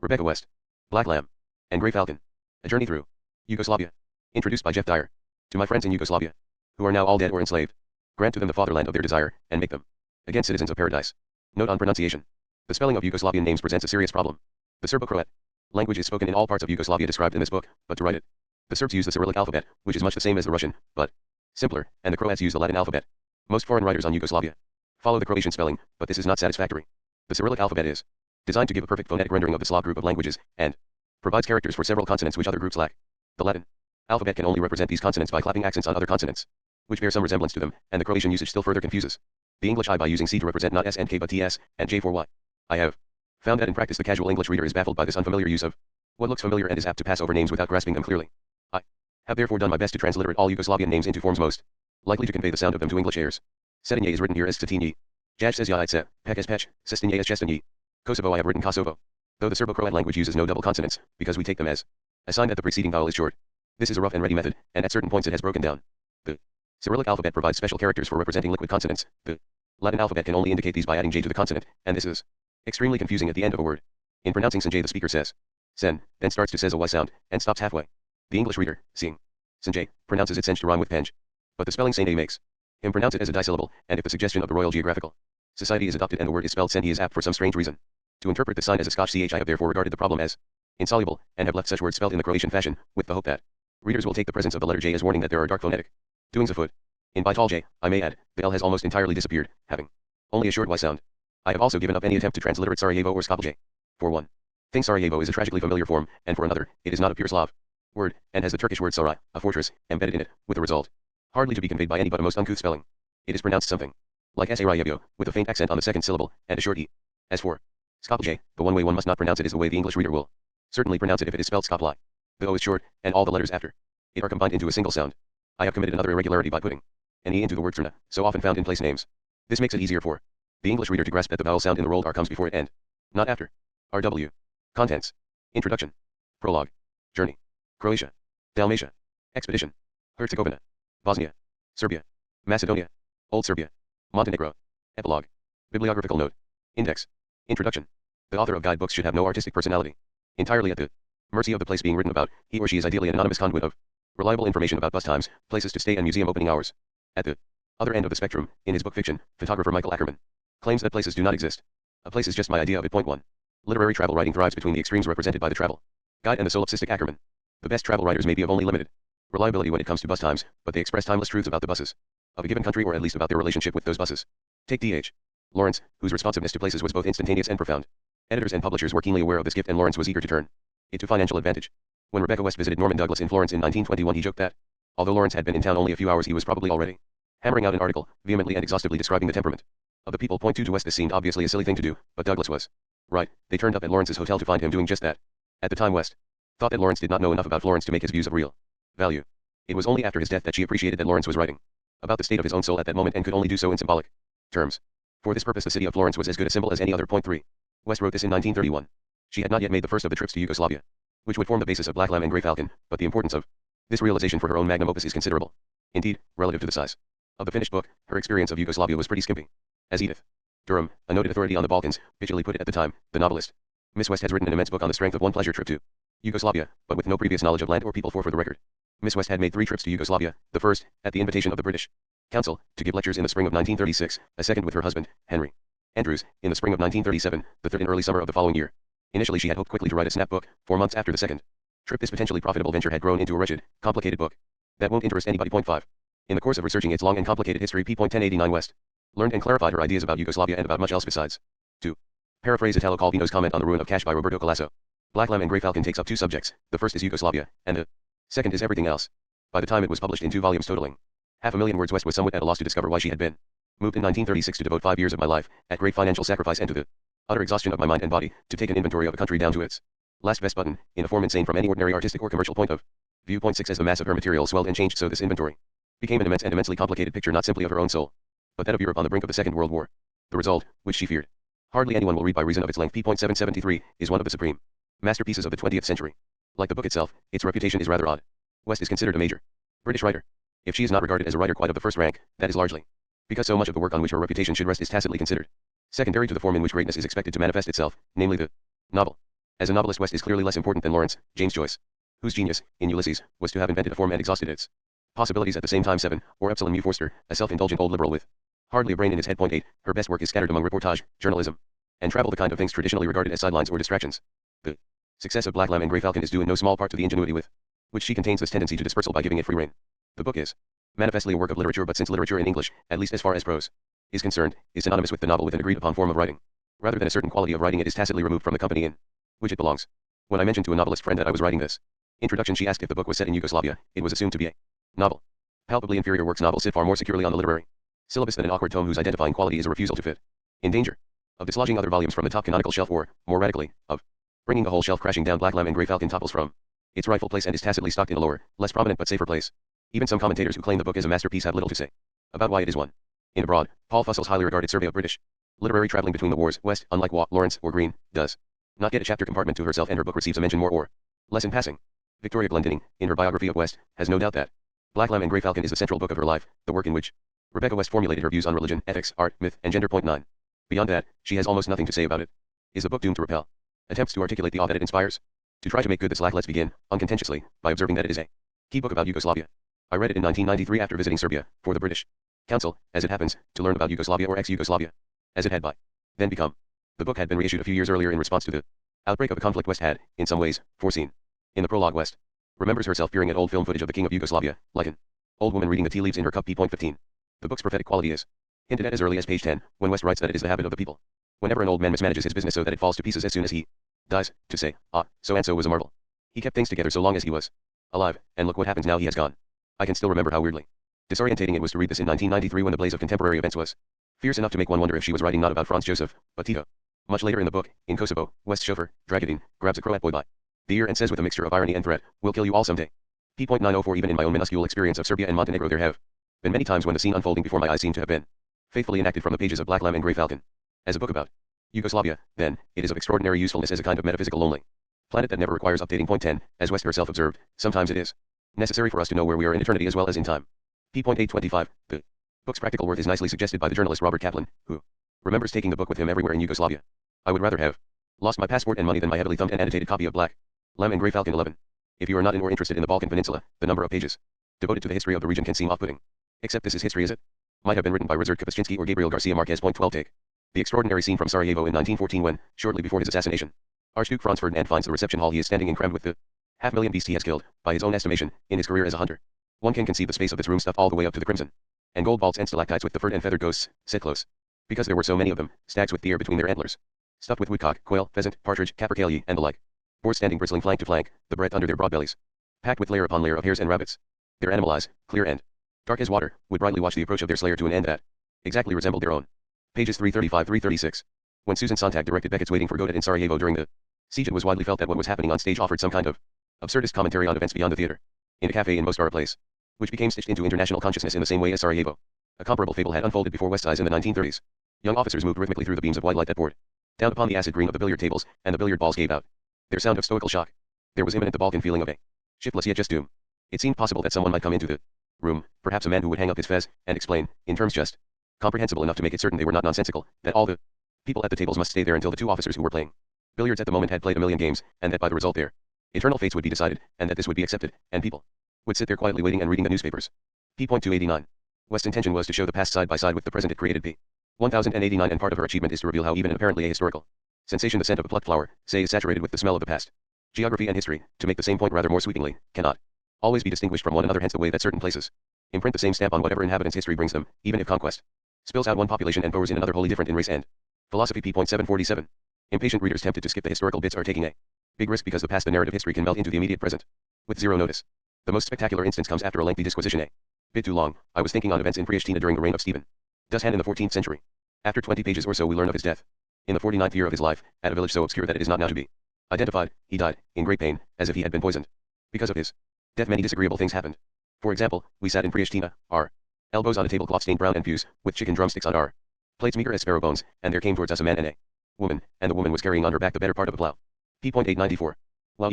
Rebecca West, Black Lamb, and Grey Falcon. A Journey Through Yugoslavia. Introduced by Jeff Dyer. To my friends in Yugoslavia, who are now all dead or enslaved, grant to them the fatherland of their desire, and make them, again, citizens of paradise. Note on pronunciation. The spelling of Yugoslavian names presents a serious problem. The Serbo-Croat language is spoken in all parts of Yugoslavia described in this book, but to write it, the Serbs use the Cyrillic alphabet, which is much the same as the Russian, but simpler, and the Croats use the Latin alphabet. Most foreign writers on Yugoslavia follow the Croatian spelling, but this is not satisfactory. The Cyrillic alphabet is designed to give a perfect phonetic rendering of the Slav group of languages, and provides characters for several consonants which other groups lack. The Latin alphabet can only represent these consonants by clapping accents on other consonants, which bear some resemblance to them, and the Croatian usage still further confuses the English I by using C to represent not S and K but TS, and J for Y. I have found that in practice the casual English reader is baffled by this unfamiliar use of what looks familiar and is apt to pass over names without grasping them clearly. I have therefore done my best to transliterate all Yugoslavian names into forms most likely to convey the sound of them to English ears. Cetinje is written here as Cetinje. Jaj says Jajice, Pek as Pech, Sestinje as Chestinje. Kosovo I have written Kosovo, though the Serbo-Croat language uses no double consonants, because we take them as a sign that the preceding vowel is short. This is a rough and ready method, and at certain points it has broken down. The Cyrillic alphabet provides special characters for representing liquid consonants. The Latin alphabet can only indicate these by adding J to the consonant, and this is extremely confusing at the end of a word. In pronouncing Sanjay the speaker says sen, then starts to says a Y sound, and stops halfway. The English reader, seeing Sanjay, pronounces it Senj to rhyme with Penge. But the spelling Sanjay makes him pronounce it as a dissyllable, and if the suggestion of the Royal Geographical Society is adopted and the word is spelled Sen, he is apt for some strange reason to interpret the sign as a Scotch ch. I have therefore regarded the problem as insoluble, and have left such words spelled in the Croatian fashion, with the hope that readers will take the presence of the letter J as warning that there are dark phonetic doings afoot. In by tall J, I may add, the L has almost entirely disappeared, having only a short Y sound. I have also given up any attempt to transliterate Sarajevo or Skopje. For one thing, Sarajevo is a tragically familiar form, and for another, it is not a pure Slav word, and has the Turkish word saray, a fortress, embedded in it, with the result hardly to be conveyed by any but a most uncouth spelling. It is pronounced something like Sarajevo, with a faint accent on the second syllable, and a short E. As for Skopje, the one way one must not pronounce it is the way the English reader will certainly pronounce it if it is spelled Skopje. The O is short, and all the letters after it are combined into a single sound. I have committed another irregularity by putting an E into the word Trna, so often found in place names. This makes it easier for the English reader to grasp that the vowel sound in the rolled R comes before it and not after. RW. Contents. Introduction. Prologue. Journey. Croatia. Dalmatia. Expedition. Herzegovina. Bosnia. Serbia. Macedonia. Old Serbia. Montenegro. Epilogue. Bibliographical note. Index. Introduction. The author of guidebooks should have no artistic personality. Entirely at the mercy of the place being written about, he or she is ideally an anonymous conduit of reliable information about bus times, places to stay and museum opening hours. At the other end of the spectrum, in his book Fiction, photographer Michael Ackerman claims that places do not exist. A place is just my idea of it. Point 1. Literary travel writing thrives between the extremes represented by the travel guide and the solipsistic Ackerman. The best travel writers may be of only limited reliability when it comes to bus times, but they express timeless truths about the buses of a given country, or at least about their relationship with those buses. Take D.H. Lawrence, whose responsiveness to places was both instantaneous and profound. Editors and publishers were keenly aware of this gift, and Lawrence was eager to turn it to financial advantage. When Rebecca West visited Norman Douglas in Florence in 1921, he joked that, although Lawrence had been in town only a few hours, he was probably already hammering out an article, vehemently and exhaustively describing the temperament of the people. Point 2. To West this seemed obviously a silly thing to do, but Douglas was right. They turned up at Lawrence's hotel to find him doing just that. At the time, West thought that Lawrence did not know enough about Florence to make his views of real value. It was only after his death that she appreciated that Lawrence was writing about the state of his own soul at that moment, and could only do so in symbolic terms. For this purpose the city of Florence was as good a symbol as any other. Point 3. West wrote this in 1931. She had not yet made the first of the trips to Yugoslavia, which would form the basis of Black Lamb and Grey Falcon, but the importance of this realization for her own magnum opus is considerable. Indeed, relative to the size of the finished book, her experience of Yugoslavia was pretty skimpy. As Edith Durham, a noted authority on the Balkans, bitchily put it at the time, the novelist Miss West has written an immense book on the strength of one pleasure trip to Yugoslavia, but with no previous knowledge of land or people. For the record, Miss West had made 3 trips to Yugoslavia, the first, at the invitation of the British Council, to give lectures in the spring of 1936, a second with her husband, Henry Andrews, in the spring of 1937, the third in early summer of the following year. Initially she had hoped quickly to write a snap book, 4 months after the second trip this potentially profitable venture had grown into a wretched, complicated book that won't interest anybody. Point 5. In the course of researching its long and complicated history, p.1089 West learned and clarified her ideas about Yugoslavia and about much else besides. To paraphrase Italo Calvino's comment on the ruin of cash by Roberto Colasso, Black Lamb and Grey Falcon takes up 2 subjects. The first is Yugoslavia, and the second is everything else. By the time it was published in 2 volumes totaling 500,000 words, West was somewhat at a loss to discover why she had been moved in 1936 to devote 5 years of my life, at great financial sacrifice and to the utter exhaustion of my mind and body, to take an inventory of a country down to its last best button, in a form insane from any ordinary artistic or commercial point of view. Point 6. As the mass of her material swelled and changed, so this inventory became an immense and immensely complicated picture, not simply of her own soul, but that of Europe on the brink of the Second World War. The result, which she feared hardly anyone will read by reason of its length, p.773, is one of the supreme masterpieces of the 20th century. Like the book itself, its reputation is rather odd. West is considered a major British writer. If she is not regarded as a writer quite of the first rank, that is largely because so much of the work on which her reputation should rest is tacitly considered secondary to the form in which greatness is expected to manifest itself, namely the novel. As a novelist, West is clearly less important than Lawrence, James Joyce, whose genius, in Ulysses, was to have invented a form and exhausted its possibilities at the same time. 7. Or Epsilon Mu Forster, a self-indulgent old liberal with hardly a brain in his head. 8. Her best work is scattered among reportage, journalism, and travel, the kind of things traditionally regarded as sidelines or distractions. The success of Black Lamb and Grey Falcon is due in no small part to the ingenuity with which she contains this tendency to dispersal by giving it free rein. The book is manifestly a work of literature, but since literature in English, at least as far as prose is concerned, is synonymous with the novel with an agreed upon form of writing, rather than a certain quality of writing, it is tacitly removed from the company in which it belongs. When I mentioned to a novelist friend that I was writing this introduction, she asked if the book was set in Yugoslavia. It was assumed to be a novel. Palpably inferior works novels sit far more securely on the literary syllabus than an awkward tome whose identifying quality is a refusal to fit. In danger of dislodging other volumes from the top canonical shelf, or, more radically, of bringing the whole shelf crashing down, Black Lamb and Grey Falcon topples from its rightful place and is tacitly stocked in a lower, less prominent but safer place. Even some commentators who claim the book is a masterpiece have little to say about why it is one. In Abroad, Paul Fussell's highly regarded survey of British literary traveling between the wars, West, unlike Lawrence or Green, does not get a chapter compartment to herself, and her book receives a mention more or less in passing. Victoria Glendinning, in her biography of West, has no doubt that Black Lamb and Grey Falcon is the central book of her life, the work in which Rebecca West formulated her views on religion, ethics, art, myth, and gender. 9. Beyond that, she has almost nothing to say about it. Is the book doomed to repel attempts to articulate the awe that it inspires? To try to make good this lack, let's begin, uncontentiously, by observing that it is a key book about Yugoslavia. I read it in 1993 after visiting Serbia, for the British Council, as it happens, to learn about Yugoslavia, or ex-Yugoslavia, as it had by then become. The book had been reissued a few years earlier in response to the outbreak of a conflict West had, in some ways, foreseen. In the prologue, West remembers herself peering at old film footage of the King of Yugoslavia, like an old woman reading the tea leaves in her cup. 15. The book's prophetic quality is hinted at as early as page 10, when West writes that it is the habit of the people, whenever an old man mismanages his business so that it falls to pieces as soon as he dies, to say, ah, so-and-so was a marvel. He kept things together so long as he was alive, and look what happens now he has gone. I can still remember how weirdly disorientating it was to read this in 1993 when the blaze of contemporary events was fierce enough to make one wonder if she was writing not about Franz Joseph, but Tito. Much later in the book, in Kosovo, West's chauffeur, Dragadin, grabs a Croat boy by the ear and says with a mixture of irony and threat, "We'll kill you all someday." P.904. Even in my own minuscule experience of Serbia and Montenegro, there have been many times when the scene unfolding before my eyes seemed to have been faithfully enacted from the pages of Black Lamb and Grey Falcon. As a book about Yugoslavia, then, it is of extraordinary usefulness as a kind of metaphysical lonely planet that never requires updating. 10. As West herself observed, sometimes it is necessary for us to know where we are in eternity as well as in time. P.825. The book's practical worth is nicely suggested by the journalist Robert Kaplan, who remembers taking the book with him everywhere in Yugoslavia. I would rather have lost my passport and money than my heavily thumbed and annotated copy of Black Lamb and Grey Falcon. 11. If you are not in or interested in the Balkan Peninsula, the number of pages devoted to the history of the region can seem off-putting. Except this is history, is it? Might have been written by Ryszard Kapuscinski or Gabriel Garcia Marquez. 12. Take the extraordinary scene from Sarajevo in 1914 when, shortly before his assassination, Archduke Franz Ferdinand finds the reception hall he is standing in crammed with the 500,000 beasts he has killed, by his own estimation, in his career as a hunter. One can conceive the space of this room stuffed all the way up to the crimson and gold vaults and stalactites with the furred and feathered ghosts, set close, because there were so many of them, stags with the air between their antlers, stuffed with woodcock, quail, pheasant, partridge, capercaillie, and the like, boars standing bristling flank to flank, the breadth under their broad bellies, packed with layer upon layer of hares and rabbits. Their animal eyes, clear and dark as water, would brightly watch the approach of their slayer to an end that exactly resembled their own. Pages 335-336. When Susan Sontag directed Beckett's Waiting for Godot in Sarajevo during the siege, it was widely felt that what was happening on stage offered some kind of absurdist commentary on events beyond the theater. In a cafe in Mostar, a place which became stitched into international consciousness in the same way as Sarajevo, a comparable fable had unfolded before West's eyes in the 1930s. Young officers moved rhythmically through the beams of white light that poured down upon the acid green of the billiard tables, and the billiard balls gave out their sound of stoical shock. There was imminent the Balkan feeling of a shiftless yet just doom. It seemed possible that someone might come into the room, perhaps a man who would hang up his fez, and explain, in terms just comprehensible enough to make it certain they were not nonsensical, that all the people at the tables must stay there until the two officers who were playing billiards at the moment had played a million games, and that by the result their eternal fates would be decided, and that this would be accepted, and people would sit there quietly waiting and reading the newspapers. P.289. West's intention was to show the past side by side with the present it created. P.1089, and part of her achievement is to reveal how even an apparently ahistorical sensation, the scent of a plucked flower, say, is saturated with the smell of the past. Geography and history, to make the same point rather more sweepingly, cannot always be distinguished from one another, hence the way that certain places imprint the same stamp on whatever inhabitants history brings them, even if conquest spills out one population and pours in another wholly different in race and philosophy. P.747. Impatient readers tempted to skip the historical bits are taking a big risk, because the past, the narrative history, can melt into the immediate present with zero notice. The most spectacular instance comes after a lengthy disquisition, a bit too long. I was thinking on events in Pristina during the reign of Stephen Dushan in the 14th century. After 20 pages or so we learn of his death. In the 49th year of his life, at a village so obscure that it is not now to be identified, he died, in great pain, as if he had been poisoned. Because of his death many disagreeable things happened. For example, we sat in Pristina, our elbows on a tablecloth stained brown and fused, with chicken drumsticks on our plates meager as sparrow bones, and there came towards us a man and a woman, and the woman was carrying on her back the better part of a plough. P.894. Wow,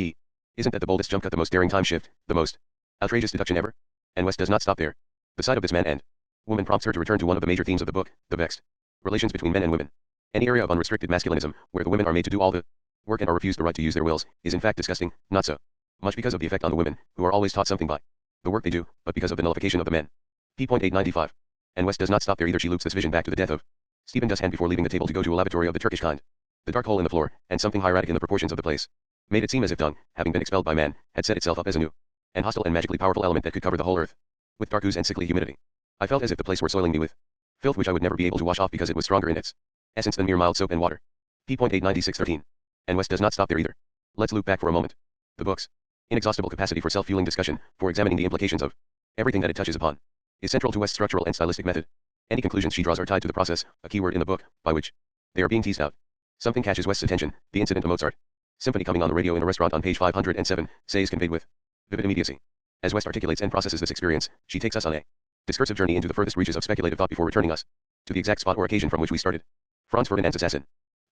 isn't that the boldest jump cut, the most daring time shift, the most outrageous deduction ever? And West does not stop there. The sight of this man and woman prompts her to return to one of the major themes of the book, the vexed relations between men and women. Any area of unrestricted masculinism, where the women are made to do all the work and are refused the right to use their wills, is in fact disgusting, not so much because of the effect on the women, who are always taught something by the work they do, but because of the nullification of the men. p.895. And West does not stop there either. She loops this vision back to the death of Stephen Dushan before leaving the table to go to a lavatory of the Turkish kind. The dark hole in the floor, and something hieratic in the proportions of the place, made it seem as if dung, having been expelled by man, had set itself up as a new and hostile and magically powerful element that could cover the whole earth with dark ooze and sickly humidity. I felt as if the place were soiling me with filth which I would never be able to wash off because it was stronger in its essence than mere mild soap and water. p.89613. And West does not stop there either. Let's loop back for a moment. The book's inexhaustible capacity for self-fueling discussion, for examining the implications of everything that it touches upon, is central to West's structural and stylistic method. Any conclusions she draws are tied to the process, a keyword in the book, by which they are being teased out. Something catches West's attention, the incident of Mozart symphony coming on the radio in a restaurant on page 507, say is conveyed with vivid immediacy. As West articulates and processes this experience, she takes us on a discursive journey into the furthest reaches of speculative thought before returning us to the exact spot or occasion from which we started. Franz Ferdinand's assassin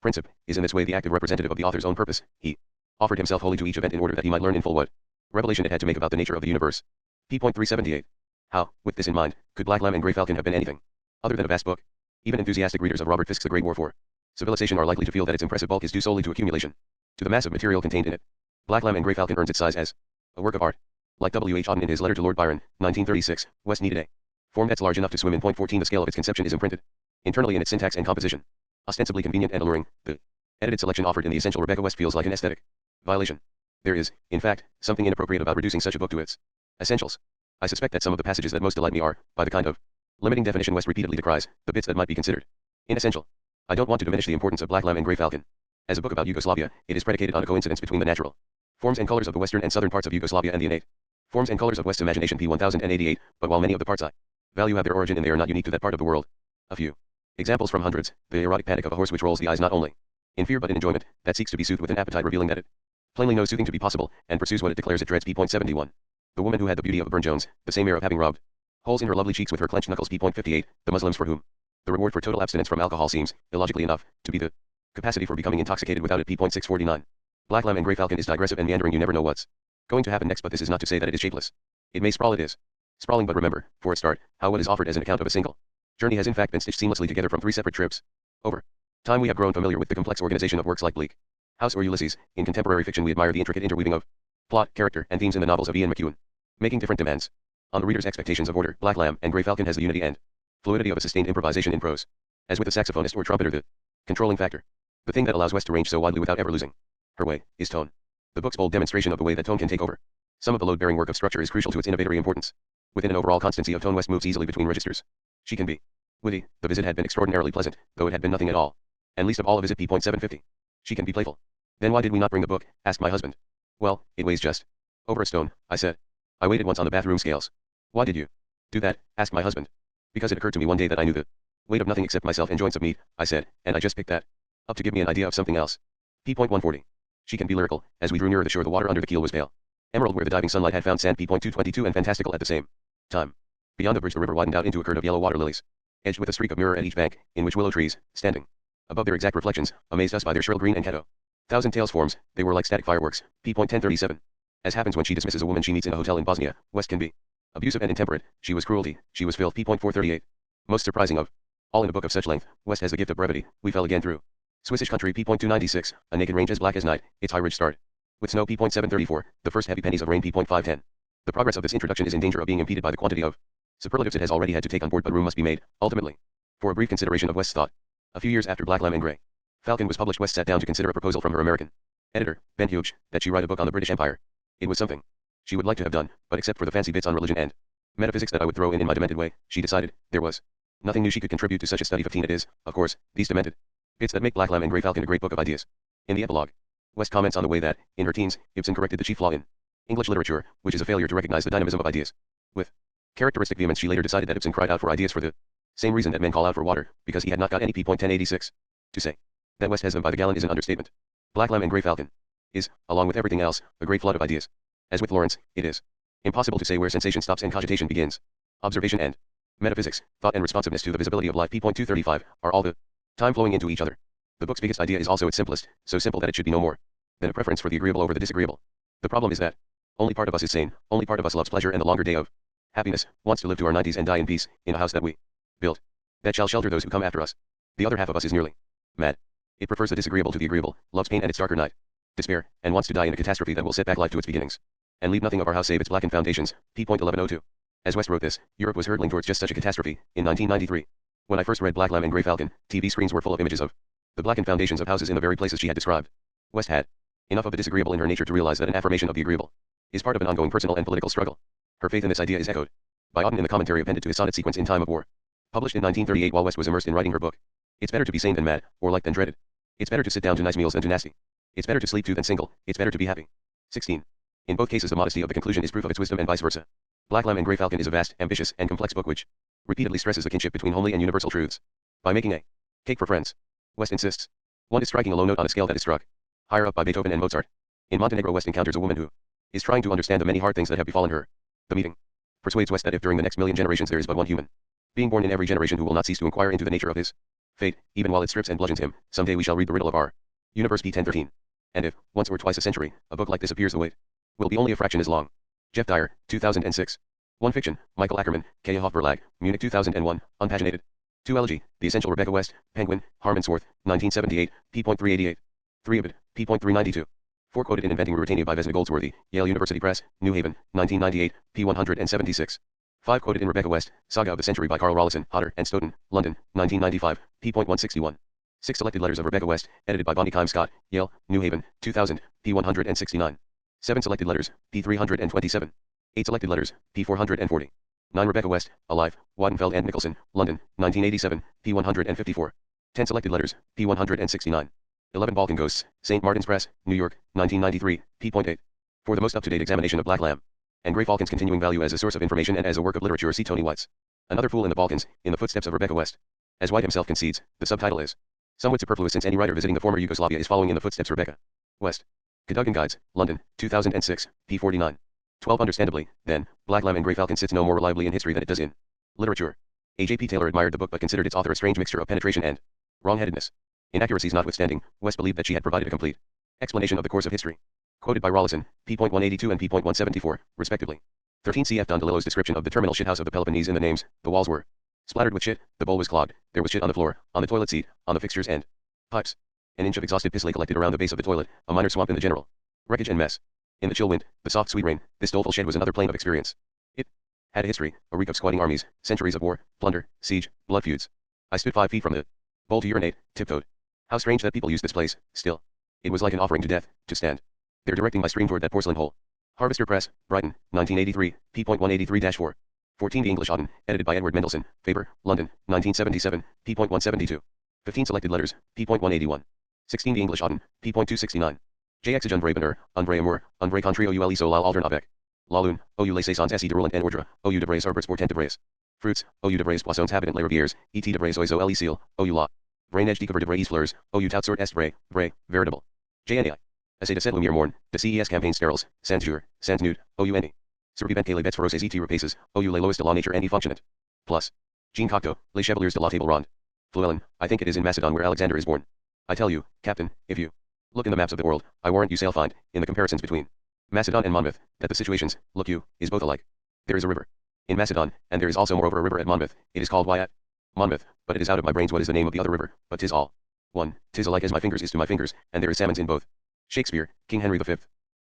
Princip is in this way the active representative of the author's own purpose. He offered himself wholly to each event in order that he might learn in full what revelation it had to make about the nature of the universe. p.378. How, with this in mind, could Black Lamb and Grey Falcon have been anything other than a vast book? Even enthusiastic readers of Robert Fiske's The Great War for Civilization are likely to feel that its impressive bulk is due solely to accumulation, to the mass of material contained in it. Black Lamb and Grey Falcon earns its size as a work of art. Like W. H. Auden in his letter to Lord Byron, 1936, West needed a form that's large enough to swim in. 14 The scale of its conception is imprinted internally in its syntax and composition. Ostensibly convenient and alluring, the edited selection offered in the essential Rebecca West feels like an aesthetic violation. There is, in fact, something inappropriate about reducing such a book to its essentials. I suspect that some of the passages that most delight me are, by the kind of limiting definition West repeatedly decries, the bits that might be considered inessential. I don't want to diminish the importance of Black Lamb and Grey Falcon. As a book about Yugoslavia, it is predicated on a coincidence between the natural forms and colors of the western and southern parts of Yugoslavia and the innate forms and colors of West's imagination. p.1088, but while many of the parts I value have their origin and they are not unique to that part of the world. A few examples from hundreds: the erotic panic of a horse which rolls the eyes not only in fear but in enjoyment, that seeks to be soothed with an appetite revealing that it plainly knows soothing to be possible, and pursues what it declares it dreads. p.71. The woman who had the beauty of a Burne-Jones, the same air of having rubbed holes in her lovely cheeks with her clenched knuckles. p.58. The Muslims for whom the reward for total abstinence from alcohol seems, illogically enough, to be the capacity for becoming intoxicated without it. p.649. Black Lamb and Grey Falcon is digressive and meandering. You never know what's going to happen next, but this is not to say that it is shapeless. It may sprawl, it is sprawling, but remember, for a start, how what is offered as an account of a single journey has in fact been stitched seamlessly together from 3 separate trips. Over time we have grown familiar with the complex organization of works like Bleak House or Ulysses. In contemporary fiction we admire the intricate interweaving of plot, character, and themes in the novels of Ian McEwan, making different demands on the reader's expectations of order. Black Lamb and Grey Falcon has the unity and fluidity of a sustained improvisation in prose. As with the saxophonist or trumpeter, the controlling factor, the thing that allows West to range so widely without ever losing her way, is tone. The book's bold demonstration of the way that tone can take over some of the load-bearing work of structure is crucial to its innovatory importance. Within an overall constancy of tone, West moves easily between registers. She can be witty. The visit had been extraordinarily pleasant, though it had been nothing at all. And least of all a visit. p.750. She can be playful. Then why did we not bring the book? Asked my husband. Well, it weighs just over a stone, I said. I weighed it once on the bathroom scales. Why did you do that? Asked my husband. Because it occurred to me one day that I knew the weight of nothing except myself and joints of meat, I said, and I just picked that up to give me an idea of something else. p.140. She can be lyrical. As we drew nearer the shore, the water under the keel was pale emerald where the diving sunlight had found sand. p.222 and fantastical at the same time. Beyond the bridge the river widened out into a curve of yellow water lilies, edged with a streak of mirror at each bank, in which willow trees, standing above their exact reflections, amazed us by their shrill green and hetto thousand tails forms. They were like static fireworks. p.1037. As happens when she dismisses a woman she meets in a hotel in Bosnia, West can be abusive and intemperate. She was cruelty, she was filth. p.438. Most surprising of all in a book of such length, West has the gift of brevity. We fell again through Swissish country. p.296. A naked range as black as night, its high ridge starred with snow. p.734. The first heavy pennies of rain. p.510. The progress of this introduction is in danger of being impeded by the quantity of superlatives it has already had to take on board, but room must be made, ultimately, for a brief consideration of West's thought. A few years after Black Lamb and Grey Falcon was published, West sat down to consider a proposal from her American editor, Ben Hughes, that she write a book on the British Empire. It was something she would like to have done, but except for the fancy bits on religion and metaphysics that I would throw in my demented way, she decided there was nothing new she could contribute to such a study. 15. It is, of course, these demented bits that make Black Lamb and Grey Falcon a great book of ideas. In the epilogue, West comments on the way that, in her teens, Ibsen corrected the chief flaw in English literature, which is a failure to recognize the dynamism of ideas. With characteristic vehemence she later decided that Ibsen cried out for ideas for the same reason that men call out for water, because he had not got any. p.1086. To say that West has them by the gallon is an understatement. Black Lamb and Grey Falcon is, along with everything else, a great flood of ideas. As with Lawrence, it is impossible to say where sensation stops and cogitation begins. Observation and metaphysics, thought and responsiveness to the visibility of life. p.235, are all the time flowing into each other. The book's biggest idea is also its simplest, so simple that it should be no more than a preference for the agreeable over the disagreeable. The problem is that only part of us is sane, only part of us loves pleasure and the longer day of happiness, wants to live to our 90s and die in peace, in a house that we built, that shall shelter those who come after us. The other half of us is nearly mad. It prefers the disagreeable to the agreeable, loves pain and its darker night. Despair, and wants to die in a catastrophe that will set back life to its beginnings. And leave nothing of our house save its blackened foundations. p.1102. As West wrote this, Europe was hurtling towards just such a catastrophe, in 1993. When I first read Black Lamb and Grey Falcon, TV screens were full of images of the blackened foundations of houses in the very places she had described. West had enough of the disagreeable in her nature to realize that an affirmation of the agreeable is part of an ongoing personal and political struggle. Her faith in this idea is echoed by Auden in the commentary appended to his sonnet sequence In Time of War, published in 1938 while West was immersed in writing her book. It's better to be sane than mad, or liked than dreaded. It's better to sit down to nice meals than to nasty. It's better to sleep too than single, it's better to be happy. 16. In both cases the modesty of the conclusion is proof of its wisdom and vice versa. Black Lamb and Grey Falcon is a vast, ambitious, and complex book which repeatedly stresses the kinship between homely and universal truths. By making a cake for friends, West insists one is striking a low note on a scale that is struck higher up by Beethoven and Mozart. In Montenegro West encounters a woman who is trying to understand the many hard things that have befallen her. The meeting persuades West that if during the next million generations there is but one human being born in every generation who will not cease to inquire into the nature of his fate, even while it strips and bludgeons him, someday we shall read the riddle of our universe. p. 1013. And if, once or twice a century, a book like this appears, the wait will be only a fraction as long. Jeff Dyer, 2006. 1 Fiction, Michael Ackerman, Kaya Hofverlag, Munich 2001, Unpaginated. 2 Elegy, The Essential Rebecca West, Penguin, Harmonsworth, 1978, p.388. 3 Ibid, p.392. 4 Quoted in Inventing Ruritania by Vesna Goldsworthy, Yale University Press, New Haven, 1998, p.176. 5 Quoted in Rebecca West, Saga of the Century by Carl Rollison, Hodder and Stoughton, London, 1995, p.161. 6 Selected Letters of Rebecca West, edited by Bonnie Kime Scott, Yale, New Haven, 2000, p.169. 7 Selected Letters, p.327. 8 Selected Letters, p.440. 9 Rebecca West, Alive, Wadenfeld and Nicholson, London, 1987, p.154. 10 Selected Letters, p.169. 11 Balkan Ghosts, St. Martin's Press, New York, 1993, p.8. For the most up-to-date examination of Black Lamb and Grey Falcon's continuing value as a source of information and as a work of literature, see Tony White's Another Fool in the Balkans, in the Footsteps of Rebecca West. As White himself concedes, the subtitle is somewhat superfluous since any writer visiting the former Yugoslavia is following in the footsteps Rebecca West. Cadogan Guides, London, 2006, p.49. 12 Understandably, then, Black Lamb and Grey Falcon sits no more reliably in history than it does in literature. A.J.P. Taylor admired the book but considered its author a strange mixture of penetration and wrong-headedness. Inaccuracies notwithstanding, West believed that she had provided a complete explanation of the course of history. Quoted by Rollison, p.182 and p.174, respectively. 13 Cf. Don DeLillo's description of the terminal shithouse of the Peloponnese in the names, the walls were splattered with shit, the bowl was clogged, there was shit on the floor, on the toilet seat, on the fixtures and pipes. An inch of exhausted piss lay collected around the base of the toilet, a minor swamp in the general wreckage and mess. In the chill wind, the soft sweet rain, this doleful shed was another plane of experience. It had a history, a reek of squatting armies, centuries of war, plunder, siege, blood feuds. I stood 5 feet from the bowl to urinate, tiptoed. How strange that people use this place, still. It was like an offering to death, to stand there directing my stream toward that porcelain hole. Harvester Press, Brighton, 1983, p.183-4. 14 The English Auden, edited by Edward Mendelson, Faber, London, 1977, p.172. 15 Selected Letters, p.181. 16 The English Auden, p.269. JX un vrai bonheur, un vrai amour, un vrai contrat ou so lal aldern avec. La lune, ou les saisons et de roulant en ordre, ou de brais arbres portant de brais. Fruits, ou de brais poissons habitant les rivières, et de brais oiseaux les cils, ou la. Vrai neige découvert de brais fleurs, ou tout sort est vrai, veritable. JNI. Essai de cette lumière morne, de CES campaigns steriles, sans jour, sans nude, OUNE. Survivant que les bêtes féroces et rapaces, OU les lois de la nature and fonctionnant. Plus. Jean Cocteau, Les Chevaliers de la Table Ronde. Fluellen, I think it is in Macedon where Alexander is born. I tell you, Captain, if you look in the maps of the world, I warrant you shall find, in the comparisons between Macedon and Monmouth, that the situations, look you, is both alike. There is a river in Macedon, and there is also moreover a river at Monmouth, it is called Wyatt. Monmouth, but it is out of my brains what is the name of the other river, but 'tis all one, 'tis alike as my fingers is to my fingers, and there is salmons in both. Shakespeare, King Henry V.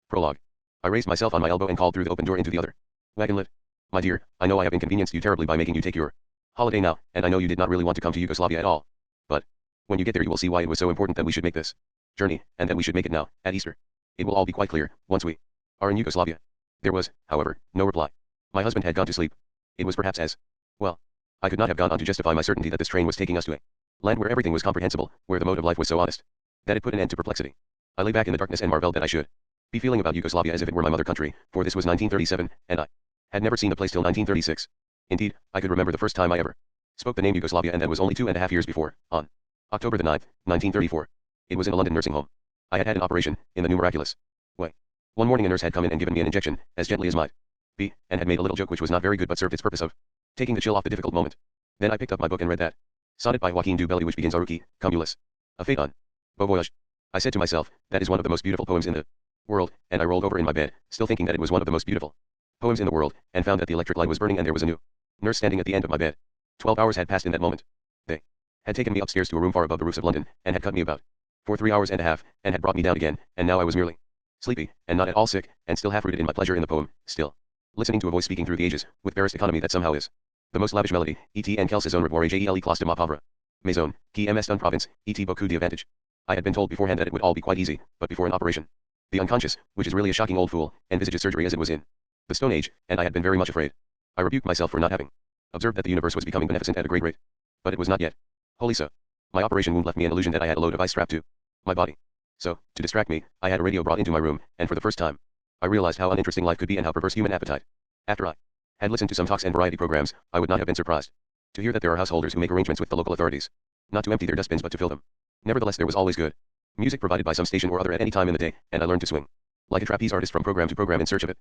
Prologue. I raised myself on my elbow and called through the open door into the other wagonlet. My dear, I know I have inconvenienced you terribly by making you take your holiday now, and I know you did not really want to come to Yugoslavia at all. But when you get there you will see why it was so important that we should make this journey, and that we should make it now, at Easter. It will all be quite clear, once we are in Yugoslavia. There was, however, no reply. My husband had gone to sleep. It was perhaps as well. I could not have gone on to justify my certainty that this train was taking us to a land where everything was comprehensible, where the mode of life was so honest that it put an end to perplexity. I lay back in the darkness and marveled that I should be feeling about Yugoslavia as if it were my mother country, for this was 1937, and I had never seen the place till 1936. Indeed, I could remember the first time I ever spoke the name Yugoslavia, and that was only 2.5 years before, on October the 9th, 1934. It was in a London nursing home. I had had an operation, in the new miraculous way. One morning a nurse had come in and given me an injection, as gently as might be, and had made a little joke which was not very good but served its purpose of taking the chill off the difficult moment. Then I picked up my book and read that sonnet by Joaquin du Belli which begins Aruki, Cumulus. A fate on Beau Voyage. I said to myself, that is one of the most beautiful poems in the world, and I rolled over in my bed, still thinking that it was one of the most beautiful poems in the world, and found that the electric light was burning and there was a new nurse standing at the end of my bed. 12 hours had passed in that moment. They had taken me upstairs to a room far above the roofs of London, and had cut me about for 3 hours and a half, and had brought me down again, and now I was merely sleepy, and not at all sick, and still half-rooted in my pleasure in the poem, still listening to a voice speaking through the ages, with barest economy that somehow is the most lavish melody, et en quelle saison revoir gele classe de ma pauvre maison, qui ms d'un province, et beaucoup d'avantage. I had been told beforehand that it would all be quite easy, but before an operation, the unconscious, which is really a shocking old fool, envisages surgery as it was in the Stone Age, and I had been very much afraid. I rebuked myself for not having observed that the universe was becoming beneficent at a great rate. But it was not yet wholly so. My operation wound left me an illusion that I had a load of ice strapped to my body. So, to distract me, I had a radio brought into my room, and for the first time, I realized how uninteresting life could be and how perverse human appetite. After I had listened to some talks and variety programs, I would not have been surprised to hear that there are householders who make arrangements with the local authorities, not to empty their dustbins but to fill them. Nevertheless, there was always good music provided by some station or other at any time in the day, and I learned to swing like a trapeze artist from program to program in search of it.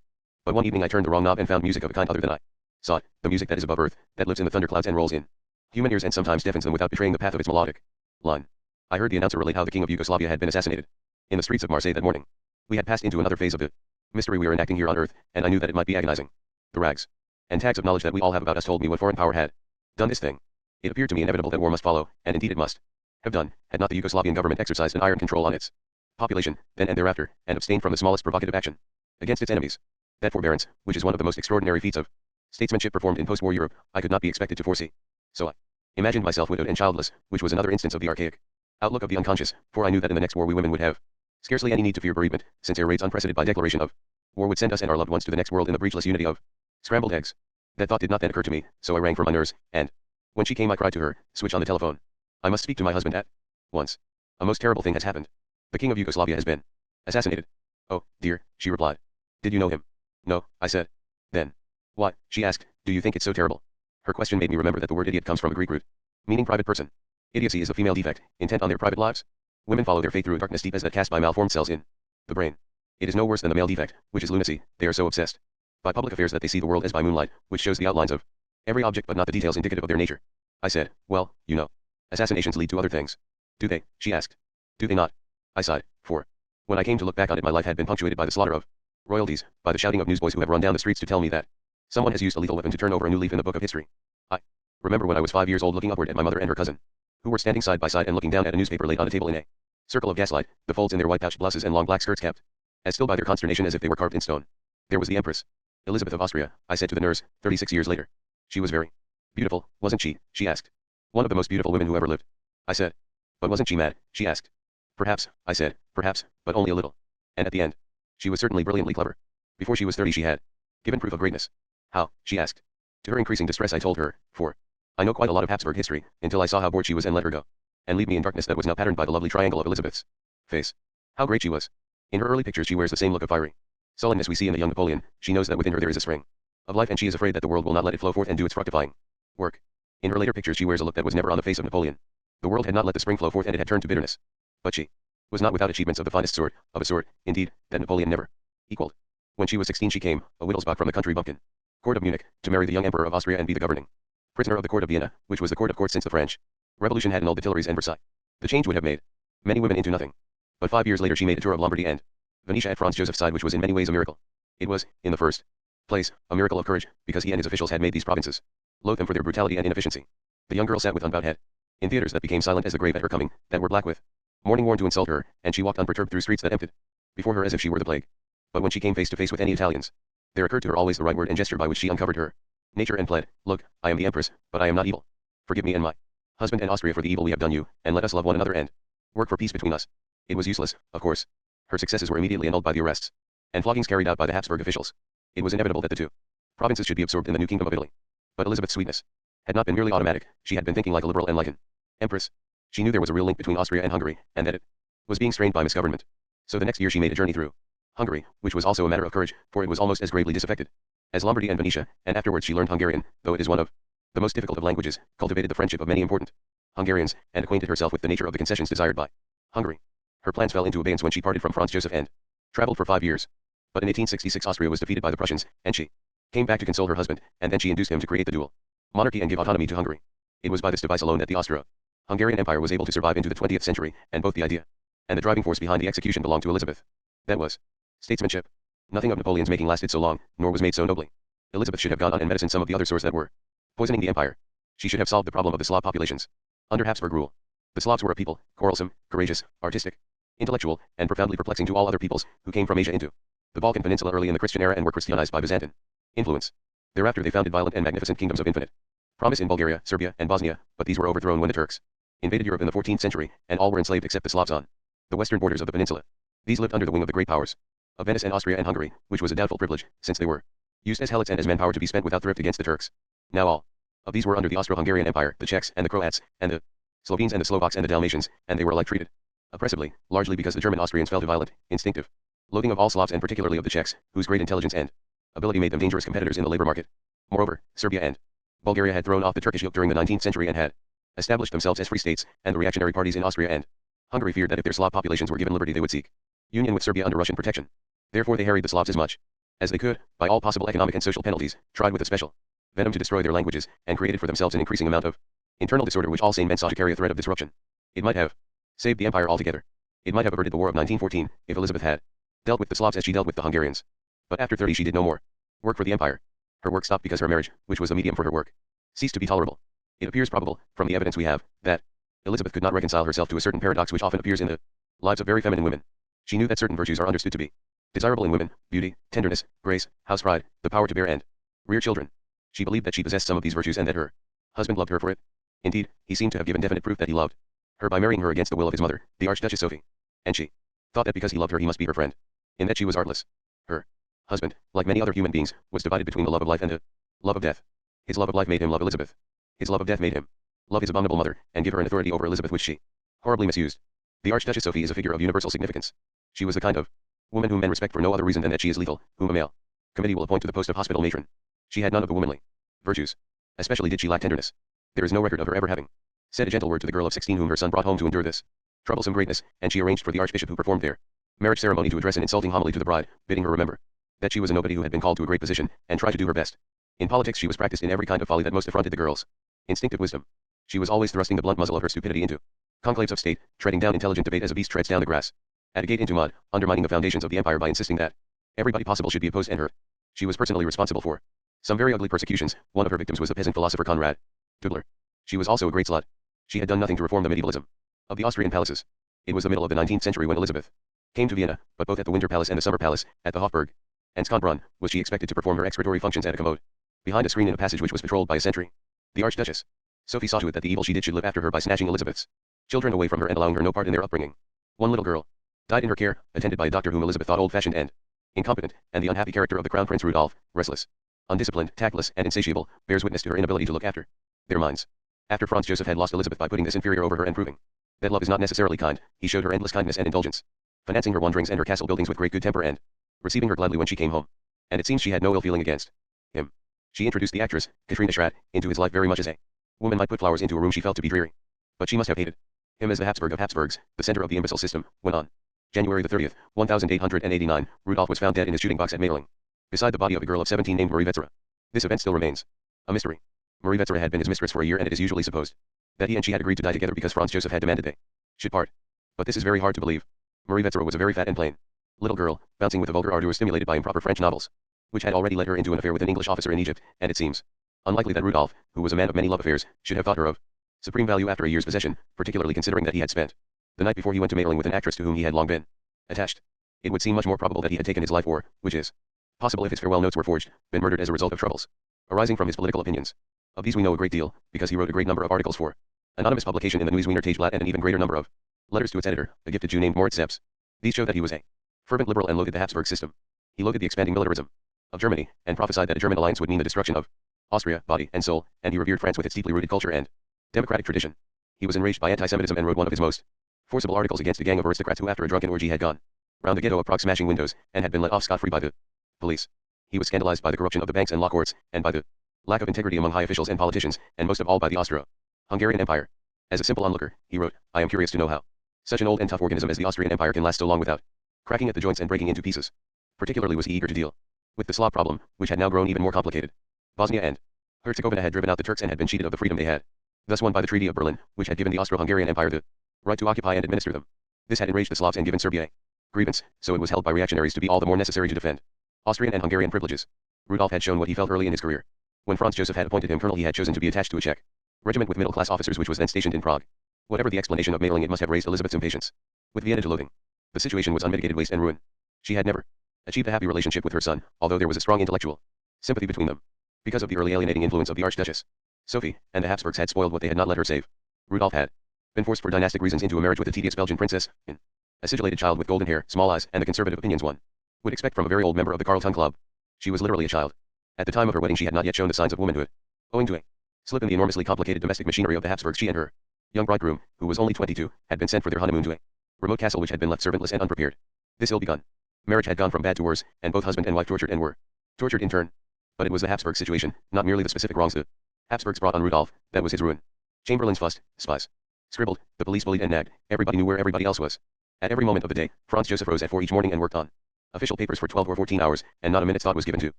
But one evening I turned the wrong knob and found music of a kind other than I sought, the music that is above earth, that lives in the thunderclouds and rolls in human ears and sometimes deafens them without betraying the path of its melodic line. I heard the announcer relate how the king of Yugoslavia had been assassinated in the streets of Marseille that morning. We had passed into another phase of the mystery we are enacting here on earth, and I knew that it might be agonizing. The rags and tags of knowledge that we all have about us told me what foreign power had done this thing. It appeared to me inevitable that war must follow, and indeed it must have done, had not the Yugoslavian government exercised an iron control on its population, then and thereafter, and abstained from the smallest provocative action against its enemies. That forbearance, which is one of the most extraordinary feats of statesmanship performed in post-war Europe, I could not be expected to foresee. So I imagined myself widowed and childless, which was another instance of the archaic outlook of the unconscious, for I knew that in the next war we women would have scarcely any need to fear bereavement, since air raids unprecedented by declaration of war would send us and our loved ones to the next world in the breechless unity of scrambled eggs. That thought did not then occur to me, so I rang for my nurse, and when she came I cried to her, "Switch on the telephone. I must speak to my husband at once. A most terrible thing has happened. The king of Yugoslavia has been assassinated." "Oh, dear," she replied. "Did you know him?" "No," I said. "Then what?" she asked. "Do you think it's so terrible?" Her question made me remember that the word idiot comes from a Greek root, meaning private person. Idiocy is a female defect, intent on their private lives. Women follow their fate through a darkness deep as that cast by malformed cells in the brain. It is no worse than the male defect, which is lunacy. They are so obsessed by public affairs that they see the world as by moonlight, which shows the outlines of every object but not the details indicative of their nature. I said, "Well, you know, assassinations lead to other things." "Do they?" she asked. "Do they not?" I sighed, for when I came to look back on it my life had been punctuated by the slaughter of royalties, by the shouting of newsboys who have run down the streets to tell me that someone has used a lethal weapon to turn over a new leaf in the book of history. I remember when I was 5 years old looking upward at my mother and her cousin, who were standing side by side and looking down at a newspaper laid on a table in a circle of gaslight, the folds in their white pouched blouses and long black skirts kept as still by their consternation as if they were carved in stone. There was the Empress Elizabeth of Austria, I said to the nurse, 36 years later. She was very beautiful, wasn't she? She asked. "One of the most beautiful women who ever lived," I said. "But wasn't she mad?" she asked. "Perhaps," I said, "perhaps, but only a little. And at the end, she was certainly brilliantly clever. Before she was 30 she had given proof of greatness." "How?" she asked. To her increasing distress I told her, for I know quite a lot of Habsburg history, until I saw how bored she was and let her go, and leave me in darkness that was now patterned by the lovely triangle of Elizabeth's face. How great she was. In her early pictures she wears the same look of fiery sullenness we see in the young Napoleon. She knows that within her there is a spring of life and she is afraid that the world will not let it flow forth and do its fructifying work. In her later pictures she wears a look that was never on the face of Napoleon. The world had not let the spring flow forth and it had turned to bitterness. But she was not without achievements of the finest sort, of a sort, indeed, that Napoleon never equaled. When she was 16 she came, a Wittelsbach from the country bumpkin court of Munich, to marry the young Emperor of Austria and be the governing prisoner of the court of Vienna, which was the court of courts since the French Revolution had annulled the Tuileries and Versailles. The change would have made many women into nothing. But 5 years later she made a tour of Lombardy and Venetia at Franz Joseph's side, which was in many ways a miracle. It was, in the first place, a miracle of courage, because he and his officials had made these provinces loathsome for their brutality and inefficiency. The young girl sat with unbowed head in theaters that became silent as the grave at her coming, that were black with mourning worn to insult her, and she walked unperturbed through streets that emptied before her as if she were the plague. But when she came face to face with any Italians, there occurred to her always the right word and gesture by which she uncovered her nature and pled, "Look, I am the Empress, but I am not evil. Forgive me and my husband and Austria for the evil we have done you, and let us love one another and work for peace between us." It was useless, of course. Her successes were immediately annulled by the arrests and floggings carried out by the Habsburg officials. It was inevitable that the two provinces should be absorbed in the new kingdom of Italy. But Elizabeth's sweetness had not been merely automatic. She had been thinking like a liberal and like an empress. She knew there was a real link between Austria and Hungary, and that it was being strained by misgovernment. So the next year she made a journey through Hungary, which was also a matter of courage, for it was almost as gravely disaffected as Lombardy and Venetia, and afterwards she learned Hungarian, though it is one of the most difficult of languages, cultivated the friendship of many important Hungarians, and acquainted herself with the nature of the concessions desired by Hungary. Her plans fell into abeyance when she parted from Franz Joseph and traveled for 5 years. But in 1866 Austria was defeated by the Prussians, and she came back to console her husband, and then she induced him to create the dual monarchy and give autonomy to Hungary. It was by this device alone that the Austro-Hungarian Empire was able to survive into the 20th century, and both the idea and the driving force behind the execution belonged to Elizabeth. That was statesmanship. Nothing of Napoleon's making lasted so long, nor was made so nobly. Elizabeth should have gone on and medicined some of the other sores that were poisoning the empire. She should have solved the problem of the Slav populations under Habsburg rule. The Slavs were a people, quarrelsome, courageous, artistic, intellectual, and profoundly perplexing to all other peoples who came from Asia into the Balkan Peninsula early in the Christian era and were Christianized by Byzantine influence. Thereafter they founded violent and magnificent kingdoms of infinite promise in Bulgaria, Serbia, and Bosnia, but these were overthrown when the Turks invaded Europe in the 14th century, and all were enslaved except the Slavs on the western borders of the peninsula. These lived under the wing of the great powers of Venice and Austria and Hungary, which was a doubtful privilege, since they were used as helots and as manpower to be spent without thrift against the Turks. Now all of these were under the Austro-Hungarian Empire, the Czechs and the Croats, and the Slovenes and the Slovaks and the Dalmatians, and they were alike treated oppressively, largely because the German Austrians fell to violent, instinctive loathing of all Slavs and particularly of the Czechs, whose great intelligence and ability made them dangerous competitors in the labor market. Moreover, Serbia and Bulgaria had thrown off the Turkish yoke during the 19th century and had established themselves as free states, and the reactionary parties in Austria and Hungary feared that if their Slav populations were given liberty they would seek union with Serbia under Russian protection. Therefore they harried the Slavs as much as they could, by all possible economic and social penalties, tried with a special venom to destroy their languages, and created for themselves an increasing amount of internal disorder which all sane men saw to carry a threat of disruption. It might have saved the empire altogether. It might have averted the war of 1914, if Elizabeth had dealt with the Slavs as she dealt with the Hungarians. But after 30 she did no more work for the empire. Her work stopped because her marriage, which was a medium for her work, ceased to be tolerable. It appears probable, from the evidence we have, that Elizabeth could not reconcile herself to a certain paradox which often appears in the lives of very feminine women. She knew that certain virtues are understood to be desirable in women: beauty, tenderness, grace, house pride, the power to bear and rear children. She believed that she possessed some of these virtues and that her husband loved her for it. Indeed, he seemed to have given definite proof that he loved her by marrying her against the will of his mother, the Archduchess Sophie. And she thought that because he loved her he must be her friend, in that she was artless. Her husband, like many other human beings, was divided between the love of life and the love of death. His love of life made him love Elizabeth. His love of death made him love his abominable mother, and give her an authority over Elizabeth which she horribly misused. The Archduchess Sophie is a figure of universal significance. She was the kind of woman whom men respect for no other reason than that she is lethal, whom a male committee will appoint to the post of hospital matron. She had none of the womanly virtues. Especially did she lack tenderness. There is no record of her ever having said a gentle word to the girl of 16 whom her son brought home to endure this troublesome greatness, and she arranged for the archbishop who performed their marriage ceremony to address an insulting homily to the bride, bidding her remember that she was a nobody who had been called to a great position, and try to do her best. In politics she was practiced in every kind of folly that most affronted the girl's instinctive wisdom. She was always thrusting the blunt muzzle of her stupidity into conclaves of state, treading down intelligent debate as a beast treads down the grass, at a gate into mud, undermining the foundations of the empire by insisting that everybody possible should be opposed and hurt. She was personally responsible for some very ugly persecutions. One of her victims was the peasant philosopher Conrad Dubler. She was also a great slut. She had done nothing to reform the medievalism of the Austrian palaces. It was the middle of the 19th century when Elizabeth came to Vienna, but both at the Winter Palace and the Summer Palace, at the Hofburg and Schönbrunn, was she expected to perform her excretory functions at a commode behind a screen in a passage which was patrolled by a sentry. The Archduchess Sophie saw to it that the evil she did should live after her by snatching Elizabeth's children away from her and allowing her no part in their upbringing. One little girl died in her care, attended by a doctor whom Elizabeth thought old-fashioned and incompetent, and the unhappy character of the Crown Prince Rudolph, restless, undisciplined, tactless, and insatiable, bears witness to her inability to look after their minds. After Franz Joseph had lost Elizabeth by putting this inferior over her and proving that love is not necessarily kind, he showed her endless kindness and indulgence, financing her wanderings and her castle buildings with great good temper and receiving her gladly when she came home. And it seems she had no ill feeling against him. She introduced the actress, Katrina Schratt, into his life very much as a woman might put flowers into a room she felt to be dreary. But she must have hated him as the Habsburg of Habsburgs, the center of the imbecile system, when on January 30th, 1889, Rudolph was found dead in his shooting box at Mayling, beside the body of a girl of 17 named Marie Vetzera. This event still remains a mystery. Marie Vetzera had been his mistress for a year, and it is usually supposed that he and she had agreed to die together because Franz Joseph had demanded they should part. But this is very hard to believe. Marie Vetzera was a very fat and plain little girl, bouncing with a vulgar ardor stimulated by improper French novels, which had already led her into an affair with an English officer in Egypt, and it seems unlikely that Rudolph, who was a man of many love affairs, should have thought her of supreme value after a year's possession, particularly considering that he had spent the night before he went to Mayling with an actress to whom he had long been attached. It would seem much more probable that he had taken his life, or, which is possible if his farewell notes were forged, been murdered as a result of troubles arising from his political opinions. Of these we know a great deal, because he wrote a great number of articles for anonymous publication in the Neuswiener Tageblatt and an even greater number of letters to its editor, a gifted Jew named Moritz Seps. These show that he was a fervent liberal and loathed the Habsburg system. He loathed the expanding militarism of Germany, and prophesied that a German alliance would mean the destruction of Austria, body and soul, and he revered France with its deeply rooted culture and democratic tradition. He was enraged by anti-Semitism and wrote one of his most forcible articles against a gang of aristocrats who after a drunken orgy had gone round the ghetto of Prague smashing windows, and had been let off scot-free by the police. He was scandalized by the corruption of the banks and law courts, and by the lack of integrity among high officials and politicians, and most of all by the Austro-Hungarian Empire. As a simple onlooker, he wrote, I am curious to know how such an old and tough organism as the Austrian Empire can last so long without cracking at the joints and breaking into pieces. Particularly was he eager to deal with the Slav problem, which had now grown even more complicated. Bosnia and Herzegovina had driven out the Turks and had been cheated of the freedom they had thus won by the Treaty of Berlin, which had given the Austro-Hungarian Empire the right to occupy and administer them. This had enraged the Slavs and given Serbia a grievance, so it was held by reactionaries to be all the more necessary to defend Austrian and Hungarian privileges. Rudolph had shown what he felt early in his career. When Franz Joseph had appointed him colonel, he had chosen to be attached to a Czech regiment with middle-class officers which was then stationed in Prague. Whatever the explanation of mailing, it must have raised Elizabeth's impatience. With Vienna to loathing. The situation was unmitigated waste and ruin. She had never achieved a happy relationship with her son, although there was a strong intellectual sympathy between them. Because of the early alienating influence of the Archduchess Sophie, and the Habsburgs had spoiled what they had not let her save. Rudolf had been forced for dynastic reasons into a marriage with a tedious Belgian princess, an acidulated child with golden hair, small eyes, and the conservative opinions one would expect from a very old member of the Carlton Club. She was literally a child. At the time of her wedding she had not yet shown the signs of womanhood. Owing to a slip in the enormously complicated domestic machinery of the Habsburgs, she and her young bridegroom, who was only 22, had been sent for their honeymoon to a remote castle which had been left servantless and unprepared. This ill-begun marriage had gone from bad to worse, and both husband and wife tortured and were tortured in turn. But it was the Habsburg situation, not merely the specific wrongs the Habsburgs brought on Rudolf, that was his ruin. Chamberlains fussed, spies scribbled, the police bullied and nagged, everybody knew where everybody else was. At every moment of the day, Franz Joseph rose at 4 each morning and worked on official papers for 12 or 14 hours, and not a minute's thought was given to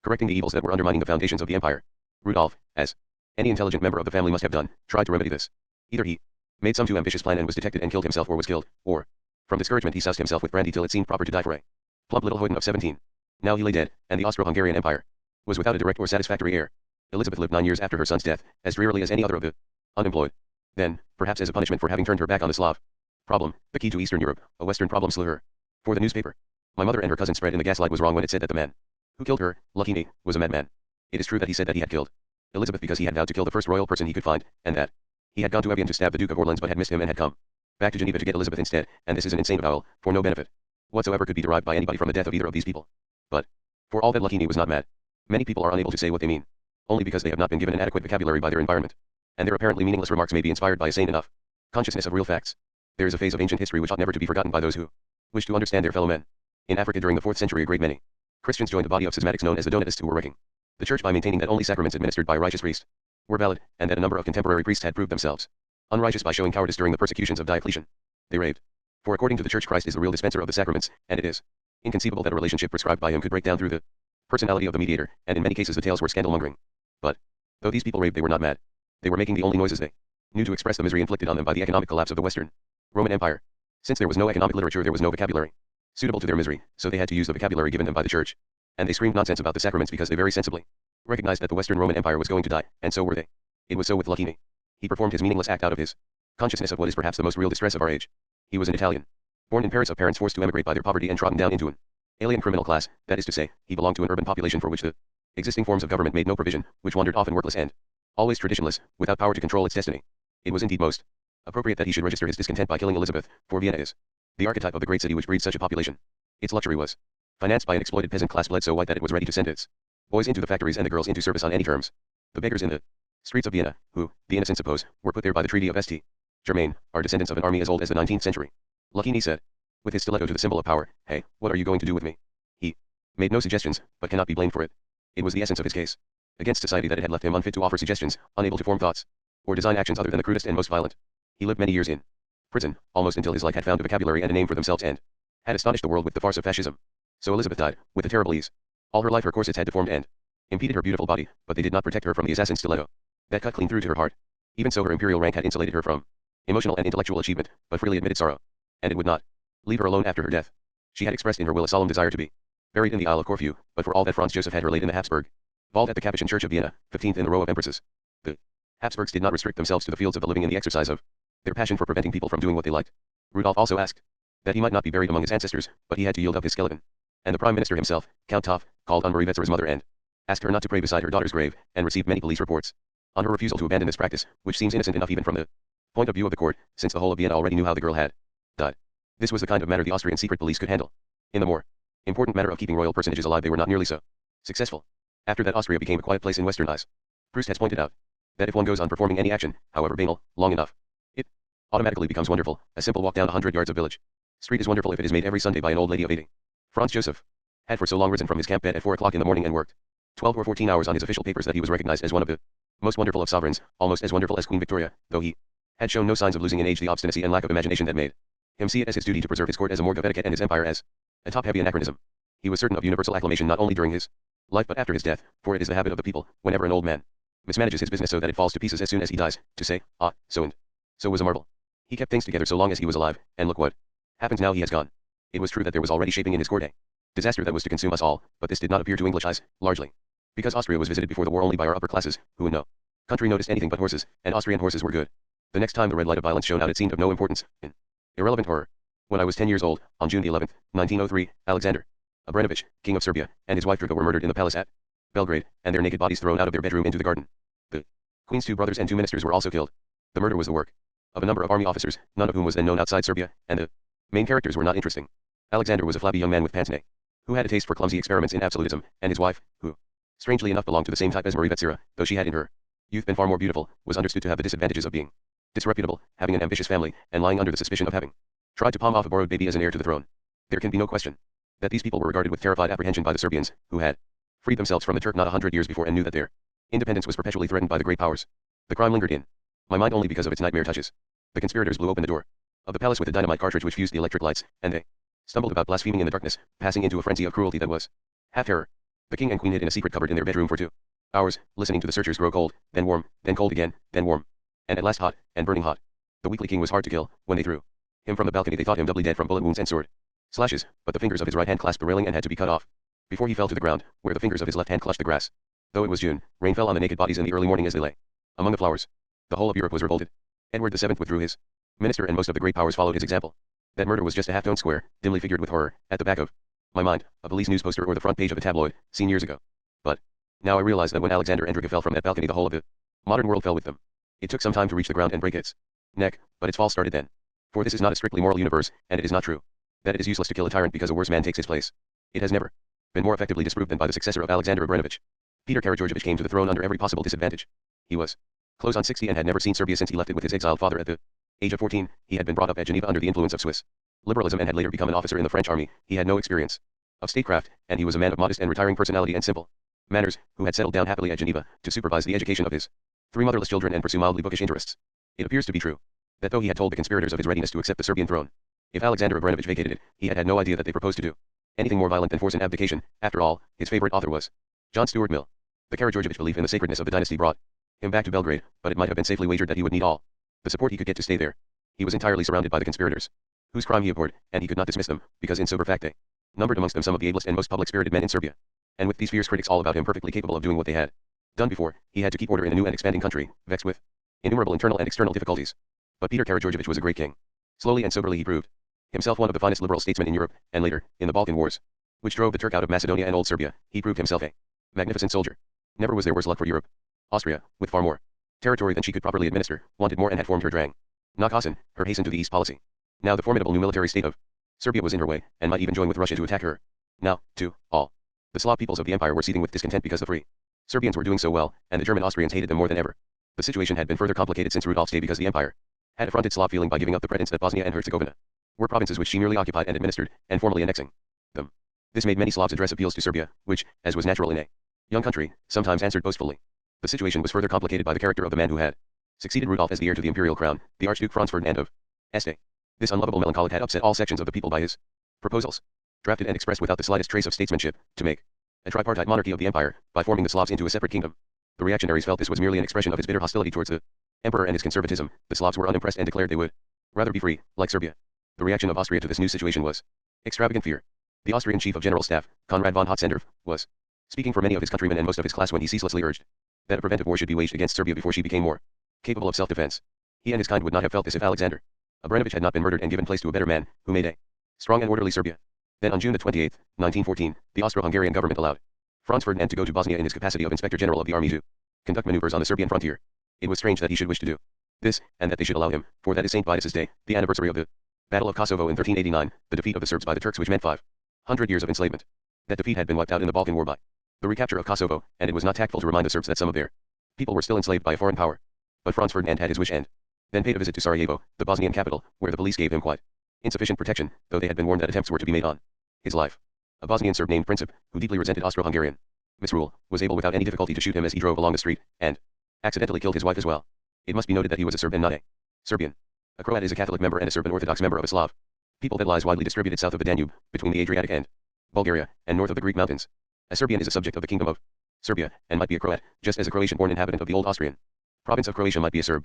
correcting the evils that were undermining the foundations of the empire. Rudolf, as any intelligent member of the family must have done, tried to remedy this. Either he made some too ambitious plan and was detected and killed himself, or was killed, or from discouragement he soused himself with brandy till it seemed proper to die for a plump little hoyden of 17. Now he lay dead, and the Austro-Hungarian Empire was without a direct or satisfactory heir. Elizabeth lived 9 years after her son's death, as drearily as any other of the unemployed. Then, perhaps as a punishment for having turned her back on the Slav problem, the key to Eastern Europe, a Western problem slew her. For the newspaper, my mother and her cousin spread in the gaslight was wrong when it said that the man who killed her, Lucchini, was a madman. It is true that he said that he had killed Elizabeth because he had vowed to kill the first royal person he could find, and that he had gone to Evian to stab the Duke of Orleans but had missed him and had come back to Geneva to get Elizabeth instead, and this is an insane avowal, for no benefit whatsoever could be derived by anybody from the death of either of these people. But, for all that Lucchini was not mad, many people are unable to say what they mean, only because they have not been given an adequate vocabulary by their environment, and their apparently meaningless remarks may be inspired by a sane enough consciousness of real facts. There is a phase of ancient history which ought never to be forgotten by those who wish to understand their fellow men. In Africa during the 4th century a great many Christians joined a body of schismatics known as the Donatists who were wrecking the church by maintaining that only sacraments administered by a righteous priest were valid, and that a number of contemporary priests had proved themselves unrighteous by showing cowardice during the persecutions of Diocletian. They raved. For according to the Church, Christ is the real dispenser of the sacraments, and it is inconceivable that a relationship prescribed by him could break down through the personality of the mediator, and in many cases the tales were scandal-mongering. But, though these people raved, they were not mad. They were making the only noises they knew to express the misery inflicted on them by the economic collapse of the Western Roman Empire. Since there was no economic literature, there was no vocabulary suitable to their misery, so they had to use the vocabulary given them by the Church. And they screamed nonsense about the sacraments because they very sensibly recognized that the Western Roman Empire was going to die, and so were they. It was so with Lucchini. He performed his meaningless act out of his consciousness of what is perhaps the most real distress of our age. He was an Italian, born in Paris of parents forced to emigrate by their poverty and trodden down into an alien criminal class, that is to say, he belonged to an urban population for which the existing forms of government made no provision, which wandered often workless and always traditionless, without power to control its destiny. It was indeed most appropriate that he should register his discontent by killing Elizabeth, for Vienna is the archetype of the great city which breeds such a population. Its luxury was financed by an exploited peasant class bled so white that it was ready to send its boys into the factories and the girls into service on any terms. The beggars in the streets of Vienna, who, the innocent suppose, were put there by the Treaty of St. Germain, are descendants of an army as old as the 19th century. Lucchini said, with his stiletto to the symbol of power, "Hey, what are you going to do with me?" He made no suggestions, but cannot be blamed for it. It was the essence of his case against society that it had left him unfit to offer suggestions, unable to form thoughts or design actions other than the crudest and most violent. He lived many years in prison, almost until his like had found a vocabulary and a name for themselves and had astonished the world with the farce of fascism. So Elizabeth died, with a terrible ease. All her life her corsets had deformed and impeded her beautiful body, but they did not protect her from the assassin stiletto that cut clean through to her heart. Even so her imperial rank had insulated her from emotional and intellectual achievement, but freely admitted sorrow. And it would not leave her alone after her death. She had expressed in her will a solemn desire to be buried in the Isle of Corfu, but for all that Franz Joseph had her laid in the Habsburg vault at the Capuchin Church of Vienna, 15th in the row of empresses. The Habsburgs did not restrict themselves to the fields of the living in the exercise of their passion for preventing people from doing what they liked. Rudolf also asked that he might not be buried among his ancestors, but he had to yield up his skeleton. And the Prime Minister himself, Count Toff, called on Marie Wetzer's mother and asked her not to pray beside her daughter's grave, and received many police reports on her refusal to abandon this practice, which seems innocent enough even from the point of view of the court, since the whole of Vienna already knew how the girl had died. This was the kind of matter the Austrian secret police could handle. In the more important matter of keeping royal personages alive they were not nearly so successful. After that Austria became a quiet place in Western eyes. Proust has pointed out that if one goes on performing any action, however banal, long enough, it automatically becomes wonderful. A simple walk down 100 yards of village street is wonderful if it is made every Sunday by an old lady of 80. Franz Joseph had for so long risen from his camp bed at 4 o'clock in the morning and worked 12 or 14 hours on his official papers that he was recognized as one of the most wonderful of sovereigns, almost as wonderful as Queen Victoria, though he had shown no signs of losing in age the obstinacy and lack of imagination that made him see it as his duty to preserve his court as a morgue of etiquette and his empire as a top-heavy anachronism. He was certain of universal acclamation not only during his life but after his death, for it is the habit of the people, whenever an old man mismanages his business so that it falls to pieces as soon as he dies, to say, "Ah, so and so was a marvel." He kept things together so long as he was alive, and look what happens now he has gone. It was true that there was already shaping in his court a disaster that was to consume us all, but this did not appear to English eyes, largely because Austria was visited before the war only by our upper classes, who in no country noticed anything but horses, and Austrian horses were good. The next time the red light of violence shone out, it seemed of no importance, an irrelevant horror. When I was 10 years old, on June 11, 1903, Alexander Abramovich, king of Serbia, and his wife Draga were murdered in the palace at Belgrade, and their naked bodies thrown out of their bedroom into the garden. The queen's 2 brothers and 2 ministers were also killed. The murder was the work of a number of army officers, none of whom was then known outside Serbia, and the main characters were not interesting. Alexander was a flabby young man with pince-nez, who had a taste for clumsy experiments in absolutism, and his wife, who, strangely enough, belonged to the same type as Marie Vetsira, though she had in her youth been far more beautiful, was understood to have the disadvantages of being disreputable, having an ambitious family, and lying under the suspicion of having tried to palm off a borrowed baby as an heir to the throne. There can be no question that these people were regarded with terrified apprehension by the Serbians, who had freed themselves from the Turk not 100 years before and knew that their independence was perpetually threatened by the great powers. The crime lingered in my mind only because of its nightmare touches. The conspirators blew open the door of the palace with a dynamite cartridge which fused the electric lights, and they stumbled about blaspheming in the darkness, passing into a frenzy of cruelty that was half terror. The king and queen hid in a secret cupboard in their bedroom for 2 hours, listening to the searchers grow cold, then warm, then cold again, then warm, and at last hot, and burning hot. The weakly king was hard to kill. When they threw him from the balcony, they thought him doubly dead from bullet wounds and sword slashes, but the fingers of his right hand clasped the railing and had to be cut off before he fell to the ground, where the fingers of his left hand clutched the grass. Though it was June, rain fell on the naked bodies in the early morning as they lay among the flowers. The whole of Europe was revolted. Edward VII withdrew his minister, and most of the great powers followed his example. That murder was just a half-tone square, dimly figured with horror, at the back of my mind, a police news poster or the front page of a tabloid, seen years ago. But now I realize that when Alexander and Draga fell from that balcony, the whole of the modern world fell with them. It took some time to reach the ground and break its neck, but its fall started then. For this is not a strictly moral universe, and it is not true that it is useless to kill a tyrant because a worse man takes his place. It has never been more effectively disproved than by the successor of Alexander Abramovich. Peter Karageorgevich came to the throne under every possible disadvantage. He was close on 60 and had never seen Serbia since he left it with his exiled father at the age of 14. He had been brought up at Geneva under the influence of Swiss liberalism and had later become an officer in the French army. He had no experience of statecraft, and he was a man of modest and retiring personality and simple manners, who had settled down happily at Geneva to supervise the education of his 3 motherless children and pursue mildly bookish interests. It appears to be true that though he had told the conspirators of his readiness to accept the Serbian throne, if Alexander Abramovich vacated it, he had had no idea that they proposed to do anything more violent than force an abdication. After all, his favorite author was John Stuart Mill. The Karageorgevich belief in the sacredness of the dynasty brought him back to Belgrade, but it might have been safely wagered that he would need all the support he could get to stay there. He was entirely surrounded by the conspirators, whose crime he abhorred, and he could not dismiss them, because in sober fact they numbered amongst them some of the ablest and most public-spirited men in Serbia. And with these fierce critics all about him perfectly capable of doing what they had done before, he had to keep order in a new and expanding country, vexed with innumerable internal and external difficulties. But Peter Karageorgevich was a great king. Slowly and soberly he proved himself one of the finest liberal statesmen in Europe, and later, in the Balkan Wars, which drove the Turk out of Macedonia and Old Serbia, he proved himself a magnificent soldier. Never was there worse luck for Europe. Austria, with far more territory than she could properly administer, wanted more and had formed her Drang Knock Hasan, her hasten to the east policy. Now the formidable new military state of Serbia was in her way, and might even join with Russia to attack her. Now, too, all the Slav peoples of the empire were seething with discontent because the free Serbians were doing so well, and the German Austrians hated them more than ever. The situation had been further complicated since Rudolf's day because the empire had affronted Slav feeling by giving up the pretense that Bosnia and Herzegovina were provinces which she merely occupied and administered, and formally annexing them. This made many Slavs address appeals to Serbia, which, as was natural in a young country, sometimes answered boastfully. The situation was further complicated by the character of the man who had succeeded Rudolf as the heir to the imperial crown, the Archduke Franz Ferdinand of Este. This unlovable melancholic had upset all sections of the people by his proposals, drafted and expressed without the slightest trace of statesmanship, to make a tripartite monarchy of the empire, by forming the Slavs into a separate kingdom. The reactionaries felt this was merely an expression of his bitter hostility towards the emperor and his conservatism. The Slavs were unimpressed and declared they would rather be free, like Serbia. The reaction of Austria to this new situation was extravagant fear. The Austrian chief of general staff, Konrad von Hotzendorf, was speaking for many of his countrymen and most of his class when he ceaselessly urged that a preventive war should be waged against Serbia before she became more capable of self-defense. He and his kind would not have felt this if Alexander Abramovich had not been murdered and given place to a better man, who made a strong and orderly Serbia. Then on June the 28th, 1914, the Austro-Hungarian government allowed Franz Ferdinand to go to Bosnia in his capacity of Inspector General of the Army to conduct maneuvers on the Serbian frontier. It was strange that he should wish to do this, and that they should allow him, for that is St. Vitus's Day, the anniversary of the Battle of Kosovo in 1389, the defeat of the Serbs by the Turks which meant 500 years of enslavement. That defeat had been wiped out in the Balkan War by the recapture of Kosovo, and it was not tactful to remind the Serbs that some of their people were still enslaved by a foreign power. But Franz Ferdinand had his wish and then paid a visit to Sarajevo, the Bosnian capital, where the police gave him quite insufficient protection, though they had been warned that attempts were to be made on his life. A Bosnian Serb named Princip, who deeply resented Austro-Hungarian misrule, was able without any difficulty to shoot him as he drove along the street, and accidentally killed his wife as well. It must be noted that he was a Serb and not a Serbian. A Croat is a Catholic member and a Serb an Orthodox member of a Slav people that lies widely distributed south of the Danube, between the Adriatic and Bulgaria, and north of the Greek mountains. A Serbian is a subject of the Kingdom of Serbia, and might be a Croat, just as a Croatian-born inhabitant of the old Austrian province of Croatia might be a Serb.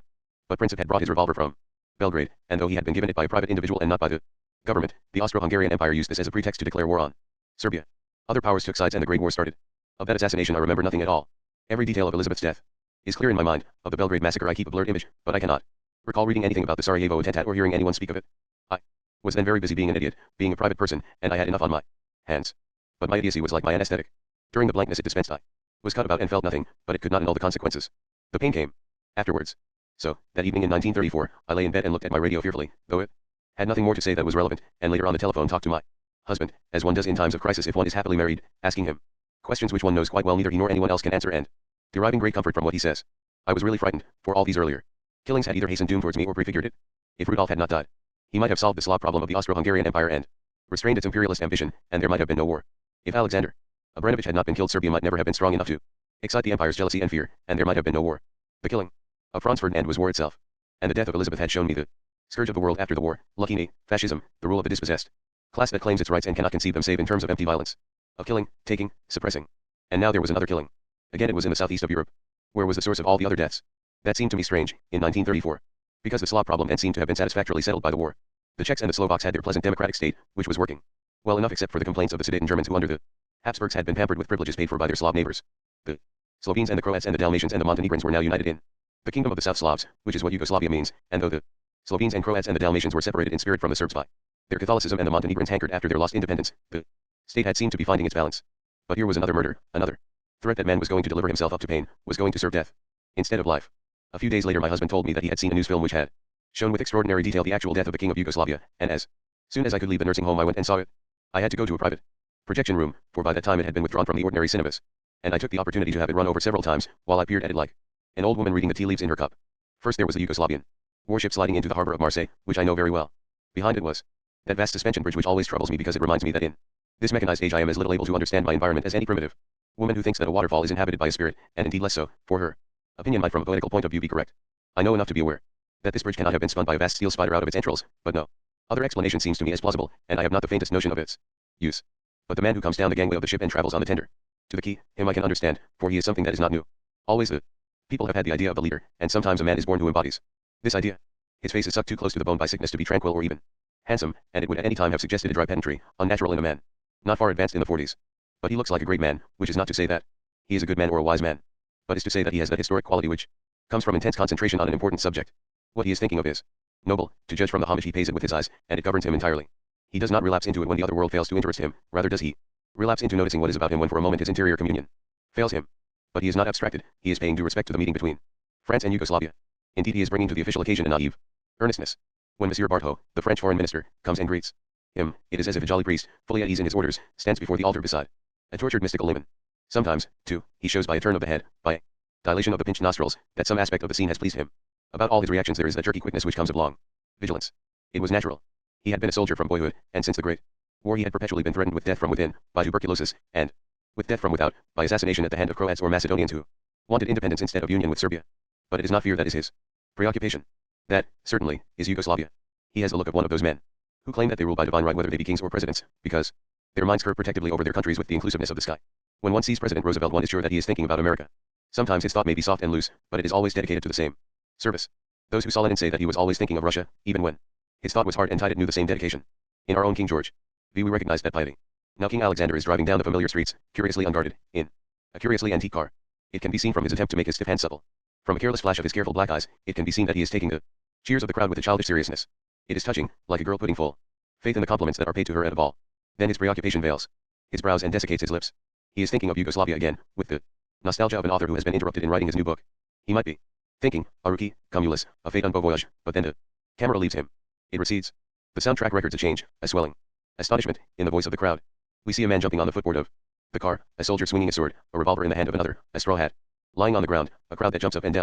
But Princip had brought his revolver from Belgrade, and though he had been given it by a private individual and not by the government, the Austro-Hungarian Empire used this as a pretext to declare war on Serbia. Other powers took sides and the Great War started. Of that assassination I remember nothing at all. Every detail of Elizabeth's death is clear in my mind. Of the Belgrade massacre I keep a blurred image, but I cannot recall reading anything about the Sarajevo attentat or hearing anyone speak of it. I was then very busy being an idiot, being a private person, and I had enough on my hands. But my idiocy was like my anesthetic. During the blankness it dispensed, I was cut about and felt nothing, but it could not annul the consequences. The pain came afterwards. So, that evening in 1934, I lay in bed and looked at my radio fearfully, though it had nothing more to say that was relevant, and later on the telephone talked to my husband, as one does in times of crisis if one is happily married, asking him questions which one knows quite well neither he nor anyone else can answer and deriving great comfort from what he says. I was really frightened, for all these earlier killings had either hastened doom towards me or prefigured it. If Rudolf had not died, he might have solved the Slav problem of the Austro-Hungarian Empire and restrained its imperialist ambition, and there might have been no war. If Alexander Abramovich had not been killed, Serbia might never have been strong enough to excite the empire's jealousy and fear, and there might have been no war. The killing of Franz Ferdinand was war itself, and the death of Elizabeth had shown me the scourge of the world after the war. Lucky me, fascism, the rule of the dispossessed class that claims its rights and cannot conceive them save in terms of empty violence, of killing, taking, suppressing. And now there was another killing. Again it was in the southeast of Europe. Where was the source of all the other deaths? That seemed to me strange, in 1934. Because the Slav problem had seemed to have been satisfactorily settled by the war. The Czechs and the Slovaks had their pleasant democratic state, which was working well enough except for the complaints of the Sudeten Germans who under the Habsburgs had been pampered with privileges paid for by their Slav neighbors. The Slovenes and the Croats and the Dalmatians and the Montenegrins were now united in the kingdom of the South Slavs, which is what Yugoslavia means, and though the Slovenes and Croats and the Dalmatians were separated in spirit from the Serbs by their Catholicism and the Montenegrins hankered after their lost independence, the state had seemed to be finding its balance. But here was another murder, another threat that man was going to deliver himself up to pain, was going to serve death instead of life. A few days later my husband told me that he had seen a news film which had shown with extraordinary detail the actual death of the King of Yugoslavia, and as soon as I could leave the nursing home I went and saw it. I had to go to a private projection room, for by that time it had been withdrawn from the ordinary cinemas, and I took the opportunity to have it run over several times, while I peered at it like an old woman reading the tea leaves in her cup. First there was the Yugoslavian warship sliding into the harbor of Marseille, which I know very well. Behind it was that vast suspension bridge which always troubles me because it reminds me that in this mechanized age I am as little able to understand my environment as any primitive woman who thinks that a waterfall is inhabited by a spirit, and indeed less so, for her opinion might from a poetical point of view be correct. I know enough to be aware that this bridge cannot have been spun by a vast steel spider out of its entrails, but no other explanation seems to me as plausible, and I have not the faintest notion of its use. But the man who comes down the gangway of the ship and travels on the tender to the quay, him I can understand, for he is something that is not new. Always the people have had the idea of the leader, and sometimes a man is born who embodies this idea. His face is sucked too close to the bone by sickness to be tranquil or even handsome, and it would at any time have suggested a dry pedantry, unnatural in a man not far advanced in the 40s. But he looks like a great man, which is not to say that he is a good man or a wise man, but is to say that he has that historic quality which comes from intense concentration on an important subject. What he is thinking of is noble, to judge from the homage he pays it with his eyes, and it governs him entirely. He does not relapse into it when the other world fails to interest him, rather does he relapse into noticing what is about him when for a moment his interior communion fails him. But he is not abstracted, he is paying due respect to the meeting between France and Yugoslavia. Indeed he is bringing to the official occasion a naive earnestness. When Monsieur Barthaud, the French foreign minister, comes and greets him, it is as if a jolly priest, fully at ease in his orders, stands before the altar beside a tortured mystical layman. Sometimes, too, he shows by a turn of the head, by a dilation of the pinched nostrils, that some aspect of the scene has pleased him. About all his reactions there is that jerky quickness which comes of long vigilance. It was natural. He had been a soldier from boyhood, and since the Great War he had perpetually been threatened with death from within, by tuberculosis, and with death from without, by assassination at the hand of Croats or Macedonians who wanted independence instead of union with Serbia. But it is not fear that is his preoccupation. That, certainly, is Yugoslavia. He has the look of one of those men who claim that they rule by divine right whether they be kings or presidents, because their minds curve protectively over their countries with the inclusiveness of the sky. When one sees President Roosevelt one is sure that he is thinking about America. Sometimes his thought may be soft and loose, but it is always dedicated to the same service. Those who saw Lenin say that he was always thinking of Russia, even when his thought was hard and tight, it knew the same dedication. In our own King George V we recognize that piety. Now King Alexander is driving down the familiar streets, curiously unguarded, in a curiously antique car. It can be seen from his attempt to make his stiff hands supple. From a careless flash of his careful black eyes, it can be seen that he is taking the cheers of the crowd with a childish seriousness. It is touching, like a girl putting full faith in the compliments that are paid to her at a ball. Then his preoccupation veils his brows and desiccates his lips. He is thinking of Yugoslavia again, with the nostalgia of an author who has been interrupted in writing his new book. He might be thinking, Aruki, Cumulus, a fate un beau voyage, but then the camera leaves him. It recedes. The soundtrack records a change, a swelling astonishment, in the voice of the crowd. We see a man jumping on the footboard of the car, a soldier swinging a sword, a revolver in the hand of another, a straw hat lying on the ground, a crowd that jumps up and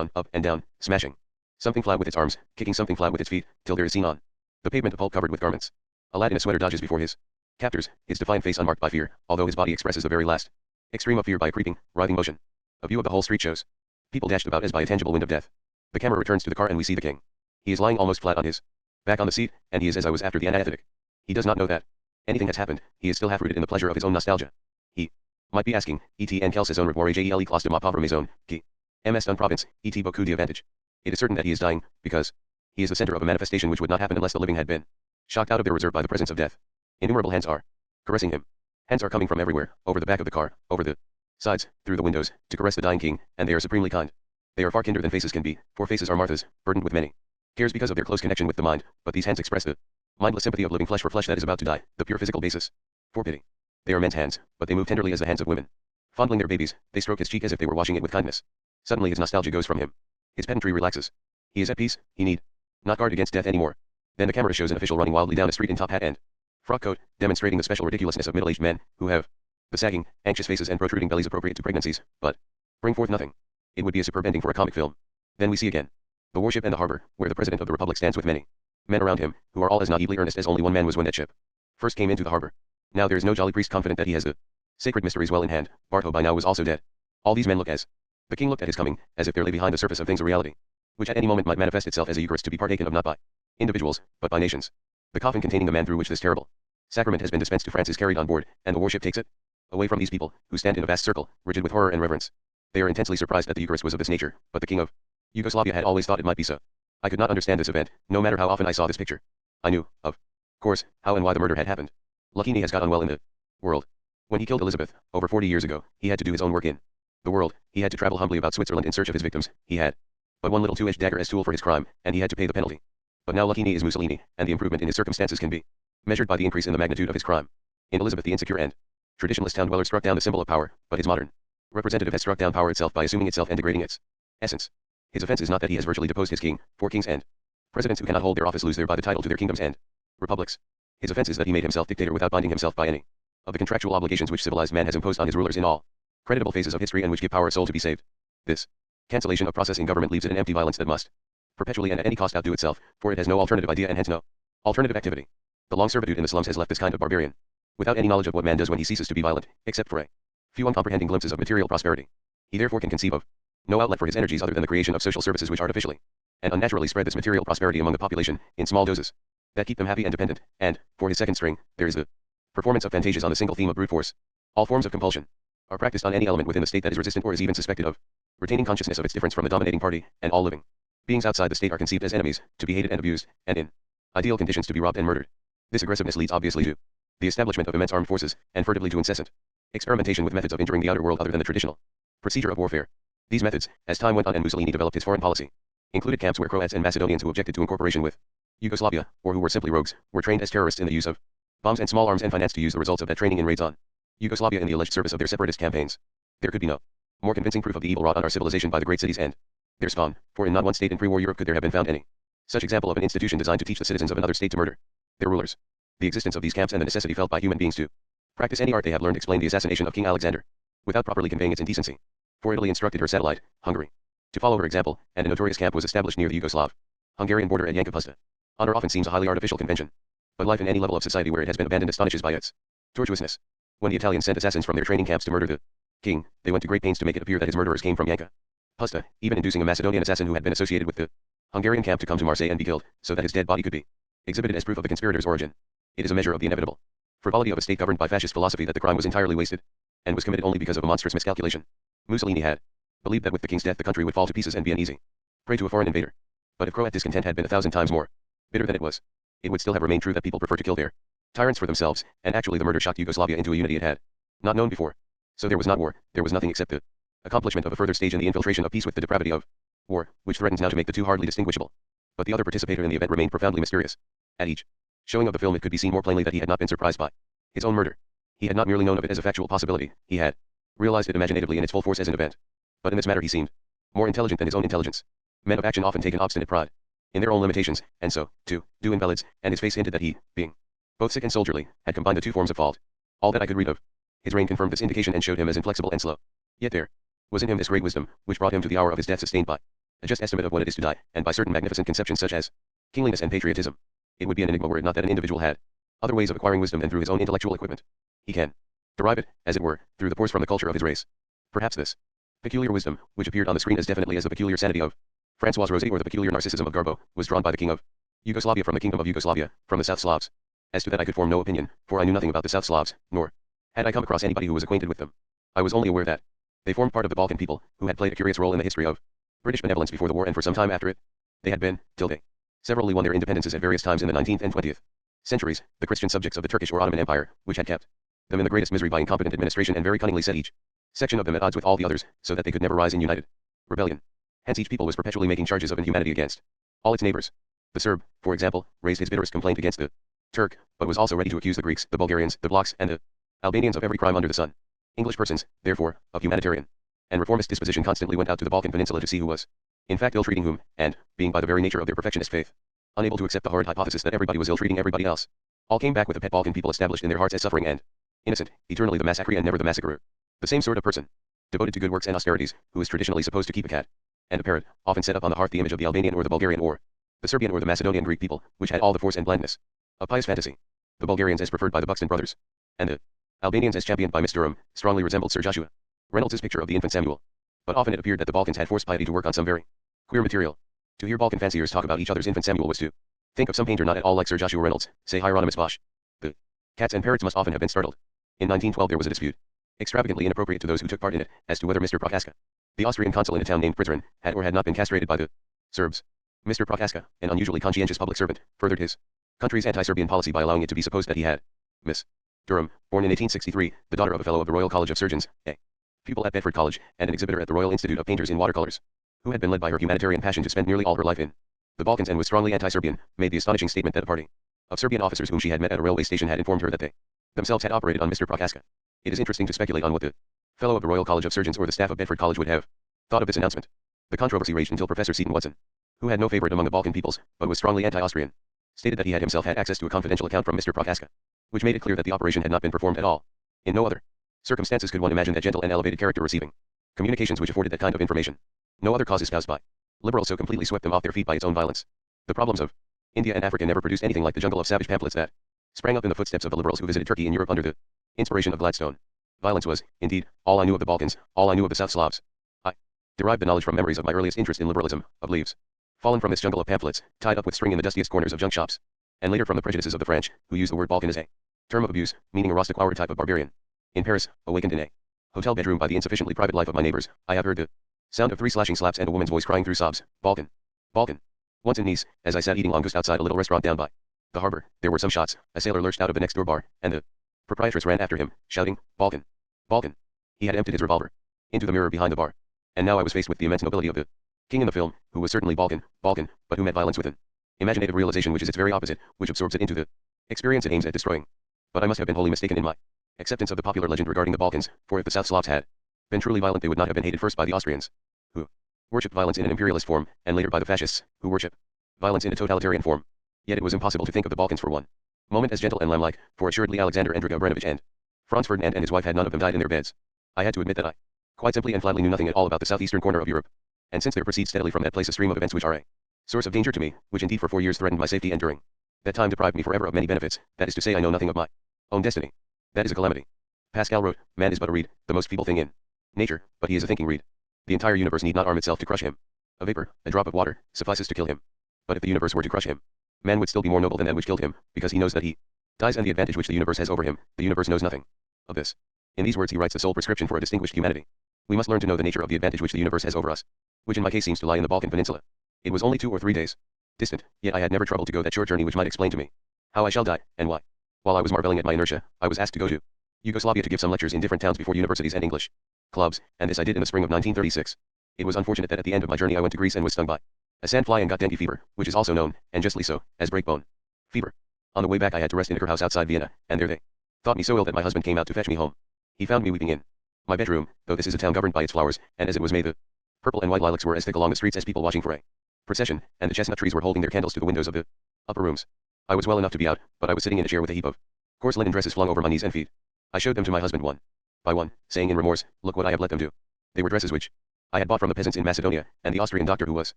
down, smashing something flat with its arms, kicking something flat with its feet, till there is seen on the pavement a pulp covered with garments. A lad in a sweater dodges before his captors, his defiant face unmarked by fear, although his body expresses the very last extreme of fear by a creeping, writhing motion. A view of the whole street shows people dashed about as by a tangible wind of death. The camera returns to the car and we see the king. He is lying almost flat on his back on the seat, and he is as I was after the anaesthetic. He does not know that anything has happened. He is still half rooted in the pleasure of his own nostalgia. He might be asking, et quelle saison revoir gele classe de ma pauvre maison, qui ms un province, et beaucoup d'avantage. It is certain that he is dying, because he is the center of a manifestation which would not happen unless the living had been shocked out of their reserve by the presence of death. Innumerable hands are caressing him. Hands are coming from everywhere, over the back of the car, over the sides, through the windows, to caress the dying king, and they are supremely kind. They are far kinder than faces can be, for faces are Marthas, burdened with many Cares because of their close connection with the mind, but these hands express the mindless sympathy of living flesh for flesh that is about to die, the pure physical basis for pity. They are men's hands, but they move tenderly as the hands of women. Fondling their babies, they stroke his cheek as if they were washing it with kindness. Suddenly his nostalgia goes from him. His pedantry relaxes. He is at peace, he need not guard against death anymore. Then the camera shows an official running wildly down a street in top hat and frock coat, demonstrating the special ridiculousness of middle-aged men, who have the sagging, anxious faces and protruding bellies appropriate to pregnancies, but bring forth nothing. It would be a superb ending for a comic film. Then we see again the warship and the harbor, where the President of the Republic stands with many men around him, who are all as naively earnest as only one man was when that ship first came into the harbor. Now there is no jolly priest confident that he has the sacred mysteries well in hand. Bartho by now was also dead. All these men look as the king looked at his coming, as if there lay behind the surface of things a reality, which at any moment might manifest itself as a Eucharist to be partaken of not by individuals, but by nations. The coffin containing the man through which this terrible sacrament has been dispensed to France is carried on board, and the warship takes it away from these people, who stand in a vast circle, rigid with horror and reverence. They are intensely surprised that the Eucharist was of this nature, but the king of Yugoslavia had always thought it might be so. I could not understand this event, no matter how often I saw this picture. I knew, of course, how and why the murder had happened. Lucchini has got on well in the world. When he killed Elizabeth, over 40 years ago, he had to do his own work in the world. He had to travel humbly about Switzerland in search of his victims. He had but one little two-edged dagger as tool for his crime, and he had to pay the penalty. But now Lucchini is Mussolini, and the improvement in his circumstances can be measured by the increase in the magnitude of his crime. In Elizabeth the insecure and traditionalist town dweller struck down the symbol of power, but his modern representative has struck down power itself by assuming itself and degrading its essence. His offense is not that he has virtually deposed his king, for kings and presidents who cannot hold their office lose thereby the title to their kingdoms and republics. His offense is that he made himself dictator without binding himself by any of the contractual obligations which civilized man has imposed on his rulers in all creditable phases of history and which give power a soul to be saved. This cancellation of process in government leaves it an empty violence that must perpetually and at any cost outdo itself, for it has no alternative idea and hence no alternative activity. The long servitude in the slums has left this kind of barbarian without any knowledge of what man does when he ceases to be violent, except for a few uncomprehending glimpses of material prosperity. He therefore can conceive of no outlet for his energies other than the creation of social services which artificially and unnaturally spread this material prosperity among the population, in small doses, that keep them happy and dependent, and, for his second string, there is the performance of fantasias on the single theme of brute force. All forms of compulsion are practiced on any element within the state that is resistant or is even suspected of retaining consciousness of its difference from the dominating party, and all living beings outside the state are conceived as enemies, to be hated and abused, and in ideal conditions to be robbed and murdered. This aggressiveness leads obviously to the establishment of immense armed forces, and furtively to incessant experimentation with methods of injuring the outer world other than the traditional procedure of warfare. These methods, as time went on and Mussolini developed his foreign policy, included camps where Croats and Macedonians who objected to incorporation with Yugoslavia, or who were simply rogues, were trained as terrorists in the use of bombs and small arms and financed to use the results of that training in raids on Yugoslavia in the alleged service of their separatist campaigns. There could be no more convincing proof of the evil wrought on our civilization by the great cities and their spawn, for in not one state in pre-war Europe could there have been found any such example of an institution designed to teach the citizens of another state to murder their rulers. The existence of these camps and the necessity felt by human beings to practice any art they have learned explain the assassination of King Alexander, without properly conveying its indecency. For Italy instructed her satellite, Hungary, to follow her example, and a notorious camp was established near the Yugoslav-Hungarian border at Yankapusta. Honor often seems a highly artificial convention, but life in any level of society where it has been abandoned astonishes by its tortuousness. When the Italians sent assassins from their training camps to murder the king, they went to great pains to make it appear that his murderers came from Yankapusta, even inducing a Macedonian assassin who had been associated with the Hungarian camp to come to Marseille and be killed, so that his dead body could be exhibited as proof of the conspirators' origin. It is a measure of the inevitable frivolity of a state governed by fascist philosophy that the crime was entirely wasted, and was committed only because of a monstrous miscalculation. Mussolini had believed that with the king's death the country would fall to pieces and be an easy prey to a foreign invader. But if Croat discontent had been 1,000 times more bitter than it was, it would still have remained true that people prefer to kill their tyrants for themselves, and actually the murder shocked Yugoslavia into a unity it had not known before. So there was not war, there was nothing except the accomplishment of a further stage in the infiltration of peace with the depravity of war, which threatens now to make the two hardly distinguishable. But the other participator in the event remained profoundly mysterious. At each showing of the film it could be seen more plainly that he had not been surprised by his own murder. He had not merely known of it as a factual possibility, he had realized it imaginatively in its full force as an event. But in this matter he seemed more intelligent than his own intelligence. Men of action often take an obstinate pride in their own limitations, and so, too, do invalids, and his face hinted that he, being both sick and soldierly, had combined the two forms of fault. All that I could read of his reign confirmed this indication and showed him as inflexible and slow. Yet there was in him this great wisdom, which brought him to the hour of his death sustained by a just estimate of what it is to die, and by certain magnificent conceptions such as kingliness and patriotism. It would be an enigma were it not that an individual had other ways of acquiring wisdom than through his own intellectual equipment. He can derive it, as it were, through the pores from the culture of his race. Perhaps this peculiar wisdom, which appeared on the screen as definitely as the peculiar sanity of François Rosé or the peculiar narcissism of Garbo, was drawn by the king of Yugoslavia from the kingdom of Yugoslavia, from the South Slavs. As to that I could form no opinion, for I knew nothing about the South Slavs, nor had I come across anybody who was acquainted with them. I was only aware that they formed part of the Balkan people, who had played a curious role in the history of British benevolence before the war and for some time after it. They had been, till they severally won their independences at various times in the 19th and 20th centuries, the Christian subjects of the Turkish or Ottoman Empire, which had kept them in the greatest misery by incompetent administration and very cunningly set each section of them at odds with all the others, so that they could never rise in united rebellion. Hence each people was perpetually making charges of inhumanity against all its neighbors. The Serb, for example, raised his bitterest complaint against the Turk, but was also ready to accuse the Greeks, the Bulgarians, the Vlachs, and the Albanians of every crime under the sun. English persons, therefore, of humanitarian and reformist disposition constantly went out to the Balkan Peninsula to see who was, in fact, ill-treating whom, and, being by the very nature of their perfectionist faith, unable to accept the horrid hypothesis that everybody was ill-treating everybody else, all came back with the pet Balkan people established in their hearts as suffering and innocent, eternally the massacree and never the massacrer. The same sort of person, devoted to good works and austerities, who is traditionally supposed to keep a cat and a parrot, often set up on the hearth the image of the Albanian or the Bulgarian or the Serbian or the Macedonian Greek people, which had all the force and blandness of pious fantasy. The Bulgarians as preferred by the Buxton brothers, and the Albanians as championed by Miss Durham, strongly resembled Sir Joshua Reynolds' picture of the infant Samuel. But often it appeared that the Balkans had forced piety to work on some very queer material. To hear Balkan fanciers talk about each other's infant Samuel was to think of some painter not at all like Sir Joshua Reynolds, say Hieronymus Bosch. The cats and parrots must often have been startled. In 1912 there was a dispute, extravagantly inappropriate to those who took part in it, as to whether Mr. Prokaska, the Austrian consul in a town named Prizren, had or had not been castrated by the Serbs. Mr. Prokaska, an unusually conscientious public servant, furthered his country's anti-Serbian policy by allowing it to be supposed that he had Miss Durham, born in 1863, the daughter of a fellow of the Royal College of Surgeons, a pupil at Bedford College, and an exhibitor at the Royal Institute of Painters in watercolors, who had been led by her humanitarian passion to spend nearly all her life in the Balkans and was strongly anti-Serbian, made the astonishing statement that a party of Serbian officers whom she had met at a railway station had informed her that they themselves had operated on Mr. Prokaska. It is interesting to speculate on what the fellow of the Royal College of Surgeons or the staff of Bedford College would have thought of this announcement. The controversy raged until Professor Seton Watson, who had no favorite among the Balkan peoples, but was strongly anti-Austrian, stated that he had himself had access to a confidential account from Mr. Prokaska, which made it clear that the operation had not been performed at all. In no other circumstances could one imagine that gentle and elevated character receiving communications which afforded that kind of information. No other cause espoused by liberals so completely swept them off their feet by its own violence. The problems of India and Africa never produced anything like the jungle of savage pamphlets that sprang up in the footsteps of the liberals who visited Turkey in Europe under the inspiration of Gladstone. Violence was, indeed, all I knew of the Balkans, all I knew of the South Slavs. I derived the knowledge from memories of my earliest interest in liberalism, of leaves fallen from this jungle of pamphlets, tied up with string in the dustiest corners of junk shops, and later from the prejudices of the French, who use the word Balkan as a term of abuse, meaning a rustic lower type of barbarian. In Paris, awakened in a hotel bedroom by the insufficiently private life of my neighbors, I have heard the sound of 3 slashing slaps and a woman's voice crying through sobs, Balkan, Balkan. Once in Nice, as I sat eating langoust outside a little restaurant down by the harbor, there were some shots, a sailor lurched out of the next door bar, and the proprietress ran after him, shouting, Balkan, Balkan. He had emptied his revolver into the mirror behind the bar. And now I was faced with the immense nobility of the king in the film, who was certainly Balkan, but who met violence with an imaginative realization which is its very opposite, which absorbs it into the experience it aims at destroying. But I must have been wholly mistaken in my acceptance of the popular legend regarding the Balkans, for if the South Slavs had been truly violent they would not have been hated first by the Austrians, who worshipped violence in an imperialist form, and later by the fascists, who worship violence in a totalitarian form. Yet it was impossible to think of the Balkans for one moment as gentle and lamb-like, for assuredly Alexander Andrew Gavrinovich and Franz Ferdinand and his wife had none of them died in their beds. I had to admit that I quite simply and flatly knew nothing at all about the southeastern corner of Europe. And since there proceeds steadily from that place a stream of events which are a source of danger to me, which indeed for 4 years threatened my safety and during that time deprived me forever of many benefits, that is to say I know nothing of my own destiny. That is a calamity. Pascal wrote, man is but a reed, the most feeble thing in nature, but he is a thinking reed. The entire universe need not arm itself to crush him. A vapor, a drop of water, suffices to kill him. But if the universe were to crush him, man would still be more noble than that which killed him, because he knows that he dies and the advantage which the universe has over him, the universe knows nothing of this. In these words he writes the sole prescription for a distinguished humanity. We must learn to know the nature of the advantage which the universe has over us, which in my case seems to lie in the Balkan Peninsula. It was only 2 or 3 days distant, yet I had never troubled to go that short journey which might explain to me how I shall die, and why. While I was marveling at my inertia, I was asked to go to Yugoslavia to give some lectures in different towns before universities and English clubs, and this I did in the spring of 1936. It was unfortunate that at the end of my journey I went to Greece and was stung by a sandfly and got dengue fever, which is also known, and justly so, as breakbone fever. On the way back I had to rest in a house outside Vienna, and there they thought me so ill that my husband came out to fetch me home. He found me weeping in my bedroom, though this is a town governed by its flowers, and as it was May the purple and white lilacs were as thick along the streets as people watching for a procession, and the chestnut trees were holding their candles to the windows of the upper rooms. I was well enough to be out, but I was sitting in a chair with a heap of coarse linen dresses flung over my knees and feet. I showed them to my husband one by one, saying in remorse, look what I have let them do. They were dresses which I had bought from the peasants in Macedonia, and the Austrian doctor who was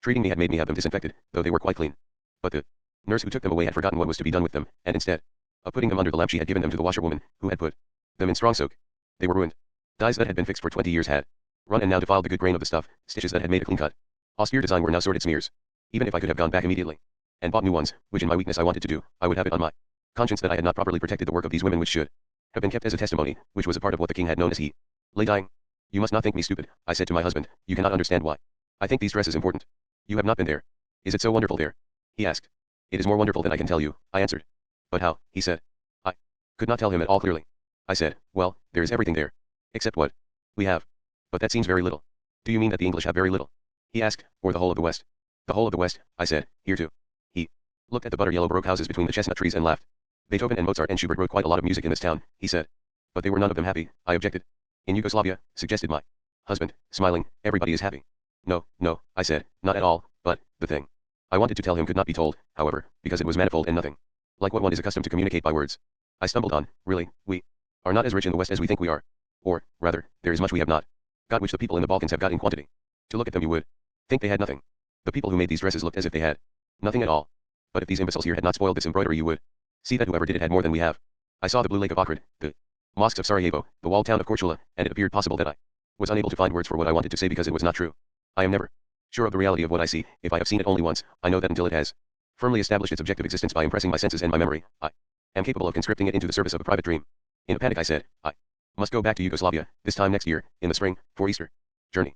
treating me had made me have them disinfected, though they were quite clean. But the nurse who took them away had forgotten what was to be done with them, and instead of putting them under the lamp she had given them to the washerwoman, who had put them in strong soak. They were ruined. Dyes that had been fixed for 20 years had run and now defiled the good grain of the stuff. Stitches that had made a clean cut, austere design were now sordid smears. Even if I could have gone back immediately and bought new ones, which in my weakness I wanted to do, I would have it on my conscience that I had not properly protected the work of these women, which should have been kept as a testimony, which was a part of what the king had known as he lay dying. You must not think me stupid, I said to my husband. You cannot understand why I think these dresses important. You have not been there. Is it so wonderful there? He asked. It is more wonderful than I can tell you, I answered. But how? He said. I could not tell him at all clearly. I said, well, there is everything there. Except what we have. But that seems very little. Do you mean that the English have very little? He asked, or the whole of the West? The whole of the West, I said, here too. He looked at the butter-yellow baroque houses between the chestnut trees and laughed. Beethoven and Mozart and Schubert wrote quite a lot of music in this town, he said. But they were none of them happy, I objected. In Yugoslavia, suggested my husband, smiling, everybody is happy. No, no, I said, not at all, but, the thing I wanted to tell him could not be told, however, because it was manifold and nothing like what one is accustomed to communicate by words. I stumbled on, really, we are not as rich in the West as we think we are. Or, rather, there is much we have not got which the people in the Balkans have got in quantity. To look at them you would think they had nothing. The people who made these dresses looked as if they had nothing at all. But if these imbeciles here had not spoiled this embroidery you would see that whoever did it had more than we have. I saw the blue lake of Ohrid, the mosques of Sarajevo, the walled town of Korčula, and it appeared possible that I was unable to find words for what I wanted to say because it was not true. I am never sure of the reality of what I see. If I have seen it only once, I know that until it has firmly established its objective existence by impressing my senses and my memory, I am capable of conscripting it into the service of a private dream. In a panic I said, I must go back to Yugoslavia, this time next year, in the spring, for Easter. Journey.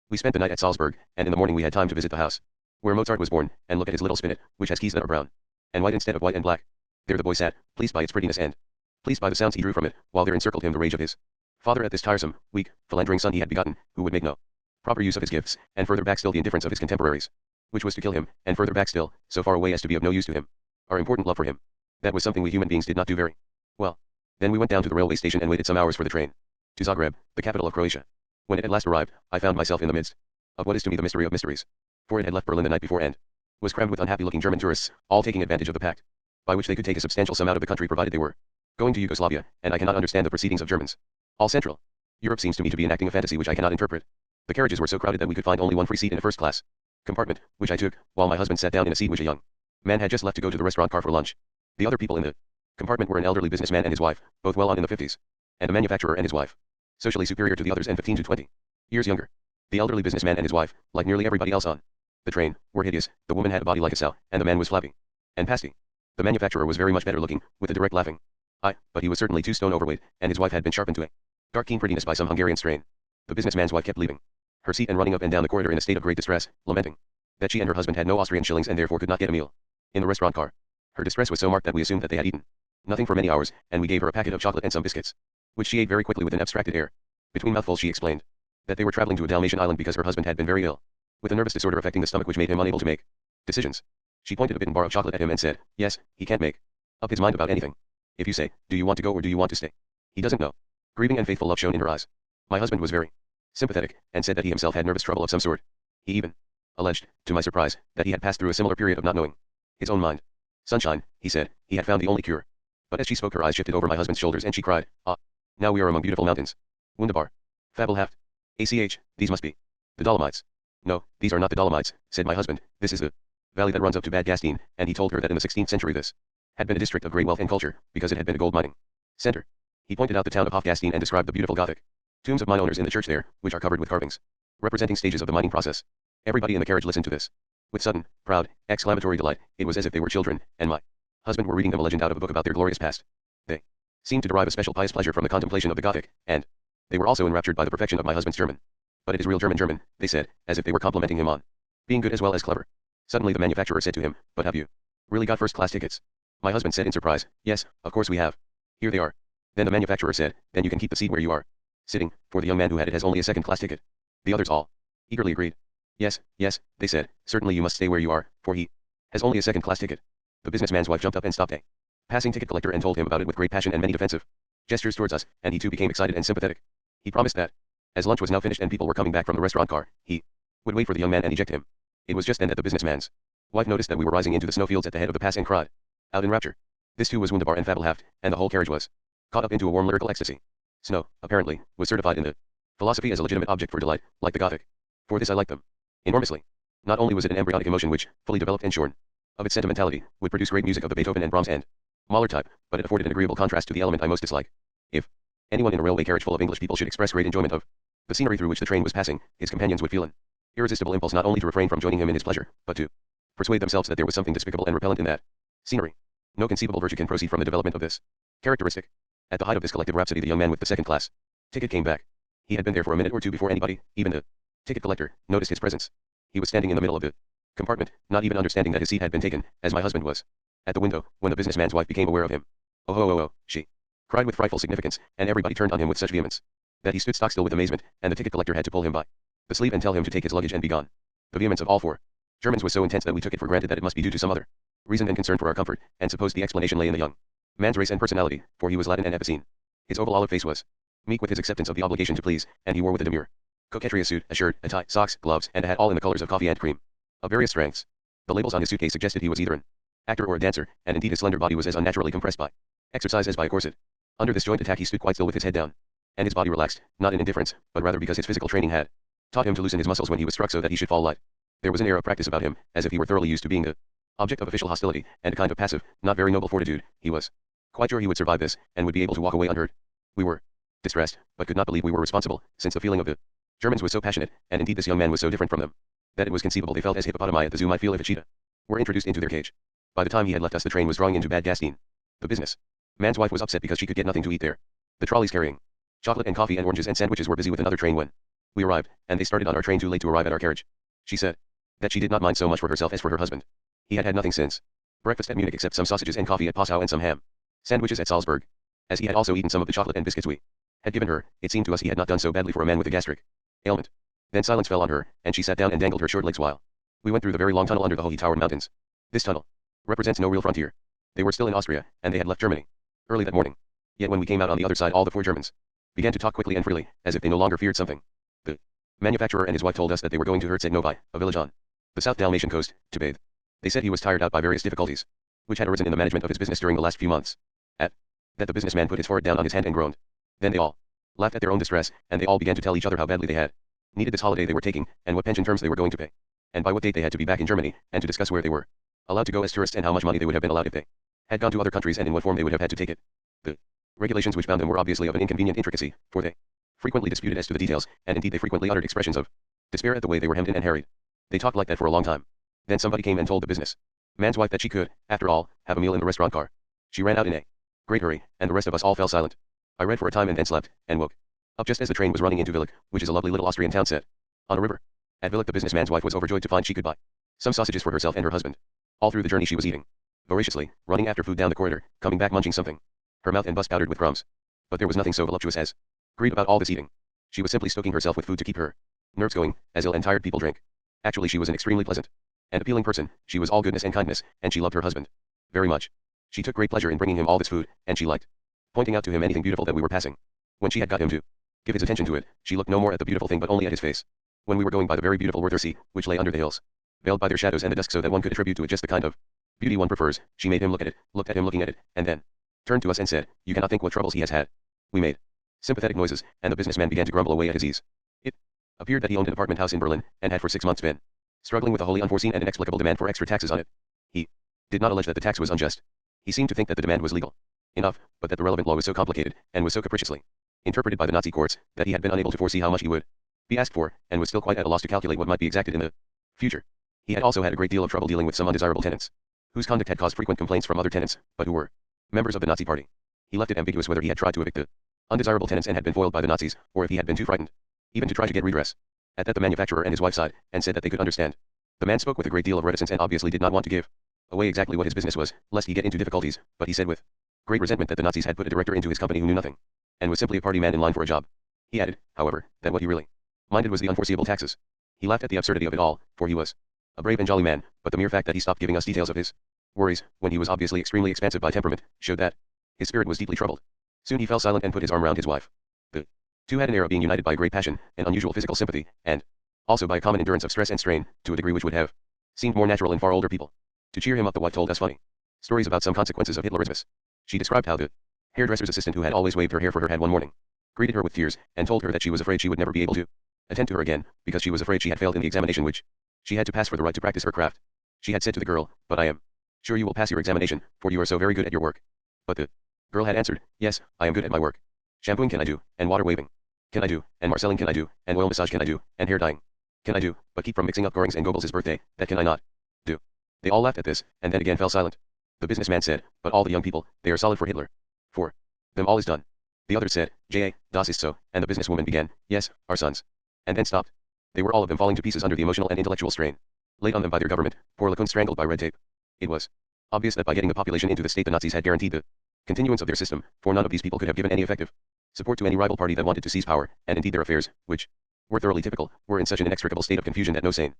We spent the night at Salzburg, and in the morning we had time to visit the house where Mozart was born, and look at his little spinet, which has keys that are brown and white instead of white and black. There the boy sat, pleased by its prettiness and pleased by the sounds he drew from it, while there encircled him the rage of his father at this tiresome, weak, philandering son he had begotten, who would make no proper use of his gifts, and further back still the indifference of his contemporaries, which was to kill him, and further back still, so far away as to be of no use to him, our important love for him. That was something we human beings did not do very well. Then we went down to the railway station and waited some hours for the train to Zagreb, the capital of Croatia. When it at last arrived, I found myself in the midst of what is to me the mystery of mysteries, for it had left Berlin the night before and was crammed with unhappy-looking German tourists, all taking advantage of the pact by which they could take a substantial sum out of the country provided they were going to Yugoslavia, and I cannot understand the proceedings of Germans. All Central Europe seems to me to be enacting a fantasy which I cannot interpret. The carriages were so crowded that we could find only one free seat in a first-class compartment, which I took, while my husband sat down in a seat which a young man had just left to go to the restaurant car for lunch. The other people in the compartment were an elderly businessman and his wife, both well on in the 50s, and a manufacturer and his wife, socially superior to the others and 15 to 20 years younger. The elderly businessman and his wife, like nearly everybody else on the train, were hideous. The woman had a body like a sow, and the man was flabby and pasty. The manufacturer was very much better looking, with a direct laughing eye, but he was certainly 2 stone overweight, and his wife had been sharpened to a dark keen prettiness by some Hungarian strain. The businessman's wife kept leaving her seat and running up and down the corridor in a state of great distress, lamenting that she and her husband had no Austrian shillings and therefore could not get a meal in the restaurant car. Her distress was so marked that we assumed that they had eaten nothing for many hours, and we gave her a packet of chocolate and some biscuits, which she ate very quickly with an abstracted air. Between mouthfuls she explained that they were traveling to a Dalmatian island because her husband had been very ill, with a nervous disorder affecting the stomach which made him unable to make decisions. She pointed a bitten bar of chocolate at him and said, yes, he can't make up his mind about anything. If you say, do you want to go or do you want to stay? He doesn't know. Grieving and faithful love shone in her eyes. My husband was very sympathetic, and said that he himself had nervous trouble of some sort. He even alleged, to my surprise, that he had passed through a similar period of not knowing his own mind. Sunshine, he said, he had found the only cure. But as she spoke her eyes shifted over my husband's shoulders and she cried, ah, now we are among beautiful mountains. Wunderbar. Fabelhaft. ACH, these must be the Dolomites. No, these are not the Dolomites, said my husband, this is the valley that runs up to Bad Gastein, and he told her that in the 16th century this had been a district of great wealth and culture, because it had been a gold mining center. He pointed out the town of Hofgastein and described the beautiful Gothic tombs of mine owners in the church there, which are covered with carvings representing stages of the mining process. Everybody in the carriage listened to this with sudden, proud, exclamatory delight. It was as if they were children, and my husband were reading them a legend out of a book about their glorious past. They seemed to derive a special pious pleasure from the contemplation of the Gothic, and they were also enraptured by the perfection of my husband's German. But it is real German, they said, as if they were complimenting him on being good as well as clever. Suddenly the manufacturer said to him, but have you really got first-class tickets? My husband said in surprise, yes, of course we have. Here they are. Then the manufacturer said, then you can keep the seat where you are sitting, for the young man who had it has only a second-class ticket. The others all eagerly agreed. Yes, yes, they said, certainly you must stay where you are, for he has only a second-class ticket. The businessman's wife jumped up and stopped a passing ticket collector and told him about it with great passion and many defensive gestures towards us, and he too became excited and sympathetic. He promised that, as lunch was now finished and people were coming back from the restaurant car, he would wait for the young man and eject him. It was just then that the businessman's wife noticed that we were rising into the snowfields at the head of the pass and cried out in rapture. This too was wunderbar and fabelhaft, and the whole carriage was caught up into a warm lyrical ecstasy. Snow, apparently, was certified in the philosophy as a legitimate object for delight, like the Gothic. For this I liked them enormously. Not only was it an embryonic emotion which, fully developed and shorn of its sentimentality, would produce great music of the Beethoven and Brahms and Mahler type, but it afforded an agreeable contrast to the element I most dislike. If anyone in a railway carriage full of English people should express great enjoyment of the scenery through which the train was passing, his companions would feel an irresistible impulse not only to refrain from joining him in his pleasure, but to persuade themselves that there was something despicable and repellent in that scenery. No conceivable virtue can proceed from the development of this characteristic. At the height of this collective rhapsody the young man with the second-class ticket came back. He had been there for a minute or two before anybody, even the ticket collector, noticed his presence. He was standing in the middle of the compartment, not even understanding that his seat had been taken, as my husband was at the window, when the businessman's wife became aware of him. Oh, oh, oh, oh, she cried with frightful significance, and everybody turned on him with such vehemence that he stood stock still with amazement, and the ticket collector had to pull him by the sleeve and tell him to take his luggage and be gone. The vehemence of all four Germans was so intense that we took it for granted that it must be due to some other reason and concern for our comfort, and supposed the explanation lay in the young man's race and personality, for he was Latin and Epicene. His oval olive face was meek with his acceptance of the obligation to please, and he wore with a demure coquetry a suit, a shirt, a tie, socks, gloves, and a hat all in the colors of coffee and cream, of various strengths. The labels on his suitcase suggested he was either an actor or a dancer, and indeed his slender body was as unnaturally compressed by exercise as by a corset. Under this joint attack he stood quite still with his head down, and his body relaxed, not in indifference, but rather because his physical training had taught him to loosen his muscles when he was struck so that he should fall light. There was an air of practice about him, as if he were thoroughly used to being the object of official hostility, and a kind of passive, not very noble fortitude. He was quite sure he would survive this, and would be able to walk away unhurt. We were distressed, but could not believe we were responsible, since the feeling of the Germans was so passionate, and indeed this young man was so different from them, that it was conceivable they felt as hippopotami at the zoo might feel if a cheetah were introduced into their cage. By the time he had left us the train was drawing into Bad Gastein. The business man's wife was upset because she could get nothing to eat there. The trolleys carrying chocolate and coffee and oranges and sandwiches were busy with another train when we arrived, and they started on our train too late to arrive at our carriage. She said that she did not mind so much for herself as for her husband. He had had nothing since breakfast at Munich except some sausages and coffee at Passau and some ham sandwiches at Salzburg. As he had also eaten some of the chocolate and biscuits we had given her, it seemed to us he had not done so badly for a man with a gastric ailment. Then silence fell on her, and she sat down and dangled her short legs while we went through the very long tunnel under the Hohe-Towered mountains. This tunnel represents no real frontier. They were still in Austria, and they had left Germany early that morning. Yet when we came out on the other side all the four Germans began to talk quickly and freely, as if they no longer feared something. The manufacturer and his wife told us that they were going to Herceg-Novi, a village on the South Dalmatian coast, to bathe. They said he was tired out by various difficulties which had arisen in the management of his business during the last few months. At that the businessman put his forehead down on his hand and groaned. Then they all laughed at their own distress, and they all began to tell each other how badly they had needed this holiday they were taking, and what pension terms they were going to pay, and by what date they had to be back in Germany, and to discuss where they were allowed to go as tourists and how much money they would have been allowed if they had gone to other countries and in what form they would have had to take it. The regulations which bound them were obviously of an inconvenient intricacy, for they frequently disputed as to the details, and indeed they frequently uttered expressions of despair at the way they were hemmed in and harried. They talked like that for a long time. Then somebody came and told the business man's wife that she could, after all, have a meal in the restaurant car. She ran out in a great hurry, and the rest of us all fell silent. I read for a time and then slept, and woke up just as the train was running into Villach, which is a lovely little Austrian town set on a river. At Villach the businessman's wife was overjoyed to find she could buy some sausages for herself and her husband. All through the journey she was eating voraciously, running after food down the corridor, coming back munching something, her mouth and bust powdered with crumbs. But there was nothing so voluptuous as greed about all this eating. She was simply stoking herself with food to keep her nerves going, as ill and tired people drink. Actually she was an extremely pleasant and appealing person. She was all goodness and kindness, and she loved her husband very much. She took great pleasure in bringing him all this food, and she liked pointing out to him anything beautiful that we were passing. When she had got him to give his attention to it, she looked no more at the beautiful thing but only at his face. When we were going by the very beautiful Werther Sea, which lay under the hills, veiled by their shadows and the dusk so that one could attribute to it just the kind of beauty one prefers, she made him look at it, looked at him looking at it, and then turned to us and said, "You cannot think what troubles he has had." We made sympathetic noises, and the businessman began to grumble away at his ease. It appeared that he owned an apartment house in Berlin, and had for 6 months been struggling with a wholly unforeseen and inexplicable demand for extra taxes on it. He did not allege that the tax was unjust. He seemed to think that the demand was legal enough, but that the relevant law was so complicated, and was so capriciously interpreted by the Nazi courts, that he had been unable to foresee how much he would be asked for, and was still quite at a loss to calculate what might be exacted in the future. He had also had a great deal of trouble dealing with some undesirable tenants, whose conduct had caused frequent complaints from other tenants, but who were members of the Nazi party. He left it ambiguous whether he had tried to evict the undesirable tenants and had been foiled by the Nazis, or if he had been too frightened even to try to get redress. At that the manufacturer and his wife sighed, and said that they could understand. The man spoke with a great deal of reticence and obviously did not want to give away exactly what his business was, lest he get into difficulties, but he said with great resentment that the Nazis had put a director into his company who knew nothing, and was simply a party man in line for a job. He added, however, that what he really minded was the unforeseeable taxes. He laughed at the absurdity of it all, for he was a brave and jolly man, but the mere fact that he stopped giving us details of his worries, when he was obviously extremely expansive by temperament, showed that his spirit was deeply troubled. Soon he fell silent and put his arm round his wife. The two had an air of being united by a great passion, an unusual physical sympathy, and also by a common endurance of stress and strain, to a degree which would have seemed more natural in far older people. To cheer him up the wife told us funny stories about some consequences of Hitlerismus. She described how the hairdresser's assistant who had always waved her hair for her had one morning greeted her with tears, and told her that she was afraid she would never be able to attend to her again, because she was afraid she had failed in the examination which she had to pass for the right to practice her craft. She had said to the girl, "But I am sure you will pass your examination, for you are so very good at your work." But the girl had answered, "Yes, I am good at my work. Shampooing can I do, and water waving can I do, and marcelling can I do, and oil massage can I do, and hair dyeing can I do, but keep from mixing up Göring's and Goebbels' birthday, that can I not do." They all laughed at this, and then again fell silent. The businessman said, "But all the young people, they are solid for Hitler. For them all is done." The others said, "Ja, das ist so," and the businesswoman began, "Yes, our sons," and then stopped. They were all of them falling to pieces under the emotional and intellectual strain laid on them by their government, poor LeCun strangled by red tape. It was obvious that by getting the population into the state the Nazis had guaranteed the continuance of their system, for none of these people could have given any effective support to any rival party that wanted to seize power, and indeed their affairs, which were thoroughly typical, were in such an inextricable state of confusion that no sane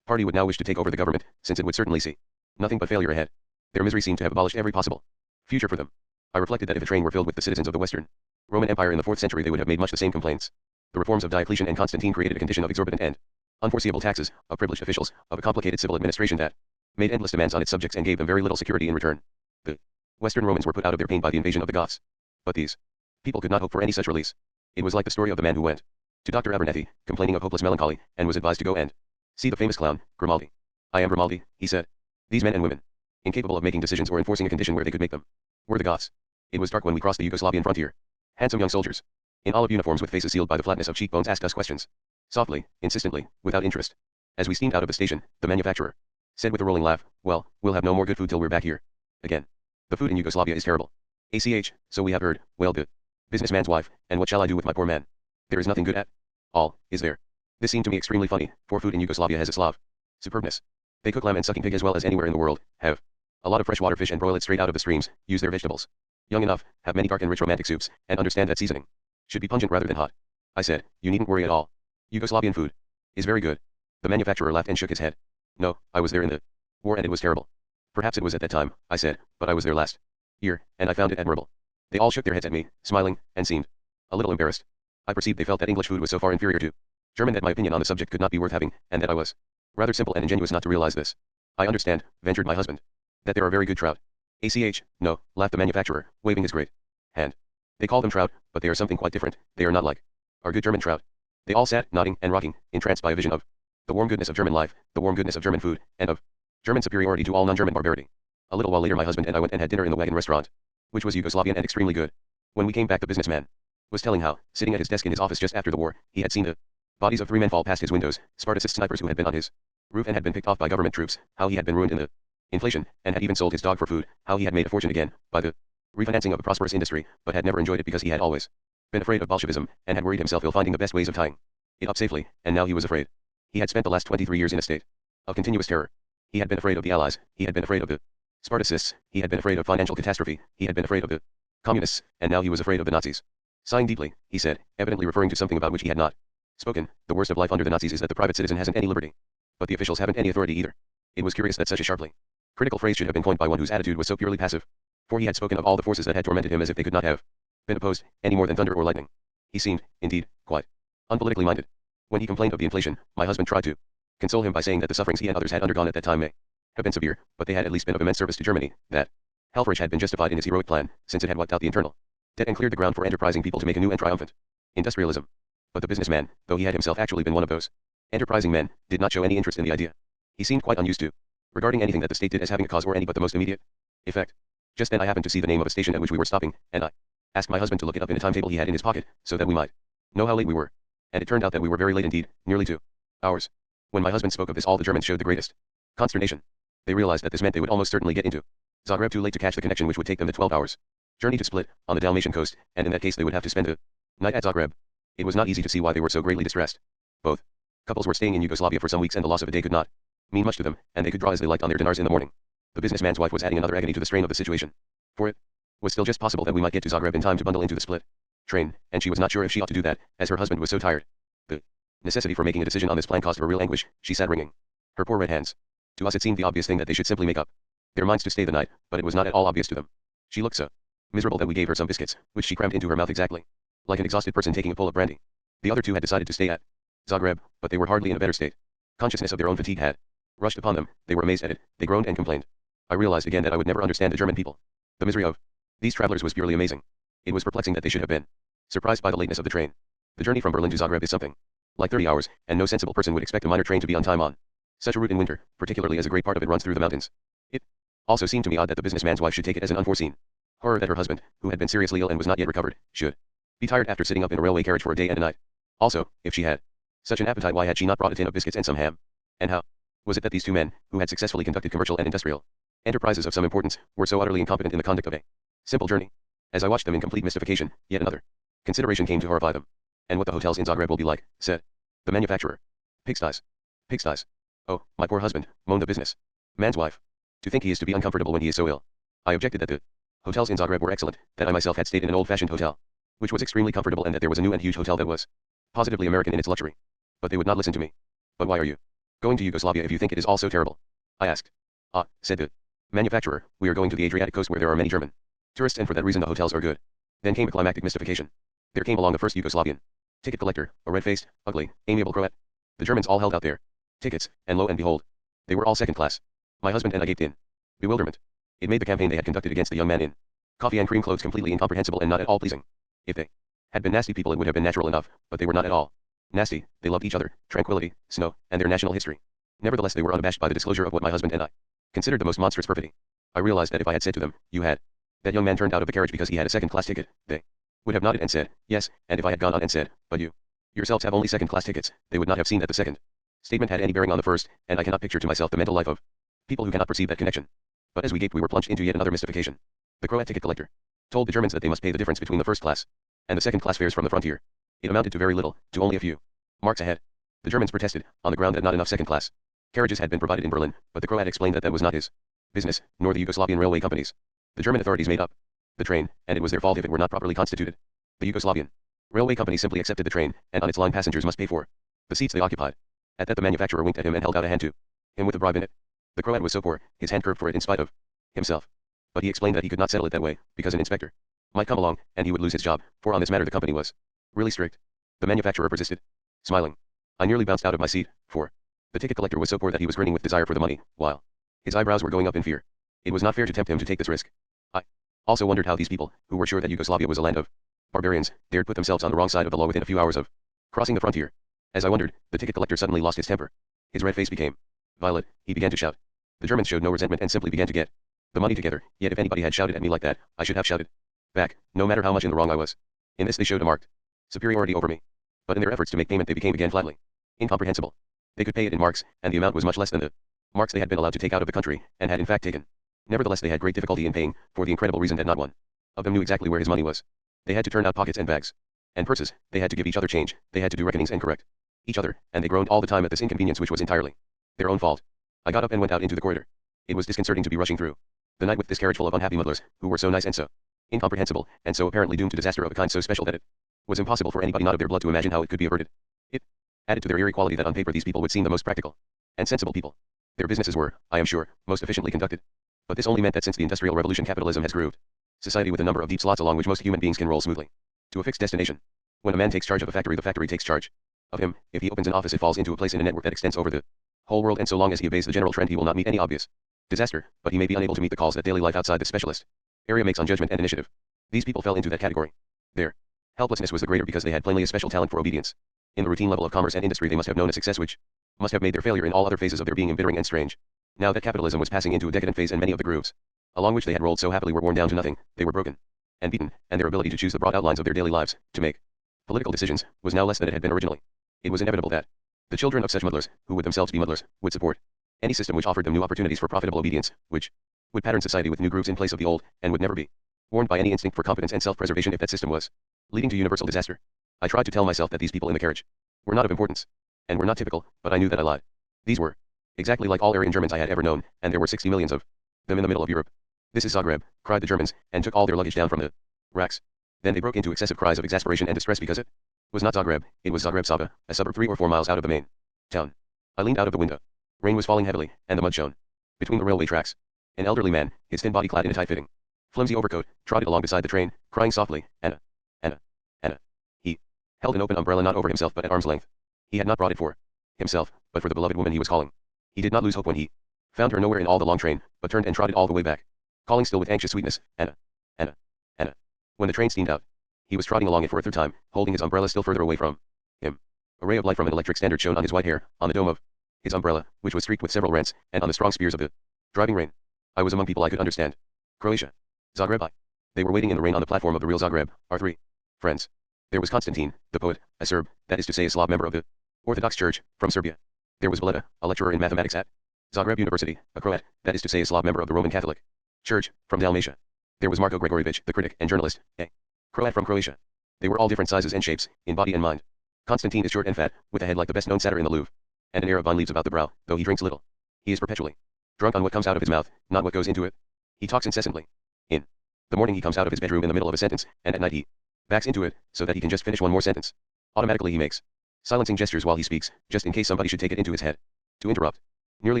party would now wish to take over the government, since it would certainly see nothing but failure ahead. Their misery seemed to have abolished every possible future for them. I reflected that if a train were filled with the citizens of the Western Roman Empire in the 4th century, they would have made much the same complaints. The reforms of Diocletian and Constantine created a condition of exorbitant and unforeseeable taxes, of privileged officials, of a complicated civil administration that made endless demands on its subjects and gave them very little security in return. The Western Romans were put out of their pain by the invasion of the Goths. But these people could not hope for any such release. It was like the story of the man who went to Dr. Abernethy, complaining of hopeless melancholy, and was advised to go and see the famous clown, Grimaldi. I am Grimaldi, he said. These men and women, incapable of making decisions or enforcing a condition where they could make them, were the Goths. It was dark when we crossed the Yugoslavian frontier. Handsome young soldiers, in olive uniforms with faces sealed by the flatness of cheekbones, asked us questions. Softly, insistently, without interest. As we steamed out of the station, the manufacturer said with a rolling laugh, "Well, we'll have no more good food till we're back here again. The food in Yugoslavia is terrible. ACH, so we have heard," wailed the businessman's wife, "and what shall I do with my poor man? There is nothing good at all, is there?" This seemed to me extremely funny, for food in Yugoslavia has a Slav superbness. They cook lamb and sucking pig as well as anywhere in the world, have a lot of freshwater fish and broil it straight out of the streams, use their vegetables young enough, have many dark and rich romantic soups, and understand that seasoning should be pungent rather than hot. I said, "You needn't worry at all. Yugoslavian food is very good." The manufacturer laughed and shook his head. "No, I was there in the war and it was terrible." "Perhaps it was at that time," I said, "but I was there last year, and I found it admirable." They all shook their heads at me, smiling, and seemed a little embarrassed. I perceived they felt that English food was so far inferior to German that my opinion on the subject could not be worth having, and that I was rather simple and ingenuous not to realize this. "I understand," ventured my husband, "that there are very good trout." "ACH, no," laughed the manufacturer, waving his great hand. "They call them trout, but they are something quite different. They are not like our good German trout." They all sat, nodding and rocking, entranced by a vision of the warm goodness of German life, the warm goodness of German food, and of German superiority to all non-German barbarity. A little while later my husband and I went and had dinner in the wagon restaurant, which was Yugoslavian and extremely good. When we came back the businessman was telling how, sitting at his desk in his office just after the war, he had seen the bodies of 3 men fall past his windows, Spartacist snipers who had been on his roof and had been picked off by government troops, how he had been ruined in the inflation, and had even sold his dog for food, how he had made a fortune again, by the refinancing of a prosperous industry, but had never enjoyed it because he had always been afraid of Bolshevism, and had worried himself ill finding the best ways of tying it up safely, and now he was afraid. He had spent the last 23 years in a state of continuous terror. He had been afraid of the Allies, he had been afraid of the Spartacists, he had been afraid of financial catastrophe, he had been afraid of the communists, and now he was afraid of the Nazis. Sighing deeply, he said, evidently referring to something about which he had not spoken, "The worst of life under the Nazis is that the private citizen hasn't any liberty. But the officials haven't any authority either." It was curious that such a sharply critical phrase should have been coined by one whose attitude was so purely passive. For he had spoken of all the forces that had tormented him as if they could not have been opposed, any more than thunder or lightning. He seemed, indeed, quite unpolitically minded. When he complained of the inflation, my husband tried to console him by saying that the sufferings he and others had undergone at that time may have been severe, but they had at least been of immense service to Germany, that Helfrich had been justified in his heroic plan, since it had wiped out the internal debt and cleared the ground for enterprising people to make a new and triumphant industrialism. But the businessman, though he had himself actually been one of those enterprising men, did not show any interest in the idea. He seemed quite unused to regarding anything that the state did as having a cause or any but the most immediate effect. Just then I happened to see the name of a station at which we were stopping, and I asked my husband to look it up in a timetable he had in his pocket, so that we might know how late we were. And it turned out that we were very late indeed, nearly 2 hours. When my husband spoke of this, all the Germans showed the greatest consternation. They realized that this meant they would almost certainly get into Zagreb too late to catch the connection which would take them the 12 hours journey to Split, on the Dalmatian coast, and in that case they would have to spend the night at Zagreb. It was not easy to see why they were so greatly distressed. Both couples were staying in Yugoslavia for some weeks, and the loss of a day could not mean much to them, and they could draw as they liked on their dinars in the morning. The businessman's wife was adding another agony to the strain of the situation. For it was still just possible that we might get to Zagreb in time to bundle into the Split train, and she was not sure if she ought to do that, as her husband was so tired. The necessity for making a decision on this plan caused her real anguish. She sat wringing her poor red hands. To us it seemed the obvious thing that they should simply make up their minds to stay the night, but it was not at all obvious to them. She looked so miserable that we gave her some biscuits, which she crammed into her mouth exactly like an exhausted person taking a pull of brandy. The other two had decided to stay at Zagreb, but they were hardly in a better state. Consciousness of their own fatigue had rushed upon them. They were amazed at it. They groaned and complained. I realized again that I would never understand the German people. The misery of these travelers was purely amazing. It was perplexing that they should have been surprised by the lateness of the train. The journey from Berlin to Zagreb is something like 30 hours, and no sensible person would expect a minor train to be on time on such a route in winter, particularly as a great part of it runs through the mountains. It also seemed to me odd that the businessman's wife should take it as an unforeseen horror that her husband, who had been seriously ill and was not yet recovered, should be tired after sitting up in a railway carriage for a day and a night. Also, if she had such an appetite, why had she not brought a tin of biscuits and some ham? And how was it that these two men, who had successfully conducted commercial and industrial enterprises of some importance, were so utterly incompetent in the conduct of a simple journey? As I watched them in complete mystification, yet another consideration came to horrify them. "And what the hotels in Zagreb will be like," said the manufacturer. "Pigsties. Pigsties. Oh, my poor husband," moaned the business man's wife. "To think he is to be uncomfortable when he is so ill." I objected that the hotels in Zagreb were excellent, that I myself had stayed in an old-fashioned hotel, which was extremely comfortable, and that there was a new and huge hotel that was positively American in its luxury. But they would not listen to me. "But why are you Going to Yugoslavia if you think it is all so terrible? I asked. Ah, said the manufacturer, we are going to the Adriatic coast where there are many German tourists and for that reason the hotels are good. Then came a climactic mystification. There came along the first Yugoslavian ticket collector, a red-faced, ugly, amiable Croat. The Germans all held out their tickets, and lo and behold, they were all second class. My husband and I gaped in bewilderment. It made the campaign they had conducted against the young man in coffee and cream clothes completely incomprehensible and not at all pleasing. If they had been nasty people it would have been natural enough, but they were not at all nasty. They loved each other, tranquility, snow, and their national history. Nevertheless they were unabashed by the disclosure of what my husband and I considered the most monstrous perfidy. I realized that if I had said to them, you had that young man turned out of the carriage because he had a second-class ticket, they would have nodded and said, yes, and if I had gone on and said, but you yourselves have only second-class tickets, they would not have seen that the second statement had any bearing on the first, and I cannot picture to myself the mental life of people who cannot perceive that connection. But as we gaped we were plunged into yet another mystification. The Croat ticket collector told the Germans that they must pay the difference between the first class and the second class fares from the frontier. It amounted to very little, to only a few marks ahead. The Germans protested, on the ground that not enough second class carriages had been provided in Berlin, but the Croat explained that that was not his business, nor the Yugoslavian railway companies. The German authorities made up the train, and it was their fault if it were not properly constituted. The Yugoslavian railway company simply accepted the train, and on its line passengers must pay for the seats they occupied. At that the manufacturer winked at him and held out a hand to him with a bribe in it. The Croat was so poor, his hand curved for it in spite of himself. But he explained that he could not settle it that way, because an inspector might come along, and he would lose his job, for on this matter the company was really strict. The manufacturer persisted, smiling. I nearly bounced out of my seat, for the ticket collector was so poor that he was grinning with desire for the money, while his eyebrows were going up in fear. It was not fair to tempt him to take this risk. I also wondered how these people, who were sure that Yugoslavia was a land of barbarians, dared put themselves on the wrong side of the law within a few hours of crossing the frontier. As I wondered, the ticket collector suddenly lost his temper. His red face became violet, he began to shout. The Germans showed no resentment and simply began to get the money together, yet if anybody had shouted at me like that, I should have shouted back, no matter how much in the wrong I was. In this they showed a marked superiority over me. But in their efforts to make payment they became again flatly incomprehensible. They could pay it in marks, and the amount was much less than the marks they had been allowed to take out of the country, and had in fact taken. Nevertheless they had great difficulty in paying, for the incredible reason that not one of them knew exactly where his money was. They had to turn out pockets and bags and purses, they had to give each other change, they had to do reckonings and correct each other, and they groaned all the time at this inconvenience which was entirely their own fault. I got up and went out into the corridor. It was disconcerting to be rushing through the night with this carriage full of unhappy muddlers, who were so nice and so incomprehensible, and so apparently doomed to disaster of a kind so special that it was impossible for anybody not of their blood to imagine how it could be averted. It added to their eerie quality that on paper these people would seem the most practical and sensible people. Their businesses were, I am sure, most efficiently conducted. But this only meant that since the Industrial Revolution capitalism has grooved society with a number of deep slots along which most human beings can roll smoothly to a fixed destination. When a man takes charge of a factory, the factory takes charge of him. If he opens an office, it falls into a place in a network that extends over the whole world, and so long as he obeys the general trend he will not meet any obvious disaster, but he may be unable to meet the calls that daily life outside the specialist area makes on judgment and initiative. These people fell into that category. Their helplessness was the greater because they had plainly a special talent for obedience. In the routine level of commerce and industry they must have known a success which must have made their failure in all other phases of their being embittering and strange. Now that capitalism was passing into a decadent phase and many of the grooves along which they had rolled so happily were worn down to nothing, they were broken and beaten, and their ability to choose the broad outlines of their daily lives, to make political decisions, was now less than it had been originally. It was inevitable that the children of such muddlers, who would themselves be muddlers, would support any system which offered them new opportunities for profitable obedience, which would pattern society with new grooves in place of the old, and would never be warned by any instinct for competence and self-preservation if that system was leading to universal disaster. I tried to tell myself that these people in the carriage were not of importance, and were not typical, but I knew that I lied. These were exactly like all Aryan Germans I had ever known, and there were 60 millions of them in the middle of Europe. This is Zagreb, cried the Germans, and took all their luggage down from the racks. Then they broke into excessive cries of exasperation and distress because it was not Zagreb, it was Zagreb Sava, a suburb 3 or 4 miles out of the main town. I leaned out of the window. Rain was falling heavily, and the mud shone between the railway tracks. An elderly man, his thin body clad in a tight-fitting, flimsy overcoat, trotted along beside the train, crying softly, Anna, Anna, Anna. He held an open umbrella not over himself but at arm's length. He had not brought it for himself, but for the beloved woman he was calling. He did not lose hope when he found her nowhere in all the long train, but turned and trotted all the way back, calling still with anxious sweetness, Anna, Anna, Anna. When the train steamed out, he was trotting along it for a third time, holding his umbrella still further away from him. A ray of light from an electric standard shone on his white hair, on the dome of his umbrella, which was streaked with several rents, and on the strong spears of the driving rain. I was among people I could understand. Croatia. Zagreb. They were waiting in the rain on the platform of the real Zagreb, our 3 friends. There was Constantine, the poet, a Serb, that is to say a Slav member of the Orthodox Church, from Serbia. There was Valeta, a lecturer in mathematics at Zagreb University, a Croat, that is to say a Slav member of the Roman Catholic Church, from Dalmatia. There was Marko Gregorevich, the critic and journalist, a Croat from Croatia. They were all different sizes and shapes, in body and mind. Constantine is short and fat, with a head like the best-known satyr in the Louvre, and an air of vine leaves about the brow, though he drinks little. He is perpetually drunk on what comes out of his mouth, not what goes into it. He talks incessantly. In the morning he comes out of his bedroom in the middle of a sentence, and at night he backs into it, so that he can just finish one more sentence. Automatically he makes silencing gestures while he speaks, just in case somebody should take it into his head To interrupt. Nearly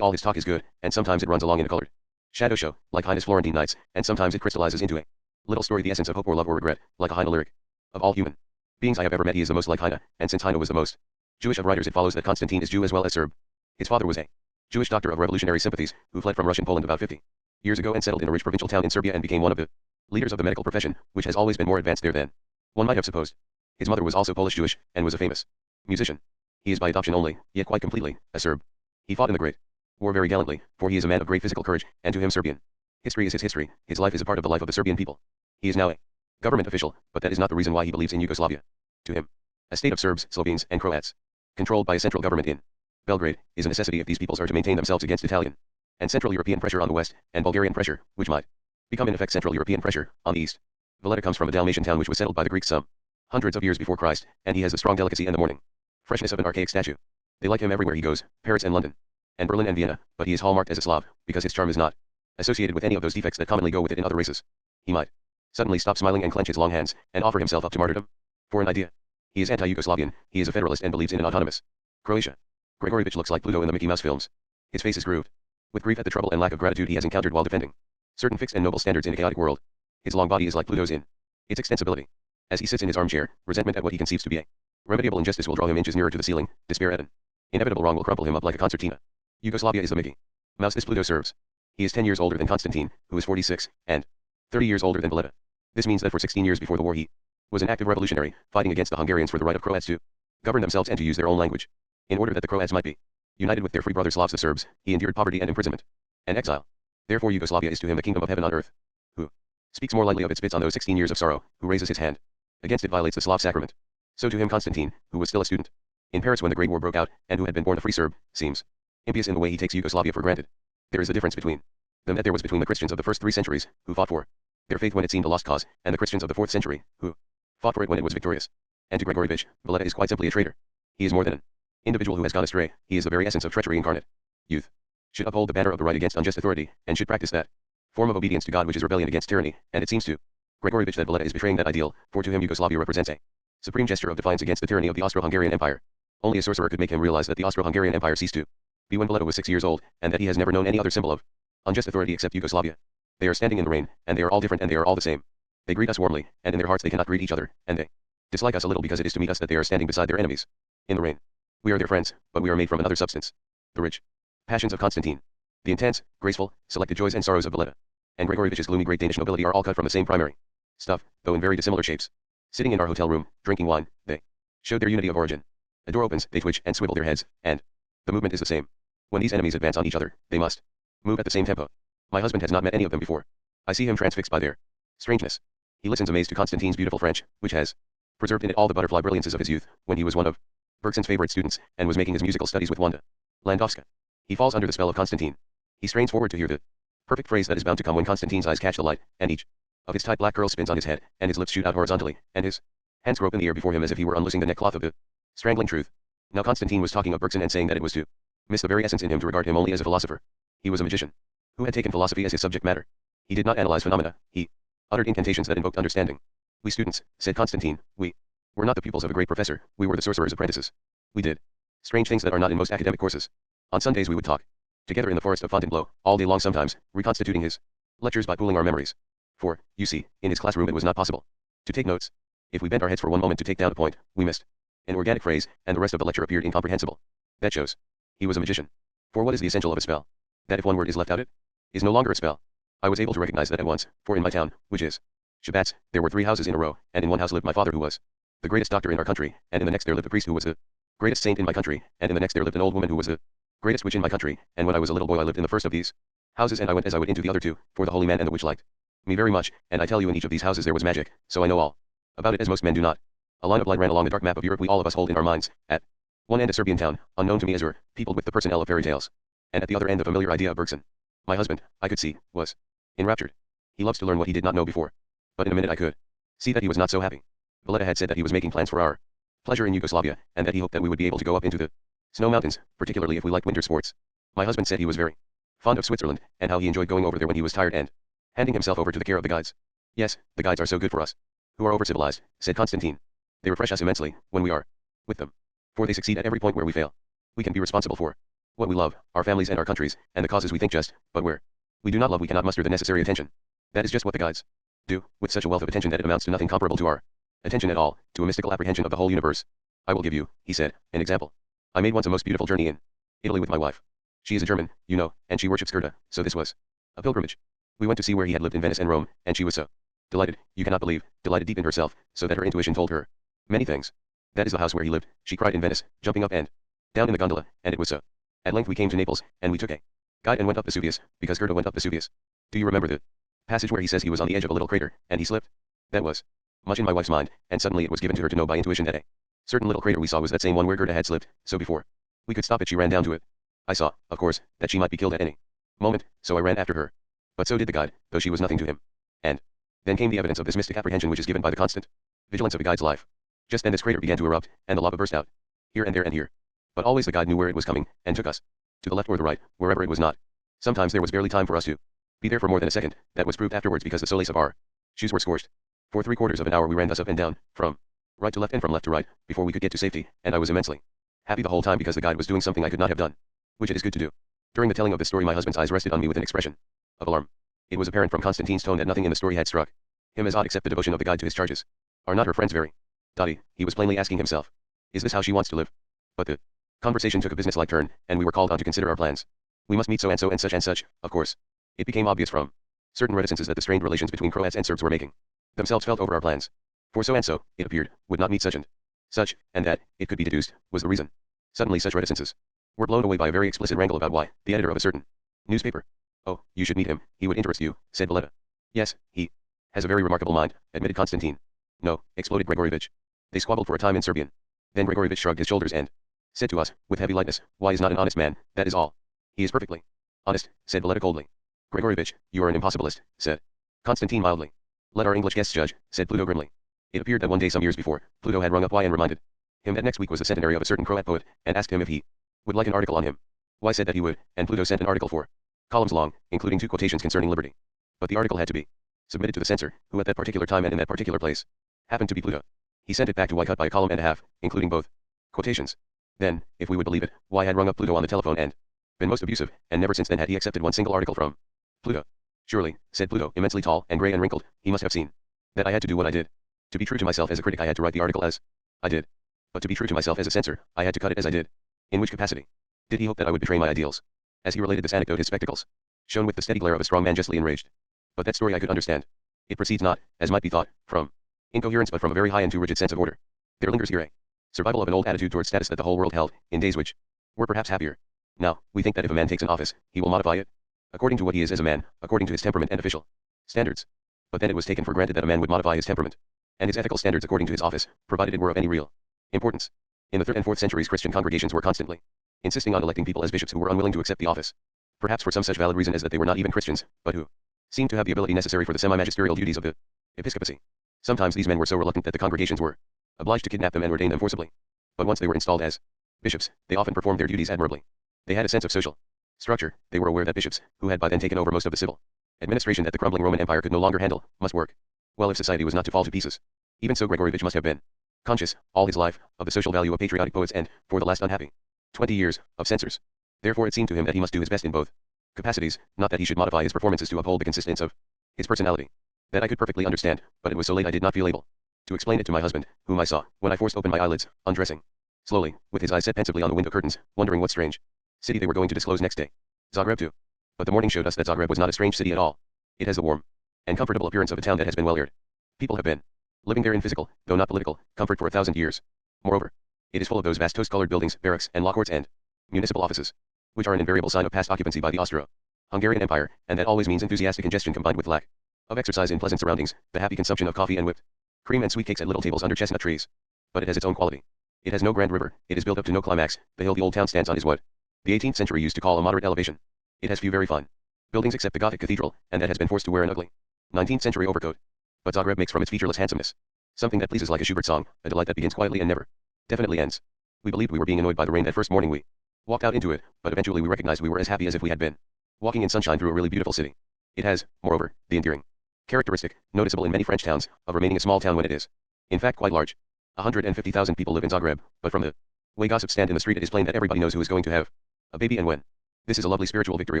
all his talk is good, and sometimes it runs along in a colored shadow show, like Heine's Florentine Nights, and sometimes it crystallizes into a little story, the essence of hope or love or regret, like a Heine lyric. Of all human beings I have ever met, he is the most like Heine, and since Heine was the most Jewish of writers, it follows that Constantine is Jew as well as Serb. His father was a Jewish doctor of revolutionary sympathies, who fled from Russian Poland about 50 years ago and settled in a rich provincial town in Serbia and became one of the leaders of the medical profession, which has always been more advanced there than one might have supposed. His mother was also Polish Jewish, and was a famous musician. He is by adoption only, yet quite completely, a Serb. He fought in the Great War very gallantly, for he is a man of great physical courage, and to him Serbian history is his history, his life is a part of the life of the Serbian people. He is now a government official, but that is not the reason why he believes in Yugoslavia. To him, a state of Serbs, Slovenes, and Croats, controlled by a central government in Belgrade, is a necessity if these peoples are to maintain themselves against Italian and Central European pressure on the west, and Bulgarian pressure, which might become in effect Central European pressure, on the east. Valletta comes from a Dalmatian town which was settled by the Greeks some hundreds of years before Christ, and he has the strong delicacy and the morning freshness of an archaic statue. They like him everywhere he goes, Paris and London, and Berlin and Vienna, but he is hallmarked as a Slav, because his charm is not associated with any of those defects that commonly go with it in other races. He might suddenly stop smiling and clench his long hands, and offer himself up to martyrdom for an idea. He is anti-Yugoslavian, he is a federalist and believes in an autonomous Croatia. Gregorevich looks like Pluto in the Mickey Mouse films. His face is grooved with grief at the trouble and lack of gratitude he has encountered while defending certain fixed and noble standards in a chaotic world. His long body is like Pluto's in its extensibility. As he sits in his armchair, resentment at what he conceives to be a remediable injustice will draw him inches nearer to the ceiling, despair at an inevitable wrong will crumple him up like a concertina. Yugoslavia is the Mickey Mouse this Pluto serves. He is 10 years older than Constantine, who is 46, and 30 years older than Valletta. This means that for 16 years before the war he was an active revolutionary, fighting against the Hungarians for the right of Croats to govern themselves and to use their own language. In order that the Croats might be united with their free brother Slavs the Serbs, he endured poverty and imprisonment and exile. Therefore Yugoslavia is to him the kingdom of heaven on earth. Who speaks more lightly of it spits on those 16 years of sorrow, who raises his hand against it violates the Slav sacrament. So to him Constantine, who was still a student in Paris when the Great War broke out, and who had been born a free Serb, seems impious in the way he takes Yugoslavia for granted. There is a difference between them that there was between the Christians of the first 3 centuries, who fought for their faith when it seemed a lost cause, and the Christians of the 4th century, who fought for it when it was victorious. And to Gregorevich, Valletta is quite simply a traitor. He is more than an individual who has gone astray, he is the very essence of treachery incarnate. Youth should uphold the banner of the right against unjust authority, and should practice that form of obedience to God which is rebellion against tyranny, and it seems to Gregorevich that Valletta is betraying that ideal, for to him Yugoslavia represents a supreme gesture of defiance against the tyranny of the Austro-Hungarian Empire. Only a sorcerer could make him realize that the Austro-Hungarian Empire ceased to be when Valletta was 6 years old, and that he has never known any other symbol of unjust authority except Yugoslavia. They are standing in the rain, and they are all different and they are all the same. They greet us warmly, and in their hearts they cannot greet each other, and they dislike us a little because it is to meet us that they are standing beside their enemies. In the rain. We are their friends, but we are made from another substance. The rich passions of Constantine, the intense, graceful, selected joys and sorrows of Valletta, and Gregorevich's gloomy great Danish nobility are all cut from the same primary stuff, though in very dissimilar shapes. Sitting in our hotel room, drinking wine, they showed their unity of origin. A door opens, they twitch and swivel their heads, and the movement is the same. When these enemies advance on each other, they must move at the same tempo. My husband has not met any of them before. I see him transfixed by their strangeness. He listens amazed to Constantine's beautiful French, which has preserved in it all the butterfly brilliances of his youth, when he was one of Bergson's favorite students, and was making his musical studies with Wanda Landowska. He falls under the spell of Constantine. He strains forward to hear the perfect phrase that is bound to come when Constantine's eyes catch the light, and each of his tight black curls spins on his head, and his lips shoot out horizontally, and his hands grope in the air before him as if he were unloosing the neckcloth of the strangling truth. Now Constantine was talking of Bergson and saying that it was to miss the very essence in him to regard him only as a philosopher. He was a magician who had taken philosophy as his subject matter. He did not analyze phenomena, he uttered incantations that invoked understanding. We students, said Constantine, we were not the pupils of a great professor, we were the sorcerer's apprentices. We did strange things that are not in most academic courses. On Sundays we would talk together in the forest of Fontainebleau, all day long sometimes, reconstituting his lectures by pooling our memories. For, you see, in his classroom it was not possible to take notes. If we bent our heads for one moment to take down a point, we missed an organic phrase, and the rest of the lecture appeared incomprehensible. That shows he was a magician. For what is the essential of a spell? That if one word is left out it is no longer a spell. I was able to recognize that at once, for in my town, which is Shabatz, there were 3 houses in a row, and in one house lived my father who was the greatest doctor in our country, and in the next there lived a priest who was the greatest saint in my country, and in the next there lived an old woman who was the greatest witch in my country, and when I was a little boy I lived in the first of these houses, and I went as I would into the other 2, for the holy man and the witch liked me very much, and I tell you in each of these houses there was magic, so I know all about it as most men do not. A line of light ran along the dark map of Europe we all of us hold in our minds. At one end a Serbian town, unknown to me as Ur, peopled with the personnel of fairy tales, and at the other end the familiar idea of Bergson. My husband, I could see, was enraptured. He loves to learn what he did not know before. But in a minute I could see that he was not so happy. Valletta had said that he was making plans for our pleasure in Yugoslavia, and that he hoped that we would be able to go up into the snow mountains, particularly if we liked winter sports. My husband said he was very fond of Switzerland, and how he enjoyed going over there when he was tired and handing himself over to the care of the guides. Yes, the guides are so good for us, who are over-civilized, said Constantine. They refresh us immensely, when we are with them. For they succeed at every point where we fail. We can be responsible for What we love, our families and our countries, and the causes we think just, but where we do not love we cannot muster the necessary attention. That is just what the guides do, with such a wealth of attention that it amounts to nothing comparable to our attention at all, to a mystical apprehension of the whole universe. I will give you, he said, an example. I made once a most beautiful journey in Italy with my wife. She is a German, you know, and she worships Goethe, so this was a pilgrimage. We went to see where he had lived in Venice and Rome, and she was so delighted, you cannot believe, delighted deep in herself, so that her intuition told her many things. That is the house where he lived, she cried in Venice, jumping up and down in the gondola, and it was so. At length we came to Naples, and we took a guide and went up Vesuvius, because Goethe went up Vesuvius. Do you remember the passage where he says he was on the edge of a little crater, and he slipped? That was much in my wife's mind, and suddenly it was given to her to know by intuition that a certain little crater we saw was that same one where Goethe had slipped, so before we could stop it she ran down to it. I saw, of course, that she might be killed at any moment, so I ran after her. But so did the guide, though she was nothing to him. And then came the evidence of this mystic apprehension which is given by the constant vigilance of a guide's life. Just then this crater began to erupt, and the lava burst out, here and there and here. But always the guide knew where it was coming, and took us to the left or the right, wherever it was not. Sometimes there was barely time for us to be there for more than a second, that was proved afterwards because the soles of our shoes were scorched. For 3/4 of an hour we ran thus up and down, from right to left and from left to right, before we could get to safety, and I was immensely happy the whole time because the guide was doing something I could not have done, which it is good to do. During the telling of this story my husband's eyes rested on me with an expression of alarm. It was apparent from Constantine's tone that nothing in the story had struck him as odd except the devotion of the guide to his charges. Are not her friends very dotty? He was plainly asking himself. Is this how she wants to live? But the conversation took a business-like turn, and we were called on to consider our plans. We must meet so and so and such, of course. It became obvious from certain reticences that the strained relations between Croats and Serbs were making themselves felt over our plans. For so and so, it appeared, would not meet such, and that, it could be deduced, was the reason. Suddenly such reticences were blown away by a very explicit wrangle about why, the editor of a certain newspaper. Oh, you should meet him, he would interest you, said Valeta. Yes, he has a very remarkable mind, admitted Constantine. No, exploded Gregorovitch. They squabbled for a time in Serbian. Then Gregorovitch shrugged his shoulders and said to us, with heavy lightness, why is not an honest man, that is all. He is perfectly honest, said Valeta coldly. Gregorovitch, you are an impossibilist, said Constantine mildly. Let our English guests judge, said Pluto grimly. It appeared that one day some years before, Pluto had rung up Y and reminded him that next week was the centenary of a certain Croat poet, and asked him if he would like an article on him. Y said that he would, and Pluto sent an article 4 columns long, including 2 quotations concerning liberty. But the article had to be submitted to the censor, who at that particular time and in that particular place happened to be Pluto. He sent it back to Y cut by a column and a half, including both quotations. Then, if we would believe it, Y had rung up Pluto on the telephone and been most abusive, and never since then had he accepted one single article from Pluto. Surely, said Pluto, immensely tall and grey and wrinkled, he must have seen that I had to do what I did. To be true to myself as a critic I had to write the article as I did. But to be true to myself as a censor, I had to cut it as I did. In which capacity? Did he hope that I would betray my ideals? As he related this anecdote his spectacles shone with the steady glare of a strong man justly enraged. But that story I could understand. It proceeds not, as might be thought, from incoherence but from a very high and too rigid sense of order. There lingers here a survival of an old attitude towards status that the whole world held, in days which were perhaps happier. Now, we think that if a man takes an office, he will modify it according to what he is as a man, according to his temperament and official standards. But then it was taken for granted that a man would modify his temperament and his ethical standards according to his office, provided it were of any real importance. In the 3rd and 4th centuries Christian congregations were constantly insisting on electing people as bishops who were unwilling to accept the office. Perhaps for some such valid reason as that they were not even Christians, but who seemed to have the ability necessary for the semi-magisterial duties of the episcopacy. Sometimes these men were so reluctant that the congregations were obliged to kidnap them and ordain them forcibly. But once they were installed as bishops, they often performed their duties admirably. They had a sense of social structure. They were aware that bishops, who had by then taken over most of the civil administration that the crumbling Roman Empire could no longer handle, must work well if society was not to fall to pieces. Even so Gregorovitch must have been conscious, all his life, of the social value of patriotic poets and, for the last unhappy 20 years, of censors. Therefore it seemed to him that he must do his best in both capacities, not that he should modify his performances to uphold the consistence of his personality. That I could perfectly understand, but it was so late I did not feel able to explain it to my husband, whom I saw, when I forced open my eyelids, undressing slowly, with his eyes set pensively on the window curtains, wondering what strange city they were going to disclose next day. Zagreb too. But the morning showed us that Zagreb was not a strange city at all. It has the warm and comfortable appearance of a town that has been well aired. People have been living there in physical, though not political, comfort for 1,000 years. Moreover, it is full of those vast toast-colored buildings, barracks, and law courts and municipal offices, which are an invariable sign of past occupancy by the Austro-Hungarian Empire, and that always means enthusiastic ingestion combined with lack of exercise in pleasant surroundings, the happy consumption of coffee and whipped cream and sweet cakes at little tables under chestnut trees. But it has its own quality. It has no grand river, it is built up to no climax, the hill the old town stands on is what the 18th century used to call a moderate elevation. It has few very fine buildings except the Gothic cathedral, and that has been forced to wear an ugly 19th century overcoat. But Zagreb makes from its featureless handsomeness something that pleases like a Schubert song, a delight that begins quietly and never definitely ends. We believed we were being annoyed by the rain that first morning we walked out into it, but eventually we recognized we were as happy as if we had been walking in sunshine through a really beautiful city. It has, moreover, the endearing characteristic, noticeable in many French towns, of remaining a small town when it is, in fact, quite large. 150,000 people live in Zagreb, but from the way gossips stand in the street it is plain that everybody knows who is going to have A baby and when. This is a lovely spiritual victory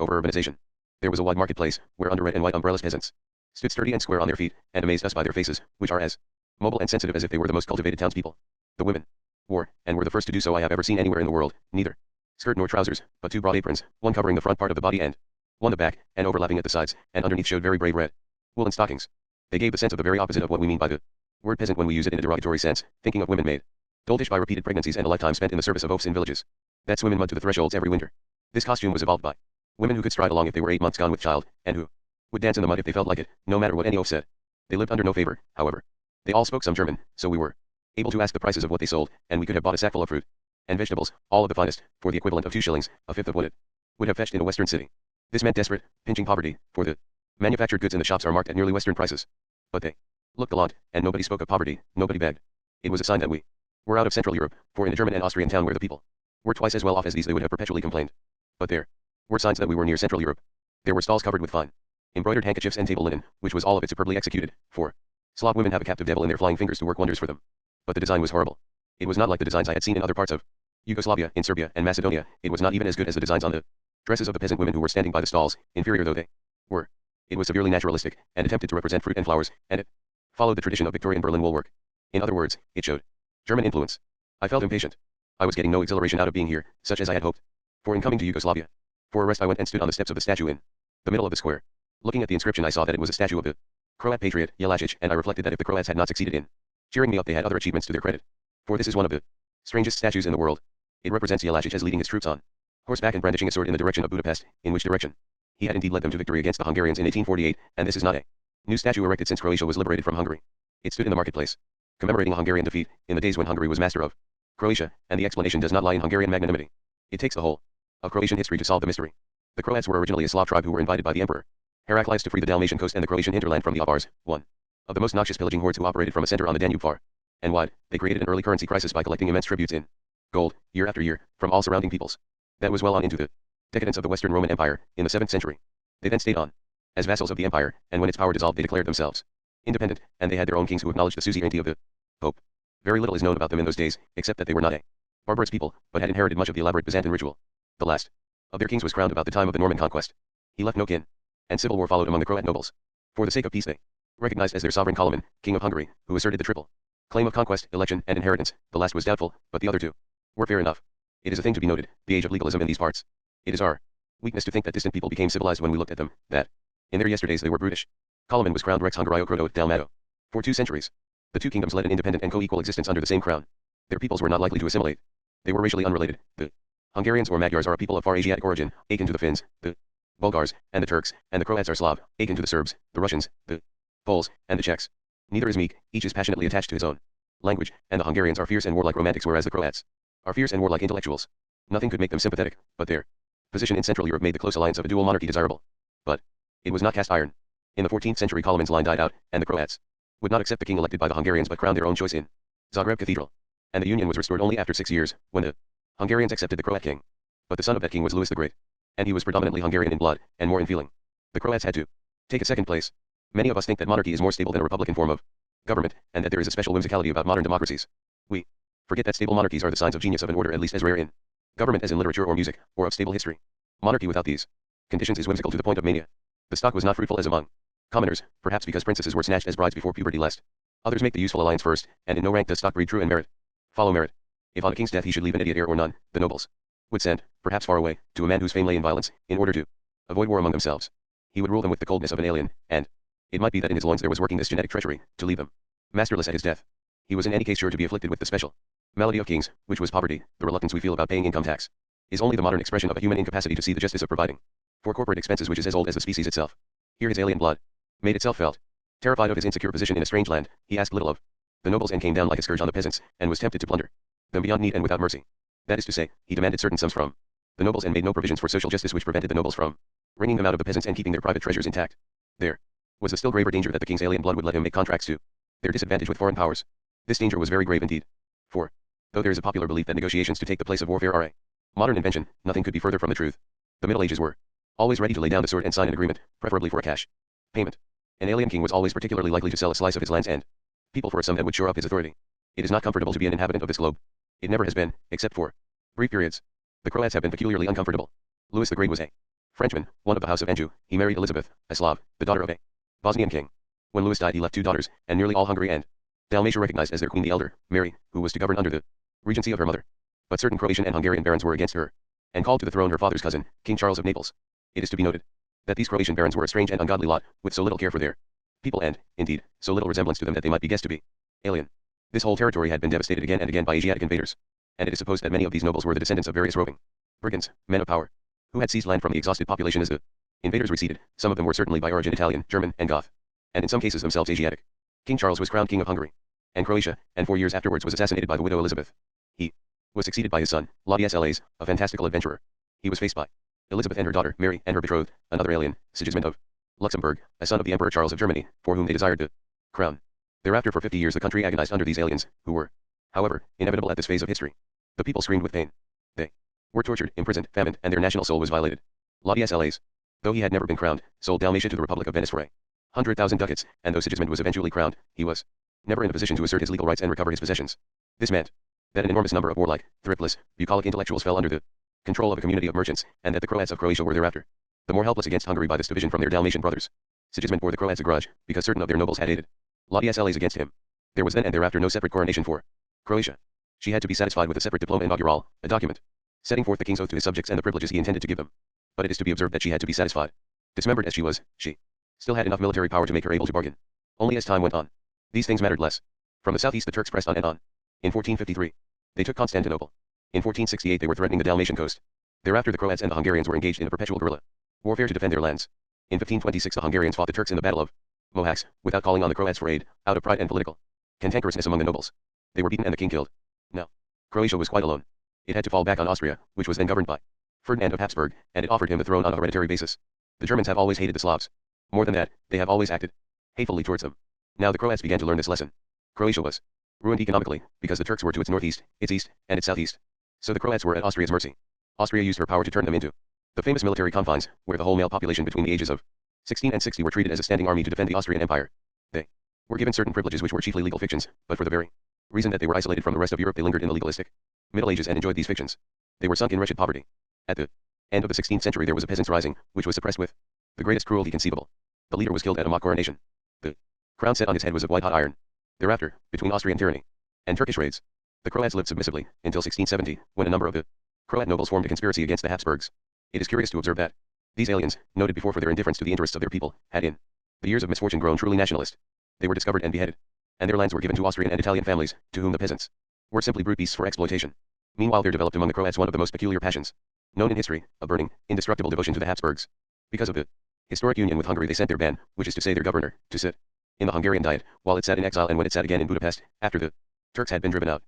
over urbanization. There was a wide marketplace, where under red and white umbrellas peasants stood sturdy and square on their feet, and amazed us by their faces, which are as mobile and sensitive as if they were the most cultivated townspeople. The women wore, and were the first to do so I have ever seen anywhere in the world, neither skirt nor trousers, but two broad aprons, one covering the front part of the body and one the back, and overlapping at the sides, and underneath showed very brave red woolen stockings. They gave the sense of the very opposite of what we mean by the word peasant when we use it in a derogatory sense, thinking of women made doltish by repeated pregnancies and a lifetime spent in the service of oafs in villages that swim in mud to the thresholds every winter. This costume was evolved by women who could stride along if they were 8 months gone with child, and who would dance in the mud if they felt like it, no matter what any oaf said. They lived under no favor, however. They all spoke some German, so we were able to ask the prices of what they sold, and we could have bought a sackful of fruit and vegetables, all of the finest, for the equivalent of 2 shillings, a fifth of what it would have fetched in a western city. This meant desperate, pinching poverty, for the manufactured goods in the shops are marked at nearly western prices. But they looked gallant, and nobody spoke of poverty, nobody begged. It was a sign that we were out of Central Europe, for in a German and Austrian town where the people were twice as well off as these they would have perpetually complained. But there were signs that we were near Central Europe. There were stalls covered with fine embroidered handkerchiefs and table linen, which was all of it superbly executed, for Slav women have a captive devil in their flying fingers to work wonders for them. But the design was horrible. It was not like the designs I had seen in other parts of Yugoslavia, in Serbia, and Macedonia. It was not even as good as the designs on the dresses of the peasant women who were standing by the stalls, inferior though they were. It was severely naturalistic, and attempted to represent fruit and flowers, and it followed the tradition of Victorian Berlin woolwork. In other words, it showed German influence. I felt impatient. I was getting no exhilaration out of being here, such as I had hoped for in coming to Yugoslavia. For a rest I went and stood on the steps of the statue in the middle of the square. Looking at the inscription I saw that it was a statue of the Croat patriot, Jelačić, and I reflected that if the Croats had not succeeded in cheering me up they had other achievements to their credit. For this is one of the strangest statues in the world. It represents Jelačić as leading his troops on horseback and brandishing a sword in the direction of Budapest, in which direction he had indeed led them to victory against the Hungarians in 1848, and this is not a new statue erected since Croatia was liberated from Hungary. It stood in the marketplace, commemorating a Hungarian defeat, in the days when Hungary was master of Croatia, and the explanation does not lie in Hungarian magnanimity. It takes the whole of Croatian history to solve the mystery. The Croats were originally a Slav tribe who were invited by the Emperor Heraclius to free the Dalmatian coast and the Croatian hinterland from the Avars, one of the most noxious pillaging hordes who operated from a center on the Danube far and wide. They created an early currency crisis by collecting immense tributes in gold, year after year, from all surrounding peoples. That was well on into the decadence of the Western Roman Empire, in the 7th century. They then stayed on as vassals of the empire, and when its power dissolved they declared themselves independent, and they had their own kings who acknowledged the suzerainty of the Pope. Very little is known about them in those days, except that they were not a barbarous people, but had inherited much of the elaborate Byzantine ritual. The last of their kings was crowned about the time of the Norman conquest. He left no kin, and civil war followed among the Croat nobles. For the sake of peace they recognized as their sovereign Koloman, king of Hungary, who asserted the triple claim of conquest, election, and inheritance. The last was doubtful, but the other two were fair enough. It is a thing to be noted, the age of legalism in these parts. It is our weakness to think that distant people became civilized when we looked at them, that in their yesterdays they were brutish. Koloman was crowned Rex Hungario Croto Dalmato. For 2 centuries, the two kingdoms led an independent and co-equal existence under the same crown. Their peoples were not likely to assimilate. They were racially unrelated. The Hungarians or Magyars are a people of far Asiatic origin, akin to the Finns, the Bulgars, and the Turks, and the Croats are Slav, akin to the Serbs, the Russians, the Poles, and the Czechs. Neither is meek, each is passionately attached to his own language, and the Hungarians are fierce and warlike romantics whereas the Croats are fierce and warlike intellectuals. Nothing could make them sympathetic, but their position in Central Europe made the close alliance of a dual monarchy desirable. But it was not cast iron. In the 14th century Koloman's line died out, and the Croats would not accept the king elected by the Hungarians but crowned their own choice in Zagreb Cathedral. And the union was restored only after 6 years, when the Hungarians accepted the Croat king. But the son of that king was Louis the Great, and he was predominantly Hungarian in blood, and more in feeling. The Croats had to take a second place. Many of us think that monarchy is more stable than a republican form of government, and that there is a special whimsicality about modern democracies. We forget that stable monarchies are the signs of genius of an order at least as rare in government as in literature or music, or of stable history. Monarchy without these conditions is whimsical to the point of mania. The stock was not fruitful as among commoners, perhaps because princesses were snatched as brides before puberty lest others make the useful alliance first, and in no rank does stock breed true and merit follow merit. If on a king's death he should leave an idiot heir or none, the nobles would send, perhaps far away, to a man whose fame lay in violence, in order to avoid war among themselves. He would rule them with the coldness of an alien, and it might be that in his loins there was working this genetic treachery, to leave them masterless at his death. He was in any case sure to be afflicted with the special malady of kings, which was poverty. The reluctance we feel about paying income tax is only the modern expression of a human incapacity to see the justice of providing for corporate expenses which is as old as the species itself. Here his alien blood made itself felt. Terrified of his insecure position in a strange land, he asked little of the nobles and came down like a scourge on the peasants, and was tempted to plunder them beyond need and without mercy. That is to say, he demanded certain sums from the nobles and made no provisions for social justice which prevented the nobles from wringing them out of the peasants and keeping their private treasures intact. There was the still graver danger that the king's alien blood would let him make contracts to their disadvantage with foreign powers. This danger was very grave indeed. For, though there is a popular belief that negotiations to take the place of warfare are a modern invention, nothing could be further from the truth. The Middle Ages were always ready to lay down the sword and sign an agreement, preferably for a cash payment. An alien king was always particularly likely to sell a slice of his lands and people for a sum that would shore up his authority. It is not comfortable to be an inhabitant of this globe. It never has been, except for brief periods. The Croats have been peculiarly uncomfortable. Louis the Great was a Frenchman, one of the House of Anjou. He married Elizabeth, a Slav, the daughter of a Bosnian king. When Louis died he left 2 daughters, and nearly all Hungary and Dalmatia recognized as their queen the elder, Mary, who was to govern under the regency of her mother. But certain Croatian and Hungarian barons were against her, and called to the throne her father's cousin, King Charles of Naples. It is to be noted that these Croatian barons were a strange and ungodly lot, with so little care for their people and, indeed, so little resemblance to them that they might be guessed to be alien. This whole territory had been devastated again and again by Asiatic invaders, and it is supposed that many of these nobles were the descendants of various roving brigands, men of power, who had seized land from the exhausted population as the invaders receded. Some of them were certainly by origin Italian, German, and Goth, and in some cases themselves Asiatic. King Charles was crowned king of Hungary and Croatia, and 4 years afterwards was assassinated by the widow Elizabeth. He was succeeded by his son, Ladislaus, a fantastical adventurer. He was faced by Elizabeth and her daughter, Mary, and her betrothed, another alien, Sigismund of Luxembourg, a son of the Emperor Charles of Germany, for whom they desired the crown. Thereafter for 50 years the country agonized under these aliens, who were, however, inevitable at this phase of history. The people screamed with pain. They were tortured, imprisoned, famined, and their national soul was violated. Ladislaus, though he had never been crowned, sold Dalmatia to the Republic of Venice for 100,000 ducats, and though Sigismund was eventually crowned, he was never in a position to assert his legal rights and recover his possessions. This meant that an enormous number of warlike, thriftless, bucolic intellectuals fell under the control of a community of merchants, and that the Croats of Croatia were thereafter the more helpless against Hungary by this division from their Dalmatian brothers. Sigismund bore the Croats a grudge, because certain of their nobles had aided Ladislaus against him. There was then and thereafter no separate coronation for Croatia. She had to be satisfied with a separate diploma inaugural, a document setting forth the king's oath to his subjects and the privileges he intended to give them. But it is to be observed that she had to be satisfied. Dismembered as she was, she still had enough military power to make her able to bargain. Only as time went on, these things mattered less. From the southeast the Turks pressed on and on. In 1453, they took Constantinople. In 1468 they were threatening the Dalmatian coast. Thereafter the Croats and the Hungarians were engaged in a perpetual guerrilla warfare to defend their lands. In 1526 the Hungarians fought the Turks in the Battle of Mohacs, without calling on the Croats for aid, out of pride and political cantankerousness among the nobles. They were beaten and the king killed. Now, Croatia was quite alone. It had to fall back on Austria, which was then governed by Ferdinand of Habsburg, and it offered him the throne on a hereditary basis. The Germans have always hated the Slavs. More than that, they have always acted hatefully towards them. Now the Croats began to learn this lesson. Croatia was ruined economically, because the Turks were to its northeast, its east, and its southeast. So the Croats were at Austria's mercy. Austria used her power to turn them into the famous military confines, where the whole male population between the ages of 16 and 60 were treated as a standing army to defend the Austrian Empire. They were given certain privileges which were chiefly legal fictions, but for the very reason that they were isolated from the rest of Europe they lingered in the legalistic Middle Ages and enjoyed these fictions. They were sunk in wretched poverty. At the end of the 16th century there was a peasants' rising, which was suppressed with the greatest cruelty conceivable. The leader was killed at a mock coronation. The crown set on his head was of white-hot iron. Thereafter, between Austrian tyranny and Turkish raids, the Croats lived submissively, until 1670, when a number of the Croat nobles formed a conspiracy against the Habsburgs. It is curious to observe that these aliens, noted before for their indifference to the interests of their people, had in the years of misfortune grown truly nationalist. They were discovered and beheaded, and their lands were given to Austrian and Italian families, to whom the peasants were simply brute beasts for exploitation. Meanwhile there developed among the Croats one of the most peculiar passions known in history, a burning, indestructible devotion to the Habsburgs. Because of the historic union with Hungary they sent their ban, which is to say their governor, to sit in the Hungarian Diet, while it sat in exile and when it sat again in Budapest, after the Turks had been driven out.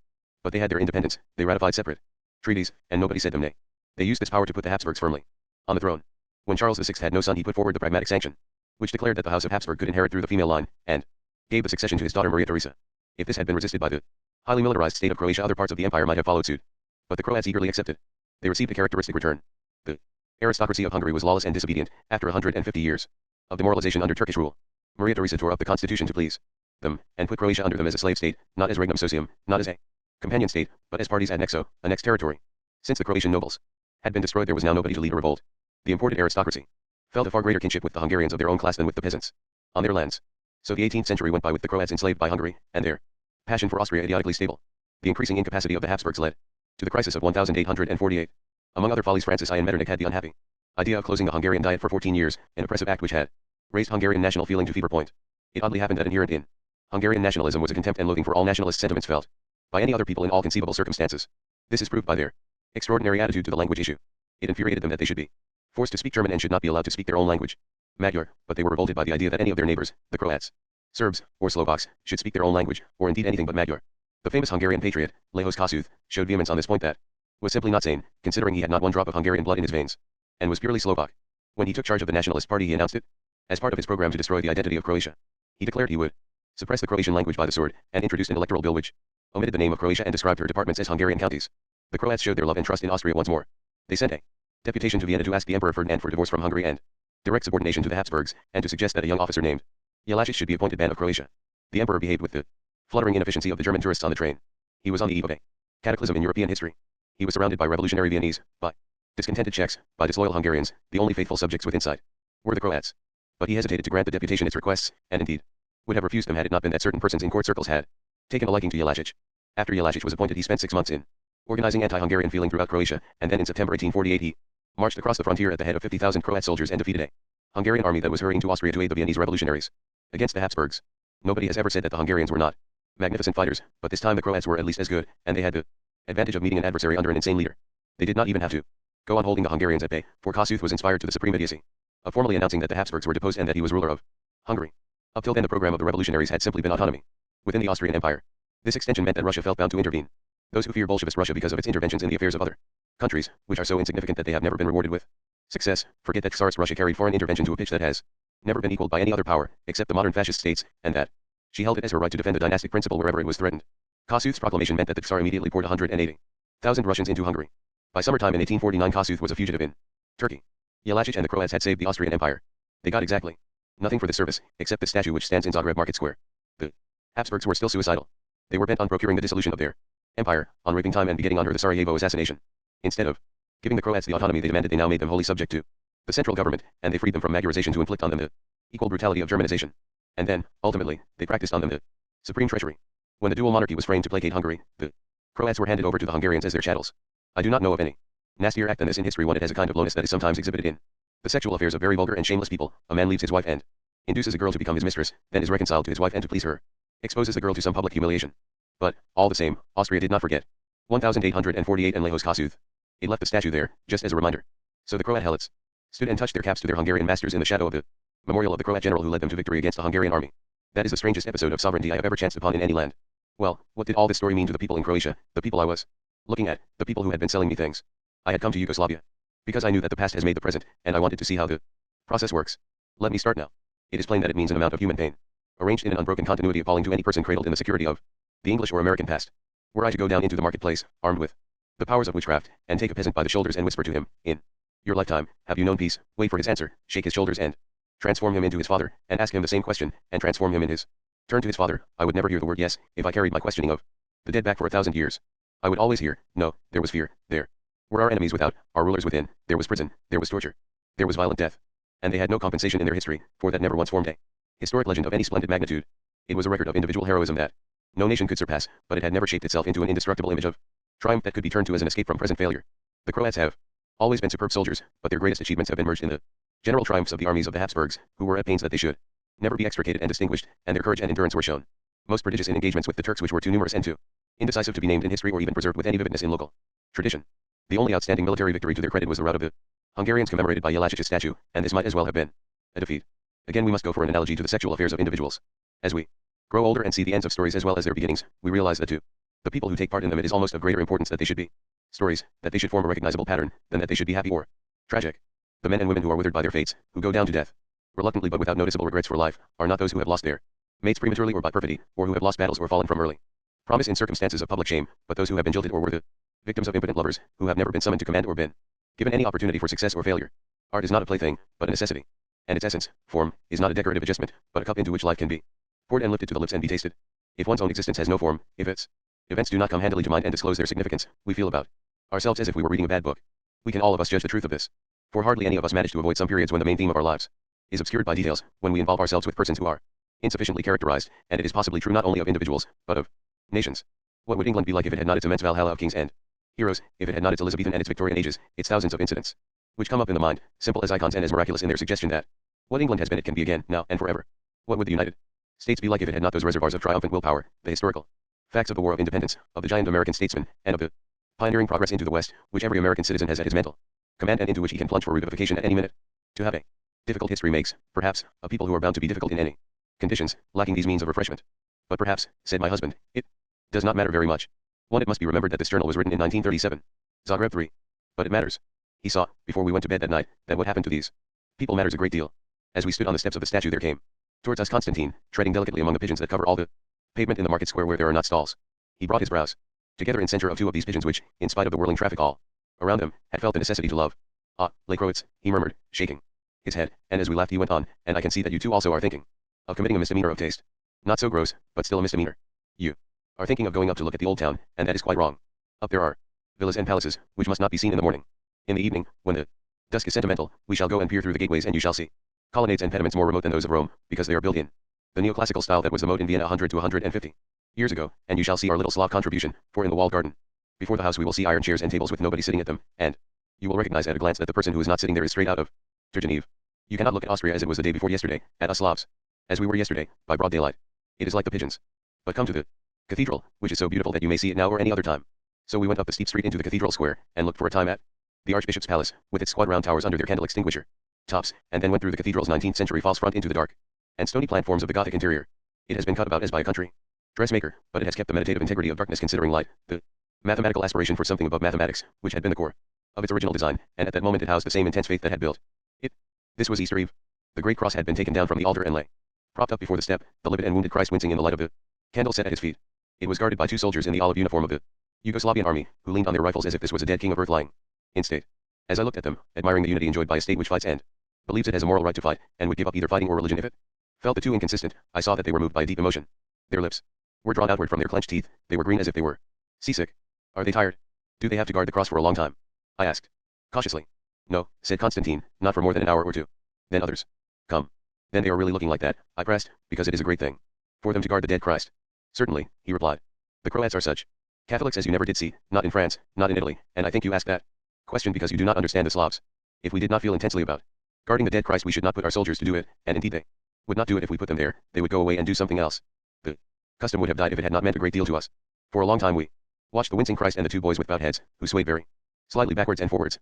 But they had their independence, they ratified separate treaties, and nobody said them nay. They used this power to put the Habsburgs firmly on the throne. When Charles VI had no son he put forward the pragmatic sanction, which declared that the House of Habsburg could inherit through the female line, and gave the succession to his daughter Maria Theresa. If this had been resisted by the highly militarized state of Croatia other parts of the empire might have followed suit. But the Croats eagerly accepted. They received a characteristic return. The aristocracy of Hungary was lawless and disobedient, after 150 years of demoralization under Turkish rule. Maria Theresa tore up the constitution to please them, and put Croatia under them as a slave state, not as regnum socium, not as a companion state, but as parties annexo, annexed territory. Since the Croatian nobles had been destroyed there was now nobody to lead a revolt. The imported aristocracy felt a far greater kinship with the Hungarians of their own class than with the peasants on their lands. So the 18th century went by with the Croats enslaved by Hungary, and their passion for Austria idiotically stable. The increasing incapacity of the Habsburgs led to the crisis of 1848. Among other follies Francis I and Metternich had the unhappy idea of closing the Hungarian Diet for 14 years, an oppressive act which had raised Hungarian national feeling to fever point. It oddly happened that inherent in Hungarian nationalism was a contempt and loathing for all nationalist sentiments felt by any other people in all conceivable circumstances. This is proved by their extraordinary attitude to the language issue. It infuriated them that they should be forced to speak German and should not be allowed to speak their own language, Magyar, but they were revolted by the idea that any of their neighbors, the Croats, Serbs, or Slovaks, should speak their own language, or indeed anything but Magyar. The famous Hungarian patriot, Lajos Kossuth, showed vehemence on this point that was simply not sane, considering he had not one drop of Hungarian blood in his veins, and was purely Slovak. When he took charge of the nationalist party he announced it as part of his program to destroy the identity of Croatia. He declared he would suppress the Croatian language by the sword, and introduced an electoral bill which omitted the name of Croatia and described her departments as Hungarian counties. The Croats showed their love and trust in Austria once more. They sent a deputation to Vienna to ask the Emperor Ferdinand for divorce from Hungary and direct subordination to the Habsburgs, and to suggest that a young officer named Jelacic should be appointed Ban of Croatia. The Emperor behaved with the fluttering inefficiency of the German tourists on the train. He was on the eve of a cataclysm in European history. He was surrounded by revolutionary Viennese, by discontented Czechs, by disloyal Hungarians. The only faithful subjects within sight were the Croats. But he hesitated to grant the deputation its requests, and indeed would have refused them had it not been that certain persons in court circles had taken a liking to Jelačić. After Jelačić was appointed, he spent 6 months in organizing anti-Hungarian feeling throughout Croatia, and then in September 1848 he marched across the frontier at the head of 50,000 Croat soldiers and defeated a Hungarian army that was hurrying to Austria to aid the Viennese revolutionaries against the Habsburgs. Nobody has ever said that the Hungarians were not magnificent fighters, but this time the Croats were at least as good, and they had the advantage of meeting an adversary under an insane leader. They did not even have to go on holding the Hungarians at bay, for Kossuth was inspired to the supreme idiocy of formally announcing that the Habsburgs were deposed and that he was ruler of Hungary. Up till then the program of the revolutionaries had simply been autonomy within the Austrian Empire. This extension meant that Russia felt bound to intervene. Those who fear Bolshevist Russia because of its interventions in the affairs of other countries, which are so insignificant that they have never been rewarded with success, forget that Tsarist Russia carried foreign intervention to a pitch that has never been equaled by any other power, except the modern fascist states, and that she held it as her right to defend the dynastic principle wherever it was threatened. Kossuth's proclamation meant that the Tsar immediately poured 180,000 Russians into Hungary. By summertime in 1849 Kossuth was a fugitive in Turkey. Jelačić and the Croats had saved the Austrian Empire. They got exactly nothing for this service, except the statue which stands in Zagreb Market Square. The Habsburgs were still suicidal. They were bent on procuring the dissolution of their empire, on raping time and begetting on her the Sarajevo assassination. Instead of giving the Croats the autonomy they demanded, they now made them wholly subject to the central government, and they freed them from Magyarization to inflict on them the equal brutality of Germanization. And then, ultimately, they practiced on them the supreme treachery. When the dual monarchy was framed to placate Hungary, the Croats were handed over to the Hungarians as their chattels. I do not know of any nastier act than this in history. One, it has a kind of lowness that is sometimes exhibited in the sexual affairs of very vulgar and shameless people. A man leaves his wife and induces a girl to become his mistress, then is reconciled to his wife and to please her exposes the girl to some public humiliation. But, all the same, Austria did not forget 1848 and Lajos Kossuth. It left the statue there, just as a reminder. So the Croat helots stood and touched their caps to their Hungarian masters in the shadow of the memorial of the Croat general who led them to victory against the Hungarian army. That is the strangest episode of sovereignty I have ever chanced upon in any land. Well, what did all this story mean to the people in Croatia, the people I was looking at, the people who had been selling me things? I had come to Yugoslavia because I knew that the past has made the present, and I wanted to see how the process works. Let me start now. It is plain that it means an amount of human pain, arranged in an unbroken continuity appalling to any person cradled in the security of the English or American past. Were I to go down into the marketplace, armed with the powers of witchcraft, and take a peasant by the shoulders and whisper to him, in your lifetime, have you known peace? Wait for his answer, shake his shoulders and transform him into his father, and ask him the same question, and transform him in his turn to his father, I would never hear the word yes, if I carried my questioning of the dead back for 1,000 years. I would always hear, no, there was fear, there were our enemies without, our rulers within, there was prison, there was torture, there was violent death. And they had no compensation in their history, for that never once formed a historic legend of any splendid magnitude. It was a record of individual heroism that no nation could surpass, but it had never shaped itself into an indestructible image of triumph that could be turned to as an escape from present failure. The Croats have always been superb soldiers, but their greatest achievements have been merged in the general triumphs of the armies of the Habsburgs, who were at pains that they should never be extricated and distinguished, and their courage and endurance were shown most prodigious in engagements with the Turks which were too numerous and too indecisive to be named in history or even preserved with any vividness in local tradition. The only outstanding military victory to their credit was the rout of the Hungarians commemorated by Jelačić's statue, and this might as well have been a defeat. Again we must go for an analogy to the sexual affairs of individuals. As we grow older and see the ends of stories as well as their beginnings, we realize that to the people who take part in them it is almost of greater importance that they should be stories, that they should form a recognizable pattern, than that they should be happy or tragic. The men and women who are withered by their fates, who go down to death reluctantly but without noticeable regrets for life, are not those who have lost their mates prematurely or by perfidy, or who have lost battles or fallen from early promise in circumstances of public shame, but those who have been jilted or were the victims of impotent lovers, who have never been summoned to command or been given any opportunity for success or failure. Art is not a plaything, but a necessity. And its essence, form, is not a decorative adjustment, but a cup into which life can be poured and lifted to the lips and be tasted. If one's own existence has no form, if its events do not come handily to mind and disclose their significance, we feel about ourselves as if we were reading a bad book. We can all of us judge the truth of this. For hardly any of us manage to avoid some periods when the main theme of our lives is obscured by details, when we involve ourselves with persons who are insufficiently characterized, and it is possibly true not only of individuals, but of nations. What would England be like if it had not its immense Valhalla of kings and heroes, if it had not its Elizabethan and its Victorian ages, its thousands of incidents, which come up in the mind, simple as icons and as miraculous in their suggestion that what England has been it can be again, now, and forever? What would the United States be like if it had not those reservoirs of triumphant willpower, the historical facts of the War of Independence, of the giant American statesmen, and of the pioneering progress into the West, which every American citizen has at his mental command and into which he can plunge for revivification at any minute? To have a difficult history makes, perhaps, a people who are bound to be difficult in any conditions, lacking these means of refreshment. But perhaps, said my husband, it does not matter very much. One, it must be remembered that this journal was written in 1937. Zagreb 3. But it matters. He saw, before we went to bed that night, that what happened to these people matters a great deal. As we stood on the steps of the statue there came towards us Constantine, treading delicately among the pigeons that cover all the pavement in the market square where there are not stalls. He brought his brows together in censure of two of these pigeons which, in spite of the whirling traffic all around them, had felt the necessity to love. Ah, les Croats, he murmured, shaking his head, and as we laughed he went on, and I can see that you two also are thinking of committing a misdemeanor of taste. Not so gross, but still a misdemeanor. You are thinking of going up to look at the old town, and that is quite wrong. Up there are villas and palaces, which must not be seen in the morning. In the evening, when the dusk is sentimental, we shall go and peer through the gateways and you shall see colonnades and pediments more remote than those of Rome, because they are built in the neoclassical style that was the mode in Vienna 100 to 150 years ago, and you shall see our little Slav contribution, for in the walled garden before the house we will see iron chairs and tables with nobody sitting at them, and you will recognize at a glance that the person who is not sitting there is straight out of Turgenev. You cannot look at Austria as it was the day before yesterday, at us Slavs, as we were yesterday, by broad daylight. It is like the pigeons. But come to the cathedral, which is so beautiful that you may see it now or any other time. So we went up the steep street into the cathedral square, and looked for a time at the Archbishop's palace, with its squat round towers under their candle extinguisher tops, and then went through the cathedral's 19th century false front into the dark and stony platforms of the Gothic interior. It has been cut about as by a country dressmaker, but it has kept the meditative integrity of darkness considering light, the mathematical aspiration for something above mathematics, which had been the core of its original design, and at that moment it housed the same intense faith that had built it. This was Easter Eve. The great cross had been taken down from the altar and lay propped up before the step, the livid and wounded Christ wincing in the light of the candle set at his feet. It was guarded by 2 soldiers in the olive uniform of the Yugoslavian army, who leaned on their rifles as if this was a dead king of earth lying in state. As I looked at them, admiring the unity enjoyed by a state which fights and believes it has a moral right to fight, and would give up either fighting or religion if it felt the two inconsistent, I saw that they were moved by a deep emotion. Their lips were drawn outward from their clenched teeth, they were green as if they were seasick. Are they tired? Do they have to guard the cross for a long time? I asked cautiously. No, said Constantine, not for more than an hour or 2. Then others. Come. Then they are really looking like that, I pressed, because it is a great thing for them to guard the dead Christ. Certainly, he replied. The Croats are such Catholics as you never did see, not in France, not in Italy, and I think you ask that question because you do not understand the Slavs. If we did not feel intensely about guarding the dead Christ, we should not put our soldiers to do it, and indeed they would not do it if we put them there. They would go away and do something else. The custom would have died if it had not meant a great deal to us. For a long time we watched the wincing Christ and the 2 boys with bowed heads, who swayed very slightly backwards and forwards,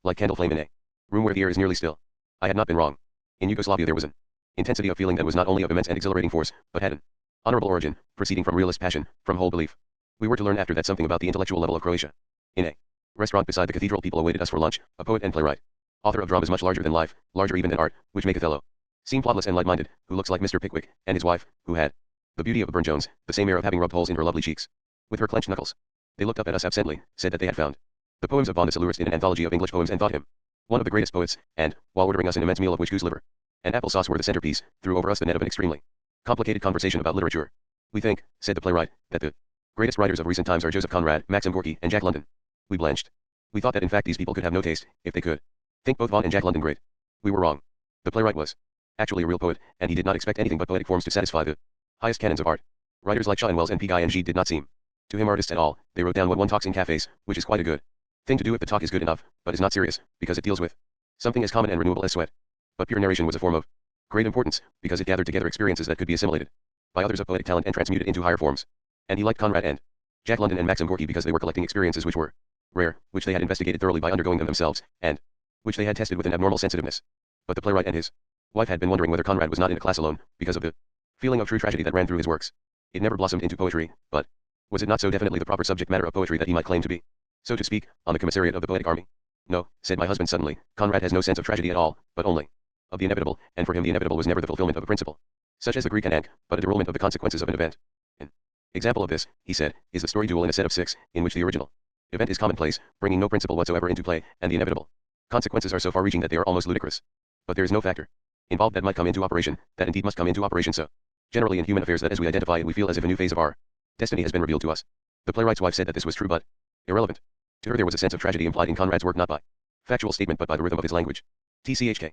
like candle flame in a room where the air is nearly still. I had not been wrong. In Yugoslavia there was an intensity of feeling that was not only of immense and exhilarating force, but had an honorable origin, proceeding from realist passion, from whole belief. We were to learn after that something about the intellectual level of Croatia. In a restaurant beside the cathedral people awaited us for lunch, a poet and playwright, author of dramas much larger than life, larger even than art, which make Othello seem plotless and light-minded, who looks like Mr. Pickwick, and his wife, who had the beauty of a Burne-Jones, the same air of having rubbed holes in her lovely cheeks with her clenched knuckles. They looked up at us absently, said that they had found the poems of Bondus Allurist in an anthology of English poems and thought him one of the greatest poets, and, while ordering us an immense meal of which goose liver and applesauce were the centerpiece, threw over us the net of an extremely complicated conversation about literature. We think, said the playwright, that the greatest writers of recent times are Joseph Conrad, Maxim Gorky, and Jack London. We blanched. We thought that in fact these people could have no taste, if they could think both Vaughan and Jack London great. We were wrong. The playwright was actually a real poet, and he did not expect anything but poetic forms to satisfy the highest canons of art. Writers like Shaw and Wells and P.I.N.G. did not seem to him artists at all. They wrote down what one talks in cafes, which is quite a good thing to do if the talk is good enough, but is not serious, because it deals with something as common and renewable as sweat. But pure narration was a form of great importance, because it gathered together experiences that could be assimilated by others of poetic talent and transmuted into higher forms. And he liked Conrad and Jack London and Maxim Gorky because they were collecting experiences which were rare, which they had investigated thoroughly by undergoing them themselves, and which they had tested with an abnormal sensitiveness. But the playwright and his wife had been wondering whether Conrad was not in a class alone, because of the feeling of true tragedy that ran through his works. It never blossomed into poetry, but was it not so definitely the proper subject matter of poetry that he might claim to be, so to speak, on the commissariat of the poetic army? No, said my husband suddenly, Conrad has no sense of tragedy at all, but only of the inevitable, and for him the inevitable was never the fulfillment of a principle, such as the Greek anank, but a derulment of the consequences of an event. An example of this, he said, is the story Duel in a set of 6, in which the original event is commonplace, bringing no principle whatsoever into play, and the inevitable consequences are so far-reaching that they are almost ludicrous. But there is no factor involved that might come into operation, that indeed must come into operation so generally in human affairs that as we identify it we feel as if a new phase of our destiny has been revealed to us. The playwright's wife said that this was true but irrelevant. To her there was a sense of tragedy implied in Conrad's work not by factual statement but by the rhythm of his language. TCHK,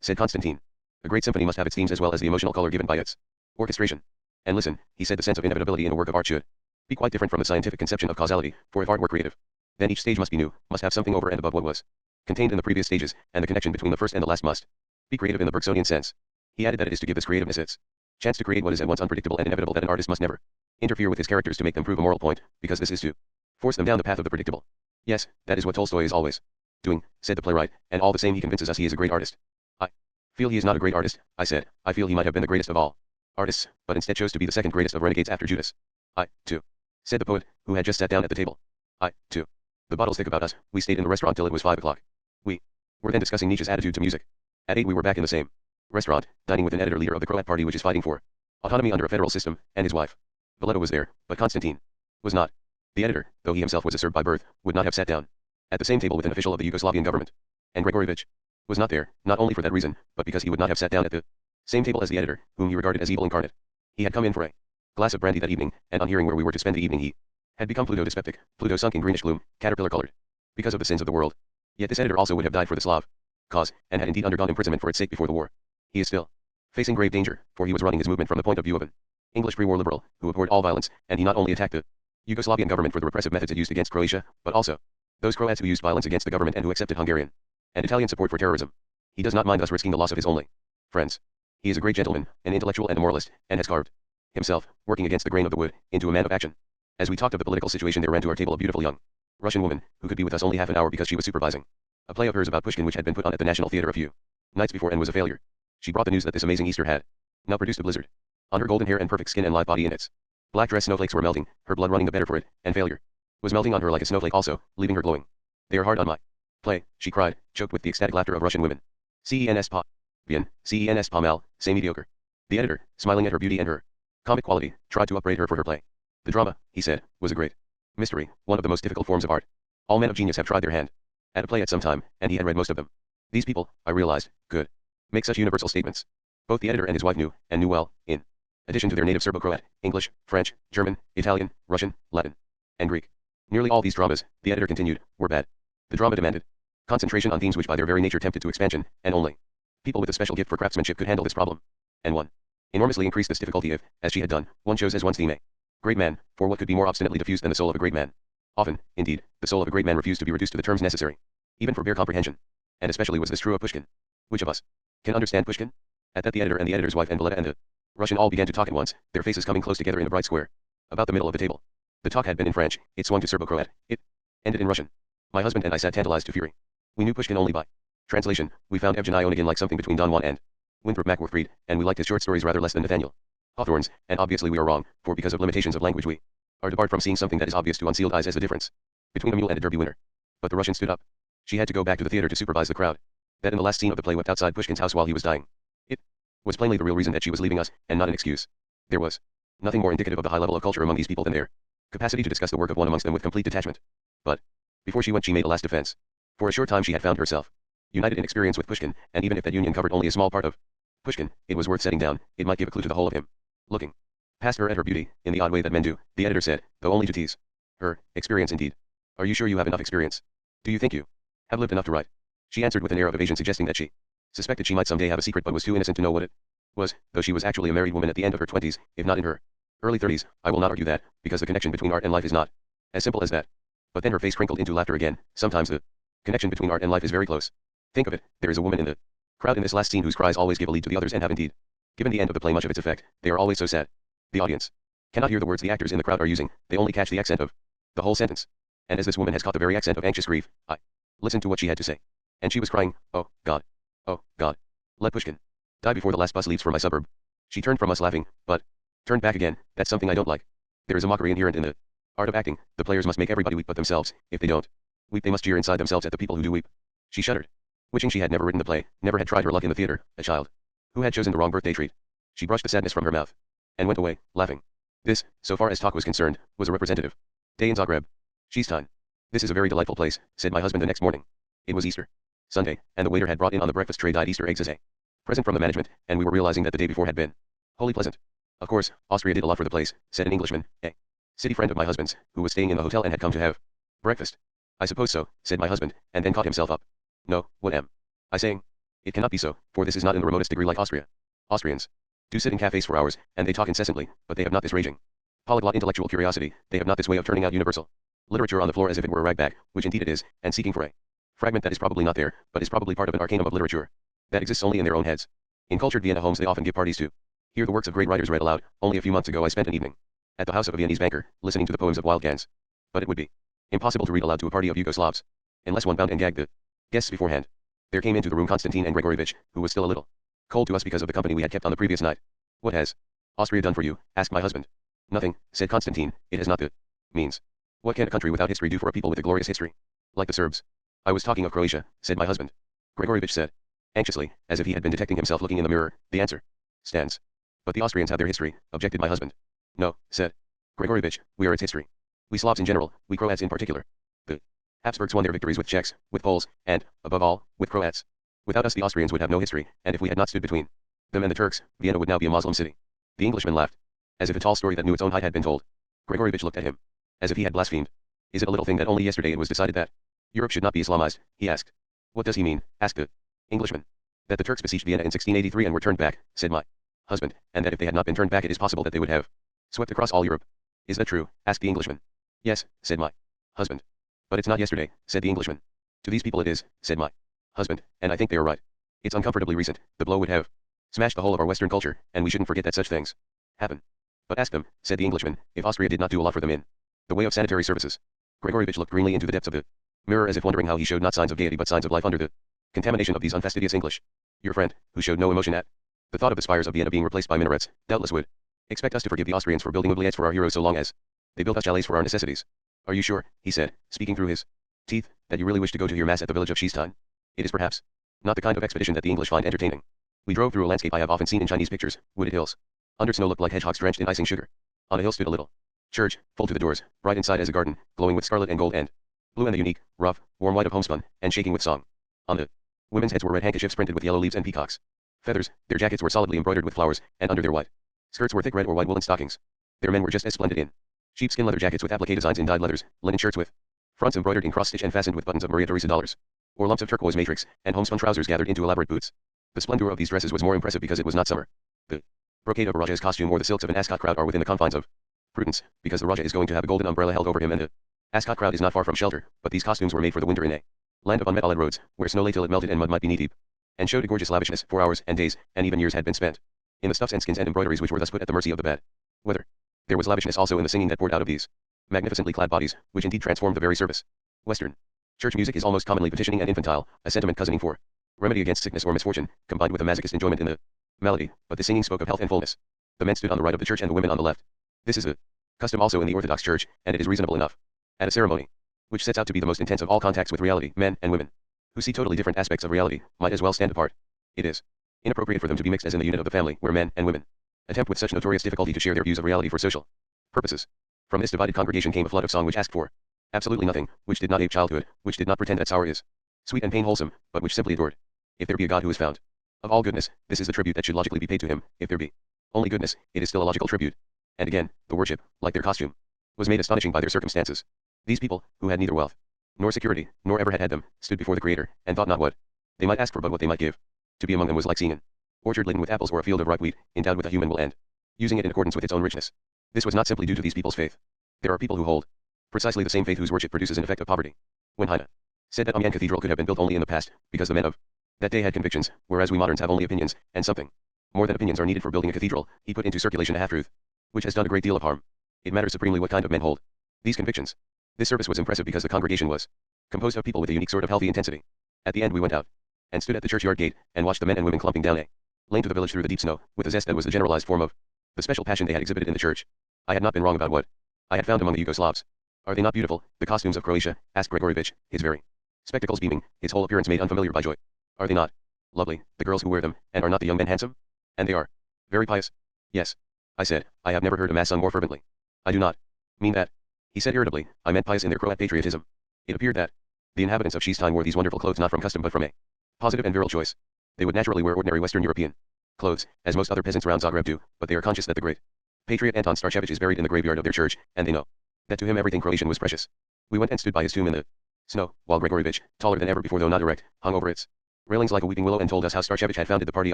said Constantine. A great symphony must have its themes as well as the emotional color given by its orchestration. And listen, he said, the sense of inevitability in a work of art should be quite different from the scientific conception of causality, for if art were creative, then each stage must be new, must have something over and above what was contained in the previous stages, and the connection between the first and the last must be creative in the Bergsonian sense. He added that it is to give this creativeness its chance to create what is at once unpredictable and inevitable that an artist must never interfere with his characters to make them prove a moral point, because this is to force them down the path of the predictable. Yes, that is what Tolstoy is always doing, said the playwright, and all the same he convinces us he is a great artist. I feel he is not a great artist, I said. I feel he might have been the greatest of all artists, but instead chose to be the second greatest of renegades after Judas. I, too, said the poet, who had just sat down at the table. I, too. The bottles thick about us, we stayed in the restaurant till it was 5 o'clock. We were then discussing Nietzsche's attitude to music. At 8 we were back in the same restaurant, dining with an editor leader of the Croat party which is fighting for autonomy under a federal system, and his wife. Valletta was there, but Constantine was not. The editor, though he himself was a Serb by birth, would not have sat down at the same table with an official of the Yugoslavian government. And Gregorevich was not there, not only for that reason, but because he would not have sat down at the same table as the editor, whom he regarded as evil incarnate. He had come in for a glass of brandy that evening, and on hearing where we were to spend the evening he had become Pluto dyspeptic, Pluto sunk in greenish gloom, caterpillar-colored, because of the sins of the world. Yet this editor also would have died for the Slav cause, and had indeed undergone imprisonment for its sake before the war. He is still facing grave danger, for he was running his movement from the point of view of an English pre-war liberal, who abhorred all violence, and he not only attacked the Yugoslavian government for the repressive methods it used against Croatia, but also those Croats who used violence against the government and who accepted Hungarian and Italian support for terrorism. He does not mind us risking the loss of his only friends. He is a great gentleman, an intellectual and a moralist, and has carved himself, working against the grain of the wood, into a man of action. As we talked of the political situation, there ran to our table a beautiful young Russian woman, who could be with us only half an hour because she was supervising a play of hers about Pushkin which had been put on at the National Theatre a few nights before and was a failure. She brought the news that this amazing Easter had now produced a blizzard on her golden hair and perfect skin and live body in its black dress. Snowflakes were melting, her blood running the better for it, and failure was melting on her like a snowflake also, leaving her glowing. They are hard on my play, she cried, choked with the ecstatic laughter of Russian women. Cens pa. Bien, cens pa mal, say mediocre. The editor, smiling at her beauty and her comic quality, tried to upbraid her for her play. The drama, he said, was a great mystery, one of the most difficult forms of art. All men of genius have tried their hand at a play at some time, and he had read most of them. These people, I realized, could make such universal statements. Both the editor and his wife knew, and knew well, in addition to their native Serbo-Croat, English, French, German, Italian, Russian, Latin, and Greek. Nearly all these dramas, the editor continued, were bad. The drama demanded concentration on themes which by their very nature tempted to expansion, and only people with a special gift for craftsmanship could handle this problem. And one enormously increased this difficulty if, as she had done, one chose as one's theme a great man, for what could be more obstinately diffused than the soul of a great man? Often, indeed, the soul of a great man refused to be reduced to the terms necessary, even for bare comprehension. And especially was this true of Pushkin. Which of us can understand Pushkin? At that the editor and the editor's wife and Valetta and the Russian all began to talk at once, their faces coming close together in the bright square about the middle of the table. The talk had been in French, it swung to Serbo-Croat, it ended in Russian. My husband and I sat tantalized to fury. We knew Pushkin only by translation. We found Evgeny Onegin like something between Don Juan and Winthrop Mackworth Reed, and we liked his short stories rather less than Nathaniel Hawthorne's, and obviously we are wrong, for because of limitations of language we are debarred from seeing something that is obvious to unsealed eyes as the difference between a mule and a derby winner. But the Russian stood up. She had to go back to the theater to supervise the crowd that in the last scene of the play wept outside Pushkin's house while he was dying. It was plainly the real reason that she was leaving us, and not an excuse. There was nothing more indicative of the high level of culture among these people than their capacity to discuss the work of one amongst them with complete detachment. But before she went she made a last defense. For a short time she had found herself united in experience with Pushkin, and even if that union covered only a small part of Pushkin, it was worth setting down, it might give a clue to the whole of him. Looking past her at her beauty, in the odd way that men do, the editor said, though only to tease her, experience indeed. Are you sure you have enough experience? Do you think you have lived enough to write? She answered with an air of evasion, suggesting that she suspected she might someday have a secret but was too innocent to know what it was, though she was actually a married woman at the end of her 20s, if not in her early 30s. I will not argue that, because the connection between art and life is not as simple as that. But then her face crinkled into laughter again. Sometimes the connection between art and life is very close. Think of it, there is a woman in the crowd in this last scene whose cries always give a lead to the others and have indeed given the end of the play much of its effect. They are always so sad. The audience cannot hear the words the actors in the crowd are using, they only catch the accent of the whole sentence. And as this woman has caught the very accent of anxious grief, I listened to what she had to say. And she was crying, oh, God. Oh, God. Let Pushkin die before the last bus leaves for my suburb. She turned from us laughing, but turned back again. That's something I don't like. There is a mockery inherent in the art of acting. The players must make everybody weep but themselves. If they don't weep they must jeer inside themselves at the people who do weep. She shuddered, wishing she had never written the play, never had tried her luck in the theater, a child who had chosen the wrong birthday treat. She brushed the sadness from her mouth and went away, laughing. This, so far as talk was concerned, was a representative day in Zagreb. She's time. This is a very delightful place, said my husband the next morning. It was Easter Sunday, and the waiter had brought in on the breakfast tray dyed Easter eggs as a present from the management, and we were realizing that the day before had been wholly pleasant. Of course, Austria did a lot for the place, said an Englishman, a city friend of my husband's, who was staying in the hotel and had come to have breakfast. I suppose so, said my husband, and then caught himself up. No, what am I saying? It cannot be so, for this is not in the remotest degree like Austria. Austrians do sit in cafes for hours, and they talk incessantly, but they have not this raging polyglot intellectual curiosity. They have not this way of turning out universal literature on the floor as if it were a rag-bag, which indeed it is, and seeking for a fragment that is probably not there, but is probably part of an arcanum of literature that exists only in their own heads. In cultured Vienna homes they often give parties to hear the works of great writers read aloud. Only a few months ago I spent an evening at the house of a Viennese banker, listening to the poems of wild Gans. But it would be impossible to read aloud to a party of Yugoslavs, unless one bound and gagged the guests beforehand. There came into the room Constantine and Gregorevich, who was still a little cold to us because of the company we had kept on the previous night. What has Austria done for you? Asked my husband. Nothing, said Constantine, it has not the means. What can a country without history do for a people with a glorious history? Like the Serbs. I was talking of Croatia, said my husband. Gregorevich said, anxiously, as if he had been detecting himself looking in the mirror, the answer stands. But the Austrians have their history, objected my husband. No, said Gregorevich, we are its history. We Slavs in general, we Croats in particular. The Habsburgs won their victories with Czechs, with Poles, and, above all, with Croats. Without us the Austrians would have no history, and if we had not stood between them and the Turks, Vienna would now be a Moslem city. The Englishman laughed, as if a tall story that knew its own height had been told. Gregorevich looked at him, as if he had blasphemed. Is it a little thing that only yesterday it was decided that Europe should not be Islamized? He asked. What does he mean? Asked the Englishman. That the Turks besieged Vienna in 1683 and were turned back, said my husband, and that if they had not been turned back it is possible that they would have swept across all Europe. Is that true? Asked the Englishman. Yes, said my husband. But it's not yesterday, said the Englishman. To these people it is, said my husband, and I think they are right. It's uncomfortably recent. The blow would have smashed the whole of our Western culture, and we shouldn't forget that such things happen. But ask them, said the Englishman, if Austria did not do a lot for them in the way of sanitary services. Gregorevich looked greenly into the depths of the mirror as if wondering how he showed not signs of gaiety but signs of life under the contamination of these unfastidious English. Your friend, who showed no emotion at the thought of the spires of Vienna being replaced by minarets, doubtless would expect us to forgive the Austrians for building oubliettes for our heroes so long as they built us chalets for our necessities. Are you sure, he said, speaking through his teeth, that you really wish to go to hear mass at the village of Schießstein? It is perhaps not the kind of expedition that the English find entertaining. We drove through a landscape I have often seen in Chinese pictures. Wooded hills under snow looked like hedgehogs drenched in icing sugar. On a hill stood a little church, full to the doors, bright inside as a garden, glowing with scarlet and gold and blue and the unique, rough, warm white of homespun, and shaking with song. On the women's heads were red handkerchiefs printed with yellow leaves and peacocks' feathers, their jackets were solidly embroidered with flowers, and under their white skirts were thick red or white woolen stockings. Their men were just as splendid in sheepskin leather jackets with applique designs in dyed leathers, linen shirts with fronts embroidered in cross-stitch and fastened with buttons of Maria Theresa dollars, or lumps of turquoise matrix, and homespun trousers gathered into elaborate boots. The splendor of these dresses was more impressive because it was not summer. The brocade of a Raja's costume or the silks of an ascot crowd are within the confines of prudence, because the Raja is going to have a golden umbrella held over him and the ascot crowd is not far from shelter, but these costumes were made for the winter in a land of unmet roads, where snow lay till it melted and mud might be knee-deep, and showed a gorgeous lavishness, for hours and days, and even years had been spent in the stuffs and skins and embroideries which were thus put at the mercy of the bad weather. There was lavishness also in the singing that poured out of these magnificently clad bodies, which indeed transformed the very service. Western church music is almost commonly petitioning and infantile, a sentiment cousining for remedy against sickness or misfortune, combined with a masochist enjoyment in the melody, but the singing spoke of health and fullness. The men stood on the right of the church and the women on the left. This is a custom also in the Orthodox Church, and it is reasonable enough. At a ceremony which sets out to be the most intense of all contacts with reality, men and women, who see totally different aspects of reality, might as well stand apart. It is inappropriate for them to be mixed as in the unit of the family, where men and women attempt with such notorious difficulty to share their views of reality for social purposes. From this divided congregation came a flood of song which asked for absolutely nothing, which did not ape childhood, which did not pretend that sour is sweet and pain wholesome, but which simply adored. If there be a God who is found of all goodness, this is the tribute that should logically be paid to him. If there be only goodness, it is still a logical tribute. And again, the worship, like their costume, was made astonishing by their circumstances. These people, who had neither wealth nor security, nor ever had them, stood before the Creator, and thought not what they might ask for but what they might give. To be among them was like seeing an orchard laden with apples or a field of ripe wheat, endowed with a human will and using it in accordance with its own richness. This was not simply due to these people's faith. There are people who hold precisely the same faith whose worship produces an effect of poverty. When Heine said that Amiens Cathedral could have been built only in the past, because the men of that day had convictions, whereas we moderns have only opinions, and something more than opinions are needed for building a cathedral, he put into circulation a half-truth, which has done a great deal of harm. It matters supremely what kind of men hold these convictions. This service was impressive because the congregation was composed of people with a unique sort of healthy intensity. At the end we went out and stood at the churchyard gate, and watched the men and women clumping down a lane to the village through the deep snow, with a zest that was the generalized form of the special passion they had exhibited in the church. I had not been wrong about what I had found among the Yugoslavs. Are they not beautiful, the costumes of Croatia? Asked Gregorevich, his very spectacles beaming, his whole appearance made unfamiliar by joy. Are they not lovely, the girls who wear them, and are not the young men handsome? And they are very pious. Yes, I said, I have never heard a mass sung more fervently. I do not mean that, he said irritably, I meant pious in their Croat patriotism. It appeared that the inhabitants of Schießstein wore these wonderful clothes not from custom but from a positive and virile choice. They would naturally wear ordinary Western European clothes, as most other peasants round Zagreb do, but they are conscious that the great patriot Anton Starchevich is buried in the graveyard of their church, and they know that to him everything Croatian was precious. We went and stood by his tomb in the snow, while Gregorevich, taller than ever before though not erect, hung over its railings like a weeping willow and told us how Starchevich had founded the party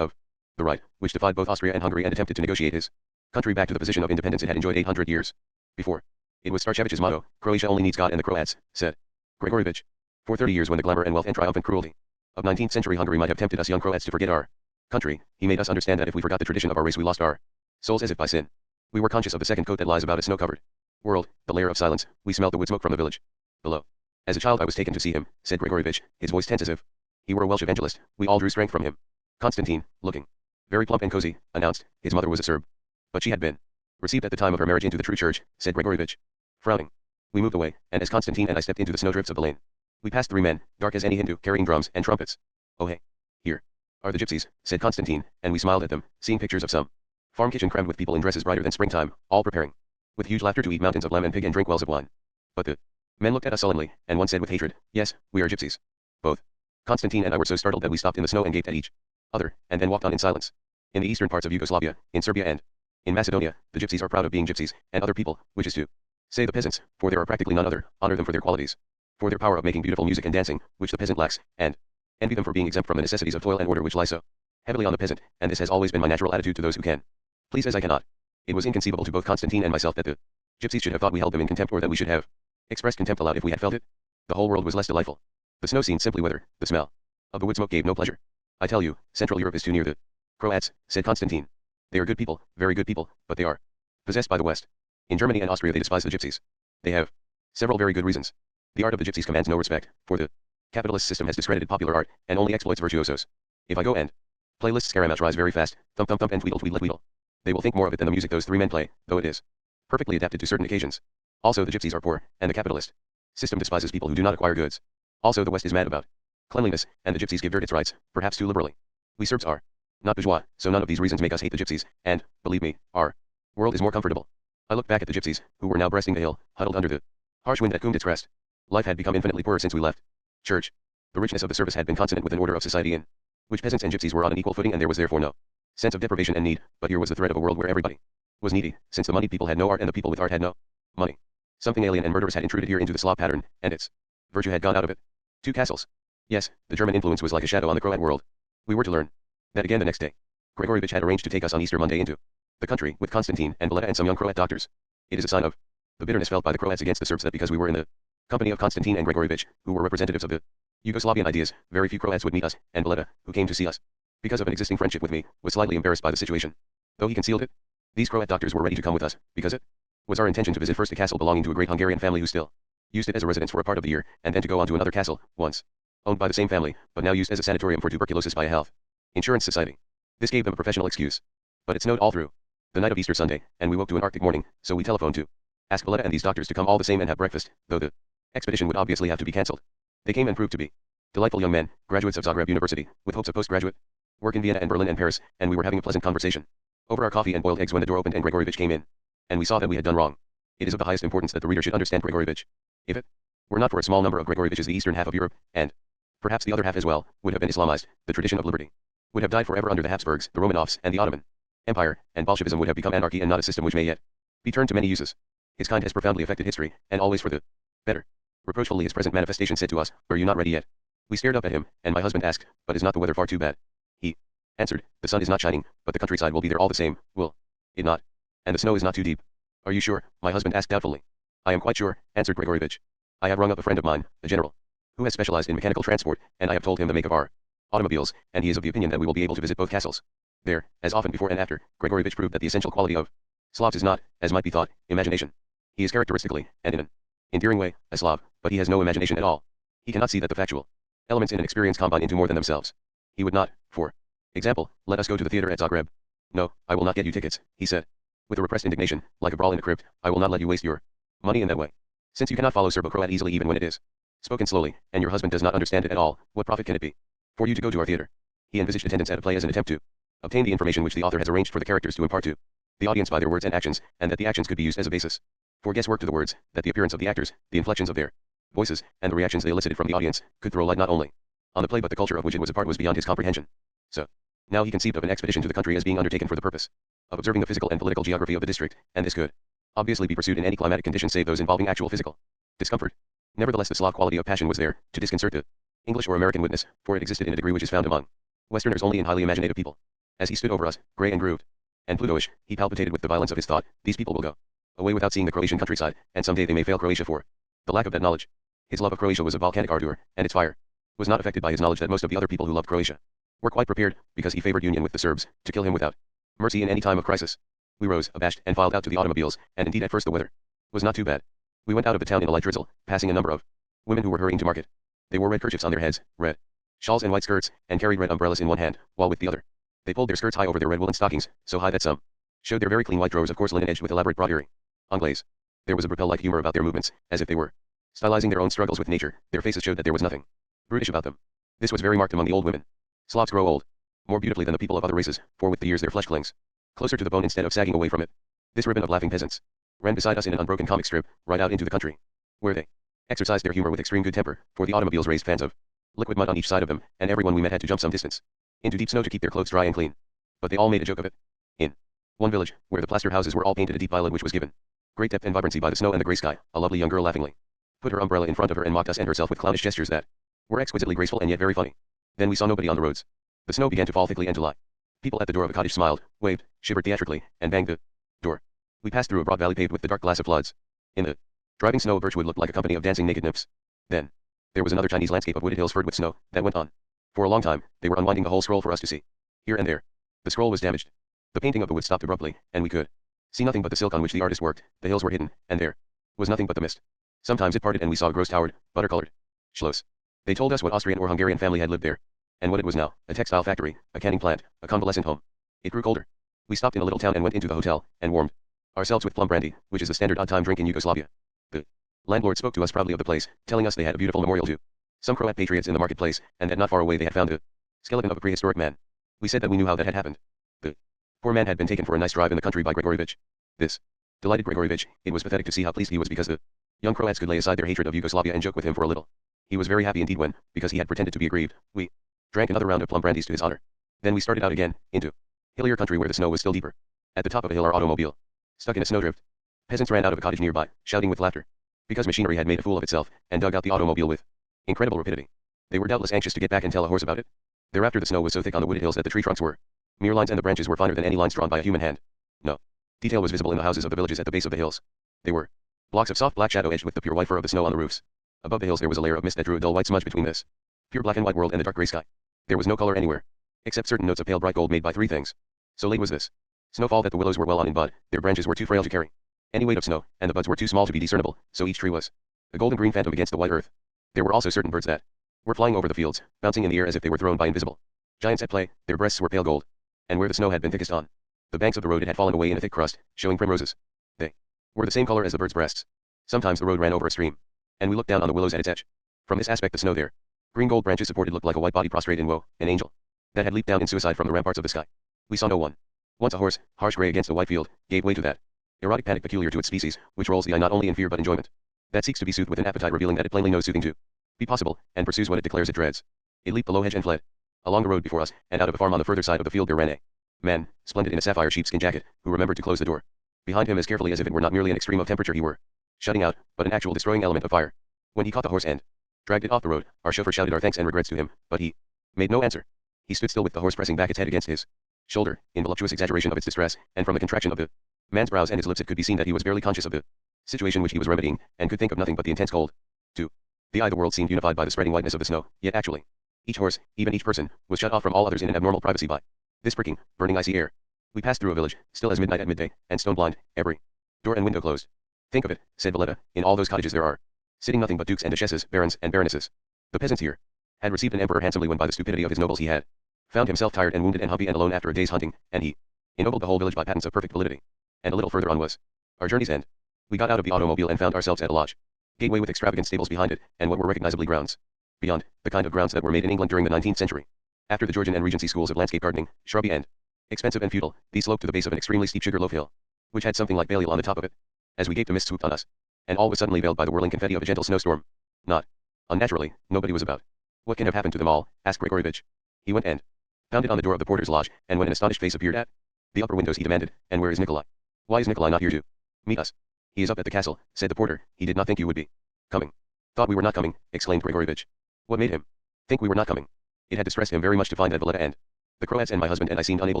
of the right, which defied both Austria and Hungary and attempted to negotiate his country back to the position of independence it had enjoyed 800 years before. It was Starchevich's motto, Croatia only needs God and the Croats, said Gregorevich. For 30 years when the glamour and wealth and triumphant cruelty of 19th century Hungary might have tempted us young Croats to forget our country, he made us understand that if we forgot the tradition of our race we lost our souls as if by sin. We were conscious of the second coat that lies about a snow-covered world, the layer of silence. We smelled the wood smoke from the village below. As a child I was taken to see him, said Gregorevich, his voice tense as if he were a Welsh evangelist. We all drew strength from him. Constantine, looking very plump and cozy, announced, his mother was a Serb. But she had been received at the time of her marriage into the true church, said Gregorevich. Frowning, we moved away, and as Constantine and I stepped into the snowdrifts of the lane, we passed 3 men, dark as any Hindu, carrying drums and trumpets. Oh hey, here are the gypsies, said Constantine, and we smiled at them, seeing pictures of some farm kitchen crammed with people in dresses brighter than springtime, all preparing with huge laughter to eat mountains of lamb and pig and drink wells of wine. But the men looked at us sullenly, and one said with hatred, yes, we are gypsies. Both Constantine and I were so startled that we stopped in the snow and gaped at each other, and then walked on in silence. In the eastern parts of Yugoslavia, in Serbia and in Macedonia, the gypsies are proud of being gypsies, and other people, which is to Say the peasants, for there are practically none other, honor them for their qualities. For their power of making beautiful music and dancing, which the peasant lacks, and envy them for being exempt from the necessities of toil and order which lie so heavily on the peasant, and this has always been my natural attitude to those who can please as I cannot. It was inconceivable to both Constantine and myself that the gypsies should have thought we held them in contempt, or that we should have expressed contempt aloud if we had felt it. The whole world was less delightful. The snow seemed simply weather, the smell of the wood smoke gave no pleasure. I tell you, Central Europe is too near the Croats, said Constantine. They are good people, very good people, but they are possessed by the West. In Germany and Austria they despise the gypsies. They have several very good reasons. The art of the gypsies commands no respect, for the capitalist system has discredited popular art, and only exploits virtuosos. If I go and play Liszt's Scaramouche rise very fast, thump thump thump and tweedle tweedle tweedle, they will think more of it than the music those three men play, though it is perfectly adapted to certain occasions. Also the gypsies are poor, and the capitalist system despises people who do not acquire goods. Also the West is mad about cleanliness, and the gypsies give dirt its rights, perhaps too liberally. We Serbs are not bourgeois, so none of these reasons make us hate the gypsies, and, believe me, our world is more comfortable. I looked back at the gypsies, who were now breasting the hill, huddled under the harsh wind that combed its crest. Life had become infinitely poorer since we left church. The richness of the service had been consonant with an order of society in which peasants and gypsies were on an equal footing, and there was therefore no sense of deprivation and need, but here was the threat of a world where everybody was needy, since the moneyed people had no art and the people with art had no money. Something alien and murderous had intruded here into the Slav pattern, and its virtue had gone out of it. Two castles. Yes, the German influence was like a shadow on the Croat world. We were to learn that again the next day. Gregorevich had arranged to take us on Easter Monday into the country, with Constantine and Valetta and some young Croat doctors. It is a sign of the bitterness felt by the Croats against the Serbs that because we were in the company of Constantine and Gregorevich, who were representatives of the Yugoslavian ideas, very few Croats would meet us, and Valetta, who came to see us because of an existing friendship with me, was slightly embarrassed by the situation. Though he concealed it, these Croat doctors were ready to come with us, because it was our intention to visit first a castle belonging to a great Hungarian family who still used it as a residence for a part of the year, and then to go on to another castle, once owned by the same family, but now used as a sanatorium for tuberculosis by a health insurance society. This gave them a professional excuse. But it snowed all through the night of Easter Sunday, and we woke to an Arctic morning, so we telephoned to ask Valetta and these doctors to come all the same and have breakfast, though the expedition would obviously have to be cancelled. They came and proved to be delightful young men, graduates of Zagreb University, with hopes of postgraduate work in Vienna and Berlin and Paris, and we were having a pleasant conversation over our coffee and boiled eggs when the door opened and Gregorevich came in. And we saw that we had done wrong. It is of the highest importance that the reader should understand Gregorevich. If it were not for a small number of Gregoreviches, the eastern half of Europe, and perhaps the other half as well, would have been Islamized. The tradition of liberty would have died forever under the Habsburgs, the Romanovs, and the Ottoman Empire, and Bolshevism would have become anarchy and not a system which may yet be turned to many uses. His kind has profoundly affected history, and always for the better. Reproachfully his present manifestation said to us, "Are you not ready yet?" We stared up at him, and my husband asked, "But is not the weather far too bad?" He answered, "The sun is not shining, but the countryside will be there all the same, will it not? And the snow is not too deep." "Are you sure?" my husband asked doubtfully. "I am quite sure," answered Gregorevich. "I have rung up a friend of mine, a general, who has specialized in mechanical transport, and I have told him the make of our automobiles, and he is of the opinion that we will be able to visit both castles. There, as often before and after, Gregorevich proved that the essential quality of Slavs is not, as might be thought, imagination. He is characteristically, and in an endearing way, a Slav, but he has no imagination at all. He cannot see that the factual elements in an experience combine into more than themselves. He would not, for example, let us go to the theater at Zagreb. No, I will not get you tickets, he said, with a repressed indignation, like a brawl in a crypt. I will not let you waste your money in that way. Since you cannot follow Serbo-Croat easily even when it is spoken slowly, and your husband does not understand it at all, what profit can it be for you to go to our theater?" He envisaged attendance at a play as an attempt to obtain the information which the author has arranged for the characters to impart to the audience by their words and actions, and that the actions could be used as a basis for guesswork to the words, that the appearance of the actors, the inflections of their voices, and the reactions they elicited from the audience, could throw light not only on the play but the culture of which it was a part was beyond his comprehension. So, now he conceived of an expedition to the country as being undertaken for the purpose of observing the physical and political geography of the district, and this could obviously be pursued in any climatic conditions save those involving actual physical discomfort. Nevertheless the Slav quality of passion was there, to disconcert the English or American witness, for it existed in a degree which is found among Westerners only in highly imaginative people. As he stood over us, grey and grooved, and Plutoish, he palpitated with the violence of his thought, "These people will go away without seeing the Croatian countryside, and some day they may fail Croatia for the lack of that knowledge." His love of Croatia was a volcanic ardor, and its fire was not affected by his knowledge that most of the other people who loved Croatia were quite prepared, because he favored union with the Serbs, to kill him without mercy in any time of crisis. We rose, abashed, and filed out to the automobiles, and indeed at first the weather was not too bad. We went out of the town in a light drizzle, passing a number of women who were hurrying to market. They wore red kerchiefs on their heads, red shawls and white skirts, and carried red umbrellas in one hand, while with the other they pulled their skirts high over their red woolen stockings, so high that some showed their very clean white drawers of coarse linen edged with elaborate broderie. Anglaise. There was a Brapel-like humor about their movements, as if they were stylizing their own struggles with nature. Their faces showed that there was nothing brutish about them. This was very marked among the old women. Slavs grow old more beautifully than the people of other races, for with the years their flesh clings closer to the bone instead of sagging away from it. This ribbon of laughing peasants ran beside us in an unbroken comic strip, right out into the country, where they exercised their humor with extreme good temper, for the automobiles raised fans of liquid mud on each side of them, and everyone we met had to jump some distance into deep snow to keep their clothes dry and clean. But they all made a joke of it. In one village, where the plaster houses were all painted a deep violet which was given great depth and vibrancy by the snow and the gray sky, a lovely young girl laughingly put her umbrella in front of her and mocked us and herself with clownish gestures that were exquisitely graceful and yet very funny. Then we saw nobody on the roads. The snow began to fall thickly and to lie. People at the door of a cottage smiled, waved, shivered theatrically, and banged the door. We passed through a broad valley paved with the dark glass of floods. In the driving snow, birchwood looked like a company of dancing naked nymphs. Then there was another Chinese landscape of wooded hills furred with snow that went on. For a long time, they were unwinding the whole scroll for us to see. Here and there, the scroll was damaged. The painting of the wood stopped abruptly, and we could see nothing but the silk on which the artist worked. The hills were hidden, and there was nothing but the mist. Sometimes it parted and we saw a gross-towered, butter-colored schloss. They told us what Austrian or Hungarian family had lived there, and what it was now: a textile factory, a canning plant, a convalescent home. It grew colder. We stopped in a little town and went into the hotel, and warmed ourselves with plum brandy, which is the standard odd-time drink in Yugoslavia. The landlord spoke to us proudly of the place, telling us they had a beautiful memorial to some Croat patriots in the marketplace, and that not far away they had found a skeleton of a prehistoric man. We said that we knew how that had happened. The poor man had been taken for a nice drive in the country by Gregorevich. This delighted Gregorevich. It was pathetic to see how pleased he was because the young Croats could lay aside their hatred of Yugoslavia and joke with him for a little. He was very happy indeed when, because he had pretended to be aggrieved, we drank another round of plum brandies to his honor. Then we started out again, into hillier country where the snow was still deeper. At the top of a hill our automobile stuck in a snowdrift. Peasants ran out of a cottage nearby, shouting with laughter, because machinery had made a fool of itself, and dug out the automobile with incredible rapidity. They were doubtless anxious to get back and tell a horse about it. Thereafter the snow was so thick on the wooded hills that the tree trunks were mere lines and the branches were finer than any lines drawn by a human hand. No detail was visible in the houses of the villages at the base of the hills. They were blocks of soft black shadow edged with the pure white fur of the snow on the roofs. Above the hills there was a layer of mist that drew a dull white smudge between this pure black and white world and the dark gray sky. There was no color anywhere, except certain notes of pale bright gold made by three things. So late was this snowfall that the willows were well on in bud, their branches were too frail to carry any weight of snow, and the buds were too small to be discernible, so each tree was a golden green phantom against the white earth. There were also certain birds that were flying over the fields, bouncing in the air as if they were thrown by invisible giants at play. Their breasts were pale gold, and where the snow had been thickest on the banks of the road it had fallen away in a thick crust, showing primroses. They were the same color as the birds' breasts. Sometimes the road ran over a stream, and we looked down on the willows at its edge. From this aspect the snow there, green gold branches supported, looked like a white body prostrate in woe, an angel that had leaped down in suicide from the ramparts of the sky. We saw no one. Once a horse, harsh gray against a white field, gave way to that erotic panic peculiar to its species, which rolls the eye not only in fear but enjoyment, that seeks to be soothed with an appetite revealing that it plainly knows soothing to be possible, and pursues what it declares it dreads. It leaped the low hedge and fled along the road before us, and out of a farm on the further side of the field there ran a man, splendid in a sapphire sheepskin jacket, who remembered to close the door behind him as carefully as if it were not merely an extreme of temperature he were shutting out, but an actual destroying element of fire. When he caught the horse and dragged it off the road, our chauffeur shouted our thanks and regrets to him, but he made no answer. He stood still with the horse pressing back its head against his shoulder, in voluptuous exaggeration of its distress, and from the contraction of the man's brows and his lips it could be seen that he was barely conscious of the situation which he was remedying, and could think of nothing but the intense cold. To the eye the world seemed unified by the spreading whiteness of the snow, yet actually each horse, even each person, was shut off from all others in an abnormal privacy by this pricking, burning icy air. We passed through a village, still as midnight at midday, and stone blind, every door and window closed. Think of it, said Valletta, in all those cottages there are sitting nothing but dukes and duchesses, barons and baronesses. The peasants here had received an emperor handsomely when by the stupidity of his nobles he had found himself tired and wounded and humpy and alone after a day's hunting, and he ennobled the whole village by patents of perfect validity. And a little further on was our journey's end. We got out of the automobile and found ourselves at a lodge gateway with extravagant stables behind it, and what were recognizably grounds beyond, the kind of grounds that were made in England during the 19th century. After the Georgian and Regency schools of landscape gardening, shrubby and expensive and feudal, these sloped to the base of an extremely steep sugar-loaf hill, which had something like Baliol on the top of it. As we gaped the mist swooped on us, and all was suddenly veiled by the whirling confetti of a gentle snowstorm. Not unnaturally, nobody was about. What can have happened to them all? Asked Gregorevich. He went and pounded on the door of the porter's lodge, and when an astonished face appeared at the upper windows he demanded, and where is Nikolai? Why is Nikolai not here to meet us? He is up at the castle, said the porter. He did not think you would be coming. Thought we were not coming, exclaimed Gregorevich. What made him think we were not coming? It had distressed him very much to find that Valletta and the Croats and my husband and I seemed unable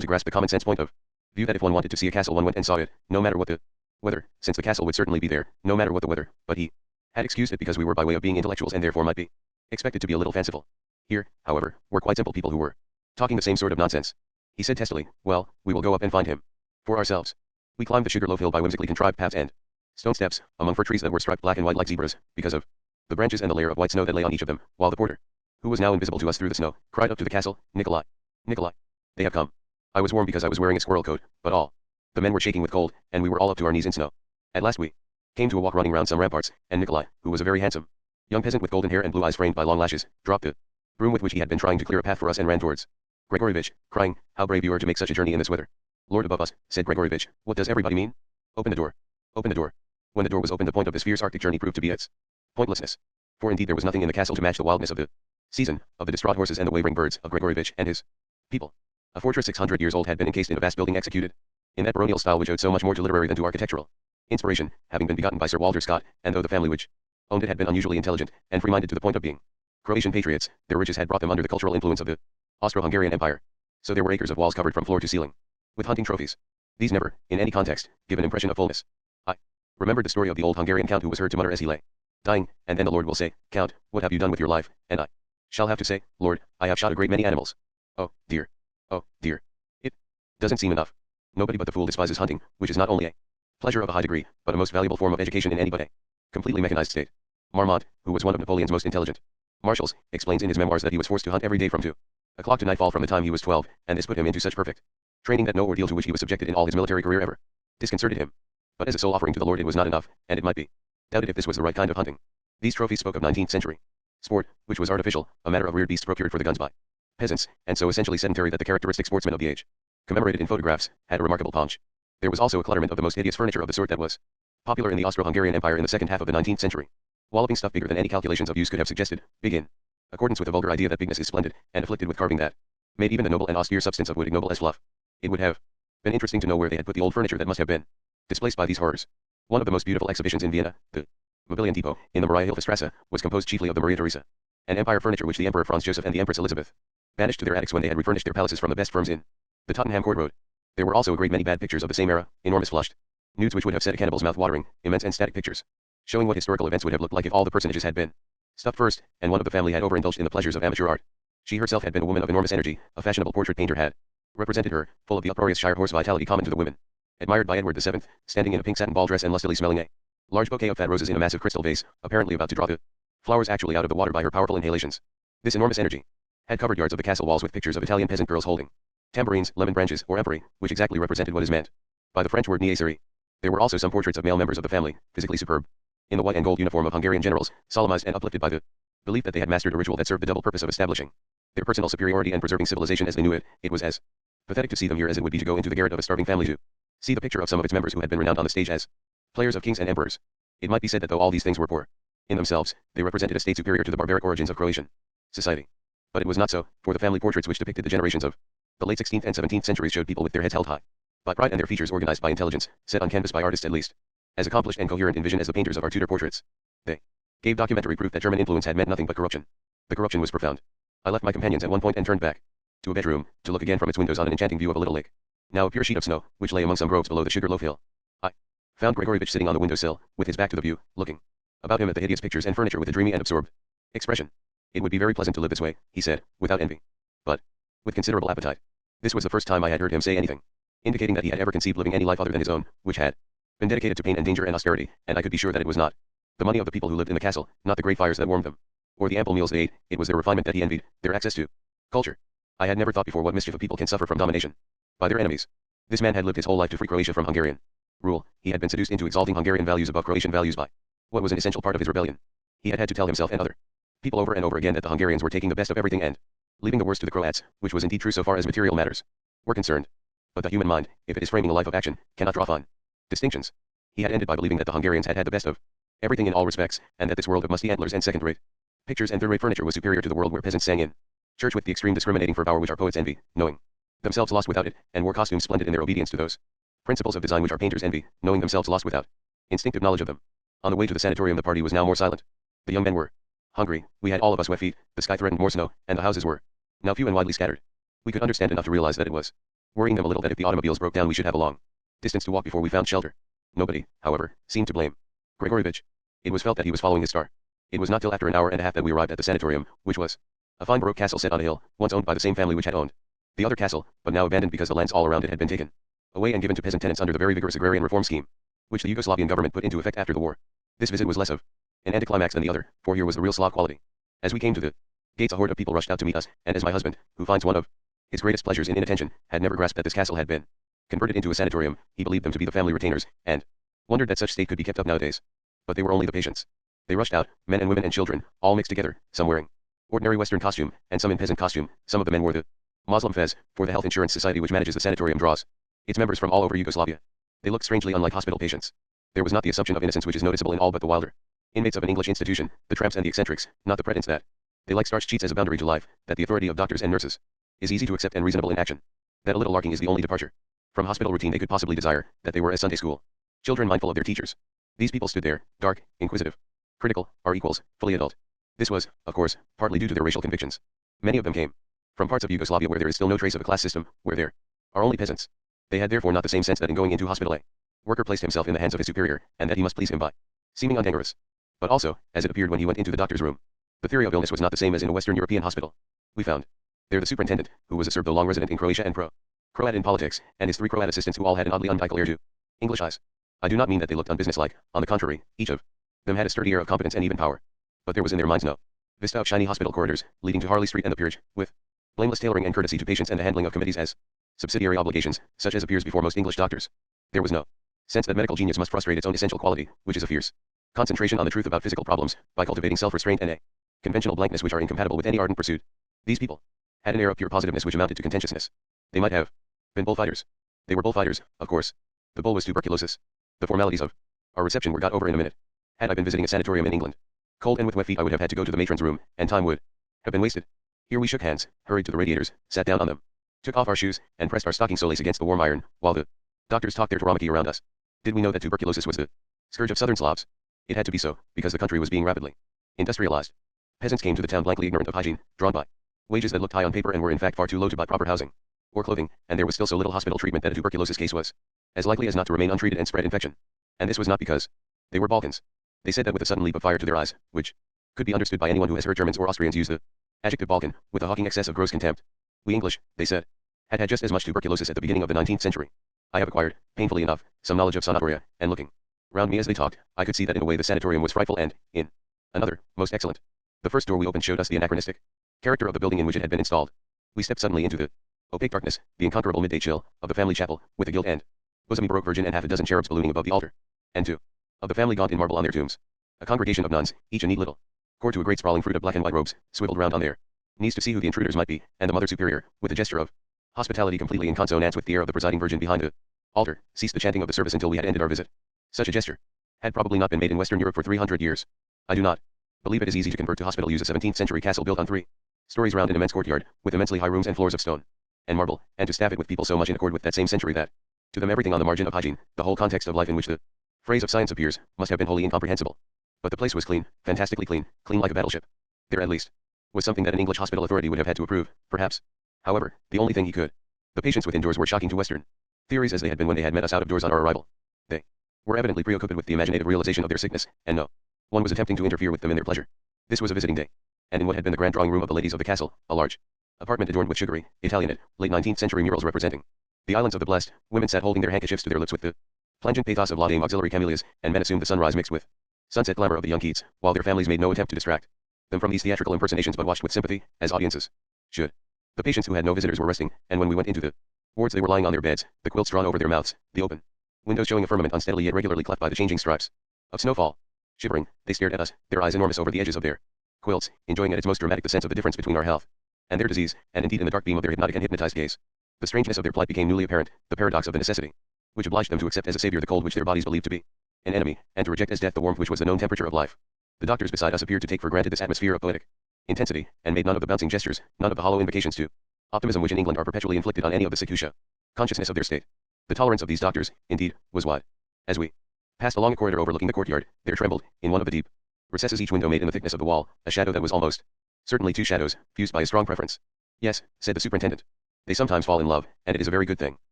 to grasp the common sense point of view that if one wanted to see a castle one went and saw it, no matter what the weather, since the castle would certainly be there, no matter what the weather, but he had excused it because we were by way of being intellectuals and therefore might be expected to be a little fanciful. Here, however, were quite simple people who were talking the same sort of nonsense. He said testily, well, we will go up and find him for ourselves. We climbed the sugar-loaf hill by whimsically contrived paths and stone steps, among fir trees that were striped black and white like zebras, because of the branches and the layer of white snow that lay on each of them, while the porter, who was now invisible to us through the snow, cried up to the castle, Nikolai, Nikolai, they have come. I was warm because I was wearing a squirrel coat, but all the men were shaking with cold, and we were all up to our knees in snow. At last we came to a walk running round some ramparts, and Nikolai, who was a very handsome young peasant with golden hair and blue eyes framed by long lashes, dropped the broom with which he had been trying to clear a path for us and ran towards Gregorevich, crying, how brave you are to make such a journey in this weather. Lord above us, said Gregorevich, what does everybody mean? Open the door. Open the door. When the door was opened the point of this fierce Arctic journey proved to be its pointlessness. For indeed there was nothing in the castle to match the wildness of the season, of the distraught horses and the wavering birds, of Gregorevich and his people. A fortress 600 years old had been encased in a vast building executed in that baronial style which owed so much more to literary than to architectural Inspiration, having been begotten by Sir Walter Scott, and though the family which owned it had been unusually intelligent, and free-minded to the point of being Croatian patriots, their riches had brought them under the cultural influence of the Austro-Hungarian Empire. So there were acres of walls covered from floor to ceiling with hunting trophies. These never, in any context, give an impression of fullness. I remembered the story of the old Hungarian count who was heard to mutter as he lay dying, and then the Lord will say, Count, what have you done with your life? And I shall have to say, Lord, I have shot a great many animals. Oh, dear. Oh, dear. It doesn't seem enough. Nobody but the fool despises hunting, which is not only a pleasure of a high degree, but a most valuable form of education in any but a completely mechanized state. Marmont, who was one of Napoleon's most intelligent marshals, explains in his memoirs that he was forced to hunt every day from 2 o'clock to nightfall from the time he was 12, and this put him into such perfect training that no ordeal to which he was subjected in all his military career ever disconcerted him. But as a sole offering to the Lord it was not enough, and it might be doubted if this was the right kind of hunting. These trophies spoke of 19th century sport, which was artificial, a matter of reared beasts procured for the guns by peasants, and so essentially sedentary that the characteristic sportsmen of the age, commemorated in photographs, had a remarkable paunch. There was also a clutterment of the most hideous furniture of the sort that was popular in the Austro-Hungarian Empire in the second half of the 19th century. Walloping stuff bigger than any calculations of use could have suggested, big in accordance with the vulgar idea that bigness is splendid, and afflicted with carving that made even the noble and austere substance of wood ignoble as fluff. It would have been interesting to know where they had put the old furniture that must have been displaced by these horrors. One of the most beautiful exhibitions in Vienna, the Mobilian Depot, in the Maria-Hilfe-Strasse, was composed chiefly of the Maria Theresa and Empire furniture which the Emperor Franz Joseph and the Empress Elizabeth banished to their attics when they had refurnished their palaces from the best firms in the Tottenham Court Road. There were also a great many bad pictures of the same era, enormous flushed nudes which would have set a cannibal's mouth watering, immense and static pictures, showing what historical events would have looked like if all the personages had been stuffed first, and one of the family had overindulged in the pleasures of amateur art. She herself had been a woman of enormous energy, a fashionable portrait painter had represented her, full of the uproarious Shire horse vitality common to the women, admired by Edward VII, standing in a pink satin ball dress and lustily smelling a large bouquet of fat roses in a massive crystal vase, apparently about to draw the flowers actually out of the water by her powerful inhalations. This enormous energy had covered yards of the castle walls with pictures of Italian peasant girls holding tambourines, lemon branches, or empery, which exactly represented what is meant by the French word niaiserie. There were also some portraits of male members of the family, physically superb, in the white and gold uniform of Hungarian generals, solemnized and uplifted by the belief that they had mastered a ritual that served the double purpose of establishing their personal superiority and preserving civilization as they knew it. It was as pathetic to see them here as it would be to go into the garret of a starving family to see the picture of some of its members who had been renowned on the stage as players of kings and emperors. It might be said that though all these things were poor in themselves, they represented a state superior to the barbaric origins of Croatian society. But it was not so, for the family portraits which depicted the generations of the late 16th and 17th centuries showed people with their heads held high by pride and their features organized by intelligence, set on canvas by artists at least as accomplished and coherent in vision as the painters of our Tudor portraits. They gave documentary proof that German influence had meant nothing but corruption. The corruption was profound. I left my companions at one point and turned back to a bedroom, to look again from its windows on an enchanting view of a little lake, now a pure sheet of snow, which lay among some groves below the Sugarloaf Hill. I found Gregorevich sitting on the windowsill, with his back to the view, looking about him at the hideous pictures and furniture with a dreamy and absorbed expression. It would be very pleasant to live this way, he said, without envy, but with considerable appetite. This was the first time I had heard him say anything indicating that he had ever conceived living any life other than his own, which had been dedicated to pain and danger and austerity, and I could be sure that it was not the money of the people who lived in the castle, not the great fires that warmed them, or the ample meals they ate, it was their refinement that he envied, their access to culture. I had never thought before what mischief a people can suffer from domination by their enemies. This man had lived his whole life to free Croatia from Hungarian rule. He had been seduced into exalting Hungarian values above Croatian values by what was an essential part of his rebellion. He had to tell himself and other people over and over again that the Hungarians were taking the best of everything and leaving the worst to the Croats, which was indeed true so far as material matters were concerned. But the human mind, if it is framing a life of action, cannot draw fine distinctions. He had ended by believing that the Hungarians had had the best of everything in all respects, and that this world of musty antlers and second-rate pictures and third-rate furniture was superior to the world where peasants sang in church with the extreme discriminating fervor which our poets envy, knowing themselves lost without it, and wore costumes splendid in their obedience to those principles of design which our painters envy, knowing themselves lost without instinctive knowledge of them. On the way to the sanatorium the party was now more silent. The young men were hungry, we had all of us wet feet, the sky threatened more snow, and the houses were now few and widely scattered. We could understand enough to realize that it was worrying them a little that if the automobiles broke down we should have a long distance to walk before we found shelter. Nobody, however, seemed to blame Gregorevich. It was felt that he was following his star. It was not till after an hour and a half that we arrived at the sanatorium, which was a fine baroque castle set on a hill, once owned by the same family which had owned the other castle, but now abandoned because the lands all around it had been taken away and given to peasant tenants under the very vigorous agrarian reform scheme which the Yugoslavian government put into effect after the war. This visit was less of an anticlimax than the other, for here was the real Slav quality. As we came to the gates a horde of people rushed out to meet us, and as my husband, who finds one of his greatest pleasures in inattention, had never grasped that this castle had been converted into a sanatorium, he believed them to be the family retainers, and wondered that such state could be kept up nowadays. But they were only the patients. They rushed out, men and women and children, all mixed together, some wearing ordinary Western costume, and some in peasant costume. Some of the men wore the Moslem fez, for the health insurance society which manages the sanatorium draws its members from all over Yugoslavia. They looked strangely unlike hospital patients. There was not the assumption of innocence which is noticeable in all but the wilder inmates of an English institution, the tramps and the eccentrics, not the pretense that they like starched sheets as a boundary to life, that the authority of doctors and nurses is easy to accept and reasonable in action, that a little larking is the only departure from hospital routine they could possibly desire, that they were as Sunday school Children mindful of their teachers. These people stood there, dark, inquisitive, critical, our equals, fully adult. This was, of course, partly due to their racial convictions. Many of them came from parts of Yugoslavia where there is still no trace of a class system, where there are only peasants. They had therefore not the same sense that in going into hospital a worker placed himself in the hands of his superior, and that he must please him by seeming undangerous. But also, as it appeared when he went into the doctor's room, the theory of illness was not the same as in a Western European hospital. We found there the superintendent, who was a Serb though long resident in Croatia and Croat in politics, and his 3 Croat assistants who all had an oddly undicled air to English eyes. I do not mean that they looked unbusinesslike, on the contrary, each of them had a sturdy air of competence and even power. But there was in their minds no vista of shiny hospital corridors, leading to Harley Street and the peerage, with blameless tailoring and courtesy to patients and the handling of committees as subsidiary obligations, such as appears before most English doctors. There was no sense that medical genius must frustrate its own essential quality, which is a fierce concentration on the truth about physical problems, by cultivating self-restraint and a conventional blankness which are incompatible with any ardent pursuit. These people had an air of pure positiveness which amounted to contentiousness. They might have been bullfighters. They were bullfighters, of course. The bull was tuberculosis. The formalities of our reception were got over in a minute. Had I been visiting a sanatorium in England, cold and with wet feet, I would have had to go to the matron's room, and time would have been wasted. Here we shook hands, hurried to the radiators, sat down on them, took off our shoes, and pressed our stocking soles against the warm iron, while the doctors talked their Tauromachy around us. Did we know that tuberculosis was the scourge of southern Slavs? It had to be so, because the country was being rapidly industrialized. Peasants came to the town blankly ignorant of hygiene, drawn by wages that looked high on paper and were in fact far too low to buy proper housing or clothing, and there was still so little hospital treatment that a tuberculosis case was as likely as not to remain untreated and spread infection. And this was not because they were Balkans. They said that with a sudden leap of fire to their eyes, which could be understood by anyone who has heard Germans or Austrians use the adjective Balkan, with a hawking excess of gross contempt. We English, they said, had just as much tuberculosis at the beginning of the 19th century. I have acquired, painfully enough, some knowledge of sanatoria, and looking round me as they talked, I could see that in a way the sanatorium was frightful and, in another, most excellent. The first door we opened showed us the anachronistic character of the building in which it had been installed. We stepped suddenly into the opaque darkness, the incomparable midday chill, of the family chapel, with a gilt and bosomy Baroque Virgin and half a dozen cherubs ballooning above the altar, and 2 of the family gaunt in marble on their tombs. A congregation of nuns, each a neat little cord to a great sprawling fruit of black and white robes, swiveled round on their knees to see who the intruders might be, and the Mother Superior, with a gesture of hospitality completely in consonance with the air of the presiding Virgin behind the altar, ceased the chanting of the service until we had ended our visit. Such a gesture had probably not been made in Western Europe for 300 years. I do not believe it is easy to convert to hospital use a 17th century castle built on 3 stories round an immense courtyard, with immensely high rooms and floors of stone and marble, and to staff it with people so much in accord with that same century that, to them everything on the margin of hygiene, the whole context of life in which the phrase of science appears, must have been wholly incomprehensible. But the place was clean, fantastically clean, clean like a battleship. There at least was something that an English hospital authority would have had to approve, perhaps. However, the only thing he could. The patients within doors were shocking to Western theories as they had been when they had met us out of doors on our arrival. They were evidently preoccupied with the imaginative realization of their sickness, and no one was attempting to interfere with them in their pleasure. This was a visiting day, and in what had been the grand drawing room of the ladies of the castle, a large apartment adorned with sugary, Italianate, late 19th century murals representing the islands of the blessed, women sat holding their handkerchiefs to their lips with the plangent pathos of La Dame auxiliary camellias, and men assumed the sunrise mixed with sunset glamour of the young Keats, while their families made no attempt to distract them from these theatrical impersonations but watched with sympathy, as audiences should. The patients who had no visitors were resting, and when we went into the wards they were lying on their beds, the quilts drawn over their mouths, the open windows showing a firmament unsteadily yet regularly cleft by the changing stripes of snowfall. Shivering, they stared at us, their eyes enormous over the edges of their quilts, enjoying at its most dramatic the sense of the difference between our health and their disease, and indeed in the dark beam of their hypnotic and hypnotized gaze, the strangeness of their plight became newly apparent, the paradox of the necessity which obliged them to accept as a savior the cold which their bodies believed to be an enemy, and to reject as death the warmth which was the known temperature of life. The doctors beside us appeared to take for granted this atmosphere of poetic intensity, and made none of the bouncing gestures, none of the hollow invocations to optimism which in England are perpetually inflicted on any of the sick who show consciousness of their state. The tolerance of these doctors, indeed, was wide. As we passed along a corridor overlooking the courtyard, there trembled, in one of the deep recesses each window made in the thickness of the wall, a shadow that was almost certainly 2 shadows, fused by a strong preference. Yes, said the superintendent. They sometimes fall in love, and it is a very good thing.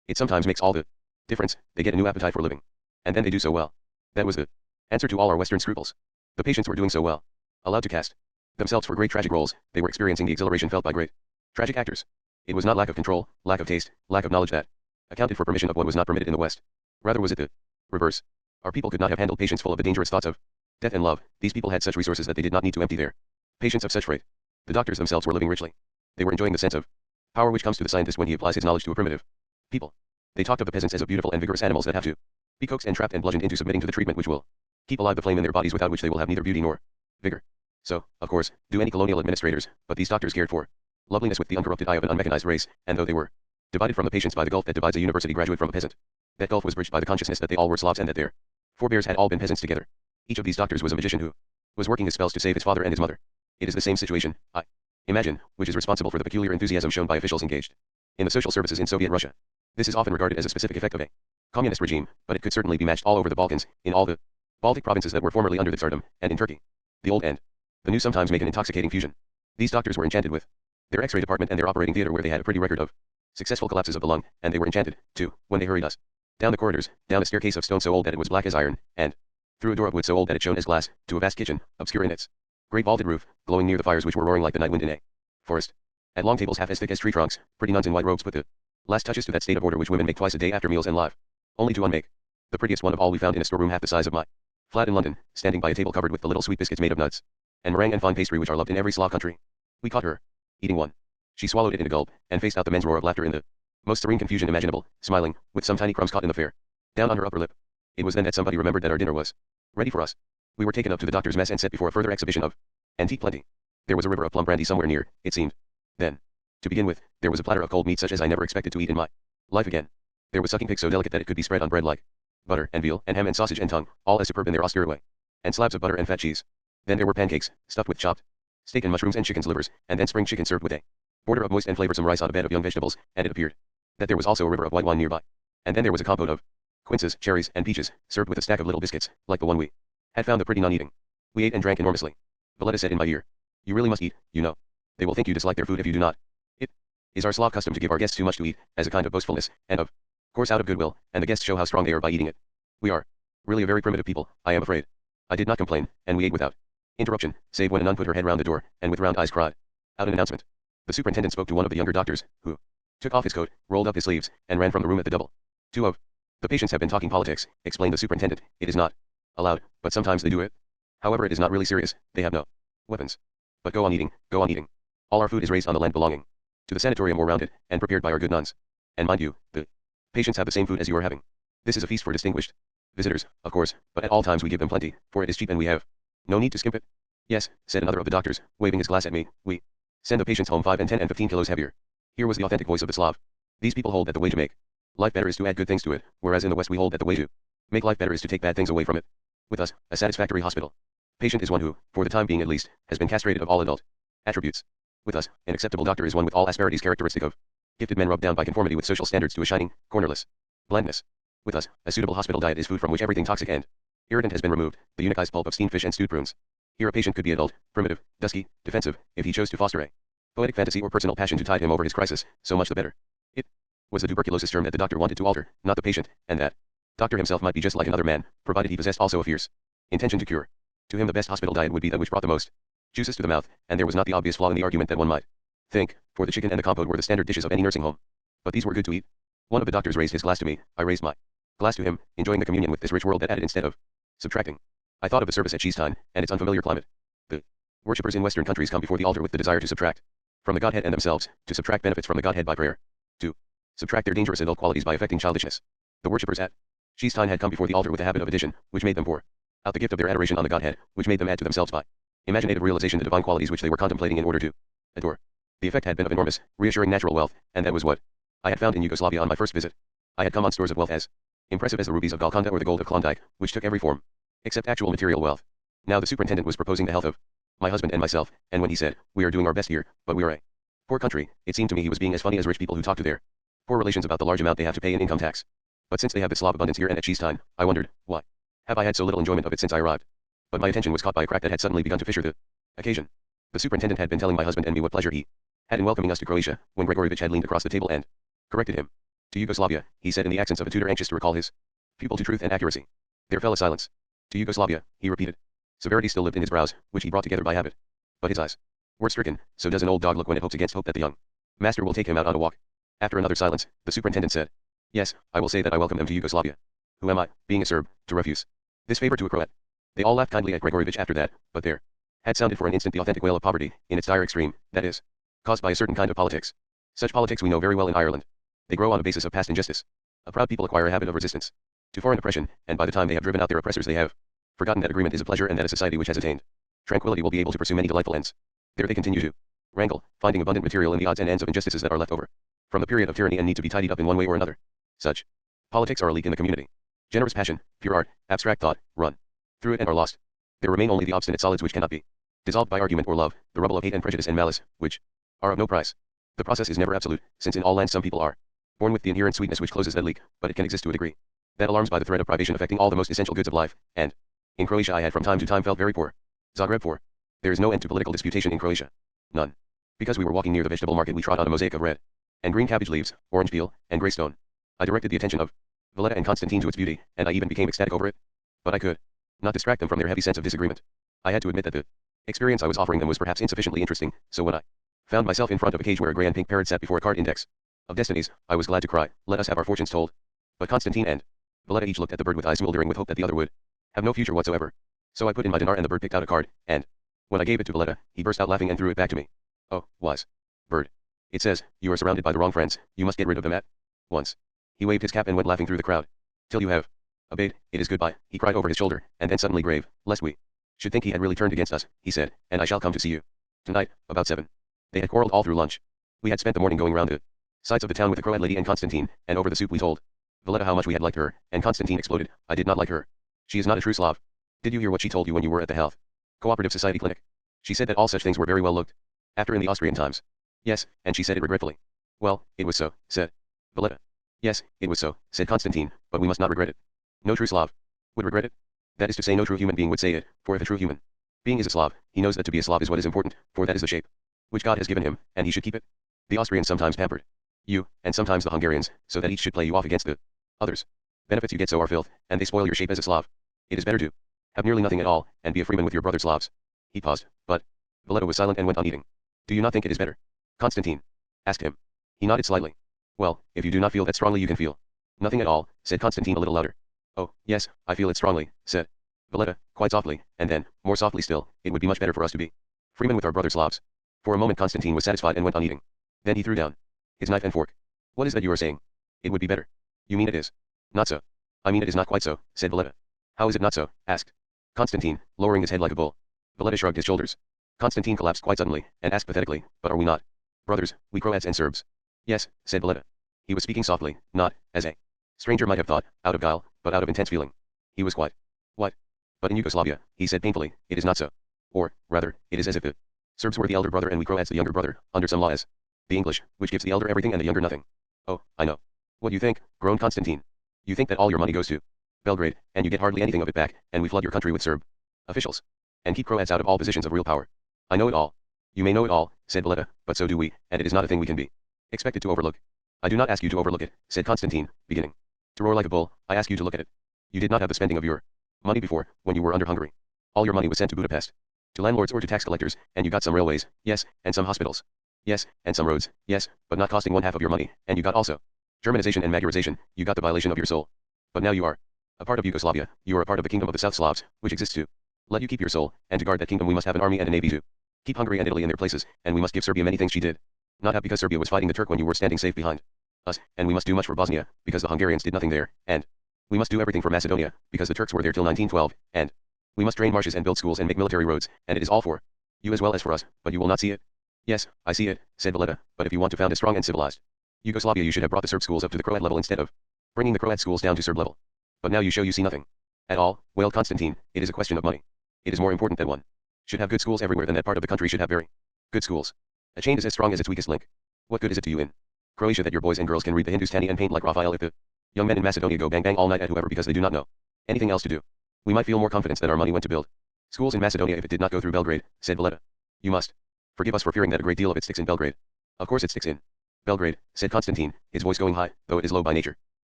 It sometimes makes all the difference. They get a new appetite for living. And then they do so well. That was the answer to all our Western scruples. The patients were doing so well. Allowed to cast themselves for great tragic roles, they were experiencing the exhilaration felt by great tragic actors. It was not lack of control, lack of taste, lack of knowledge that accounted for permission of what was not permitted in the West. Rather was it the reverse. Our people could not have handled patients full of the dangerous thoughts of death and love. These people had such resources that they did not need to empty their patients of such freight. The doctors themselves were living richly. They were enjoying the sense of power which comes to the scientist when he applies his knowledge to a primitive people. They talked of the peasants as of beautiful and vigorous animals that have to be coaxed and trapped and bludgeoned into submitting to the treatment which will keep alive the flame in their bodies without which they will have neither beauty nor vigor. So, of course, do any colonial administrators, but these doctors cared for loveliness with the uncorrupted eye of an unmechanized race, and though they were divided from the patients by the gulf that divides a university graduate from a peasant, that gulf was bridged by the consciousness that they all were Slavs and that their forebears had all been peasants together. Each of these doctors was a magician who was working his spells to save his father and his mother. It is the same situation, I imagine, which is responsible for the peculiar enthusiasm shown by officials engaged in the social services in Soviet Russia. This is often regarded as a specific effect of a communist regime, but it could certainly be matched all over the Balkans, in all the Baltic provinces that were formerly under the Tsardom, and in Turkey. The old and the new sometimes make an intoxicating fusion. These doctors were enchanted with their X-ray department and their operating theater, where they had a pretty record of successful collapses of the lung, and they were enchanted, too, when they hurried us down the corridors, down a staircase of stone so old that it was black as iron, and through a door of wood so old that it shone as glass, to a vast kitchen, obscure in its great vaulted roof, glowing near the fires which were roaring like the night wind in a forest. At long tables half as thick as tree trunks, pretty nuns in white robes put the last touches to that state of order which women make twice a day after meals and live only to unmake. The prettiest one of all we found in a storeroom half the size of my flat in London, standing by a table covered with the little sweet biscuits made of nuts and meringue and fine pastry which are loved in every Slav country. We caught her eating one. She swallowed it in a gulp, and faced out the men's roar of laughter in the most serene confusion imaginable, smiling, with some tiny crumbs caught in the fare down on her upper lip. It was then that somebody remembered that our dinner was ready for us. We were taken up to the doctor's mess and set before a further exhibition of antique plenty. There was a river of plum brandy somewhere near, it seemed. Then, to begin with, there was a platter of cold meat such as I never expected to eat in my life again. There was sucking pig so delicate that it could be spread on bread like butter and veal and ham and sausage and tongue, all as superb in their austere way, and slabs of butter and fat cheese. Then there were pancakes, stuffed with chopped steak and mushrooms and chicken's livers, and then spring chicken served with a border of moist and flavorsome rice on a bed of young vegetables, and it appeared that there was also a river of white wine nearby. And then there was a compote of quinces, cherries, and peaches, served with a stack of little biscuits, like the one we had found the pretty nun eating. We ate and drank enormously. Valletta said in my ear, "You really must eat, you know. They will think you dislike their food if you do not. It is our Slav custom to give our guests too much to eat, as a kind of boastfulness, and of course out of goodwill, and the guests show how strong they are by eating it. We are really a very primitive people, I am afraid." I did not complain, and we ate without interruption, save when a nun put her head round the door, and with round eyes cried out an announcement. The superintendent spoke to one of the younger doctors, who took off his coat, rolled up his sleeves, and ran from the room at the double. Two of the patients have been talking politics, explained the superintendent. It is not allowed, but sometimes they do it. However, it is not really serious, they have no weapons. But go on eating, go on eating. All our food is raised on the land belonging to the sanatorium or round it, and prepared by our good nuns. And mind you, the patients have the same food as you are having. This is a feast for distinguished visitors, of course, but at all times we give them plenty, for it is cheap and we have no need to skimp it. Yes, said another of the doctors, waving his glass at me, we send the patients home 5 and 10 and 15 kilos heavier. Here was the authentic voice of the Slav. These people hold that the way to make life better is to add good things to it, whereas in the West we hold that the way to make life better is to take bad things away from it. With us, a satisfactory hospital patient is one who, for the time being at least, has been castrated of all adult attributes. With us, an acceptable doctor is one with all asperities characteristic of gifted men rubbed down by conformity with social standards to a shining, cornerless blandness. With us, a suitable hospital diet is food from which everything toxic and irritant has been removed, the unicized pulp of steamed fish and stewed prunes. Here a patient could be adult, primitive, dusky, defensive, if he chose to foster a poetic fantasy or personal passion to tide him over his crisis, so much the better. It was the tuberculosis germ that the doctor wanted to alter, not the patient, and that doctor himself might be just like another man, provided he possessed also a fierce intention to cure. To him the best hospital diet would be that which brought the most juices to the mouth, and there was not the obvious flaw in the argument that one might think, for the chicken and the compote were the standard dishes of any nursing home. But these were good to eat. One of the doctors raised his glass to me, I raised my glass to him, enjoying the communion with this rich world that added instead of subtracting. I thought of the service at Cheesetime, and its unfamiliar climate. The worshippers in Western countries come before the altar with the desire to subtract from the Godhead and themselves, to subtract benefits from the Godhead by prayer, to subtract their dangerous adult qualities by affecting childishness. The worshippers at Cheesetime had come before the altar with a habit of addition, which made them pour out the gift of their adoration on the Godhead, which made them add to themselves by imaginative realization the divine qualities which they were contemplating in order to adore. The effect had been of enormous, reassuring natural wealth, and that was what I had found in Yugoslavia on my first visit. I had come on stores of wealth as impressive as the rubies of Golconda or the gold of Klondike, which took every form, except actual material wealth. Now the superintendent was proposing the health of my husband and myself, and when he said, "We are doing our best here, but we are a poor country," it seemed to me he was being as funny as rich people who talk to their poor relations about the large amount they have to pay in income tax. But since they have this Slav abundance here and at Cheesetime, I wondered, why have I had so little enjoyment of it since I arrived? But my attention was caught by a crack that had suddenly begun to fissure the occasion. The superintendent had been telling my husband and me what pleasure he had in welcoming us to Croatia, when Gregorovitch had leaned across the table and corrected him. "To Yugoslavia," he said in the accents of a tutor anxious to recall his pupil to truth and accuracy. There fell a silence. "To Yugoslavia," he repeated. Severity still lived in his brows, which he brought together by habit. But his eyes were stricken, so does an old dog look when it hopes against hope that the young master will take him out on a walk. After another silence, the superintendent said, "Yes, I will say that I welcome them to Yugoslavia. Who am I, being a Serb, to refuse this favor to a Croat?" They all laughed kindly at Gregorovitch after that, but there had sounded for an instant the authentic wail of poverty, in its dire extreme, that is, caused by a certain kind of politics. Such politics we know very well in Ireland. They grow on a basis of past injustice. A proud people acquire a habit of resistance to foreign oppression, and by the time they have driven out their oppressors they have forgotten that agreement is a pleasure and that a society which has attained tranquility will be able to pursue many delightful ends. There they continue to wrangle, finding abundant material in the odds and ends of injustices that are left over from the period of tyranny and need to be tidied up in one way or another. Such politics are a leak in the community. Generous passion, pure art, abstract thought, run through it and are lost. There remain only the obstinate solids which cannot be dissolved by argument or love, the rubble of hate and prejudice and malice, which are of no price. The process is never absolute, since in all lands some people are born with the inherent sweetness which closes that leak, but it can exist to a degree. That alarms by the threat of privation affecting all the most essential goods of life, and in Croatia I had from time to time felt very poor. Zagreb 4. There is no end to political disputation in Croatia. None. Because we were walking near the vegetable market we trod on a mosaic of red and green cabbage leaves, orange peel, and grey stone. I directed the attention of Valletta and Constantine to its beauty, and I even became ecstatic over it. But I could not distract them from their heavy sense of disagreement. I had to admit that the experience I was offering them was perhaps insufficiently interesting, so when I found myself in front of a cage where a grey and pink parrot sat before a card index of destinies, I was glad to cry, let us have our fortunes told. But Constantine and Valletta each looked at the bird with eyes smoldering with hope that the other would have no future whatsoever. So I put in my dinar and the bird picked out a card, and when I gave it to Valletta, he burst out laughing and threw it back to me. Oh, wise bird. It says, you are surrounded by the wrong friends, you must get rid of them at once. He waved his cap and went laughing through the crowd. Till you have obeyed, it is goodbye, he cried over his shoulder, and then suddenly grave, lest we should think he had really turned against us, he said, and I shall come to see you tonight, about 7. They had quarreled all through lunch. We had spent the morning going round the sides of the town with the Croat lady and Constantine, and over the soup we told Valletta how much we had liked her, and Constantine exploded, I did not like her. She is not a true Slav. Did you hear what she told you when you were at the Health Cooperative Society clinic? She said that all such things were very well looked after in the Austrian times. Yes, and she said it regretfully. Well, it was so, said Valletta. Yes, it was so, said Constantine, but we must not regret it. No true Slav would regret it. That is to say, no true human being would say it, for if a true human being is a Slav, he knows that to be a Slav is what is important, for that is the shape which God has given him, and he should keep it. The Austrians sometimes pampered you, and sometimes the Hungarians, so that each should play you off against the others. Benefits you get so are filth, and they spoil your shape as a Slav. It is better to have nearly nothing at all, and be a freeman with your brother Slavs. He paused, but Valletta was silent and went on eating. Do you not think it is better? Constantine asked him. He nodded slightly. Well, if you do not feel that strongly you can feel nothing at all, said Constantine a little louder. Oh, yes, I feel it strongly, said Valletta, quite softly, and then, more softly still, it would be much better for us to be freemen with our brother Slavs. For a moment Constantine was satisfied and went on eating. Then he threw down his knife and fork. What is that you are saying? It would be better. You mean it is? Not so. I mean it is not quite so, said Valletta. How is it not so? Asked Constantine, lowering his head like a bull. Valletta shrugged his shoulders. Constantine collapsed quite suddenly, and asked pathetically, but are we not brothers, we Croats and Serbs? Yes, said Valletta. He was speaking softly, not, as a stranger might have thought, out of guile, but out of intense feeling. He was quite what? But in Yugoslavia, he said painfully, it is not so. Or, rather, it is as if the Serbs were the elder brother and we Croats the younger brother, under some law as the English, which gives the elder everything and the younger nothing. Oh, I know. What you think, groaned Constantine. You think that all your money goes to Belgrade, and you get hardly anything of it back, and we flood your country with Serb officials, and keep Croats out of all positions of real power. I know it all. You may know it all, said Valletta, but so do we, and it is not a thing we can be expected to overlook. I do not ask you to overlook it, said Constantine, beginning to roar like a bull. I ask you to look at it. You did not have the spending of your money before, when you were under Hungary. All your money was sent to Budapest, to landlords or to tax collectors, and you got some railways, yes, and some hospitals, yes, and some roads, yes, but not costing one half of your money, and you got also Germanization and Magyarization, you got the violation of your soul. But now you are a part of Yugoslavia, you are a part of the kingdom of the South Slavs, which exists to let you keep your soul, and to guard that kingdom we must have an army and a navy to keep Hungary and Italy in their places, and we must give Serbia many things she did not have because Serbia was fighting the Turk when you were standing safe behind us, and we must do much for Bosnia, because the Hungarians did nothing there, and we must do everything for Macedonia, because the Turks were there till 1912, and we must drain marshes and build schools and make military roads, and it is all for you as well as for us, but you will not see it. Yes, I see it, said Valletta, but if you want to found a strong and civilized Yugoslavia you should have brought the Serb schools up to the Croat level instead of bringing the Croat schools down to Serb level. But now you show you see nothing at all, wailed Constantine, it is a question of money. It is more important that one should have good schools everywhere than that part of the country should have very good schools. A chain is as strong as its weakest link. What good is it to you in Croatia that your boys and girls can read the Hindustani and paint like Raphael if the young men in Macedonia go bang bang all night at whoever because they do not know anything else to do? We might feel more confidence that our money went to build schools in Macedonia if it did not go through Belgrade, said Valletta. You must forgive us for fearing that a great deal of it sticks in Belgrade. Of course it sticks in Belgrade, said Constantine, his voice going high, though it is low by nature.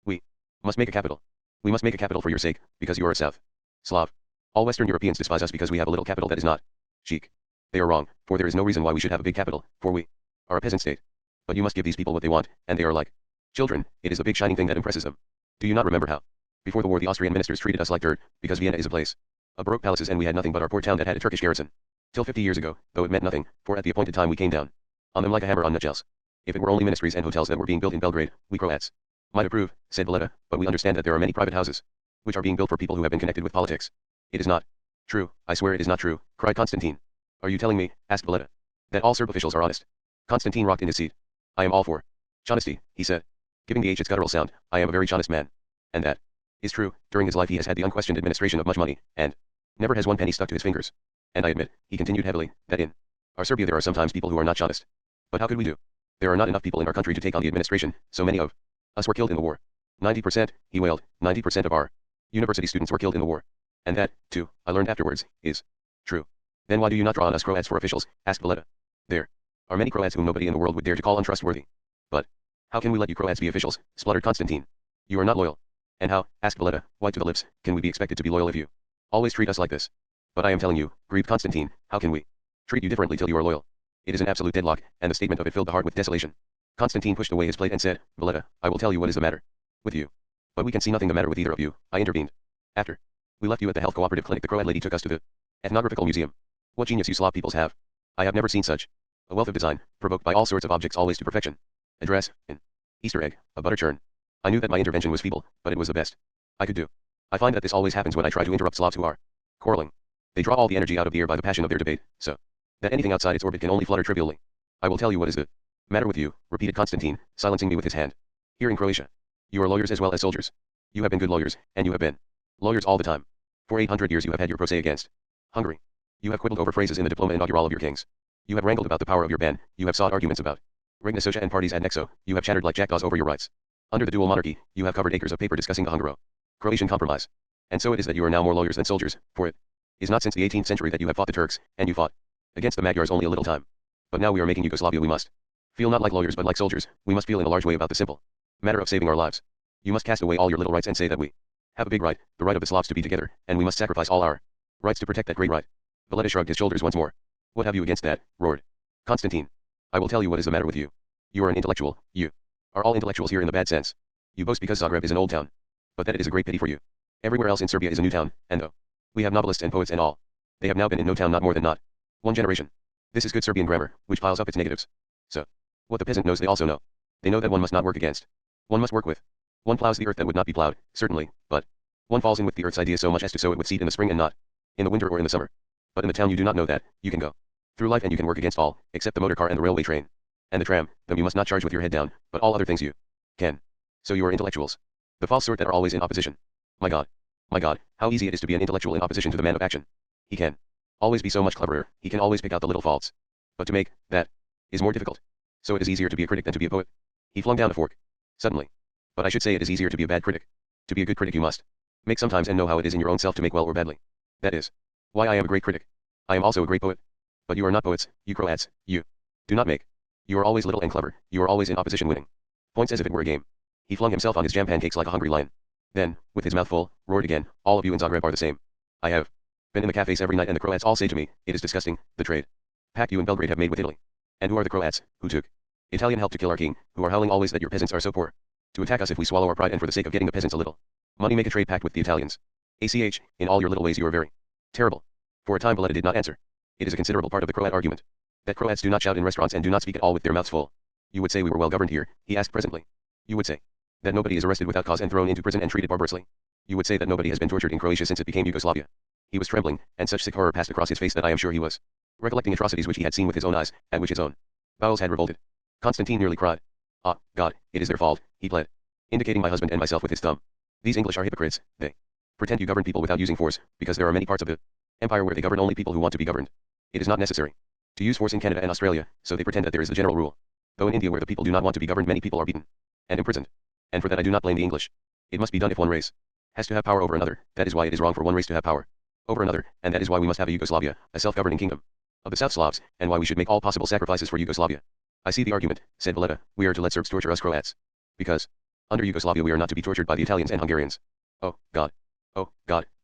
We must make a capital. We must make a capital for your sake, because you are a South Slav. All Western Europeans despise us because we have a little capital that is not chic. They are wrong, for there is no reason why we should have a big capital, for we are a peasant state. But you must give these people what they want, and they are like children. It is the big shining thing that impresses them. Do you not remember how, before the war, the Austrian ministers treated us like dirt, because Vienna is a place of baroque palaces and we had nothing but our poor town that had a Turkish garrison? Till 50 years ago, though it meant nothing, for at the appointed time we came down on them like a hammer on nutshells. If it were only ministries and hotels that were being built in Belgrade, we Croats might approve, said Valletta, but we understand that there are many private houses which are being built for people who have been connected with politics. It is not true, I swear it is not true, cried Constantine. Are you telling me, asked Valletta, that all Serb officials are honest? Constantine rocked in his seat. I am all for honesty, he said, giving the H its guttural sound. I am a very honest man. And that is true. During his life he has had the unquestioned administration of much money, and never has one penny stuck to his fingers. And I admit, he continued heavily, that in our Serbia there are sometimes people who are not honest. But how could we do? There are not enough people in our country to take on the administration, so many of us were killed in the war. 90%, he wailed, 90% of our university students were killed in the war. And that, too, I learned afterwards, is true. Then why do you not draw on us Croats for officials? Asked Valletta. There are many Croats whom nobody in the world would dare to call untrustworthy. But how can we let you Croats be officials? Spluttered Constantine. You are not loyal. And how? Asked Valletta, white to the lips, can we be expected to be loyal if you always treat us like this? But I am telling you, grieved Constantine, how can we treat you differently till you are loyal? It is an absolute deadlock, and the statement of it filled the heart with desolation. Constantine pushed away his plate and said, Valletta, I will tell you what is the matter with you. But we can see nothing the matter with either of you, I intervened. After we left you at the health cooperative clinic, the Croat lady took us to the ethnographical museum. What genius you Slav peoples have. I have never seen such a wealth of design, provoked by all sorts of objects always to perfection. A dress, an Easter egg, a butter churn. I knew that my intervention was feeble, but it was the best I could do. I find that this always happens when I try to interrupt Slavs who are quarreling. They draw all the energy out of the air by the passion of their debate, so that anything outside its orbit can only flutter trivially. I will tell you what is the matter with you, repeated Constantine, silencing me with his hand. Here in Croatia, you are lawyers as well as soldiers. You have been good lawyers, and you have been lawyers all the time. For 800 years you have had your pro se against Hungary. You have quibbled over phrases in the diploma inaugural of your kings. You have wrangled about the power of your ban, you have sought arguments about Regna Socia and parties ad nexo, you have chattered like jackdaws over your rights. Under the dual monarchy, you have covered acres of paper discussing the Hungaro-Croatian compromise. And so it is that you are now more lawyers than soldiers, for it is not since the 18th century that you have fought the Turks, and you fought against the Magyars only a little time. But now we are making Yugoslavia, we must feel not like lawyers but like soldiers, we must feel in a large way about the simple matter of saving our lives. You must cast away all your little rights and say that we have a big right, the right of the Slavs to be together, and we must sacrifice all our rights to protect that great right. Valletta shrugged his shoulders once more. What have you against that? Roared Constantine. I will tell you what is the matter with you. You are an intellectual, you are all intellectuals here in the bad sense. You boast because Zagreb is an old town. But that it is a great pity for you. Everywhere else in Serbia is a new town, and though we have novelists and poets and all, they have now been in no town not more than not one generation. This is good Serbian grammar, which piles up its negatives. So, what the peasant knows they also know. They know that one must not work against. One must work with. One plows the earth that would not be plowed, certainly, but one falls in with the earth's idea so much as to sow it with seed in the spring and not in the winter or in the summer. But in the town you do not know that, you can go through life and you can work against all, except the motor car and the railway train. And the tram, them you must not charge with your head down, but all other things you can. So you are intellectuals. The false sort that are always in opposition. My God, how easy it is to be an intellectual in opposition to the man of action. He can always be so much cleverer, he can always pick out the little faults. But to make that is more difficult. So it is easier to be a critic than to be a poet. He flung down a fork suddenly. But I should say it is easier to be a bad critic. To be a good critic you must make sometimes and know how it is in your own self to make well or badly. That is why I am a great critic. I am also a great poet. But you are not poets, you Croats, you do not make. You are always little and clever, you are always in opposition winning points as if it were a game. He flung himself on his jam pancakes like a hungry lion. Then, with his mouth full, roared again, all of you in Zagreb are the same. I have been in the cafes every night and the Croats all say to me, it is disgusting, the trade pact you in Belgrade have made with Italy. And who are the Croats, who took Italian help to kill our king, who are howling always that your peasants are so poor, to attack us if we swallow our pride and for the sake of getting the peasants a little money make a trade pact with the Italians. ACH, in all your little ways you are very terrible. For a time Valletta did not answer. It is a considerable part of the Croat argument that Croats do not shout in restaurants and do not speak at all with their mouths full. You would say we were well governed here, he asked presently. You would say that nobody is arrested without cause and thrown into prison and treated barbarously. You would say that nobody has been tortured in Croatia since it became Yugoslavia. He was trembling, and such sick horror passed across his face that I am sure he was recollecting atrocities which he had seen with his own eyes, at which his own bowels had revolted. Constantine nearly cried. Ah, God, it is their fault, he pled, indicating my husband and myself with his thumb. These English are hypocrites, they pretend you govern people without using force, because there are many parts of the empire where they govern only people who want to be governed. It is not necessary to use force in Canada and Australia, so they pretend that there is the general rule. Though in India where the people do not want to be governed many people are beaten and imprisoned. And for that I do not blame the English. It must be done if one race has to have power over another, that is why it is wrong for one race to have power over another, and that is why we must have a Yugoslavia, a self-governing kingdom of the South Slavs, and why we should make all possible sacrifices for Yugoslavia. I see the argument, said Valletta, we are to let Serbs torture us Croats. Because under Yugoslavia we are not to be tortured by the Italians and Hungarians. Oh, God,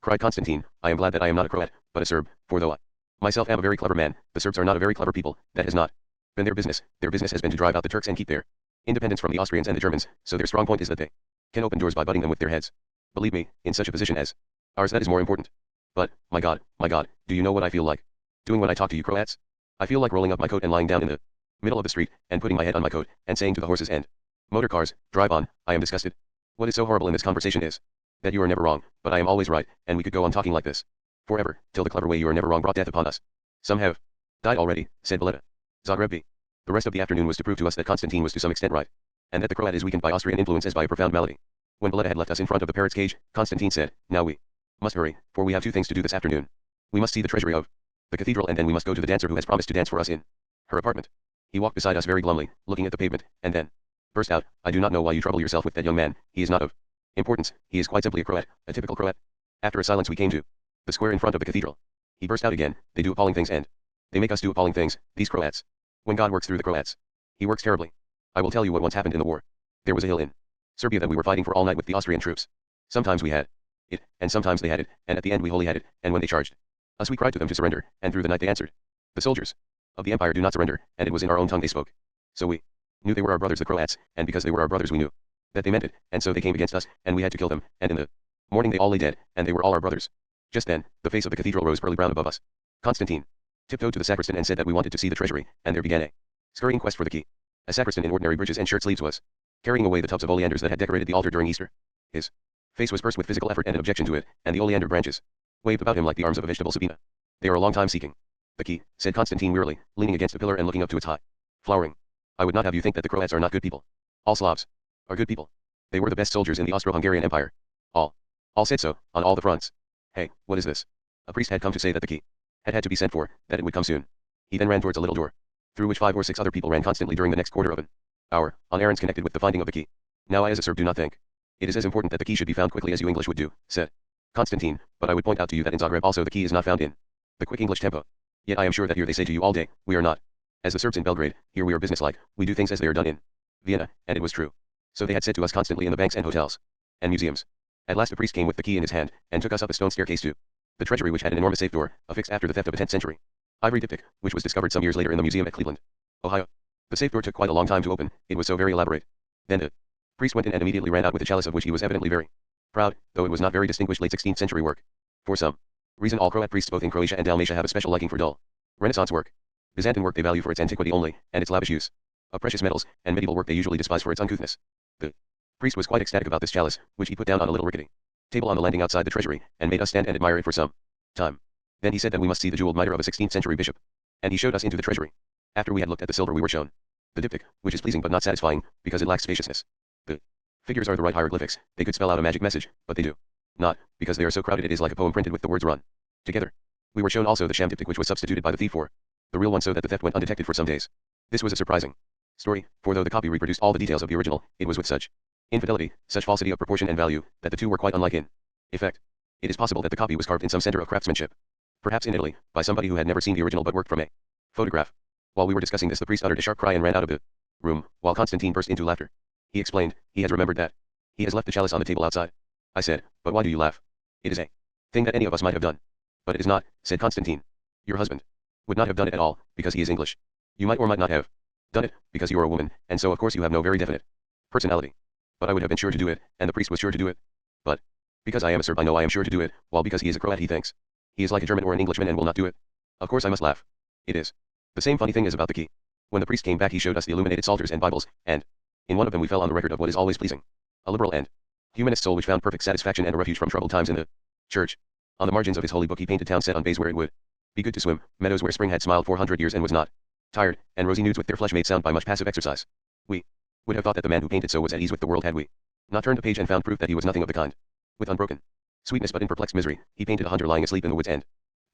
cried Constantine, I am glad that I am not a Croat, but a Serb, for though I myself am a very clever man, the Serbs are not a very clever people, that has not been their business has been to drive out the Turks and keep their independence from the Austrians and the Germans, so their strong point is that they can open doors by butting them with their heads. Believe me, in such a position as ours that is more important. But, my God, do you know what I feel like doing when I talk to you Croats? I feel like rolling up my coat and lying down in the middle of the street, and putting my head on my coat, and saying to the horses and motor cars, drive on, I am disgusted. What is so horrible in this conversation is that you are never wrong, but I am always right, and we could go on talking like this forever, till the clever way you are never wrong brought death upon us. Some have died already, said Valletta. Zagreb. The rest of the afternoon was to prove to us that Constantine was to some extent right, and that the Croat is weakened by Austrian influence as by a profound malady. When Valletta had left us in front of the parrot's cage, Constantine said, now we must hurry, for we have two things to do this afternoon. We must see the treasury of the cathedral and then we must go to the dancer who has promised to dance for us in her apartment. He walked beside us very glumly, looking at the pavement, and then burst out, I do not know why you trouble yourself with that young man, he is not of importance, he is quite simply a Croat, a typical Croat. After a silence we came to the square in front of the cathedral. He burst out again, they do appalling things and they make us do appalling things, these Croats. When God works through the Croats, he works terribly. I will tell you what once happened in the war. There was a hill in Serbia that we were fighting for all night with the Austrian troops. Sometimes we had it, and sometimes they had it, and at the end we wholly had it, and when they charged us we cried to them to surrender, and through the night they answered. The soldiers of the empire do not surrender, and it was in our own tongue they spoke. So we knew they were our brothers the Croats, and because they were our brothers we knew that they meant it, and so they came against us, and we had to kill them, and in the morning they all lay dead, and they were all our brothers. Just then, the face of the cathedral rose pearly brown above us. Constantine tiptoed to the sacristan and said that we wanted to see the treasury, and there began a scurrying quest for the key. A sacristan in ordinary breeches and shirt sleeves was carrying away the tubs of oleanders that had decorated the altar during Easter. His face was pursed with physical effort and an objection to it, and the oleander branches waved about him like the arms of a vegetable Sabina. They are a long time seeking the key, said Constantine wearily, leaning against a pillar and looking up to its high flowering. I would not have you think that the Croats are not good people. All Slavs are good people. They were the best soldiers in the Austro-Hungarian Empire. All said so, on all the fronts. Hey, what is this? A priest had come to say that the key had to be sent for, that it would come soon. He then ran towards a little door, through which 5 or 6 other people ran constantly during the next quarter of an hour, on errands connected with the finding of the key. Now I as a Serb do not think it is as important that the key should be found quickly as you English would do, said Constantine, but I would point out to you that in Zagreb also the key is not found in the quick English tempo. Yet I am sure that here they say to you all day, we are not as the Serbs in Belgrade, here we are businesslike, we do things as they are done in Vienna, and it was true. So they had said to us constantly in the banks and hotels and museums. At last a priest came with the key in his hand, and took us up a stone staircase to the treasury, which had an enormous safe door, affixed after the theft of a 10th century ivory diptych, which was discovered some years later in the museum at Cleveland, Ohio. The safe door took quite a long time to open, it was so very elaborate. Then the priest went in and immediately ran out with a chalice of which he was evidently very proud, though it was not very distinguished late 16th century work. For some reason all Croat priests both in Croatia and Dalmatia have a special liking for dull Renaissance work. Byzantine work they value for its antiquity only, and its lavish use of precious metals, and medieval work they usually despise for its uncouthness. The priest was quite ecstatic about this chalice, which he put down on a little rickety table on the landing outside the treasury, and made us stand and admire it for some time. Then he said that we must see the jeweled mitre of a 16th century bishop, and he showed us into the treasury. After we had looked at the silver we were shown the diptych, which is pleasing but not satisfying, because it lacks spaciousness. The figures are the right hieroglyphics, they could spell out a magic message, but they do not, because they are so crowded it is like a poem printed with the words run together. We were shown also the sham diptych which was substituted by the thief for the real one, so that the theft went undetected for some days. This was a surprising story, for though the copy reproduced all the details of the original, it was with such infidelity, such falsity of proportion and value, that the two were quite unlike in effect. It is possible that the copy was carved in some center of craftsmanship, perhaps in Italy, by somebody who had never seen the original but worked from a photograph. While we were discussing this the priest uttered a sharp cry and ran out of the room, while Constantine burst into laughter. He explained, he has remembered that he has left the chalice on the table outside. I said, but why do you laugh? It is a thing that any of us might have done. But it is not, said Constantine. Your husband would not have done it at all, because he is English. You might or might not have done it, because you are a woman, and so of course you have no very definite personality. But I would have been sure to do it, and the priest was sure to do it. But because I am a Serb I know I am sure to do it, while because he is a Croat he thinks he is like a German or an Englishman and will not do it. Of course I must laugh. It is the same funny thing as about the key. When the priest came back he showed us the illuminated psalters and Bibles, and in one of them we fell on the record of what is always pleasing, a liberal and humanist soul which found perfect satisfaction and a refuge from troubled times in the church. On the margins of his holy book he painted towns set on bays where it would be good to swim, meadows where spring had smiled 400 years and was not tired, and rosy nudes with their flesh made sound by much passive exercise. We would have thought that the man who painted so was at ease with the world had we not turned a page and found proof that he was nothing of the kind. With unbroken sweetness but in perplexed misery, he painted a hunter lying asleep in the wood's end.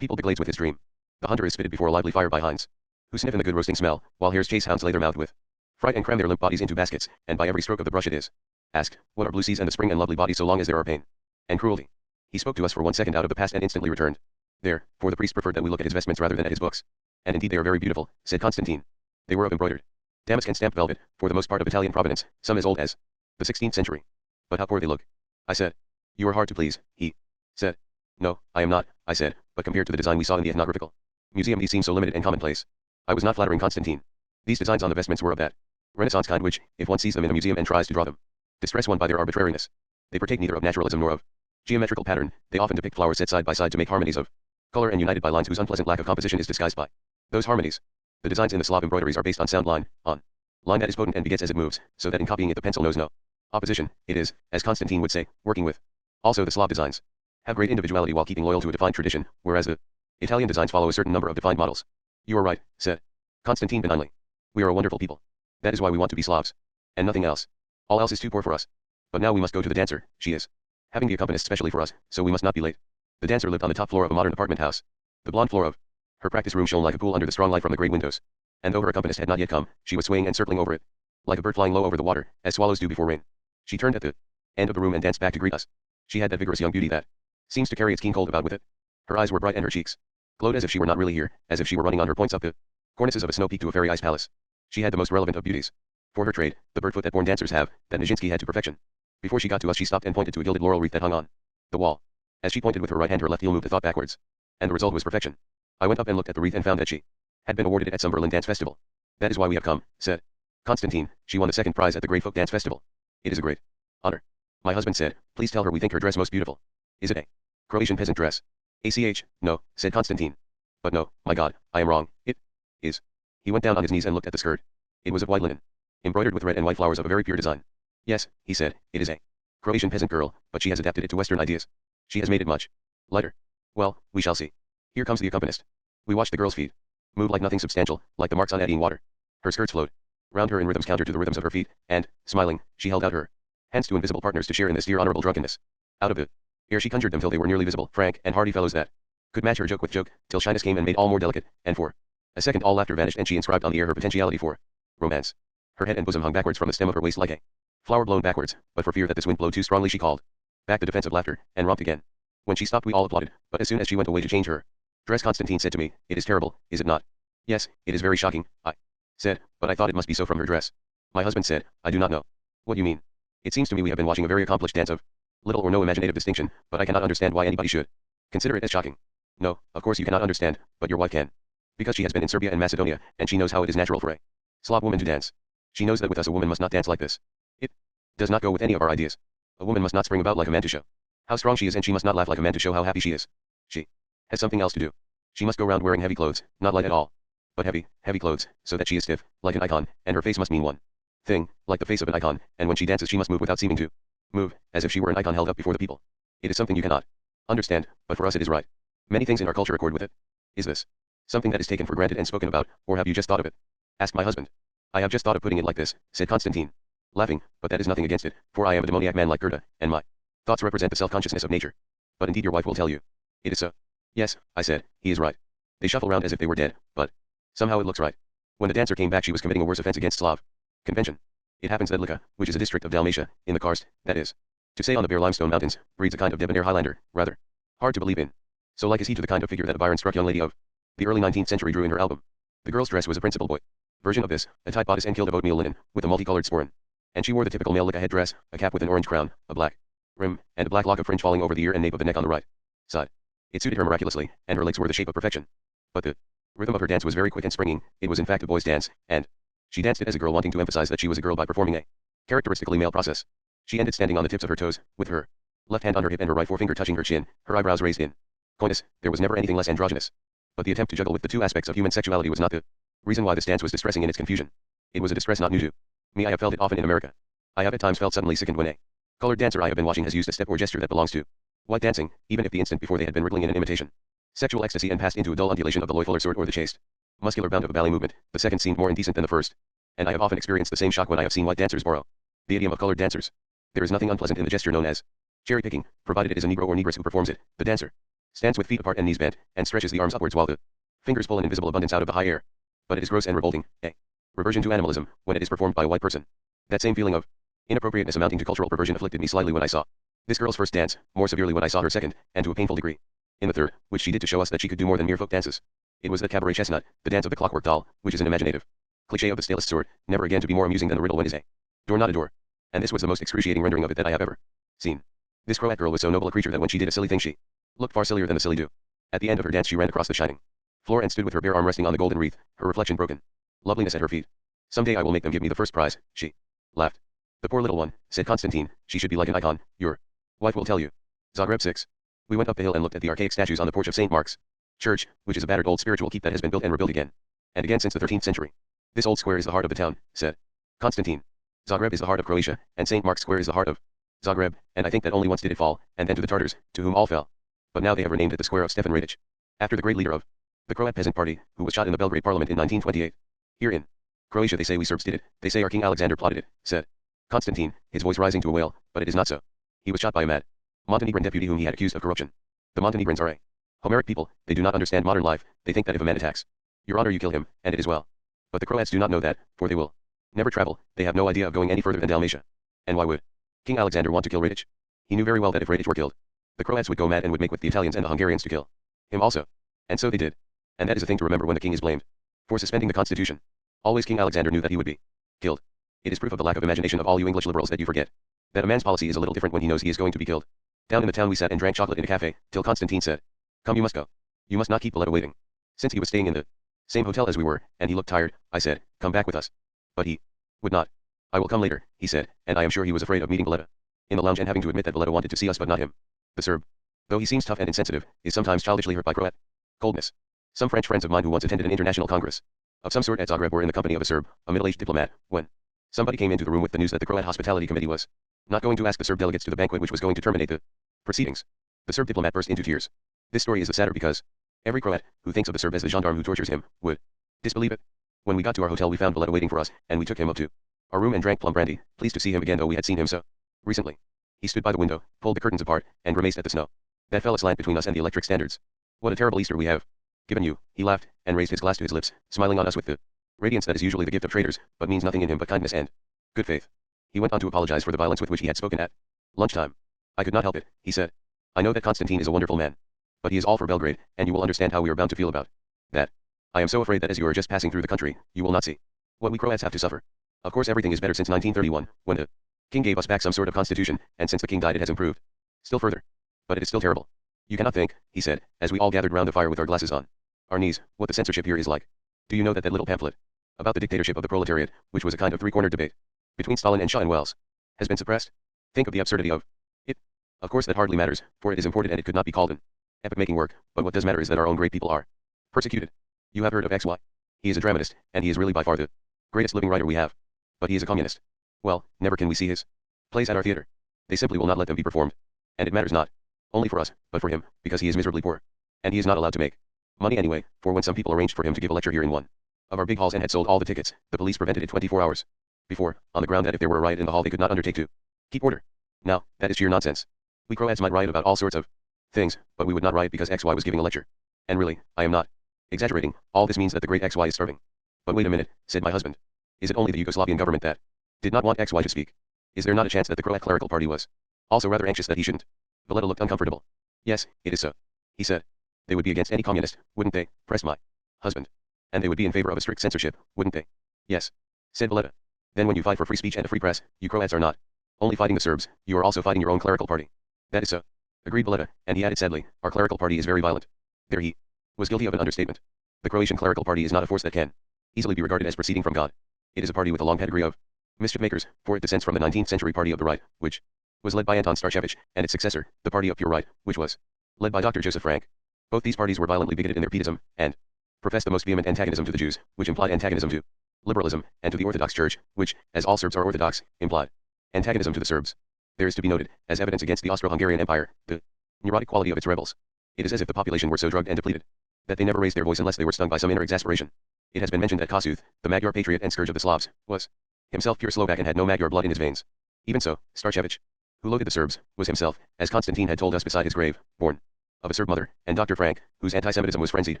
Peopled the glades with his dream. The hunter is spitted before a lively fire by hinds, who sniff in the good roasting smell, while hares chase hounds lay their mouth with fright and cram their limp bodies into baskets, and by every stroke of the brush it is asked, what are blue seas and the spring and lovely bodies so long as there are pain and cruelty? He spoke to us for 1 second out of the past and instantly returned there, for the priest preferred that we look at his vestments rather than at his books. And indeed they are very beautiful, said Constantine. They were of embroidered damask and stamped velvet, for the most part of Italian provenance, some as old as the 16th century. But how poor they look. I said. You are hard to please, he said. No, I am not, I said, but compared to the design we saw in the ethnographical museum these seem so limited and commonplace. I was not flattering Constantine. These designs on the vestments were of that Renaissance kind which, if one sees them in a museum and tries to draw them, distress one by their arbitrariness. They partake neither of naturalism nor of geometrical pattern, they often depict flowers set side by side to make harmonies of color and united by lines whose unpleasant lack of composition is disguised by those harmonies. The designs in the Slav embroideries are based on sound line, on line that is potent and begets as it moves, so that in copying it the pencil knows no opposition. It is, as Constantine would say, working with. Also the Slav designs have great individuality while keeping loyal to a defined tradition, whereas the Italian designs follow a certain number of defined models. You are right, said Constantine benignly. We are a wonderful people. That is why we want to be Slavs. And nothing else. All else is too poor for us. But now we must go to the dancer, she is having the accompanist specially for us, so we must not be late. The dancer lived on the top floor of a modern apartment house. The blonde floor of her practice room shone like a pool under the strong light from the great windows. And though her accompanist had not yet come, she was swaying and circling over it, like a bird flying low over the water, as swallows do before rain. She turned at the end of the room and danced back to greet us. She had that vigorous young beauty that seems to carry its keen cold about with it. Her eyes were bright and her cheeks glowed as if she were not really here, as if she were running on her points up the cornices of a snow peak to a fairy ice palace. She had the most relevant of beauties. For her trade, the bird foot that born dancers have, that Nijinsky had to perfection. Before she got to us she stopped and pointed to a gilded laurel wreath that hung on the wall. As she pointed with her right hand her left heel moved the thought backwards. And the result was perfection. I went up and looked at the wreath and found that she had been awarded it at some Berlin dance festival. That is why we have come, said Constantine. She won the second prize at the Great Folk Dance Festival. It is a great honor. My husband said, please tell her we think her dress most beautiful. Is it a Croatian peasant dress? ACH, no, said Constantine. But no, my God, I am wrong, it is. He went down on his knees and looked at the skirt. It was of white linen, embroidered with red and white flowers of a very pure design. Yes, he said, it is a Croatian peasant girl, but she has adapted it to Western ideas. She has made it much lighter. Well, we shall see. Here comes the accompanist. We watched the girl's feet move like nothing substantial, like the marks on eddying water. Her skirts flowed round her in rhythms counter to the rhythms of her feet, and, smiling, she held out her hands to invisible partners to share in this dear honorable drunkenness. Out of it, ere she conjured them till they were nearly visible, frank and hearty fellows that could match her joke with joke, till shyness came and made all more delicate, and for a second all laughter vanished and she inscribed on the air her potentiality for romance. Her head and bosom hung backwards from the stem of her waist like a flower blown backwards, but for fear that this wind blow too strongly she called back the defense of laughter, and romped again. When she stopped we all applauded, but as soon as she went away to change her dress Constantine said to me, it is terrible, is it not? Yes, it is very shocking, I said, but I thought it must be so from her dress. My husband said, I do not know what you mean. It seems to me we have been watching a very accomplished dance of little or no imaginative distinction, but I cannot understand why anybody should consider it as shocking. No, of course you cannot understand, but your wife can. Because she has been in Serbia and Macedonia, and she knows how it is natural for a Slav woman to dance. She knows that with us a woman must not dance like this. It does not go with any of our ideas. A woman must not spring about like a man to show how strong she is, and she must not laugh like a man to show how happy she is. She has something else to do. She must go round wearing heavy clothes, not light at all, but heavy clothes, so that she is stiff, like an icon, and her face must mean one thing, like the face of an icon, and when she dances she must move without seeming to move, as if she were an icon held up before the people. It is something you cannot understand, but for us it is right. Many things in our culture accord with it. Is this something that is taken for granted and spoken about, or have you just thought of it? Asked my husband. I have just thought of putting it like this, said Constantine, laughing, but that is nothing against it, for I am a demoniac man like Goethe, and my thoughts represent the self-consciousness of nature. But indeed your wife will tell you. It is so. Yes, I said, he is right. They shuffle round as if they were dead, but somehow it looks right. When the dancer came back she was committing a worse offense against Slav convention. It happens that Lika, which is a district of Dalmatia, in the karst, that is to say on the bare limestone mountains, breeds a kind of debonair Highlander, rather hard to believe in. So like is he to the kind of figure that a Byron-struck young lady of the early 19th century drew in her album. The girl's dress was a principal boy version of this, a tight bodice and kilt of oatmeal linen, with a multicolored sporran. And she wore the typical male Lika head dress, a cap with an orange crown, a black rim, and a black lock of fringe falling over the ear and nape of the neck on the right side. It suited her miraculously, and her legs were the shape of perfection. But the rhythm of her dance was very quick and springing. It was in fact a boy's dance, and she danced it as a girl, wanting to emphasize that she was a girl by performing a characteristically male process. She ended standing on the tips of her toes, with her left hand on her hip and her right forefinger touching her chin, her eyebrows raised in coyness. There was never anything less androgynous. But the attempt to juggle with the two aspects of human sexuality was not the reason why this dance was distressing in its confusion. It was a distress not new to me. I have felt it often in America. I have at times felt suddenly sickened when a colored dancer I have been watching has used a step or gesture that belongs to white dancing, even if the instant before they had been wriggling in an imitation sexual ecstasy and passed into a dull undulation of the loyfuller sort or the chaste muscular bound of a ballet movement. The second seemed more indecent than the first, and I have often experienced the same shock when I have seen white dancers borrow the idiom of colored dancers. There is nothing unpleasant in the gesture known as cherry picking, provided it is a Negro or Negress who performs it. The dancer stands with feet apart and knees bent, and stretches the arms upwards while the fingers pull an invisible abundance out of the high air. But it is gross and revolting, a reversion to animalism, when it is performed by a white person. That same feeling of inappropriateness amounting to cultural perversion afflicted me slightly when I saw this girl's first dance, more severely when I saw her second, and to a painful degree in the third, which she did to show us that she could do more than mere folk dances. It was that cabaret chestnut, the dance of the clockwork doll, which is an imaginative cliché of the stalest sort, never again to be more amusing than the riddle when is a door not a door. And this was the most excruciating rendering of it that I have ever seen. This Croat girl was so noble a creature that when she did a silly thing she looked far sillier than the silly do. At the end of her dance she ran across the shining floor and stood with her bare arm resting on the golden wreath, her reflection broken loveliness at her feet. Someday I will make them give me the first prize, she laughed. The poor little one, said Constantine, she should be like an icon, your wife will tell you. Zagreb 6. We went up the hill and looked at the archaic statues on the porch of St. Mark's Church, which is a battered old spiritual keep that has been built and rebuilt again and again since the 13th century. This old square is the heart of the town, said Constantine. Zagreb is the heart of Croatia, and St. Mark's Square is the heart of Zagreb, and I think that only once did it fall, and then to the Tartars, to whom all fell. But now they have renamed it the Square of Stefan Radic, after the great leader of the Croat peasant party, who was shot in the Belgrade Parliament in 1928. Here in Croatia they say we Serbs did it, they say our King Alexander plotted it, said Constantine, his voice rising to a wail, but it is not so. He was shot by a mad Montenegrin deputy whom he had accused of corruption. The Montenegrins are a Homeric people, they do not understand modern life, they think that if a man attacks your honor you kill him, and it is well. But the Croats do not know that, for they will Never travel, they have no idea of going any further than Dalmatia. And why would King Alexander want to kill Radich? He knew very well that if Radich were killed, the Croats would go mad and would make with the Italians and the Hungarians to kill him also. And so they did. And that is a thing to remember when the king is blamed for suspending the constitution. Always King Alexander knew that he would be killed. It is proof of the lack of imagination of all you English liberals that you forget that a man's policy is a little different when he knows he is going to be killed. Down in the town we sat and drank chocolate in a cafe, till Constantine said, "Come, you must go. You must not keep Valetta waiting." Since he was staying in the same hotel as we were, and he looked tired, I said, "Come back with us." But he would not. "I will come later," he said, and I am sure he was afraid of meeting Valetta in the lounge and having to admit that Valetta wanted to see us but not him. The Serb, though he seems tough and insensitive, is sometimes childishly hurt by Croat coldness. Some French friends of mine who once attended an international congress of some sort at Zagreb were in the company of a Serb, a middle-aged diplomat, when somebody came into the room with the news that the Croat Hospitality Committee was not going to ask the Serb delegates to the banquet which was going to terminate the proceedings. The Serb diplomat burst into tears. This story is the sadder because every Croat who thinks of the Serb as the gendarme who tortures him would disbelieve it. When we got to our hotel we found Valetta waiting for us, and we took him up to our room and drank plum brandy, pleased to see him again though we had seen him so recently. He stood by the window, pulled the curtains apart, and grimaced at the snow that fell aslant between us and the electric standards. "What a terrible Easter we have given you," he laughed, and raised his glass to his lips, smiling on us with the radiance that is usually the gift of traitors, but means nothing in him but kindness and good faith. He went on to apologize for the violence with which he had spoken at lunchtime. "I could not help it," he said. "I know that Constantine is a wonderful man. But he is all for Belgrade, and you will understand how we are bound to feel about that. I am so afraid that as you are just passing through the country, you will not see what we Croats have to suffer. Of course everything is better since 1931, when the king gave us back some sort of constitution, and since the king died it has improved still further. But it is still terrible. You cannot think," he said, as we all gathered round the fire with our glasses on our knees, "what the censorship here is like. Do you know that that little pamphlet about the dictatorship of the proletariat, which was a kind of three-cornered debate between Stalin and Shaw and Wells, has been suppressed? Think of the absurdity of it. Of course that hardly matters, for it is imported and it could not be called an epic-making work, but what does matter is that our own great people are persecuted. You have heard of XY. He is a dramatist, and he is really by far the greatest living writer we have. But he is a communist. Well, never can we see his plays at our theater. They simply will not let them be performed. And it matters not only for us, but for him, because he is miserably poor. And he is not allowed to make money anyway, for when some people arranged for him to give a lecture here in one of our big halls and had sold all the tickets, the police prevented it 24 hours before, on the ground that if there were a riot in the hall they could not undertake to keep order. Now, that is sheer nonsense. We Croats might riot about all sorts of things, but we would not riot because XY was giving a lecture. And really, I am not exaggerating, all this means that the great XY is starving." "But wait a minute," said my husband. "Is it only the Yugoslavian government that did not want XY to speak? Is there not a chance that the Croat clerical party was also rather anxious that he shouldn't?" Valetta looked uncomfortable. "Yes, it is so," he said. "They would be against any communist, wouldn't they?" pressed my husband. "And they would be in favor of a strict censorship, wouldn't they?" "Yes," said Valetta. "Then when you fight for free speech and a free press, you Croats are not only fighting the Serbs, you are also fighting your own clerical party." "That is so," agreed Valetta, and he added sadly, "Our clerical party is very violent." There he was guilty of an understatement. The Croatian clerical party is not a force that can easily be regarded as proceeding from God. It is a party with a long pedigree of mischief makers, for it descends from the 19th century party of the right, which was led by Anton Starchevich, and its successor, the party of pure right, which was led by Dr. Joseph Frank. Both these parties were violently bigoted in their pietism, and professed the most vehement antagonism to the Jews, which implied antagonism to liberalism, and to the Orthodox Church, which, as all Serbs are Orthodox, implied antagonism to the Serbs. There is to be noted, as evidence against the Austro-Hungarian Empire, the neurotic quality of its rebels. It is as if the population were so drugged and depleted that they never raised their voice unless they were stung by some inner exasperation. It has been mentioned that Kossuth, the Magyar patriot and scourge of the Slavs, was himself pure Slovak and had no Magyar blood in his veins. Even so, Starchevich, who loathed the Serbs, was himself, as Constantine had told us beside his grave, born of a Serb mother, and Dr. Frank, whose anti-Semitism was frenzied,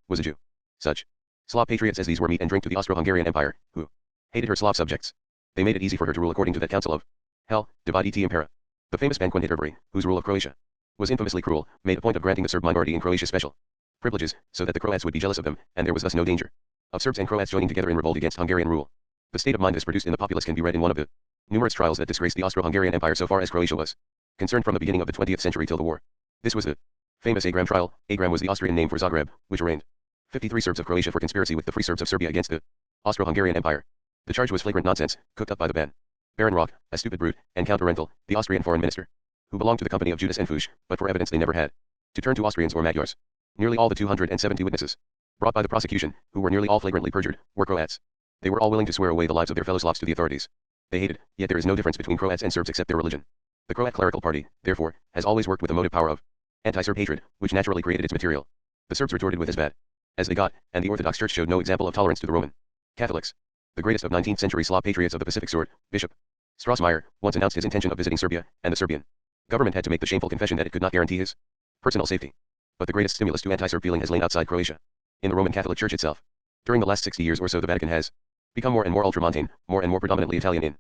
was a Jew. Such Slav patriots as these were meat and drink to the Austro-Hungarian Empire, who hated her Slav subjects. They made it easy for her to rule according to that council of hell, divide et impera. The famous Ban Quintiterbury, whose rule of Croatia was infamously cruel, made a point of granting the Serb minority in Croatia special privileges, so that the Croats would be jealous of them, and there was thus no danger of Serbs and Croats joining together in revolt against Hungarian rule. The state of mind this produced in the populace can be read in one of the numerous trials that disgraced the Austro-Hungarian Empire so far as Croatia was concerned from the beginning of the 20th century till the war. This was the famous Agram trial. Agram was the Austrian name for Zagreb, which arraigned 53 Serbs of Croatia for conspiracy with the Free Serbs of Serbia against the Austro-Hungarian Empire. The charge was flagrant nonsense, cooked up by the Baron Rock, a stupid brute, and Count Arental, the Austrian foreign minister, who belonged to the company of Judas and Fuchs, but for evidence they never had to turn to Austrians or Magyars. Nearly all the 270 witnesses brought by the prosecution, who were nearly all flagrantly perjured, were Croats. They were all willing to swear away the lives of their fellow Slavs to the authorities. They hated, yet there is no difference between Croats and Serbs except their religion. The Croat clerical party, therefore, has always worked with the motive power of anti-Serb hatred, which naturally created its material. The Serbs retorted with as bad as they got, and the Orthodox Church showed no example of tolerance to the Roman Catholics. The greatest of 19th century Slav patriots of the Pacific sort, Bishop Strossmayer, once announced his intention of visiting Serbia, and the Serbian government had to make the shameful confession that it could not guarantee his personal safety. But the greatest stimulus to anti-Serb feeling has lain outside Croatia, in the Roman Catholic Church itself. During the last 60 years or so the Vatican has become more and more ultramontane, more and more predominantly Italian in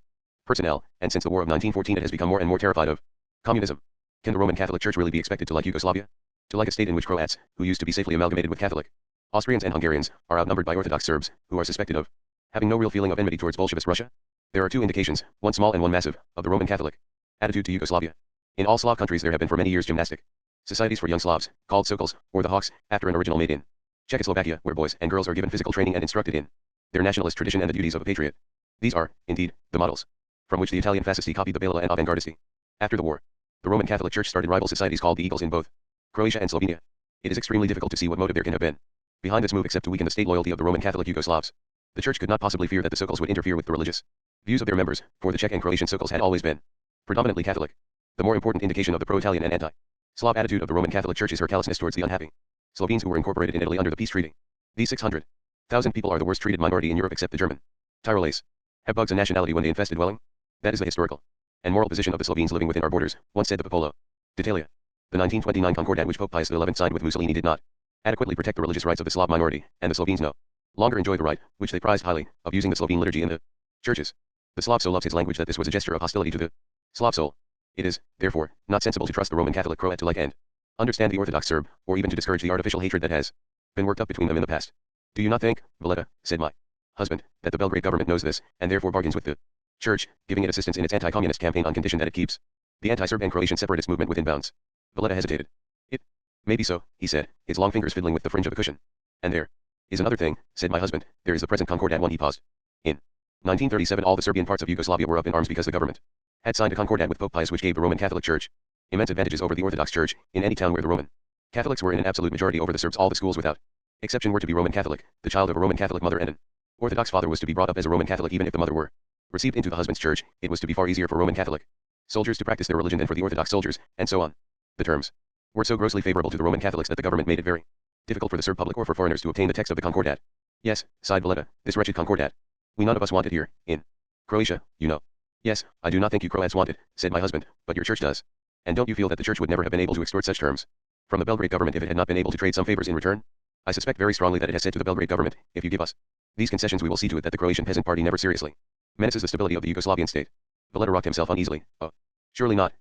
personnel, and since the War of 1914 it has become more and more terrified of communism. Can the Roman Catholic Church really be expected to like Yugoslavia? To like a state in which Croats, who used to be safely amalgamated with Catholic Austrians and Hungarians, are outnumbered by Orthodox Serbs, who are suspected of having no real feeling of enmity towards Bolshevist Russia? There are two indications, one small and one massive, of the Roman Catholic attitude to Yugoslavia. In all Slav countries there have been for many years gymnastic societies for young Slavs, called Sokals, or the Hawks, after an original made in Czechoslovakia, where boys and girls are given physical training and instructed in their nationalist tradition and the duties of a patriot. These are, indeed, the models from which the Italian fascisti copied the Balilla and avant-gardisti. After the war, the Roman Catholic Church started rival societies called the Eagles in both Croatia and Slovenia. It is extremely difficult to see what motive there can have been behind this move except to weaken the state loyalty of the Roman Catholic Yugoslavs. The Church could not possibly fear that the Sokals would interfere with the religious views of their members, for the Czech and Croatian Sokals had always been predominantly Catholic. The more important indication of the pro-Italian and anti-Slav attitude of the Roman Catholic Church is her callousness towards the unhappy Slovenes who were incorporated in Italy under the peace treaty. These 600,000 people are the worst treated minority in Europe except the German Tyrolese. Have bugs a nationality when they infest a dwelling? That is the historical and moral position of the Slovenes living within our borders, once said the Popolo d'Italia. The 1929 Concordat which Pope Pius XI signed with Mussolini did not adequately protect the religious rights of the Slav minority, and the Slovenes no longer enjoy the right, which they prized highly, of using the Slovene liturgy in the churches. The Slav so loves his language that this was a gesture of hostility to the Slav soul. It is, therefore, not sensible to trust the Roman Catholic Croat to like and understand the Orthodox Serb, or even to discourage the artificial hatred that has been worked up between them in the past. Do you not think, Valletta, said my husband, that the Belgrade government knows this, and therefore bargains with the Church, giving it assistance in its anti-communist campaign on condition that it keeps the anti-Serb and Croatian separatist movement within bounds? Valletta hesitated. It may be so, he said, his long fingers fiddling with the fringe of a cushion. And there is another thing, said my husband, there is the present Concordat one. He paused. In 1937 all the Serbian parts of Yugoslavia were up in arms because the government had signed a Concordat with Pope Pius which gave the Roman Catholic Church immense advantages over the Orthodox Church. In any town where the Roman Catholics were in an absolute majority over the Serbs, all the schools without exception were to be Roman Catholic. The child of a Roman Catholic mother and an Orthodox father was to be brought up as a Roman Catholic. Even if the mother were received into the husband's church, it was to be far easier for Roman Catholic soldiers to practice their religion than for the Orthodox soldiers, and so on. The terms were so grossly favorable to the Roman Catholics that the government made it very difficult for the Serb public or for foreigners to obtain the text of the Concordat. Yes, sighed Valletta, this wretched Concordat. We none of us want it here, in Croatia, you know. Yes, I do not think you Croats want it, said my husband, but your church does. And don't you feel that the church would never have been able to extort such terms from the Belgrade government if it had not been able to trade some favors in return? I suspect very strongly that it has said to the Belgrade government, if you give us these concessions we will see to it that the Croatian peasant party never seriously menaces the stability of the Yugoslavian state. Valletta rocked himself uneasily. Oh, surely not,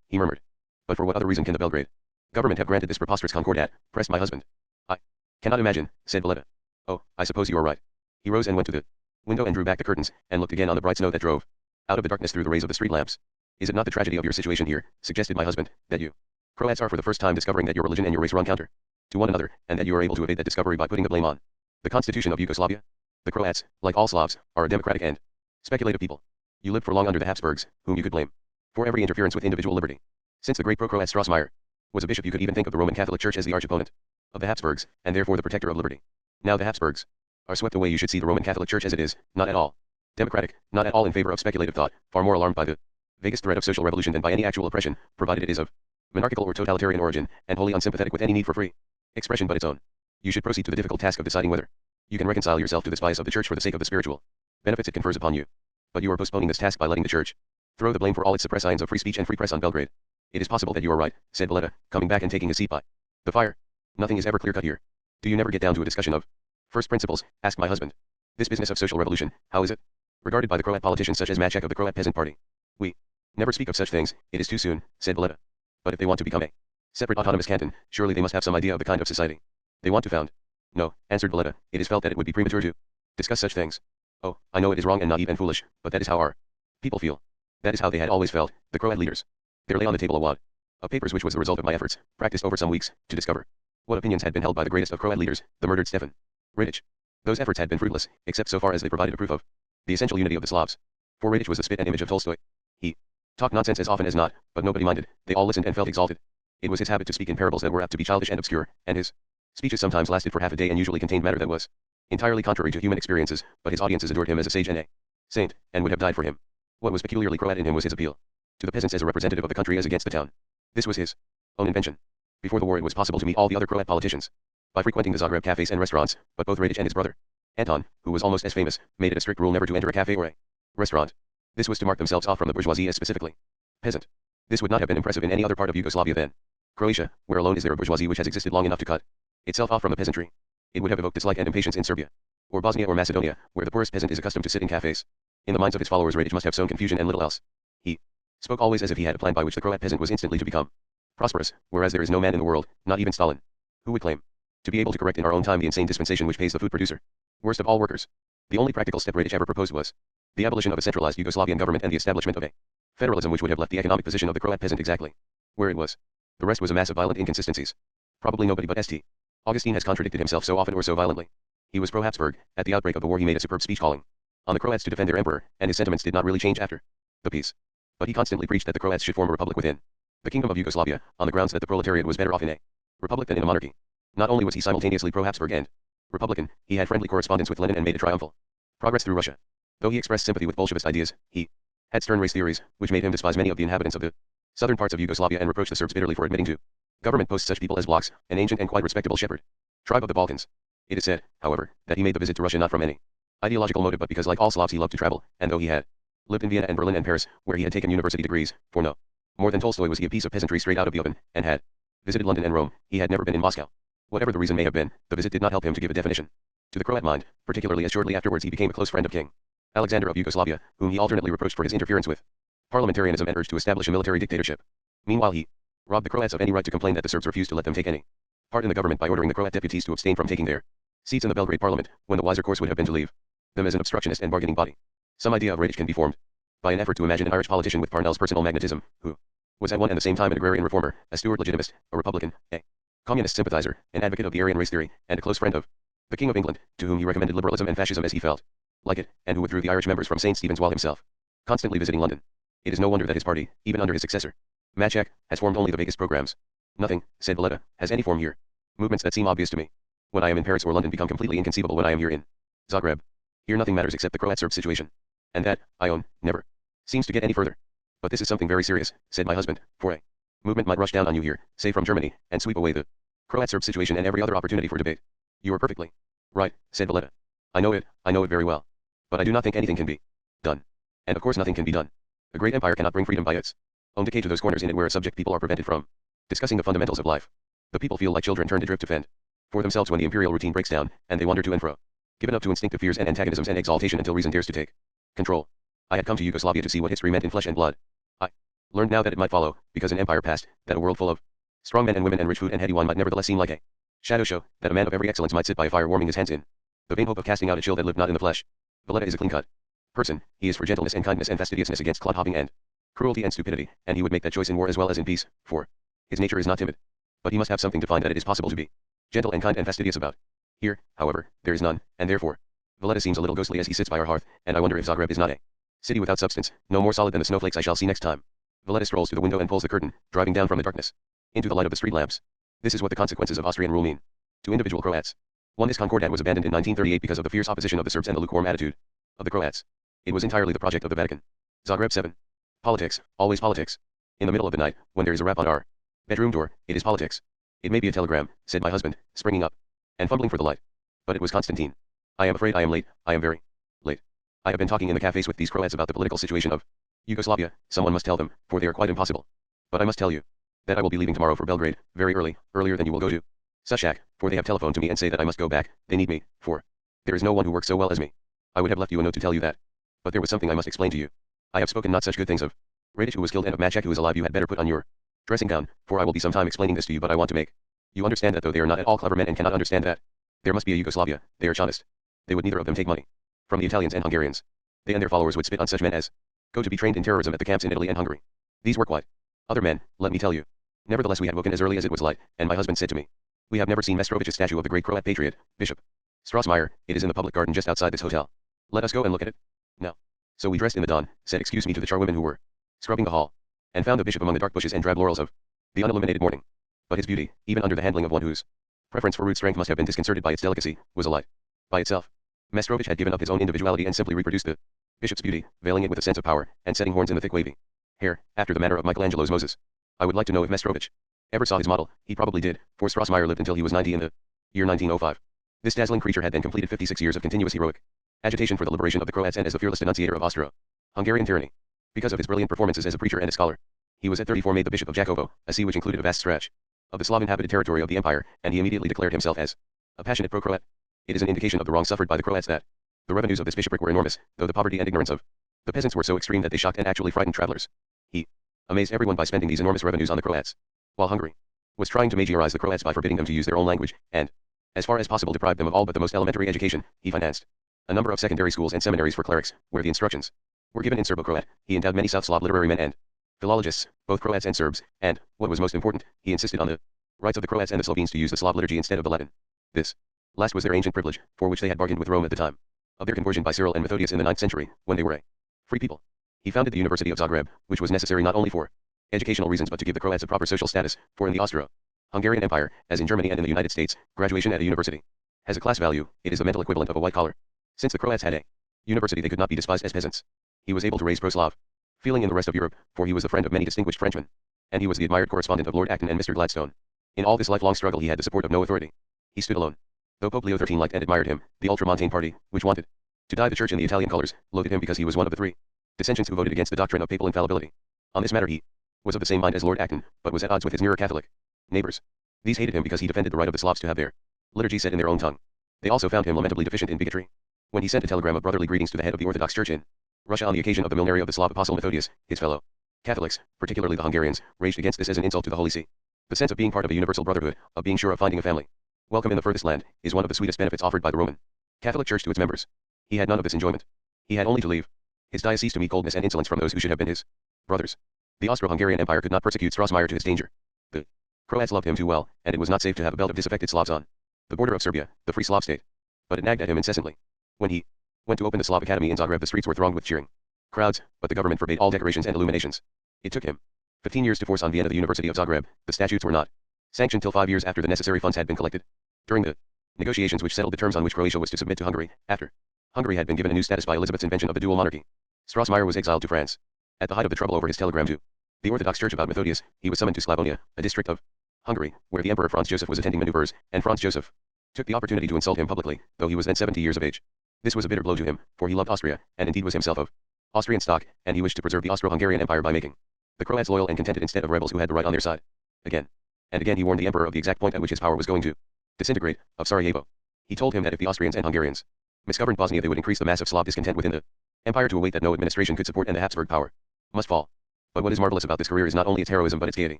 he murmured. But for what other reason can the Belgrade government have granted this preposterous Concordat? Pressed my husband. I cannot imagine, said Valletta. Oh, I suppose you are right. He rose and went to the window and drew back the curtains, and looked again on the bright snow that drove out of the darkness through the rays of the street lamps. Is it not the tragedy of your situation here, suggested my husband, that you Croats are for the first time discovering that your religion and your race run counter to one another, and that you are able to evade that discovery by putting the blame on the constitution of Yugoslavia? The Croats, like all Slavs, are a democratic and speculative people. You lived for long under the Habsburgs, whom you could blame for every interference with individual liberty. Since the great pro-Croat Strossmayer was a bishop, you could even think of the Roman Catholic Church as the arch opponent of the Habsburgs, and therefore the protector of liberty. Now the Habsburgs are swept away, you should see the Roman Catholic Church as it is, not at all democratic, not at all in favor of speculative thought, far more alarmed by the vaguest threat of social revolution than by any actual oppression, provided it is of monarchical or totalitarian origin, and wholly unsympathetic with any need for free expression but its own. You should proceed to the difficult task of deciding whether you can reconcile yourself to this bias of the Church for the sake of the spiritual benefits it confers upon you. But you are postponing this task by letting the Church throw the blame for all its suppressions of free speech and free press on Belgrade. It is possible that you are right, said Valletta, coming back and taking his seat by the fire. Nothing is ever clear-cut here. Do you never get down to a discussion of first principles? Asked my husband. This business of social revolution, how is it regarded by the Croat politicians such as Maček of the Croat Peasant Party? We never speak of such things, it is too soon, said Valletta. But if they want to become a separate autonomous canton, surely they must have some idea of the kind of society they want to found. No, answered Valletta, it is felt that it would be premature to discuss such things. Oh, I know it is wrong and naive and foolish, but that is how our people feel. That is how they had always felt, the Croat leaders. There lay on the table a wad of papers which was the result of my efforts, practiced over some weeks, to discover what opinions had been held by the greatest of Croat leaders, the murdered Stefan Radic. Those efforts had been fruitless, except so far as they provided a proof of the essential unity of the Slavs. For Radic was the spit and image of Tolstoy. He talked nonsense as often as not, but nobody minded. They all listened and felt exalted. It was his habit to speak in parables that were apt to be childish and obscure, and his speeches sometimes lasted for half a day and usually contained matter that was entirely contrary to human experiences, but his audiences adored him as a sage and a saint, and would have died for him. What was peculiarly Croat in him was his appeal to the peasants as a representative of the country as against the town. This was his own invention. Before the war it was possible to meet all the other Croat politicians by frequenting the Zagreb cafes and restaurants, but both Radic and his brother Anton, who was almost as famous, made it a strict rule never to enter a cafe or a restaurant. This was to mark themselves off from the bourgeoisie as specifically peasant. This would not have been impressive in any other part of Yugoslavia than Croatia, where alone is there a bourgeoisie which has existed long enough to cut itself off from the peasantry. It would have evoked dislike and impatience in Serbia, or Bosnia or Macedonia, where the poorest peasant is accustomed to sit in cafes. In the minds of his followers rage must have sown confusion and little else. He spoke always as if he had a plan by which the Croat peasant was instantly to become prosperous, whereas there is no man in the world, not even Stalin, who would claim to be able to correct in our own time the insane dispensation which pays the food producer worst of all workers. The only practical step Radic ever proposed was the abolition of a centralized Yugoslavian government and the establishment of a federalism which would have left the economic position of the Croat peasant exactly where it was. The rest was a mass of violent inconsistencies. Probably nobody but St. Augustine has contradicted himself so often or so violently. He was pro-Habsburg. At the outbreak of the war he made a superb speech calling on the Croats to defend their emperor, and his sentiments did not really change after the peace. But he constantly preached that the Croats should form a republic within the Kingdom of Yugoslavia, on the grounds that the proletariat was better off in a republic than in a monarchy. Not only was he simultaneously pro-Habsburg and Republican, he had friendly correspondence with Lenin and made a triumphal progress through Russia. Though he expressed sympathy with Bolshevist ideas, he had stern race theories, which made him despise many of the inhabitants of the southern parts of Yugoslavia and reproach the Serbs bitterly for admitting to government posts such people as Vlachs, an ancient and quite respectable shepherd tribe of the Balkans. It is said, however, that he made the visit to Russia not from any ideological motive but because like all Slavs he loved to travel, and though he had lived in Vienna and Berlin and Paris, where he had taken university degrees, for no more than Tolstoy was he a piece of peasantry straight out of the oven, and had visited London and Rome, he had never been in Moscow. Whatever the reason may have been, the visit did not help him to give a definition to the Croat mind, particularly as shortly afterwards he became a close friend of King Alexander of Yugoslavia, whom he alternately reproached for his interference with parliamentarianism and urged to establish a military dictatorship. Meanwhile he robbed the Croats of any right to complain that the Serbs refused to let them take any part in the government by ordering the Croat deputies to abstain from taking their seats in the Belgrade parliament, when the wiser course would have been to leave them as an obstructionist and bargaining body. Some idea of Radic can be formed by an effort to imagine an Irish politician with Parnell's personal magnetism, who was at one and the same time an agrarian reformer, a Stuart legitimist, a Republican, a communist sympathizer, an advocate of the Aryan race theory, and a close friend of the King of England, to whom he recommended liberalism and fascism as he felt like it, and who withdrew the Irish members from St. Stephen's while himself constantly visiting London. It is no wonder that his party, even under his successor, Maček, has formed only the vaguest programs. Nothing, said Valletta, has any form here. Movements that seem obvious to me when I am in Paris or London become completely inconceivable when I am here in Zagreb. Here nothing matters except the Croat-Serb situation. And that, I own, never seems to get any further. But this is something very serious, said my husband, for a movement might rush down on you here, say from Germany, and sweep away the Croat-Serb situation and every other opportunity for debate. You are perfectly right, said Valletta. I know it very well. But I do not think anything can be done. And of course nothing can be done. A great empire cannot bring freedom by its own decay to those corners in it where a subject people are prevented from discussing the fundamentals of life. The people feel like children turned adrift to fend for themselves when the imperial routine breaks down, and they wander to and fro, given up to instinctive fears and antagonisms and exaltation until reason dares to take control. I had come to Yugoslavia to see what history meant in flesh and blood. I learned now that it might follow, because an empire passed, that a world full of strong men and women and rich food and heady wine might nevertheless seem like a shadow show, that a man of every excellence might sit by a fire warming his hands in the vain hope of casting out a chill that lived not in the flesh. Valletta is a clean-cut person. He is for gentleness and kindness and fastidiousness against clodhopping and cruelty and stupidity, and he would make that choice in war as well as in peace, for his nature is not timid. But he must have something to find that it is possible to be gentle and kind and fastidious about. Here, however, there is none, and therefore, Valletta seems a little ghostly as he sits by our hearth, and I wonder if Zagreb is not a city without substance, no more solid than the snowflakes I shall see next time. Valletta strolls to the window and pulls the curtain, driving down from the darkness into the light of the street lamps. This is what the consequences of Austrian rule mean to individual Croats. One, this Concordat was abandoned in 1938 because of the fierce opposition of the Serbs and the lukewarm attitude of the Croats. It was entirely the project of the Vatican. Zagreb 7. Politics, always politics. In the middle of the night, when there is a rap on our bedroom door, it is politics. It may be a telegram, said my husband, springing up and fumbling for the light. But it was Constantine. I am afraid I am late, I am very late. I have been talking in the cafes with these Croats about the political situation of Yugoslavia. Someone must tell them, for they are quite impossible. But I must tell you that I will be leaving tomorrow for Belgrade, very early, earlier than you will go to Sushak, for they have telephoned to me and say that I must go back. They need me, for there is no one who works so well as me. I would have left you a note to tell you that. But there was something I must explain to you. I have spoken not such good things of Radic who was killed and of Maček who is alive. You had better put on your dressing gown, for I will be some time explaining this to you, but I want to make you understand that though they are not at all clever men and cannot understand that there must be a Yugoslavia, they are honest. They would neither of them take money from the Italians and Hungarians. They and their followers would spit on such men as go to be trained in terrorism at the camps in Italy and Hungary. These were quite other men, let me tell you. Nevertheless we had woken as early as it was light, and my husband said to me, we have never seen Mestrovich's statue of the great Croat patriot, Bishop Strossmayer. It is in the public garden just outside this hotel. Let us go and look at it. Now. So we dressed in the dawn, said excuse me to the charwomen who were scrubbing the hall, and found the bishop among the dark bushes and drab laurels of the unilluminated morning. But his beauty, even under the handling of one whose preference for rude strength must have been disconcerted by its delicacy, was a light by itself. Mestrovich had given up his own individuality and simply reproduced the bishop's beauty, veiling it with a sense of power, and setting horns in the thick wavy hair, after the manner of Michelangelo's Moses. I would like to know if Mestrovich ever saw his model. He probably did, for Strossmayer lived until he was 90 in the year 1905. This dazzling creature had then completed 56 years of continuous heroic agitation for the liberation of the Croats and as the fearless denunciator of Austro-Hungarian tyranny. Because of his brilliant performances as a preacher and a scholar, he was at 34 made the Bishop of Jakovo, a see which included a vast stretch of the Slav-inhabited territory of the empire, and he immediately declared himself as a passionate pro-Croat. It is an indication of the wrong suffered by the Croats that the revenues of this bishopric were enormous, though the poverty and ignorance of the peasants were so extreme that they shocked and actually frightened travelers. He amazed everyone by spending these enormous revenues on the Croats, while Hungary was trying to Magyarize the Croats by forbidding them to use their own language, and, as far as possible, deprived them of all but the most elementary education. He financed a number of secondary schools and seminaries for clerics, where the instructions were given in Serbo-Croat. He endowed many South Slav literary men and philologists, both Croats and Serbs, and, what was most important, he insisted on the rights of the Croats and the Slovenes to use the Slav liturgy instead of the Latin. This last was their ancient privilege, for which they had bargained with Rome at the time of their conversion by Cyril and Methodius in the 9th century, when they were a free people. He founded the University of Zagreb, which was necessary not only for educational reasons but to give the Croats a proper social status, for in the Austro-Hungarian Empire, as in Germany and in the United States, graduation at a university has a class value. It is the mental equivalent of a white collar. Since the Croats had a university, they could not be despised as peasants. He was able to raise pro-Slav feeling in the rest of Europe, for he was the friend of many distinguished Frenchmen, and he was the admired correspondent of Lord Acton and Mr. Gladstone. In all this lifelong struggle he had the support of no authority. He stood alone. Though Pope Leo XIII liked and admired him, the Ultramontane party, which wanted to dye the church in the Italian colors, loathed him because he was one of the three dissensions who voted against the doctrine of papal infallibility. On this matter he was of the same mind as Lord Acton, but was at odds with his nearer Catholic neighbors. These hated him because he defended the right of the Slavs to have their liturgy said in their own tongue. They also found him lamentably deficient in bigotry. When he sent a telegram of brotherly greetings to the head of the Orthodox Church in Russia on the occasion of the millenary of the Slav apostle Methodius, his fellow Catholics, particularly the Hungarians, raged against this as an insult to the Holy See. The sense of being part of a universal brotherhood, of being sure of finding a family welcome in the furthest land, is one of the sweetest benefits offered by the Roman Catholic Church to its members. He had none of this enjoyment. He had only to leave his diocese to meet coldness and insolence from those who should have been his brothers. The Austro-Hungarian Empire could not persecute Strossmayer to his danger. The Croats loved him too well, and it was not safe to have a belt of disaffected Slavs on the border of Serbia, the free Slav state. But it nagged at him incessantly. When he went to open the Slav Academy in Zagreb, the streets were thronged with cheering crowds, but the government forbade all decorations and illuminations. It took him 15 years to force on Vienna the University of Zagreb. The statutes were not sanctioned till 5 years after the necessary funds had been collected. During the negotiations which settled the terms on which Croatia was to submit to Hungary, after Hungary had been given a new status by Elizabeth's invention of the dual monarchy, Strossmayer was exiled to France. At the height of the trouble over his telegram to the Orthodox Church about Methodius, he was summoned to Slavonia, a district of Hungary, where the Emperor Franz Joseph was attending maneuvers, and Franz Joseph took the opportunity to insult him publicly, though he was then 70 years of age. This was a bitter blow to him, for he loved Austria, and indeed was himself of Austrian stock, and he wished to preserve the Austro-Hungarian Empire by making the Croats loyal and contented instead of rebels who had the right on their side. Again and again he warned the Emperor of the exact point at which his power was going to disintegrate, of Sarajevo. He told him that if the Austrians and Hungarians misgoverned Bosnia, they would increase the mass of Slav discontent within the empire to a weight that no administration could support, and the Habsburg power must fall. But what is marvelous about this career is not only its heroism but its gaiety.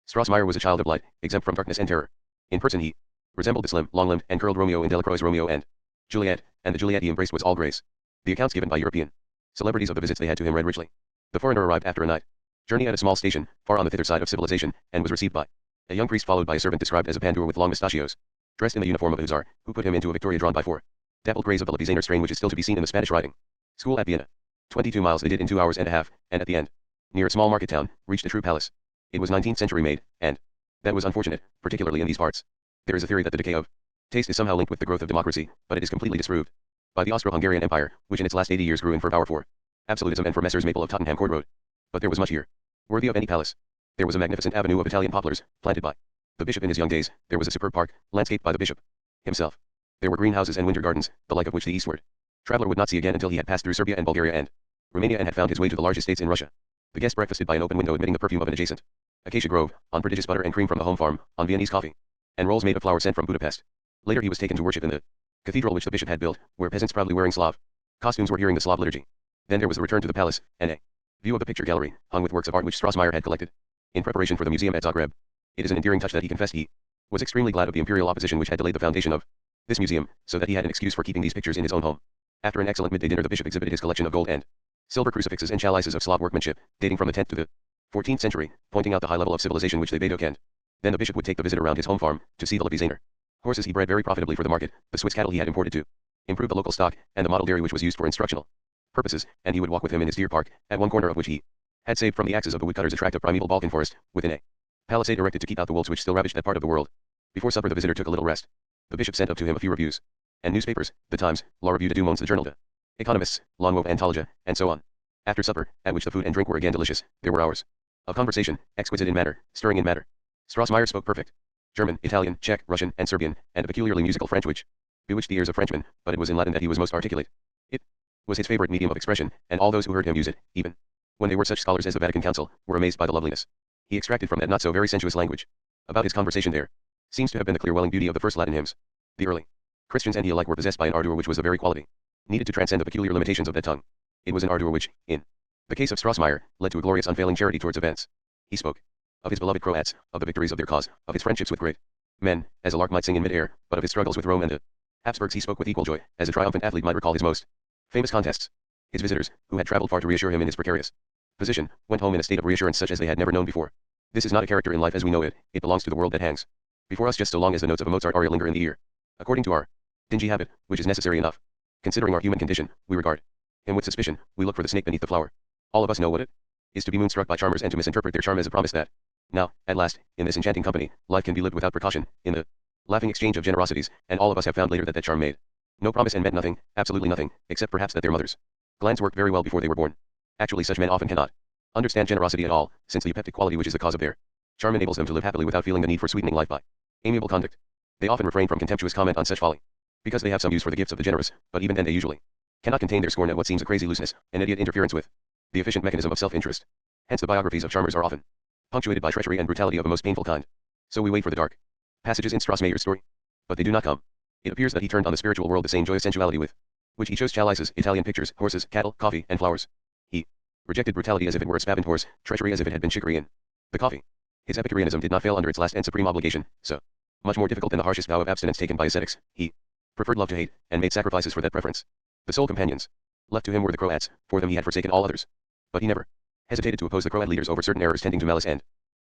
Strossmayer was a child of light, exempt from darkness and terror. In person he resembled the slim, long-limbed, and curled Romeo in Delacroix's Romeo and Juliet, and the Juliet he embraced was all grace. The accounts given by European celebrities of the visits they had to him read richly. The foreigner arrived after a night journey at a small station, far on the thither side of civilization, and was received by a young priest followed by a servant described as a pandur with long mustachios, dressed in the uniform of a hussar, who put him into a victoria drawn by 4 dappled greys of the Levizaner strain, which is still to be seen in the Spanish riding school at Vienna. 22 miles they did in 2 hours and a half, and at the end, near a small market town, reached a true palace. It was 19th century made, and that was unfortunate, particularly in these parts. There is a theory that the decay of taste is somehow linked with the growth of democracy, but it is completely disproved by the Austro-Hungarian Empire, which in its last 80 years grew in fervor for absolutism and for Messrs. Maple of Tottenham Court Road. But there was much here worthy of any palace. There was a magnificent avenue of Italian poplars, planted by the bishop in his young days. There was a superb park, landscaped by the bishop himself. There were greenhouses and winter gardens, the like of which the eastward traveler would not see again until he had passed through Serbia and Bulgaria and Romania and had found his way to the large estates in Russia. The guest breakfasted by an open window admitting the perfume of an adjacent acacia grove, on prodigious butter and cream from the home farm, on Viennese coffee, and rolls made of flour sent from Budapest. Later he was taken to worship in the cathedral which the bishop had built, where peasants proudly wearing Slav costumes were hearing the Slav liturgy. Then there was the return to the palace, and a view of the picture gallery, hung with works of art which Strossmayer had collected in preparation for the museum at Zagreb. It is an endearing touch that he confessed he was extremely glad of the imperial opposition which had delayed the foundation of this museum, so that he had an excuse for keeping these pictures in his own home. After an excellent midday dinner the bishop exhibited his collection of gold and silver crucifixes and chalices of Slav workmanship, dating from the 10th to the 14th century, pointing out the high level of civilization which they bade and then the bishop would take the visit around his home farm, to see the Levizaner horses he bred very profitably for the market, the Swiss cattle he had imported to improve the local stock, and the model dairy which was used for instructional purposes, and he would walk with him in his deer park, at one corner of which he had saved from the axes of the woodcutters a tract of primeval Balkan forest, within a palisade erected to keep out the wolves which still ravaged that part of the world. Before supper the visitor took a little rest. The bishop sent up to him a few reviews and newspapers, the Times, La Revue de Deux Mondes, the Journal de Economists, L'Envoi Antologia, and so on. After supper, at which the food and drink were again delicious, there were hours of conversation, exquisite in matter, stirring in matter. Strossmayer spoke perfect German, Italian, Czech, Russian, and Serbian, and a peculiarly musical French which bewitched the ears of Frenchmen, but it was in Latin that he was most articulate. It was his favorite medium of expression, and all those who heard him use it, even when they were such scholars as the Vatican Council, were amazed by the loveliness he extracted from that not so very sensuous language. About his conversation there seems to have been the clear welling beauty of the first Latin hymns. The early Christians and he alike were possessed by an ardor which was a very quality needed to transcend the peculiar limitations of that tongue. It was an ardor which, in the case of Strassmayer, led to a glorious unfailing charity towards events. He spoke of his beloved Croats, of the victories of their cause, of his friendships with great men, as a lark might sing in mid-air, but of his struggles with Rome and the Habsburgs he spoke with equal joy, as a triumphant athlete might recall his most famous contests. His visitors, who had traveled far to reassure him in his precarious position, went home in a state of reassurance such as they had never known before. This is not a character in life as we know it, it belongs to the world that hangs before us just so long as the notes of a Mozart aria linger in the ear. According to our dingy habit, which is necessary enough, considering our human condition, we regard him with suspicion, we look for the snake beneath the flower. All of us know what it is to be moonstruck by charmers and to misinterpret their charm as a promise that, now, at last, in this enchanting company, life can be lived without precaution, in the laughing exchange of generosities, and all of us have found later that that charm made no promise and meant nothing, absolutely nothing, except perhaps that their mothers' glands worked very well before they were born. Actually such men often cannot understand generosity at all, since the epileptic quality which is the cause of their charm enables them to live happily without feeling the need for sweetening life by amiable conduct. They often refrain from contemptuous comment on such folly, because they have some use for the gifts of the generous, but even then they usually cannot contain their scorn at what seems a crazy looseness, an idiot interference with the efficient mechanism of self-interest. Hence the biographies of charmers are often punctuated by treachery and brutality of a most painful kind. So we wait for the dark passages in Strassmayer's story, but they do not come. It appears that he turned on the spiritual world the same joyous sensuality with which he chose chalices, Italian pictures, horses, cattle, coffee, and flowers. He rejected brutality as if it were a spavined horse, treachery as if it had been chicory in the coffee. His Epicureanism did not fail under its last and supreme obligation, so much more difficult than the harshest vow of abstinence taken by ascetics. He preferred love to hate, and made sacrifices for that preference. The sole companions left to him were the Croats, for them he had forsaken all others. But he never hesitated to oppose the Croat leaders over certain errors tending to malice and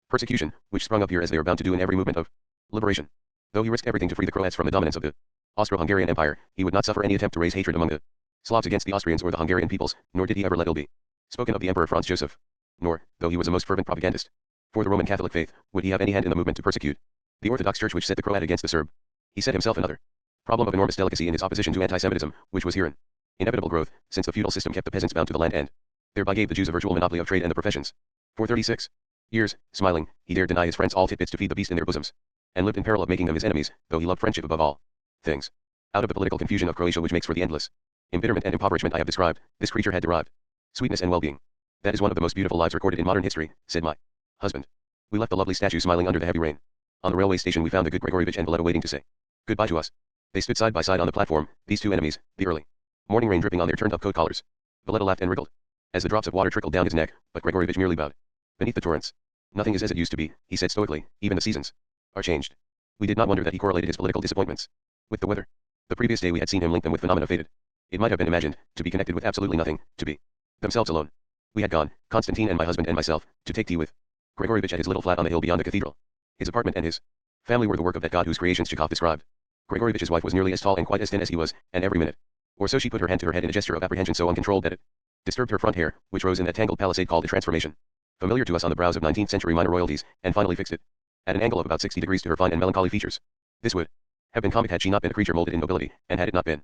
persecution, which sprung up here as they are bound to do in every movement of liberation. Though he risked everything to free the Croats from the dominance of the Austro-Hungarian Empire, he would not suffer any attempt to raise hatred among the Slavs against the Austrians or the Hungarian peoples, nor did he ever let ill be spoken of the Emperor Franz Joseph. Nor, though he was a most fervent propagandist for the Roman Catholic faith, would he have any hand in the movement to persecute the Orthodox Church which set the Croat against the Serb. He set himself another problem of enormous delicacy in his opposition to anti-Semitism, which was here an inevitable growth, since the feudal system kept the peasants bound to the land and thereby gave the Jews a virtual monopoly of trade and the professions. For 36 years, smiling, he dared deny his friends all titbits to feed the beast in their bosoms, and lived in peril of making them his enemies, though he loved friendship above all things. Out of the political confusion of Croatia which makes for the endless embitterment and impoverishment I have described, this creature had derived sweetness and well-being. That is one of the most beautiful lives recorded in modern history, said my husband. We left the lovely statue smiling under the heavy rain. On the railway station we found the good Gregorevich and Valetta waiting to say goodbye to us. They stood side by side on the platform, these two enemies, the early morning rain dripping on their turned-up coat collars. Valetta laughed and wriggled as the drops of water trickled down his neck, but Gregorevich merely bowed beneath the torrents. Nothing is as it used to be, he said stoically, even the seasons are changed. We did not wonder that he correlated his political disappointments with the weather. The previous day we had seen him link them with phenomena fated. It might have been imagined, to be connected with absolutely nothing, to be themselves alone. We had gone, Constantine and my husband and myself, to take tea with Gregorevich at his little flat on the hill beyond the cathedral. His apartment and his family were the work of that god whose creations Chekhov described. Gregorevich's wife was nearly as tall and quite as thin as he was, and every minute or so she put her hand to her head in a gesture of apprehension so uncontrolled that it disturbed her front hair, which rose in that tangled palisade called a transformation, familiar to us on the brows of 19th-century minor royalties, and finally fixed it at an angle of about 60 degrees to her fine and melancholy features. This would have been comic had she not been a creature molded in nobility, and had it not been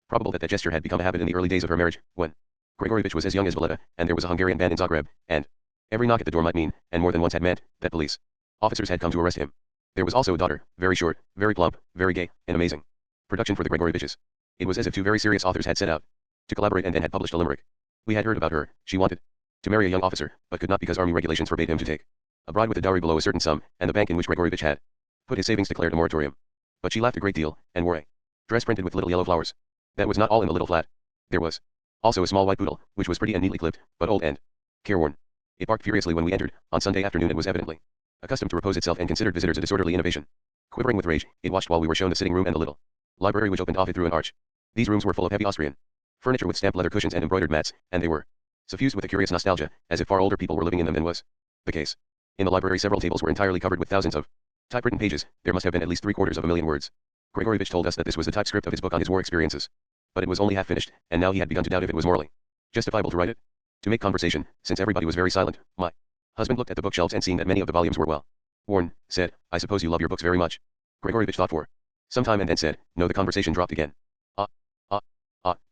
probable that that gesture had become a habit in the early days of her marriage, when Gregorevich was as young as Valetta, and there was a Hungarian band in Zagreb, and every knock at the door might mean, and more than once had meant, that police officers had come to arrest him. There was also a daughter, very short, very plump, very gay, an amazing production for the Gregoreviches. It was as if two very serious authors had set out to collaborate and then had published a limerick. We had heard about her. She wanted to marry a young officer, but could not because army regulations forbade him to take a bride with a dowry below a certain sum, and the bank in which Gregorevich had put his savings declared a moratorium. But she laughed a great deal, and wore a dress printed with little yellow flowers. That was not all in the little flat. There was also a small white poodle, which was pretty and neatly clipped, but old and careworn. It barked furiously when we entered. On Sunday afternoon it was evidently accustomed to repose itself and considered visitors a disorderly innovation. Quivering with rage, it watched while we were shown the sitting room and the little library which opened off it through an arch. These rooms were full of heavy Austrian furniture with stamped leather cushions and embroidered mats, and they were suffused with a curious nostalgia, as if far older people were living in them than was the case. In the library several tables were entirely covered with thousands of typewritten pages. There must have been at least 3/4 words. Gregorevich told us that this was the typescript of his book on his war experiences. But it was only half finished, and now he had begun to doubt if it was morally justifiable to write it. To make conversation, since everybody was very silent, my husband looked at the bookshelves and seeing that many of the volumes were well worn, said, "I suppose you love your books very much." Gregorevich thought for some time and then said, "No." The conversation dropped again.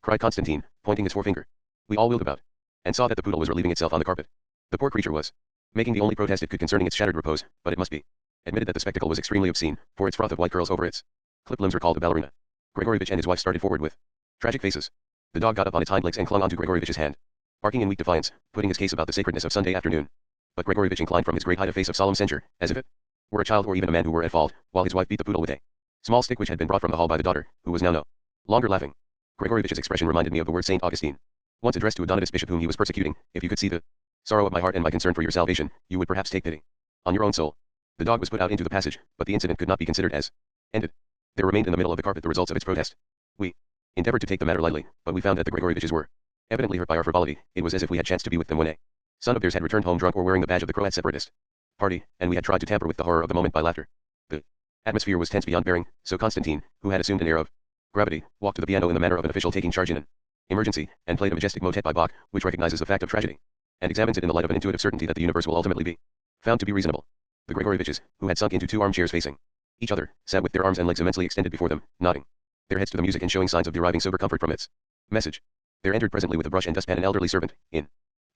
Cried Constantine, pointing his forefinger. We all wheeled about, and saw that the poodle was relieving itself on the carpet. The poor creature was making the only protest it could concerning its shattered repose, but it must be admitted that the spectacle was extremely obscene, for its froth of white curls over its clipped limbs recalled a ballerina. Gregorevich and his wife started forward with tragic faces. The dog got up on its hind legs and clung onto Gregorevich's hand, barking in weak defiance, putting his case about the sacredness of Sunday afternoon. But Gregorevich inclined from his great height a face of solemn censure, as if it were a child or even a man who were at fault, while his wife beat the poodle with a small stick which had been brought from the hall by the daughter, who was now no longer laughing. Gregoryvich's expression reminded me of the word Saint Augustine, once addressed to a Donatist bishop whom he was persecuting. If you could see the sorrow of my heart and my concern for your salvation, you would perhaps take pity on your own soul. The dog was put out into the passage, but the incident could not be considered as ended. There remained in the middle of the carpet the results of its protest. We endeavored to take the matter lightly, but we found that the Gregoryviches were evidently hurt by our frivolity. It was as if we had chanced to be with them when a son of theirs had returned home drunk or wearing the badge of the Croat separatist party, and we had tried to tamper with the horror of the moment by laughter. The atmosphere was tense beyond bearing, so Constantine, who had assumed an air of gravity, walked to the piano in the manner of an official taking charge in an emergency, and played a majestic motet by Bach, which recognizes the fact of tragedy, and examines it in the light of an intuitive certainty that the universe will ultimately be found to be reasonable. The Gregoryviches, who had sunk into two armchairs facing each other, sat with their arms and legs immensely extended before them, nodding their heads to the music and showing signs of deriving sober comfort from its message. There entered presently with a brush and dustpan an elderly servant, in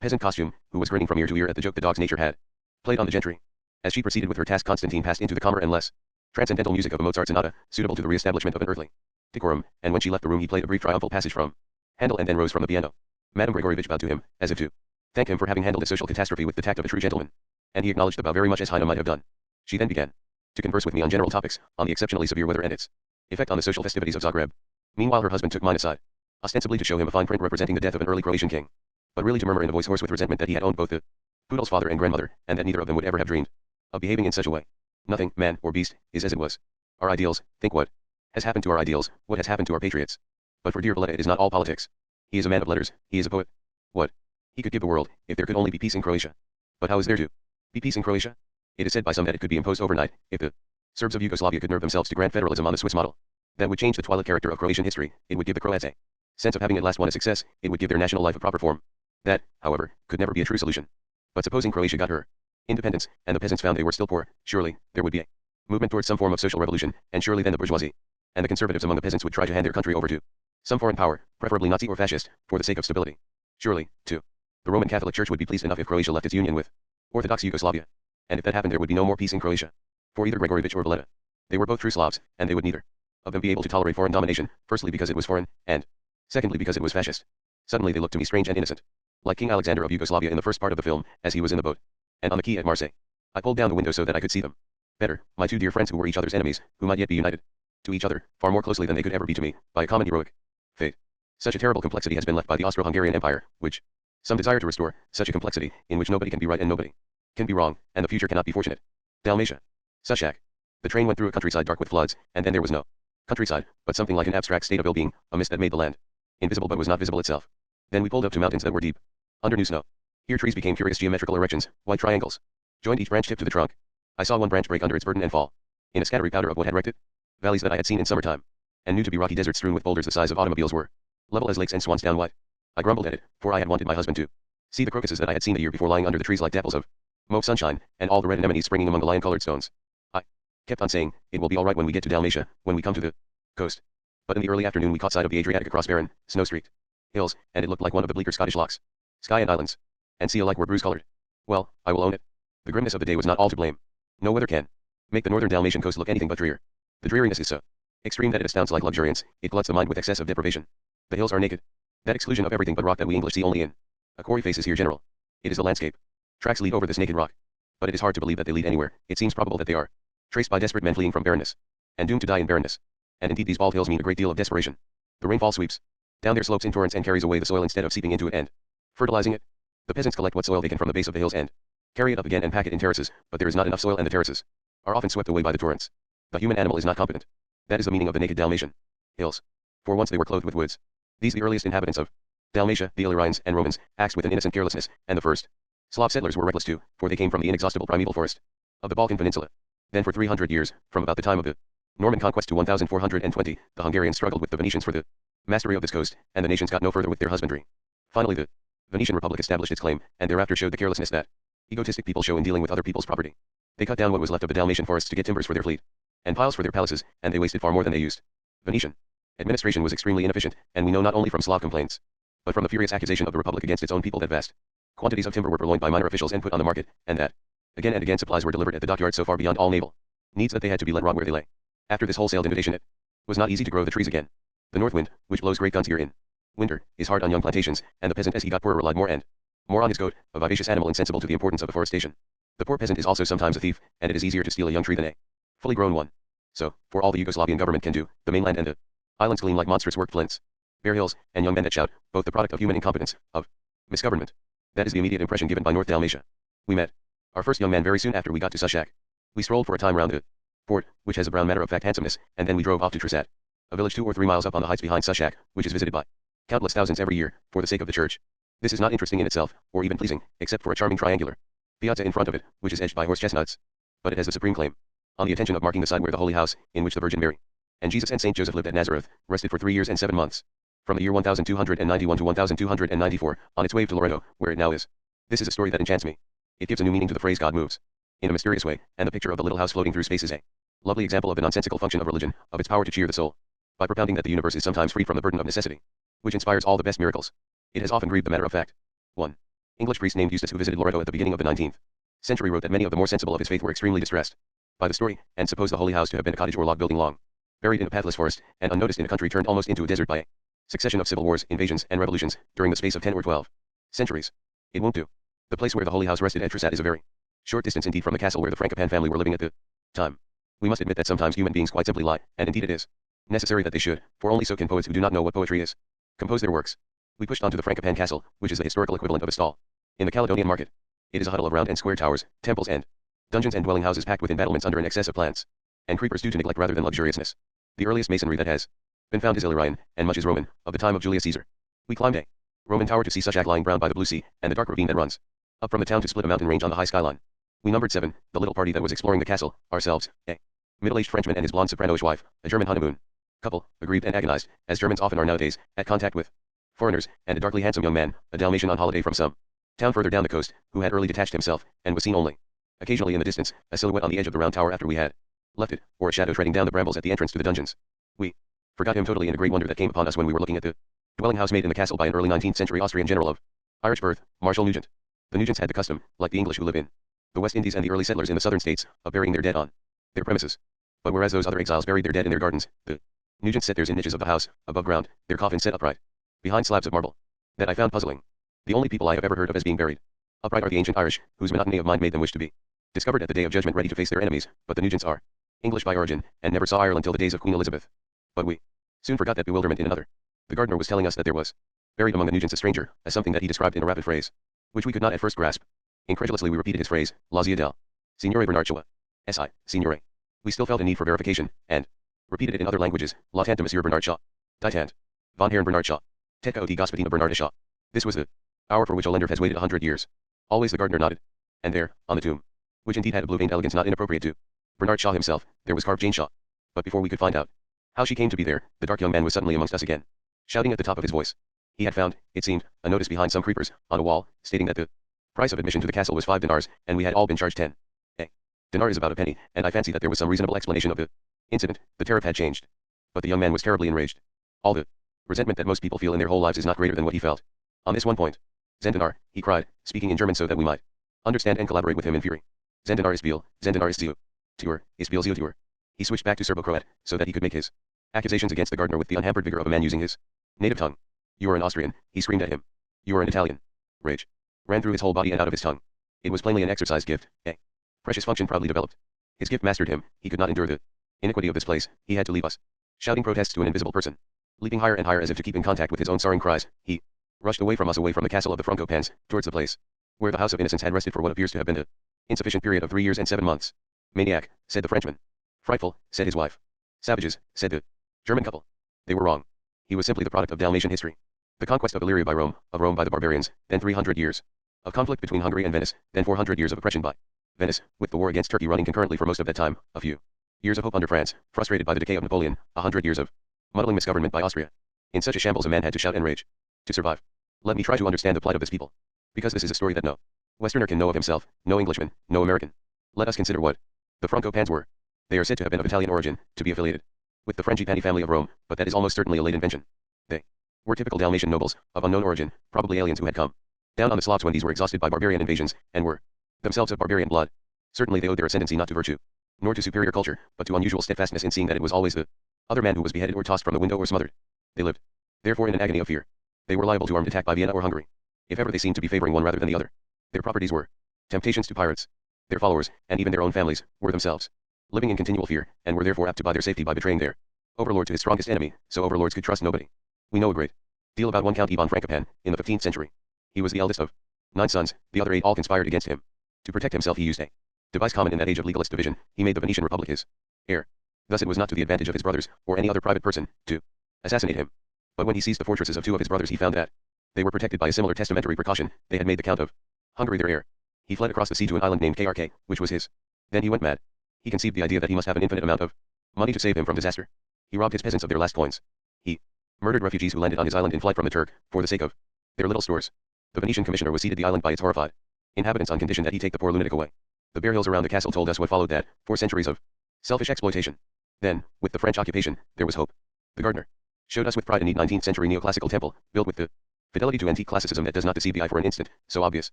peasant costume, who was grinning from ear to ear at the joke the dog's nature had played on the gentry. As she proceeded with her task, Constantine passed into the calmer and less transcendental music of a Mozart sonata, suitable to the re-establishment of an earthly decorum, and when she left the room he played a brief triumphal passage from Handel and then rose from the piano. Madame Gregorevich bowed to him, as if to thank him for having handled a social catastrophe with the tact of a true gentleman, and he acknowledged the bow very much as Heine might have done. She then began to converse with me on general topics, on the exceptionally severe weather and its effect on the social festivities of Zagreb. Meanwhile her husband took mine aside, ostensibly to show him a fine print representing the death of an early Croatian king, but really to murmur in a voice hoarse with resentment that he had owned both the poodle's father and grandmother, and that neither of them would ever have dreamed of behaving in such a way. Nothing, man or beast, is as it was. Our ideals, think what has happened to our ideals, what has happened to our patriots. But for dear Valetta it is not all politics. He is a man of letters, he is a poet. What he could give the world, if there could only be peace in Croatia. But how is there to be peace in Croatia? It is said by some that it could be imposed overnight, if the Serbs of Yugoslavia could nerve themselves to grant federalism on the Swiss model. That would change the twilight character of Croatian history, it would give the Croats a sense of having at last won a success, it would give their national life a proper form. That, however, could never be a true solution. But supposing Croatia got her independence, and the peasants found they were still poor, surely, there would be a movement towards some form of social revolution, and surely then the bourgeoisie and the conservatives among the peasants would try to hand their country over to some foreign power, preferably Nazi or fascist, for the sake of stability. Surely, too, the Roman Catholic Church would be pleased enough if Croatia left its union with Orthodox Yugoslavia. And if that happened there would be no more peace in Croatia. For either Gregorevich or Valetta. They were both true Slavs, and they would neither of them be able to tolerate foreign domination, firstly because it was foreign, and secondly because it was fascist. Suddenly they looked to me strange and innocent. Like King Alexander of Yugoslavia in the first part of the film, as he was in the boat, and on the quay at Marseille. I pulled down the window so that I could see them better, my two dear friends who were each other's enemies, who might yet be united to each other, far more closely than they could ever be to me, by a common heroic fate. Such a terrible complexity has been left by the Austro-Hungarian Empire, which some desire to restore, such a complexity, in which nobody can be right and nobody can be wrong, and the future cannot be fortunate. Dalmatia. Sushak. The train went through a countryside dark with floods, and then there was no countryside, but something like an abstract state of ill-being, a mist that made the land invisible but was not visible itself. Then we pulled up to mountains that were deep under new snow. Here trees became curious geometrical erections, white triangles joined each branch tip to the trunk. I saw one branch break under its burden and fall in a scattery powder of what had wrecked it. Valleys that I had seen in summertime, and knew to be rocky deserts strewn with boulders the size of automobiles, were level as lakes and swans down white. I grumbled at it, for I had wanted my husband to see the crocuses that I had seen the year before lying under the trees like dapples of mauve sunshine, and all the red anemones springing among the lion-colored stones. I kept on saying, it will be all right when we get to Dalmatia, when we come to the coast. But in the early afternoon we caught sight of the Adriatic across barren, snow-streaked hills, and it looked like one of the bleaker Scottish lochs. Sky and islands, and sea alike were bruise-colored. Well, I will own it. The grimness of the day was not all to blame. No weather can make the northern Dalmatian coast look anything but drear. The dreariness is so extreme that it astounds like luxuriance, it gluts the mind with excess of deprivation. The hills are naked. That exclusion of everything but rock that we English see only in a quarry face is here general. It is the landscape. Tracks lead over this naked rock. But it is hard to believe that they lead anywhere. It seems probable that they are traced by desperate men fleeing from barrenness, and doomed to die in barrenness. And indeed these bald hills mean a great deal of desperation. The rainfall sweeps down their slopes in torrents and carries away the soil instead of seeping into it and fertilizing it. The peasants collect what soil they can from the base of the hills and carry it up again and pack it in terraces, but there is not enough soil and the terraces are often swept away by the torrents. The human animal is not competent. That is the meaning of the naked Dalmatian hills. For once they were clothed with woods. These the earliest inhabitants of Dalmatia, the Illyrians and Romans, axed with an innocent carelessness, and the first Slav settlers were reckless too, for they came from the inexhaustible primeval forest of the Balkan Peninsula. Then for 300 years, from about the time of the Norman conquest to 1420, the Hungarians struggled with the Venetians for the mastery of this coast, and the nations got no further with their husbandry. Finally the Venetian Republic established its claim, and thereafter showed the carelessness that egotistic people show in dealing with other people's property. They cut down what was left of the Dalmatian forests to get timbers for their fleet, and piles for their palaces, and they wasted far more than they used. Venetian administration was extremely inefficient, and we know not only from Slav complaints, but from the furious accusation of the Republic against its own people that vast quantities of timber were purloined by minor officials and put on the market, and that, again and again supplies were delivered at the dockyard so far beyond all naval needs that they had to be let rot where they lay. After this wholesale denudation it was not easy to grow the trees again. The north wind, which blows great guns here in winter, is hard on young plantations, and the peasant as he got poorer relied more and more on his goat, a vivacious animal insensible to the importance of afforestation. The poor peasant is also sometimes a thief, and it is easier to steal a young tree than a fully grown one. So, for all the Yugoslavian government can do, the mainland and the islands gleam like monstrous worked flints. Bare hills, and young men that shout, both the product of human incompetence, of misgovernment. That is the immediate impression given by North Dalmatia. We met our first young man very soon after we got to Sushak. We strolled for a time round the fort, which has a brown matter-of-fact handsomeness, and then we drove off to Trisat, a village 2 or 3 miles up on the heights behind Sushak, which is visited by countless thousands every year, for the sake of the church. This is not interesting in itself, or even pleasing, except for a charming triangular piazza in front of it, which is edged by horse chestnuts. But it has the supreme claim on the attention of marking the side where the Holy House, in which the Virgin Mary and Jesus and Saint Joseph lived at Nazareth, rested for 3 years and 7 months. From the year 1291 to 1294, on its way to Loreto, where it now is. This is a story that enchants me. It gives a new meaning to the phrase God moves in a mysterious way, and the picture of the little house floating through space is a lovely example of the nonsensical function of religion, of its power to cheer the soul, by propounding that the universe is sometimes freed from the burden of necessity, which inspires all the best miracles. It has often grieved the matter of fact. 1. English priest named Eustace, who visited Loreto at the beginning of the 19th century, wrote that many of the more sensible of his faith were extremely distressed by the story, and supposed the Holy House to have been a cottage or log building long buried in a pathless forest, and unnoticed in a country turned almost into a desert by a succession of civil wars, invasions, and revolutions, during the space of 10 or 12 centuries. It won't do. The place where the Holy House rested at Trisat is a very short distance indeed from the castle where the Frankopan family were living at the time. We must admit that sometimes human beings quite simply lie, and indeed it is necessary that they should, for only so can poets who do not know what poetry is compose their works. We pushed on to the Frankopan castle, which is the historical equivalent of a stall in the Caledonian market. It is a huddle of round and square towers, temples and dungeons and dwelling houses packed with embattlements under an excess of plants and creepers due to neglect rather than luxuriousness. The earliest masonry that has been found is Illyrian, and much is Roman, of the time of Julius Caesar. We climbed a Roman tower to see Sushak lying brown by the blue sea, and the dark ravine that runs up from the town to split a mountain range on the high skyline. We numbered 7, the little party that was exploring the castle, ourselves, a middle-aged Frenchman and his blonde soprano-ish wife, a German honeymoon couple, aggrieved and agonized, as Germans often are nowadays, at contact with foreigners, and a darkly handsome young man, a Dalmatian on holiday from some town further down the coast, who had early detached himself, and was seen only occasionally in the distance, a silhouette on the edge of the round tower after we had left it, or a shadow treading down the brambles at the entrance to the dungeons. We forgot him totally in a great wonder that came upon us when we were looking at the dwelling house made in the castle by an early 19th century Austrian general of Irish birth, Marshal Nugent. The Nugents had the custom, like the English who live in the West Indies and the early settlers in the southern states, of burying their dead on their premises. But whereas those other exiles buried their dead in their gardens, the Nugents set theirs in niches of the house, above ground, their coffins set upright behind slabs of marble. That I found puzzling. The only people I have ever heard of as being buried upright are the ancient Irish, whose monotony of mind made them wish to be discovered at the day of judgment ready to face their enemies, but the Nugents are English by origin, and never saw Ireland till the days of Queen Elizabeth. But we soon forgot that bewilderment in another. The gardener was telling us that there was buried among the Nugents a stranger, as something that he described in a rapid phrase, which we could not at first grasp. Incredulously we repeated his phrase, La zia del Signore Bernardshaw. S.I., Signore. We still felt a need for verification, and repeated it in other languages, La tante Monsieur Bernardshaw. Ditant. Von Herrn Bernardshaw. Tetka oti Gospodina Bernardishaw. This was the hour for which Olender has waited 100 years. Always the gardener nodded. And there, on the tomb, which indeed had a blue-veined elegance not inappropriate to Bernard Shaw himself, there was carved Jane Shaw. But before we could find out how she came to be there, the dark young man was suddenly amongst us again, shouting at the top of his voice. He had found, it seemed, a notice behind some creepers, on a wall, stating that the price of admission to the castle was 5 dinars, and we had all been charged 10. A dinar is about a penny, and I fancy that there was some reasonable explanation of the incident. The tariff had changed. But the young man was terribly enraged. All the resentment that most people feel in their whole lives is not greater than what he felt on this one point. Zendinar, he cried, speaking in German so that we might understand and collaborate with him in fury. Zendinar ist Biel, Zendinar ist Ziu. Tuer, ist Biel Ziu Tuer. He switched back to Serbo-Croat, so that he could make his accusations against the gardener with the unhampered vigor of a man using his native tongue. You are an Austrian, he screamed at him. You are an Italian. Rage ran through his whole body and out of his tongue. It was plainly an exercise gift, a precious function proudly developed. His gift mastered him, he could not endure the iniquity of this place, he had to leave us. Shouting protests to an invisible person. Leaping higher and higher as if to keep in contact with his own soaring cries, he rushed away from us, away from the castle of the Francopans, towards the place where the House of Innocence had rested for what appears to have been the insufficient period of 3 years and 7 months. Maniac, said the Frenchman. Frightful, said his wife. Savages, said the German couple. They were wrong. He was simply the product of Dalmatian history. The conquest of Illyria by Rome, of Rome by the barbarians, then 300 years of conflict between Hungary and Venice, then 400 years of oppression by Venice, with the war against Turkey running concurrently for most of that time, a few years of hope under France, frustrated by the decay of Napoleon, 100 years of muddling misgovernment by Austria. In such a shambles a man had to shout and rage to survive. Let me try to understand the plight of this people. Because this is a story that no Westerner can know of himself, no Englishman, no American. Let us consider what the Francopans were. They are said to have been of Italian origin, to be affiliated with the Frangipani family of Rome, but that is almost certainly a late invention. They were typical Dalmatian nobles, of unknown origin, probably aliens who had come down on the Slavs when these were exhausted by barbarian invasions, and were themselves of barbarian blood. Certainly they owed their ascendancy not to virtue, nor to superior culture, but to unusual steadfastness in seeing that it was always the other man who was beheaded or tossed from the window or smothered. They lived, therefore, in an agony of fear. They were liable to armed attack by Vienna or Hungary, if ever they seemed to be favoring one rather than the other. Their properties were temptations to pirates. Their followers, and even their own families, were themselves living in continual fear, and were therefore apt to buy their safety by betraying their overlord to his strongest enemy, so overlords could trust nobody. We know a great deal about one Count Ivan Frankopan, in the 15th century. He was the eldest of 9 sons, the other 8 all conspired against him. To protect himself he used a device common in that age of legalist division. He made the Venetian Republic his heir. Thus it was not to the advantage of his brothers, or any other private person, to assassinate him. But when he seized the fortresses of 2 of his brothers he found that they were protected by a similar testamentary precaution. They had made the Count of Hungary their heir. He fled across the sea to an island named KRK, which was his. Then he went mad. He conceived the idea that he must have an infinite amount of money to save him from disaster. He robbed his peasants of their last coins. He murdered refugees who landed on his island in flight from the Turk, for the sake of their little stores. The Venetian commissioner was seated the island by its horrified inhabitants on condition that he take the poor lunatic away. The bare hills around the castle told us what followed that, 4 centuries of selfish exploitation. Then, with the French occupation, there was hope. The gardener showed us with pride a neat 19th century neoclassical temple, built with the fidelity to antique classicism that does not deceive the eye for an instant. So obvious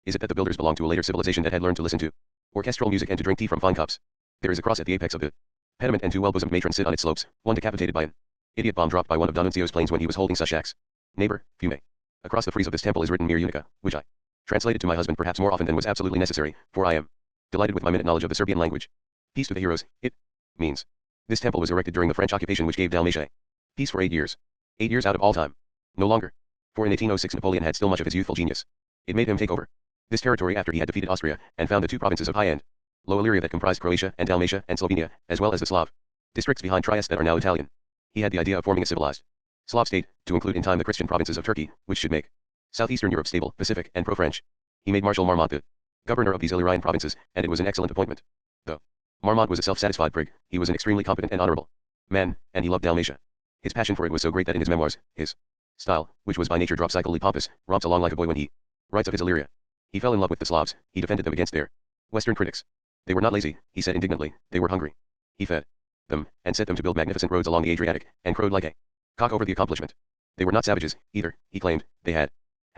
is it that the builders belonged to a later civilization that had learned to listen to orchestral music and to drink tea from fine cups. There is a cross at the apex of the pediment, and 2 well-bosomed matrons sit on its slopes, one decapitated by an idiot bomb dropped by one of D'Annunzio's planes when he was holding such acts. Neighbor, fume. Across the frieze of this temple is written Mir Unica, which I translated to my husband perhaps more often than was absolutely necessary, for I am delighted with my minute knowledge of the Serbian language. Peace to the heroes, it means. This temple was erected during the French occupation which gave Dalmatia peace for 8 years. 8 years out of all time. No longer. For in 1806 Napoleon had still much of his youthful genius. It made him take over this territory after he had defeated Austria, and found the 2 provinces of High and Low Illyria that comprised Croatia and Dalmatia and Slovenia, as well as the Slav districts behind Trieste that are now Italian. He had the idea of forming a civilized Slav state, to include in time the Christian provinces of Turkey, which should make southeastern Europe stable, Pacific, and pro-French. He made Marshal Marmont the governor of these Illyrian provinces, and it was an excellent appointment. Though Marmont was a self-satisfied prig, he was an extremely competent and honorable man, and he loved Dalmatia. His passion for it was so great that in his memoirs, his style, which was by nature dropsically pompous, romps along like a boy when he writes of his Illyria. He fell in love with the Slavs, he defended them against their Western critics. They were not lazy, he said indignantly, they were hungry. He fed them, and set them to build magnificent roads along the Adriatic, and crowed like a cock over the accomplishment. They were not savages, either, he claimed, they had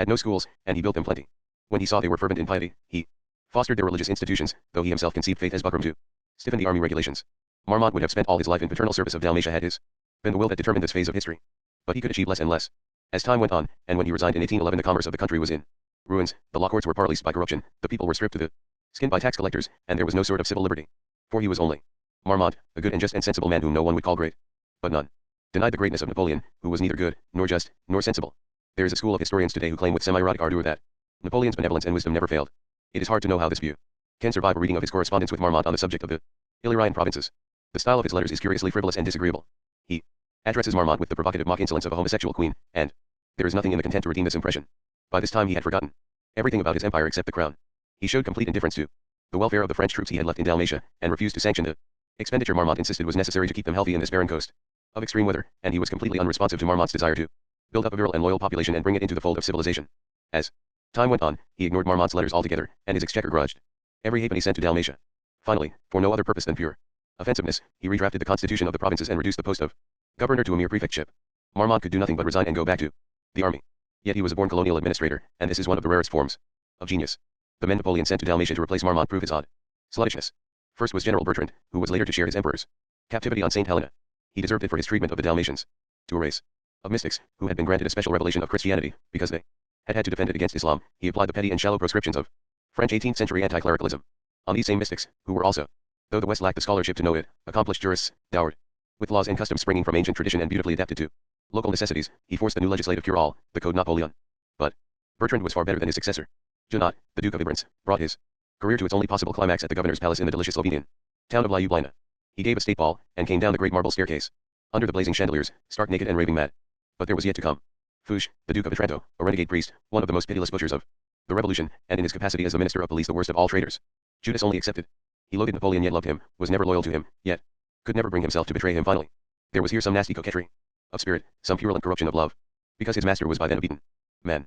no schools, and he built them plenty. When he saw they were fervent in piety, he fostered their religious institutions, though he himself conceived faith as buckram to stiffen the army regulations. Marmont would have spent all his life in paternal service of Dalmatia had his been the will that determined this phase of history. But he could achieve less and less. As time went on, and when he resigned in 1811 the commerce of the country was in ruins, the law courts were paralysed by corruption, the people were stripped to the skin by tax collectors, and there was no sort of civil liberty. For he was only Marmont, a good and just and sensible man whom no one would call great. But none denied the greatness of Napoleon, who was neither good, nor just, nor sensible. There is a school of historians today who claim with semi-erotic ardor that Napoleon's benevolence and wisdom never failed. It is hard to know how this view can survive a reading of his correspondence with Marmont on the subject of the Illyrian provinces. The style of his letters is curiously frivolous and disagreeable. He addresses Marmont with the provocative mock insolence of a homosexual queen, and there is nothing in the content to redeem this impression. By this time he had forgotten everything about his empire except the crown. He showed complete indifference to the welfare of the French troops he had left in Dalmatia, and refused to sanction the expenditure Marmont insisted was necessary to keep them healthy in this barren coast of extreme weather, and he was completely unresponsive to Marmont's desire to build up a virile and loyal population and bring it into the fold of civilization. As time went on, he ignored Marmont's letters altogether, and his exchequer grudged every halfpenny sent to Dalmatia. Finally, for no other purpose than pure offensiveness, he redrafted the constitution of the provinces and reduced the post of governor to a mere prefectship. Marmont could do nothing but resign and go back to the army. Yet he was a born colonial administrator, and this is one of the rarest forms of genius. The men Napoleon sent to Dalmatia to replace Marmont prove his odd sluttishness. First was General Bertrand, who was later to share his emperor's captivity on St. Helena. He deserved it for his treatment of the Dalmatians. To a race of mystics, who had been granted a special revelation of Christianity, because they had to defend it against Islam, he applied the petty and shallow proscriptions of French 18th century anti-clericalism on these same mystics, who were also, though the West lacked the scholarship to know it, accomplished jurists, dowered with laws and customs springing from ancient tradition and beautifully adapted to local necessities. He forced the new legislative cure-all, the Code Napoleon. But Bertrand was far better than his successor. Junot, the Duke of Ibrance, brought his career to its only possible climax at the governor's palace in the delicious Slovenian town of Ljubljana. He gave a state ball, and came down the great marble staircase, under the blazing chandeliers, stark naked and raving mad. But there was yet to come. Fouché, the Duke of Otranto, a renegade priest, one of the most pitiless butchers of the revolution, and in his capacity as the minister of police the worst of all traitors. Judas only accepted. He loathed Napoleon yet loved him, was never loyal to him, yet could never bring himself to betray him finally. There was here some nasty coquetry of spirit, some purulent corruption of love, because his master was by then a beaten man.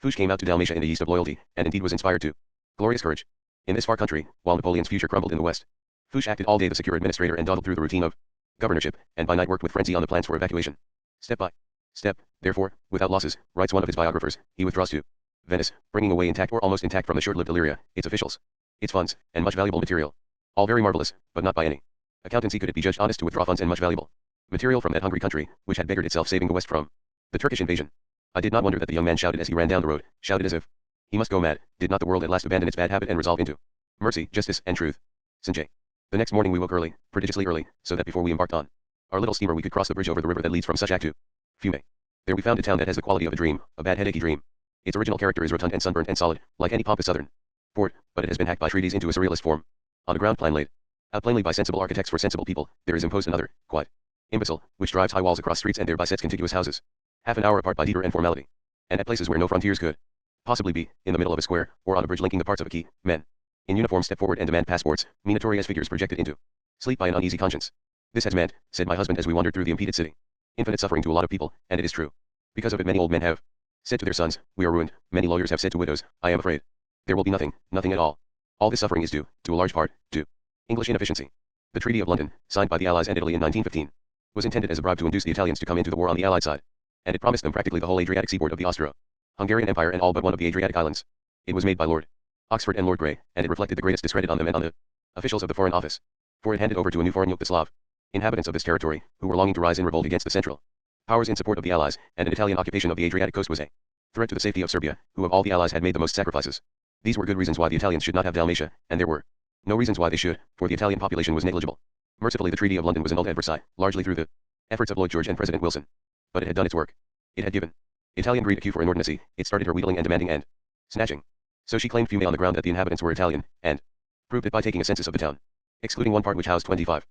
Fouché came out to Dalmatia in the yeast of loyalty, and indeed was inspired to glorious courage. In this far country, while Napoleon's future crumbled in the west, Fouché acted all day the secure administrator and dawdled through the routine of governorship, and by night worked with frenzy on the plans for evacuation. Step by step, therefore, without losses, writes one of his biographers, he withdraws to Venice, bringing away intact or almost intact from the short-lived Illyria, its officials, its funds, and much valuable material. All very marvelous, but not by any accountancy could it be judged honest to withdraw funds and much valuable material from that hungry country, which had beggared itself saving the West from the Turkish invasion. I did not wonder that the young man shouted as he ran down the road, shouted as if he must go mad. Did not the world at last abandon its bad habit and resolve into mercy, justice, and truth? Sanjay. The next morning we woke early, prodigiously early, so that before we embarked on our little steamer we could cross the bridge over the river that leads from Sushak to Fiume. There we found a town that has the quality of a dream, a bad headachy dream. Its original character is rotund and sunburnt and solid, like any pompous southern port, but it has been hacked by treaties into a surrealist form. On a ground plan laid out plainly by sensible architects for sensible people, there is imposed another, quite imbecile, which drives high walls across streets and thereby sets contiguous houses half an hour apart by deeper and formality, and at places where no frontiers could possibly be, in the middle of a square, or on a bridge linking the parts of a quay, men in uniform step forward and demand passports, minatory as figures projected into sleep by an uneasy conscience. This has meant, said my husband as we wandered through the impeded city, infinite suffering to a lot of people, and it is true. Because of it many old men have said to their sons, we are ruined. Many lawyers have said to widows, I am afraid there will be nothing, nothing at all. All this suffering is due, to a large part, to English inefficiency. The Treaty of London, signed by the Allies and Italy in 1915, was intended as a bribe to induce the Italians to come into the war on the Allied side, and it promised them practically the whole Adriatic seaboard of the Austro-Hungarian Empire and all but one of the Adriatic islands. It was made by Lord Oxford and Lord Grey, and it reflected the greatest discredit on them and on the officials of the Foreign Office, for it handed over to a new foreign yoke the Slav inhabitants of this territory, who were longing to rise in revolt against the Central Powers in support of the Allies, and an Italian occupation of the Adriatic coast was a threat to the safety of Serbia, who of all the Allies had made the most sacrifices. These were good reasons why the Italians should not have Dalmatia, and there were no reasons why they should, for the Italian population was negligible. Mercifully the Treaty of London was annulled at Versailles, largely through the efforts of Lloyd George and President Wilson. But it had done its work. It had given Italian greed a cue for inordinacy, it started her wheedling and demanding and snatching. So she claimed Fiume on the ground that the inhabitants were Italian, and proved it by taking a census of the town, excluding one part which housed 25%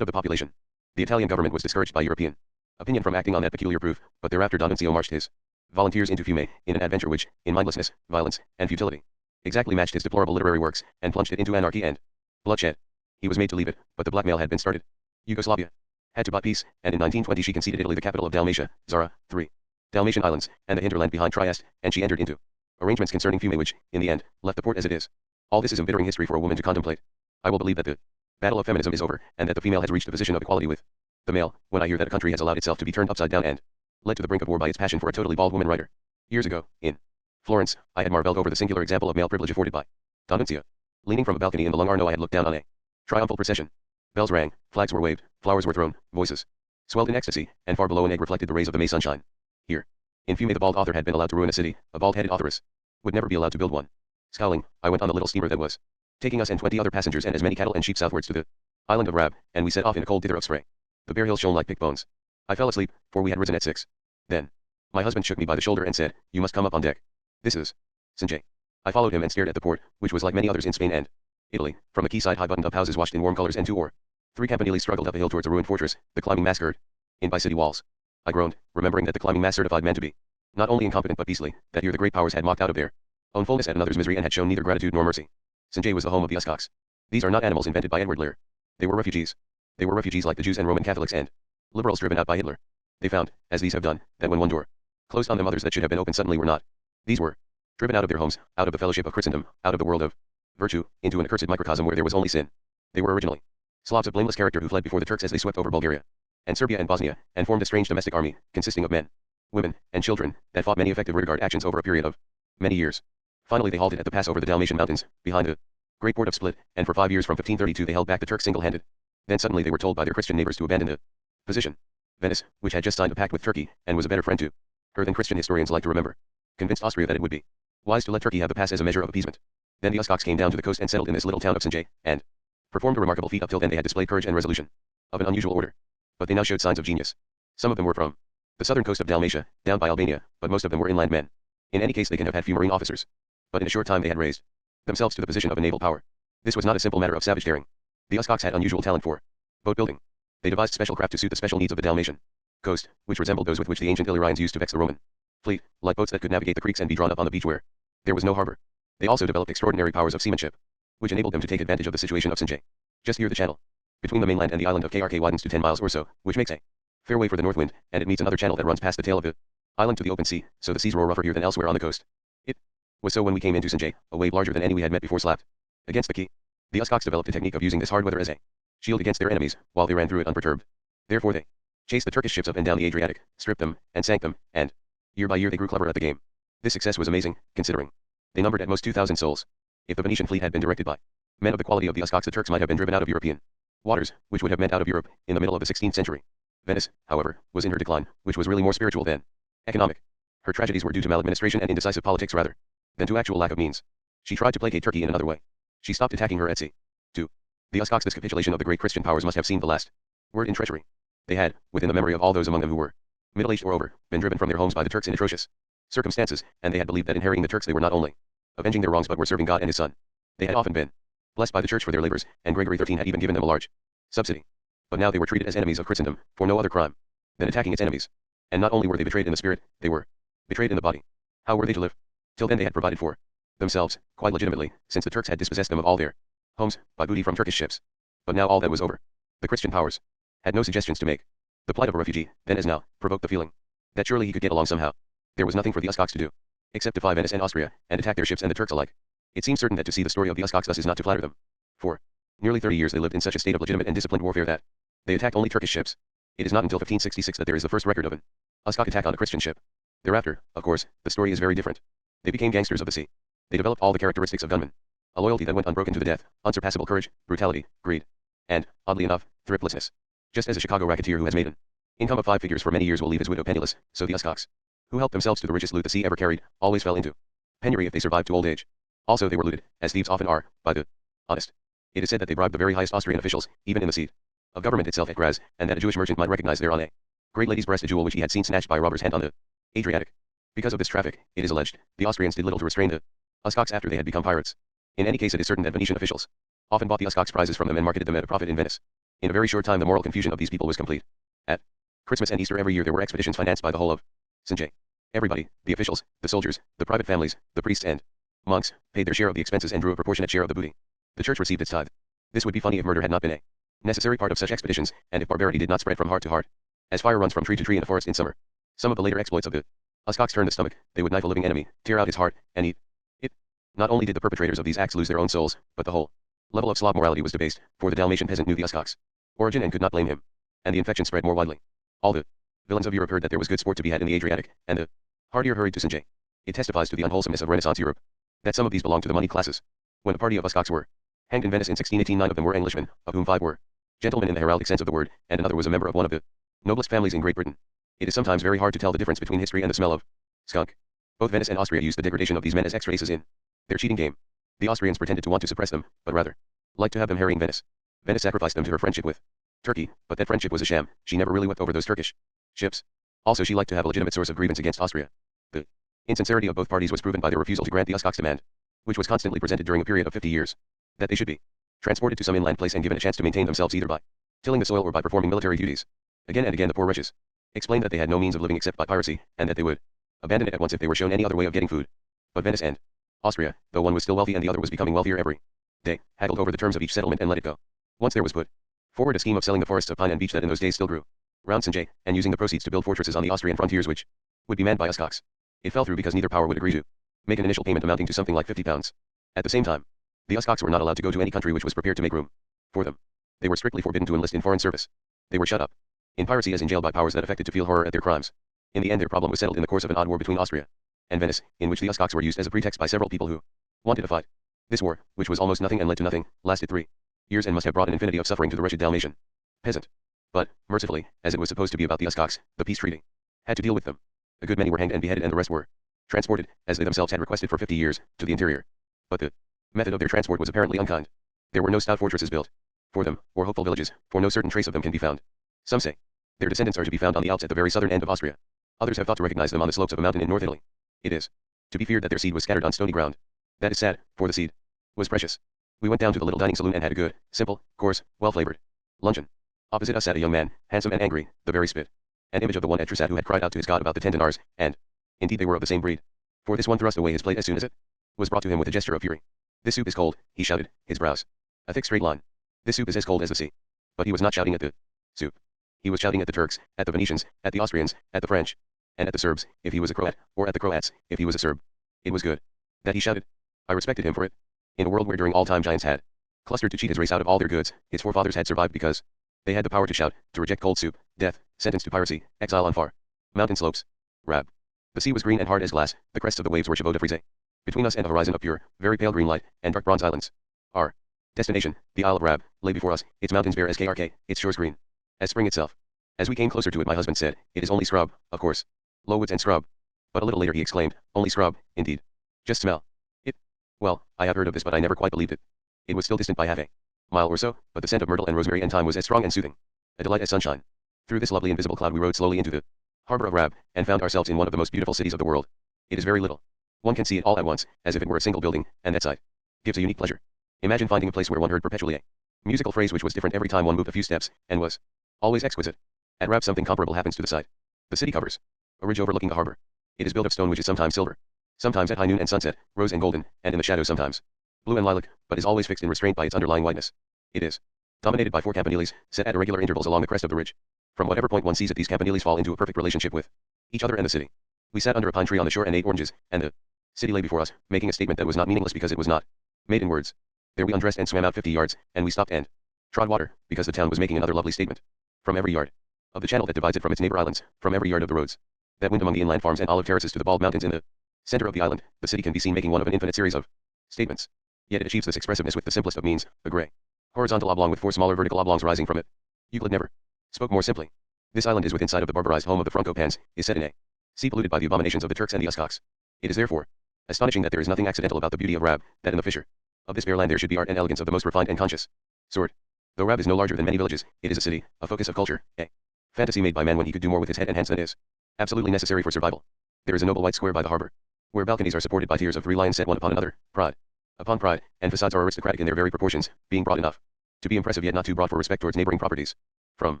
of the population. The Italian government was discouraged by European opinion from acting on that peculiar proof, but thereafter D'Annunzio marched his volunteers into Fiume, in an adventure which, in mindlessness, violence, and futility, exactly matched his deplorable literary works, and plunged it into anarchy and bloodshed. He was made to leave it, but the blackmail had been started. Yugoslavia had to buy peace, and in 1920 she conceded Italy the capital of Dalmatia, Zara, 3 Dalmatian islands, and the hinterland behind Trieste, and she entered into arrangements concerning Fiume which, in the end, left the port as it is. All this is embittering history for a woman to contemplate. I will believe that the battle of feminism is over, and that the female has reached the position of equality with the male, when I hear that a country has allowed itself to be turned upside down and led to the brink of war by its passion for a totally bald woman writer. Years ago, in Florence, I had marveled over the singular example of male privilege afforded by D'Annunzio. Leaning from a balcony in the Lung Arno I had looked down on a triumphal procession. Bells rang, flags were waved, flowers were thrown, voices swelled in ecstasy, and far below an egg reflected the rays of the May sunshine. Here, in Fiume the bald author had been allowed to ruin a city, a bald-headed authoress would never be allowed to build one. Scowling, I went on the little steamer that was taking us and 20 other passengers and as many cattle and sheep southwards to the island of Rab, and we set off in a cold dither of spray. The bare hills shone like picked bones. I fell asleep, for we had risen at 6. Then my husband shook me by the shoulder and said, you must come up on deck. This is Sanjay. I followed him and stared at the port, which was like many others in Spain and Italy. From the quayside high buttoned-up houses washed in warm colors and 2 or 3 campaniles struggled up a hill towards a ruined fortress, the climbing mass girt in by city walls. I groaned, remembering that the climbing mass certified man to be not only incompetent but beastly, that here the great powers had mocked out of their own fullness at another's misery and had shown neither gratitude nor mercy. Sanjay was the home of the Uscox. These are not animals invented by Edward Lear. They were refugees. They were refugees like the Jews and Roman Catholics and liberals driven out by Hitler. They found, as these have done, that when one door closed on them others that should have been opened suddenly were not. These were driven out of their homes, out of the fellowship of Christendom, out of the world of virtue, into an accursed microcosm where there was only sin. They were originally Slavs of blameless character who fled before the Turks as they swept over Bulgaria and Serbia and Bosnia, and formed a strange domestic army, consisting of men, women, and children, that fought many effective rearguard actions over a period of many years. Finally they halted at the pass over the Dalmatian mountains, behind the great port of Split, and for 5 years from 1532 they held back the Turks single-handed. Then suddenly they were told by their Christian neighbors to abandon the position. Venice, which had just signed a pact with Turkey, and was a better friend to her than Christian historians like to remember, convinced Austria that it would be wise to let Turkey have the pass as a measure of appeasement. Then the Uscox came down to the coast and settled in this little town of Sanjay, and performed a remarkable feat. Up till then they had displayed courage and resolution of an unusual order, but they now showed signs of genius. Some of them were from the southern coast of Dalmatia, down by Albania, but most of them were inland men. In any case they can have had few marine officers, but in a short time they had raised themselves to the position of a naval power. This was not a simple matter of savage daring. The Uscox had unusual talent for boat building. They devised special craft to suit the special needs of the Dalmatian coast, which resembled those with which the ancient Illyrians used to vex the Roman fleet, like boats that could navigate the creeks and be drawn up on the beach where there was no harbor. They also developed extraordinary powers of seamanship, which enabled them to take advantage of the situation of Sanjay. Just here the channel between the mainland and the island of Krk widens to 10 miles or so, which makes a fair way for the north wind, and it meets another channel that runs past the tail of the island to the open sea, so the seas roar rougher here than elsewhere on the coast. It was so when we came into Sanjay, a wave larger than any we had met before slapped against the quay. The Uscox developed a technique of using this hard weather as a shield against their enemies, while they ran through it unperturbed. Therefore they chased the Turkish ships up and down the Adriatic, stripped them, and sank them, and year by year they grew clever at the game. This success was amazing, considering they numbered at most 2,000 souls. If the Venetian fleet had been directed by men of the quality of the Uscox, the Turks might have been driven out of European waters, which would have meant out of Europe, in the middle of the 16th century. Venice, however, was in her decline, which was really more spiritual than economic. Her tragedies were due to maladministration and indecisive politics rather than to actual lack of means. She tried to placate Turkey in another way. She stopped attacking her at sea. 2. The Uscox, this capitulation of the great Christian powers must have seemed the last word in treachery. They had, within the memory of all those among them who were middle-aged or over, been driven from their homes by the Turks in atrocious circumstances, and they had believed that in harrying the Turks they were not only avenging their wrongs but were serving God and his Son. They had often been blessed by the Church for their labors, and Gregory XIII had even given them a large subsidy. But now they were treated as enemies of Christendom, for no other crime than attacking its enemies. And not only were they betrayed in the spirit, they were betrayed in the body. How were they to live? Till then they had provided for themselves, quite legitimately, since the Turks had dispossessed them of all their homes, by booty from Turkish ships. But now all that was over. The Christian powers had no suggestions to make. The plight of a refugee, then as now, provoked the feeling that surely he could get along somehow. There was nothing for the Uscox to do, except defy Venice and Austria, and attack their ships and the Turks alike. It seems certain that to see the story of the Uscox thus is not to flatter them. For nearly 30 years they lived in such a state of legitimate and disciplined warfare that they attacked only Turkish ships. It is not until 1566 that there is the first record of an Uscox attack on a Christian ship. Thereafter, of course, the story is very different. They became gangsters of the sea. They developed all the characteristics of gunmen. A loyalty that went unbroken to the death, unsurpassable courage, brutality, greed, and, oddly enough, thriftlessness. Just as a Chicago racketeer who has made an income of 5 figures for many years will leave his widow penniless, so the Uscox, who helped themselves to the richest loot the sea ever carried, always fell into penury if they survived to old age. Also they were looted, as thieves often are, by the honest. It is said that they bribed the very highest Austrian officials, even in the seat of government itself at Graz, and that a Jewish merchant might recognize there on a great lady's breast a jewel which he had seen snatched by a robber's hand on the Adriatic. Because of this traffic, it is alleged, the Austrians did little to restrain the Uscox after they had become pirates. In any case it is certain that Venetian officials often bought the Uscox prizes from them and marketed them at a profit in Venice. In a very short time the moral confusion of these people was complete. At Christmas and Easter every year there were expeditions financed by the whole of St. Everybody, the officials, the soldiers, the private families, the priests and monks, paid their share of the expenses and drew a proportionate share of the booty. The church received its tithe. This would be funny if murder had not been a necessary part of such expeditions, and if barbarity did not spread from heart to heart, as fire runs from tree to tree in a forest in summer. Some of the later exploits of the Uscox turned the stomach. They would knife a living enemy, tear out his heart, and eat it. Not only did the perpetrators of these acts lose their own souls, but the whole level of Slav morality was debased, for the Dalmatian peasant knew the Uscox origin and could not blame him. And the infection spread more widely. All the villains of Europe heard that there was good sport to be had in the Adriatic, and the hardier hurried to St. It testifies to the unwholesomeness of Renaissance Europe that some of these belonged to the money classes. When a party of Uscox were hanged in Venice in 1618, 9 of them were Englishmen, of whom 5 were gentlemen in the heraldic sense of the word, and another was a member of one of the noblest families in Great Britain. It is sometimes very hard to tell the difference between history and the smell of skunk. Both Venice and Austria used the degradation of these men as ex-races in their cheating game. The Austrians pretended to want to suppress them, but rather liked to have them harrying Venice. Venice sacrificed them to her friendship with Turkey, but that friendship was a sham. She never really wept over those Turkish ships. Also she liked to have a legitimate source of grievance against Austria. The insincerity of both parties was proven by their refusal to grant the Uscox demand, which was constantly presented during a period of 50 years, that they should be transported to some inland place and given a chance to maintain themselves either by tilling the soil or by performing military duties. Again and again the poor wretches explained that they had no means of living except by piracy, and that they would abandon it at once if they were shown any other way of getting food. But Venice and Austria, though one was still wealthy and the other was becoming wealthier every day, haggled over the terms of each settlement and let it go. Once there was put forward a scheme of selling the forests of pine and beech that in those days still grew round St. and using the proceeds to build fortresses on the Austrian frontiers which would be manned by Uscox. It fell through because neither power would agree to make an initial payment amounting to something like £50. At the same time, the Uscox were not allowed to go to any country which was prepared to make room for them. They were strictly forbidden to enlist in foreign service. They were shut up in piracy as in jail by powers that affected to feel horror at their crimes. In the end their problem was settled in the course of an odd war between Austria and Venice, in which the Uscox were used as a pretext by several people who wanted to fight. This war, which was almost nothing and led to nothing, lasted 3 years and must have brought an infinity of suffering to the wretched Dalmatian peasant. But, mercifully, as it was supposed to be about the Uscox, the peace treaty had to deal with them. A good many were hanged and beheaded and the rest were transported, as they themselves had requested for 50 years, to the interior. But the method of their transport was apparently unkind. There were no stout fortresses built for them, or hopeful villages, for no certain trace of them can be found. Some say their descendants are to be found on the Alps at the very southern end of Austria. Others have thought to recognize them on the slopes of a mountain in North Italy. It is to be feared that their seed was scattered on stony ground. That is sad, for the seed was precious. We went down to the little dining saloon and had a good, simple, coarse, well-flavored luncheon. Opposite us sat a young man, handsome and angry, the very spit and image of the one at Trisat who had cried out to his God about the 10 dinars, and indeed they were of the same breed. For this one thrust away his plate as soon as it was brought to him with a gesture of fury. This soup is cold, he shouted, his brows a thick straight line. This soup is as cold as the sea. But he was not shouting at the soup. He was shouting at the Turks, at the Venetians, at the Austrians, at the French, and at the Serbs, if he was a Croat, or at the Croats, if he was a Serb. It was good that he shouted. I respected him for it. In a world where during all time giants had clustered to cheat his race out of all their goods, his forefathers had survived because they had the power to shout, to reject cold soup, death, sentence to piracy, exile on far mountain slopes. Rab. The sea was green and hard as glass, the crests of the waves were chevaux de frise. Between us and a horizon of pure, very pale green light, and dark bronze islands. Our destination, the Isle of Rab, lay before us, its mountains bare as KRK, its shores green as spring itself. As we came closer to it my husband said, it is only scrub, of course. Low woods and scrub. But a little later he exclaimed, only scrub, indeed. Just smell it. Well, I have heard of this but I never quite believed it. It was still distant by half a mile or so, but the scent of myrtle and rosemary and thyme was as strong and soothing. A delight as sunshine. Through this lovely invisible cloud we rode slowly into the harbor of Rab, and found ourselves in one of the most beautiful cities of the world. It is very little. One can see it all at once, as if it were a single building, and that sight gives a unique pleasure. Imagine finding a place where one heard perpetually a musical phrase which was different every time one moved a few steps, and was always exquisite. At Rab something comparable happens to the sight. The city covers a ridge overlooking the harbor. It is built of stone which is sometimes silver, sometimes at high noon and sunset, rose and golden, and in the shadow sometimes blue and lilac, but is always fixed in restraint by its underlying whiteness. It is dominated by 4 campaniles, set at irregular intervals along the crest of the ridge. From whatever point one sees it, these campaniles fall into a perfect relationship with each other and the city. We sat under a pine tree on the shore and ate oranges, and the city lay before us, making a statement that was not meaningless because it was not made in words. There we undressed and swam out 50 yards, and we stopped and trod water, because the town was making another lovely statement. From every yard of the channel that divides it from its neighbor islands, from every yard of the roads that wind among the inland farms and olive terraces to the bald mountains in the center of the island, the city can be seen making one of an infinite series of statements. Yet it achieves this expressiveness with the simplest of means, a gray horizontal oblong with 4 smaller vertical oblongs rising from it. Euclid never spoke more simply. This island is within sight of the barbarized home of the Franco-Pans, is set in a sea polluted by the abominations of the Turks and the Uscox. It is therefore astonishing that there is nothing accidental about the beauty of Rab, that in the fissure of this bare land there should be art and elegance of the most refined and conscious sort. Though Rab is no larger than many villages, it is a city, a focus of culture, a fantasy made by man when he could do more with his head and hands than is absolutely necessary for survival. There is a noble white square by the harbor, where balconies are supported by tiers of 3 lions set one upon another, pride upon pride, and facades are aristocratic in their very proportions, being broad enough to be impressive yet not too broad for respect towards neighboring properties. From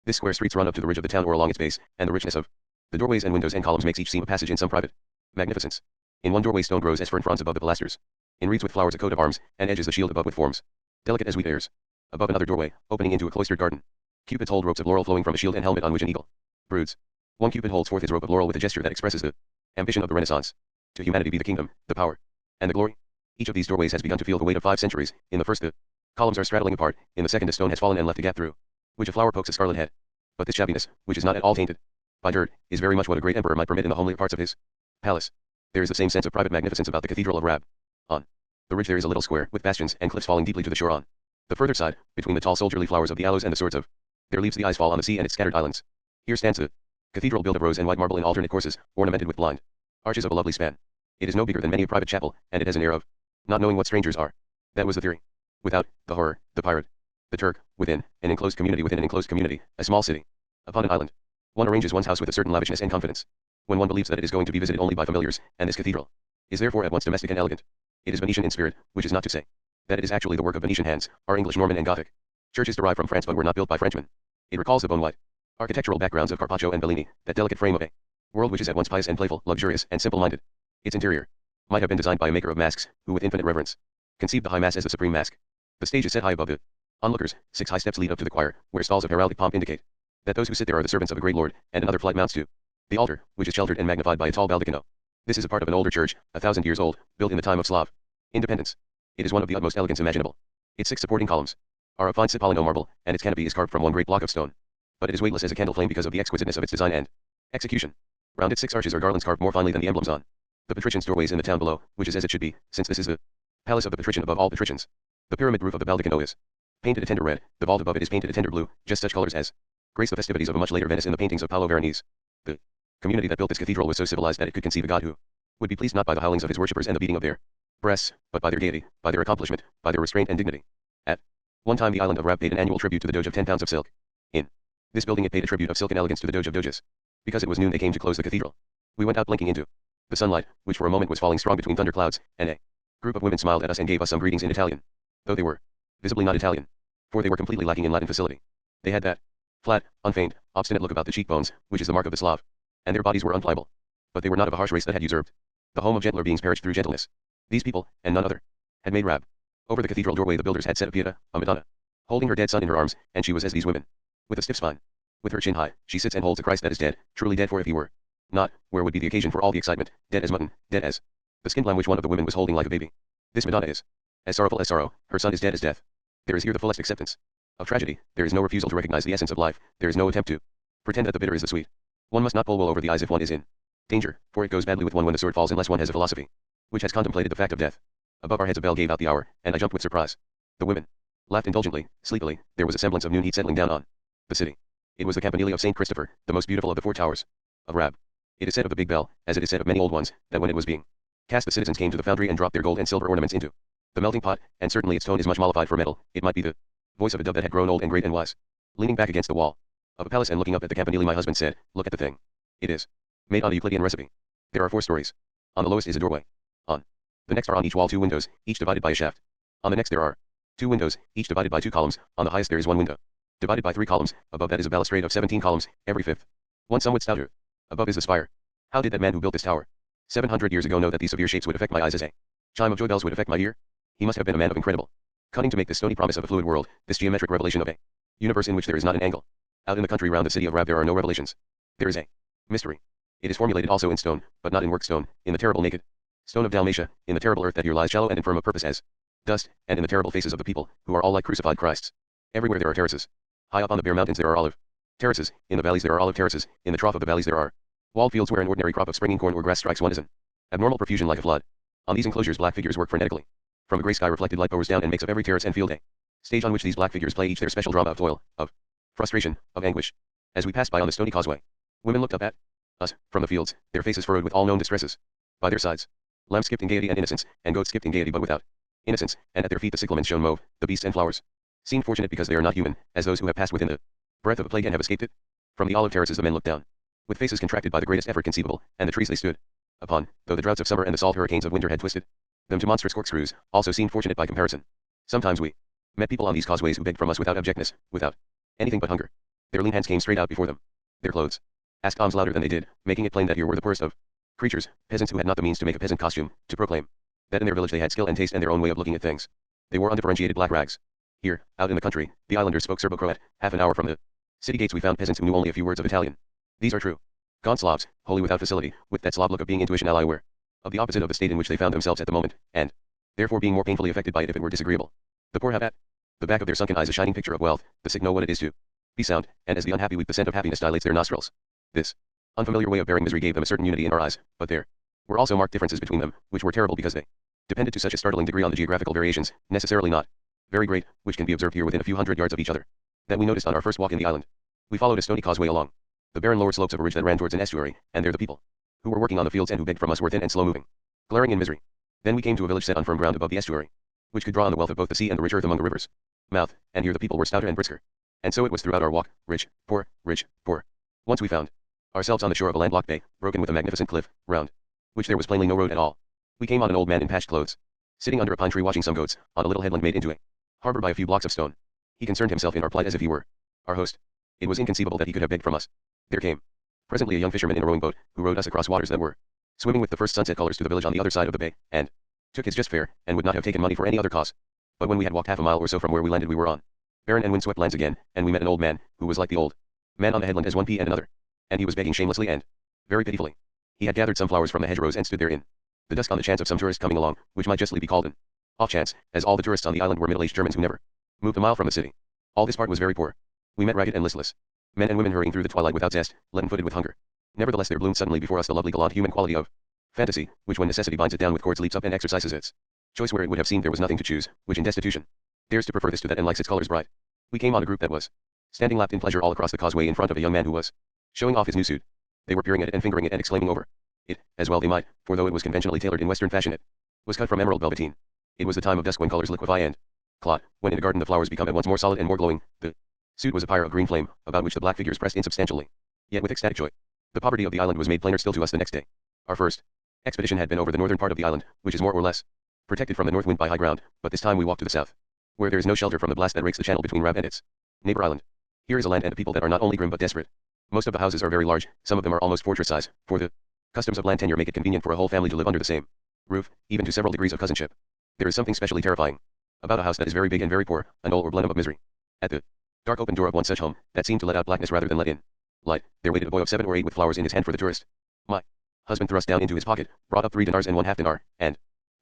this square streets run up to the ridge of the town or along its base, and the richness of the doorways and windows and columns makes each seem a passage in some private magnificence. In one doorway stone grows as fern fronds above the pilasters. In reeds with flowers a coat of arms, and edges the shield above with forms delicate as wheat airs. Above another doorway, opening into a cloistered garden, cupids hold ropes of laurel flowing from a shield and helmet on which an eagle broods. One cupid holds forth his rope of laurel with a gesture that expresses the ambition of the Renaissance. To humanity be the kingdom, the power, and the glory. Each of these doorways has begun to feel the weight of 5 centuries. In the first the columns are straddling apart, in the second a stone has fallen and left a gap through which a flower pokes a scarlet head. But this shabbiness, which is not at all tainted by dirt, is very much what a great emperor might permit in the homelier parts of his palace. There is the same sense of private magnificence about the Cathedral of Rab. On the ridge there is a little square, with bastions and cliffs falling deeply to the shore on the further side, between the tall soldierly flowers of the aloes and the swords of their leaves the eyes fall on the sea and its scattered islands. Here stands the cathedral built of rose and white marble in alternate courses, ornamented with blind arches of a lovely span. It is no bigger than many a private chapel, and it has an air of not knowing what strangers are. That was the theory. Without, the horror, the pirate, the Turk; within, an enclosed community within an enclosed community, a small city upon an island. One arranges one's house with a certain lavishness and confidence, when one believes that it is going to be visited only by familiars, and this cathedral is therefore at once domestic and elegant. It is Venetian in spirit, which is not to say that it is actually the work of Venetian hands, are English, Norman and Gothic. Churches derived from France but were not built by Frenchmen. It recalls the bone white architectural backgrounds of Carpaccio and Bellini, that delicate frame of a world which is at once pious and playful, luxurious and simple-minded. Its interior might have been designed by a maker of masks, who with infinite reverence conceived the high mass as the supreme mask. The stage is set high above the onlookers, 6 high steps lead up to the choir, where stalls of heraldic pomp indicate that those who sit there are the servants of a great lord, and another flight mounts to the altar, which is sheltered and magnified by a tall baldacchino. This is a part of an older church, 1,000 years old, built in the time of Slav independence. It is one of the utmost elegance imaginable. Its 6 supporting columns are of fine Cipollino marble, and its canopy is carved from one great block of stone. But it is weightless as a candle flame because of the exquisiteness of its design and execution. Round its 6 arches are garlands carved more finely than the emblems on the patricians' doorways in the town below, which is as it should be, since this is the palace of the patrician above all patricians. The pyramid roof of the baldacchino is painted a tender red, the vault above it is painted a tender blue, just such colors as grace the festivities of a much later Venice in the paintings of Paolo Veronese. The community that built this cathedral was so civilized that it could conceive a god who would be pleased not by the howlings of his worshippers and the beating of their breasts, but by their gaiety, by their accomplishment, by their restraint and dignity. At one time the island of Rab paid an annual tribute to the Doge of 10 pounds of silk. In this building it paid a tribute of silk and elegance to the Doge of Doges. Because it was noon they came to close the cathedral. We went out blinking into the sunlight, which for a moment was falling strong between thunder clouds, and a group of women smiled at us and gave us some greetings in Italian, though they were visibly not Italian, for they were completely lacking in Latin facility. They had that flat, unfeigned, obstinate look about the cheekbones, which is the mark of the Slav, and their bodies were unpliable. But they were not of a harsh race that had usurped the home of gentler beings perished through gentleness. These people, and none other, had made Rab. Over the cathedral doorway the builders had set a Pieta, a Madonna, holding her dead son in her arms, and she was as these women, with a stiff spine. With her chin high, she sits and holds a Christ that is dead, truly dead, for if he were not, where would be the occasion for all the excitement? Dead as mutton, dead as the skin lamb which one of the women was holding like a baby. This Madonna is as sorrowful as sorrow, her son is dead as death. There is here the fullest acceptance of tragedy. There is no refusal to recognize the essence of life. There is no attempt to pretend that the bitter is the sweet. One must not pull wool over the eyes if one is in danger, for it goes badly with one when the sword falls unless one has a philosophy which has contemplated the fact of death. Above our heads a bell gave out the hour, and I jumped with surprise. The women laughed indulgently, sleepily. There was a semblance of noon heat settling down on the city. It was the campanile of St. Christopher, the most beautiful of the 4 towers of Rab. It is said of the big bell, as it is said of many old ones, that when it was being cast the citizens came to the foundry and dropped their gold and silver ornaments into the melting pot, and certainly its tone is much mollified for metal. It might be the voice of a dove that had grown old and great and wise. Leaning back against the wall of a palace and looking up at the campanile, my husband said, "Look at the thing. It is made on a Euclidean recipe. There are 4 stories. On the lowest is a doorway. On the next are on each wall 2 windows, each divided by a shaft. On the next there are 2 windows, each divided by 2 columns. On the highest there is 1 window, divided by 3 columns. Above that is a balustrade of 17 columns, every 5th one somewhat stouter. Above is the spire. How did that man who built this tower 700 years ago know that these severe shapes would affect my eyes as a chime of joy bells would affect my ear? He must have been a man of incredible cunning to make this stony promise of a fluid world, this geometric revelation of a universe in which there is not an angle. Out in the country round the city of Rab there are no revelations. There is a mystery. It is formulated also in stone, but not in work stone, in the terrible naked stone of Dalmatia, in the terrible earth that here lies shallow and infirm of purpose as dust, and in the terrible faces of the people, who are all like crucified Christs. Everywhere there are terraces. High up on the bare mountains there are olive terraces, in the valleys there are olive terraces, in the trough of the valleys there are walled fields where an ordinary crop of springing corn or grass strikes one as an abnormal profusion like a flood. On these enclosures black figures work frenetically. From a grey sky reflected light pours down and makes of every terrace and field a stage on which these black figures play each their special drama of toil, of frustration, of anguish. As we passed by on the stony causeway, women looked up at us from the fields, their faces furrowed with all known distresses. By their sides, lambs skipped in gaiety and innocence, and goats skipped in gaiety but without innocence, and at their feet the cyclamens shone mauve, the beasts and flowers seemed fortunate because they are not human, as those who have passed within the breath of a plague and have escaped it. From the olive terraces the men looked down, with faces contracted by the greatest effort conceivable, and the trees they stood upon, though the droughts of summer and the salt hurricanes of winter had twisted them to monstrous corkscrews, also seemed fortunate by comparison. Sometimes we met people on these causeways who begged from us without abjectness, without anything but hunger. Their lean hands came straight out before them. Their clothes asked alms louder than they did, making it plain that here were the poorest of creatures, peasants who had not the means to make a peasant costume, to proclaim that in their village they had skill and taste and their own way of looking at things. They wore undifferentiated black rags. Here, out in the country, the islanders spoke Serbo-Croat. Half an hour from the city gates we found peasants who knew only a few words of Italian. These are true gone Slavs, wholly without facility, with that Slav look of being intuition ally aware of the opposite of the state in which they found themselves at the moment, and therefore being more painfully affected by it if it were disagreeable. The poor have at the back of their sunken eyes a shining picture of wealth. The sick know what it is to be sound, and as the unhappy weep the scent of happiness dilates their nostrils. This unfamiliar way of bearing misery gave them a certain unity in our eyes, but there were also marked differences between them, which were terrible because they depended to such a startling degree on the geographical variations, necessarily not very great, which can be observed here within a few hundred yards of each other, that we noticed on our first walk in the island. We followed a stony causeway along the barren lower slopes of a ridge that ran towards an estuary, and there the people who were working on the fields and who begged from us were thin and slow-moving, glaring in misery. Then we came to a village set on firm ground above the estuary, which could draw on the wealth of both the sea and the rich earth among the rivers' mouth, and here the people were stouter and brisker. And so it was throughout our walk, rich, poor, rich, poor. Once we found ourselves on the shore of a landlocked bay, broken with a magnificent cliff, round which there was plainly no road at all. We came on an old man in patched clothes, sitting under a pine tree watching some goats, on a little headland made into a harbor by a few blocks of stone. He concerned himself in our plight as if he were our host. It was inconceivable that he could have begged from us. There came presently a young fisherman in a rowing boat, who rowed us across waters that were swimming with the first sunset colors to the village on the other side of the bay, and took his just fare, and would not have taken money for any other cause. But when we had walked half a mile or so from where we landed we were on barren and windswept lands again, and we met an old man, who was like the old man on the headland as one pea and another, and he was begging shamelessly and very pitifully. He had gathered some flowers from the hedgerows and stood there in the dusk on the chance of some tourist coming along, which might justly be called an off chance, as all the tourists on the island were middle-aged Germans who never moved a mile from the city. All this part was very poor. We met ragged and listless men and women hurrying through the twilight without zest, leaden-footed with hunger. Nevertheless there bloomed suddenly before us the lovely gallant human quality of fantasy, which when necessity binds it down with cords leaps up and exercises its choice where it would have seemed there was nothing to choose, which in destitution dares to prefer this to that and likes its colors bright. We came on a group that was standing lapped in pleasure all across the causeway in front of a young man who was showing off his new suit. They were peering at it and fingering it and exclaiming over it, as well they might, for though it was conventionally tailored in Western fashion it was cut from emerald velveteen. It was the time of dusk when colors liquefy and clot, when in a garden the flowers become at once more solid and more glowing. The suit was a pyre of green flame, about which the black figures pressed insubstantially, yet with ecstatic joy. The poverty of the island was made plainer still to us the next day. Our first expedition had been over the northern part of the island, which is more or less protected from the north wind by high ground, but this time we walked to the south, where there is no shelter from the blast that rakes the channel between Rab and its neighbor island. Here is a land and a people that are not only grim but desperate. Most of the houses are very large, some of them are almost fortress size, for the customs of land tenure make it convenient for a whole family to live under the same roof, even to several degrees of cousinship. There is something specially terrifying about a house that is very big and very poor, a knoll or blenheim of misery. At the dark open door of one such home, that seemed to let out blackness rather than let in light, there waited a boy of 7 or 8 with flowers in his hand for the tourist. My husband thrust down into his pocket, brought up 3 dinars and 1/2 dinar, and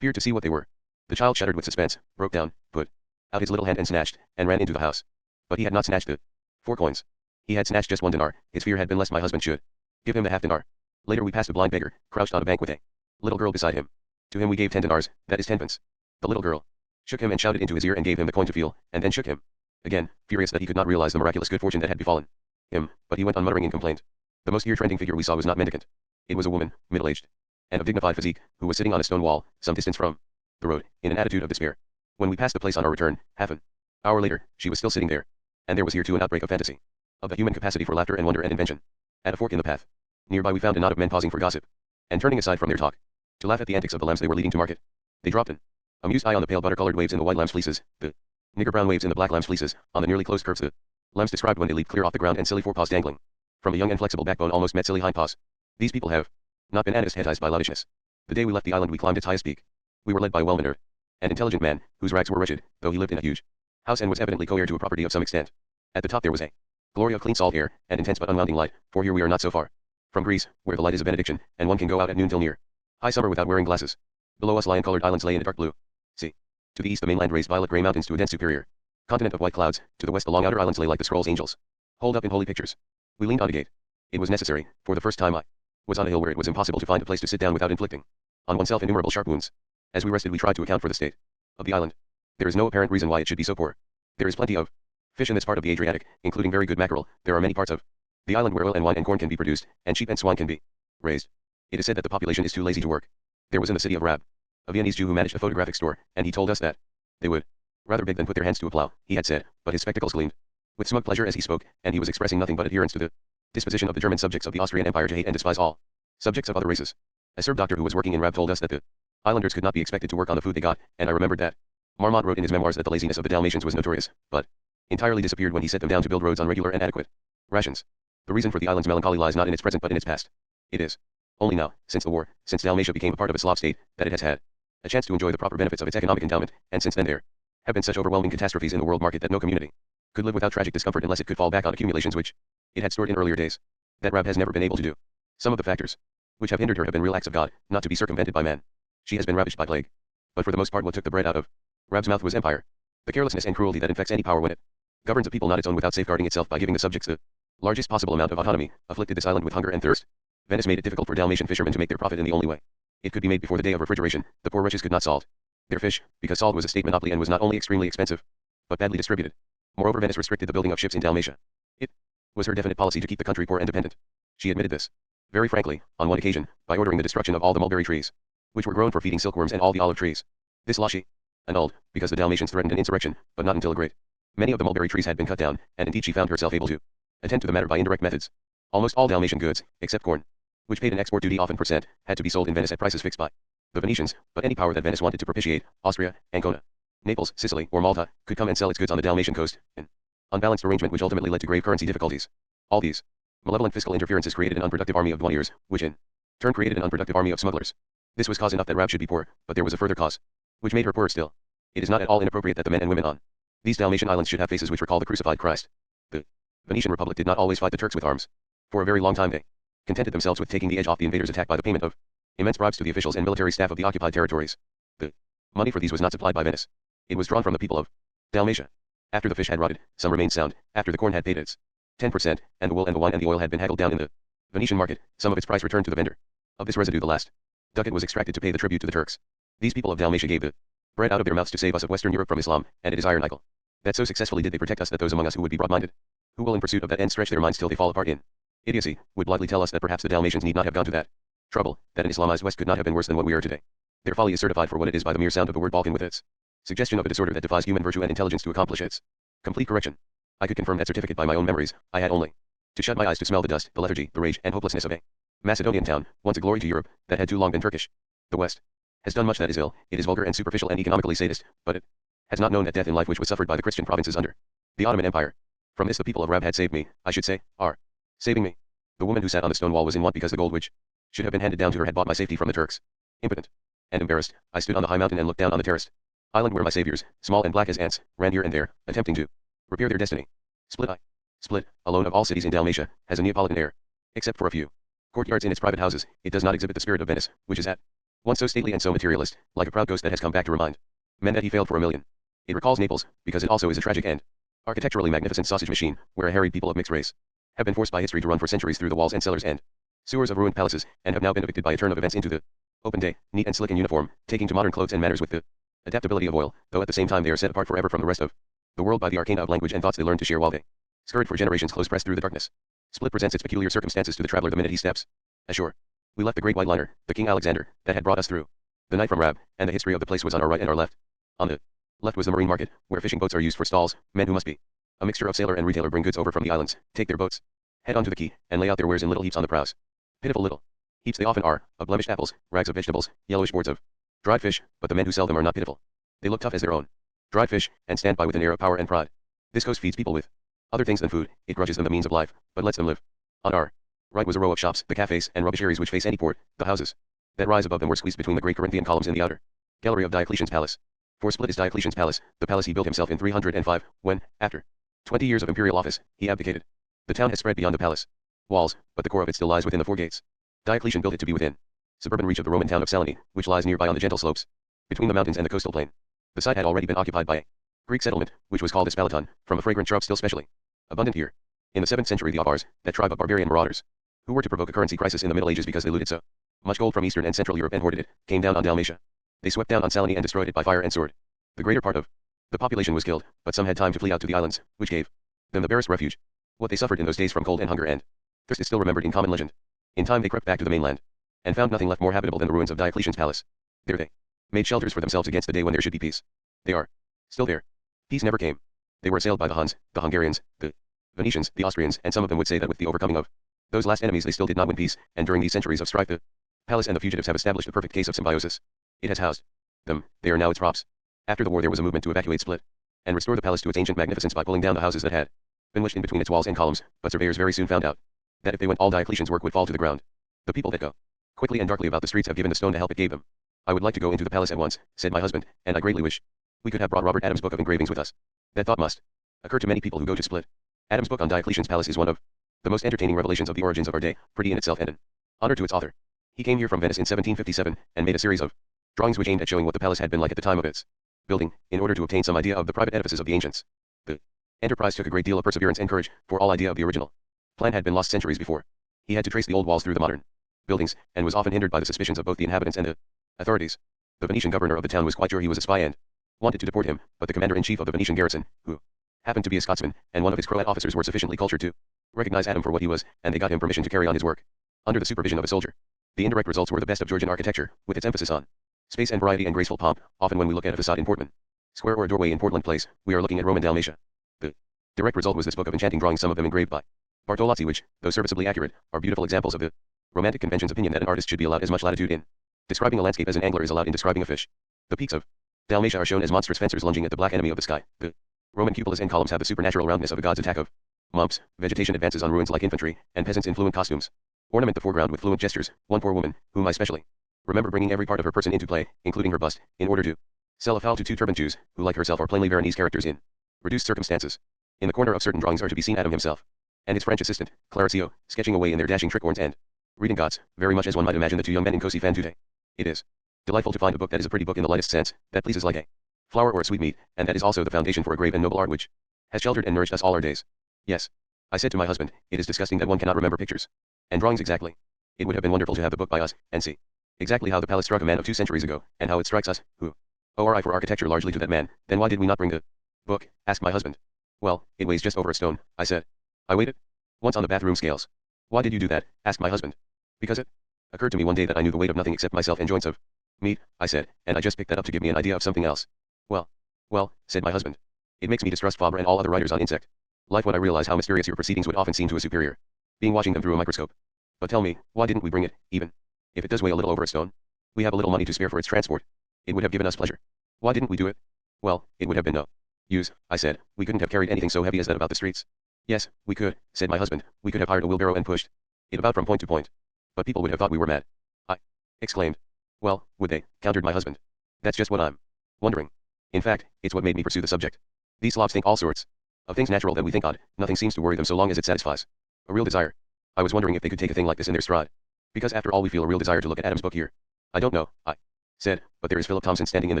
peered to see what they were. The child shuddered with suspense, broke down, put out his little hand and snatched, and ran into the house. But he had not snatched the 4 coins. He had snatched just 1 dinar. His fear had been lest my husband should give him the 1/2 dinar. Later we passed a blind beggar, crouched on a bank with a little girl beside him. To him we gave 10 dinars, that is 10 pence. The little girl shook him and shouted into his ear and gave him the coin to feel, and then shook him again, furious that he could not realize the miraculous good fortune that had befallen him, but he went on muttering in complaint. The most ear-trending figure we saw was not mendicant. It was a woman, middle-aged, and of dignified physique, who was sitting on a stone wall, some distance from the road, in an attitude of despair. When we passed the place on our return, half an hour later, she was still sitting there. And there was here too an outbreak of fantasy. Of the human capacity for laughter and wonder and invention. At a fork in the path. Nearby we found a knot of men pausing for gossip. And turning aside from their talk. To laugh at the antics of the lambs they were leading to market. They dropped an amused eye on the pale butter-colored waves in the white lamb's fleeces, the nigger-brown waves in the black lamb's fleeces, on the nearly closed curves the lambs described when they leaped clear off the ground and silly forepaws dangling. From a young and flexible backbone almost met silly hindpaws. These people have not been anesthetized by lavishness. The day we left the island we climbed its highest peak. We were led by a well-mannered and intelligent man, whose rags were wretched, though he lived in a huge house and was evidently co-heir to a property of some extent. At the top there was a glory of clean salt air, and intense but unwounding light, for here we are not so far from Greece, where the light is a benediction, and one can go out at noon till near high summer without wearing glasses. Below us lion-colored islands lay in a dark blue sea. To the east the mainland raised violet-grey mountains to a dense superior continent of white clouds. To the west the long outer islands lay like the scrolls angels hold up in holy pictures. We leaned on a gate. It was necessary, for the first time I was on a hill where it was impossible to find a place to sit down without inflicting on oneself innumerable sharp wounds. As we rested we tried to account for the state of the island. There is no apparent reason why it should be so poor. There is plenty of fish in this part of the Adriatic, including very good mackerel. There are many parts of the island where oil and wine and corn can be produced, and sheep and swine can be raised. It is said that the population is too lazy to work. There was in the city of Rab a Viennese Jew who managed a photographic store, and he told us that they would rather beg than put their hands to a plow, he had said, but his spectacles gleamed with smug pleasure as he spoke, and he was expressing nothing but adherence to the disposition of the German subjects of the Austrian Empire to hate and despise all subjects of other races. A Serb doctor who was working in Rab told us that the islanders could not be expected to work on the food they got, and I remembered that Marmont wrote in his memoirs that the laziness of the Dalmatians was notorious, but entirely disappeared when he set them down to build roads on regular and adequate rations. The reason for the island's melancholy lies not in its present but in its past. It is only now, since the war, since Dalmatia became a part of a Slav state, that it has had a chance to enjoy the proper benefits of its economic endowment, and since then there have been such overwhelming catastrophes in the world market that no community could live without tragic discomfort unless it could fall back on accumulations which it had stored in earlier days. That Rab has never been able to do. Some of the factors which have hindered her have been real acts of God, not to be circumvented by man. She has been ravished by plague. But for the most part what took the bread out of Rab's mouth was empire. The carelessness and cruelty that infects any power when it governs a people not its own without safeguarding itself by giving the subjects the largest possible amount of autonomy, afflicted this island with hunger and thirst. Venice made it difficult for Dalmatian fishermen to make their profit in the only way it could be made before the day of refrigeration. The poor wretches could not salt their fish, because salt was a state monopoly and was not only extremely expensive, but badly distributed. Moreover, Venice restricted the building of ships in Dalmatia. It was her definite policy to keep the country poor and dependent. She admitted this very frankly, on one occasion, by ordering the destruction of all the mulberry trees, which were grown for feeding silkworms, and all the olive trees. This law she annulled, because the Dalmatians threatened an insurrection, but not until a great many of the mulberry trees had been cut down, and indeed she found herself able to attend to the matter by indirect methods. Almost all Dalmatian goods, except corn, which paid an export duty often %, had to be sold in Venice at prices fixed by the Venetians, but any power that Venice wanted to propitiate, Austria, Ancona, Naples, Sicily, or Malta, could come and sell its goods on the Dalmatian coast, an unbalanced arrangement which ultimately led to grave currency difficulties. All these malevolent fiscal interferences created an unproductive army of douaniers, which in turn created an unproductive army of smugglers. This was cause enough that Rab should be poor, but there was a further cause, which made her poorer still. It is not at all inappropriate that the men and women on these Dalmatian islands should have faces which recall the crucified Christ. The Venetian Republic did not always fight the Turks with arms. For a very long time they contented themselves with taking the edge off the invaders' attack by the payment of immense bribes to the officials and military staff of the occupied territories. The money for these was not supplied by Venice. It was drawn from the people of Dalmatia. After the fish had rotted, some remained sound. After the corn had paid its 10%, and the wool and the wine and the oil had been haggled down in the Venetian market, some of its price returned to the vendor. Of this residue the last ducat was extracted to pay the tribute to the Turks. These people of Dalmatia gave the bread out of their mouths to save us of Western Europe from Islam, and it is ironical that so successfully did they protect us that those among us who would be broad-minded, who will in pursuit of that end stretch their minds till they fall apart in idiocy, would blithely tell us that perhaps the Dalmatians need not have gone to that trouble, that an Islamized West could not have been worse than what we are today. Their folly is certified for what it is by the mere sound of the word Balkan with its suggestion of a disorder that defies human virtue and intelligence to accomplish its complete correction. I could confirm that certificate by my own memories. I had only to shut my eyes to smell the dust, the lethargy, the rage, and hopelessness of a Macedonian town, once a glory to Europe, that had too long been Turkish. The West has done much that is ill. It is vulgar and superficial and economically sadist, but it has not known that death in life which was suffered by the Christian provinces under the Ottoman Empire. From this the people of Rab had saved me, I should say, are saving me. The woman who sat on the stone wall was in want because the gold which should have been handed down to her had bought my safety from the Turks. Impotent and embarrassed, I stood on the high mountain and looked down on the terraced island where my saviors, small and black as ants, ran here and there, attempting to repair their destiny. Split, alone of all cities in Dalmatia, has a Neapolitan air. Except for a few courtyards in its private houses, it does not exhibit the spirit of Venice, which is at once so stately and so materialist, like a proud ghost that has come back to remind men that he failed for a million. It recalls Naples, because it also is a tragic and architecturally magnificent sausage machine, where a harried people of mixed race have been forced by history to run for centuries through the walls and cellars and sewers of ruined palaces, and have now been evicted by a turn of events into the open day, neat and slick in uniform, taking to modern clothes and manners with the adaptability of oil, though at the same time they are set apart forever from the rest of the world by the arcana of language and thoughts they learned to share while they scurried for generations close pressed through the darkness. Split presents its peculiar circumstances to the traveler the minute he steps ashore. We left the great white liner, the King Alexander, that had brought us through The night from Rab, and the history of the place was on our right and our left. On the left was the marine market, where fishing boats are used for stalls. Men who must be a mixture of sailor and retailer bring goods over from the islands, take their boats, head on to the quay, and lay out their wares in little heaps on the prows. Pitiful little heaps they often are, of blemished apples, rags of vegetables, yellowish boards of dried fish, but the men who sell them are not pitiful. They look tough as their own dried fish, and stand by with an air of power and pride. This coast feeds people with other things than food. It grudges them the means of life, but lets them live. On our right was a row of shops, the cafes and rubbish areas which face any port. The houses that rise above them were squeezed between the great Corinthian columns in the outer gallery of Diocletian's palace. For split is Diocletian's palace, the palace he built himself in 305, when, after 20 years of imperial office, he abdicated. The town has spread beyond the palace walls, but the core of it still lies within the four gates. Diocletian built it to be within suburban reach of the Roman town of Saloni, which lies nearby on the gentle slopes between the mountains and the coastal plain. The site had already been occupied by a Greek settlement, which was called Espalaton, from a fragrant shrub still specially abundant here. In the 7th century the Avars, that tribe of barbarian marauders, who were to provoke a currency crisis in the Middle Ages because they looted so much gold from Eastern and Central Europe and hoarded it, came down on Dalmatia. They swept down on Saloni and destroyed it by fire and sword. The greater part of the population was killed, but some had time to flee out to the islands, which gave them the barest refuge. What they suffered in those days from cold and hunger and thirst is still remembered in common legend. In time they crept back to the mainland, and found nothing left more habitable than the ruins of Diocletian's palace. There they made shelters for themselves against the day when there should be peace. They are still there. Peace never came. They were assailed by the Huns, the Hungarians, the Venetians, the Austrians, and some of them would say that with the overcoming of those last enemies they still did not win peace, and during these centuries of strife the palace and the fugitives have established a perfect case of symbiosis. It has housed them, they are now its props. After the war there was a movement to evacuate Split, and restore the palace to its ancient magnificence by pulling down the houses that had been wedged in between its walls and columns, but surveyors very soon found out that if they went all Diocletian's work would fall to the ground. The people that go quickly and darkly about the streets have given the stone to help it gave them. I would like to go into the palace at once, said my husband, and I greatly wish we could have brought Robert Adams' book of engravings with us. That thought must occur to many people who go to Split. Adams' book on Diocletian's palace is one of the most entertaining revelations of the origins of our day, pretty in itself and an honor to its author. He came here from Venice in 1757, and made a series of drawings which aimed at showing what the palace had been like at the time of its building, in order to obtain some idea of the private edifices of the ancients. The enterprise took a great deal of perseverance and courage, for all idea of the original plan had been lost centuries before. He had to trace the old walls through the modern buildings, and was often hindered by the suspicions of both the inhabitants and the authorities. The Venetian governor of the town was quite sure he was a spy and wanted to deport him, but the commander-in-chief of the Venetian garrison, who happened to be a Scotsman, and one of his Croat officers were sufficiently cultured to recognize Adam for what he was, and they got him permission to carry on his work under the supervision of a soldier. The indirect results were the best of Georgian architecture, with its emphasis on space and variety and graceful pomp. Often when we look at a facade in Portman Square or a doorway in Portland Place, we are looking at Roman Dalmatia. The direct result was this book of enchanting drawings, some of them engraved by Bartolozzi, which, though serviceably accurate, are beautiful examples of the romantic convention's opinion that an artist should be allowed as much latitude in describing a landscape as an angler is allowed in describing a fish. The peaks of Dalmatia are shown as monstrous fencers lunging at the black enemy of the sky. The Roman cupolas and columns have the supernatural roundness of a god's attack of mumps. Vegetation advances on ruins like infantry, and peasants in fluent costumes ornament the foreground with fluent gestures. One poor woman, whom I specially remember bringing every part of her person into play, including her bust, in order to sell a fowl to two turbaned Jews, who like herself are plainly Veronese characters in reduced circumstances. In the corner of certain drawings are to be seen Adam himself, and his French assistant, Claricio, sketching away in their dashing trick horns and reading gods, very much as one might imagine the two young men in Così fan tutte. It is delightful to find a book that is a pretty book in the lightest sense, that pleases like a flower or a sweetmeat, and that is also the foundation for a grave and noble art which has sheltered and nourished us all our days. Yes, I said to my husband, it is disgusting that one cannot remember pictures and drawings exactly. It would have been wonderful to have the book by us, and see exactly how the palace struck a man of 2 centuries ago, and how it strikes us, who owe our eye for architecture largely to that man. Then why did we not bring the book? Asked my husband. Well, it weighs just over a stone, I said. I weighed it once on the bathroom scales. Why did you do that? Asked my husband. Because it occurred to me one day that I knew the weight of nothing except myself and joints of meat, I said, and I just picked that up to give me an idea of something else. Well, said my husband. It makes me distrust Fabre and all other writers on insect life when I realize how mysterious your proceedings would often seem to a superior being watching them through a microscope. But tell me, why didn't we bring it, even if it does weigh a little over a stone? We have a little money to spare for its transport. It would have given us pleasure. Why didn't we do it? Well, it would have been no use, I said. We couldn't have carried anything so heavy as that about the streets. Yes, we could, said my husband. We could have hired a wheelbarrow and pushed it about from point to point. But people would have thought we were mad. I exclaimed. Well, would they? Countered my husband. That's just what I'm wondering. In fact, it's what made me pursue the subject. These slobs think all sorts of things natural that we think odd. Nothing seems to worry them so long as it satisfies a real desire. I was wondering if they could take a thing like this in their stride. Because after all we feel a real desire to look at Adam's book here. I don't know, I said, but there is Philip Thompson standing in the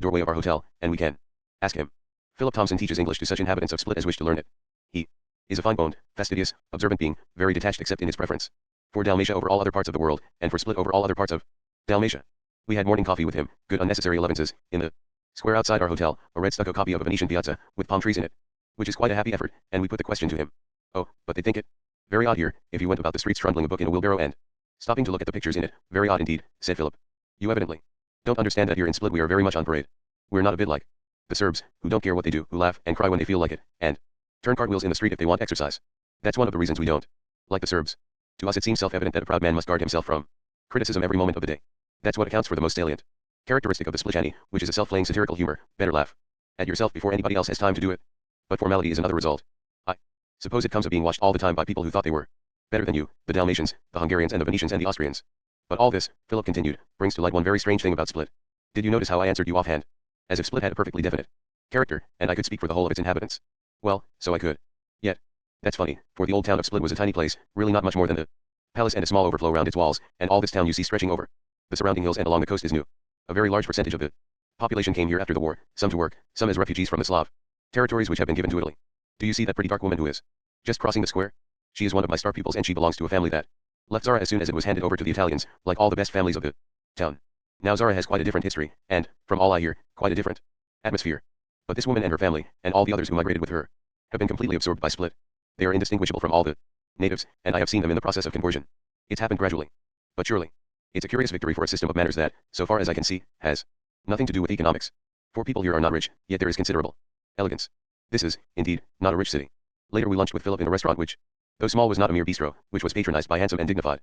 doorway of our hotel, and we can ask him. Philip Thompson teaches English to such inhabitants of Split as wish to learn it. He is a fine-boned, fastidious, observant being, very detached except in his preference for Dalmatia over all other parts of the world, and for Split over all other parts of Dalmatia. We had morning coffee with him, good unnecessary elevenses, in the square outside our hotel, a red stucco copy of a Venetian piazza, with palm trees in it, which is quite a happy effort, and we put the question to him. Oh, but they think it very odd here, if you went about the streets trundling a book in a wheelbarrow and stopping to look at the pictures in it. Very odd indeed, said Philip. You evidently Don't understand that here in Split we are very much on parade. We're not a bit like the Serbs, who don't care what they do, who laugh and cry when they feel like it, and turn cartwheels in the street if they want exercise. That's one of the reasons we don't like the Serbs. To us it seems self-evident that a proud man must guard himself from criticism every moment of the day. That's what accounts for the most salient characteristic of the Splitjani, which is a self-flaying satirical humor. Better laugh at yourself before anybody else has time to do it. But formality is another result. I suppose it comes of being watched all the time by people who thought they were better than you, the Dalmatians, the Hungarians and the Venetians and the Austrians. But all this, Philip continued, brings to light one very strange thing about Split. Did you notice how I answered you offhand? As if Split had a perfectly definite character, and I could speak for the whole of its inhabitants. Well, so I could. Yet, that's funny, for the old town of Split was a tiny place, really not much more than a palace and a small overflow round its walls, and all this town you see stretching over the surrounding hills and along the coast is new. A very large percentage of the population came here after the war, some to work, some as refugees from the Slav territories which have been given to Italy. Do you see that pretty dark woman who is just crossing the square? She is one of my star pupils and she belongs to a family that left Zara as soon as it was handed over to the Italians, like all the best families of the town. Now Zara has quite a different history, and, from all I hear, quite a different atmosphere. But this woman and her family, and all the others who migrated with her, have been completely absorbed by Split. They are indistinguishable from all the natives, and I have seen them in the process of conversion. It's happened gradually. But surely, it's a curious victory for a system of manners that, so far as I can see, has nothing to do with economics. For people here are not rich, yet there is considerable elegance. This is, indeed, not a rich city. Later we lunched with Philip in a restaurant which, though small, was not a mere bistro, which was patronized by handsome and dignified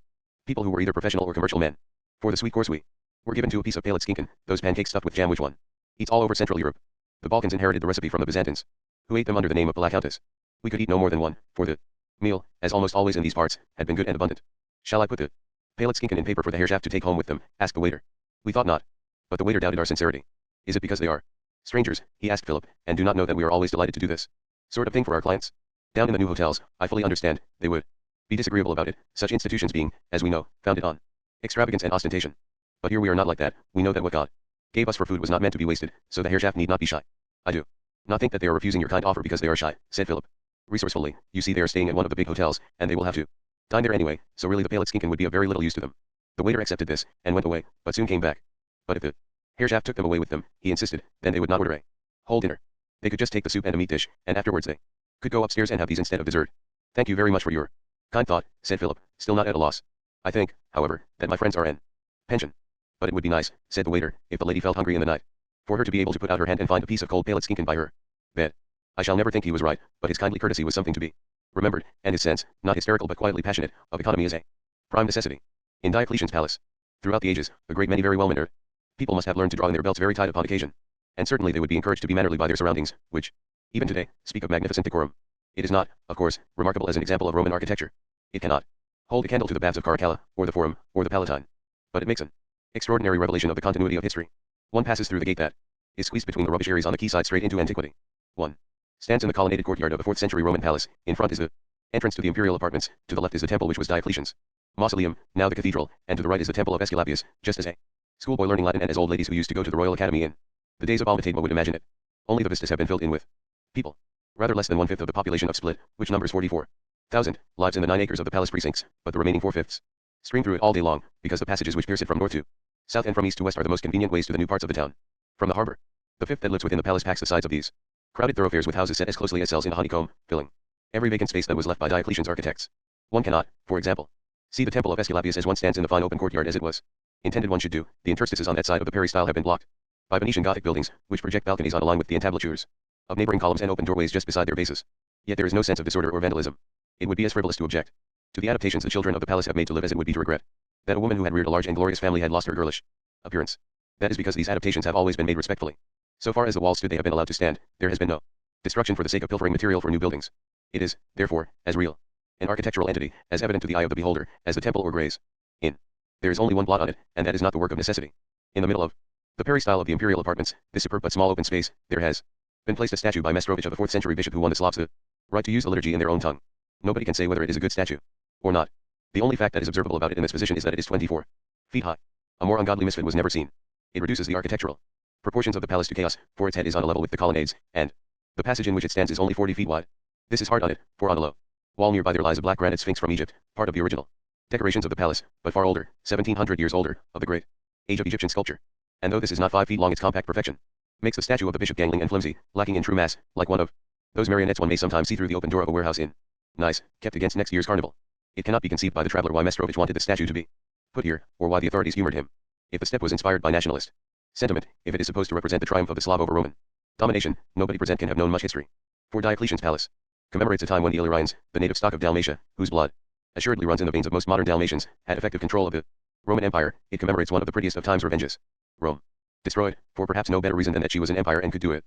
people who were either professional or commercial men. For the sweet course we were given to a piece of palet skinken, those pancakes stuffed with jam which one eats all over Central Europe. The Balkans inherited the recipe from the Byzantines, who ate them under the name of palakoutas. We could eat no more than one, for the meal, as almost always in these parts, had been good and abundant. Shall I put the palet skinken in paper for the Herrschaft to take home with them? Asked the waiter. We thought not. But the waiter doubted our sincerity. Is it because they are strangers, he asked Philip, and do not know that we are always delighted to do this sort of thing for our clients? Down in the new hotels, I fully understand, they would be disagreeable about it, such institutions being, as we know, founded on extravagance and ostentation. But here we are not like that. We know that what God gave us for food was not meant to be wasted, so the Herrschaft need not be shy. I do not think that they are refusing your kind offer because they are shy, said Philip resourcefully. You see, they are staying at one of the big hotels, and they will have to dine there anyway, so really the palet skinken would be of very little use to them. The waiter accepted this, and went away, but soon came back. But if the Herrschaft took them away with them, he insisted, then they would not order a whole dinner. They could just take the soup and a meat dish, and afterwards they could go upstairs and have these instead of dessert. Thank you very much for your kind thought, said Philip, still not at a loss. I think, however, that my friends are in pension. But it would be nice, said the waiter, if the lady felt hungry in the night, for her to be able to put out her hand and find a piece of cold palet skinken by her bed. I shall never think he was right, but his kindly courtesy was something to be remembered, and his sense, not hysterical but quietly passionate, of economy is a prime necessity. In Diocletian's palace, throughout the ages, a great many very well-mannered people must have learned to draw in their belts very tight upon occasion. And certainly they would be encouraged to be mannerly by their surroundings, which, even today, speak of magnificent decorum. It is not, of course, remarkable as an example of Roman architecture. It cannot hold a candle to the baths of Caracalla, or the Forum, or the Palatine. But it makes an extraordinary revelation of the continuity of history. One passes through the gate that is squeezed between the rubbish areas on the quayside straight into antiquity. One stands in the colonnaded courtyard of a 4th century Roman palace. In front is the entrance to the imperial apartments, to the left is the temple which was Diocletian's mausoleum, now the cathedral, and to the right is the temple of Aesculapius, just as a schoolboy learning Latin and as old ladies who used to go to the Royal Academy in the days of Almatadma would imagine it. Only the vistas have been filled in with people. Rather less than 1/5 of the population of Split, which numbers 44,000, lives in the 9 acres of the palace precincts, but the remaining 4/5 stream through it all day long, because the passages which pierce it from north to south and from east to west are the most convenient ways to the new parts of the town. From the harbor, the fifth that lives within the palace packs the sides of these crowded thoroughfares with houses set as closely as cells in a honeycomb, filling every vacant space that was left by Diocletian's architects. One cannot, for example, see the temple of Aesculapius as one stands in the fine open courtyard as it was intended one should do. The interstices on that side of the peristyle have been blocked by Venetian Gothic buildings, which project balconies on a line with the entablatures of neighboring columns and open doorways just beside their bases. Yet there is no sense of disorder or vandalism. It would be as frivolous to object to the adaptations the children of the palace have made to live as it would be to regret that a woman who had reared a large and glorious family had lost her girlish appearance. That is because these adaptations have always been made respectfully. So far as the walls stood they have been allowed to stand. There has been no destruction for the sake of pilfering material for new buildings. It is, therefore, as real an architectural entity, as evident to the eye of the beholder, as the temple or Gray's Inn. There is only one blot on it, and that is not the work of necessity. In the middle of the peristyle of the imperial apartments, this superb but small open space, there has been placed a statue by Mestrovich of the 4th century bishop who won the Slavs the right to use the liturgy in their own tongue. Nobody can say whether it is a good statue or not. The only fact that is observable about it in this position is that it is 24 feet high. A more ungodly misfit was never seen. It reduces the architectural proportions of the palace to chaos, for its head is on a level with the colonnades, and the passage in which it stands is only 40 feet wide. This is hard on it, for on a low wall nearby there lies a black granite sphinx from Egypt, part of the original decorations of the palace, but far older, 1700 years older, of the great age of Egyptian sculpture. And though this is not 5 feet long, its compact perfection makes the statue of the bishop gangling and flimsy, lacking in true mass, like one of those marionettes one may sometimes see through the open door of a warehouse in Nice, kept against next year's carnival. It cannot be conceived by the traveler why Mestrovich wanted the statue to be put here, or why the authorities humored him. If the step was inspired by nationalist Sentiment, if it is supposed to represent the triumph of the Slav over Roman domination, nobody present can have known much history. For Diocletian's palace commemorates a time when the Illyrians, the native stock of Dalmatia, whose blood assuredly runs in the veins of most modern Dalmatians, had effective control of the Roman Empire. It commemorates one of the prettiest of times revenges. Rome destroyed, for perhaps no better reason than that she was an empire and could do it.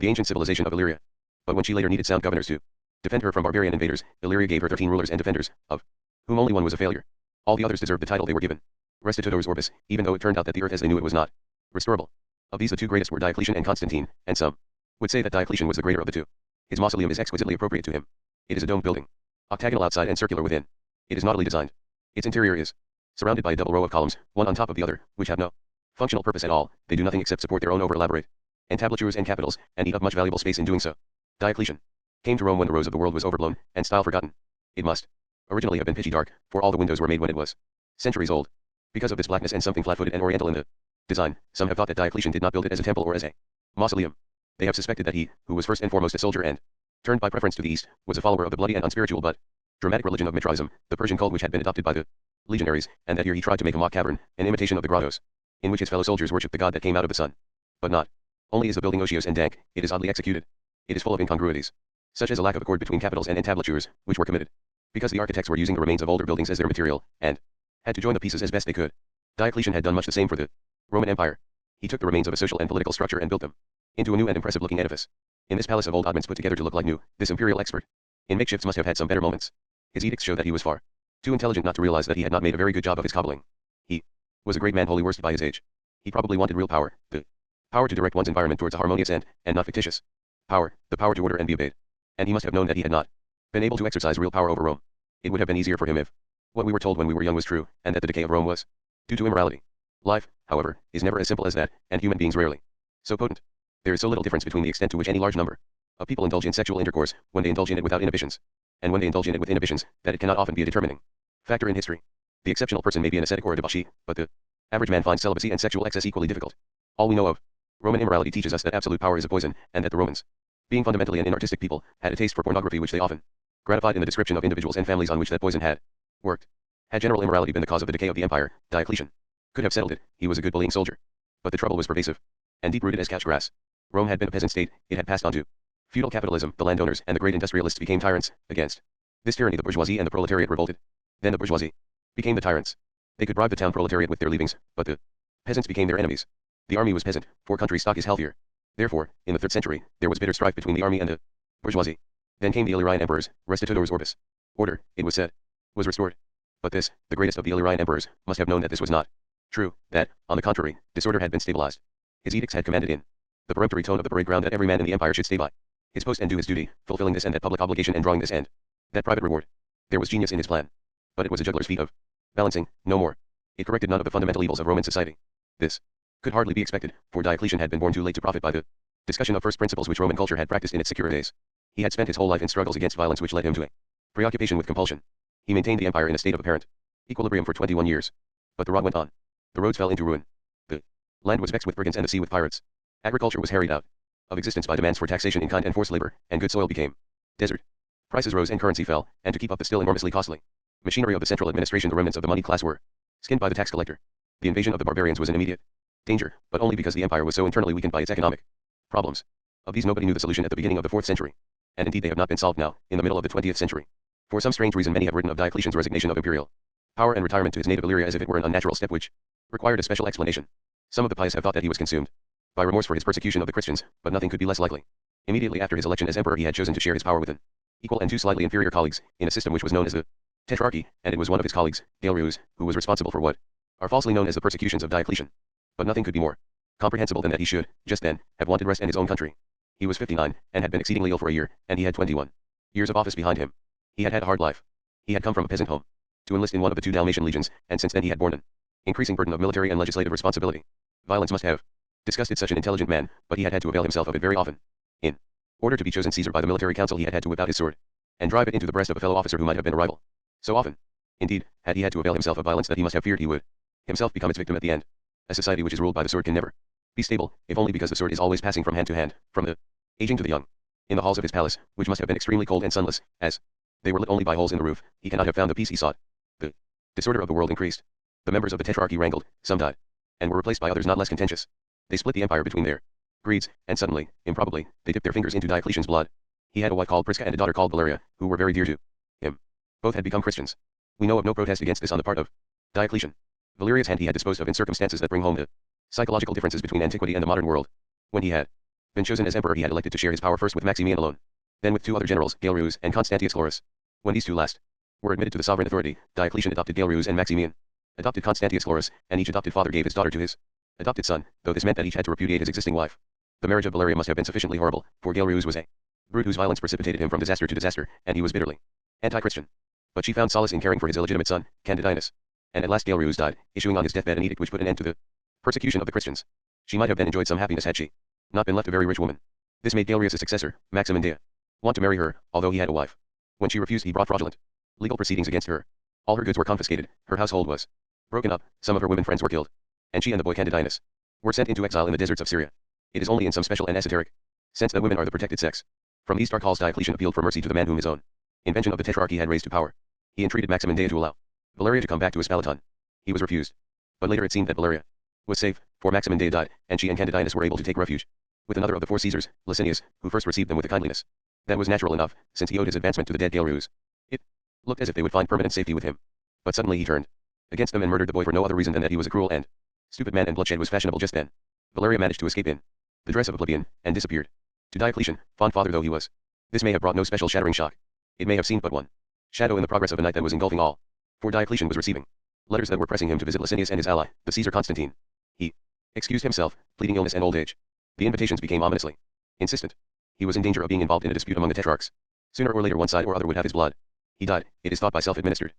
The ancient civilization of Illyria. But when she later needed sound governors to defend her from barbarian invaders, Illyria gave her 13 rulers and defenders, of whom only one was a failure. All the others deserved the title they were given. Restitutores orbis, even though it turned out that the earth as they knew it was not restorable. Of these the two greatest were Diocletian and Constantine, and some would say that Diocletian was the greater of the two. His mausoleum is exquisitely appropriate to him. It is a domed building, octagonal outside and circular within. It is naughtily designed. Its interior is surrounded by a double row of columns, one on top of the other, which have no functional purpose at all. They do nothing except support their own over-elaborate entablatures and capitals, and eat up much valuable space in doing so. Diocletian came to Rome when the rose of the world was overblown, and style forgotten. It must originally have been pitchy dark, for all the windows were made when it was centuries old. Because of this blackness and something flat-footed and oriental in the design, some have thought that Diocletian did not build it as a temple or as a mausoleum. They have suspected that he, who was first and foremost a soldier and turned by preference to the east, was a follower of the bloody and unspiritual but dramatic religion of Mithraism, the Persian cult which had been adopted by the legionaries, and that here he tried to make a mock cavern, an imitation of the grottos, in which his fellow soldiers worshipped the god that came out of the sun. But not only is the building otiose and dank, it is oddly executed. It is full of incongruities, such as a lack of accord between capitals and entablatures, which were committed because the architects were using the remains of older buildings as their material, and had to join the pieces as best they could. Diocletian had done much the same for the Roman Empire. He took the remains of a social and political structure and built them into a new and impressive-looking edifice. In this palace of old oddments put together to look like new, this imperial expert in makeshifts must have had some better moments. His edicts show that he was far too intelligent not to realize that he had not made a very good job of his cobbling. He was a great man wholly worsted by his age. He probably wanted real power, the power to direct one's environment towards a harmonious end, and not fictitious power, the power to order and be obeyed. And he must have known that he had not been able to exercise real power over Rome. It would have been easier for him if what we were told when we were young was true, and that the decay of Rome was due to immorality. Life, however, is never as simple as that, and human beings rarely so potent. There is so little difference between the extent to which any large number of people indulge in sexual intercourse, when they indulge in it without inhibitions, and when they indulge in it with inhibitions, that it cannot often be a determining factor in history. The exceptional person may be an ascetic or a debauchee, but the average man finds celibacy and sexual excess equally difficult. All we know of Roman immorality teaches us that absolute power is a poison, and that the Romans, being fundamentally an inartistic people, had a taste for pornography which they often gratified in the description of individuals and families on which that poison had worked. Had general immorality been the cause of the decay of the empire, Diocletian could have settled it. He was a good bullying soldier. But the trouble was pervasive and deep-rooted as couch grass. Rome had been a peasant state, it had passed on to feudal capitalism, the landowners and the great industrialists became tyrants. Against this tyranny the bourgeoisie and the proletariat revolted. Then the bourgeoisie became the tyrants. They could bribe the town proletariat with their leavings, but the peasants became their enemies. The army was peasant, for country stock is healthier. Therefore, in the 3rd century, there was bitter strife between the army and the bourgeoisie. Then came the Illyrian emperors, restitutores orbis. Order, it was said, was restored. But this, the greatest of the Illyrian emperors, must have known that this was not true, that, on the contrary, disorder had been stabilized. His edicts had commanded in the peremptory tone of the parade ground that every man in the empire should stay by his post and do his duty, fulfilling this and that public obligation and drawing this and that private reward. There was genius in his plan. But it was a juggler's feat of balancing, no more. It corrected none of the fundamental evils of Roman society. This could hardly be expected, for Diocletian had been born too late to profit by the discussion of first principles which Roman culture had practiced in its securer days. He had spent his whole life in struggles against violence which led him to a preoccupation with compulsion. He maintained the empire in a state of apparent equilibrium for 21 years. But the rot went on. The roads fell into ruin. The land was vexed with brigands and the sea with pirates. Agriculture was harried out of existence by demands for taxation in kind and forced labor, and good soil became desert. Prices rose and currency fell, and to keep up the still enormously costly machinery of the central administration, the remnants of the moneyed class were skinned by the tax collector. The invasion of the barbarians was an immediate danger, but only because the empire was so internally weakened by its economic problems. Of these nobody knew the solution at the beginning of the 4th century. And indeed they have not been solved now, in the middle of the 20th century. For some strange reason many have written of Diocletian's resignation of imperial power and retirement to his native Illyria as if it were an unnatural step which required a special explanation. Some of the pious have thought that he was consumed by remorse for his persecution of the Christians, but nothing could be less likely. Immediately after his election as emperor he had chosen to share his power with an equal and two slightly inferior colleagues, in a system which was known as the Tetrarchy, and it was one of his colleagues, Galerius, who was responsible for what are falsely known as the persecutions of Diocletian. But nothing could be more comprehensible than that he should, just then, have wanted rest and his own country. He was 59, and had been exceedingly ill for a year, and he had 21 years of office behind him. He had had a hard life. He had come from a peasant home to enlist in one of the 2 Dalmatian legions, and since then he had borne an increasing burden of military and legislative responsibility. Violence must have disgusted such an intelligent man, but he had had to avail himself of it very often. In order to be chosen Caesar by the military council he had had to whip out his sword and drive it into the breast of a fellow officer who might have been a rival. So often, indeed, had he had to avail himself of violence that he must have feared he would himself become its victim at the end. A society which is ruled by the sword can never be stable, if only because the sword is always passing from hand to hand, from the aging to the young. In the halls of his palace, which must have been extremely cold and sunless, as they were lit only by holes in the roof, he cannot have found the peace he sought. The disorder of the world increased. The members of the Tetrarchy wrangled, some died, and were replaced by others not less contentious. They split the empire between their greeds, and suddenly, improbably, they dipped their fingers into Diocletian's blood. He had a wife called Prisca and a daughter called Valeria, who were very dear to him. Both had become Christians. We know of no protest against this on the part of Diocletian. Valeria's hand he had disposed of in circumstances that bring home the psychological differences between antiquity and the modern world. When he had been chosen as emperor, he had elected to share his power first with Maximian alone, then with two other generals, Galerius and Constantius Chlorus. When these two last were admitted to the sovereign authority, Diocletian adopted Galerius and Maximian, adopted Constantius Chlorus, and each adopted father gave his daughter to his adopted son, though this meant that each had to repudiate his existing wife. The marriage of Valeria must have been sufficiently horrible, for Galerius was a brute whose violence precipitated him from disaster to disaster, and he was bitterly anti-Christian. But she found solace in caring for his illegitimate son, Candidinus. And at last Galerius died, issuing on his deathbed an edict which put an end to the persecution of the Christians. She might have then enjoyed some happiness had she not been left a very rich woman. This made Galerius' successor, Maximandea, want to marry her, although he had a wife. When she refused, he brought fraudulent legal proceedings against her. All her goods were confiscated, her household was broken up, some of her women friends were killed, and she and the boy Candidinus were sent into exile in the deserts of Syria. It is only in some special and esoteric sense that women are the protected sex. From these dark halls Diocletian appealed for mercy to the man whom his own invention of the Tetrarchy had raised to power. He entreated Maximandea to allow Valeria to come back to Espalaton. He was refused. But later it seemed that Valeria was safe, for Maximandea died, and she and Candidinus were able to take refuge with another of the four Caesars, Licinius, who first received them with a kindliness that was natural enough, since he owed his advancement to the dead Galerius. It looked as if they would find permanent safety with him. But suddenly he turned against them and murdered the boy for no other reason than that he was a cruel and stupid man, and bloodshed was fashionable just then. Valeria managed to escape in the dress of a plebeian, and disappeared. To Diocletian, fond father though he was, this may have brought no special shattering shock. It may have seemed but one shadow in the progress of a night that was engulfing all. For Diocletian was receiving letters that were pressing him to visit Licinius and his ally, the Caesar Constantine. He excused himself, pleading illness and old age. The invitations became ominously insistent. He was in danger of being involved in a dispute among the tetrarchs. Sooner or later one side or other would have his blood. He died, it is thought, by self-administered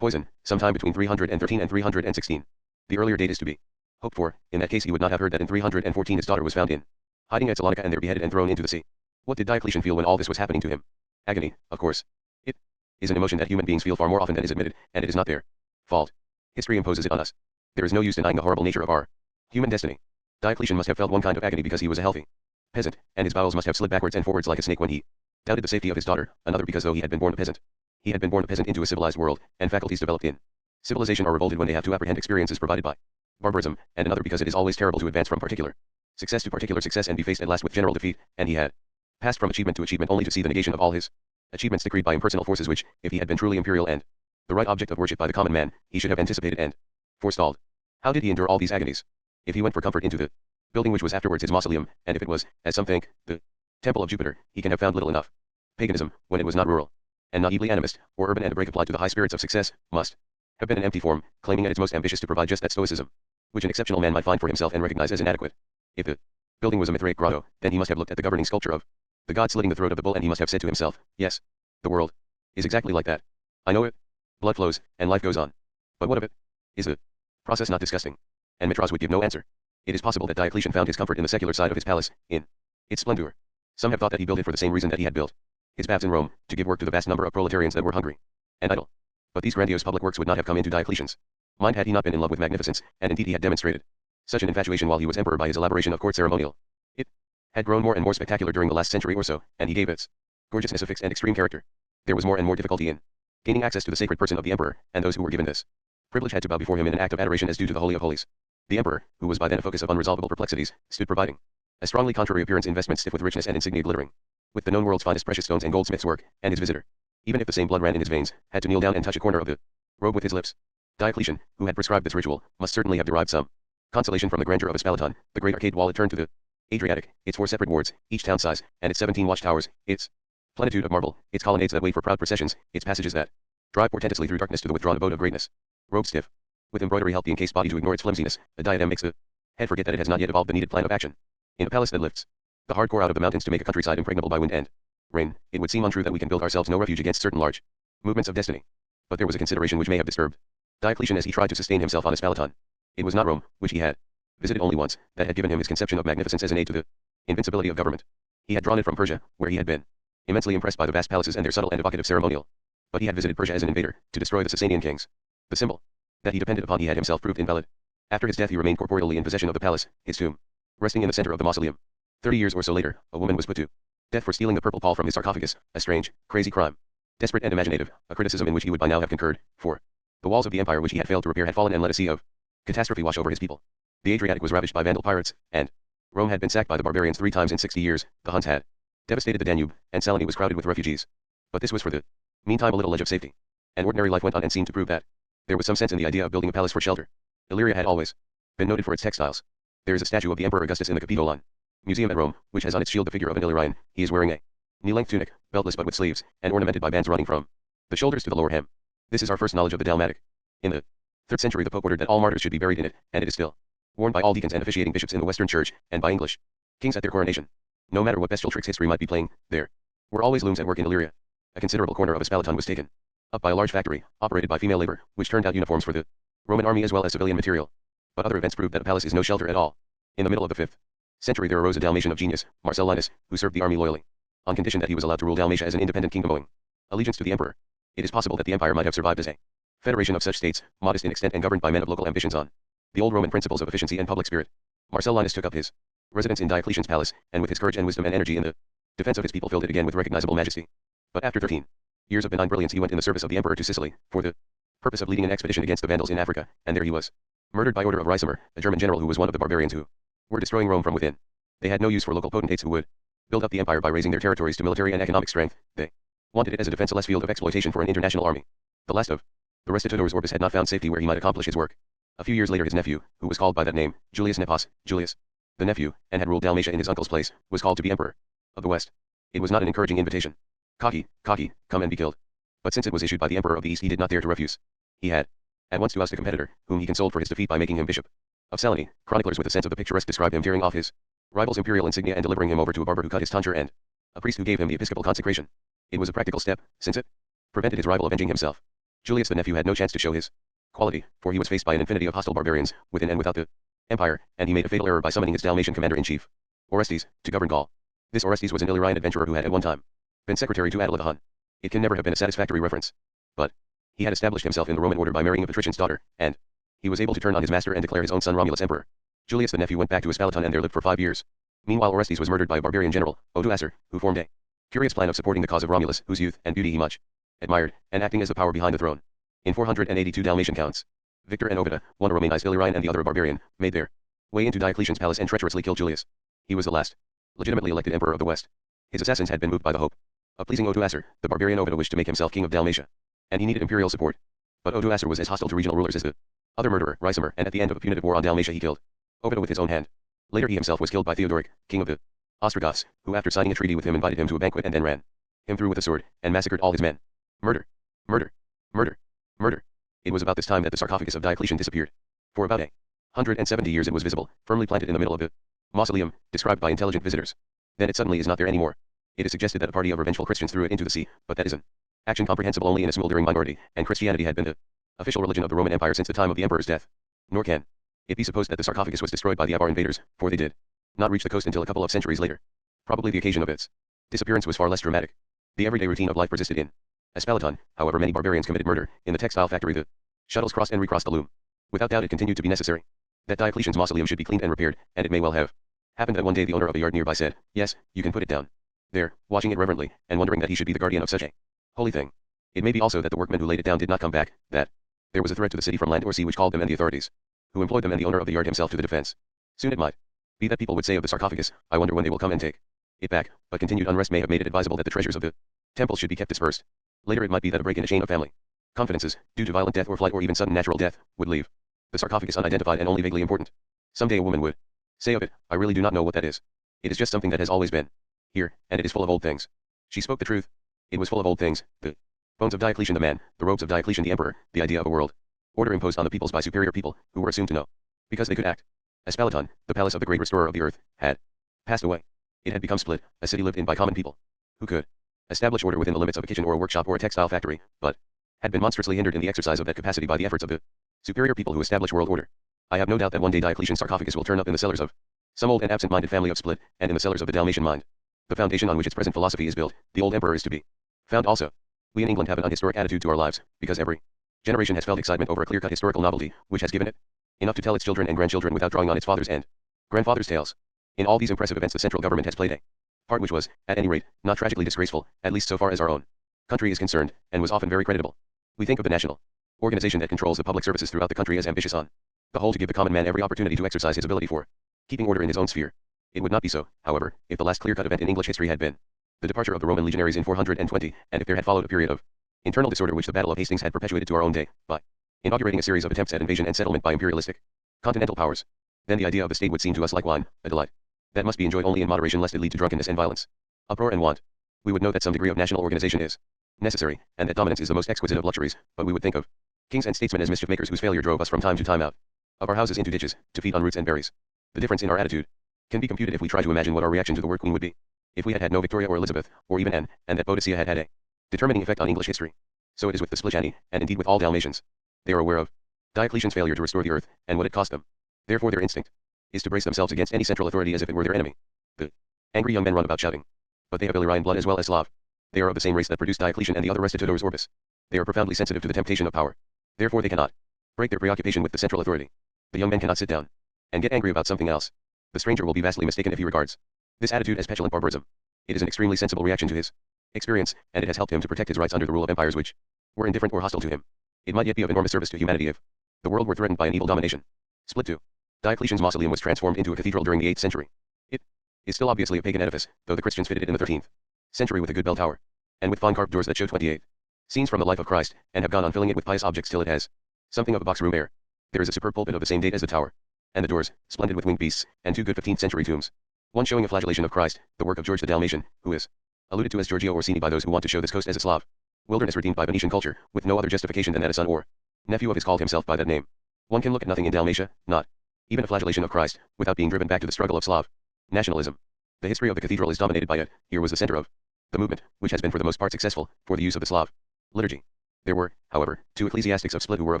poison, sometime between 313 and 316. The earlier date is to be hoped for. In that case he would not have heard that in 314 his daughter was found in hiding at Salonika and there beheaded and thrown into the sea. What did Diocletian feel when all this was happening to him? Agony, of course. It is an emotion that human beings feel far more often than is admitted, and it is not their fault. History imposes it on us. There is no use denying the horrible nature of our human destiny. Diocletian must have felt one kind of agony because he was a healthy peasant, and his bowels must have slid backwards and forwards like a snake when he doubted the safety of his daughter, another because though he had been born a peasant, he had been born a peasant into a civilized world, and faculties developed in civilization are revolted when they have to apprehend experiences provided by barbarism, and another because it is always terrible to advance from particular success to particular success and be faced at last with general defeat, and he had passed from achievement to achievement only to see the negation of all his achievements decreed by impersonal forces which, if he had been truly imperial and the right object of worship by the common man, he should have anticipated and forestalled. How did he endure all these agonies? If he went for comfort into the building which was afterwards his mausoleum, and if it was, as some think, the temple of Jupiter, he can have found little enough. Paganism, when it was not rural, and not evely animist, or urban and a break applied to the high spirits of success, must have been an empty form, claiming at its most ambitious to provide just that stoicism, which an exceptional man might find for himself and recognize as inadequate. If the building was a Mithraic grotto, then he must have looked at the governing sculpture of the god slitting the throat of the bull, and he must have said to himself, yes, the world is exactly like that. I know it. Blood flows, and life goes on. But what of it? Is the process not disgusting? And Mitras would give no answer. It is possible that Diocletian found his comfort in the secular side of his palace, in its splendor. Some have thought that he built it for the same reason that he had built his baths in Rome, to give work to the vast number of proletarians that were hungry and idle. But these grandiose public works would not have come into Diocletian's mind had he not been in love with magnificence, and indeed he had demonstrated such an infatuation while he was emperor by his elaboration of court ceremonial. It had grown more and more spectacular during the last century or so, and he gave its gorgeousness a fixed and extreme character. There was more and more difficulty in gaining access to the sacred person of the emperor, and those who were given this privilege had to bow before him in an act of adoration as due to the Holy of Holies. The emperor, who was by then a focus of unresolvable perplexities, stood providing a strongly contrary appearance in vestments stiff with richness and insignia glittering with the known world's finest precious stones and goldsmith's work, and his visitor, even if the same blood ran in his veins, had to kneel down and touch a corner of the robe with his lips. Diocletian, who had prescribed this ritual, must certainly have derived some consolation from the grandeur of Espalaton, the great arcade wall it turned to the Adriatic, its 4 separate wards, each town size, and its 17 watchtowers, its plenitude of marble, its colonnades that wait for proud processions, its passages that drive portentously through darkness to the withdrawn abode of greatness. Robe stiff, with embroidery help the encased body to ignore its flimsiness. A diadem makes the head forget that it has not yet evolved the needed plan of action. In a palace that lifts the hard core out of the mountains to make a countryside impregnable by wind and rain, it would seem untrue that we can build ourselves no refuge against certain large movements of destiny. But there was a consideration which may have disturbed Diocletian as he tried to sustain himself on Espalaton. It was not Rome, which he had visited only once, that had given him his conception of magnificence as an aid to the invincibility of government. He had drawn it from Persia, where he had been immensely impressed by the vast palaces and their subtle and evocative ceremonial. But he had visited Persia as an invader, to destroy the Sasanian kings. The symbol that he depended upon he had himself proved invalid. After his death he remained corporeally in possession of the palace, his tomb resting in the center of the mausoleum. 30 years or so later, a woman was put to death for stealing the purple pall from his sarcophagus, a strange, crazy crime. Desperate and imaginative, a criticism in which he would by now have concurred, for the walls of the empire which he had failed to repair had fallen and let a sea of catastrophe wash over his people. The Adriatic was ravaged by Vandal pirates, and Rome had been sacked by the barbarians 3 times in 60 years. The Huns had devastated the Danube, and Saloni was crowded with refugees. But this was for the meantime a little ledge of safety. And ordinary life went on and seemed to prove that there was some sense in the idea of building a palace for shelter. Illyria had always been noted for its textiles. There is a statue of the Emperor Augustus in the Capitoline Museum at Rome, which has on its shield the figure of an Illyrian. He is wearing a knee-length tunic, beltless but with sleeves, and ornamented by bands running from the shoulders to the lower hem. This is our first knowledge of the Dalmatic. In the 3rd century the Pope ordered that all martyrs should be buried in it, and it is still worn by all deacons and officiating bishops in the Western Church, and by English kings at their coronation. No matter what bestial tricks history might be playing, there were always looms at work in Illyria. A considerable corner of Espalaton was taken up by a large factory, operated by female labor, which turned out uniforms for the Roman army as well as civilian material. But other events proved that a palace is no shelter at all. In the middle of the 5th century there arose a Dalmatian of genius, Marcellinus, who served the army loyally, on condition that he was allowed to rule Dalmatia as an independent kingdom owing allegiance to the emperor. It is possible that the empire might have survived as a federation of such states, modest in extent and governed by men of local ambitions on the old Roman principles of efficiency and public spirit. Marcellinus took up his residence in Diocletian's palace, and with his courage and wisdom and energy in the defense of his people filled it again with recognizable majesty. But after 13 years of benign brilliance he went in the service of the emperor to Sicily, for the purpose of leading an expedition against the Vandals in Africa, and there he was murdered by order of Ricimer, a German general who was one of the barbarians who were destroying Rome from within. They had no use for local potentates who would build up the empire by raising their territories to military and economic strength. They wanted it as a defenseless field of exploitation for an international army. The last of the restitutors Orbis had not found safety where he might accomplish his work. A few years later his nephew, who was called by that name, Julius Nepos, Julius, the nephew, and had ruled Dalmatia in his uncle's place, was called to be emperor of the West. It was not an encouraging invitation. Cocky, come and be killed. But since it was issued by the emperor of the East he did not dare to refuse. He had at once to oust a competitor, whom he consoled for his defeat by making him bishop of Saloni. Chroniclers with a sense of the picturesque describe him tearing off his rival's imperial insignia and delivering him over to a barber who cut his tonsure and a priest who gave him the episcopal consecration. It was a practical step, since it prevented his rival avenging himself. Julius the nephew had no chance to show his quality, for he was faced by an infinity of hostile barbarians, within and without the empire, and he made a fatal error by summoning his Dalmatian commander-in-chief, Orestes, to govern Gaul. This Orestes was an Illyrian adventurer who had at one time been secretary to Attila the Hun. It can never have been a satisfactory reference. But he had established himself in the Roman order by marrying a patrician's daughter, and he was able to turn on his master and declare his own son Romulus emperor. Julius the nephew went back to Espalaton and there lived for 5 years. Meanwhile Orestes was murdered by a barbarian general, Odoacer, who formed a curious plan of supporting the cause of Romulus, whose youth and beauty he much admired, and acting as the power behind the throne. In 482 Dalmatian counts, Victor and Ovida, one a Romanized Illyrian and the other a barbarian, made their way into Diocletian's palace and treacherously killed Julius. He was the last legitimately elected emperor of the West. His assassins had been moved by the hope of pleasing Odoacer. The barbarian Ovida wished to make himself king of Dalmatia, and he needed imperial support. But Odoacer was as hostile to regional rulers as the other murderer, Ricimer, and at the end of a punitive war on Dalmatia he killed Ovida with his own hand. Later he himself was killed by Theodoric, king of the Ostrogoths, who after signing a treaty with him invited him to a banquet and then ran him through with a sword, and massacred all his men. Murder. Murder. Murder. Murder. It was about this time that the sarcophagus of Diocletian disappeared. For about 170 years it was visible, firmly planted in the middle of the mausoleum, described by intelligent visitors. Then it suddenly is not there anymore. It is suggested that a party of revengeful Christians threw it into the sea, but that is an action comprehensible only in a smoldering minority, and Christianity had been the official religion of the Roman Empire since the time of the emperor's death. Nor can it be supposed that the sarcophagus was destroyed by the Avar invaders, for they did not reach the coast until a couple of centuries later. Probably the occasion of its disappearance was far less dramatic. The everyday routine of life persisted in Espalaton, however many barbarians committed murder. In the textile factory the shuttles crossed and recrossed the loom. Without doubt it continued to be necessary that Diocletian's mausoleum should be cleaned and repaired, and it may well have happened that one day the owner of a yard nearby said, "Yes, you can put it down." There, watching it reverently, and wondering that he should be the guardian of such a holy thing. It may be also that the workmen who laid it down did not come back, that there was a threat to the city from land or sea which called them and the authorities, who employed them and the owner of the yard himself to the defense. Soon it might be that people would say of the sarcophagus, "I wonder when they will come and take it back," but continued unrest may have made it advisable that the treasures of the temple should be kept dispersed. Later it might be that a break in a chain of family confidences, due to violent death or flight or even sudden natural death, would leave the sarcophagus unidentified and only vaguely important. Someday a woman would say of it, "I really do not know what that is. It is just something that has always been here, and it is full of old things." She spoke the truth. It was full of old things, the bones of Diocletian the man, the robes of Diocletian the emperor, the idea of a world order imposed on the peoples by superior people, who were assumed to know, because they could act. Espalaton, the palace of the great restorer of the earth, had passed away. It had become split, a city lived in by common people, who could establish order within the limits of a kitchen or a workshop or a textile factory, but had been monstrously hindered in the exercise of that capacity by the efforts of the superior people who establish world order. I have no doubt that one day Diocletian's sarcophagus will turn up in the cellars of some old and absent-minded family of Split, and in the cellars of the Dalmatian mind, the foundation on which its present philosophy is built, the old emperor is to be found also. We in England have an unhistoric attitude to our lives, because every generation has felt excitement over a clear-cut historical novelty, which has given it enough to tell its children and grandchildren without drawing on its fathers and grandfathers' tales. In all these impressive events the central government has played a part which was, at any rate, not tragically disgraceful, at least so far as our own country is concerned, and was often very creditable. We think of the national organization that controls the public services throughout the country as ambitious on the whole to give the common man every opportunity to exercise his ability for keeping order in his own sphere. It would not be so, however, if the last clear-cut event in English history had been the departure of the Roman legionaries in 420, and if there had followed a period of internal disorder which the Battle of Hastings had perpetuated to our own day, by inaugurating a series of attempts at invasion and settlement by imperialistic continental powers. Then the idea of the state would seem to us like wine, a delight that must be enjoyed only in moderation lest it lead to drunkenness and violence, uproar and want. We would know that some degree of national organization is necessary, and that dominance is the most exquisite of luxuries, but we would think of kings and statesmen as mischief makers whose failure drove us from time to time out of our houses into ditches, to feed on roots and berries. The difference in our attitude can be computed if we try to imagine what our reaction to the word queen would be, if we had had no Victoria or Elizabeth, or even Anne, and that Boadicea had had a determining effect on English history. So it is with the Splitani, and indeed with all Dalmatians. They are aware of Diocletian's failure to restore the earth, and what it cost them. Therefore their instinct is to brace themselves against any central authority as if it were their enemy. The angry young men run about shouting. But they have Illyrian blood as well as Slav. They are of the same race that produced Diocletian and the other Restitutors Orbis. They are profoundly sensitive to the temptation of power. Therefore they cannot break their preoccupation with the central authority. The young men cannot sit down and get angry about something else. The stranger will be vastly mistaken if he regards this attitude as petulant barbarism. It is an extremely sensible reaction to his experience, and it has helped him to protect his rights under the rule of empires which were indifferent or hostile to him. It might yet be of enormous service to humanity if the world were threatened by an evil domination. Split 2. Diocletian's mausoleum was transformed into a cathedral during the 8th century. It is still obviously a pagan edifice, though the Christians fitted it in the 13th century with a good bell tower, and with fine carved doors that show 28 scenes from the life of Christ, and have gone on filling it with pious objects till it has something of a box-room air. There is a superb pulpit of the same date as the tower, and the doors, splendid with winged beasts, and 2 good 15th century tombs. One showing a flagellation of Christ, the work of George the Dalmatian, who is alluded to as Giorgio Orsini by those who want to show this coast as a Slav wilderness redeemed by Venetian culture, with no other justification than that a son or nephew of his called himself by that name. One can look at nothing in Dalmatia, not even a flagellation of Christ, without being driven back to the struggle of Slav nationalism. The history of the cathedral is dominated by it. Here was the center of the movement, which has been for the most part successful, for the use of the Slav liturgy. There were, however, 2 ecclesiastics of Split who were of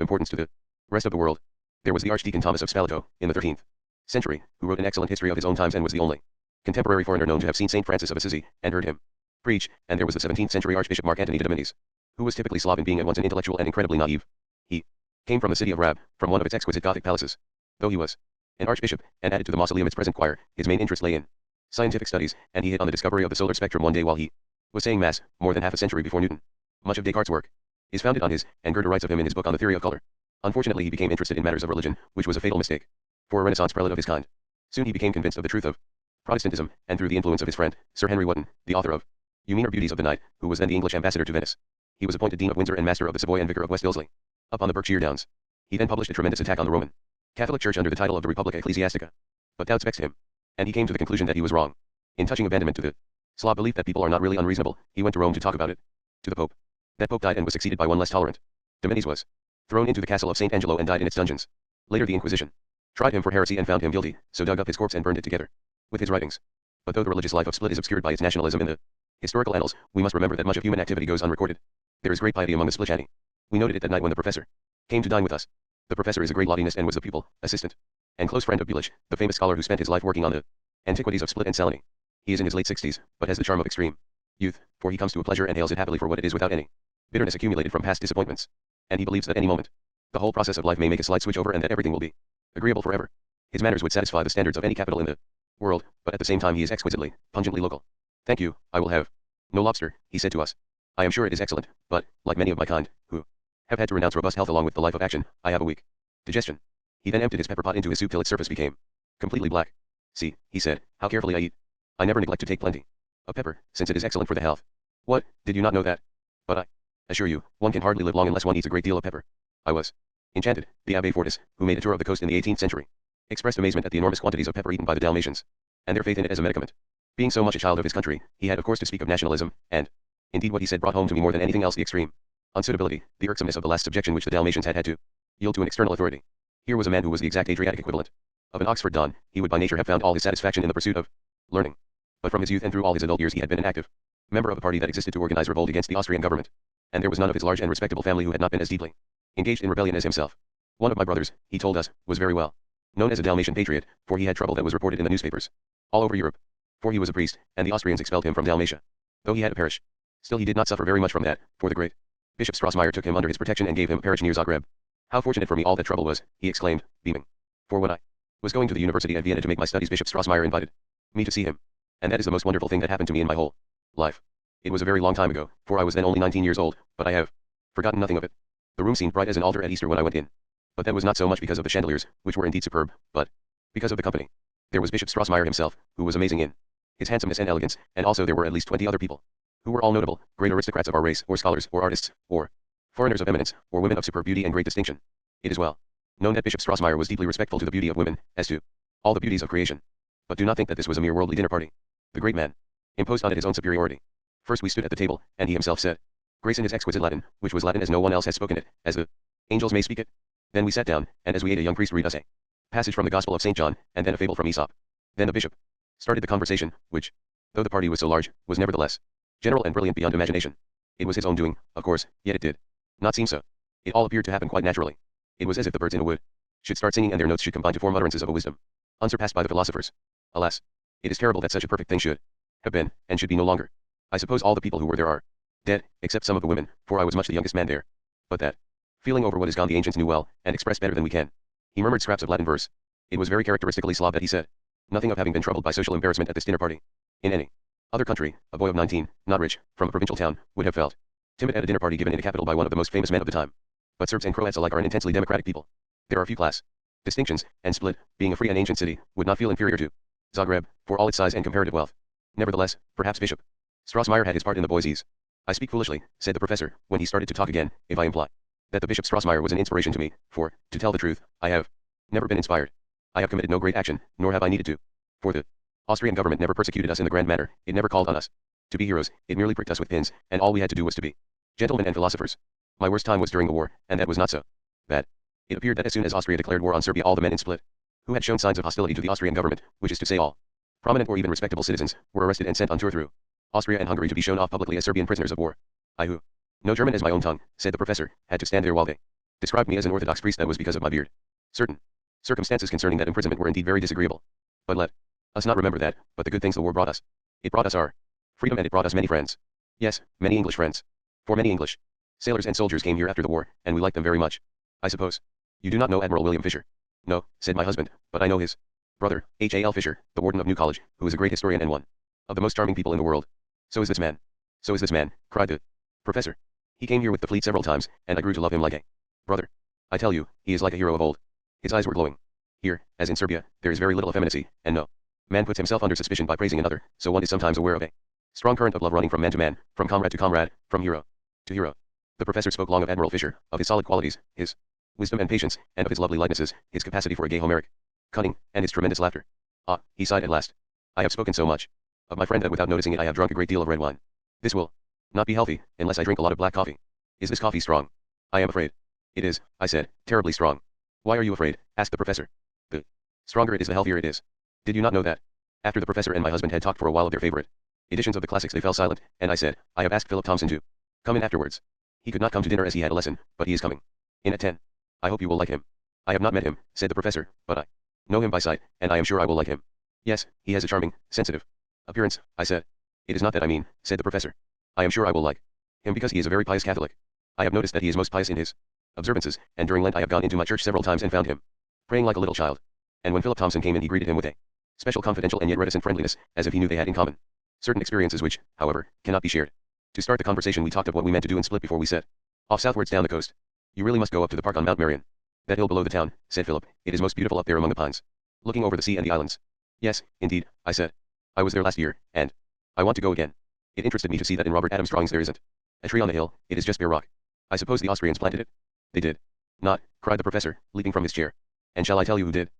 importance to the rest of the world. There was the Archdeacon Thomas of Spalato, in the 13th century, who wrote an excellent history of his own times and was the only contemporary foreigner known to have seen St. Francis of Assisi, and heard him preach, and there was the 17th century Archbishop Mark Antony de Dominis, who was typically Slav in being at once an intellectual and incredibly naive. He came from the city of Rab, from one of its exquisite Gothic palaces. Though he was an archbishop, and added to the mausoleum its present choir, his main interest lay in scientific studies, and he hit on the discovery of the solar spectrum one day while he was saying Mass, more than half a century before Newton. Much of Descartes' work is founded on his, and Goethe writes of him in his book on the theory of color. Unfortunately he became interested in matters of religion, which was a fatal mistake for a Renaissance prelate of his kind. Soon he became convinced of the truth of Protestantism, and through the influence of his friend, Sir Henry Wotton, the author of You Meaner Beauties of the Night, who was then the English ambassador to Venice, he was appointed Dean of Windsor and Master of the Savoy and Vicar of West Ilsley, up on the Berkshire Downs. He then published a tremendous attack on the Roman Catholic Church under the title of the Republica Ecclesiastica. But doubts vexed him, and he came to the conclusion that he was wrong in touching abandonment to the Slav belief that people are not really unreasonable. He went to Rome to talk about it to the Pope. That Pope died and was succeeded by one less tolerant. Dominis was thrown into the castle of St. Angelo and died in its dungeons. Later the Inquisition tried him for heresy and found him guilty, so dug up his corpse and burned it together with his writings. But though the religious life of Split is obscured by its nationalism in the historical annals, we must remember that much of human activity goes unrecorded. There is great piety among the Splitani. We noted it that night when the professor came to dine with us. The professor is a great Latinist and was the pupil, assistant, and close friend of Bulich, the famous scholar who spent his life working on the antiquities of Split and Salony. He is in his late 60s, but has the charm of extreme youth, for he comes to a pleasure and hails it happily for what it is without any bitterness accumulated from past disappointments. And he believes that any moment the whole process of life may make a slight switch over and that everything will be agreeable forever. His manners would satisfy the standards of any capital in the world, but at the same time he is exquisitely, pungently local. Thank you, I will have no lobster, he said to us. I am sure it is excellent, but, like many of my kind, who have had to renounce robust health along with the life of action, I have a weak digestion. He then emptied his pepper pot into his soup till its surface became completely black. See, he said, how carefully I eat. I never neglect to take plenty of pepper, since it is excellent for the health. What, did you not know that? But I assure you, one can hardly live long unless one eats a great deal of pepper. I was enchanted. The Abbé Fortis, who made a tour of the coast in the 18th century, expressed amazement at the enormous quantities of pepper eaten by the Dalmatians, and their faith in it as a medicament. Being so much a child of his country, he had of course to speak of nationalism, and, indeed what he said brought home to me more than anything else the extreme unsuitability, the irksomeness of the last subjection which the Dalmatians had to yield to an external authority. Here was a man who was the exact Adriatic equivalent of an Oxford Don. He would by nature have found all his satisfaction in the pursuit of learning. But from his youth and through all his adult years he had been an active member of a party that existed to organize revolt against the Austrian government, and there was none of his large and respectable family who had not been as deeply engaged in rebellion as himself. One of my brothers, he told us, was very well known as a Dalmatian patriot, for he had trouble that was reported in the newspapers all over Europe. For he was a priest, and the Austrians expelled him from Dalmatia, though he had a parish. Still he did not suffer very much from that, for the great Bishop Strasmeyer took him under his protection and gave him a parish near Zagreb. How fortunate for me all that trouble was, he exclaimed, beaming. For when I was going to the university at Vienna to make my studies, Bishop Strasmeyer invited me to see him. And that is the most wonderful thing that happened to me in my whole life. It was a very long time ago, for I was then only 19 years old, but I have forgotten nothing of it. The room seemed bright as an altar at Easter when I went in. But that was not so much because of the chandeliers, which were indeed superb, but because of the company. There was Bishop Strassmeyer himself, who was amazing in his handsomeness and elegance, and also there were at least 20 other people, who were all notable, great aristocrats of our race, or scholars, or artists, or foreigners of eminence, or women of superb beauty and great distinction. It is well known that Bishop Strassmeyer was deeply respectful to the beauty of women, as to all the beauties of creation. But do not think that this was a mere worldly dinner party. The great man imposed on it his own superiority. First we stood at the table, and he himself said grace in his exquisite Latin, which was Latin as no one else had spoken it, as the angels may speak it. Then we sat down, and as we ate a young priest read us a passage from the Gospel of St. John, and then a fable from Aesop. Then the bishop started the conversation, which, though the party was so large, was nevertheless general and brilliant beyond imagination. It was his own doing, of course, yet it did not seem so. It all appeared to happen quite naturally. It was as if the birds in a wood should start singing and their notes should combine to form utterances of a wisdom unsurpassed by the philosophers. Alas, it is terrible that such a perfect thing should have been, and should be no longer. I suppose all the people who were there are dead, except some of the women, for I was much the youngest man there. But that feeling over what is gone the ancients knew well, and expressed better than we can. He murmured scraps of Latin verse. It was very characteristically Slav that he said nothing of having been troubled by social embarrassment at this dinner party. In any other country, a boy of 19, not rich, from a provincial town, would have felt timid at a dinner party given in a capital by one of the most famous men of the time. But Serbs and Croats alike are an intensely democratic people. There are few class distinctions, and Split, being a free and ancient city, would not feel inferior to Zagreb, for all its size and comparative wealth. Nevertheless, perhaps Bishop Strassmeyer had his part in the boys' ease. I speak foolishly, said the professor, when he started to talk again, if I imply that the Bishop Strassmeyer was an inspiration to me, for, to tell the truth, I have never been inspired. I have committed no great action, nor have I needed to. For the Austrian government never persecuted us in the grand manner, it never called on us to be heroes, it merely pricked us with pins, and all we had to do was to be gentlemen and philosophers. My worst time was during the war, and that was not so bad. It appeared that as soon as Austria declared war on Serbia, all the men in Split who had shown signs of hostility to the Austrian government, which is to say all prominent or even respectable citizens, were arrested and sent on tour through Austria and Hungary to be shown off publicly as Serbian prisoners of war. I who know German as my own tongue, said the professor, had to stand there while they described me as an Orthodox priest. That was because of my beard. Certain circumstances concerning that imprisonment were indeed very disagreeable. But let us not remember that, but the good things the war brought us. It brought us our freedom, and it brought us many friends. Yes, many English friends. For many English sailors and soldiers came here after the war, and we liked them very much. I suppose you do not know Admiral William Fisher? No, said my husband, but I know his brother, H.A.L. Fisher, the warden of New College, who is a great historian and one of the most charming people in the world. So is this man. So is this man, cried the professor. He came here with the fleet several times, and I grew to love him like a brother. I tell you, he is like a hero of old. His eyes were glowing. Here, as in Serbia, there is very little effeminacy, and no man puts himself under suspicion by praising another, so one is sometimes aware of a strong current of love running from man to man, from comrade to comrade, from hero to hero. The professor spoke long of Admiral Fisher, of his solid qualities, his wisdom and patience, and of his lovely likenesses, his capacity for a gay Homeric cunning, and his tremendous laughter. Ah, he sighed at last. I have spoken so much of my friend that without noticing it I have drunk a great deal of red wine. This will not be healthy, unless I drink a lot of black coffee. Is this coffee strong? I am afraid. It is, I said, terribly strong. Why are you afraid? Asked the professor. The stronger it is, the healthier it is. Did you not know that? After the professor and my husband had talked for a while of their favorite editions of the classics, they fell silent, and I said, I have asked Philip Thompson to come in afterwards. He could not come to dinner as he had a lesson, but he is coming in at 10. I hope you will like him. I have not met him, said the professor, but I know him by sight, and I am sure I will like him. Yes, he has a charming, sensitive appearance, I said. It is not that I mean, said the professor. I am sure I will like him because he is a very pious Catholic. I have noticed that he is most pious in his observances, and during Lent I have gone into my church several times and found him praying like a little child. And when Philip Thompson came in, he greeted him with a special confidential and yet reticent friendliness, as if he knew they had in common certain experiences which, however, cannot be shared. To start the conversation we talked of what we meant to do in Split before we set off southwards down the coast. You really must go up to the park on Mount Marion. That hill below the town, said Philip. It is most beautiful up there among the pines, looking over the sea and the islands. Yes, indeed, I said. I was there last year, and I want to go again. It interested me to see that in Robert Adams' drawings there isn't a tree on the hill, it is just bare rock. I suppose the Austrians planted it? They did. Not, cried the professor, leaping from his chair. And shall I tell you who did?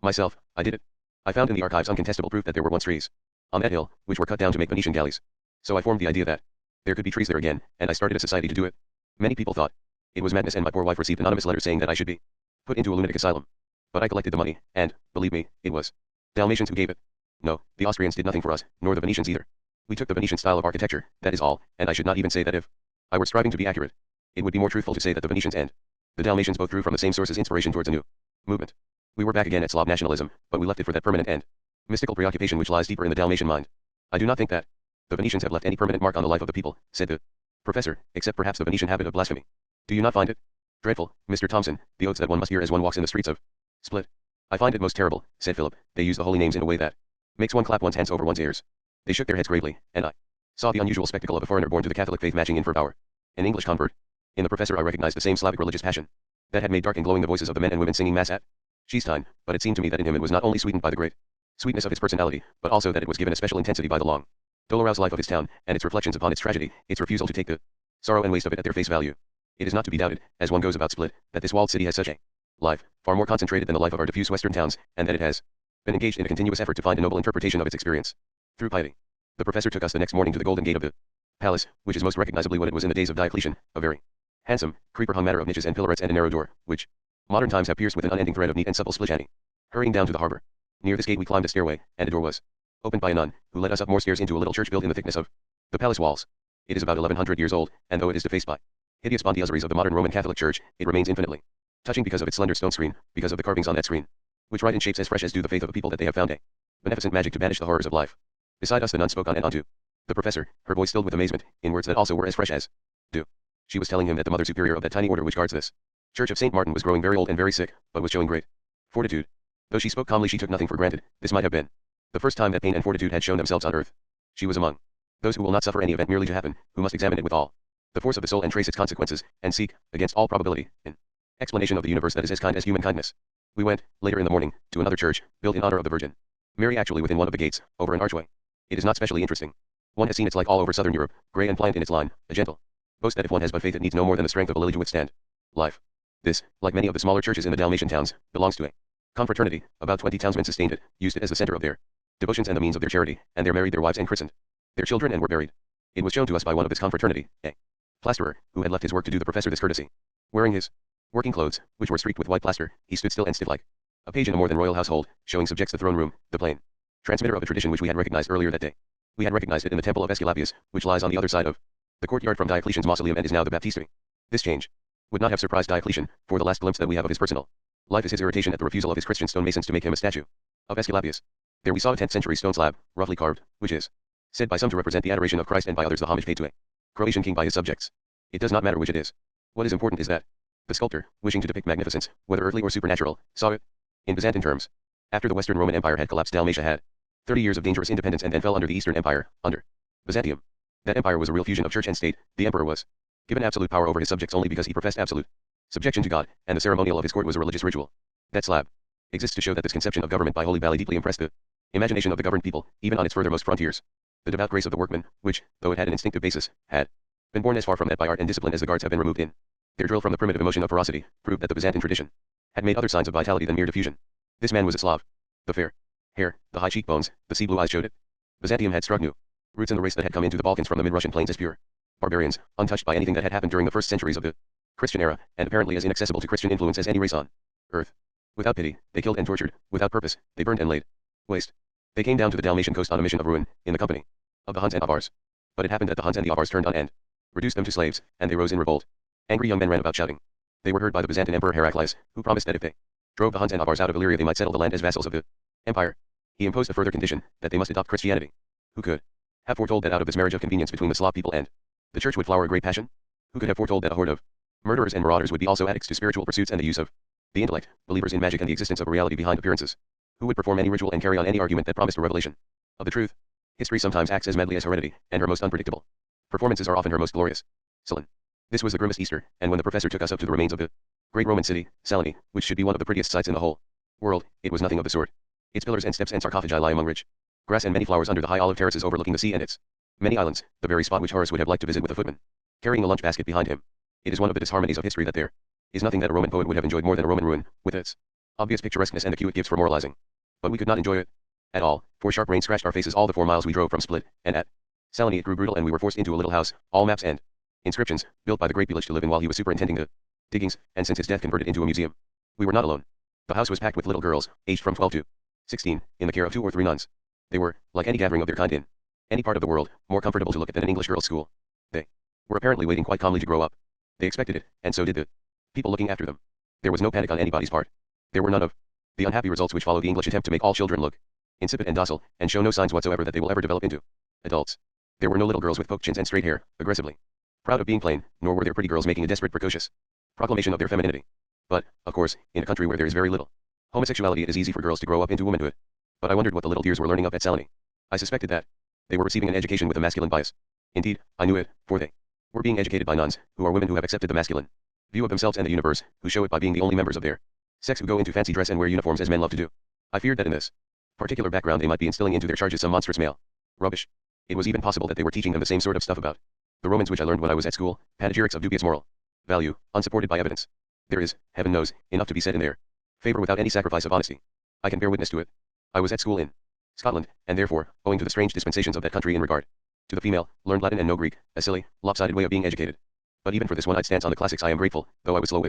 Myself, I did it. I found in the archives uncontestable proof that there were once trees on that hill, which were cut down to make Venetian galleys. So I formed the idea that there could be trees there again, and I started a society to do it. Many people thought it was madness, and my poor wife received anonymous letters saying that I should be put into a lunatic asylum. But I collected the money, and, believe me, it was Dalmatians who gave it. No, the Austrians did nothing for us, nor the Venetians either. We took the Venetian style of architecture, that is all, and I should not even say that if I were striving to be accurate. It would be more truthful to say that the Venetians and the Dalmatians both drew from the same source as inspiration towards a new movement. We were back again at Slav nationalism, but we left it for that permanent and mystical preoccupation which lies deeper in the Dalmatian mind. I do not think that the Venetians have left any permanent mark on the life of the people, said the professor, except perhaps the Venetian habit of blasphemy. Do you not find it dreadful, Mr. Thompson, the oaths that one must hear as one walks in the streets of Split? I find it most terrible, said Philip. They use the holy names in a way that makes one clap one's hands over one's ears. They shook their heads gravely, and I saw the unusual spectacle of a foreigner born to the Catholic faith matching in fervor an English convert. In the professor I recognized the same Slavic religious passion. that had made dark and glowing the voices of the men and women singing mass at Sheastine, but it seemed to me that in him it was not only sweetened by the great sweetness of his personality, but also that it was given a special intensity by the long, dolorous life of his town, and its reflections upon its tragedy, its refusal to take the sorrow and waste of it at their face value. It is not to be doubted, as one goes about Split, that this walled city has such a life, far more concentrated than the life of our diffuse western towns, and that it has been engaged in a continuous effort to find a noble interpretation of its experience through piety. The professor took us the next morning to the golden gate of the palace, which is most recognizably what it was in the days of Diocletian, a very handsome, creeper-hung matter of niches and pillarets and a narrow door, which modern times have pierced with an unending thread of neat and supple splijani. Hurrying down to the harbor. Near this gate we climbed a stairway, and a door was opened by a nun, who led us up more stairs into a little church built in the thickness of the palace walls. It is about 1100 years old, and though it is defaced by hideous bondiusaries of the modern Roman Catholic Church, it remains infinitely touching because of its slender stone screen, because of the carvings on that screen, which write in shapes as fresh as do the faith of a people that they have found a beneficent magic to banish the horrors of life. Beside us the nun spoke on and on to the professor, her voice filled with amazement, in words that also were as fresh as dew. She was telling him that the Mother Superior of that tiny order which guards this Church of St. Martin was growing very old and very sick, but was showing great fortitude. Though she spoke calmly, she took nothing for granted. This might have been the first time that pain and fortitude had shown themselves on earth. She was among those who will not suffer any event merely to happen, who must examine it with all the force of the soul and trace its consequences, and seek, against all probability, an explanation of the universe that is as kind as human kindness. We went, later in the morning, to another church, built in honor of the Virgin Mary, actually within one of the gates, over an archway. It is not specially interesting. One has seen its like all over southern Europe, grey and pliant in its line, a gentle boast that if one has but faith it needs no more than the strength of a lily to withstand life. This, like many of the smaller churches in the Dalmatian towns, belongs to a confraternity. About 20 townsmen sustained it, used it as the center of their devotions and the means of their charity, and there married their wives and christened their children and were buried. It was shown to us by one of this confraternity, a plasterer, who had left his work to do the professor this courtesy. Wearing his working clothes, which were streaked with white plaster, he stood still and stiff like a page in a more than royal household, showing subjects the throne room, the plain transmitter of a tradition which we had recognized earlier that day. We had recognized it in the temple of Aesculapius, which lies on the other side of the courtyard from Diocletian's mausoleum and is now the baptistery. This change would not have surprised Diocletian, for the last glimpse that we have of his personal life is his irritation at the refusal of his Christian stonemasons to make him a statue of Aesculapius. There we saw a 10th century stone slab, roughly carved, which is said by some to represent the adoration of Christ and by others the homage paid to a Croatian king by his subjects. It does not matter which it is. What is important is that the sculptor, wishing to depict magnificence, whether earthly or supernatural, saw it in Byzantine terms. After the Western Roman Empire had collapsed, Dalmatia had 30 years of dangerous independence and then fell under the Eastern Empire, under Byzantium. That empire was a real fusion of church and state. The emperor was given absolute power over his subjects only because he professed absolute subjection to God, and the ceremonial of his court was a religious ritual. That slab exists to show that this conception of government by Holy Valley deeply impressed the imagination of the governed people, even on its furthermost frontiers. The devout grace of the workman, which, though it had an instinctive basis, had been born as far from that by art and discipline as the guards have been removed in their drill from the primitive emotion of ferocity, proved that the Byzantine tradition had made other signs of vitality than mere diffusion. This man was a Slav. The fair hair, the high cheekbones, the sea blue eyes showed it. Byzantium had struck new roots in the race that had come into the Balkans from the mid-Russian plains as pure barbarians, untouched by anything that had happened during the first centuries of the Christian era, and apparently as inaccessible to Christian influence as any race on earth. Without pity, they killed and tortured. Without purpose, they burned and laid waste. They came down to the Dalmatian coast on a mission of ruin, in the company of the Huns and Avars. But it happened that the Huns and the Avars turned on and reduced them to slaves, and they rose in revolt. Angry young men ran about shouting. They were heard by the Byzantine Emperor Heraclius, who promised that if they drove the Huns and Avars out of Illyria they might settle the land as vassals of the empire. He imposed a further condition, that they must adopt Christianity. Who could have foretold that out of this marriage of convenience between the Slav people and the church would flower a great passion? Who could have foretold that a horde of murderers and marauders would be also addicts to spiritual pursuits and the use of the intellect, believers in magic and the existence of a reality behind appearances? Who would perform any ritual and carry on any argument that promised a revelation of the truth? History sometimes acts as madly as heredity, and her most unpredictable performances are often her most glorious. Sullen. This was the grimmest Easter, and when the professor took us up to the remains of the great Roman city, Saloni, which should be one of the prettiest sights in the whole world, it was nothing of the sort. Its pillars and steps and sarcophagi lie among rich grass and many flowers under the high olive terraces overlooking the sea and its many islands, the very spot which Horace would have liked to visit with a footman carrying a lunch basket behind him. It is one of the disharmonies of history that there is nothing that a Roman poet would have enjoyed more than a Roman ruin, with its obvious picturesqueness and the cue it gives for moralizing. But we could not enjoy it at all, for sharp rain scratched our faces all the 4 miles we drove from Split, and at Saloni it grew brutal and we were forced into a little house, all maps and inscriptions, built by the great Bilic to live in while he was superintending the diggings, and since his death converted into a museum. We were not alone. The house was packed with little girls, aged from 12 to 16, in the care of 2 or 3 nuns. They were, like any gathering of their kind in any part of the world, more comfortable to look at than an English girls' school. They were apparently waiting quite calmly to grow up. They expected it, and so did the people looking after them. There was no panic on anybody's part. There were none of the unhappy results which follow the English attempt to make all children look insipid and docile, and show no signs whatsoever that they will ever develop into adults. There were no little girls with poke chins and straight hair, aggressively proud of being plain, nor were there pretty girls making a desperate precocious proclamation of their femininity. But, of course, in a country where there is very little homosexuality it is easy for girls to grow up into womanhood. But I wondered what the little dears were learning up at Saloni. I suspected that they were receiving an education with a masculine bias. Indeed, I knew it, for they were being educated by nuns, who are women who have accepted the masculine view of themselves and the universe, who show it by being the only members of their sex who go into fancy dress and wear uniforms as men love to do. I feared that in this particular background they might be instilling into their charges some monstrous male rubbish. It was even possible that they were teaching them the same sort of stuff about the Romans which I learned when I was at school, panegyrics of dubious moral value, unsupported by evidence. There is, heaven knows, enough to be said in their favor without any sacrifice of honesty. I can bear witness to it. I was at school in Scotland, and therefore, owing to the strange dispensations of that country in regard to the female, learned Latin and no Greek, a silly, lopsided way of being educated. But even for this one-night stance on the classics I am grateful, though I was slow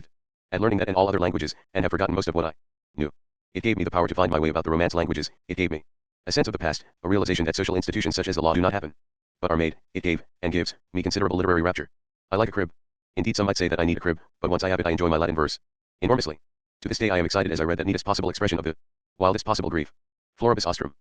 at learning that and all other languages, and have forgotten most of what I knew. It gave me the power to find my way about the Romance languages. It gave me a sense of the past, a realization that social institutions such as the law do not happen, but are made. It gave, and gives, me considerable literary rapture. I like a crib. Indeed, some might say that I need a crib, but once I have it I enjoy my Latin verse enormously. To this day I am excited as I read that neatest possible expression of the wildest possible grief. Floribus ostrum.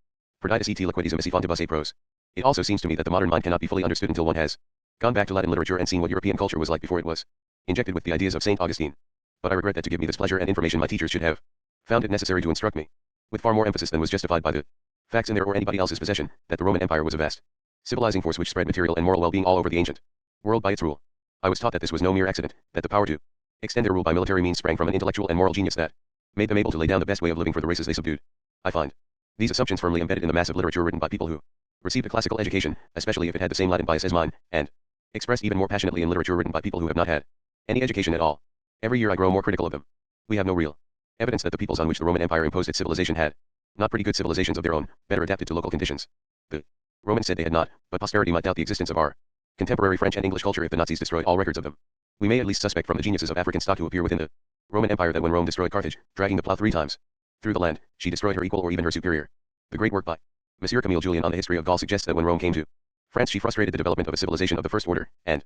Perditus et liquidism esse fontibus a prose. It also seems to me that the modern mind cannot be fully understood until one has gone back to Latin literature and seen what European culture was like before it was injected with the ideas of St. Augustine. But I regret that to give me this pleasure and information my teachers should have found it necessary to instruct me with far more emphasis than was justified by the facts in their or anybody else's possession, that the Roman Empire was a vast civilizing force which spread material and moral well-being all over the ancient world by its rule. I was taught that this was no mere accident, that the power to extend their rule by military means sprang from an intellectual and moral genius that made them able to lay down the best way of living for the races they subdued. I find these assumptions firmly embedded in the mass of literature written by people who received a classical education, especially if it had the same Latin bias as mine, and expressed even more passionately in literature written by people who have not had any education at all. Every year I grow more critical of them. We have no real evidence that the peoples on which the Roman Empire imposed its civilization had not pretty good civilizations of their own, better adapted to local conditions. The Romans said they had not, but posterity might doubt the existence of our contemporary French and English culture if the Nazis destroyed all records of them. We may at least suspect from the geniuses of African stock who appear within the Roman Empire that when Rome destroyed Carthage, dragging the plough 3 times through the land, she destroyed her equal or even her superior. The great work by Monsieur Camille Julien on the history of Gaul suggests that when Rome came to France she frustrated the development of a civilization of the first order, and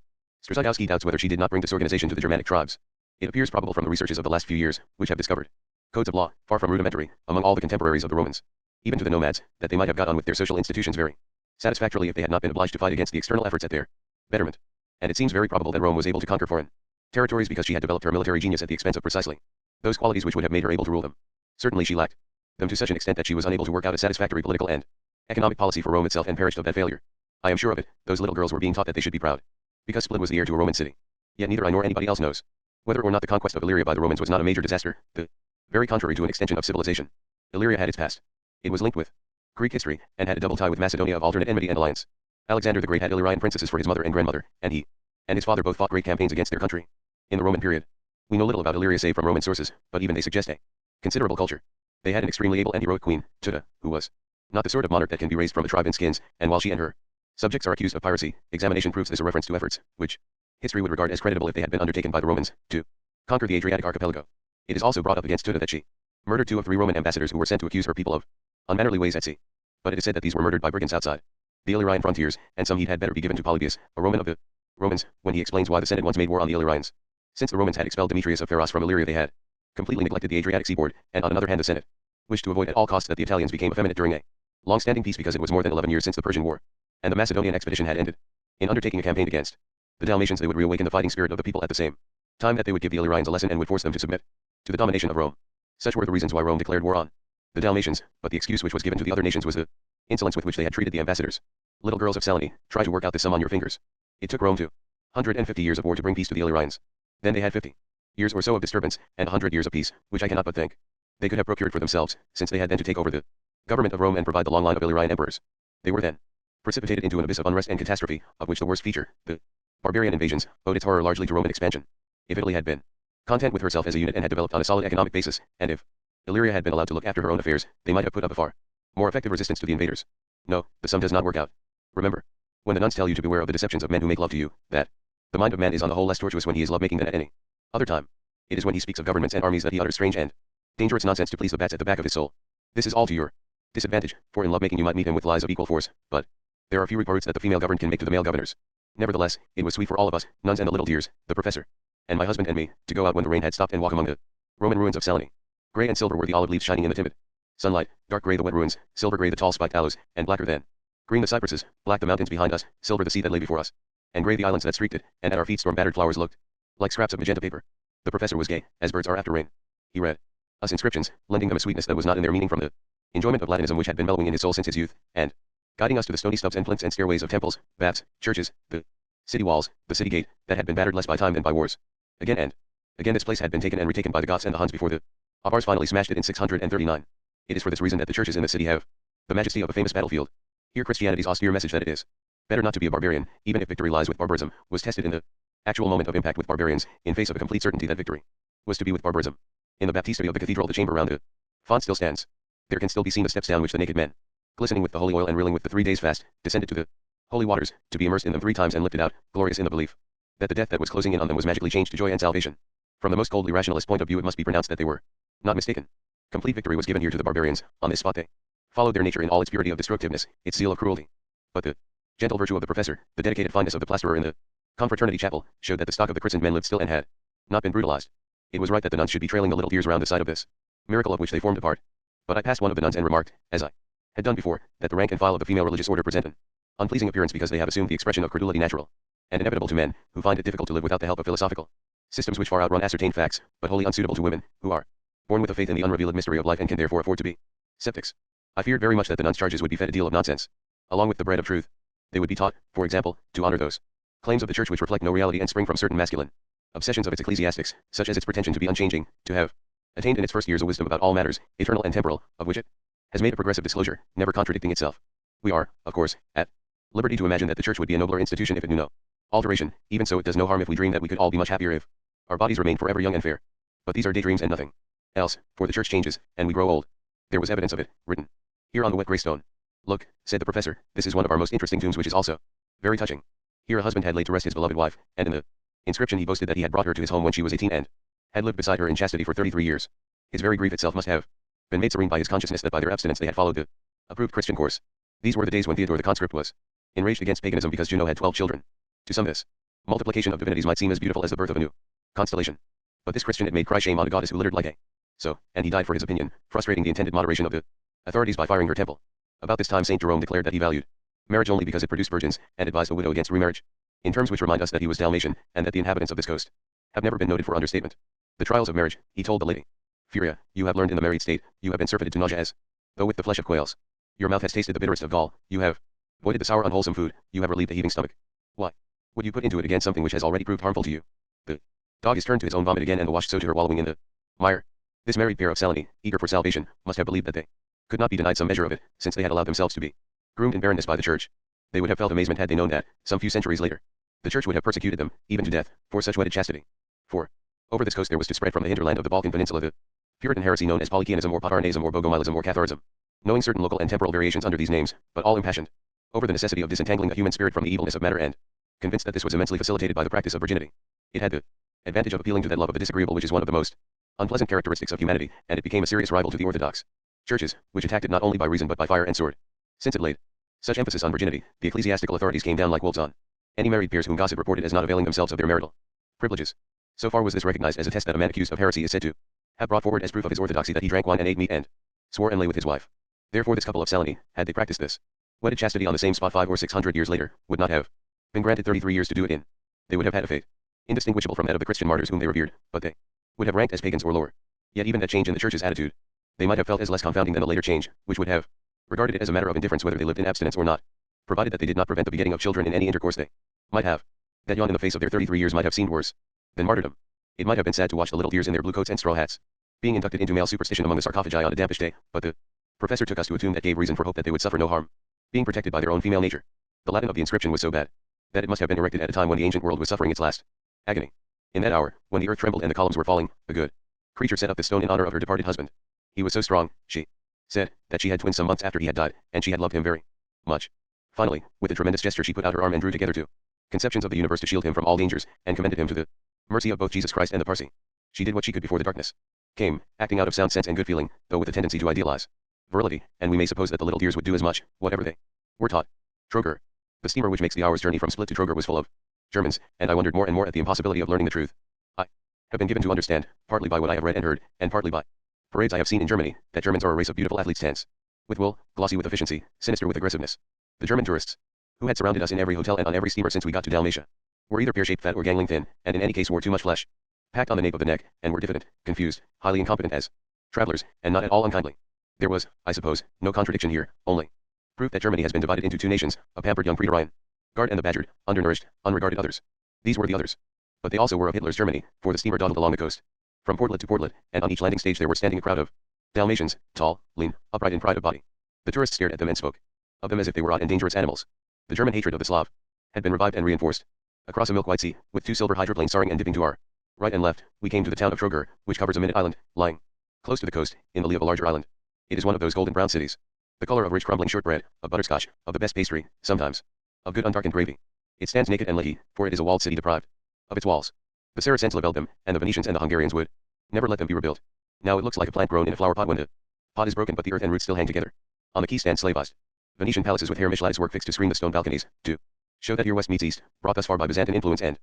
Strzydowski doubts whether she did not bring disorganization to the Germanic tribes. It appears probable from the researches of the last few years, which have discovered codes of law, far from rudimentary, among all the contemporaries of the Romans, even to the nomads, that they might have got on with their social institutions very satisfactorily if they had not been obliged to fight against the external efforts at their betterment. And it seems very probable that Rome was able to conquer foreign territories because she had developed her military genius at the expense of precisely those qualities which would have made her able to rule them. Certainly she lacked them to such an extent that she was unable to work out a satisfactory political and economic policy for Rome itself and perished of that failure. I am sure of it. Those little girls were being taught that they should be proud, because Split was the heir to a Roman city. Yet neither I nor anybody else knows whether or not the conquest of Illyria by the Romans was not a major disaster, the very contrary to an extension of civilization. Illyria had its past. It was linked with Greek history, and had a double tie with Macedonia of alternate enmity and alliance. Alexander the Great had Illyrian princesses for his mother and grandmother, and he and his father both fought great campaigns against their country. In the Roman period, we know little about Illyria save from Roman sources, but even they suggest a considerable culture. They had an extremely able and heroic queen, Tuta, who was not the sort of monarch that can be raised from a tribe in skins, and while she and her subjects are accused of piracy, examination proves this a reference to efforts, which history would regard as creditable if they had been undertaken by the Romans, to conquer the Adriatic archipelago. It is also brought up against Tuta that she murdered 2 of 3 Roman ambassadors who were sent to accuse her people of unmannerly ways at sea. But it is said that these were murdered by brigands outside the Illyrian frontiers, and some heed had better be given to Polybius, a Roman of the Romans, when he explains why the Senate once made war on the Illyrians. Since the Romans had expelled Demetrius of Pharos from Illyria, they had completely neglected the Adriatic seaboard, and on another hand the Senate wished to avoid at all costs that the Italians became effeminate during a long-standing peace, because it was more than 11 years since the Persian War, and the Macedonian expedition had ended. In undertaking a campaign against the Dalmatians they would reawaken the fighting spirit of the people at the same time that they would give the Illyrians a lesson and would force them to submit to the domination of Rome. Such were the reasons why Rome declared war on the Dalmatians, but the excuse which was given to the other nations was the insolence with which they had treated the ambassadors. Little girls of Saloni, try to work out this sum on your fingers. It took Rome 250 years of war to bring peace to the Illyrians. Then they had 50 years or so of disturbance, and 100 years of peace, which I cannot but think they could have procured for themselves, since they had then to take over the government of Rome and provide the long line of Illyrian emperors. They were then precipitated into an abyss of unrest and catastrophe, of which the worst feature, the barbarian invasions, owed its horror largely to Roman expansion. If Italy had been content with herself as a unit and had developed on a solid economic basis, and if Illyria had been allowed to look after her own affairs, they might have put up a far more effective resistance to the invaders. No, the sum does not work out. Remember, when the nuns tell you to beware of the deceptions of men who make love to you, that the mind of man is on the whole less tortuous when he is love-making than at any other time. It is when he speaks of governments and armies that he utters strange and dangerous nonsense to please the bats at the back of his soul. This is all to your disadvantage, for in love-making you might meet him with lies of equal force, but there are few reports that the female governed can make to the male governors. Nevertheless, it was sweet for all of us, nuns and the little dears, the professor, and my husband and me, to go out when the rain had stopped and walk among the Roman ruins of Saloni. Gray and silver were the olive leaves shining in the timid sunlight, dark gray the wet ruins, silver gray the tall spiked aloes, and blacker than green the cypresses, black the mountains behind us, silver the sea that lay before us, and gray the islands that streaked it, and at our feet storm-battered flowers looked like scraps of magenta paper. The professor was gay, as birds are after rain. He read us inscriptions, lending them a sweetness that was not in their meaning from the enjoyment of Latinism which had been mellowing in his soul since his youth, and guiding us to the stony stubs and plinths and stairways of temples, baths, churches, the city walls, the city gate, that had been battered less by time than by wars. Again and Again, this place had been taken and retaken by the Goths and the Huns before the Avars finally smashed it in 639. It is for this reason that the churches in the city have the majesty of a famous battlefield. Here Christianity's austere message that it is better not to be a barbarian, even if victory lies with barbarism, was tested in the actual moment of impact with barbarians, in face of a complete certainty that victory was to be with barbarism. In the baptistery of the cathedral, the chamber round the font still stands. There can still be seen the steps down which the naked men, glistening with the holy oil and reeling with the 3 days fast, descended to the holy waters, to be immersed in them 3 times and lifted out, glorious in the belief that the death that was closing in on them was magically changed to joy and salvation. From the most coldly rationalist point of view, it must be pronounced that they were not mistaken. Complete victory was given here to the barbarians. On this spot they followed their nature in all its purity of destructiveness, its zeal of cruelty. But the gentle virtue of the professor, the dedicated fineness of the plasterer in the confraternity chapel, showed that the stock of the christened men lived still and had not been brutalized. It was right that the nuns should be trailing the little tears round the side of this miracle of which they formed a part. But I passed one of the nuns and remarked, as I had done before, that the rank and file of the female religious order present an unpleasing appearance because they have assumed the expression of credulity natural and inevitable to men, who find it difficult to live without the help of philosophical systems which far outrun ascertained facts, but wholly unsuitable to women, who are born with a faith in the unrevealed mystery of life and can therefore afford to be skeptics. I feared very much that the nuns' charges would be fed a deal of nonsense, along with the bread of truth. They would be taught, for example, to honor those claims of the church which reflect no reality and spring from certain masculine obsessions of its ecclesiastics, such as its pretension to be unchanging, to have attained in its first years a wisdom about all matters, eternal and temporal, of which it has made a progressive disclosure, never contradicting itself. We are, of course, at liberty to imagine that the church would be a nobler institution if it knew no alteration. Even so, it does no harm if we dream that we could all be much happier if our bodies remained forever young and fair. But these are daydreams and nothing else, for the church changes, and we grow old. There was evidence of it, written here on the wet grey stone. Look, said the professor, this is one of our most interesting tombs, which is also very touching. Here a husband had laid to rest his beloved wife, and in the inscription he boasted that he had brought her to his home when she was 18 and had lived beside her in chastity for 33 years. His very grief itself must have been made serene by his consciousness that by their abstinence they had followed the approved Christian course. These were the days when Theodore the conscript was enraged against paganism because Juno had 12 children. To some this multiplication of divinities might seem as beautiful as the birth of a new constellation. But this Christian it made cry shame on a goddess who littered like a so, and he died for his opinion, frustrating the intended moderation of the authorities by firing her temple. About this time St. Jerome declared that he valued marriage only because it produced virgins, and advised a widow against remarriage, in terms which remind us that he was Dalmatian, and that the inhabitants of this coast have never been noted for understatement. The trials of marriage, he told the lady Furia, you have learned in the married state, you have been surfeited to nausea as though with the flesh of quails. Your mouth has tasted the bitterest of gall, you have voided the sour unwholesome food, you have relieved the heaving stomach. Why would you put into it again something which has already proved harmful to you? The dog is turned to his own vomit again, and the wash so to her wallowing in the mire. This married pair of Saloni, eager for salvation, must have believed that they could not be denied some measure of it, since they had allowed themselves to be groomed in barrenness by the church. They would have felt amazement had they known that, some few centuries later, the church would have persecuted them, even to death, for such wedded chastity. For over this coast there was to spread from the hinterland of the Balkan Peninsula the Puritan heresy known as Polychianism or Patarnaism or Bogomilism or Catharism. Knowing certain local and temporal variations under these names, but all impassioned over the necessity of disentangling the human spirit from the evilness of matter, and convinced that this was immensely facilitated by the practice of virginity, it had the advantage of appealing to that love of the disagreeable which is one of the most unpleasant characteristics of humanity, and it became a serious rival to the orthodox churches, which attacked it not only by reason but by fire and sword. Since it laid such emphasis on virginity, the ecclesiastical authorities came down like wolves on any married peers whom gossip reported as not availing themselves of their marital privileges. So far was this recognized as a test that a man accused of heresy is said to have brought forward as proof of his orthodoxy that he drank wine and ate meat and swore and lay with his wife. Therefore this couple of Saloni, had they practiced this wedded chastity on the same spot 500 or 600 years later, would not have been granted 33 years to do it in. They would have had a fate indistinguishable from that of the Christian martyrs whom they revered, but they would have ranked as pagans or lower. Yet even that change in the church's attitude they might have felt as less confounding than a later change, which would have regarded it as a matter of indifference whether they lived in abstinence or not, provided that they did not prevent the begetting of children in any intercourse they might have. That yawn in the face of their 33 years might have seemed worse than martyrdom. It might have been sad to watch the little dears in their blue coats and straw hats being inducted into male superstition among the sarcophagi on a dampish day, but the professor took us to a tomb that gave reason for hope that they would suffer no harm, being protected by their own female nature. The Latin of the inscription was so bad that it must have been erected at a time when the ancient world was suffering its last agony. In that hour, when the earth trembled and the columns were falling, the good creature set up this stone in honor of her departed husband. He was so strong, she said, that she had twins some months after he had died, and she had loved him very much. Finally, with a tremendous gesture she put out her arm and drew together two conceptions of the universe to shield him from all dangers, and commended him to the mercy of both Jesus Christ and the Parsi. She did what she could before the darkness came, acting out of sound sense and good feeling, though with a tendency to idealize virility, and we may suppose that the little dears would do as much, whatever they were taught. Troger. The steamer which makes the hour's journey from Split to Troger was full of Germans, and I wondered more and more at the impossibility of learning the truth. I have been given to understand, partly by what I have read and heard, and partly by parades I have seen in Germany, that Germans are a race of beautiful athletes, tense with will, glossy with efficiency, sinister with aggressiveness. The German tourists, who had surrounded us in every hotel and on every steamer since we got to Dalmatia, were either pear-shaped fat or gangling thin, and in any case wore too much flesh packed on the nape of the neck, and were diffident, confused, highly incompetent as travelers, and not at all unkindly. There was, I suppose, no contradiction here, only proof that Germany has been divided into two nations, a pampered young Praetorian guard and the badgered, undernourished, unregarded others. These were the others. But they also were of Hitler's Germany, for the steamer dawdled along the coast. From portlet to portlet, and on each landing stage there were standing a crowd of Dalmatians, tall, lean, upright in pride of body. The tourists stared at them and spoke of them as if they were odd and dangerous animals. The German hatred of the Slav had been revived and reinforced. Across a milk-white sea, with 2 silver hydroplanes soaring and dipping to our right and left, we came to the town of Troger, which covers a minute island, lying close to the coast, in the lee of a larger island. It is one of those golden brown cities. The color of rich crumbling shortbread, of butterscotch, of the best pastry, sometimes of good undarkened gravy. It stands naked and leggy, for it is a walled city deprived of its walls. The Saracens leveled them, and the Venetians and the Hungarians would never let them be rebuilt. Now it looks like a plant grown in a flower pot when the pot is broken, but the earth and roots still hang together. On the quay stand slavized Venetian palaces with Hermish lattice work fixed to screen the stone balconies, to show that here west meets east, brought thus far by Byzantine influence and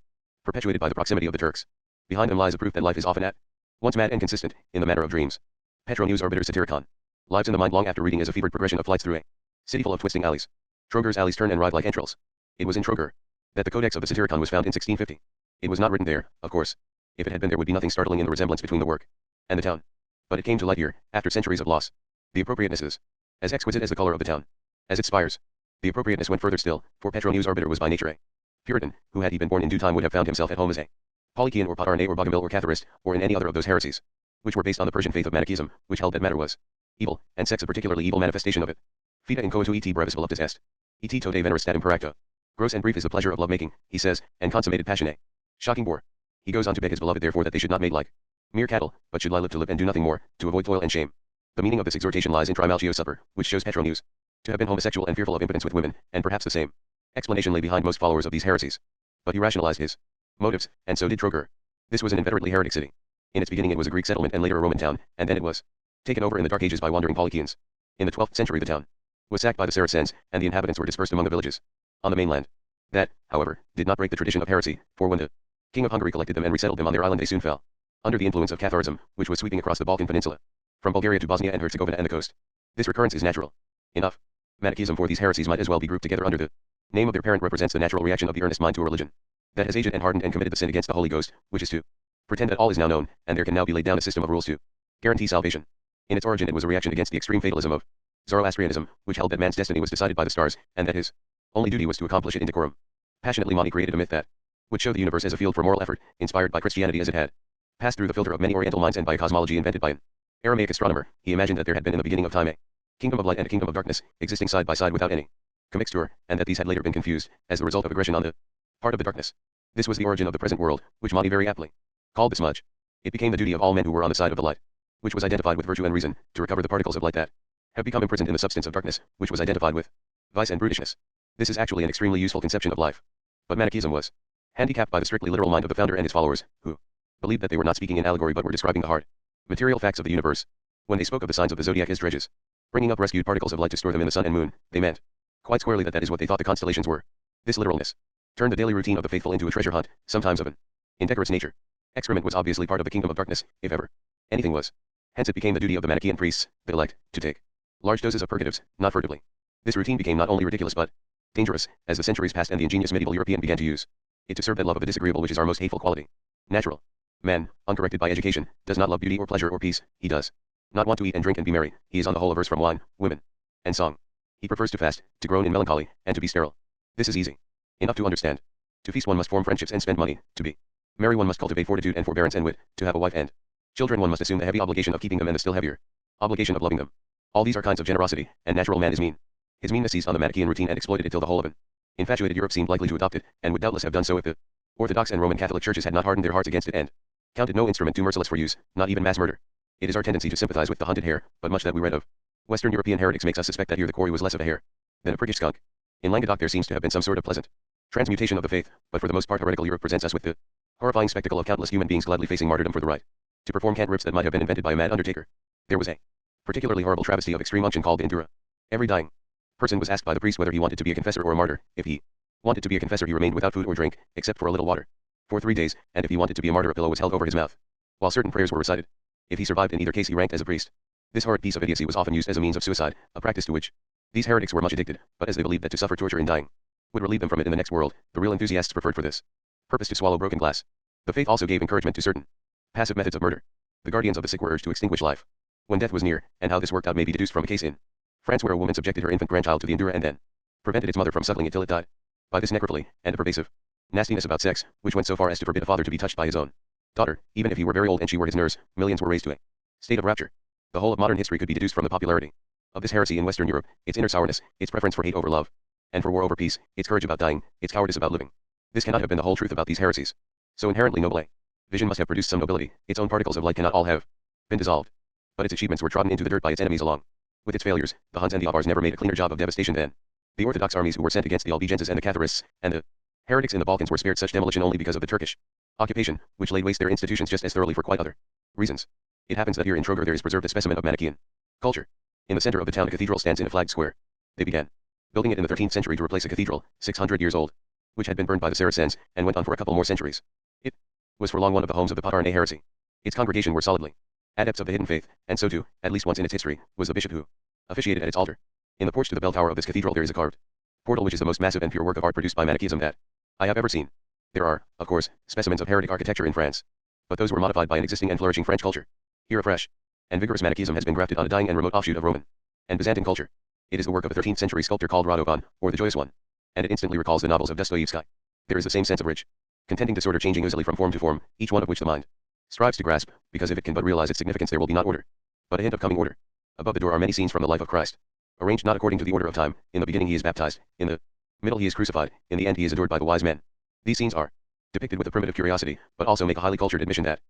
perpetuated by the proximity of the Turks. Behind them lies a proof that life is often at once mad and consistent, in the matter of dreams. Petro News Arbiter Satyricon. Lives in the mind long after reading is a fevered progression of flights through a city full of twisting alleys. Troger's alleys turn and writhe like entrails. It was in Troger that the Codex of the Satyricon was found in 1650. It was not written there, of course. If it had been, there would be nothing startling in the resemblance between the work and the town. But it came to light here, after centuries of loss. The appropriateness is as exquisite as the color of the town, as its spires. The appropriateness went further still, for Petro News Arbiter was by nature a Puritan, who had he been born in due time would have found himself at home as a Polychian or Patarne or Bogomil or Catharist, or in any other of those heresies, which were based on the Persian faith of Manichaeism, which held that matter was evil, and sex a particularly evil manifestation of it. Fita in coitu et brevis voluptas est. Et tote veneris stat imperacto. Gross and brief is the pleasure of love-making, he says, and consummated passion. Shocking bore. He goes on to beg his beloved therefore that they should not mate like mere cattle, but should lie live to live and do nothing more, to avoid toil and shame. The meaning of this exhortation lies in Trimalchio's supper, which shows Petro News to have been homosexual and fearful of impotence with women, and perhaps the same explanation lay behind most followers of these heresies. But he rationalized his motives, and so did Troger. This was an inveterately heretic city. In its beginning it was a Greek settlement and later a Roman town, and then it was taken over in the Dark Ages by wandering Polychians. In the 12th century the town was sacked by the Saracens, and the inhabitants were dispersed among the villages on the mainland. That, however, did not break the tradition of heresy, for when the King of Hungary collected them and resettled them on their island they soon fell under the influence of Catharism, which was sweeping across the Balkan Peninsula, from Bulgaria to Bosnia and Herzegovina and the coast. This recurrence is natural enough. Manichaeism, for these heresies might as well be grouped together under the name of their parent, represents the natural reaction of the earnest mind to a religion that has aged and hardened and committed the sin against the Holy Ghost, which is to pretend that all is now known, and there can now be laid down a system of rules to guarantee salvation. In its origin it was a reaction against the extreme fatalism of Zoroastrianism, which held that man's destiny was decided by the stars, and that his only duty was to accomplish it in decorum. Passionately Mani created a myth that would show the universe as a field for moral effort, inspired by Christianity as it had passed through the filter of many Oriental minds and by a cosmology invented by an Aramaic astronomer. He imagined that there had been in the beginning of time a kingdom of light and a kingdom of darkness, existing side by side without any commixture, and that these had later been confused, as the result of aggression on the part of the darkness. This was the origin of the present world, which Mani very aptly called the smudge. It became the duty of all men who were on the side of the light, which was identified with virtue and reason, to recover the particles of light that have become imprisoned in the substance of darkness, which was identified with vice and brutishness. This is actually an extremely useful conception of life. But Manichaeism was handicapped by the strictly literal mind of the founder and his followers, who believed that they were not speaking in allegory but were describing the hard, material facts of the universe. When they spoke of the signs of the zodiac as dredges, bringing up rescued particles of light to store them in the sun and moon, they meant quite squarely that that is what they thought the constellations were. This literalness turned the daily routine of the faithful into a treasure hunt, sometimes of an indecorous nature. Excrement was obviously part of the kingdom of darkness, if ever anything was. Hence it became the duty of the Manichaean priests, the elect, to take large doses of purgatives, not furtively. This routine became not only ridiculous but dangerous, as the centuries passed and the ingenious medieval European began to use it to serve that love of the disagreeable which is our most hateful quality. Natural man, uncorrected by education, does not love beauty or pleasure or peace. He does not want to eat and drink and be merry. He is on the whole averse from wine, women, and song. He prefers to fast, to groan in melancholy, and to be sterile. This is easy enough to understand. To feast one must form friendships and spend money. To be merry one must cultivate fortitude and forbearance and wit. To have a wife and children one must assume the heavy obligation of keeping them and the still heavier obligation of loving them. All these are kinds of generosity, and natural man is mean. His meanness seized on the Manichaean routine and exploited it till the whole of an infatuated Europe seemed likely to adopt it, and would doubtless have done so if the Orthodox and Roman Catholic churches had not hardened their hearts against it and counted no instrument too merciless for use, not even mass murder. It is our tendency to sympathize with the hunted hare, but much that we read of Western European heretics makes us suspect that here the quarry was less of a hare than a priggish skunk. In Languedoc there seems to have been some sort of pleasant transmutation of the faith, but for the most part heretical Europe presents us with the horrifying spectacle of countless human beings gladly facing martyrdom for the right to perform cantrips that might have been invented by a mad undertaker. There was a particularly horrible travesty of extreme unction called the Indura. Every dying person was asked by the priest whether he wanted to be a confessor or a martyr. If he wanted to be a confessor he remained without food or drink, except for a little water, for 3 days, and if he wanted to be a martyr a pillow was held over his mouth, while certain prayers were recited. If he survived in either case he ranked as a priest. This horrid piece of idiocy was often used as a means of suicide, a practice to which these heretics were much addicted, but as they believed that to suffer torture in dying would relieve them from it in the next world, the real enthusiasts preferred for this purpose to swallow broken glass. The faith also gave encouragement to certain passive methods of murder. The guardians of the sick were urged to extinguish life when death was near, and how this worked out may be deduced from a case in France where a woman subjected her infant grandchild to the Indura and then prevented its mother from suckling it till it died. By this necrophily, and a pervasive Nastiness about sex, which went so far as to forbid a father to be touched by his own daughter, even if he were very old and she were his nurse. Millions were raised to a state of rapture. The whole of modern history could be deduced from the popularity of this heresy in Western Europe, its inner sourness, its preference for hate over love, and for war over peace, its courage about dying, its cowardice about living. This cannot have been the whole truth about these heresies. So inherently noble a vision must have produced some nobility. Its own particles of light cannot all have been dissolved. But its achievements were trodden into the dirt by its enemies along with its failures. The Huns and the Avars never made a cleaner job of devastation than the Orthodox armies who were sent against the Albigenses and the Catharists, and the heretics in the Balkans were spared such demolition only because of the Turkish occupation, which laid waste their institutions just as thoroughly for quite other reasons. It happens that here in Trogar there is preserved a specimen of Manichaean culture. In the center of the town a cathedral stands in a flagged square. They began building it in the 13th century to replace a cathedral, 600 years old, which had been burned by the Saracens, and went on for a couple more centuries. It was for long one of the homes of the Patarne heresy. Its congregation were solidly adepts of the hidden faith, and so too, at least once in its history, was the bishop who officiated at its altar. In the porch to the bell tower of this cathedral there is a carved portal which is the most massive and pure work of art produced by Manichaeism that I have ever seen. There are, of course, specimens of heretic architecture in France, but those were modified by an existing and flourishing French culture. Here a fresh and vigorous Manichaeism has been grafted on a dying and remote offshoot of Roman and Byzantine culture. It is the work of a 13th century sculptor called Radovan, or the Joyous One, and it instantly recalls the novels of Dostoevsky. There is the same sense of rich, contenting disorder changing easily from form to form, each one of which the mind strives to grasp, because if it can but realize its significance there will be not order, but a hint of coming order. Above the door are many scenes from the life of Christ, arranged not according to the order of time. In the beginning he is baptized, in the middle he is crucified, in the end he is adored by the wise men. These scenes are depicted with a primitive curiosity, but also make a highly cultured admission that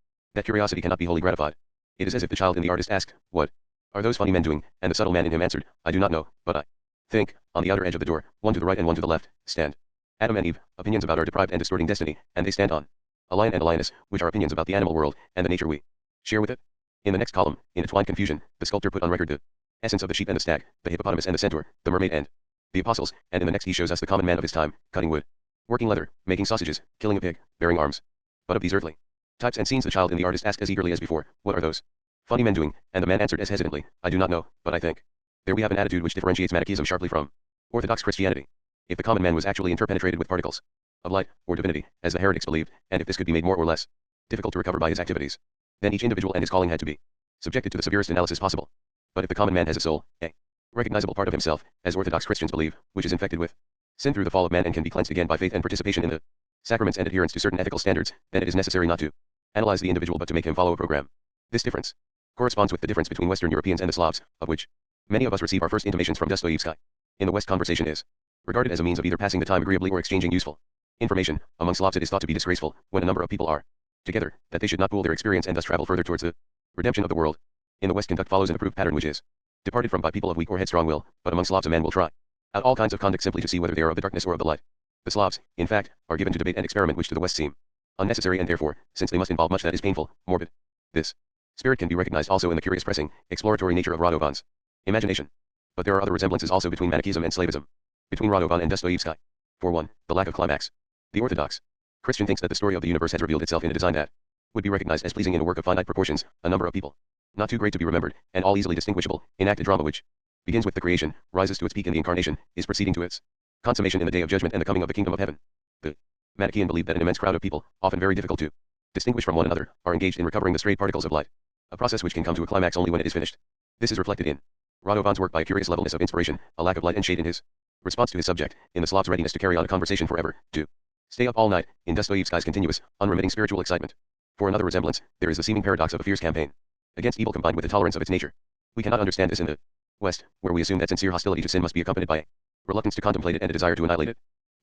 curiosity cannot be wholly gratified. It is as if the child in the artist asked, "What are those funny men doing?" And the subtle man in him answered, "I do not know, but I think." On the outer edge of the door, one to the right and one to the left, stand Adam and Eve, opinions about our deprived and distorting destiny, and they stand on a lion and a lioness, which are opinions about the animal world, and the nature we share with it. In the next column, in entwined confusion, the sculptor put on record the essence of the sheep and the stag, the hippopotamus and the centaur, the mermaid and the apostles, and in the next he shows us the common man of his time, cutting wood, working leather, making sausages, killing a pig, bearing arms. But of these earthly types and scenes the child and the artist asked as eagerly as before, "What are those funny men doing?" And the man answered as hesitantly, "I do not know, but I think." There we have an attitude which differentiates Manichaeism sharply from Orthodox Christianity. If the common man was actually interpenetrated with particles of light, or divinity, as the heretics believed, and if this could be made more or less difficult to recover by his activities, then each individual and his calling had to be subjected to the severest analysis possible. But if the common man has a soul, a recognizable part of himself, as Orthodox Christians believe, which is infected with sin through the fall of man and can be cleansed again by faith and participation in the sacraments and adherence to certain ethical standards, then it is necessary not to analyze the individual but to make him follow a program. This difference corresponds with the difference between Western Europeans and the Slavs, of which many of us receive our first intimations from Dostoevsky. In the West, conversation is regarded as a means of either passing the time agreeably or exchanging useful information. Among Slavs it is thought to be disgraceful, when a number of people are together, that they should not pool their experience and thus travel further towards the redemption of the world. In the West, conduct follows an approved pattern which is departed from by people of weak or headstrong will, but among Slavs a man will try out all kinds of conduct simply to see whether they are of the darkness or of the light. The Slavs, in fact, are given to debate and experiment which to the West seem unnecessary, and therefore, since they must involve much that is painful, morbid, this spirit can be recognized also in the curious pressing, exploratory nature of Radovan's imagination. But there are other resemblances also between Manichaeism and slavism, between Radovan and Dostoevsky. For one, the lack of climax. The Orthodox Christian thinks that the story of the universe has revealed itself in a design that would be recognized as pleasing in a work of finite proportions, a number of people, not too great to be remembered, and all easily distinguishable, enacted drama which begins with the creation, rises to its peak in the incarnation, is proceeding to its consummation in the day of judgment and the coming of the kingdom of heaven. The Manichaean believed that an immense crowd of people, often very difficult to distinguish from one another, are engaged in recovering the strayed particles of light, a process which can come to a climax only when it is finished. This is reflected in Radovan's work by a curious levelness of inspiration, a lack of light and shade in his response to his subject, in the Slav's readiness to carry on a conversation forever, to stay up all night, in Dostoevsky's continuous, unremitting spiritual excitement. For another resemblance, there is the seeming paradox of a fierce campaign against evil combined with the tolerance of its nature. We cannot understand this in the West, where we assume that sincere hostility to sin must be accompanied by a reluctance to contemplate it and a desire to annihilate it.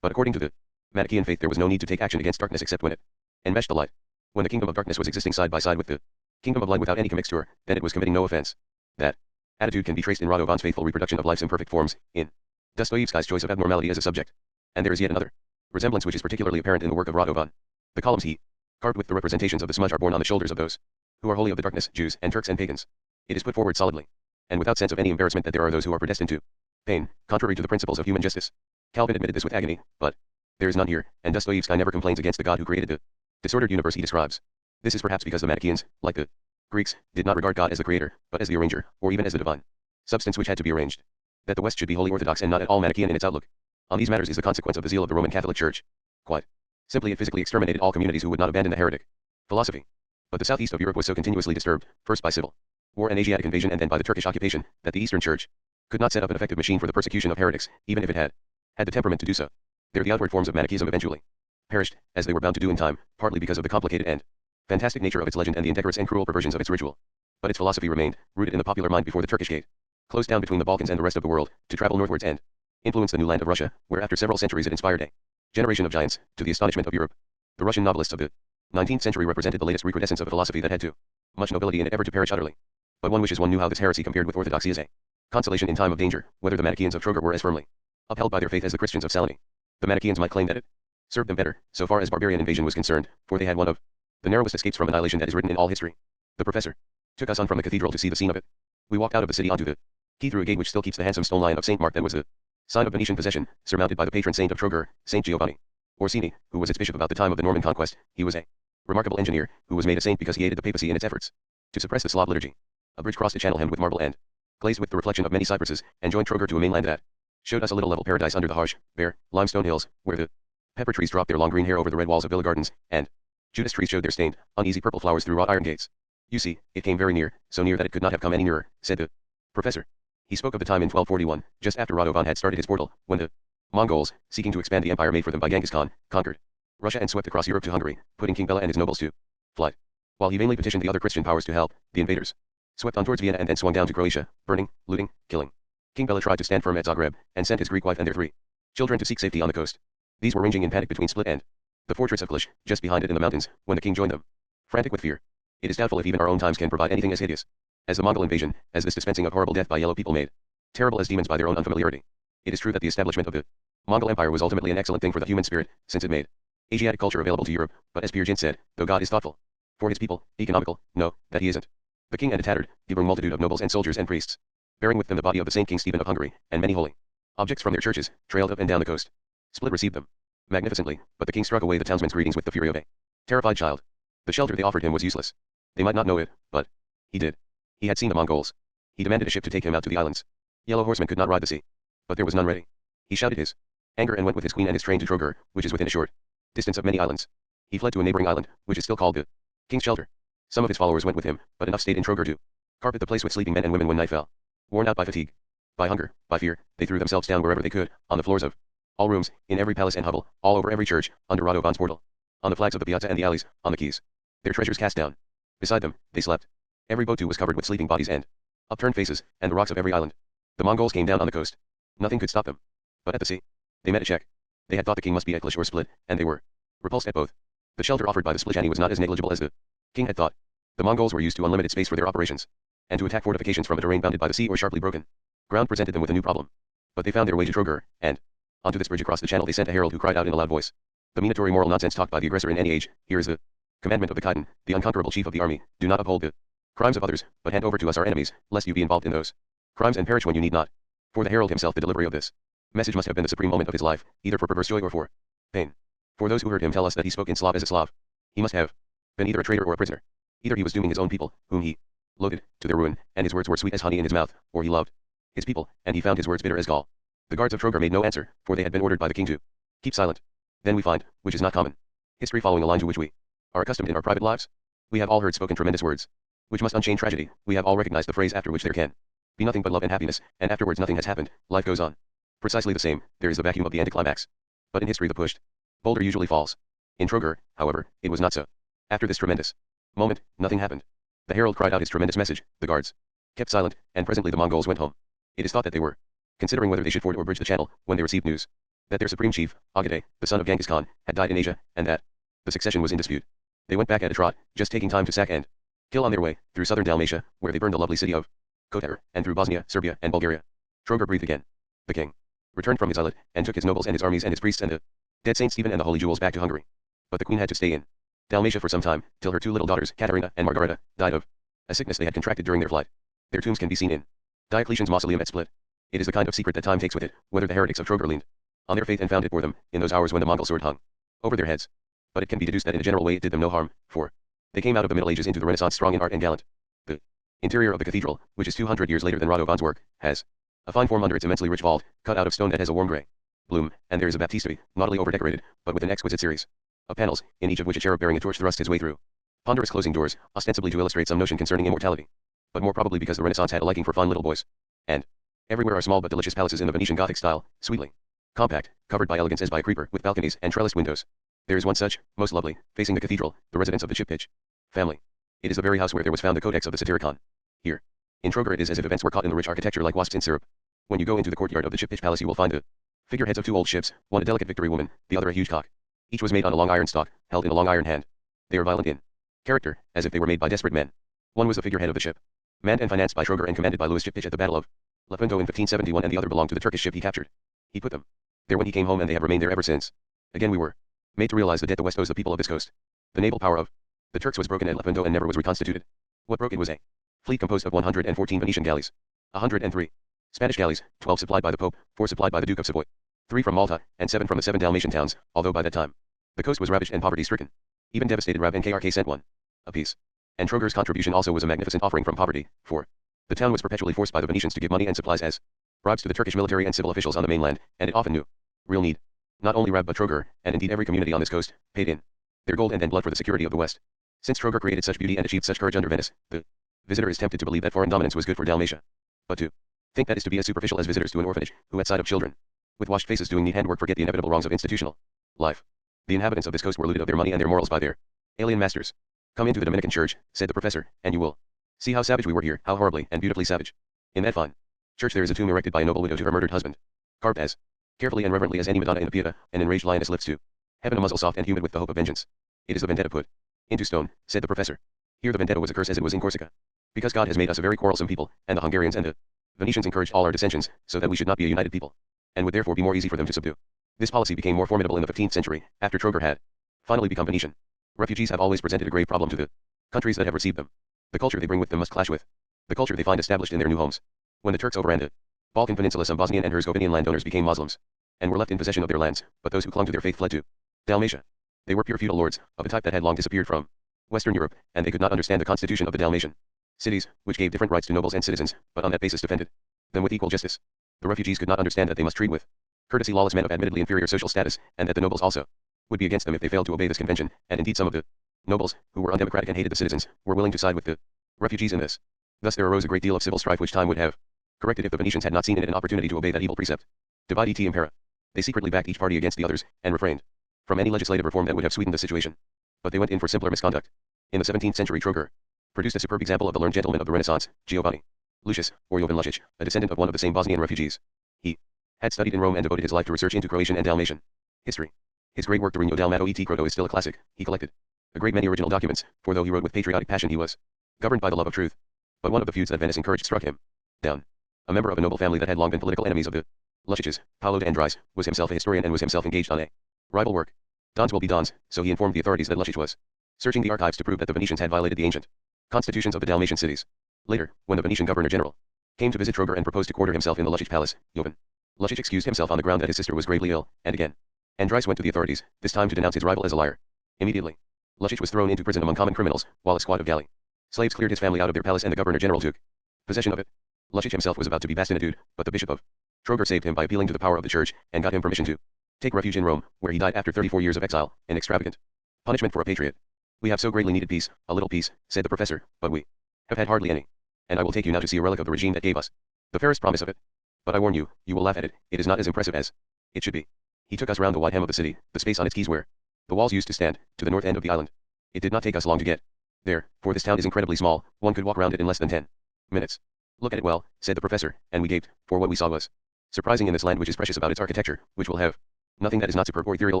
But according to the Manichaean faith there was no need to take action against darkness except when it enmeshed the light. When the kingdom of darkness was existing side by side with the kingdom of light without any commixture, then it was committing no offense. That attitude can be traced in Radovan's faithful reproduction of life's imperfect forms, in Dostoevsky's choice of abnormality as a subject. And there is yet another resemblance which is particularly apparent in the work of Radovan. The columns he carved with the representations of the smudge are borne on the shoulders of those who are wholly of the darkness, Jews and Turks and pagans. It is put forward solidly, and without sense of any embarrassment, that there are those who are predestined to pain, contrary to the principles of human justice. Calvin admitted this with agony, but there is none here, and Dostoevsky never complains against the God who created the disordered universe he describes. This is perhaps because the Manichaeans, like the Greeks, did not regard God as the creator, but as the arranger, or even as the divine substance which had to be arranged. That the West should be wholly orthodox and not at all Manichaean in its outlook on these matters is the consequence of the zeal of the Roman Catholic Church. Quite simply, it physically exterminated all communities who would not abandon the heretic philosophy. But the southeast of Europe was so continuously disturbed, first by civil war and Asiatic invasion and then by the Turkish occupation, that the Eastern Church could not set up an effective machine for the persecution of heretics, even if it had the temperament to do so. There the outward forms of Manichaeism eventually perished, as they were bound to do in time, partly because of the complicated and fantastic nature of its legend and the indecorous and cruel perversions of its ritual. But its philosophy remained, rooted in the popular mind before the Turkish gate closed down between the Balkans and the rest of the world, to travel northwards and influence the new land of Russia, where after several centuries it inspired a generation of giants, to the astonishment of Europe. The Russian novelists of the 19th century represented the latest recrudescence of a philosophy that had too much nobility in it ever to perish utterly. But one wishes one knew how this heresy compared with orthodoxy as a consolation in time of danger, whether the Manichaeans of Trogar were as firmly upheld by their faith as the Christians of Saloni. The Manichaeans might claim that it served them better, so far as barbarian invasion was concerned, for they had one of the narrowest escapes from annihilation that is written in all history. The professor took us on from the cathedral to see the scene of it. We walked out of the city onto the quay through a gate which still keeps the handsome stone lion of St. Mark that was the sign of Venetian possession, surmounted by the patron saint of Trogar, St. Giovanni Orsini, who was its bishop about the time of the Norman conquest. He was a remarkable engineer, who was made a saint because he aided the papacy in its efforts to suppress the Slav liturgy. A bridge crossed a channel hemmed with marble and glazed with the reflection of many cypresses, and joined Trogar to a mainland that showed us a little level paradise under the harsh, bare, limestone hills, where the pepper trees dropped their long green hair over the red walls of villa gardens, and Judas trees showed their stained, uneasy purple flowers through wrought iron gates. You see, it came very near, so near that it could not have come any nearer, said the professor. He spoke of the time in 1241, just after Radovan had started his portal, when the Mongols, seeking to expand the empire made for them by Genghis Khan, conquered Russia and swept across Europe to Hungary, putting King Bela and his nobles to flight. While he vainly petitioned the other Christian powers to help, the invaders swept on towards Vienna and then swung down to Croatia, burning, looting, killing. King Bela tried to stand firm at Zagreb, and sent his Greek wife and their 3 children to seek safety on the coast. These were ranging in panic between Split and the fortress of Klish, just behind it in the mountains, when the king joined them. Frantic with fear, it is doubtful if even our own times can provide anything as hideous as the Mongol invasion, as this dispensing of horrible death by yellow people made terrible as demons by their own unfamiliarity. It is true that the establishment of the Mongol Empire was ultimately an excellent thing for the human spirit, since it made Asiatic culture available to Europe, but as Peer Gynt said, though God is thoughtful for his people, economical, no, that he isn't. The king and a tattered, gibbering multitude of nobles and soldiers and priests, bearing with them the body of the Saint King Stephen of Hungary, and many holy objects from their churches, trailed up and down the coast. Split received them magnificently, but the king struck away the townsmen's greetings with the fury of a terrified child. The shelter they offered him was useless. They might not know it, but he did. He had seen the Mongols. He demanded a ship to take him out to the islands. Yellow horsemen could not ride the sea, but there was none ready. He shouted his anger and went with his queen and his train to Trogar, which is within a short distance of many islands. He fled to a neighboring island, which is still called the King's Shelter. Some of his followers went with him, but enough stayed in Trogar to carpet the place with sleeping men and women when night fell. Worn out by fatigue, by hunger, by fear, they threw themselves down wherever they could, on the floors of all rooms, in every palace and hovel, all over every church, under Radovan's portal, on the flags of the piazza and the alleys, on the quays. Their treasures cast down. Beside them, they slept. Every boat too was covered with sleeping bodies and upturned faces, and the rocks of every island. The Mongols came down on the coast. Nothing could stop them. But at the sea, they met a check. They had thought the king must be at Klish or Split, and they were repulsed at both. The shelter offered by the Splitani was not as negligible as the king had thought. The Mongols were used to unlimited space for their operations, and to attack fortifications from a terrain bounded by the sea or sharply broken ground presented them with a new problem. But they found their way to Trogar, and onto this bridge across the channel they sent a herald who cried out in a loud voice the minatory moral nonsense talked by the aggressor in any age. Here is the commandment of the Khitan, the unconquerable chief of the army: do not uphold the crimes of others, but hand over to us our enemies, lest you be involved in those crimes and perish when you need not. For the herald himself the delivery of this message must have been the supreme moment of his life, either for perverse joy or for pain. For those who heard him tell us that he spoke in Slav as a Slav, he must have been either a traitor or a prisoner. Either he was dooming his own people, whom he loathed, to their ruin, and his words were sweet as honey in his mouth, or he loved his people, and he found his words bitter as gall. The guards of Trogar made no answer, for they had been ordered by the king to keep silent. Then we find, which is not common, history following a line to which we are accustomed in our private lives. We have all heard spoken tremendous words, which must unchain tragedy. We have all recognized the phrase after which there can be nothing but love and happiness, and afterwards nothing has happened, life goes on. Precisely the same, there is the vacuum of the anticlimax. But in history the pushed boulder usually falls. In Trogar, however, it was not so. After this tremendous moment, nothing happened. The herald cried out his tremendous message, the guards kept silent, and presently the Mongols went home. It is thought that they were considering whether they should ford or bridge the channel, when they received news that their supreme chief, Agade, the son of Genghis Khan, had died in Asia, and that the succession was in dispute. They went back at a trot, just taking time to sack and kill on their way, through southern Dalmatia, where they burned the lovely city of Kotar, and through Bosnia, Serbia, and Bulgaria. Trogar breathed again. The king returned from his islet, and took his nobles and his armies and his priests and the dead Saint Stephen and the holy jewels back to Hungary. But the queen had to stay in Dalmatia for some time, till her 2 little daughters, Katerina and Margareta, died of a sickness they had contracted during their flight. Their tombs can be seen in Diocletian's mausoleum at Split. It is the kind of secret that time takes with it, whether the heretics of Trogar leaned on their faith and found it for them, in those hours when the Mongol sword hung over their heads. But it can be deduced that in a general way it did them no harm, for they came out of the Middle Ages into the Renaissance strong in art and gallant. The interior of the cathedral, which is 200 years later than Radovan's work, has a fine form under its immensely rich vault, cut out of stone that has a warm grey bloom, and there is a baptistery, naughtily over-decorated, but with an exquisite series of panels, in each of which a cherub bearing a torch thrusts his way through ponderous closing doors, ostensibly to illustrate some notion concerning immortality, but more probably because the Renaissance had a liking for fine little boys. And everywhere are small but delicious palaces in the Venetian Gothic style, sweetly compact, covered by elegance as by a creeper, with balconies and trellised windows. There is one such, most lovely, facing the cathedral, the residence of the Chip-Pitch family. It is the very house where there was found the codex of the Satyricon. Here. In Trogar it is as if events were caught in the rich architecture like wasps in syrup. When you go into the courtyard of the Chip-Pitch palace you will find the figureheads of two old ships, one a delicate victory woman, the other a huge cock. Each was made on a long iron stalk, held in a long iron hand. They are violent in character, as if they were made by desperate men. One was the figurehead of the ship, manned and financed by Trogar and commanded by Louis Chip-Pitch at the Battle of Lepanto in 1571, and the other belonged to the Turkish ship he captured. He put them there when he came home, and they have remained there ever since. Again we were made to realize the debt the West owes the people of this coast. The naval power of the Turks was broken at Lepanto and never was reconstituted. What broke it was a fleet composed of 114 Venetian galleys, 103 Spanish galleys, 12 supplied by the Pope, 4 supplied by the Duke of Savoy, 3 from Malta, and 7 from the 7 Dalmatian towns, although by that time the coast was ravaged and poverty-stricken. Even devastated Rab and KRK sent one apiece. And Trogar's contribution also was a magnificent offering from poverty, for the town was perpetually forced by the Venetians to give money and supplies as bribes to the Turkish military and civil officials on the mainland, and it often knew real need. Not only Rab but Trogar, and indeed every community on this coast, paid in their gold and blood for the security of the West. Since Trogar created such beauty and achieved such courage under Venice, the visitor is tempted to believe that foreign dominance was good for Dalmatia. But to think that is to be as superficial as visitors to an orphanage, who at sight of children with washed faces doing neat handwork forget the inevitable wrongs of institutional life. The inhabitants of this coast were looted of their money and their morals by their alien masters. Come into the Dominican church, said the professor, and you will see how savage we were here, how horribly and beautifully savage. In that fine church there is a tomb erected by a noble widow to her murdered husband, carved as carefully and reverently as any Madonna in the Pieta, an enraged lioness lifts to heaven a muzzle soft and humid with the hope of vengeance. It is the vendetta put into stone, said the professor. Here the vendetta was a curse as it was in Corsica. Because God has made us a very quarrelsome people, and the Hungarians and the Venetians encouraged all our dissensions, so that we should not be a united people, and would therefore be more easy for them to subdue. This policy became more formidable in the 15th century, after Trogar had finally become Venetian. Refugees have always presented a grave problem to the countries that have received them. The culture they bring with them must clash with the culture they find established in their new homes. When the Turks overran the Balkan Peninsula, some Bosnian and Herzegovinian landowners became Muslims, and were left in possession of their lands, but those who clung to their faith fled to Dalmatia. They were pure feudal lords, of a type that had long disappeared from Western Europe, and they could not understand the constitution of the Dalmatian cities, which gave different rights to nobles and citizens, but on that basis defended them with equal justice. The refugees could not understand that they must treat with courtesy lawless men of admittedly inferior social status, and that the nobles also would be against them if they failed to obey this convention, and indeed some of the nobles, who were undemocratic and hated the citizens, were willing to side with the refugees in this. Thus there arose a great deal of civil strife which time would have corrected if the Venetians had not seen in it an opportunity to obey that evil precept. Divide et impera. They secretly backed each party against the others, and refrained from any legislative reform that would have sweetened the situation. But they went in for simpler misconduct. In the 17th century Trogar produced a superb example of the learned gentleman of the Renaissance, Giovanni Lucius, or Jovan Lucic, a descendant of one of the same Bosnian refugees. He had studied in Rome and devoted his life to research into Croatian and Dalmatian history. His great work De Regno Dalmato et Croto is still a classic. He collected a great many original documents, for though he wrote with patriotic passion he was governed by the love of truth. But one of the feuds that Venice encouraged struck him down. A member of a noble family that had long been political enemies of the Lucics, Paolo de Andries, was himself a historian and was himself engaged on a rival work. Dons will be dons, so he informed the authorities that Lucic was searching the archives to prove that the Venetians had violated the ancient constitutions of the Dalmatian cities. Later, when the Venetian governor-general came to visit Trogar and proposed to quarter himself in the Lucic palace, Jovan Lucic excused himself on the ground that his sister was gravely ill, and again Andries went to the authorities, this time to denounce his rival as a liar. Immediately, Lucic was thrown into prison among common criminals, while a squad of galley slaves cleared his family out of their palace and the governor-general took possession of it. Lucic himself was about to be bastinadoed, but the bishop of Trogar saved him by appealing to the power of the church, and got him permission to take refuge in Rome, where he died after 34 years of exile, an extravagant punishment for a patriot. We have so greatly needed peace, a little peace, said the professor, but we have had hardly any. And I will take you now to see a relic of the regime that gave us the fairest promise of it. But I warn you, you will laugh at it, it is not as impressive as it should be. He took us round the wide hem of the city, the space on its quays where the walls used to stand, to the north end of the island. It did not take us long to get there, for this town is incredibly small, one could walk round it in less than 10 minutes. Look at it well, said the professor, and we gaped, for what we saw was surprising in this land which is precious about its architecture, which will have nothing that is not superb or ethereal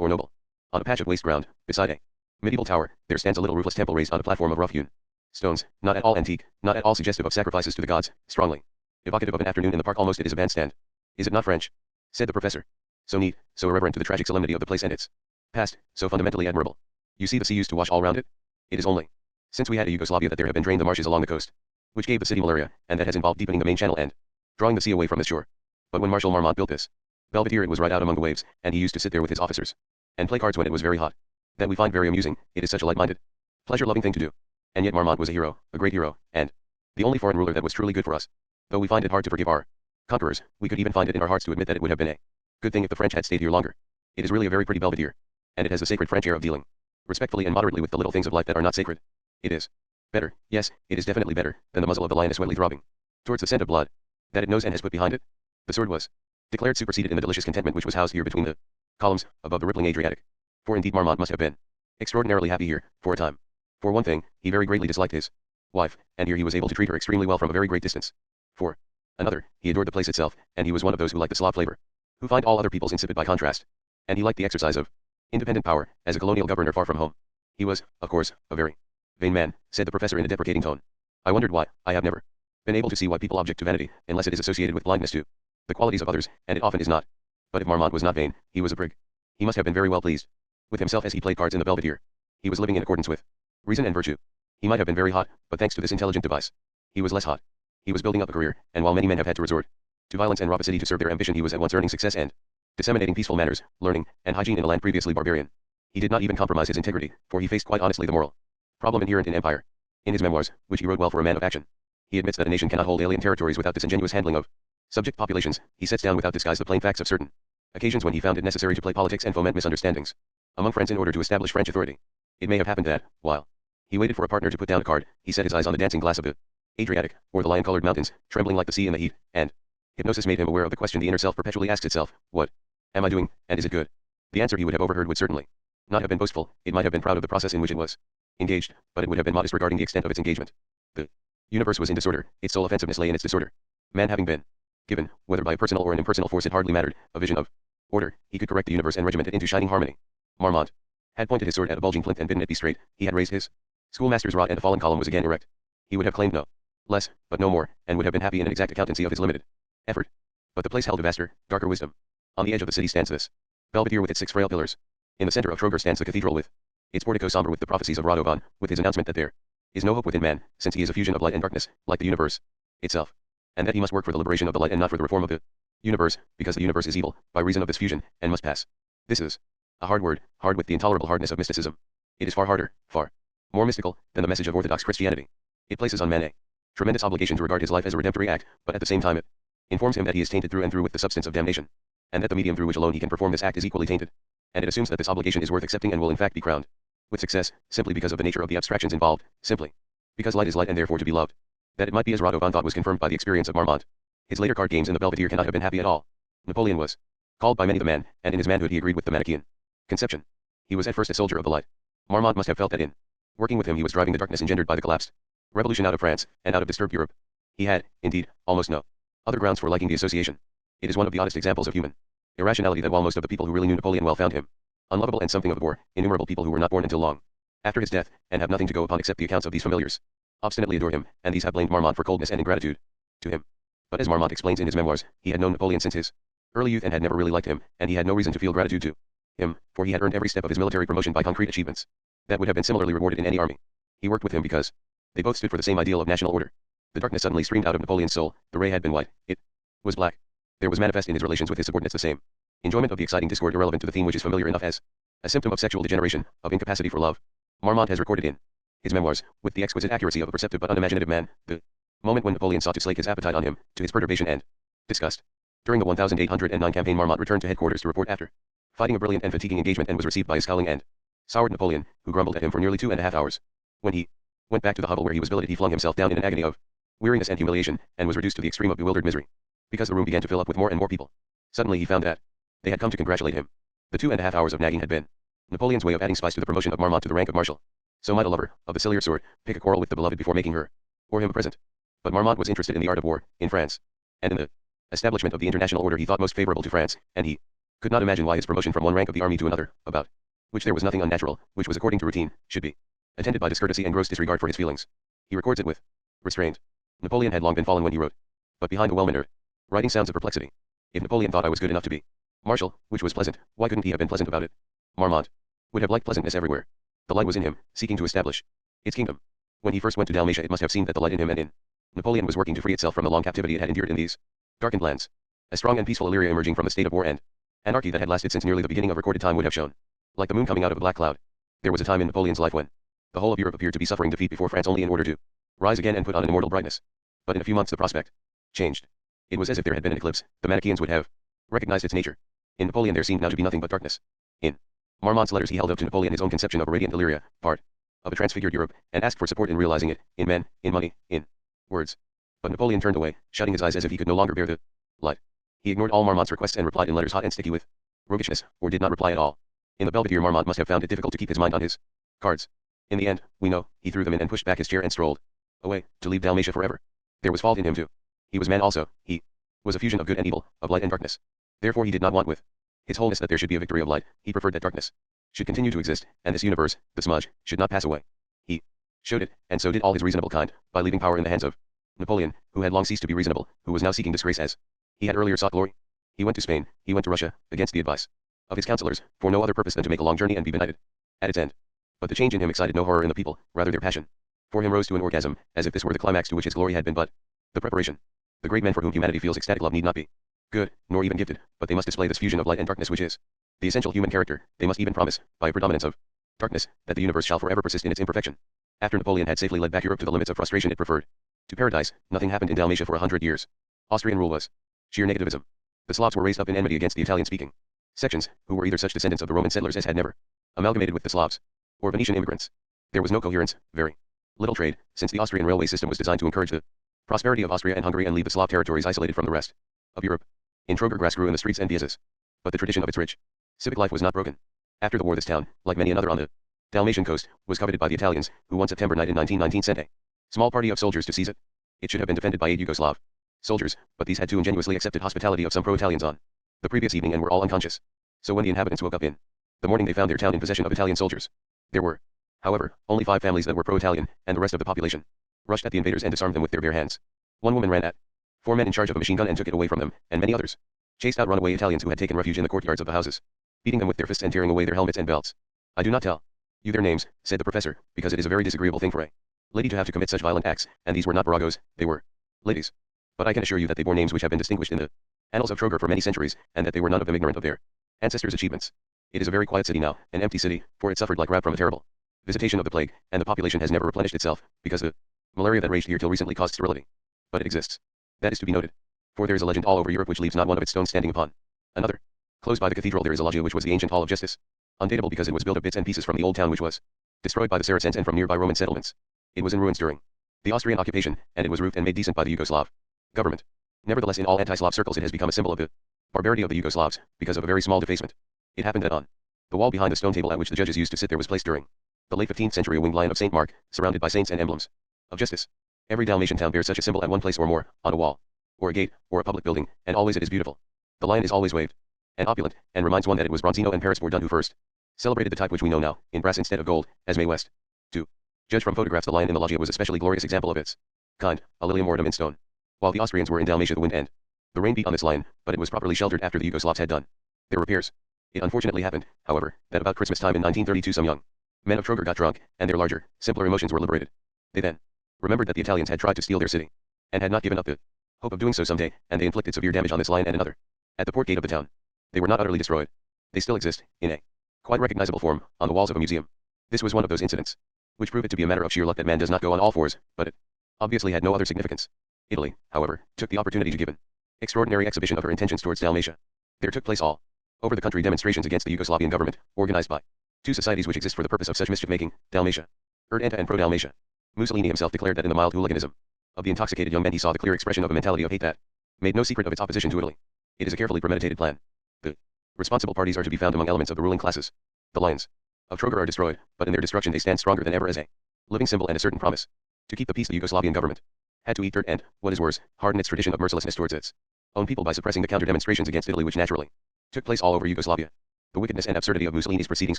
or noble. On a patch of waste ground, beside a medieval tower, there stands a little roofless temple raised on a platform of rough-hewn stones, not at all antique, not at all suggestive of sacrifices to the gods, strongly evocative of an afternoon in the park. Almost it is a bandstand. Is it not French? Said the professor. So neat, so irreverent to the tragic solemnity of the place and its past, so fundamentally admirable. You see the sea used to wash all round it? It is only since we had a Yugoslavia that there have been drained the marshes along the coast, which gave the city malaria, and that has involved deepening the main channel and drawing the sea away from the shore. But when Marshal Marmont built this Belvedere, it was right out among the waves, and he used to sit there with his officers and play cards when it was very hot. That we find very amusing. It is such a light-minded, pleasure-loving thing to do. And yet Marmont was a hero, a great hero, and the only foreign ruler that was truly good for us. Though we find it hard to forgive our conquerors, we could even find it in our hearts to admit that it would have been a good thing if the French had stayed here longer. It is really a very pretty Belvedere, and it has the sacred French air of dealing respectfully and moderately with the little things of life that are not sacred. It is better, yes, it is definitely better, than the muzzle of the lioness wetly throbbing towards the scent of blood that it knows and has put behind it. The sword was declared superseded in the delicious contentment which was housed here between the columns, above the rippling Adriatic. For indeed Marmont must have been extraordinarily happy here, for a time. For one thing, he very greatly disliked his wife, and here he was able to treat her extremely well from a very great distance. For another, he adored the place itself, and he was one of those who like the Slav flavor, who find all other peoples insipid by contrast. And he liked the exercise of independent power, as a colonial governor far from home. He was, of course, a very vain man, said the professor in a deprecating tone. I wondered why. I have never been able to see why people object to vanity, unless it is associated with blindness to the qualities of others, and it often is not. But if Marmont was not vain, he was a prig. He must have been very well pleased with himself as he played cards in the Belvedere. He was living in accordance with reason and virtue. He might have been very hot, but thanks to this intelligent device, he was less hot. He was building up a career, and while many men have had to resort to violence and rapacity to serve their ambition, he was at once earning success and disseminating peaceful manners, learning, and hygiene in a land previously barbarian. He did not even compromise his integrity, for he faced quite honestly the moral problem inherent in empire. In his memoirs, which he wrote well for a man of action, he admits that a nation cannot hold alien territories without disingenuous handling of subject populations. He sets down without disguise the plain facts of certain occasions when he found it necessary to play politics and foment misunderstandings among friends in order to establish French authority. It may have happened that, while he waited for a partner to put down a card, he set his eyes on the dancing glass of the Adriatic, or the lion-colored mountains, trembling like the sea in the heat, and hypnosis made him aware of the question the inner self perpetually asks itself: what am I doing, and is it good? The answer he would have overheard would certainly not have been boastful. It might have been proud of the process in which it was engaged, but it would have been modest regarding the extent of its engagement. The universe was in disorder, its sole offensiveness lay in its disorder. Man having been given, whether by a personal or an impersonal force it hardly mattered, a vision of order, he could correct the universe and regiment it into shining harmony. Marmont had pointed his sword at a bulging flint and bidden it be straight. He had raised his schoolmaster's rod and the fallen column was again erect. He would have claimed no less, but no more, and would have been happy in an exact accountancy of his limited effort. But the place held a vaster, darker wisdom. On the edge of the city stands this Belvedere with its 6 frail pillars. In the center of Troger stands the cathedral with its portico somber with the prophecies of Radovan, with his announcement that there is no hope within man, since he is a fusion of light and darkness, like the universe itself, and that he must work for the liberation of the light and not for the reform of the universe, because the universe is evil, by reason of this fusion, and must pass. This is a hard word, hard with the intolerable hardness of mysticism. It is far harder, far more mystical, than the message of Orthodox Christianity. It places on man a tremendous obligation to regard his life as a redemptory act, but at the same time it informs him that he is tainted through and through with the substance of damnation, and that the medium through which alone he can perform this act is equally tainted. And it assumes that this obligation is worth accepting and will in fact be crowned with success, simply because of the nature of the abstractions involved, simply because light is light and therefore to be loved. That it might be as Radovan thought was confirmed by the experience of Marmont. His later card games in the Belvedere cannot have been happy at all. Napoleon was called by many the man, and in his manhood he agreed with the Manichaean conception. He was at first a soldier of the light. Marmont must have felt that in working with him he was driving the darkness engendered by the collapsed revolution out of France, and out of disturbed Europe. He had, indeed, almost no other grounds for liking the association. It is one of the oddest examples of human irrationality that while most of the people who really knew Napoleon well found him unlovable and something of a bore, innumerable people who were not born until long after his death, and have nothing to go upon except the accounts of these familiars, obstinately adore him, and these have blamed Marmont for coldness and ingratitude to him. But as Marmont explains in his memoirs, he had known Napoleon since his early youth and had never really liked him, and he had no reason to feel gratitude to him, for he had earned every step of his military promotion by concrete achievements that would have been similarly rewarded in any army. He worked with him because they both stood for the same ideal of national order. The darkness suddenly streamed out of Napoleon's soul. The ray had been white. It was black. There was manifest in his relations with his subordinates the same enjoyment of the exciting discord irrelevant to the theme, which is familiar enough as a symptom of sexual degeneration, of incapacity for love. Marmont has recorded in his memoirs, with the exquisite accuracy of a perceptive but unimaginative man, the moment when Napoleon sought to slake his appetite on him, to his perturbation and disgust. During the 1809 campaign Marmont returned to headquarters to report after fighting a brilliant and fatiguing engagement, and was received by a scowling and soured Napoleon, who grumbled at him for nearly 2.5 hours. When he went back to the hovel where he was billeted, he flung himself down in an agony of weariness and humiliation, and was reduced to the extreme of bewildered misery, because the room began to fill up with more and more people. Suddenly he found that they had come to congratulate him. The 2.5 hours of nagging had been Napoleon's way of adding spice to the promotion of Marmont to the rank of marshal. So might a lover of the sillier sort pick a quarrel with the beloved before making her or him a present. But Marmont was interested in the art of war, in France, and in the establishment of the international order he thought most favorable to France, and he could not imagine why his promotion from one rank of the army to another, about which there was nothing unnatural, which was according to routine, should be attended by discourtesy and gross disregard for his feelings. He records it with restraint. Napoleon had long been fallen when he wrote, but behind the well-mannered writing sounds of perplexity. If Napoleon thought I was good enough to be marshal, which was pleasant, why couldn't he have been pleasant about it? Marmont would have liked pleasantness everywhere. The light was in him, seeking to establish its kingdom. When he first went to Dalmatia, it must have seemed that the light in him and in Napoleon was working to free itself from the long captivity it had endured in these darkened lands. A strong and peaceful Illyria emerging from a state of war and anarchy that had lasted since nearly the beginning of recorded time would have shone like the moon coming out of a black cloud. There was a time in Napoleon's life when the whole of Europe appeared to be suffering defeat before France only in order to rise again and put on an immortal brightness. But in a few months the prospect changed. It was as if there had been an eclipse. The Manichaeans would have recognized its nature. In Napoleon there seemed now to be nothing but darkness. In Marmont's letters he held up to Napoleon his own conception of a radiant Illyria, part of a transfigured Europe, and asked for support in realizing it, in men, in money, in words. But Napoleon turned away, shutting his eyes as if he could no longer bear the light. He ignored all Marmont's requests and replied in letters hot and sticky with roguishness, or did not reply at all. In the Belvedere, Marmont must have found it difficult to keep his mind on his cards. In the end, we know, he threw them in and pushed back his chair and strolled away, to leave Dalmatia forever. There was fault in him too. He was man also, he was a fusion of good and evil, of light and darkness. Therefore he did not want with his wholeness that there should be a victory of light, he preferred that darkness should continue to exist, and this universe, the smudge, should not pass away. He showed it, and so did all his reasonable kind, by leaving power in the hands of Napoleon, who had long ceased to be reasonable, who was now seeking disgrace as he had earlier sought glory. He went to Spain, he went to Russia, against the advice of his counselors, for no other purpose than to make a long journey and be benighted at its end. But the change in him excited no horror in the people, rather their passion for him rose to an orgasm, as if this were the climax to which his glory had been but the preparation. The great men for whom humanity feels ecstatic love need not be good, nor even gifted, but they must display this fusion of light and darkness which is the essential human character. They must even promise, by a predominance of darkness, that the universe shall forever persist in its imperfection. After Napoleon had safely led back Europe to the limits of frustration it preferred to paradise, nothing happened in Dalmatia for 100 years. Austrian rule was sheer negativism. The Slavs were raised up in enmity against the Italian-speaking sections, who were either such descendants of the Roman settlers as had never amalgamated with the Slavs, or Venetian immigrants. There was no coherence, very little trade, since the Austrian railway system was designed to encourage the prosperity of Austria and Hungary and leave the Slav territories isolated from the rest of Europe. In Trogar grass grew in the streets and piazzas, but the tradition of its rich civic life was not broken. After the war this town, like many another on the Dalmatian coast, was coveted by the Italians, who one September night in 1919 sent a small party of soldiers to seize it. It should have been defended by 8 Yugoslav soldiers, but these had too ingenuously accepted hospitality of some pro-Italians on the previous evening and were all unconscious. So when the inhabitants woke up in the morning they found their town in possession of Italian soldiers. There were, however, only 5 families that were pro-Italian, and the rest of the population rushed at the invaders and disarmed them with their bare hands. One woman ran at 4 men in charge of a machine gun and took it away from them, and many others chased out runaway Italians who had taken refuge in the courtyards of the houses, beating them with their fists and tearing away their helmets and belts. I do not tell you their names, said the professor, because it is a very disagreeable thing for a lady to have to commit such violent acts, and these were not baragos, they were ladies. But I can assure you that they bore names which have been distinguished in the annals of Trogar for many centuries, and that they were none of them ignorant of their ancestors' achievements. It is a very quiet city now, an empty city, for it suffered like Rab from a terrible visitation of the plague, and the population has never replenished itself, because the malaria that raged here till recently caused sterility. But it exists. That is to be noted. For there is a legend all over Europe which leaves not one of its stones standing upon another. Close by the cathedral there is a loggia which was the ancient hall of justice. Undateable because it was built of bits and pieces from the old town which was destroyed by the Saracens and from nearby Roman settlements. It was in ruins during the Austrian occupation, and it was roofed and made decent by the Yugoslav government. Nevertheless, in all anti-Slav circles it has become a symbol of the barbarity of the Yugoslavs, because of a very small defacement. It happened that on the wall behind the stone table at which the judges used to sit there was placed during the late 15th century a winged lion of St. Mark, surrounded by saints and emblems of justice. Every Dalmatian town bears such a symbol at one place or more, on a wall, or a gate, or a public building, and always it is beautiful. The lion is always waved and opulent, and reminds one that it was Bronzino and Paris Bourdon who first celebrated the type which we know now, in brass instead of gold, as May West. To judge from photographs, the lion in the loggia was a specially glorious example of its kind, a lilium mortem in stone. While the Austrians were in Dalmatia the wind and the rain beat on this lion, but it was properly sheltered after the Yugoslavs had done their repairs. It unfortunately happened, however, that about Christmas time in 1932 some young men of Trogar got drunk, and their larger, simpler emotions were liberated. They then remembered that the Italians had tried to steal their city, and had not given up the hope of doing so someday, and they inflicted severe damage on this lion and another at the port gate of the town. They were not utterly destroyed. They still exist, in a quite recognizable form, on the walls of a museum. This was one of those incidents which prove it to be a matter of sheer luck that man does not go on all fours, but it obviously had no other significance. Italy, however, took the opportunity to give an extraordinary exhibition of her intentions towards Dalmatia. There took place all over the country demonstrations against the Yugoslavian government, organized by 2 societies which exist for the purpose of such mischief-making, Dalmatia, Erdanta and Pro-Dalmatia. Mussolini himself declared that in the mild hooliganism of the intoxicated young men he saw the clear expression of a mentality of hate that made no secret of its opposition to Italy. It is a carefully premeditated plan. The responsible parties are to be found among elements of the ruling classes. The lions of Trogar are destroyed, but in their destruction they stand stronger than ever as a living symbol and a certain promise. To keep the peace the Yugoslavian government had to eat dirt and, what is worse, harden its tradition of mercilessness towards its own people by suppressing the counter-demonstrations against Italy which naturally took place all over Yugoslavia. The wickedness and absurdity of Mussolini's proceedings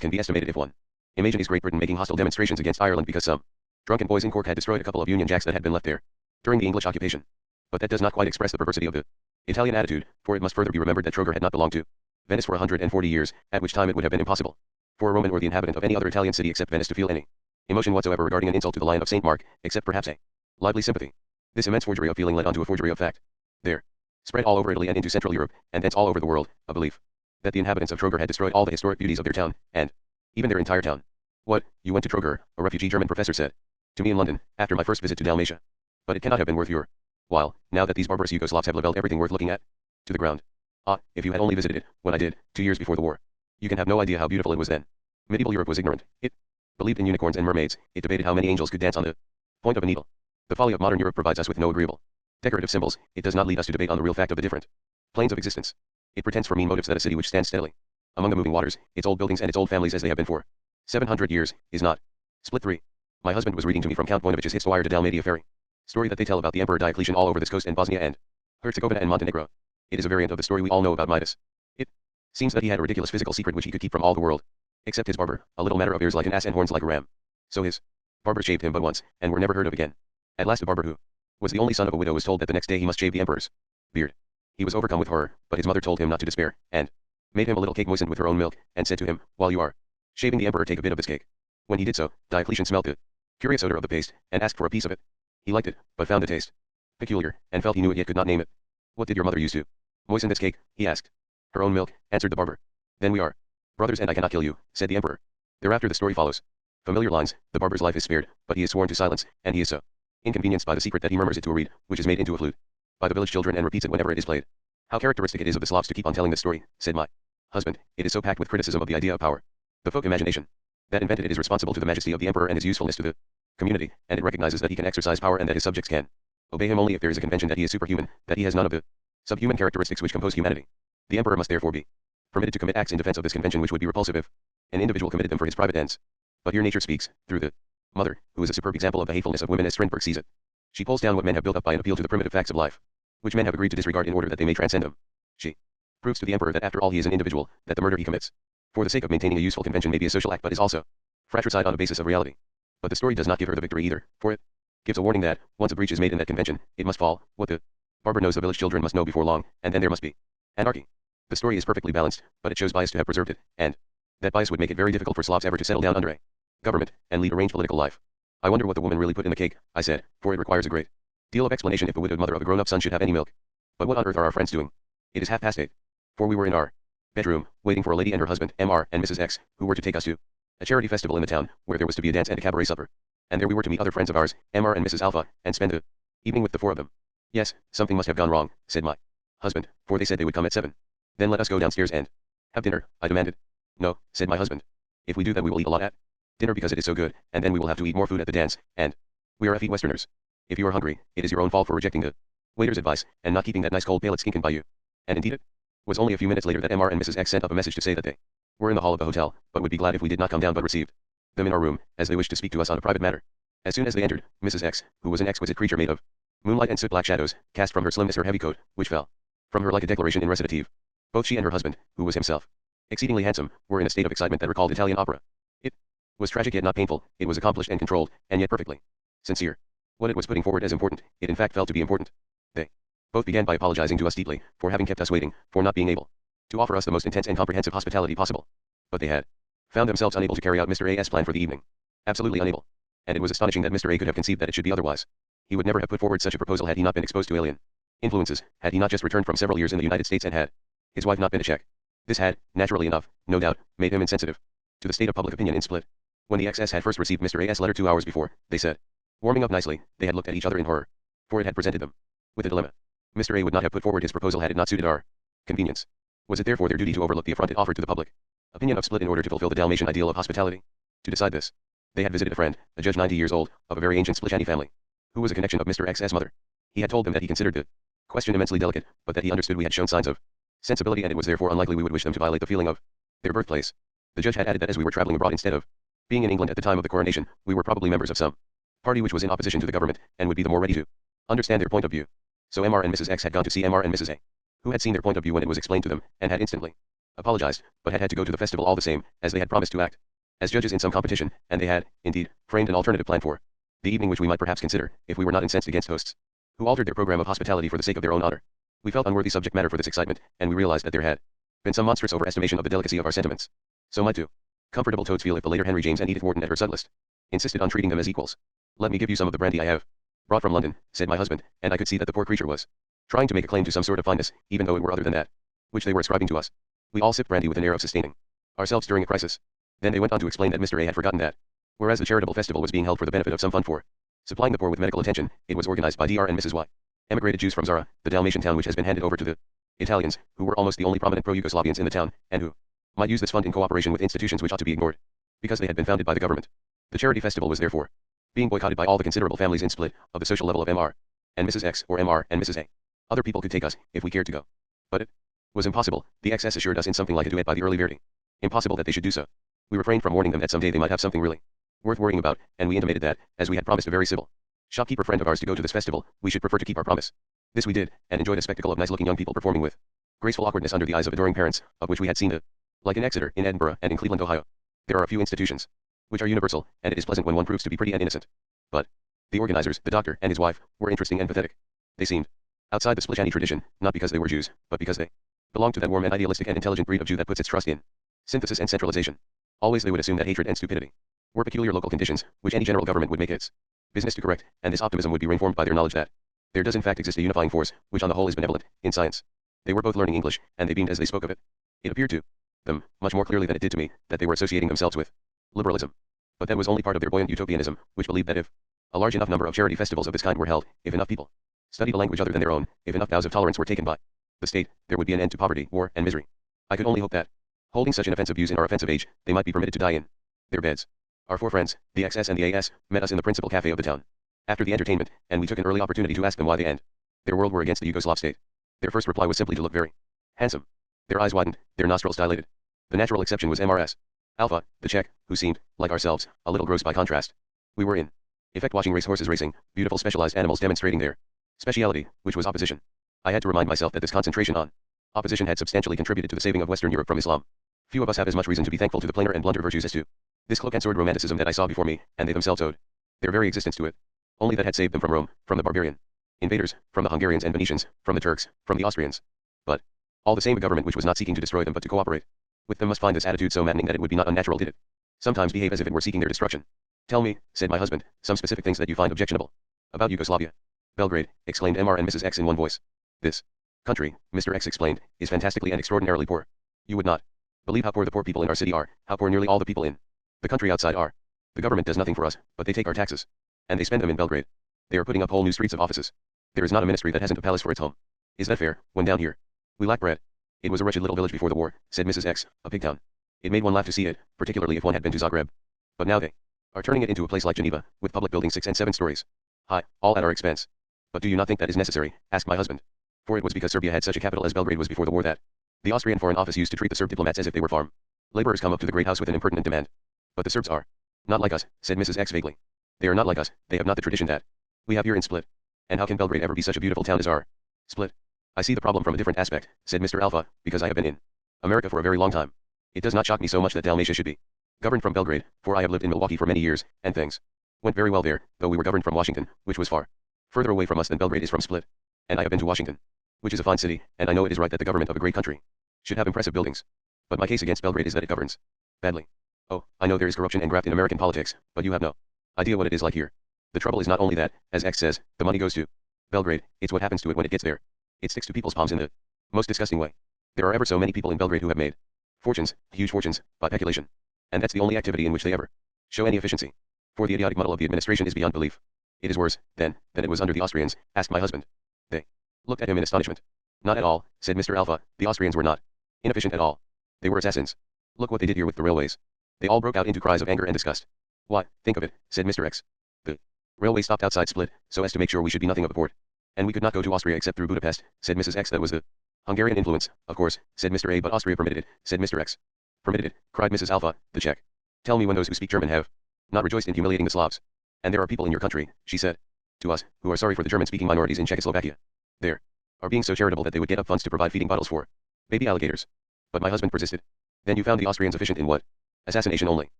can be estimated if one imagines Great Britain making hostile demonstrations against Ireland because some drunken boys in Cork had destroyed a couple of Union Jacks that had been left there during the English occupation. But that does not quite express the perversity of the Italian attitude, for it must further be remembered that Trogar had not belonged to Venice for 140 years, at which time it would have been impossible for a Roman or the inhabitant of any other Italian city except Venice to feel any emotion whatsoever regarding an insult to the Lion of St. Mark, except perhaps a lively sympathy. This immense forgery of feeling led on to a forgery of fact. There spread all over Italy and into Central Europe, and thence all over the world, a belief that the inhabitants of Trogar had destroyed all the historic beauties of their town, and even their entire town. What, you went to Trogar, a refugee German professor said to me in London, after my first visit to Dalmatia. But it cannot have been worth your while, now that these barbarous Yugoslavs have leveled everything worth looking at to the ground. Ah, if you had only visited it, when I did, 2 years before the war. You can have no idea how beautiful it was then. Medieval Europe was ignorant. It believed in unicorns and mermaids. It debated how many angels could dance on the point of a needle. The folly of modern Europe provides us with no agreeable decorative symbols. It does not lead us to debate on the real fact of the different planes of existence. It pretends for mean motives that a city which stands steadily among the moving waters, its old buildings and its old families as they have been for 700 years, is not. Split 3. My husband was reading to me from Count Voinovich's Histoire de Dalmatia Ferry. Story that they tell about the Emperor Diocletian all over this coast and Bosnia and Herzegovina and Montenegro. It is a variant of the story we all know about Midas. It seems that he had a ridiculous physical secret which he could keep from all the world. Except his barber, a little matter of ears like an ass and horns like a ram. So his barber shaved him but once, and were never heard of again. At last the barber, who was the only son of a widow, was told that the next day he must shave the emperor's beard. He was overcome with horror, but his mother told him not to despair, and made him a little cake moistened with her own milk, and said to him, "While you are shaving the emperor, take a bit of this cake." When he did so, Diocletian smelt the curious odor of the paste, and asked for a piece of it. He liked it, but found the taste peculiar, and felt he knew it yet could not name it. "What did your mother use to moisten this cake?" he asked. "Her own milk," answered the barber. "Then we are brothers, and I cannot kill you," said the emperor. Thereafter the story follows. Familiar lines: the barber's life is spared, but he is sworn to silence, and he is so inconvenienced by the secret that he murmurs it to a reed, which is made into a flute by the village children, and repeats it whenever it is played. "How characteristic it is of the Slavs to keep on telling this story," said my husband. "It is so packed with criticism of the idea of power. The folk imagination that invented it is responsible to the majesty of the emperor and his usefulness to the community, and it recognizes that he can exercise power and that his subjects can obey him only if there is a convention that he is superhuman, that he has none of the subhuman characteristics which compose humanity. The emperor must therefore be permitted to commit acts in defense of this convention which would be repulsive if an individual committed them for his private ends. But here nature speaks, through the mother, who is a superb example of the hatefulness of women as Strindberg sees it. She pulls down what men have built up by an appeal to the primitive facts of life, which men have agreed to disregard in order that they may transcend them. She proves to the emperor that after all he is an individual, that the murder he commits for the sake of maintaining a useful convention may be a social act but is also fratricide on a basis of reality. But the story does not give her the victory either, for it gives a warning that, once a breach is made in that convention, it must fall. What the barber knows the village children must know before long, and then there must be anarchy. The story is perfectly balanced, but it shows bias to have preserved it, and that bias would make it very difficult for Slavs ever to settle down under a government, and lead arranged political life. I wonder what the woman really put in the cake, I said, for it requires a great deal of explanation if the widowed mother of a grown-up son should have any milk. But what on earth are our friends doing? It is 8:30. For we were in our bedroom, waiting for a lady and her husband, Mr. and Mrs. X, who were to take us to a charity festival in the town, where there was to be a dance and a cabaret supper. And there we were to meet other friends of ours, Mr. and Mrs. Alpha, and spend the evening with the four of them. Yes, something must have gone wrong, said my husband, for they said they would come at 7. Then let us go downstairs and have dinner, I demanded. No, said my husband. If we do that we will eat a lot at dinner because it is so good, and then we will have to eat more food at the dance, and we are effete Westerners. If you are hungry, it is your own fault for rejecting the waiter's advice, and not keeping that nice cold palet skinken by you. And indeed it was only a few minutes later that Mr. and Mrs. X sent up a message to say that they were in the hall of the hotel, but would be glad if we did not come down, but received them in our room, as they wished to speak to us on a private matter. As soon as they entered, Mrs. X, who was an exquisite creature made of moonlight and soot-black shadows, cast from her slimness her heavy coat, which fell from her like a declaration in recitative. Both she and her husband, who was himself exceedingly handsome, were in a state of excitement that recalled Italian opera. It was tragic yet not painful, it was accomplished and controlled, and yet perfectly sincere. What it was putting forward as important, it in fact felt to be important. They both began by apologizing to us deeply, for having kept us waiting, for not being able to offer us the most intense and comprehensive hospitality possible. But they had found themselves unable to carry out Mr. A.'s plan for the evening. Absolutely unable. And it was astonishing that Mr. A could have conceived that it should be otherwise. He would never have put forward such a proposal had he not been exposed to alien influences, had he not just returned from several years in the United States, and had his wife not been a Czech. This had, naturally enough, no doubt, made him insensitive to the state of public opinion in Split. When the XS had first received Mr. A.'s letter 2 hours before, they said, warming up nicely, they had looked at each other in horror, for it had presented them with a dilemma. Mr. A would not have put forward his proposal had it not suited our convenience. Was it therefore their duty to overlook the affront it offered to the public opinion of Split in order to fulfill the Dalmatian ideal of hospitality? To decide this, they had visited a friend, a judge 90 years old, of a very ancient Splitani family, who was a connection of Mr. X's mother. He had told them that he considered the question immensely delicate, but that he understood we had shown signs of sensibility, and it was therefore unlikely we would wish them to violate the feeling of their birthplace. The judge had added that as we were traveling abroad instead of being in England at the time of the coronation, we were probably members of some party which was in opposition to the government, and would be the more ready to understand their point of view. So Mr. and Mrs. X had gone to see Mr. and Mrs. A, who had seen their point of view when it was explained to them, and had instantly apologized, but had to go to the festival all the same, as they had promised to act as judges in some competition, and they had, indeed, framed an alternative plan for the evening which we might perhaps consider, if we were not incensed against hosts who altered their program of hospitality for the sake of their own honor. We felt unworthy subject matter for this excitement, and we realized that there had been some monstrous overestimation of the delicacy of our sentiments. So might do comfortable toads feel if the later Henry James and Edith Wharton at her Sudlist insisted on treating them as equals. Let me give you some of the brandy I have brought from London, said my husband, and I could see that the poor creature was trying to make a claim to some sort of fineness, even though it were other than that which they were ascribing to us. We all sipped brandy with an air of sustaining ourselves during a crisis. Then they went on to explain that Mr. A had forgotten that, whereas the charitable festival was being held for the benefit of some fund for supplying the poor with medical attention, it was organized by Dr. and Mrs. Y, emigrated Jews from Zara, the Dalmatian town which has been handed over to the Italians, who were almost the only prominent pro-Yugoslavians in the town, and who might use this fund in cooperation with institutions which ought to be ignored, because they had been founded by the government. The charity festival was therefore being boycotted by all the considerable families in Split, of the social level of Mr. and Mrs. X, or Mr. and Mrs. A. Other people could take us, if we cared to go. But it Was impossible, the XS assured us in something like a duet by the early Verdi. Impossible that they should do so. We refrained from warning them that someday they might have something really worth worrying about, and we intimated that, as we had promised a very civil shopkeeper friend of ours to go to this festival, we should prefer to keep our promise. This we did, and enjoyed a spectacle of nice-looking young people performing with graceful awkwardness under the eyes of adoring parents, of which we had seen the like in Exeter, in Edinburgh, and in Cleveland, Ohio. There are a few institutions which are universal, and it is pleasant when one proves to be pretty and innocent. But the organizers, the doctor and his wife, were interesting and pathetic. They seemed outside the Splitchani tradition, not because they were Jews, but because they belonged to that warm and idealistic and intelligent breed of Jew that puts its trust in synthesis and centralization. Always they would assume that hatred and stupidity were peculiar local conditions, which any general government would make its business to correct, and this optimism would be reinforced by their knowledge that there does in fact exist a unifying force, which on the whole is benevolent, in science. They were both learning English, and they beamed as they spoke of it. It appeared to them, much more clearly than it did to me, that they were associating themselves with liberalism. But that was only part of their buoyant utopianism, which believed that if a large enough number of charity festivals of this kind were held, if enough people studied a language other than their own, if enough vows of tolerance were taken by the state, there would be an end to poverty, war, and misery. I could only hope that, holding such inoffensive views in our offensive age, they might be permitted to die in their beds. Our four friends, the XS and the AS, met us in the principal cafe of the town after the entertainment, and we took an early opportunity to ask them why they and their world were against the Yugoslav state. Their first reply was simply to look very handsome. Their eyes widened, their nostrils dilated. The natural exception was MRS Alpha, the Czech, who seemed, like ourselves, a little gross by contrast. We were in effect watching racehorses racing, beautiful specialized animals demonstrating their speciality, which was opposition. I had to remind myself that this concentration on opposition had substantially contributed to the saving of Western Europe from Islam. Few of us have as much reason to be thankful to the plainer and blunter virtues as to this cloak and sword romanticism that I saw before me, and they themselves owed their very existence to it. Only that had saved them from Rome, from the barbarian invaders, from the Hungarians and Venetians, from the Turks, from the Austrians. But all the same, a government which was not seeking to destroy them but to cooperate with them must find this attitude so maddening that it would be not unnatural did it sometimes behave as if it were seeking their destruction. Tell me, said my husband, some specific things that you find objectionable about Yugoslavia. Belgrade, exclaimed Mr. and Mrs. X in one voice. This country, Mr. X explained, is fantastically and extraordinarily poor. You would not believe how poor the poor people in our city are, how poor nearly all the people in the country outside are. The government does nothing for us, but they take our taxes, and they spend them in Belgrade. They are putting up whole new streets of offices. There is not a ministry that hasn't a palace for its home. Is that fair, when down here we lack bread? It was a wretched little village before the war, said Mrs. X, a pig town. It made one laugh to see it, particularly if one had been to Zagreb. But now they are turning it into a place like Geneva, with public buildings 6 and 7 stories high, all at our expense. But do you not think that is necessary? Asked my husband. For it was because Serbia had such a capital as Belgrade was before the war that the Austrian Foreign Office used to treat the Serb diplomats as if they were farm laborers come up to the great house with an impertinent demand. But the Serbs are not like us, said Mrs. X vaguely. They are not like us, they have not the tradition that we have here in Split. And how can Belgrade ever be such a beautiful town as our Split? I see the problem from a different aspect, said Mr. Alpha, because I have been in America for a very long time. It does not shock me so much that Dalmatia should be governed from Belgrade, for I have lived in Milwaukee for many years, and things went very well there, though we were governed from Washington, which was far further away from us than Belgrade is from Split. And I have been to Washington, which is a fine city, and I know it is right that the government of a great country should have impressive buildings. But my case against Belgrade is that it governs badly. Oh, I know there is corruption and graft in American politics, but you have no idea what it is like here. The trouble is not only that, as X says, the money goes to Belgrade, it's what happens to it when it gets there. It sticks to people's palms in the most disgusting way. There are ever so many people in Belgrade who have made fortunes, huge fortunes, by peculation. And that's the only activity in which they ever show any efficiency. For the idiotic muddle of the administration is beyond belief. It is worse, then, than it was under the Austrians, asked my husband. They looked at him in astonishment. Not at all, said Mr. Alpha, the Austrians were not inefficient at all. They were assassins. Look what they did here with the railways. They all broke out into cries of anger and disgust. Why, think of it, said Mr. X. The railway stopped outside Split, so as to make sure we should be nothing of a port. And we could not go to Austria except through Budapest, said Mrs. X. That was the Hungarian influence, of course, said Mr. A. But Austria permitted it, said Mr. X. Permitted it, cried Mrs. Alpha, the Czech. Tell me when those who speak German have not rejoiced in humiliating the Slavs. And there are people in your country, she said, to us, who are sorry for the German-speaking minorities in Czechoslovakia. There are being so charitable that they would get up funds to provide feeding bottles for baby alligators. But my husband persisted. Then you found the Austrians efficient in what? Assassination only.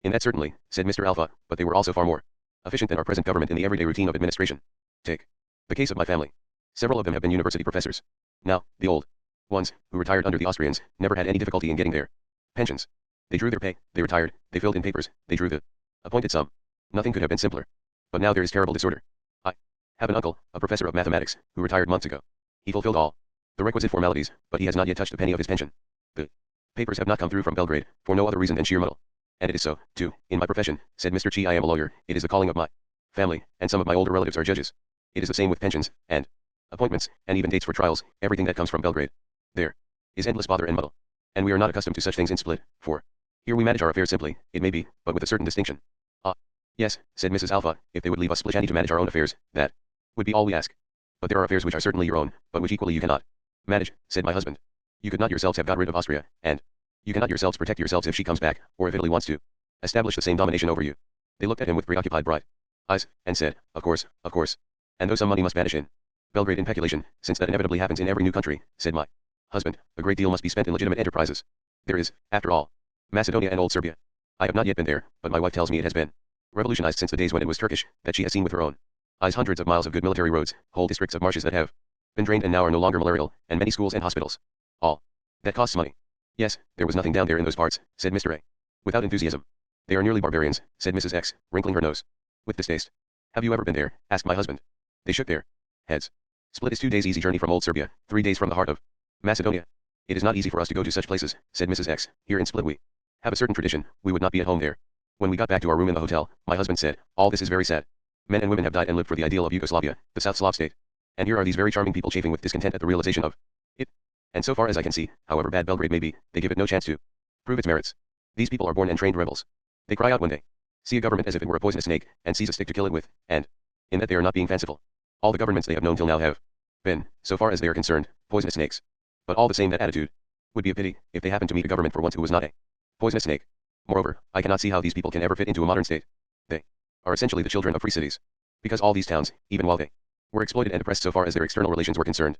In that certainly, said Mr. Alpha, but they were also far more efficient than our present government in the everyday routine of administration. Take the case of my family. Several of them have been university professors. Now, the old ones, who retired under the Austrians, never had any difficulty in getting their pensions. They drew their pay, they retired, they filled in papers, they drew the appointed sum. Nothing could have been simpler. But now there is terrible disorder. I have an uncle, a professor of mathematics, who retired months ago. He fulfilled all the requisite formalities, but he has not yet touched a penny of his pension. The papers have not come through from Belgrade, for no other reason than sheer muddle. And it is so, too, in my profession, said Mr. Chi. I am a lawyer, it is the calling of my family, and some of my older relatives are judges. It is the same with pensions, and appointments, and even dates for trials, everything that comes from Belgrade. There is endless bother and muddle. And we are not accustomed to such things in Split, for here we manage our affairs simply, it may be, but with a certain distinction. Ah, yes, said Mrs. Alpha, if they would leave us Splitchani to manage our own affairs, that would be all we ask. But there are affairs which are certainly your own, but which equally you cannot manage, said my husband. You could not yourselves have got rid of Austria, and you cannot yourselves protect yourselves if she comes back, or if Italy wants to establish the same domination over you. They looked at him with preoccupied bright eyes, and said, of course, of course. And though some money must vanish in Belgrade in peculation, since that inevitably happens in every new country, said my husband, a great deal must be spent in legitimate enterprises. There is, after all, Macedonia and old Serbia. I have not yet been there, but my wife tells me it has been revolutionized since the days when it was Turkish, that she has seen with her own eyes hundreds of miles of good military roads, whole districts of marshes that have been drained and now are no longer malarial, and many schools and hospitals. All that costs money. Yes, there was nothing down there in those parts, said Mr. A. Without enthusiasm. They are nearly barbarians, said Mrs. X, wrinkling her nose with distaste. Have you ever been there? Asked my husband. They shook their heads. Split is 2 days easy journey from old Serbia, 3 days from the heart of Macedonia. It is not easy for us to go to such places, said Mrs. X. Here in Split we have a certain tradition, we would not be at home there. When we got back to our room in the hotel, my husband said, all this is very sad. Men and women have died and lived for the ideal of Yugoslavia, the South Slav state. And here are these very charming people chafing with discontent at the realization of it. And so far as I can see, however bad Belgrade may be, they give it no chance to prove its merits. These people are born and trained rebels. They cry out when they see a government as if it were a poisonous snake, and seize a stick to kill it with, and in that they are not being fanciful. All the governments they have known till now have been, so far as they are concerned, poisonous snakes. But all the same that attitude would be a pity, if they happened to meet a government for once who was not a poisonous snake. Moreover, I cannot see how these people can ever fit into a modern state. They are essentially the children of free cities. Because all these towns, even while they were exploited and oppressed so far as their external relations were concerned,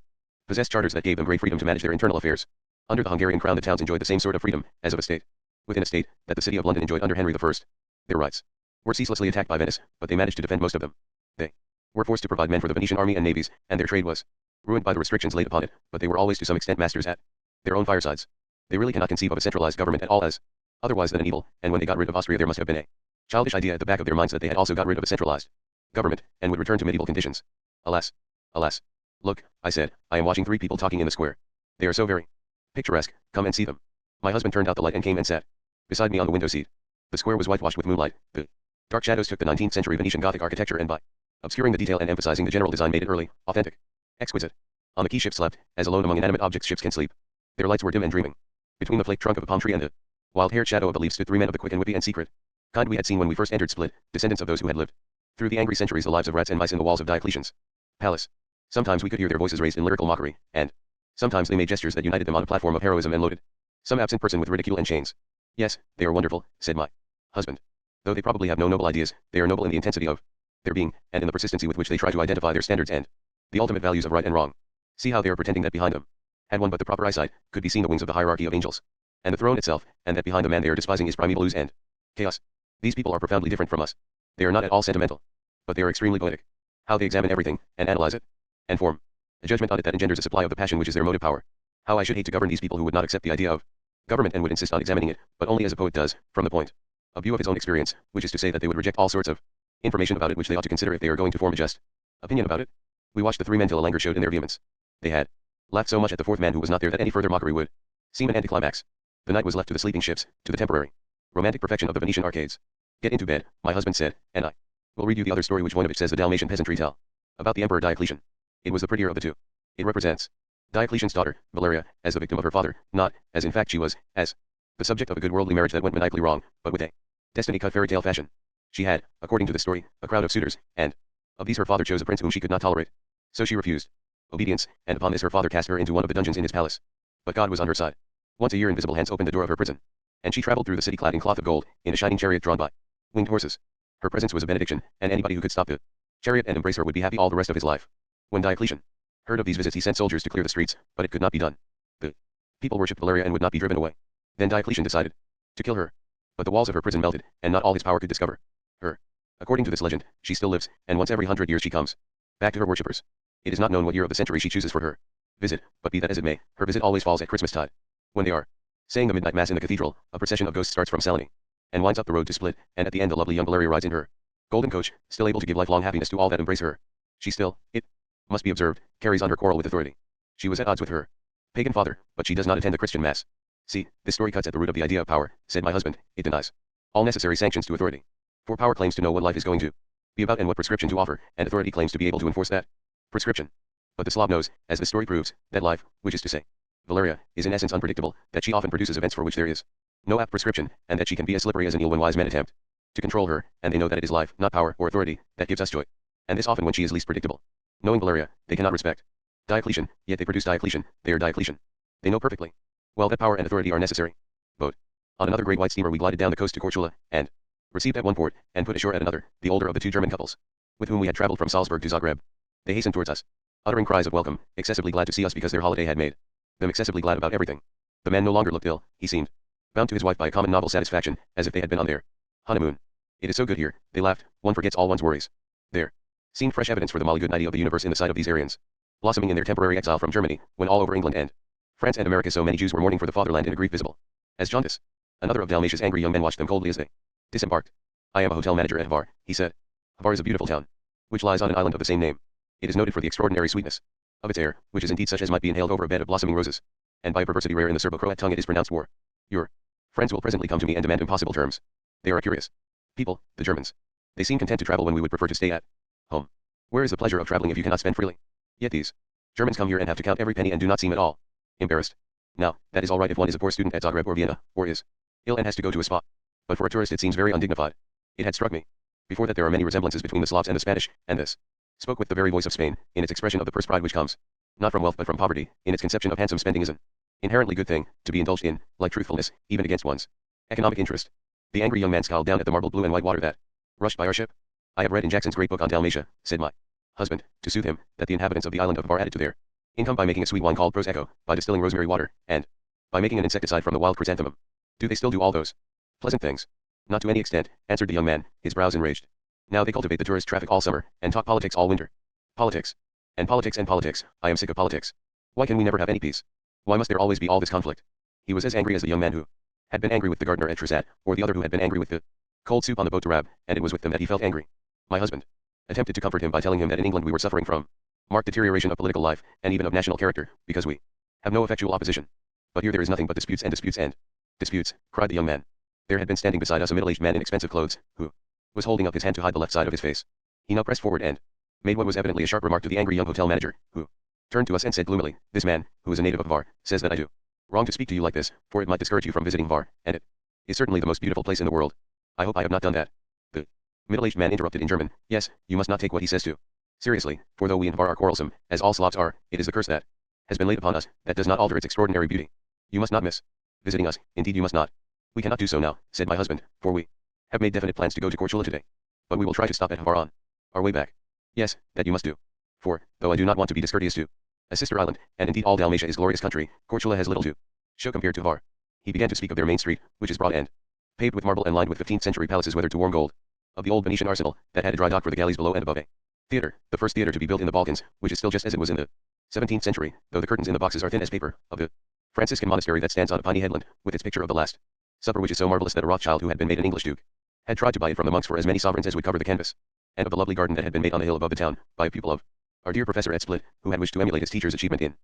possessed charters that gave them great freedom to manage their internal affairs. Under the Hungarian crown the towns enjoyed the same sort of freedom, as of a state, within a state, that the city of London enjoyed under Henry I. Their rights were ceaselessly attacked by Venice, but they managed to defend most of them. They were forced to provide men for the Venetian army and navies, and their trade was ruined by the restrictions laid upon it, but they were always to some extent masters at their own firesides. They really cannot conceive of a centralized government at all as otherwise than an evil, and when they got rid of Austria there must have been a childish idea at the back of their minds that they had also got rid of a centralized government, and would return to medieval conditions. Alas! Alas! Look, I said, I am watching 3 people talking in the square. They are so very picturesque, come and see them. My husband turned out the light and came and sat beside me on the window seat. The square was whitewashed with moonlight. The dark shadows took the 19th century Venetian Gothic architecture and by obscuring the detail and emphasizing the general design made it early, authentic, exquisite. On the quay ship slept, as alone among inanimate objects ships can sleep. Their lights were dim and dreaming. Between the flake trunk of a palm tree and the wild-haired shadow of a leaf stood 3 men of the quick and witty and secret kind we had seen when we first entered Split, descendants of those who had lived through the angry centuries the lives of rats and mice in the walls of Diocletian's palace. Sometimes we could hear their voices raised in lyrical mockery, and sometimes they made gestures that united them on a platform of heroism and loaded some absent person with ridicule and chains. Yes, they are wonderful, said my husband. Though they probably have no noble ideas, they are noble in the intensity of their being, and in the persistency with which they try to identify their standards and the ultimate values of right and wrong. See how they are pretending that behind them, had one but the proper eyesight, could be seen the wings of the hierarchy of angels, and the throne itself, and that behind the man they are despising is primeval ooze and chaos. These people are profoundly different from us. They are not at all sentimental, but they are extremely poetic. How they examine everything, and analyze it, and form a judgment on it that engenders a supply of the passion which is their motive power. How I should hate to govern these people who would not accept the idea of government and would insist on examining it, but only as a poet does, from the point of view of his own experience, which is to say that they would reject all sorts of information about it which they ought to consider if they are going to form a just opinion about it. We watched the 3 men till a languor showed in their vehemence. They had laughed so much at the 4th man who was not there that any further mockery would seem an anticlimax. The night was left to the sleeping ships, to the temporary romantic perfection of the Venetian arcades. Get into bed, my husband said, and I will read you the other story which Voinovich says the Dalmatian peasantry tell about the Emperor Diocletian. It was the prettier of the 2. It represents Diocletian's daughter, Valeria, as the victim of her father, not, as in fact she was, as the subject of a good worldly marriage that went maniacally wrong, but with a destiny cut fairy tale fashion. She had, according to the story, a crowd of suitors, and of these her father chose a prince whom she could not tolerate. So she refused obedience, and upon this her father cast her into one of the dungeons in his palace. But God was on her side. Once a year invisible hands opened the door of her prison, and she traveled through the city clad in cloth of gold, in a shining chariot drawn by winged horses. Her presence was a benediction, and anybody who could stop the chariot and embrace her would be happy all the rest of his life. When Diocletian heard of these visits he sent soldiers to clear the streets, but it could not be done. The people worshipped Valeria and would not be driven away. Then Diocletian decided to kill her. But the walls of her prison melted, and not all his power could discover her. According to this legend, she still lives, and once every 100 years she comes back to her worshippers. It is not known what year of the century she chooses for her visit, but be that as it may, her visit always falls at Christmastide. When they are saying the midnight mass in the cathedral, a procession of ghosts starts from Saloni and winds up the road to Split, and at the end the lovely young Valeria rides in her golden coach, still able to give lifelong happiness to all that embrace her. She still, it must be observed, carries on her quarrel with authority. She was at odds with her pagan father, but she does not attend the Christian mass. See, this story cuts at the root of the idea of power, said my husband. It denies all necessary sanctions to authority. For power claims to know what life is going to be about and what prescription to offer, and authority claims to be able to enforce that prescription. But the Slav knows, as the story proves, that life, which is to say, Valeria, is in essence unpredictable, that she often produces events for which there is no apt prescription, and that she can be as slippery as an eel when wise men attempt to control her, and they know that it is life, not power or authority, that gives us joy. And this often when she is least predictable. Knowing Valeria, they cannot respect Diocletian, yet they produce Diocletian, they are Diocletian. They know perfectly well that power and authority are necessary. Boat. On another great white steamer we glided down the coast to Korčula, and received at one port, and put ashore at another, the older of the two German couples, with whom we had traveled from Salzburg to Zagreb. They hastened towards us, uttering cries of welcome, excessively glad to see us because their holiday had made them excessively glad about everything. The man no longer looked ill, he seemed bound to his wife by a common novel satisfaction, as if they had been on their honeymoon. It is so good here, they laughed, one forgets all one's worries. There seemed fresh evidence for the molly good idea of the universe in the sight of these Aryans, blossoming in their temporary exile from Germany, when all over England and France and America so many Jews were mourning for the fatherland in a grief visible as jaundice. Another of Dalmatia's angry young men watched them coldly as they disembarked. I am a hotel manager at Hvar, he said. Hvar is a beautiful town, which lies on an island of the same name. It is noted for the extraordinary sweetness of its air, which is indeed such as might be inhaled over a bed of blossoming roses, and by a perversity rare in the Serbo-Croat tongue it is pronounced war. Your friends will presently come to me and demand impossible terms. They are a curious people, the Germans. They seem content to travel when we would prefer to stay at home. Where is the pleasure of traveling if you cannot spend freely? Yet these Germans come here and have to count every penny and do not seem at all embarrassed. Now, that is all right if one is a poor student at Zagreb or Vienna, or is ill and has to go to a spa. But for a tourist it seems very undignified. It had struck me before that there are many resemblances between the Slavs and the Spanish, and this spoke with the very voice of Spain, in its expression of the purse pride which comes not from wealth but from poverty, in its conception of handsome spending is an inherently good thing, to be indulged in, like truthfulness, even against one's economic interest. The angry young man scowled down at the marble blue and white water that rushed by our ship. I have read in Jackson's great book on Dalmatia, said my husband, to soothe him, that the inhabitants of the island of Hvar added to their income by making a sweet wine called prosecco, by distilling rosemary water, and by making an insecticide from the wild chrysanthemum. Do they still do all those pleasant things? Not to any extent, answered the young man, his brows enraged. Now they cultivate the tourist traffic all summer, and talk politics all winter. Politics. And politics and politics, I am sick of politics. Why can we never have any peace? Why must there always be all this conflict? He was as angry as the young man who had been angry with the gardener at Trizat, or the other who had been angry with the cold soup on the boat to Rab, and it was with them that he felt angry. My husband attempted to comfort him by telling him that in England we were suffering from marked deterioration of political life, and even of national character, because we have no effectual opposition. But here there is nothing but disputes and disputes and disputes, cried the young man. There had been standing beside us a middle-aged man in expensive clothes, who was holding up his hand to hide the left side of his face. He now pressed forward and made what was evidently a sharp remark to the angry young hotel manager, who turned to us and said gloomily, this man, who is a native of Hvar, says that I do wrong to speak to you like this, for it might discourage you from visiting Hvar, and it is certainly the most beautiful place in the world. I hope I have not done that. The middle-aged man interrupted in German, yes, you must not take what he says too seriously, for though we in Hvar are quarrelsome, as all Slavs are, it is the curse that has been laid upon us, that does not alter its extraordinary beauty. You must not miss visiting us, indeed you must not. We cannot do so now, said my husband, for we have made definite plans to go to Korčula today. But we will try to stop at Hvar on our way back. Yes, that you must do. For, though I do not want to be discourteous to a sister island, and indeed all Dalmatia is glorious country, Korčula has little to show compared to Hvar. He began to speak of their main street, which is broad and paved with marble and lined with 15th century palaces weathered to warm gold, of the old Venetian arsenal, that had a dry dock for the galleys below and above a theater, the first theater to be built in the Balkans, which is still just as it was in the 17th century, though the curtains in the boxes are thin as paper, of the Franciscan monastery that stands on a piney headland, with its picture of the Last Supper which is so marvelous that a Rothschild who had been made an English duke had tried to buy it from the monks for as many sovereigns as would cover the canvas, and of the lovely garden that had been made on the hill above the town, by a pupil of our dear professor at Split, who had wished to emulate his teacher's achievement in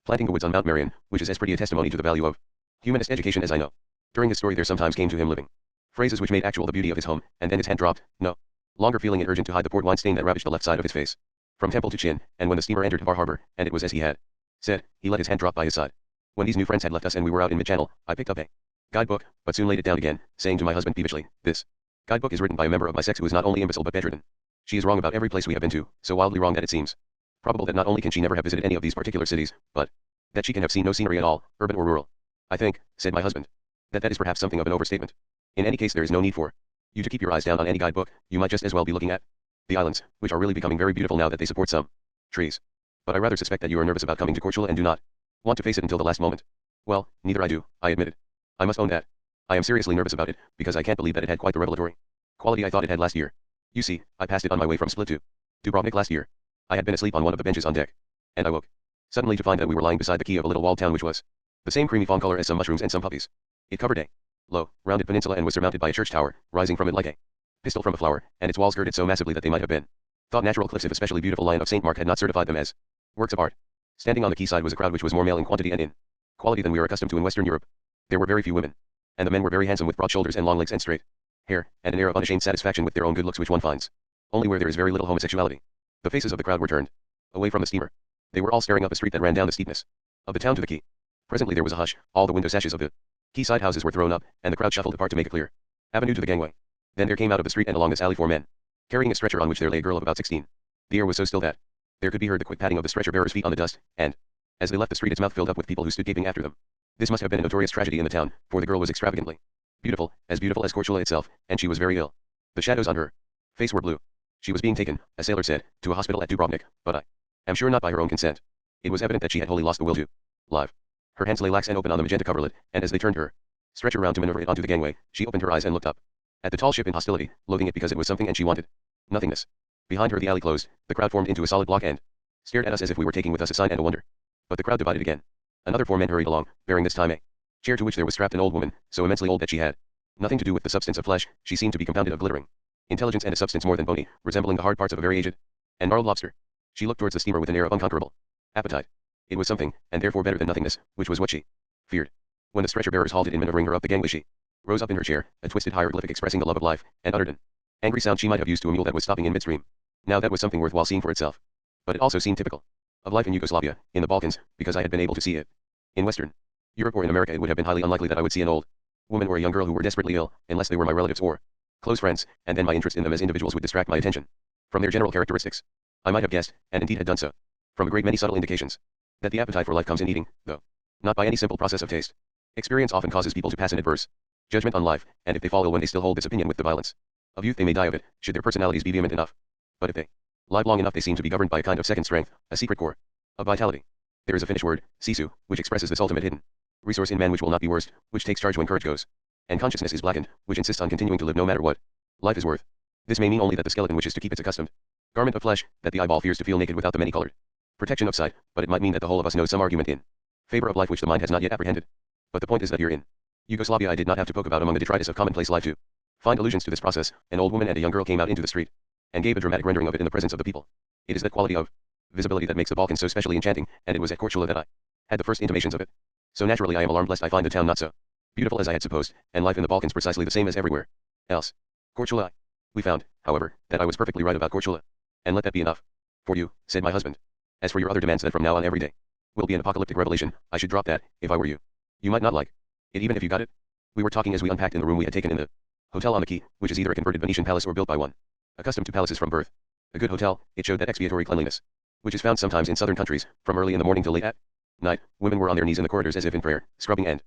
planting the woods on Mount Marion, which is as pretty a testimony to the value of humanist education as I know. During his story there sometimes came to him living phrases which made actual the beauty of his home, and then his hand dropped, no longer feeling it urgent to hide the port wine stain that ravaged the left side of his face, from temple to chin, and when the steamer entered Hvar harbor, and it was as he had said, he let his hand drop by his side. When these new friends had left us and we were out in mid-channel, I picked up a guidebook, but soon laid it down again, saying to my husband peevishly, this guidebook is written by a member of my sex who is not only imbecile but bedridden. She is wrong about every place we have been to, so wildly wrong that it seems probable that not only can she never have visited any of these particular cities, but that she can have seen no scenery at all, urban or rural. I think, said my husband, that is perhaps something of an overstatement. In any case there is no need for you to keep your eyes down on any guidebook, you might just as well be looking at the islands, which are really becoming very beautiful now that they support some trees. But I rather suspect that you are nervous about coming to Korčula and do not want to face it until the last moment. Well, neither I do, I admitted. I must own that. I am seriously nervous about it, because I can't believe that it had quite the revelatory quality I thought it had last year. You see, I passed it on my way from Split to Dubrovnik last year. I had been asleep on one of the benches on deck, and I woke suddenly to find that we were lying beside the quay of a little walled town which was the same creamy fawn color as some mushrooms and some puppies. It covered a low, rounded peninsula and was surmounted by a church tower, rising from it like a pistil from a flower, and its walls girded so massively that they might have been thought natural cliffs if especially beautiful Lion of St. Mark had not certified them as works of art. Standing on the quayside was a crowd which was more male in quantity and in quality than we are accustomed to in Western Europe. There were very few women, and the men were very handsome with broad shoulders and long legs and straight hair, and an air of unashamed satisfaction with their own good looks which one finds only where there is very little homosexuality. The faces of the crowd were turned away from the steamer. They were all staring up a street that ran down the steepness of the town to the quay. Presently there was a hush, all the window sashes of the quayside houses were thrown up, and the crowd shuffled apart to make a clear avenue to the gangway. Then there came out of the street and along this alley 4 men, carrying a stretcher on which there lay a girl of about 16. The air was so still that there could be heard the quick padding of the stretcher bearer's feet on the dust, and As they left the street, its mouth filled up with people who stood gaping after them. This must have been a notorious tragedy in the town, for the girl was extravagantly beautiful as Korchula itself, and she was very ill. The shadows on her face were blue. She was being taken, a sailor said, to a hospital at Dubrovnik, but I am sure not by her own consent. It was evident that she had wholly lost the will to live. Her hands lay lax and open on the magenta coverlet, and as they turned her stretcher round to maneuver it onto the gangway, she opened her eyes and looked up at the tall ship in hostility, loathing it because it was something and she wanted nothingness. Behind her the alley closed, the crowd formed into a solid block and stared at us as if we were taking with us a sign and a wonder. But the crowd divided again. Another 4 men hurried along, bearing this time a chair to which there was strapped an old woman, so immensely old that she had nothing to do with the substance of flesh. She seemed to be compounded of glittering intelligence and a substance more than bony, resembling the hard parts of a very aged and gnarled lobster. She looked towards the steamer with an air of unconquerable appetite. It was something, and therefore better than nothingness, which was what she feared. When the stretcher bearers halted in maneuvering her up the gangway, she rose up in her chair, a twisted hieroglyphic expressing the love of life, and uttered an angry sound she might have used to a mule that was stopping in midstream. Now that was something worth while seeing for itself. But it also seemed typical of life in Yugoslavia, in the Balkans, because I had been able to see it. In Western Europe or in America, it would have been highly unlikely that I would see an old woman or a young girl who were desperately ill, unless they were my relatives or close friends, and then my interest in them as individuals would distract my attention from their general characteristics. I might have guessed, and indeed had done so, from a great many subtle indications, that the appetite for life comes in eating, though not by any simple process of taste. Experience often causes people to pass an adverse judgment on life, and if they fall ill when they still hold this opinion with the violence of youth, they may die of it, should their personalities be vehement enough. But if they live long enough, they seem to be governed by a kind of second strength, a secret core of vitality. There is a Finnish word, sisu, which expresses this ultimate hidden resource in man which will not be worst, which takes charge when courage goes, and consciousness is blackened, which insists on continuing to live no matter what life is worth. This may mean only that the skeleton wishes to keep its accustomed garment of flesh, that the eyeball fears to feel naked without the many-colored protection of sight, but it might mean that the whole of us knows some argument in favor of life which the mind has not yet apprehended. But the point is that here in Yugoslavia I did not have to poke about among the detritus of commonplace life to find allusions to this process. An old woman and a young girl came out into the street and gave a dramatic rendering of it in the presence of the people. It is that quality of visibility that makes the Balkans so specially enchanting, and it was at Korchula that I had the first intimations of it. So naturally I am alarmed lest I find the town not so beautiful as I had supposed, and life in the Balkans precisely the same as everywhere else. Korchula. We found, however, that I was perfectly right about Korchula. And let that be enough. For you, said my husband. As for your other demands that from now on every day will be an apocalyptic revelation, I should drop that, if I were you. You might not like it even if you got it. We were talking as we unpacked in the room we had taken in the hotel on the quay, which is either a converted Venetian palace or built by one accustomed to palaces from birth. A good hotel, it showed that expiatory cleanliness, which is found sometimes in southern countries, from early in the morning till late at night. Women were on their knees in the corridors as if in prayer, scrubbing and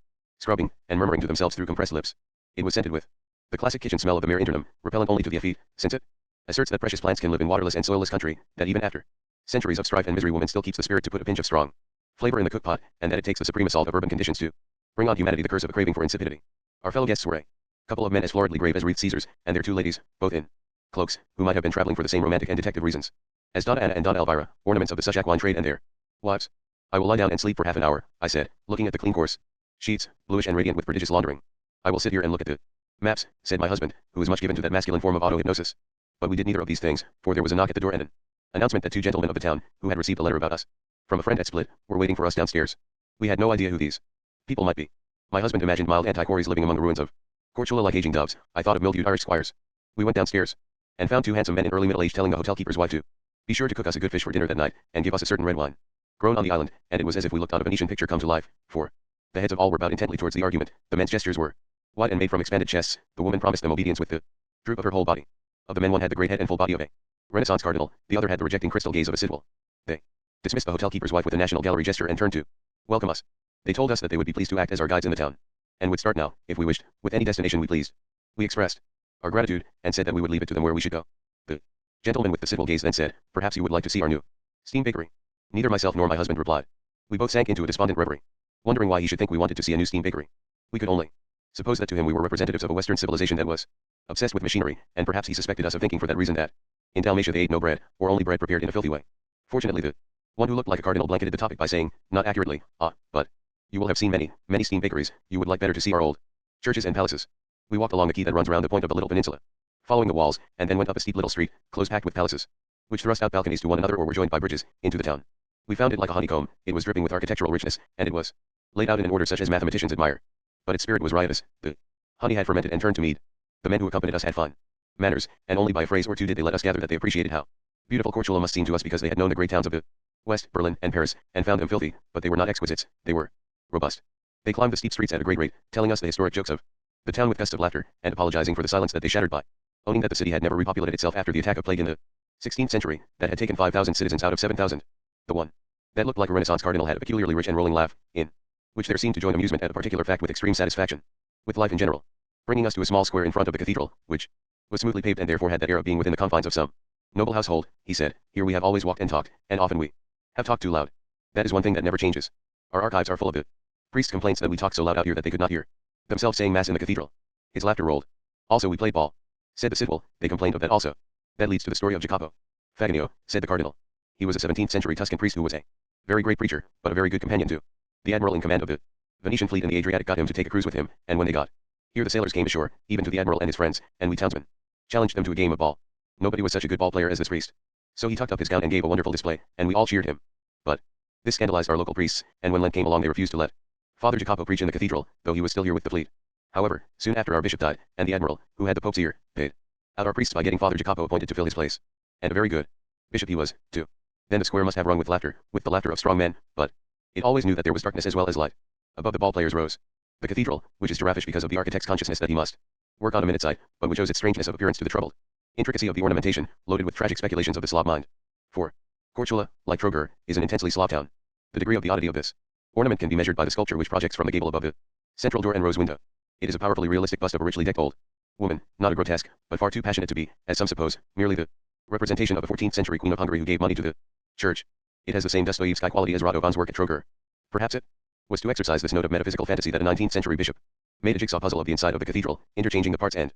murmuring to themselves through compressed lips. It was scented with the classic kitchen smell of the mare internum, repellent only to the effete, since it asserts that precious plants can live in waterless and soilless country, that even after centuries of strife and misery woman still keeps the spirit to put a pinch of strong flavor in the cook pot, and that it takes the supreme assault of urban conditions to bring on humanity the curse of a craving for insipidity. Our fellow guests were a couple of men as floridly grave as wreathed Caesars, and their 2 ladies, both in cloaks, who might have been traveling for the same romantic and detective reasons as Donna Anna and Donna Elvira, ornaments of the Sushak wine trade and their wives. I will lie down and sleep for half an hour, I said, looking at the clean coarse sheets, bluish and radiant with prodigious laundering. I will sit here and look at the maps, said my husband, who is much given to that masculine form of auto-hypnosis. But we did neither of these things, for there was a knock at the door and an announcement that 2 gentlemen of the town, who had received a letter about us from a friend at Split, were waiting for us downstairs. We had no idea who these people might be. My husband imagined mild antiquaries living among the ruins of Korchula like aging doves. I thought of mildewed Irish squires. We went downstairs and found 2 handsome men in early middle age telling the hotel keeper's wife to be sure to cook us a good fish for dinner that night, and give us a certain red wine grown on the island, and it was as if we looked on a Venetian picture come to life, for the heads of all were bowed intently towards the argument. The men's gestures were wide and made from expanded chests. The woman promised them obedience with the droop of her whole body. Of the men, one had the great head and full body of a Renaissance cardinal, the other had the rejecting crystal gaze of a citadel. They dismissed the hotel keeper's wife with a National Gallery gesture and turned to welcome us. They told us that they would be pleased to act as our guides in the town, and would start now, if we wished, with any destination we pleased. We expressed our gratitude, and said that we would leave it to them where we should go. The gentleman with the citadel gaze then said, perhaps you would like to see our new steam bakery. Neither myself nor my husband replied. We both sank into a despondent reverie, wondering why he should think we wanted to see a new steam bakery. We could only suppose that to him we were representatives of a Western civilization that was obsessed with machinery, and perhaps he suspected us of thinking for that reason that in Dalmatia they ate no bread, or only bread prepared in a filthy way. Fortunately the one who looked like a cardinal blanketed the topic by saying, not accurately, but you will have seen many steam bakeries. You would like better to see our old churches and palaces. We walked along the quay that runs round the point of the little peninsula, following the walls, and then went up a steep little street, close packed with palaces, which thrust out balconies to one another or were joined by bridges, into the town. We found it like a honeycomb. It was dripping with architectural richness, and it was laid out in an order such as mathematicians admire. But its spirit was riotous. The honey had fermented and turned to mead. The men who accompanied us had fine manners, and only by a phrase or 2 did they let us gather that they appreciated how beautiful Korchula must seem to us, because they had known the great towns of the West, Berlin, and Paris, and found them filthy, but they were not exquisites, they were robust. They climbed the steep streets at a great rate, telling us the historic jokes of the town with gusts of laughter, and apologizing for the silence that they shattered by owning that the city had never repopulated itself after the attack of plague in the 16th century, that had taken 5,000 citizens out of 7,000. The one That looked like a Renaissance cardinal had a peculiarly rich and rolling laugh, in which there seemed to join amusement at a particular fact with extreme satisfaction. With life in general. Bringing us to a small square in front of the cathedral, which was smoothly paved and therefore had that air of being within the confines of some noble household, he said, here we have always walked and talked, and often we have talked too loud. That is one thing that never changes. Our archives are full of it. Priests' complaints that we talked so loud out here that they could not hear themselves saying mass in the cathedral. His laughter rolled. Also we played ball. Said the civil, they complained of that also. That leads to the story of Jacopo Faganio, said the cardinal. He was a 17th century Tuscan priest who was a very great preacher, but a very good companion too. The admiral in command of the Venetian fleet in the Adriatic got him to take a cruise with him, and when they got here the sailors came ashore, even to the admiral and his friends, and we townsmen challenged them to a game of ball. Nobody was such a good ball player as this priest. So he tucked up his gown and gave a wonderful display, and we all cheered him. But this scandalized our local priests, and when Lent came along they refused to let Father Jacopo preach in the cathedral, though he was still here with the fleet. However, soon after our bishop died, and the admiral, who had the Pope's ear, paid out our priests by getting Father Jacopo appointed to fill his place. And a very good bishop he was, too. Then the square must have rung with laughter, with the laughter of strong men, but it always knew that there was darkness as well as light. Above the ball players rose the cathedral, which is giraffish because of the architect's consciousness that he must work on a minute sight, but which owes its strangeness of appearance to the troubled intricacy of the ornamentation, loaded with tragic speculations of the Slav mind. For Korčula, like Trogir, is an intensely Slav town. The degree of the oddity of this ornament can be measured by the sculpture which projects from the gable above the central door and rose window. It is a powerfully realistic bust of a richly decked old woman, not a grotesque, but far too passionate to be, as some suppose, merely the representation of a 14th century queen of Hungary who gave money to the church. It has the same Dostoevsky quality as Radovan's work at Trogir. Perhaps it was to exercise this note of metaphysical fantasy that a 19th century bishop made a jigsaw puzzle of the inside of the cathedral, interchanging the parts and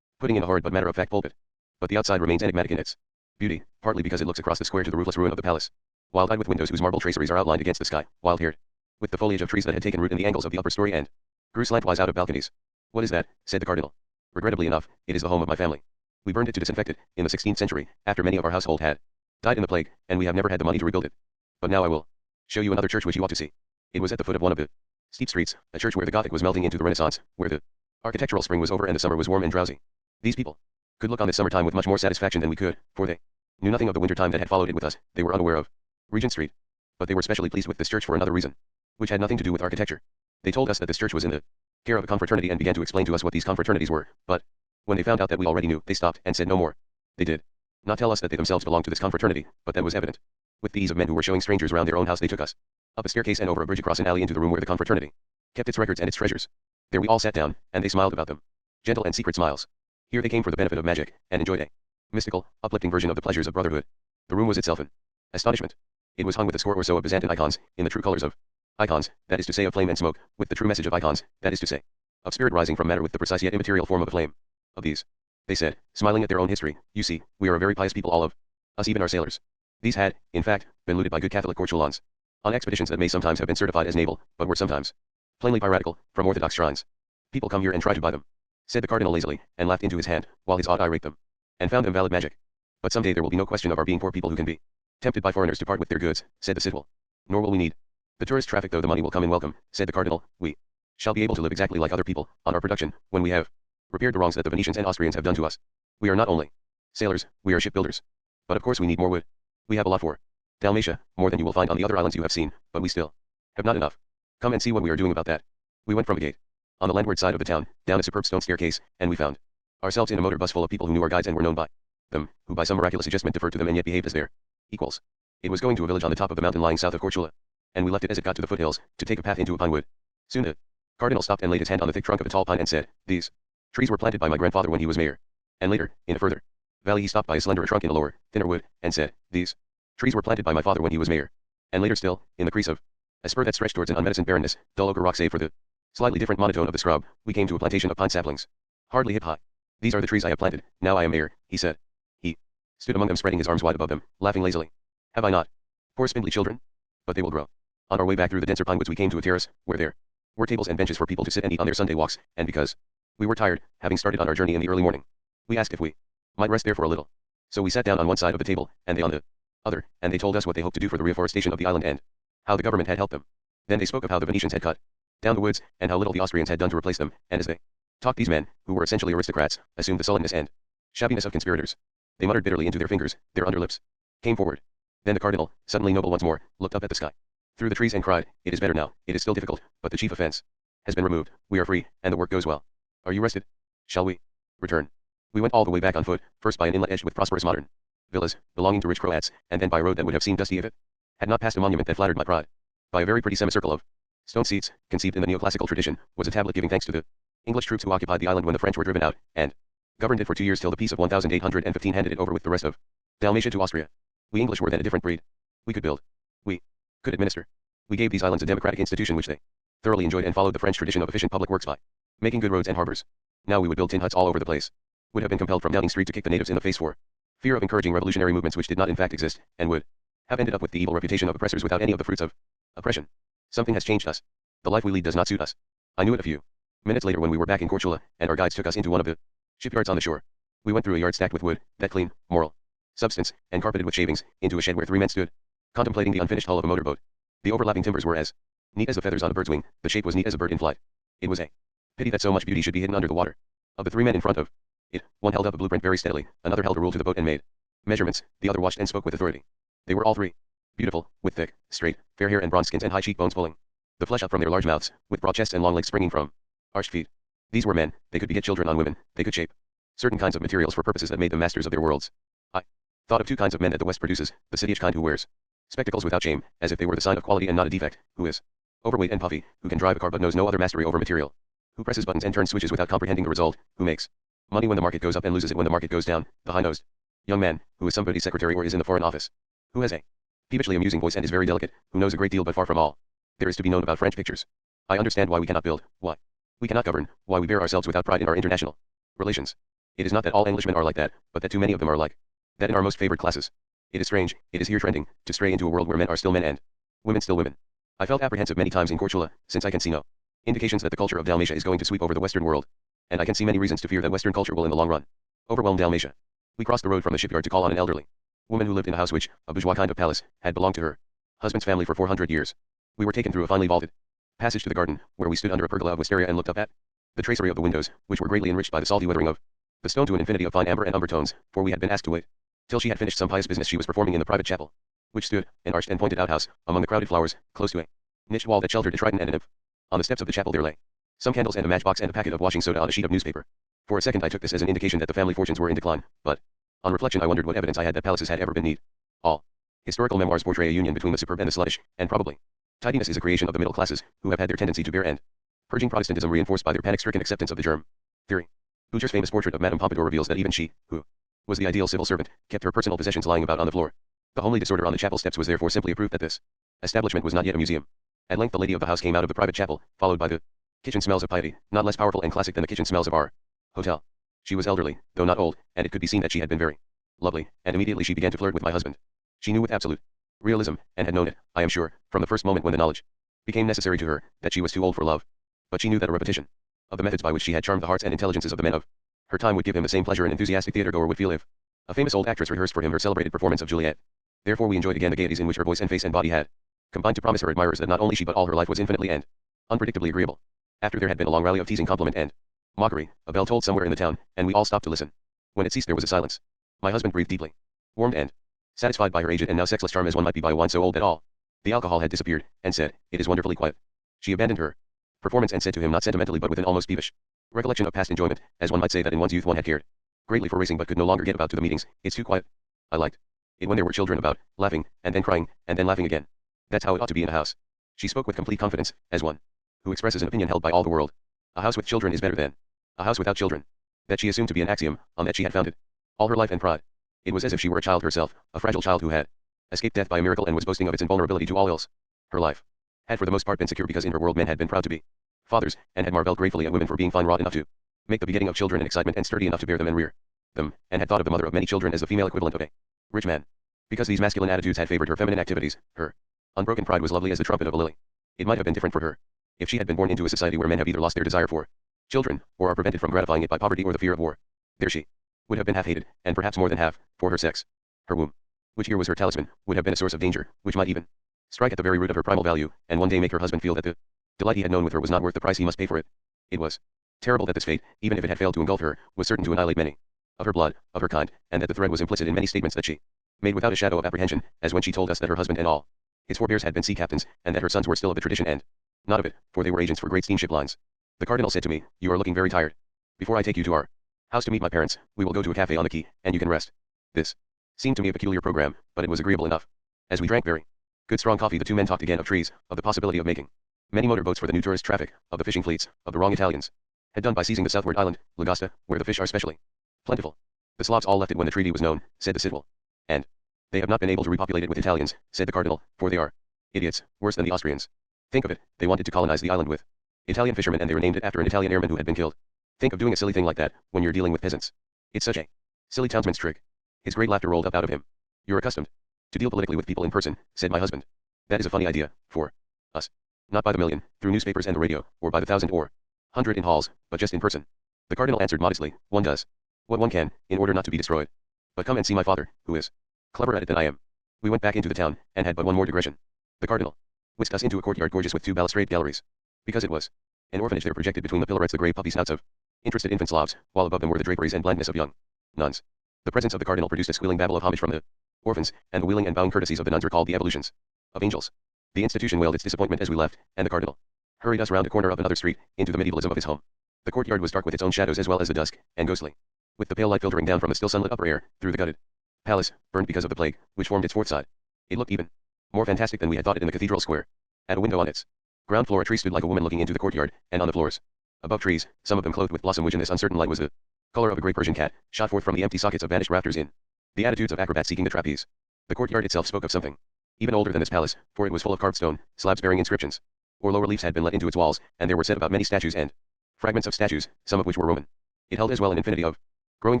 putting in a horrid but matter-of-fact pulpit. But the outside remains enigmatic in its beauty, partly because it looks across the square to the roofless ruin of the palace, wild-eyed with windows whose marble traceries are outlined against the sky, wild-haired with the foliage of trees that had taken root in the angles of the upper story and grew slantwise out of balconies. What is that? Said the cardinal. Regrettably enough, it is the home of my family. We burned it to disinfect it, in the 16th century, after many of our household had died in the plague, and we have never had the money to rebuild it. But now I will show you another church which you ought to see. It was at the foot of one of the steep streets, a church where the Gothic was melting into the Renaissance, where the architectural spring was over and the summer was warm and drowsy. These people could look on this summertime with much more satisfaction than we could, for they knew nothing of the winter time that had followed it with us. They were unaware of Regent Street. But they were specially pleased with this church for another reason, which had nothing to do with architecture. They told us that this church was in the care of a confraternity and began to explain to us what these confraternities were, but when they found out that we already knew, they stopped and said no more. They did not tell us that they themselves belonged to this confraternity, but that was evident. With the ease of men who were showing strangers round their own house, they took us up a staircase and over a bridge across an alley into the room where the confraternity kept its records and its treasures. There we all sat down, and they smiled about them. Gentle and secret smiles. Here they came for the benefit of magic, and enjoyed a mystical, uplifting version of the pleasures of brotherhood. The room was itself an astonishment. It was hung with a score or so of Byzantine icons, in the true colors of icons, that is to say of flame and smoke, with the true message of icons, that is to say of spirit rising from matter with the precise yet immaterial form of a flame. Of these, they said, smiling at their own history, you see, we are a very pious people, all of us, even our sailors. These had, in fact, been looted by good Catholic Korčulans on expeditions that may sometimes have been certified as naval, but were sometimes plainly piratical, from orthodox shrines. People come here and try to buy them, said the cardinal lazily, and laughed into his hand, while his odd eye raked them, and found them valid magic. But someday there will be no question of our being poor people who can be tempted by foreigners to part with their goods, said the civil. Nor will we need the tourist traffic, though the money will come in welcome, said the cardinal. We shall be able to live exactly like other people, on our production, when we have repaired the wrongs that the Venetians and Austrians have done to us. We are not only sailors, we are shipbuilders. But of course we need more wood. We have a lot for Dalmatia, more than you will find on the other islands you have seen, but we still have not enough. Come and see what we are doing about that. We went from a gate on the landward side of the town, down a superb stone staircase, and we found ourselves in a motor bus full of people who knew our guides and were known by them, who by some miraculous adjustment deferred to them and yet behaved as their equals. It was going to a village on the top of the mountain lying south of Korčula, and we left it as it got to the foothills, to take a path into a pine wood. Soon the cardinal stopped and laid his hand on the thick trunk of a tall pine and said, these trees were planted by my grandfather when he was mayor. And later, in a further valley he stopped by a slenderer trunk in a lower, thinner wood, and said, these trees were planted by my father when he was mayor. And later still, in the crease of a spur that stretched towards an unmedicined barrenness, dull ochre rock save for the slightly different monotone of the scrub, we came to a plantation of pine saplings, hardly hip high. These are the trees I have planted, now I am mayor, he said. He stood among them spreading his arms wide above them, laughing lazily. Have I not? Poor spindly children? But they will grow. On our way back through the denser pine woods we came to a terrace, where there were tables and benches for people to sit and eat on their Sunday walks, and because we were tired, having started on our journey in the early morning, we asked if we might rest there for a little. So we sat down on one side of the table, and they on the other, and they told us what they hoped to do for the reforestation of the island and how the government had helped them. Then they spoke of how the Venetians had cut down the woods, and how little the Austrians had done to replace them, and as they talked these men, who were essentially aristocrats, assumed the sullenness and shabbiness of conspirators. They muttered bitterly into their fingers, their underlips came forward. Then the cardinal, suddenly noble once more, looked up at the sky through the trees and cried, it is better now, it is still difficult, but the chief offense has been removed, we are free, and the work goes well. Are you rested? Shall we return? We went all the way back on foot, first by an inlet edged with prosperous modern villas, belonging to rich Croats, and then by a road that would have seemed dusty if it had not passed a monument that flattered my pride. By a very pretty semicircle of stone seats, conceived in the neoclassical tradition, was a tablet giving thanks to the English troops who occupied the island when the French were driven out, and governed it for 2 years till the peace of 1815 handed it over with the rest of Dalmatia to Austria. We English were then a different breed. We could build. We could administer. We gave these islands a democratic institution which they thoroughly enjoyed and followed the French tradition of efficient public works by making good roads and harbors. Now we would build tin huts all over the place. Would have been compelled from Downing Street to kick the natives in the face for fear of encouraging revolutionary movements which did not in fact exist, and would have ended up with the evil reputation of oppressors without any of the fruits of oppression. Something has changed us. The life we lead does not suit us. I knew it a few minutes later when we were back in Korchula, and our guides took us into one of the shipyards on the shore. We went through a yard stacked with wood, that clean, moral substance, and carpeted with shavings, into a shed where 3 men stood, contemplating the unfinished hull of a motorboat. The overlapping timbers were as neat as the feathers on a bird's wing, the shape was neat as a bird in flight. It was a pity that so much beauty should be hidden under the water. Of the 3 men in front of it, one held up a blueprint very steadily, another held a rule to the boat and made measurements, the other watched and spoke with authority. They were all 3 beautiful, with thick, straight, fair hair and bronze skins and high cheekbones pulling the flesh out from their large mouths, with broad chests and long legs springing from arched feet. These were men. They could beget children on women, they could shape certain kinds of materials for purposes that made them masters of their worlds. I thought of 2 kinds of men that the West produces, the cityish kind who wears spectacles without shame, as if they were the sign of quality and not a defect, who is overweight and puffy, who can drive a car but knows no other mastery over material, who presses buttons and turns switches without comprehending the result, who makes money when the market goes up and loses it when the market goes down, the high-nosed young man, who is somebody's secretary or is in the Foreign Office, who has a peevishly amusing voice and is very delicate, who knows a great deal but far from all there is to be known about French pictures. I understand why we cannot build, why we cannot govern, why we bear ourselves without pride in our international relations. It is not that all Englishmen are like that, but that too many of them are like that in our most favored classes. It is strange, it is here trending, to stray into a world where men are still men and women still women. I felt apprehensive many times in Korchula, since I can see no indications that the culture of Dalmatia is going to sweep over the Western world, and I can see many reasons to fear that Western culture will in the long run overwhelm Dalmatia. We crossed the road from the shipyard to call on an elderly woman who lived in a house which, a bourgeois kind of palace, had belonged to her husband's family for 400 years. We were taken through a finely vaulted passage to the garden, where we stood under a pergola of wisteria and looked up at the tracery of the windows, which were greatly enriched by the salty weathering of the stone to an infinity of fine amber and umber tones, for we had been asked to wait till she had finished some pious business she was performing in the private chapel, which stood, an arched and pointed outhouse, among the crowded flowers, close to a niched wall that sheltered a trident and a nymph. On the steps of the chapel there lay some candles and a matchbox and a packet of washing soda on a sheet of newspaper. For a second I took this as an indication that the family fortunes were in decline, but on reflection I wondered what evidence I had that palaces had ever been neat. All historical memoirs portray a union between the superb and the sluttish, and probably tidiness is a creation of the middle classes, who have had their tendency to bear and purging Protestantism reinforced by their panic-stricken acceptance of the germ theory. Boucher's famous portrait of Madame Pompadour reveals that even she, who was the ideal civil servant, kept her personal possessions lying about on the floor. The homely disorder on the chapel steps was therefore simply a proof that this establishment was not yet a museum. At length the lady of the house came out of the private chapel, followed by the kitchen smells of piety, not less powerful and classic than the kitchen smells of our hotel. She was elderly, though not old, and it could be seen that she had been very lovely, and immediately she began to flirt with my husband. She knew with absolute realism, and had known it, I am sure, from the first moment when the knowledge became necessary to her, that she was too old for love. But she knew that a repetition of the methods by which she had charmed the hearts and intelligences of the men of her time would give him the same pleasure an enthusiastic theatre-goer would feel if a famous old actress rehearsed for him her celebrated performance of Juliet. Therefore we enjoyed again the gaieties in which her voice and face and body had combined to promise her admirers that not only she but all her life was infinitely and unpredictably agreeable. After there had been a long rally of teasing, compliment and mockery, a bell tolled somewhere in the town, and we all stopped to listen. When it ceased there was a silence. My husband breathed deeply, warmed and satisfied by her aged and now sexless charm as one might be by a wine so old that all the alcohol had disappeared, and said, "It is wonderfully quiet." She abandoned her performance and said to him not sentimentally but with an almost peevish recollection of past enjoyment, as one might say that in one's youth one had cared greatly for racing but could no longer get about to the meetings, "It's too quiet. I liked it when there were children about, laughing, and then crying, and then laughing again. That's how it ought to be in a house." She spoke with complete confidence, as one who expresses an opinion held by all the world. A house with children is better than a house without children. That she assumed to be an axiom, on that she had founded all her life and pride. It was as if she were a child herself, a fragile child who had escaped death by a miracle and was boasting of its invulnerability to all ills. Her life had for the most part been secure because in her world men had been proud to be fathers, and had marveled gratefully at women for being fine-wrought enough to make the begetting of children an excitement and sturdy enough to bear them and rear them, and had thought of the mother of many children as the female equivalent of a rich man. Because these masculine attitudes had favored her feminine activities, her unbroken pride was lovely as the trumpet of a lily. It might have been different for her if she had been born into a society where men have either lost their desire for children, or are prevented from gratifying it by poverty or the fear of war. There she would have been half hated, and perhaps more than half, for her sex. Her womb, which here was her talisman, would have been a source of danger, which might even strike at the very root of her primal value, and one day make her husband feel that the delight he had known with her was not worth the price he must pay for it. It was terrible that this fate, even if it had failed to engulf her, was certain to annihilate many of her blood, of her kind, and that the threat was implicit in many statements that she made without a shadow of apprehension, as when she told us that her husband and all his forebears had been sea captains, and that her sons were still of the tradition and not of it, for they were agents for great steamship lines. The cardinal said to me, "You are looking very tired. Before I take you to our house to meet my parents, we will go to a cafe on the quay, and you can rest." This seemed to me a peculiar program, but it was agreeable enough. As we drank very Good strong coffee. The two men talked again of trees, of the possibility of making many motor boats for the new tourist traffic, of the fishing fleets, of the wrong Italians had done by seizing the southward island, Lagasta, where the fish are specially plentiful. The Slavs all left it when the treaty was known, said the citadel. And they have not been able to repopulate it with Italians, said the cardinal, for they are idiots, worse than the Austrians. Think of it, they wanted to colonize the island with Italian fishermen and they renamed it after an Italian airman who had been killed. Think of doing a silly thing like that, when you're dealing with peasants. It's such a silly townsman's trick. His great laughter rolled up out of him. You're accustomed to deal politically with people in person, said my husband. That is a funny idea, for us. Not by the million, through newspapers and the radio, or by the thousand or hundred in halls, but just in person. The cardinal answered modestly, one does what one can, in order not to be destroyed. But come and see my father, who is clever at it than I am. We went back into the town, and had but one more digression. The cardinal whisked us into a courtyard gorgeous with two balustrade galleries. Because it was an orphanage, there projected between the pillarets the grey puppy snouts of interested infant Slavs, while above them were the draperies and blandness of young nuns. The presence of the cardinal produced a squealing babble of homage from the orphans, and the wheeling and bowing courtesies of the nuns recalled the evolutions of angels. The institution wailed its disappointment as we left, and the cardinal hurried us round a corner of another street, into the medievalism of his home. The courtyard was dark with its own shadows as well as the dusk, and ghostly, with the pale light filtering down from the still sunlit upper air, through the gutted palace, burned because of the plague, which formed its fourth side. It looked even more fantastic than we had thought it in the cathedral square. At a window on its ground floor a tree stood like a woman looking into the courtyard, and on the floors above trees, some of them clothed with blossom which in this uncertain light was the color of a great Persian cat, shot forth from the empty sockets of vanished rafters in the attitudes of acrobats seeking the trapeze. The courtyard itself spoke of something even older than this palace, for it was full of carved stone, slabs bearing inscriptions, or lower reliefs had been let into its walls, and there were set about many statues and fragments of statues, some of which were Roman. It held as well an infinity of growing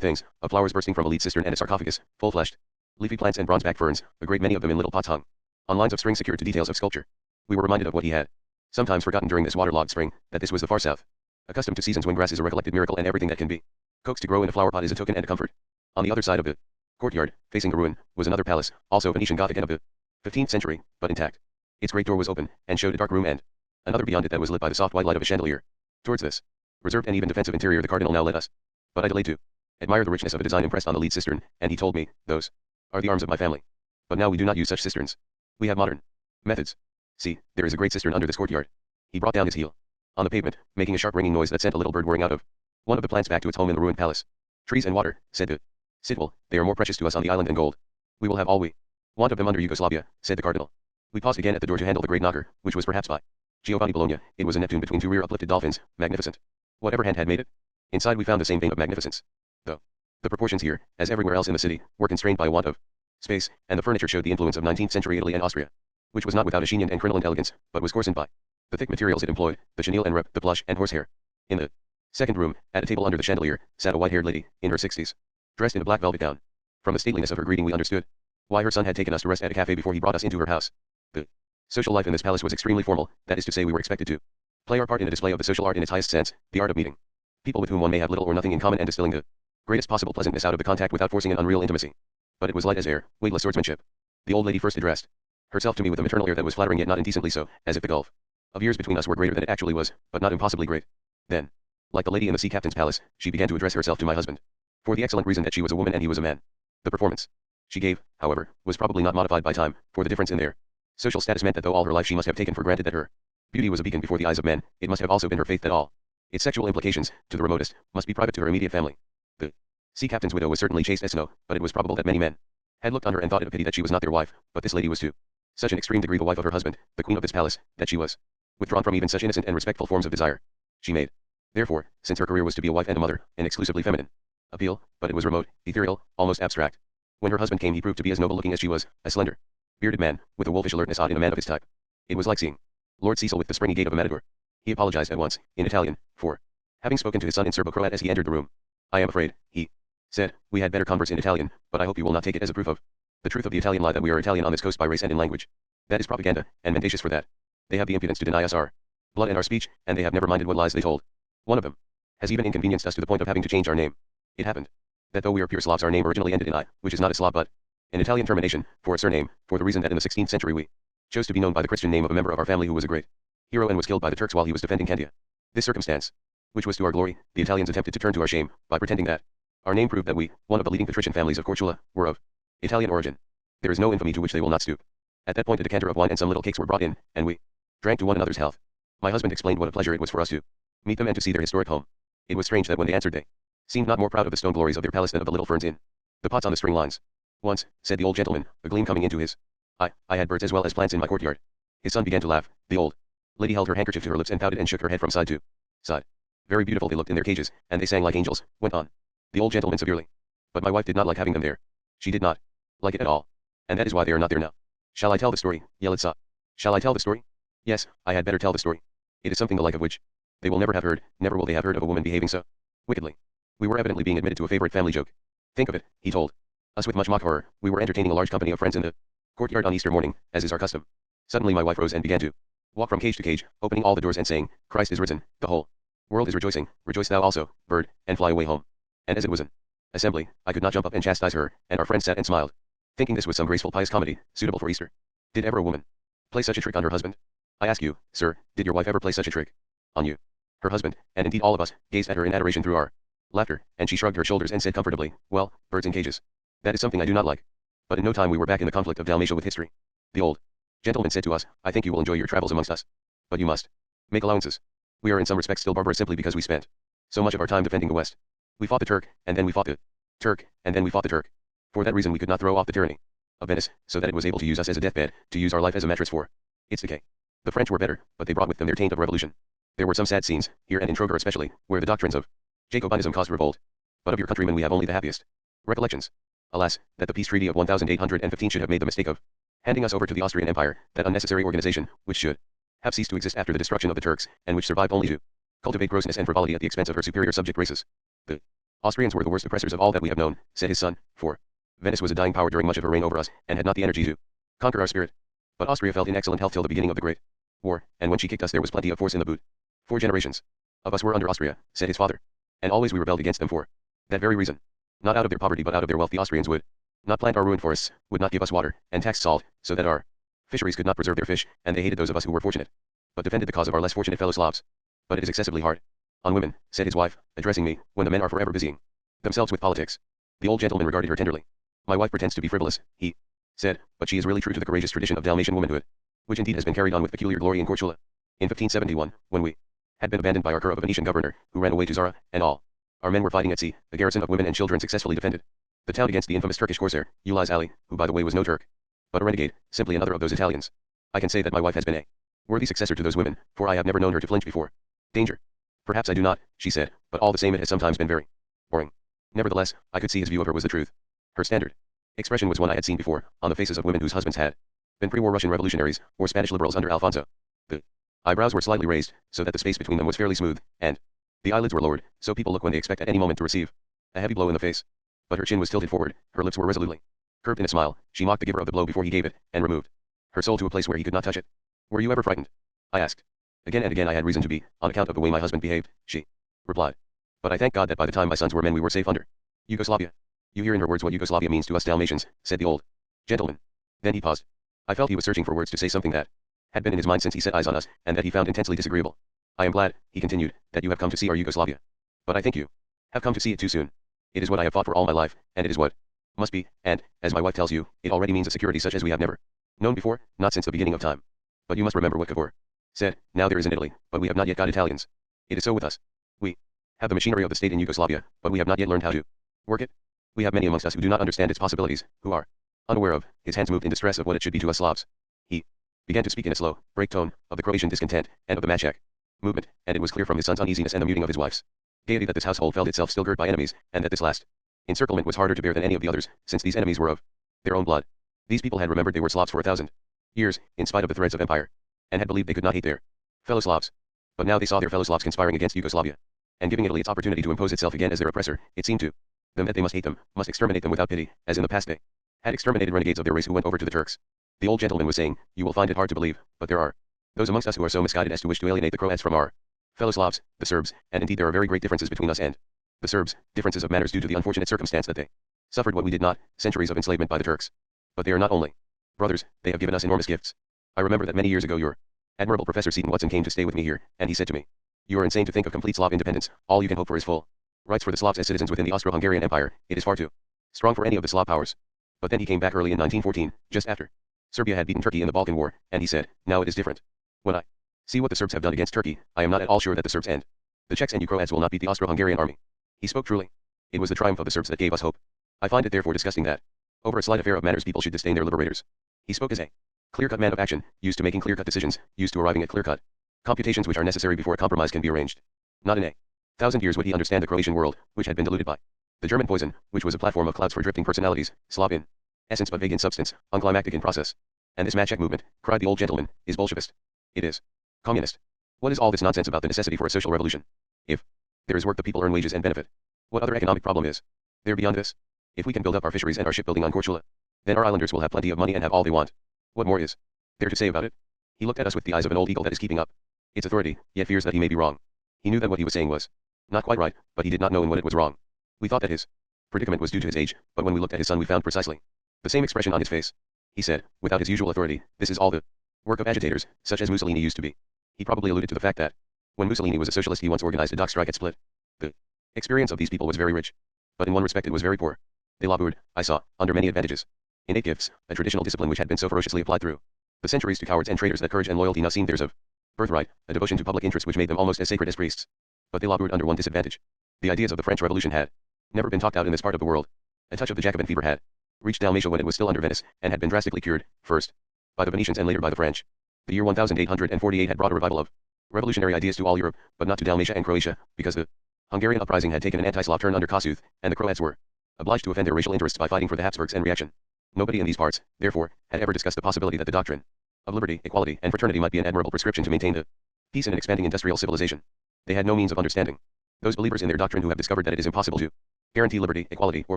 things, of flowers bursting from a lead cistern and a sarcophagus, full-fleshed, leafy plants and bronze-back ferns, a great many of them in little pots hung on lines of string secured to details of sculpture. We were reminded of what he had sometimes forgotten during this waterlogged spring, that this was the far south. Accustomed to seasons when grass is a recollected miracle and everything that can be coaxed to grow in a flower pot is a token and a comfort. On the other side of the courtyard, facing the ruin, was another palace, also Venetian Gothic and of the 15th century, but intact. Its great door was open, and showed a dark room and another beyond it that was lit by the soft white light of a chandelier. Towards this reserved and even defensive interior the cardinal now led us. But I delayed to admire the richness of a design impressed on the lead cistern, and he told me, those are the arms of my family. But now we do not use such cisterns. We have modern methods. See, there is a great cistern under this courtyard. He brought down his heel on the pavement, making a sharp ringing noise that sent a little bird whirring out of one of the plants back to its home in the ruined palace. Trees and water, said the citadel, they are more precious to us on the island than gold. We will have all we want of them under Yugoslavia, said the cardinal. We paused again at the door to handle the great knocker, which was perhaps by Giovanni Bologna. It was a Neptune between two rear uplifted dolphins, magnificent. Whatever hand had made it. Inside we found the same vein of magnificence. Though the proportions here, as everywhere else in the city, were constrained by want of space, and the furniture showed the influence of 19th century Italy and Austria, which was not without a sheen and crinoline elegance, but was coarsened by the thick materials it employed, the chenille and rep, the plush and horsehair. In the second room, at a table under the chandelier, sat a white-haired lady, in her 60s, dressed in a black velvet gown. From the stateliness of her greeting we understood why her son had taken us to rest at a cafe before he brought us into her house. The social life in this palace was extremely formal, that is to say we were expected to play our part in a display of the social art in its highest sense, the art of meeting people with whom one may have little or nothing in common and distilling the greatest possible pleasantness out of the contact without forcing an unreal intimacy. But it was light as air, weightless swordsmanship. The old lady first addressed herself to me with a maternal air that was flattering yet not indecently so, as if the gulf of years between us were greater than it actually was, but not impossibly great. Then, like the lady in the sea captain's palace, she began to address herself to my husband, for the excellent reason that she was a woman and he was a man. The performance she gave, however, was probably not modified by time, for the difference in their social status meant that though all her life she must have taken for granted that her beauty was a beacon before the eyes of men, it must have also been her faith that all its sexual implications, to the remotest, must be private to her immediate family. The sea captain's widow was certainly chaste as snow, but it was probable that many men had looked on her and thought it a pity that she was not their wife, but this lady was to such an extreme degree the wife of her husband, the queen of this palace, that she was withdrawn from even such innocent and respectful forms of desire. She made, therefore, since her career was to be a wife and a mother, an exclusively feminine appeal, but it was remote, ethereal, almost abstract. When her husband came he proved to be as noble looking as she was, a slender, bearded man, with a wolfish alertness odd in a man of his type. It was like seeing Lord Cecil with the springy gait of a matador. He apologized at once, in Italian, for having spoken to his son in Serbo-Croat as he entered the room. I am afraid, he said, we had better converse in Italian, but I hope you will not take it as a proof of the truth of the Italian lie that we are Italian on this coast by race and in language. That is propaganda, and mendacious for that. They have the impudence to deny us our blood and our speech, and they have never minded what lies they told. One of them has even inconvenienced us to the point of having to change our name. It happened that though we are pure Slavs our name originally ended in I, which is not a Slav but an Italian termination, for a surname, for the reason that in the 16th century we chose to be known by the Christian name of a member of our family who was a great hero and was killed by the Turks while he was defending Candia. This circumstance, which was to our glory, the Italians attempted to turn to our shame, by pretending that our name proved that we, one of the leading patrician families of Korčula, were of Italian origin. There is no infamy to which they will not stoop. At that point a decanter of wine and some little cakes were brought in, and we drank to one another's health. My husband explained what a pleasure it was for us to meet them and to see their historic home. It was strange that when they answered they seemed not more proud of the stone glories of their palace than of the little ferns in the pots on the string lines. Once, said the old gentleman, a gleam coming into his I had birds as well as plants in my courtyard. His son began to laugh. The old lady held her handkerchief to her lips and pouted and shook her head from side to side. Very beautiful they looked in their cages, and they sang like angels, went on the old gentleman severely. But my wife did not like having them there. She did not like it at all. And that is why they are not there now. Shall I tell the story? Yelled Sa. Shall I tell the story? Yes, I had better tell the story. It is something the like of which they will never have heard, never will they have heard of a woman behaving so wickedly. We were evidently being admitted to a favorite family joke. Think of it, he told us with much mock horror. We were entertaining a large company of friends in the courtyard on Easter morning, as is our custom. Suddenly my wife rose and began to walk from cage to cage, opening all the doors and saying, Christ is risen, the whole world is rejoicing, rejoice thou also, bird, and fly away home. And as it was an assembly, I could not jump up and chastise her, and our friends sat and smiled, thinking this was some graceful pious comedy, suitable for Easter. Did ever a woman play such a trick on her husband? I ask you, sir, did your wife ever play such a trick on you? Her husband, and indeed all of us, gazed at her in adoration through our laughter, and she shrugged her shoulders and said comfortably, well, birds in cages. That is something I do not like. But in no time we were back in the conflict of Dalmatia with history. The old gentleman said to us, I think you will enjoy your travels amongst us. But you must make allowances. We are in some respects still barbarous simply because we spent so much of our time defending the West. We fought the Turk, and then we fought the Turk, and then we fought the Turk. For that reason we could not throw off the tyranny of Venice, so that it was able to use us as a deathbed, to use our life as a mattress for its decay. The French were better, but they brought with them their taint of revolution. There were some sad scenes, here and in Trogar especially, where the doctrines of Jacobinism caused revolt. But of your countrymen we have only the happiest recollections. Alas, that the peace treaty of 1815 should have made the mistake of handing us over to the Austrian Empire, that unnecessary organization, which should have ceased to exist after the destruction of the Turks, and which survived only to cultivate grossness and frivolity at the expense of her superior subject races. The Austrians were the worst oppressors of all that we have known, said his son, for Venice was a dying power during much of her reign over us, and had not the energy to conquer our spirit. But Austria felt in excellent health till the beginning of the Great War, and when she kicked us there was plenty of force in the boot. 4 generations of us were under Austria, said his father, and always we rebelled against them for that very reason. Not out of their poverty but out of their wealth the Austrians would not plant our ruined forests, would not give us water, and taxed salt, so that our fisheries could not preserve their fish, and they hated those of us who were fortunate, but defended the cause of our less fortunate fellow Slavs. But it is excessively hard on women, said his wife, addressing me, when the men are forever busying themselves with politics. The old gentleman regarded her tenderly. My wife pretends to be frivolous, he said, but she is really true to the courageous tradition of Dalmatian womanhood, which indeed has been carried on with peculiar glory in Korčula. In 1571, when we had been abandoned by our Kur of a Venetian governor, who ran away to Zara, and all our men were fighting at sea, the garrison of women and children successfully defended the town against the infamous Turkish corsair, Ulys Ali, who by the way was no Turk, but a renegade, simply another of those Italians. I can say that my wife has been a worthy successor to those women, for I have never known her to flinch before danger. Perhaps I do not, she said, but all the same it has sometimes been very boring. Nevertheless, I could see his view of her was the truth. Her standard expression was one I had seen before, on the faces of women whose husbands had been pre-war Russian revolutionaries, or Spanish liberals under Alfonso. The eyebrows were slightly raised, so that the space between them was fairly smooth, and the eyelids were lowered, so people look when they expect at any moment to receive a heavy blow in the face. But her chin was tilted forward, her lips were resolutely curved in a smile. She mocked the giver of the blow before he gave it, and removed her soul to a place where he could not touch it. Were you ever frightened? I asked. Again and again I had reason to be, on account of the way my husband behaved, she replied. But I thank God that by the time my sons were men we were safe under Yugoslavia. You hear in her words what Yugoslavia means to us Dalmatians, said the old gentleman. Then he paused. I felt he was searching for words to say something that had been in his mind since he set eyes on us, and that he found intensely disagreeable. I am glad, he continued, that you have come to see our Yugoslavia. But I think you have come to see it too soon. It is what I have fought for all my life, and it is what must be, and, as my wife tells you, it already means a security such as we have never known before, not since the beginning of time. But you must remember what Cavour said, now there is in Italy, but we have not yet got Italians. It is so with us. We have the machinery of the state in Yugoslavia, but we have not yet learned how to work it. We have many amongst us who do not understand its possibilities, who are unaware of, his hands moved in distress of what it should be to us Slavs. He began to speak in a slow, break tone, of the Croatian discontent, and of the Maček movement, and it was clear from his son's uneasiness and the muting of his wife's gaiety that this household felt itself still girt by enemies, and that this last encirclement was harder to bear than any of the others, since these enemies were of their own blood. These people had remembered they were Slavs for 1,000 years, in spite of the threads of empire, and had believed they could not hate their fellow Slavs. But now they saw their fellow Slavs conspiring against Yugoslavia, and giving Italy its opportunity to impose itself again as their oppressor. It seemed to them that they must hate them, must exterminate them without pity, as in the past they had exterminated renegades of their race who went over to the Turks. The old gentleman was saying, you will find it hard to believe, but there are those amongst us who are so misguided as to wish to alienate the Croats from our fellow Slavs, the Serbs, and indeed there are very great differences between us and the Serbs, differences of manners due to the unfortunate circumstance that they suffered what we did not, centuries of enslavement by the Turks. But they are not only brothers, they have given us enormous gifts. I remember that many years ago your admirable Professor Seton Watson came to stay with me here, and he said to me, you are insane to think of complete Slav independence. All you can hope for is full rights for the Slavs as citizens within the Austro-Hungarian Empire. It is far too strong for any of the Slav powers. But then he came back early in 1914, just after Serbia had beaten Turkey in the Balkan War, and he said, now it is different. When I see what the Serbs have done against Turkey, I am not at all sure that the Serbs and the Czechs and you Croats will not beat the Austro-Hungarian army. He spoke truly. It was the triumph of the Serbs that gave us hope. I find it therefore disgusting that, over a slight affair of manners, people should disdain their liberators. He spoke as a clear-cut man of action, used to making clear-cut decisions, used to arriving at clear-cut computations which are necessary before a compromise can be arranged. Not in a thousand years would he understand the Croatian world, which had been diluted by the German poison, which was a platform of clouds for drifting personalities, Slav in essence but vague in substance, unclimactic in process. And this Machek movement, cried the old gentleman, is Bolshevist. It is communist. What is all this nonsense about the necessity for a social revolution? If there is work, the people earn wages and benefit. What other economic problem is there beyond this? If we can build up our fisheries and our shipbuilding on Korčula, then our islanders will have plenty of money and have all they want. What more is there to say about it? He looked at us with the eyes of an old eagle that is keeping up its authority, yet fears that he may be wrong. He knew that what he was saying was not quite right, but he did not know in what it was wrong. We thought that his predicament was due to his age, but when we looked at his son we found precisely the same expression on his face. He said, without his usual authority, this is all the work of agitators, such as Mussolini used to be. He probably alluded to the fact that when Mussolini was a socialist he once organized a dock strike at Split. The experience of these people was very rich, but in one respect it was very poor. They labored, I saw, under many advantages. Innate gifts, a traditional discipline which had been so ferociously applied through the centuries to cowards and traitors that courage and loyalty now seemed theirs of birthright, a devotion to public interest which made them almost as sacred as priests. But they labored under one disadvantage. The ideas of the French Revolution had never been talked out in this part of the world. A touch of the Jacobin fever had reached Dalmatia when it was still under Venice, and had been drastically cured, first by the Venetians and later by the French. The year 1848 had brought a revival of revolutionary ideas to all Europe, but not to Dalmatia and Croatia, because the Hungarian uprising had taken an anti-Slav turn under Kossuth, and the Croats were obliged to offend their racial interests by fighting for the Habsburgs and reaction. Nobody in these parts, therefore, had ever discussed the possibility that the doctrine of liberty, equality, and fraternity might be an admirable prescription to maintain the peace in an expanding industrial civilization. They had no means of understanding those believers in their doctrine who have discovered that it is impossible to guarantee liberty, equality, or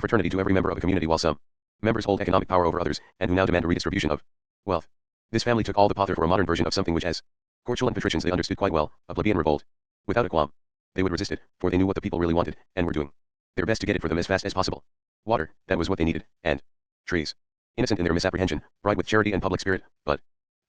fraternity to every member of a community while some members hold economic power over others, and who now demand a redistribution of wealth. This family took all the pother for a modern version of something which as Korčulan patricians they understood quite well, a plebeian revolt. Without a qualm. They would resist it, for they knew what the people really wanted, and were doing their best to get it for them as fast as possible. Water, that was what they needed, and trees. Innocent in their misapprehension, bright with charity and public spirit, but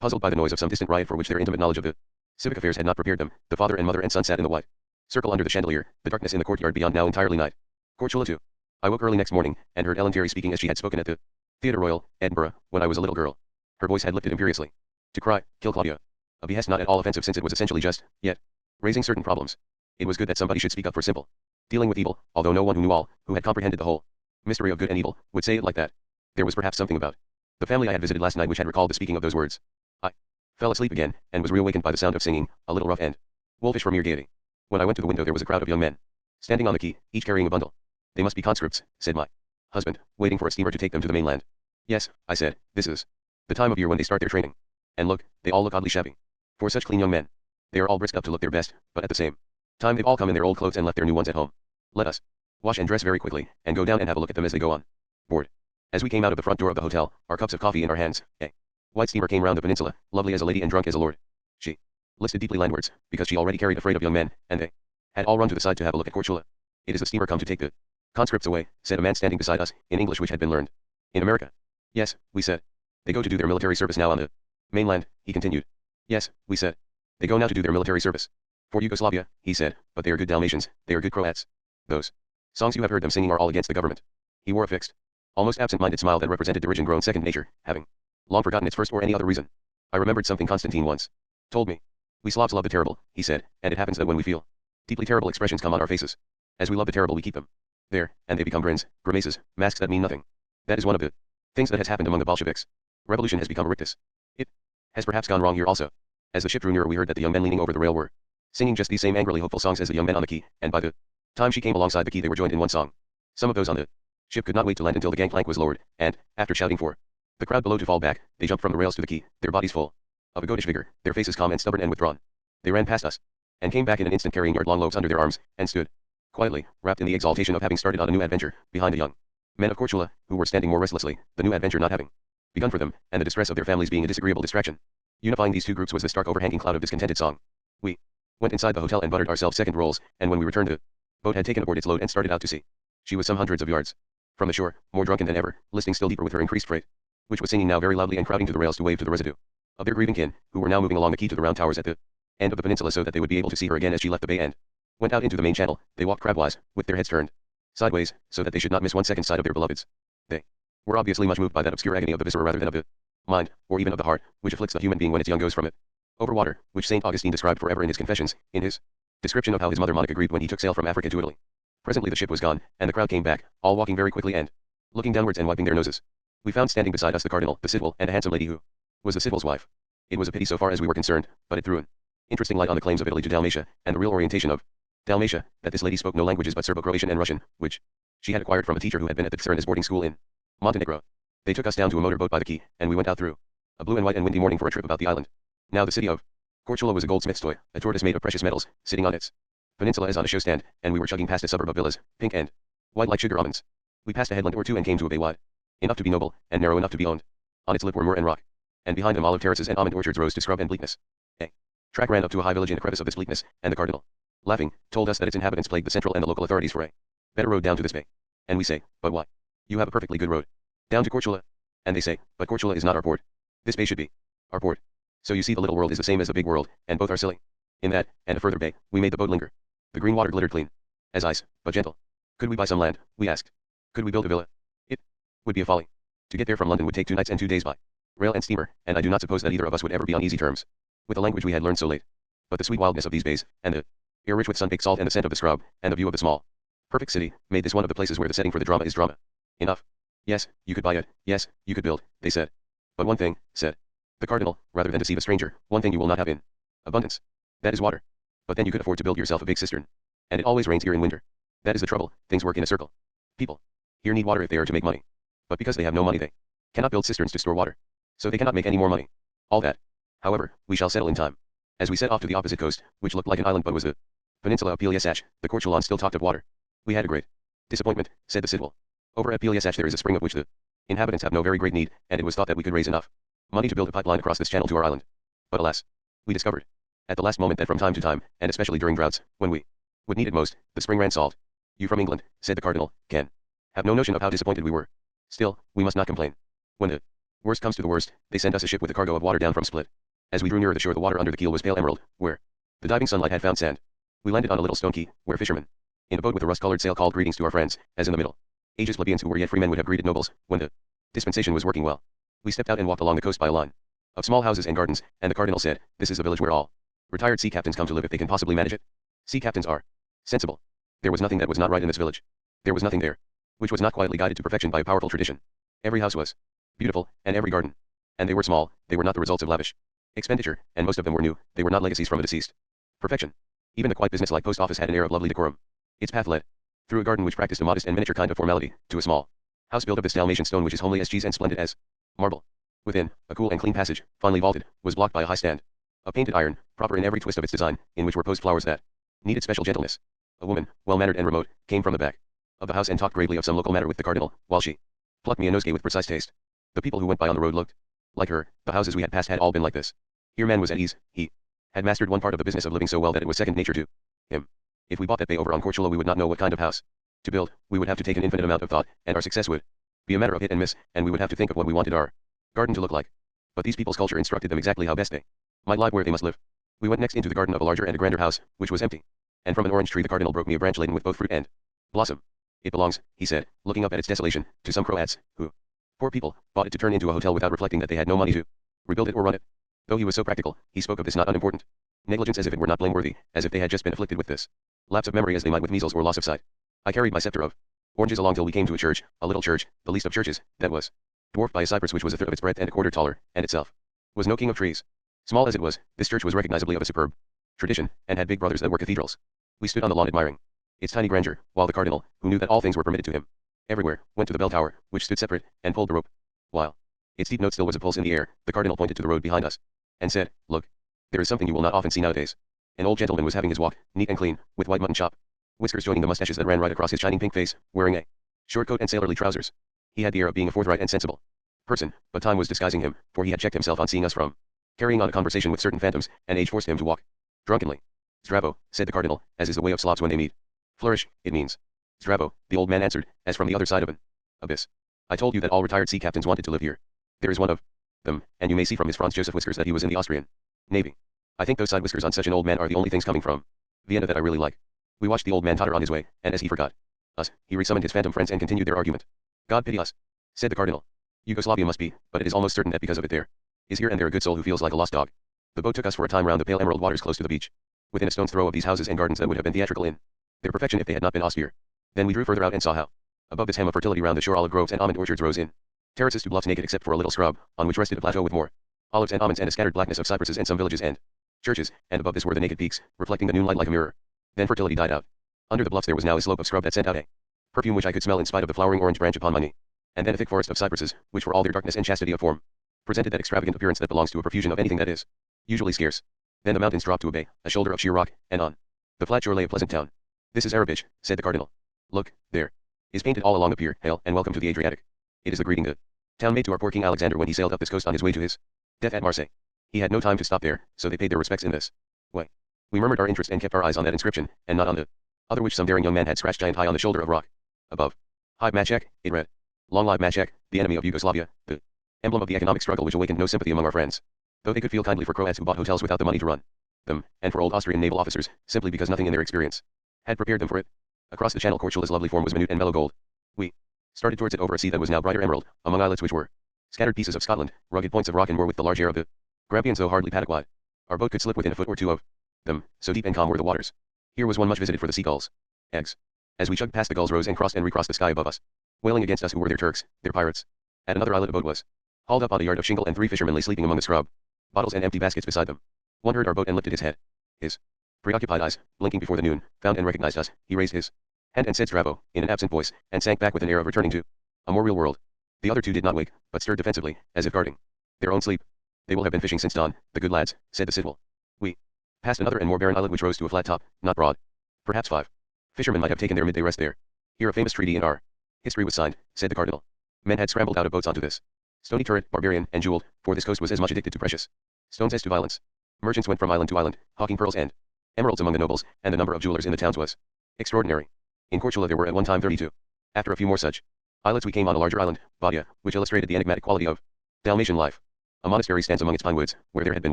puzzled by the noise of some distant riot for which their intimate knowledge of the civic affairs had not prepared them, the father and mother and son sat in the white circle under the chandelier, the darkness in the courtyard beyond now entirely night. Korčula too. I woke early next morning, and heard Ellen Terry speaking as she had spoken at the Theatre Royal, Edinburgh, when I was a little girl. Her voice had lifted imperiously. To cry, kill Claudia. A behest not at all offensive since it was essentially just, yet, raising certain problems. It was good that somebody should speak up for simple dealing with evil, although no one who knew all, who had comprehended the whole mystery of good and evil, would say it like that. There was perhaps something about the family I had visited last night which had recalled the speaking of those words. I fell asleep again, and was reawakened by the sound of singing, a little rough and wolfish from mere gaiety. When I went to the window there was a crowd of young men, standing on the quay, each carrying a bundle. They must be conscripts, said my husband, waiting for a steamer to take them to the mainland. Yes, I said, this is the time of year when they start their training. And look, they all look oddly shabby. For such clean young men. They are all brisked up to look their best, but at the same time they've all come in their old clothes and left their new ones at home. Let us wash and dress very quickly, and go down and have a look at them as they go on board. As we came out of the front door of the hotel, our cups of coffee in our hands, a white steamer came round the peninsula, lovely as a lady and drunk as a lord. She listed deeply landwards, because she already carried a freight of young men, and they had all run to the side to have a look at Korčula. It is the steamer come to take the conscripts away, said a man standing beside us, in English which had been learned in America. Yes, we said. They go to do their military service now on the mainland, he continued. Yes, we said. They go now to do their military service for Yugoslavia, he said, but they are good Dalmatians, they are good Croats. Those songs you have heard them singing are all against the government. He wore a fixed, almost absent-minded smile that represented derision grown second nature, having long forgotten its first or any other reason. I remembered something Constantine once told me. We Slavs love the terrible, he said, and it happens that when we feel deeply terrible expressions come on our faces. As we love the terrible we keep them there, and they become grins, grimaces, masks that mean nothing. That is one of the things that has happened among the Bolsheviks. Revolution has become a rictus. It has perhaps gone wrong here also. As the ship drew nearer we heard that the young men leaning over the rail were singing just these same angrily hopeful songs as the young men on the quay, and by the time she came alongside the quay they were joined in one song. Some of those on the ship could not wait to land until the gangplank was lowered, and, after shouting for the crowd below to fall back, they jumped from the rails to the quay, their bodies full of a goatish vigor, their faces calm and stubborn and withdrawn. They ran past us, and came back in an instant carrying yard-long loaves under their arms, and stood quietly, wrapped in the exaltation of having started on a new adventure, behind the young men of Korčula, who were standing more restlessly, the new adventure not having begun for them, and the distress of their families being a disagreeable distraction. Unifying these two groups was the stark overhanging cloud of discontented song. We went inside the hotel and buttered ourselves second rolls, and when we returned the boat had taken aboard its load and started out to sea. She was some hundreds of yards from the shore, more drunken than ever, listening still deeper with her increased freight, which was singing now very loudly and crowding to the rails to wave to the residue of their grieving kin, who were now moving along the quay to the round towers at the end of the peninsula so that they would be able to see her again as she left the bay and went out into the main channel. They walked crabwise, with their heads turned sideways, so that they should not miss 1 second sight of their beloveds. They were obviously much moved by that obscure agony of the viscera rather than of the mind, or even of the heart, which afflicts the human being when its young goes from it over water, which St. Augustine described forever in his Confessions, in his description of how his mother Monica grieved when he took sail from Africa to Italy. Presently the ship was gone, and the crowd came back, all walking very quickly and looking downwards and wiping their noses. We found standing beside us the cardinal, the citadel, and a handsome lady who was the citadel's wife. It was a pity so far as we were concerned, but it threw an interesting light on the claims of Italy to Dalmatia, and the real orientation of Dalmatia, that this lady spoke no languages but Serbo-Croatian and Russian, which she had acquired from a teacher who had been at the Tsarina's boarding school in Montenegro. They took us down to a motor boat by the quay, and we went out through a blue and white and windy morning for a trip about the island. Now the city of Korčula was a goldsmith's toy, a tortoise made of precious metals, sitting on its peninsula as on a show stand, and we were chugging past a suburb of villas, pink and white like sugar almonds. We passed a headland or two and came to a bay wide enough to be noble, and narrow enough to be owned. On its lip were moor and rock, and behind them olive terraces and almond orchards rose to scrub and bleakness. A track ran up to a high village in a crevice of this bleakness, and the cardinal, laughing, told us that its inhabitants plagued the central and the local authorities for a better road down to this bay. And we say, but why? You have a perfectly good road down to Korčula. And they say, but Korčula is not our port. This bay should be our port. So you see the little world is the same as the big world, and both are silly. In that, and a further bay, we made the boat linger. The green water glittered clean as ice, but gentle. Could we buy some land? We asked. Could we build a villa? It would be a folly. To get there from London would take 2 nights and 2 days by rail and steamer, and I do not suppose that either of us would ever be on easy terms with the language we had learned so late. But the sweet wildness of these bays, and the air rich with sun-baked salt and the scent of the scrub, and the view of the small, perfect city, made this one of the places where the setting for the drama is drama enough. Yes, you could buy it, yes, you could build, they said. But one thing, said the cardinal, rather than deceive a stranger, one thing you will not have in abundance. That is water. But then you could afford to build yourself a big cistern. And it always rains here in winter. That is the trouble, things work in a circle. People here need water if they are to make money. But because they have no money they cannot build cisterns to store water. So they cannot make any more money. All that, however, we shall settle in time. As we set off to the opposite coast, which looked like an island but was the peninsula of Peliasach, the Korčulan still talked of water. We had a great disappointment, said the citadel. Over at Peliasach there is a spring of which the inhabitants have no very great need, and it was thought that we could raise enough money to build a pipeline across this channel to our island. But alas, we discovered at the last moment that from time to time, and especially during droughts, when we would need it most, the spring ran salt. You from England, said the cardinal, can have no notion of how disappointed we were. Still, we must not complain. When the worst comes to the worst, they sent us a ship with a cargo of water down from Split. As we drew nearer the shore the water under the keel was pale emerald, where the diving sunlight had found sand. We landed on a little stone quay, where fishermen in a boat with a rust-colored sail called greetings to our friends, as in the Middle Ages plebeians who were yet free men would have greeted nobles, when the dispensation was working well. We stepped out and walked along the coast by a line of small houses and gardens, and the cardinal said, this is a village where all retired sea captains come to live if they can possibly manage it. Sea captains are sensible. There was nothing that was not right in this village. There was nothing there which was not quietly guided to perfection by a powerful tradition. Every house was beautiful, and every garden. And they were small, they were not the results of lavish expenditure, and most of them were new, they were not legacies from a deceased. Perfection. Even the quite business-like post office had an air of lovely decorum. Its path led through a garden which practiced a modest and miniature kind of formality, to a small house built of this Dalmatian stone which is homely as cheese and splendid as marble. Within, a cool and clean passage, finely vaulted, was blocked by a high stand of painted iron, proper in every twist of its design, in which were posed flowers that needed special gentleness. A woman, well-mannered and remote, came from the back of the house and talked gravely of some local matter with the cardinal, while she plucked me a nosegay with precise taste. The people who went by on the road looked like her. The houses we had passed had all been like this. Here man was at ease. He had mastered one part of the business of living so well that it was second nature to him. If we bought that bay over on Korčula we would not know what kind of house to build. We would have to take an infinite amount of thought, and our success would be a matter of hit and miss, and we would have to think of what we wanted our garden to look like. But these people's culture instructed them exactly how best they might live where they must live. We went next into the garden of a larger and a grander house, which was empty. And from an orange tree the cardinal broke me a branch laden with both fruit and blossom. It belongs, he said, looking up at its desolation, to some Croats, who, poor people, bought it to turn into a hotel without reflecting that they had no money to rebuild it or run it. Though he was so practical, he spoke of this not unimportant negligence as if it were not blameworthy, as if they had just been afflicted with this lapse of memory as they might with measles or loss of sight. I carried my scepter of oranges along till we came to a church, a little church, the least of churches, that was dwarfed by a cypress which was a third of its breadth and a quarter taller, and itself was no king of trees. Small as it was, this church was recognizably of a superb tradition, and had big brothers that were cathedrals. We stood on the lawn admiring its tiny grandeur, while the cardinal, who knew that all things were permitted to him everywhere, went to the bell tower, which stood separate, and pulled the rope. While its deep note still was a pulse in the air, the cardinal pointed to the road behind us, and said, look, there is something you will not often see nowadays. An old gentleman was having his walk, neat and clean, with white mutton chop whiskers joining the mustaches that ran right across his shining pink face, wearing a short coat and sailorly trousers. He had the air of being a forthright and sensible person, but time was disguising him, for he had checked himself on seeing us from carrying on a conversation with certain phantoms, and age forced him to walk drunkenly. Zdravo, said the cardinal, as is the way of Slavs when they meet. Flourish, it means. Zdravo, the old man answered, as from the other side of an abyss. I told you that all retired sea captains wanted to live here. There is one of them, and you may see from his Franz Joseph whiskers that he was in the Austrian Navy. I think those side whiskers on such an old man are the only things coming from Vienna that I really like. We watched the old man totter on his way, and as he forgot us, he resummoned his phantom friends and continued their argument. God pity us, said the cardinal. Yugoslavia must be, but it is almost certain that because of it there is here and there a good soul who feels like a lost dog. The boat took us for a time round the pale emerald waters close to the beach, within a stone's throw of these houses and gardens that would have been theatrical in their perfection if they had not been austere. Then we drew further out and saw how, above this hem of fertility round the shore olive groves and almond orchards rose in Terraces to bluffs naked except for a little scrub, on which rested a plateau with more olives and almonds and a scattered blackness of cypresses and some villages and churches, and above this were the naked peaks, reflecting the noon light like a mirror. Then fertility died out. Under the bluffs there was now a slope of scrub that sent out a perfume which I could smell in spite of the flowering orange branch upon my knee. And then a thick forest of cypresses, which for all their darkness and chastity of form, presented that extravagant appearance that belongs to a profusion of anything that is usually scarce. Then the mountains dropped to a bay, a shoulder of sheer rock, and on the flat shore lay a pleasant town. This is Arabich, said the cardinal. Look, there is painted all along the pier, hail and welcome to the Adriatic. It is the greeting the town made to our poor King Alexander when he sailed up this coast on his way to his death at Marseille. He had no time to stop there, so they paid their respects in this way. We murmured our interest and kept our eyes on that inscription, and not on the other which some daring young man had scratched giant high on the shoulder of rock. Above, Hive Maciek, it read. Long live Maciek, the enemy of Yugoslavia, the emblem of the economic struggle which awakened no sympathy among our friends. Though they could feel kindly for Croats who bought hotels without the money to run them, and for old Austrian naval officers, simply because nothing in their experience had prepared them for it. Across the channel Korčula's lovely form was minute and mellow gold. We started towards it over a sea that was now brighter emerald, among islets which were scattered pieces of Scotland, rugged points of rock and more with the large air of the Grampians though hardly paddock wide. Our boat could slip within a foot or two of them, so deep and calm were the waters. Here was one much visited for the seagulls' eggs. As we chugged past the gulls rose and crossed and recrossed the sky above us, wailing against us who were their Turks, their pirates. At another islet a boat was hauled up on a yard of shingle and 3 fishermen lay sleeping among the scrub, bottles and empty baskets beside them. One heard our boat and lifted his head. His preoccupied eyes, blinking before the noon, found and recognized us. He raised his hand and said Stravo, in an absent voice, and sank back with an air of returning to a more real world. The other two did not wake, but stirred defensively, as if guarding their own sleep. They will have been fishing since dawn, the good lads, said the citadel. We passed another and more barren islet which rose to a flat top, not broad. Perhaps 5 fishermen might have taken their midday rest there. Here a famous treaty in our history was signed, said the cardinal. Men had scrambled out of boats onto this stony turret, barbarian and jeweled, for this coast was as much addicted to precious stones as to violence. Merchants went from island to island, hawking pearls and emeralds among the nobles, and the number of jewelers in the towns was extraordinary. In Korčula there were at one time 32. After a few more such islets we came on a larger island, Badia, which illustrated the enigmatic quality of Dalmatian life. A monastery stands among its pine woods, where there had been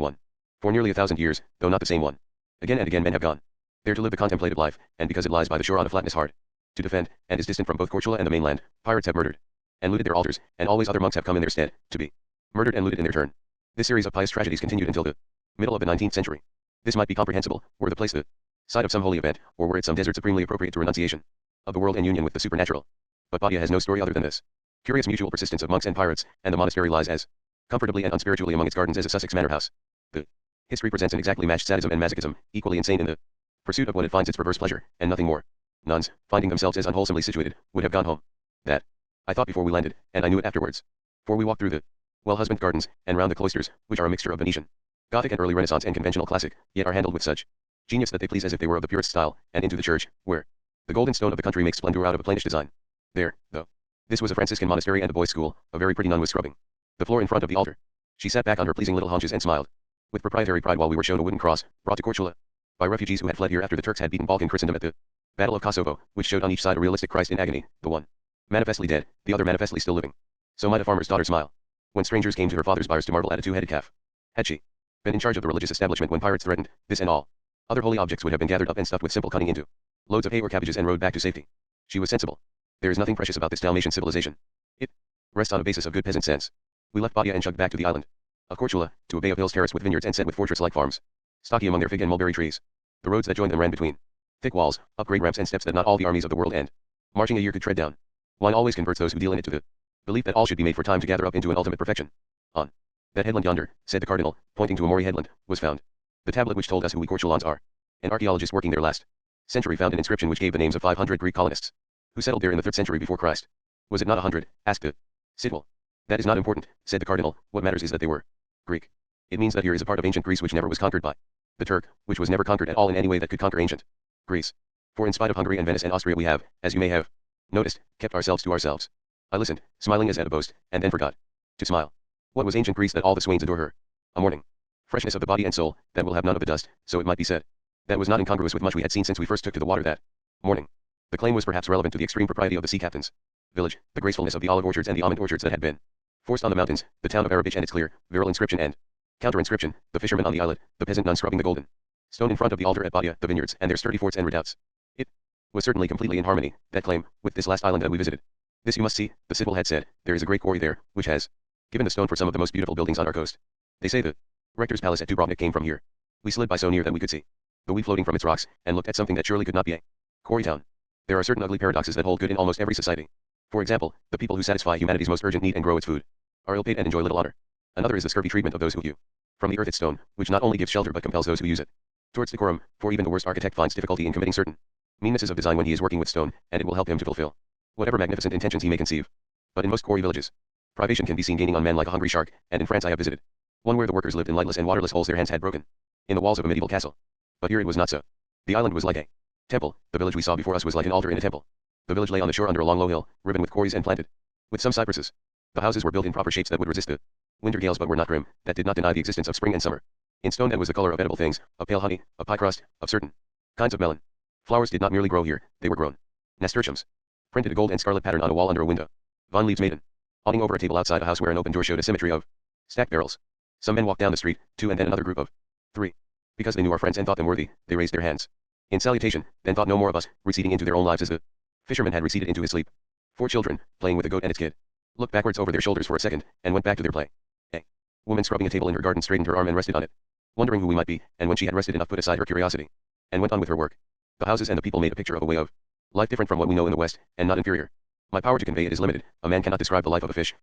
one for nearly 1,000 years, though not the same one. Again and again men have gone there to live the contemplative life, and because it lies by the shore on a flatness hard to defend, and is distant from both Korčula and the mainland, pirates have murdered and looted their altars, and always other monks have come in their stead, to be murdered and looted in their turn. This series of pious tragedies continued until the middle of the 19th century. This might be comprehensible, were the place the site of some holy event, or were it some desert supremely appropriate to renunciation of the world and union with the supernatural. But Badia has no story other than this curious mutual persistence of monks and pirates, and the monastery lies as comfortably and unspiritually among its gardens as a Sussex manor house. The history presents an exactly matched sadism and masochism, equally insane in the pursuit of what it finds its perverse pleasure, and nothing more. Nuns, finding themselves as unwholesomely situated, would have gone home. That I thought before we landed, and I knew it afterwards. For we walked through the well-husbanded gardens, and round the cloisters, which are a mixture of Venetian, Gothic and early Renaissance and conventional classic, yet are handled with such genius that they please as if they were of the purest style, and into the church, where the golden stone of the country makes splendor out of a plainish design. There, though, this was a Franciscan monastery and a boys' school, a very pretty nun was scrubbing the floor in front of the altar. She sat back on her pleasing little haunches and smiled with proprietary pride while we were shown a wooden cross, brought to Korčula by refugees who had fled here after the Turks had beaten Balkan Christendom at the Battle of Kosovo, which showed on each side a realistic Christ in agony, the one manifestly dead, the other manifestly still living. So might a farmer's daughter smile when strangers came to her father's byres to marvel at a 2-headed calf. Had she been in charge of the religious establishment when pirates threatened, this and all other holy objects would have been gathered up and stuffed with simple cunning into loads of hay or cabbages and rowed back to safety. She was sensible. There is nothing precious about this Dalmatian civilization. It rests on a basis of good peasant sense. We left Badia and chugged back to the island of Korčula, to a bay of hills terraced with vineyards and set with fortress-like farms, stocky among their fig and mulberry trees. The roads that joined them ran between thick walls, up great ramps and steps that not all the armies of the world and marching a year could tread down. Wine always converts those who deal in it to the belief that all should be made for time to gather up into an ultimate perfection. On that headland yonder, said the cardinal, pointing to a moory headland, was found the tablet which told us who we Korčulans are. An archaeologist working there last century found an inscription which gave the names of 500 Greek colonists who settled there in the 3rd century before Christ. Was it not 100? Asked the citadel. That is not important, said the cardinal. What matters is that they were Greek. It means that here is a part of ancient Greece which never was conquered by the Turk, which was never conquered at all in any way that could conquer ancient Greece. For in spite of Hungary and Venice and Austria we have, as you may have noticed, kept ourselves to ourselves. I listened, smiling as at a boast, and then forgot to smile. What was ancient Greece that all the swains adore her? A morning freshness of the body and soul, that will have none of the dust, so it might be said. That was not incongruous with much we had seen since we first took to the water that morning. The claim was perhaps relevant to the extreme propriety of the sea captain's village, the gracefulness of the olive orchards and the almond orchards that had been forced on the mountains, the town of Arabich and its clear, virile inscription and counter-inscription, the fisherman on the islet, the peasant nun scrubbing the golden stone in front of the altar at Badia, the vineyards and their sturdy forts and redoubts. It was certainly completely in harmony, that claim, with this last island that we visited. This you must see, the citadel had said. There is a great quarry there, which has given the stone for some of the most beautiful buildings on our coast. They say the rector's palace at Dubrovnik came from here. We slid by so near that we could see the wheat floating from its rocks, and looked at something that surely could not be a quarry town. There are certain ugly paradoxes that hold good in almost every society. For example, the people who satisfy humanity's most urgent need and grow its food are ill-paid and enjoy little honor. Another is the scurvy treatment of those who hew from the earth its stone, which not only gives shelter but compels those who use it towards decorum, for even the worst architect finds difficulty in committing certain meannesses of design when he is working with stone, and it will help him to fulfill whatever magnificent intentions he may conceive. But in most quarry villages, privation can be seen gaining on men like a hungry shark, and in France I have visited one where the workers lived in lightless and waterless holes their hands had broken in the walls of a medieval castle. But here it was not so. The island was like a temple. The village we saw before us was like an altar in a temple. The village lay on the shore under a long low hill, riven with quarries and planted with some cypresses. The houses were built in proper shapes that would resist the winter gales but were not grim, that did not deny the existence of spring and summer. In stone that was the color of edible things, of pale honey, of pie crust, of certain kinds of melon. Flowers did not merely grow here, they were grown. Nasturtiums. Printed a gold and scarlet pattern on a wall under a window. Vine leaves made an awning over a table outside a house where an open door showed a symmetry of stacked barrels. Some men walked down the street, 2 and then another group of 3. Because they knew our friends and thought them worthy, they raised their hands in salutation, then thought no more of us, receding into their own lives as the fisherman had receded into his sleep. 4 children, playing with a goat and its kid, looked backwards over their shoulders for a second, and went back to their play. A woman scrubbing a table in her garden straightened her arm and rested on it, wondering who we might be, and when she had rested enough put aside her curiosity, and went on with her work. The houses and the people made a picture of a way of life different from what we know in the West, and not inferior. My power to convey it is limited. A man cannot describe the life of a fish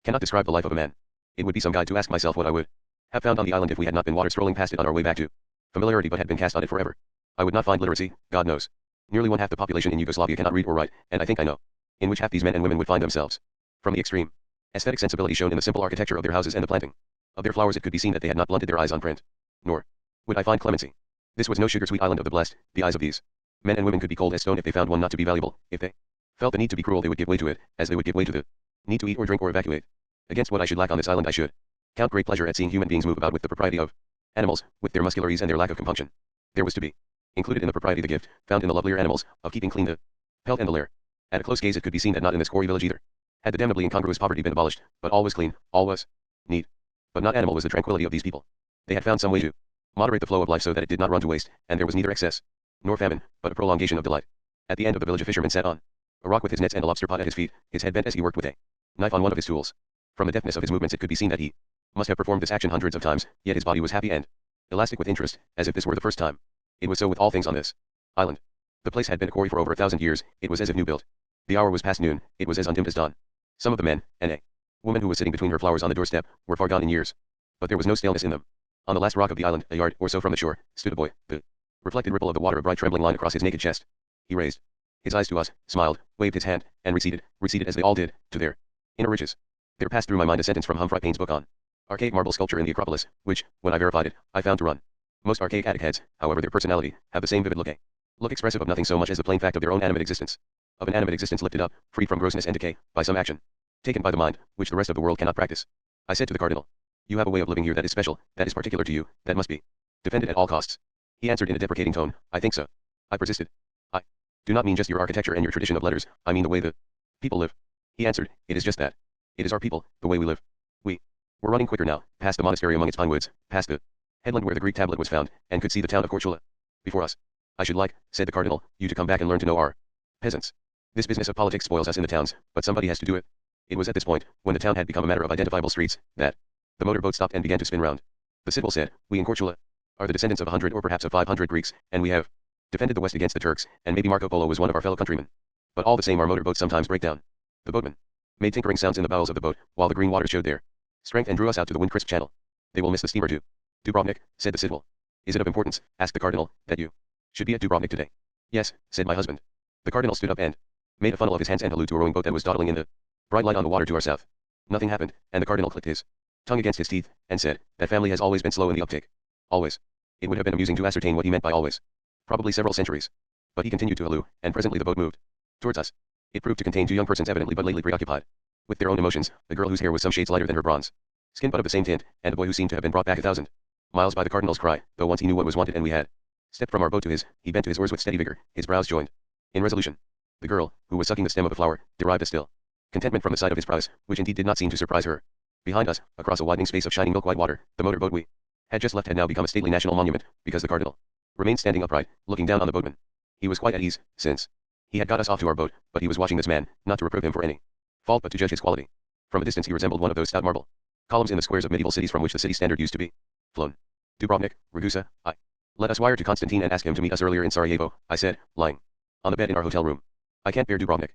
cannot describe the life of a man. It would be some guide to ask myself what I would have found on the island if we had not been water strolling past it on our way back to familiarity but had been cast on it forever. I would not find literacy, God knows. Nearly one half the population in Yugoslavia cannot read or write, and I think I know in which half these men and women would find themselves. From the extreme aesthetic sensibility shown in the simple architecture of their houses and the planting of their flowers, it could be seen that they had not blunted their eyes on print. Nor would I find clemency. This was no sugar-sweet island of the blessed. The eyes of these men and women could be cold as stone if they found one not to be valuable. If they felt the need to be cruel, they would give way to it, as they would give way to the need to eat or drink or evacuate. Against what I should lack on this island I should count great pleasure at seeing human beings move about with the propriety of animals, with their muscular ease and their lack of compunction. There was to be included in the propriety the gift, found in the lovelier animals, of keeping clean the pelt and the lair. At a close gaze it could be seen that not in this quarry village either had the damnably incongruous poverty been abolished, but all was clean, all was neat. But not animal was the tranquility of these people. They had found some way to moderate the flow of life so that it did not run to waste, and there was neither excess nor famine, but a prolongation of delight. At the end of the village a fisherman sat on a rock with his nets and a lobster pot at his feet, his head bent as he worked with a knife on one of his tools. From the deftness of his movements it could be seen that he must have performed this action hundreds of times, yet his body was happy and elastic with interest, as if this were the first time. It was so with all things on this island. The place had been a quarry for over 1,000 years, it was as if new built. The hour was past noon, it was as undimmed as dawn. Some of the men, and a woman who was sitting between her flowers on the doorstep, were far gone in years. But there was no staleness in them. On the last rock of the island, a yard or so from the shore, stood a boy, the reflected ripple of the water a bright trembling line across his naked chest. He raised his eyes to us, smiled, waved his hand, and receded as they all did, to their inner riches. There passed through my mind a sentence from Humphrey Payne's book on archaic marble sculpture in the Acropolis, which, when I verified it, I found to run. Most archaic attic heads, however their personality, have the same vivid look, a look expressive of nothing so much as the plain fact of their own animate existence. Of an animate existence lifted up, freed from grossness and decay, by some action taken by the mind, which the rest of the world cannot practice. I said to the cardinal, "You have a way of living here that is special, that is particular to you, that must be defended at all costs." He answered in a deprecating tone, "I think so." I persisted. "I do not mean just your architecture and your tradition of letters, I mean the way the people live." He answered, "It is just that. It is our people, the way we live. We were running quicker now, past the monastery among its pine woods, past the headland where the Greek tablet was found, and could see the town of Korchula before us. I should like," said the cardinal, "you to come back and learn to know our peasants. This business of politics spoils us in the towns, but somebody has to do it." It was at this point, when the town had become a matter of identifiable streets, that the motor boat stopped and began to spin round. The Citadel said, "We in Korchula are the descendants of 100 or perhaps of 500 Greeks, and we have defended the West against the Turks, and maybe Marco Polo was one of our fellow countrymen. But all the same our motor boats sometimes break down." The boatman made tinkering sounds in the bowels of the boat, while the green water showed their strength and drew us out to the wind-crisp channel. "They will miss the steamer to Dubrovnik," said the Citadel. "Is it of importance," asked the cardinal, "that you should be at Dubrovnik today?" "Yes," said my husband. The cardinal stood up and made a funnel of his hands and hallooed to a rowing boat that was dawdling in the bright light on the water to our south. Nothing happened, and the cardinal clicked his tongue against his teeth, and said, "That family has always been slow in the uptake." Always. It would have been amusing to ascertain what he meant by always. Probably several centuries. But he continued to halloo, and presently the boat moved towards us. It proved to contain 2 young persons evidently but lately preoccupied with their own emotions, a girl whose hair was some shades lighter than her bronze skin but of the same tint, and a boy who seemed to have been brought back 1,000 miles by the cardinal's cry, though once he knew what was wanted and we had stepped from our boat to his, he bent to his oars with steady vigor, his brows joined in resolution. The girl, who was sucking the stem of a flower, derived a still contentment from the sight of his prowess, which indeed did not seem to surprise her. Behind us, across a widening space of shining milk-white water, the motor boat we had just left had now become a stately national monument, because the cardinal remained standing upright, looking down on the boatman. He was quite at ease, since he had got us off to our boat, but he was watching this man, not to reprove him for any fault but to judge his quality. From a distance he resembled one of those stout marble columns in the squares of medieval cities from which the city standard used to be flown. "Dubrovnik, Ragusa, I let us wire to Constantine and ask him to meet us earlier in Sarajevo," I said, lying on the bed in our hotel room. "I can't bear Dubrovnik."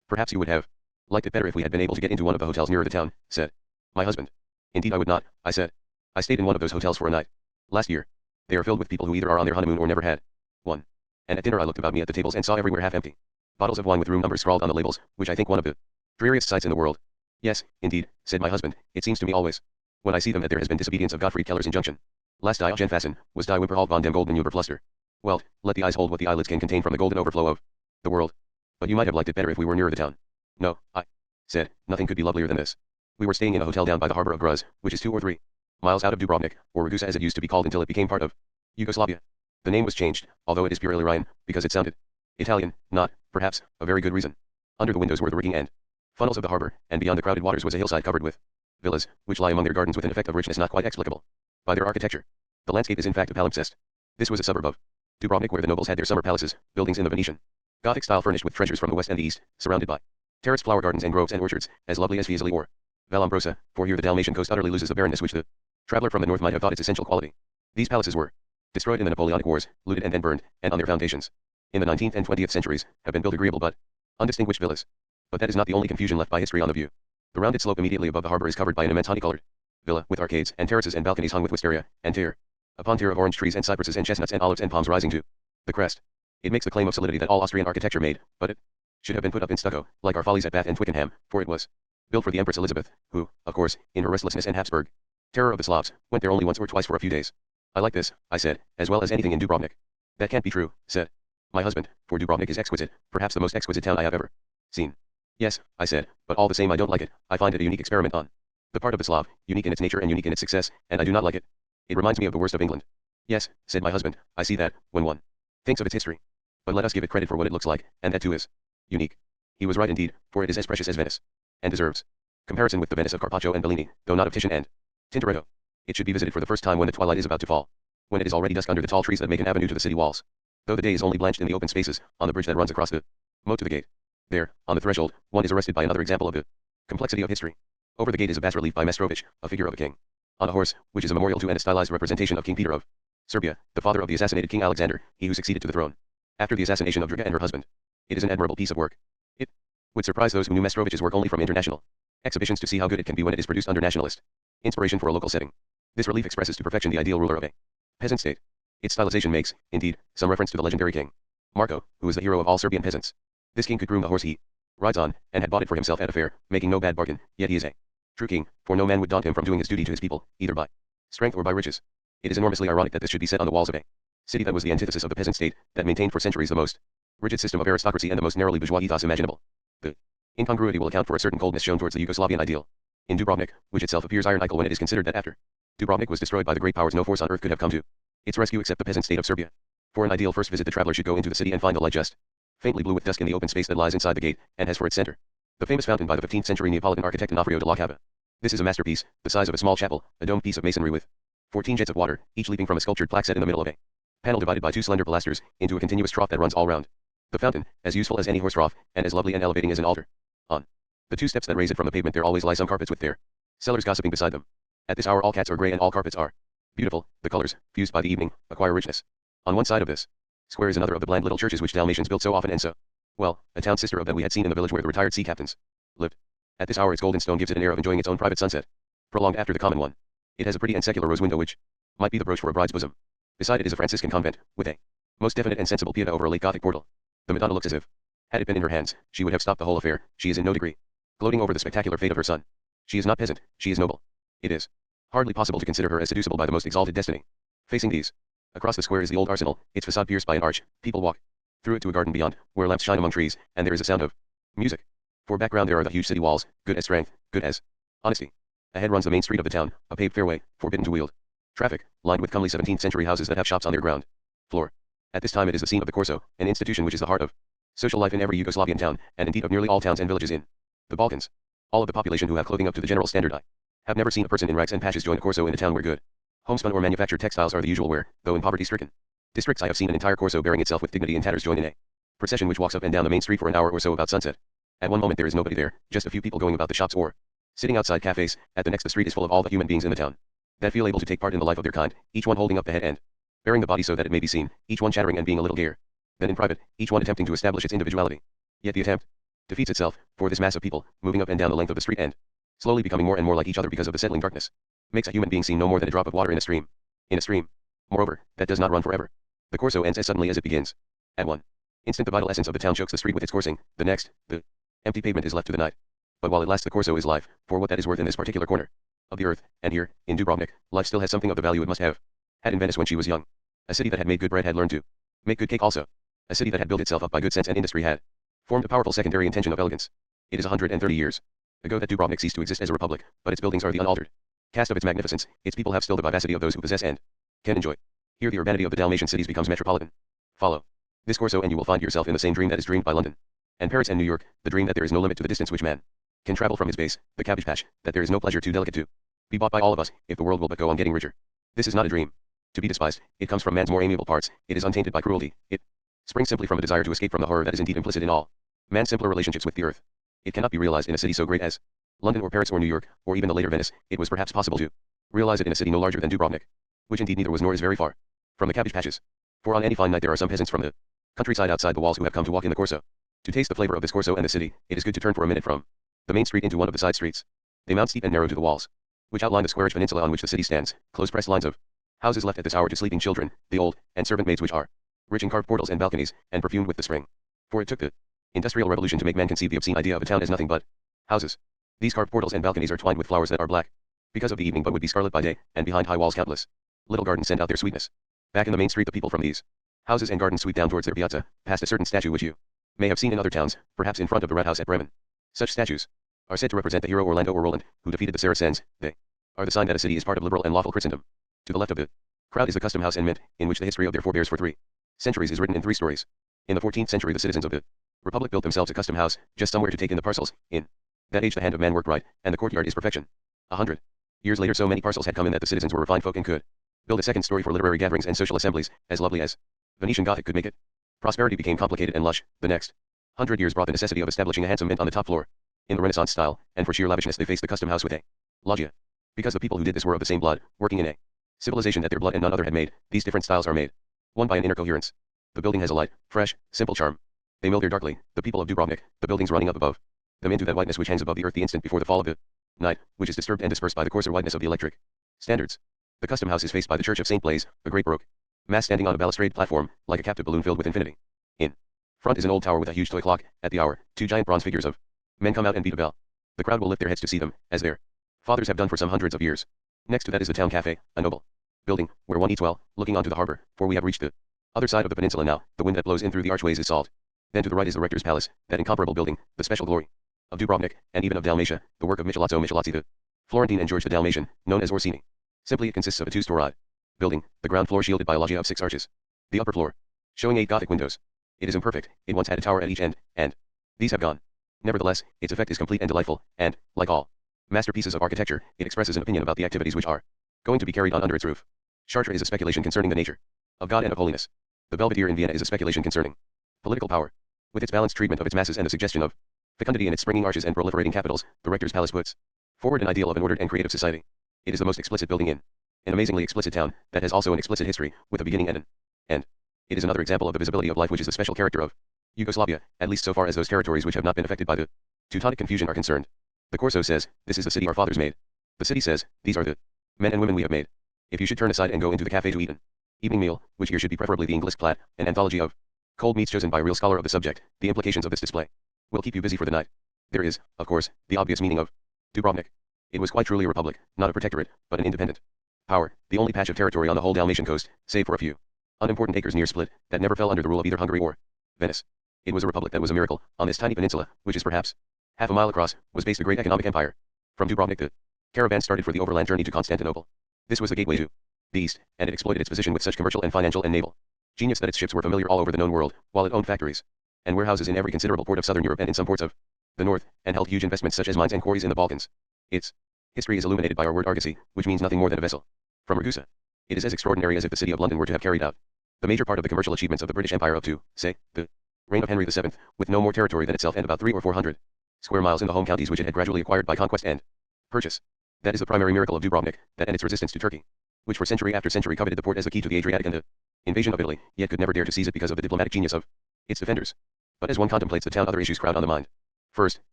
"Perhaps you would have Liked it better if we had been able to get into one of the hotels nearer the town, said my husband. Indeed I would not, I said. I stayed in one of those hotels for a night. Last year. They are filled with people who either are on their honeymoon or never had one. And at dinner I looked about me at the tables and saw everywhere half empty. Bottles of wine with room numbers scrawled on the labels, which I think one of the dreariest sights in the world. Yes, indeed, said my husband, it seems to me always, when I see them, that there has been disobedience of Gottfried Keller's injunction. Last die gen fassen, was die Wimperhalt von dem golden Überfluster. Well, let the eyes hold what the eyelids can contain from the golden overflow of the world. But you might have liked it better if we were nearer the town. No, I said, nothing could be lovelier than this. We were staying in a hotel down by the harbor of Gruz, which is 2 or 3 miles out of Dubrovnik, or Ragusa as it used to be called until it became part of Yugoslavia. The name was changed, although it is pure Illyrian, because it sounded Italian, not, perhaps, a very good reason. Under the windows were the rigging and funnels of the harbor, and beyond the crowded waters was a hillside covered with villas, which lie among their gardens with an effect of richness not quite explicable by their architecture. The landscape is in fact a palimpsest. This was a suburb of Dubrovnik where the nobles had their summer palaces, buildings in the Venetian Gothic style furnished with treasures from the west and the east, surrounded by terraced flower gardens and groves and orchards, as lovely as Fiesole or Vallombrosa, for here the Dalmatian coast utterly loses the barrenness which the traveler from the north might have thought its essential quality. These palaces were destroyed in the Napoleonic Wars, looted and then burned, and on their foundations, in the 19th and 20th centuries, have been built agreeable but undistinguished villas. But that is not the only confusion left by history on the view. The rounded slope immediately above the harbor is covered by an immense honey-colored villa, with arcades and terraces and balconies hung with wisteria and tier upon tier of orange trees and cypresses and chestnuts and olives and palms rising to the crest. It makes the claim of solidity that all Austrian architecture made, but it should have been put up in stucco, like our follies at Bath and Twickenham, for it was built for the Empress Elizabeth, who, of course, in her restlessness and Habsburg terror of the Slavs, went there only once or twice for a few days. I like this, I said, as well as anything in Dubrovnik. That can't be true, said my husband, for Dubrovnik is exquisite, perhaps the most exquisite town I have ever seen. Yes, I said, but all the same I don't like it. I find it a unique experiment on the part of the Slav, unique in its nature and unique in its success, and I do not like it. It reminds me of the worst of England. Yes, said my husband, I see that, when one thinks of its history. But let us give it credit for what it looks like, and that too is unique. He was right indeed, for it is as precious as Venice, and deserves comparison with the Venice of Carpaccio and Bellini, though not of Titian and Tintoretto. It should be visited for the first time when the twilight is about to fall, when it is already dusk under the tall trees that make an avenue to the city walls, though the day is only blanched in the open spaces, on the bridge that runs across the moat to the gate. There, on the threshold, one is arrested by another example of the complexity of history. Over the gate is a bas-relief by Mestrovich, a figure of a king on a horse, which is a memorial to and a stylized representation of King Peter of Serbia, the father of the assassinated King Alexander, he who succeeded to the throne after the assassination of Draga and her husband. It is an admirable piece of work. It would surprise those who knew Mestrovich's work only from international exhibitions to see how good it can be when it is produced under nationalist inspiration for a local setting. This relief expresses to perfection the ideal ruler of a peasant state. Its stylization makes, indeed, some reference to the legendary king Marko, who is the hero of all Serbian peasants. This king could groom the horse he rides on, and had bought it for himself at a fair, making no bad bargain, yet he is a true king, for no man would daunt him from doing his duty to his people, either by strength or by riches. It is enormously ironic that this should be set on the walls of a city that was the antithesis of the peasant state, that maintained for centuries the most rigid system of aristocracy and the most narrowly bourgeois ethos imaginable. The incongruity will account for a certain coldness shown towards the Yugoslavian ideal in Dubrovnik, which itself appears ironical when it is considered that after Dubrovnik was destroyed by the great powers no force on earth could have come to its rescue except the peasant state of Serbia. For an ideal first visit the traveler should go into the city and find the light just faintly blue with dusk in the open space that lies inside the gate, and has for its center the famous fountain by the 15th century Neapolitan architect Onofrio de la Cava. This is a masterpiece, the size of a small chapel, a domed piece of masonry with 14 jets of water, each leaping from a sculptured plaque set in the middle of a panel divided by 2 slender pilasters, into a continuous trough that runs all round the fountain, as useful as any horse trough, and as lovely and elevating as an altar. On the 2 steps that raise it from the pavement there always lie some carpets with their sellers gossiping beside them. At this hour all cats are grey and all carpets are beautiful, the colors, fused by the evening, acquire richness. On one side of this square is another of the bland little churches which Dalmatians built so often and so well, a town sister of that we had seen in the village where the retired sea captains lived. At this hour its golden stone gives it an air of enjoying its own private sunset, prolonged after the common one. It has a pretty and secular rose window which might be the brooch for a bride's bosom. Beside it is a Franciscan convent, with a most definite and sensible pieta over a late Gothic portal. The Madonna looks as if, had it been in her hands, she would have stopped the whole affair. She is in no degree gloating over the spectacular fate of her son. She is not peasant, she is noble. It is hardly possible to consider her as seducible by the most exalted destiny. Facing these, across the square is the old arsenal, its facade pierced by an arch. People walk through it to a garden beyond, where lamps shine among trees, and there is a sound of music. For background there are the huge city walls, good as strength, good as honesty. Ahead runs the main street of the town, a paved fairway, forbidden to wield traffic, lined with comely 17th century houses that have shops on their ground floor. At this time it is the scene of the Corso, an institution which is the heart of social life in every Yugoslavian town, and indeed of nearly all towns and villages in the Balkans. All of the population who have clothing up to the general standard. I have never seen a person in rags and patches join a Corso in a town where good homespun or manufactured textiles are the usual wear, though in poverty-stricken districts I have seen an entire Corso bearing itself with dignity in tatters join in a procession which walks up and down the main street for an hour or so about sunset. At one moment there is nobody there, just a few people going about the shops or sitting outside cafes. At the next the street is full of all the human beings in the town that feel able to take part in the life of their kind, each one holding up the head and bearing the body so that it may be seen, each one chattering and being a little gayer than in private, each one attempting to establish its individuality. Yet the attempt defeats itself, for this mass of people, moving up and down the length of the street and slowly becoming more and more like each other because of the settling darkness, makes a human being seem no more than a drop of water in a stream. In a stream, moreover, that does not run forever. The corso ends as suddenly as it begins. At one instant the vital essence of the town chokes the street with its coursing, the next, the empty pavement is left to the night. But while it lasts the corso is life, for what that is worth in this particular corner of the earth, and here, in Dubrovnik, life still has something of the value it must have had in Venice when she was young. A city that had made good bread had learned to make good cake also. A city that had built itself up by good sense and industry had formed a powerful secondary intention of elegance. It is 130 years ago that Dubrovnik ceased to exist as a republic, but its buildings are the unaltered cast of its magnificence. Its people have still the vivacity of those who possess and can enjoy. Here the urbanity of the Dalmatian cities becomes metropolitan. Follow this corso and you will find yourself in the same dream that is dreamed by London and Paris and New York, the dream that there is no limit to the distance which man can travel from his base, the cabbage patch, that there is no pleasure too delicate to be bought by all of us, if the world will but go on getting richer. This is not a dream to be despised. It comes from man's more amiable parts. It is untainted by cruelty. It springs simply from a desire to escape from the horror that is indeed implicit in all man's simpler relationships with the earth. It cannot be realized in a city so great as London or Paris or New York, or even the later Venice. It was perhaps possible to realize it in a city no larger than Dubrovnik, which indeed neither was nor is very far from the cabbage patches. For on any fine night there are some peasants from the countryside outside the walls who have come to walk in the corso. To taste the flavor of this corso and the city, it is good to turn for a minute from the main street into one of the side streets. They mount steep and narrow to the walls, which outline the squarish peninsula on which the city stands, close pressed lines of houses left at this hour to sleeping children, the old, and servant maids which are rich in carved portals and balconies, and perfumed with the spring. For it took the industrial revolution to make man conceive the obscene idea of a town as nothing but houses. These carved portals and balconies are twined with flowers that are black because of the evening but would be scarlet by day, and behind high walls countless little gardens send out their sweetness. Back in the main street the people from these houses and gardens sweep down towards their piazza, past a certain statue which you may have seen in other towns, perhaps in front of the Rathaus at Bremen. Such statues are said to represent the hero Orlando or Roland, who defeated the Saracens. They are the sign that a city is part of liberal and lawful Christendom. To the left of the crowd is the custom house and mint, in which the history of their forebears for 3 centuries is written in 3 stories. In the 14th century the citizens of the Republic built themselves a custom house, just somewhere to take in the parcels. In that age the hand of man worked right, and the courtyard is perfection. 100 years later so many parcels had come in that the citizens were refined folk and could build a second story for literary gatherings and social assemblies, as lovely as Venetian Gothic could make it. Prosperity became complicated and lush. The next 100 years brought the necessity of establishing a handsome mint on the top floor, in the Renaissance style, and for sheer lavishness they faced the custom house with a loggia. Because the people who did this were of the same blood, working in a civilization that their blood and none other had made, these different styles are made one by an inner coherence. The building has a light, fresh, simple charm. They mill there darkly, the people of Dubrovnik, the buildings running up above them into that whiteness which hangs above the earth the instant before the fall of the night, which is disturbed and dispersed by the coarser whiteness of the electric standards. The custom house is faced by the church of St. Blaise, a great baroque mass standing on a balustrade platform, like a captive balloon filled with infinity. In front is an old tower with a huge toy clock. At the hour, 2 giant bronze figures of men come out and beat a bell. The crowd will lift their heads to see them, as their fathers have done for some hundreds of years. Next to that is the town cafe, a noble building, where one eats well, looking onto the harbor, for we have reached the other side of the peninsula now. The wind that blows in through the archways is salt. Then to the right is the rector's palace, that incomparable building, the special glory of Dubrovnik, and even of Dalmatia, the work of Michelozzo Michelozzi the Florentine and George the Dalmatian, known as Orsini. Simply it consists of a 2-story building, the ground floor shielded by a loggia of 6 arches. The upper floor, showing 8 Gothic windows. It is imperfect, it once had a tower at each end, and these have gone. Nevertheless, its effect is complete and delightful, and, like all masterpieces of architecture, it expresses an opinion about the activities which are going to be carried on under its roof. Chartres is a speculation concerning the nature of God and of holiness. The Belvedere in Vienna is a speculation concerning political power. With its balanced treatment of its masses and the suggestion of fecundity in its springing arches and proliferating capitals, the rector's palace puts forward an ideal of an ordered and creative society. It is the most explicit building in an amazingly explicit town, that has also an explicit history, with a beginning and an end. It is another example of the visibility of life which is the special character of Yugoslavia, at least so far as those territories which have not been affected by the Teutonic confusion are concerned. The Corso says, this is the city our fathers made. The city says, these are the men and women we have made. If you should turn aside and go into the cafe to eat an evening meal, which here should be preferably the English plat, an anthology of cold meats chosen by a real scholar of the subject, the implications of this display will keep you busy for the night. There is, of course, the obvious meaning of Dubrovnik. It was quite truly a republic, not a protectorate, but an independent power, the only patch of territory on the whole Dalmatian coast, save for a few unimportant acres near Split, that never fell under the rule of either Hungary or Venice. It was a republic that was a miracle. On this tiny peninsula, which is perhaps half a mile across, was based a great economic empire. From Dubrovnik the caravan started for the overland journey to Constantinople. This was the gateway to the east, and it exploited its position with such commercial and financial and naval genius that its ships were familiar all over the known world, while it owned factories and warehouses in every considerable port of southern Europe and in some ports of the north, and held huge investments such as mines and quarries in the Balkans. Its history is illuminated by our word argosy, which means nothing more than a vessel from Ragusa. It is as extraordinary as if the city of London were to have carried out the major part of the commercial achievements of the British Empire up to, say, the reign of Henry VII, with no more territory than itself and about 300 or 400 square miles in the home counties which it had gradually acquired by conquest and purchase. That is the primary miracle of Dubrovnik, that and its resistance to Turkey, which for century after century coveted the port as the key to the Adriatic and the invasion of Italy, yet could never dare to seize it because of the diplomatic genius of its defenders. But as one contemplates the town, other issues crowd on the mind. First,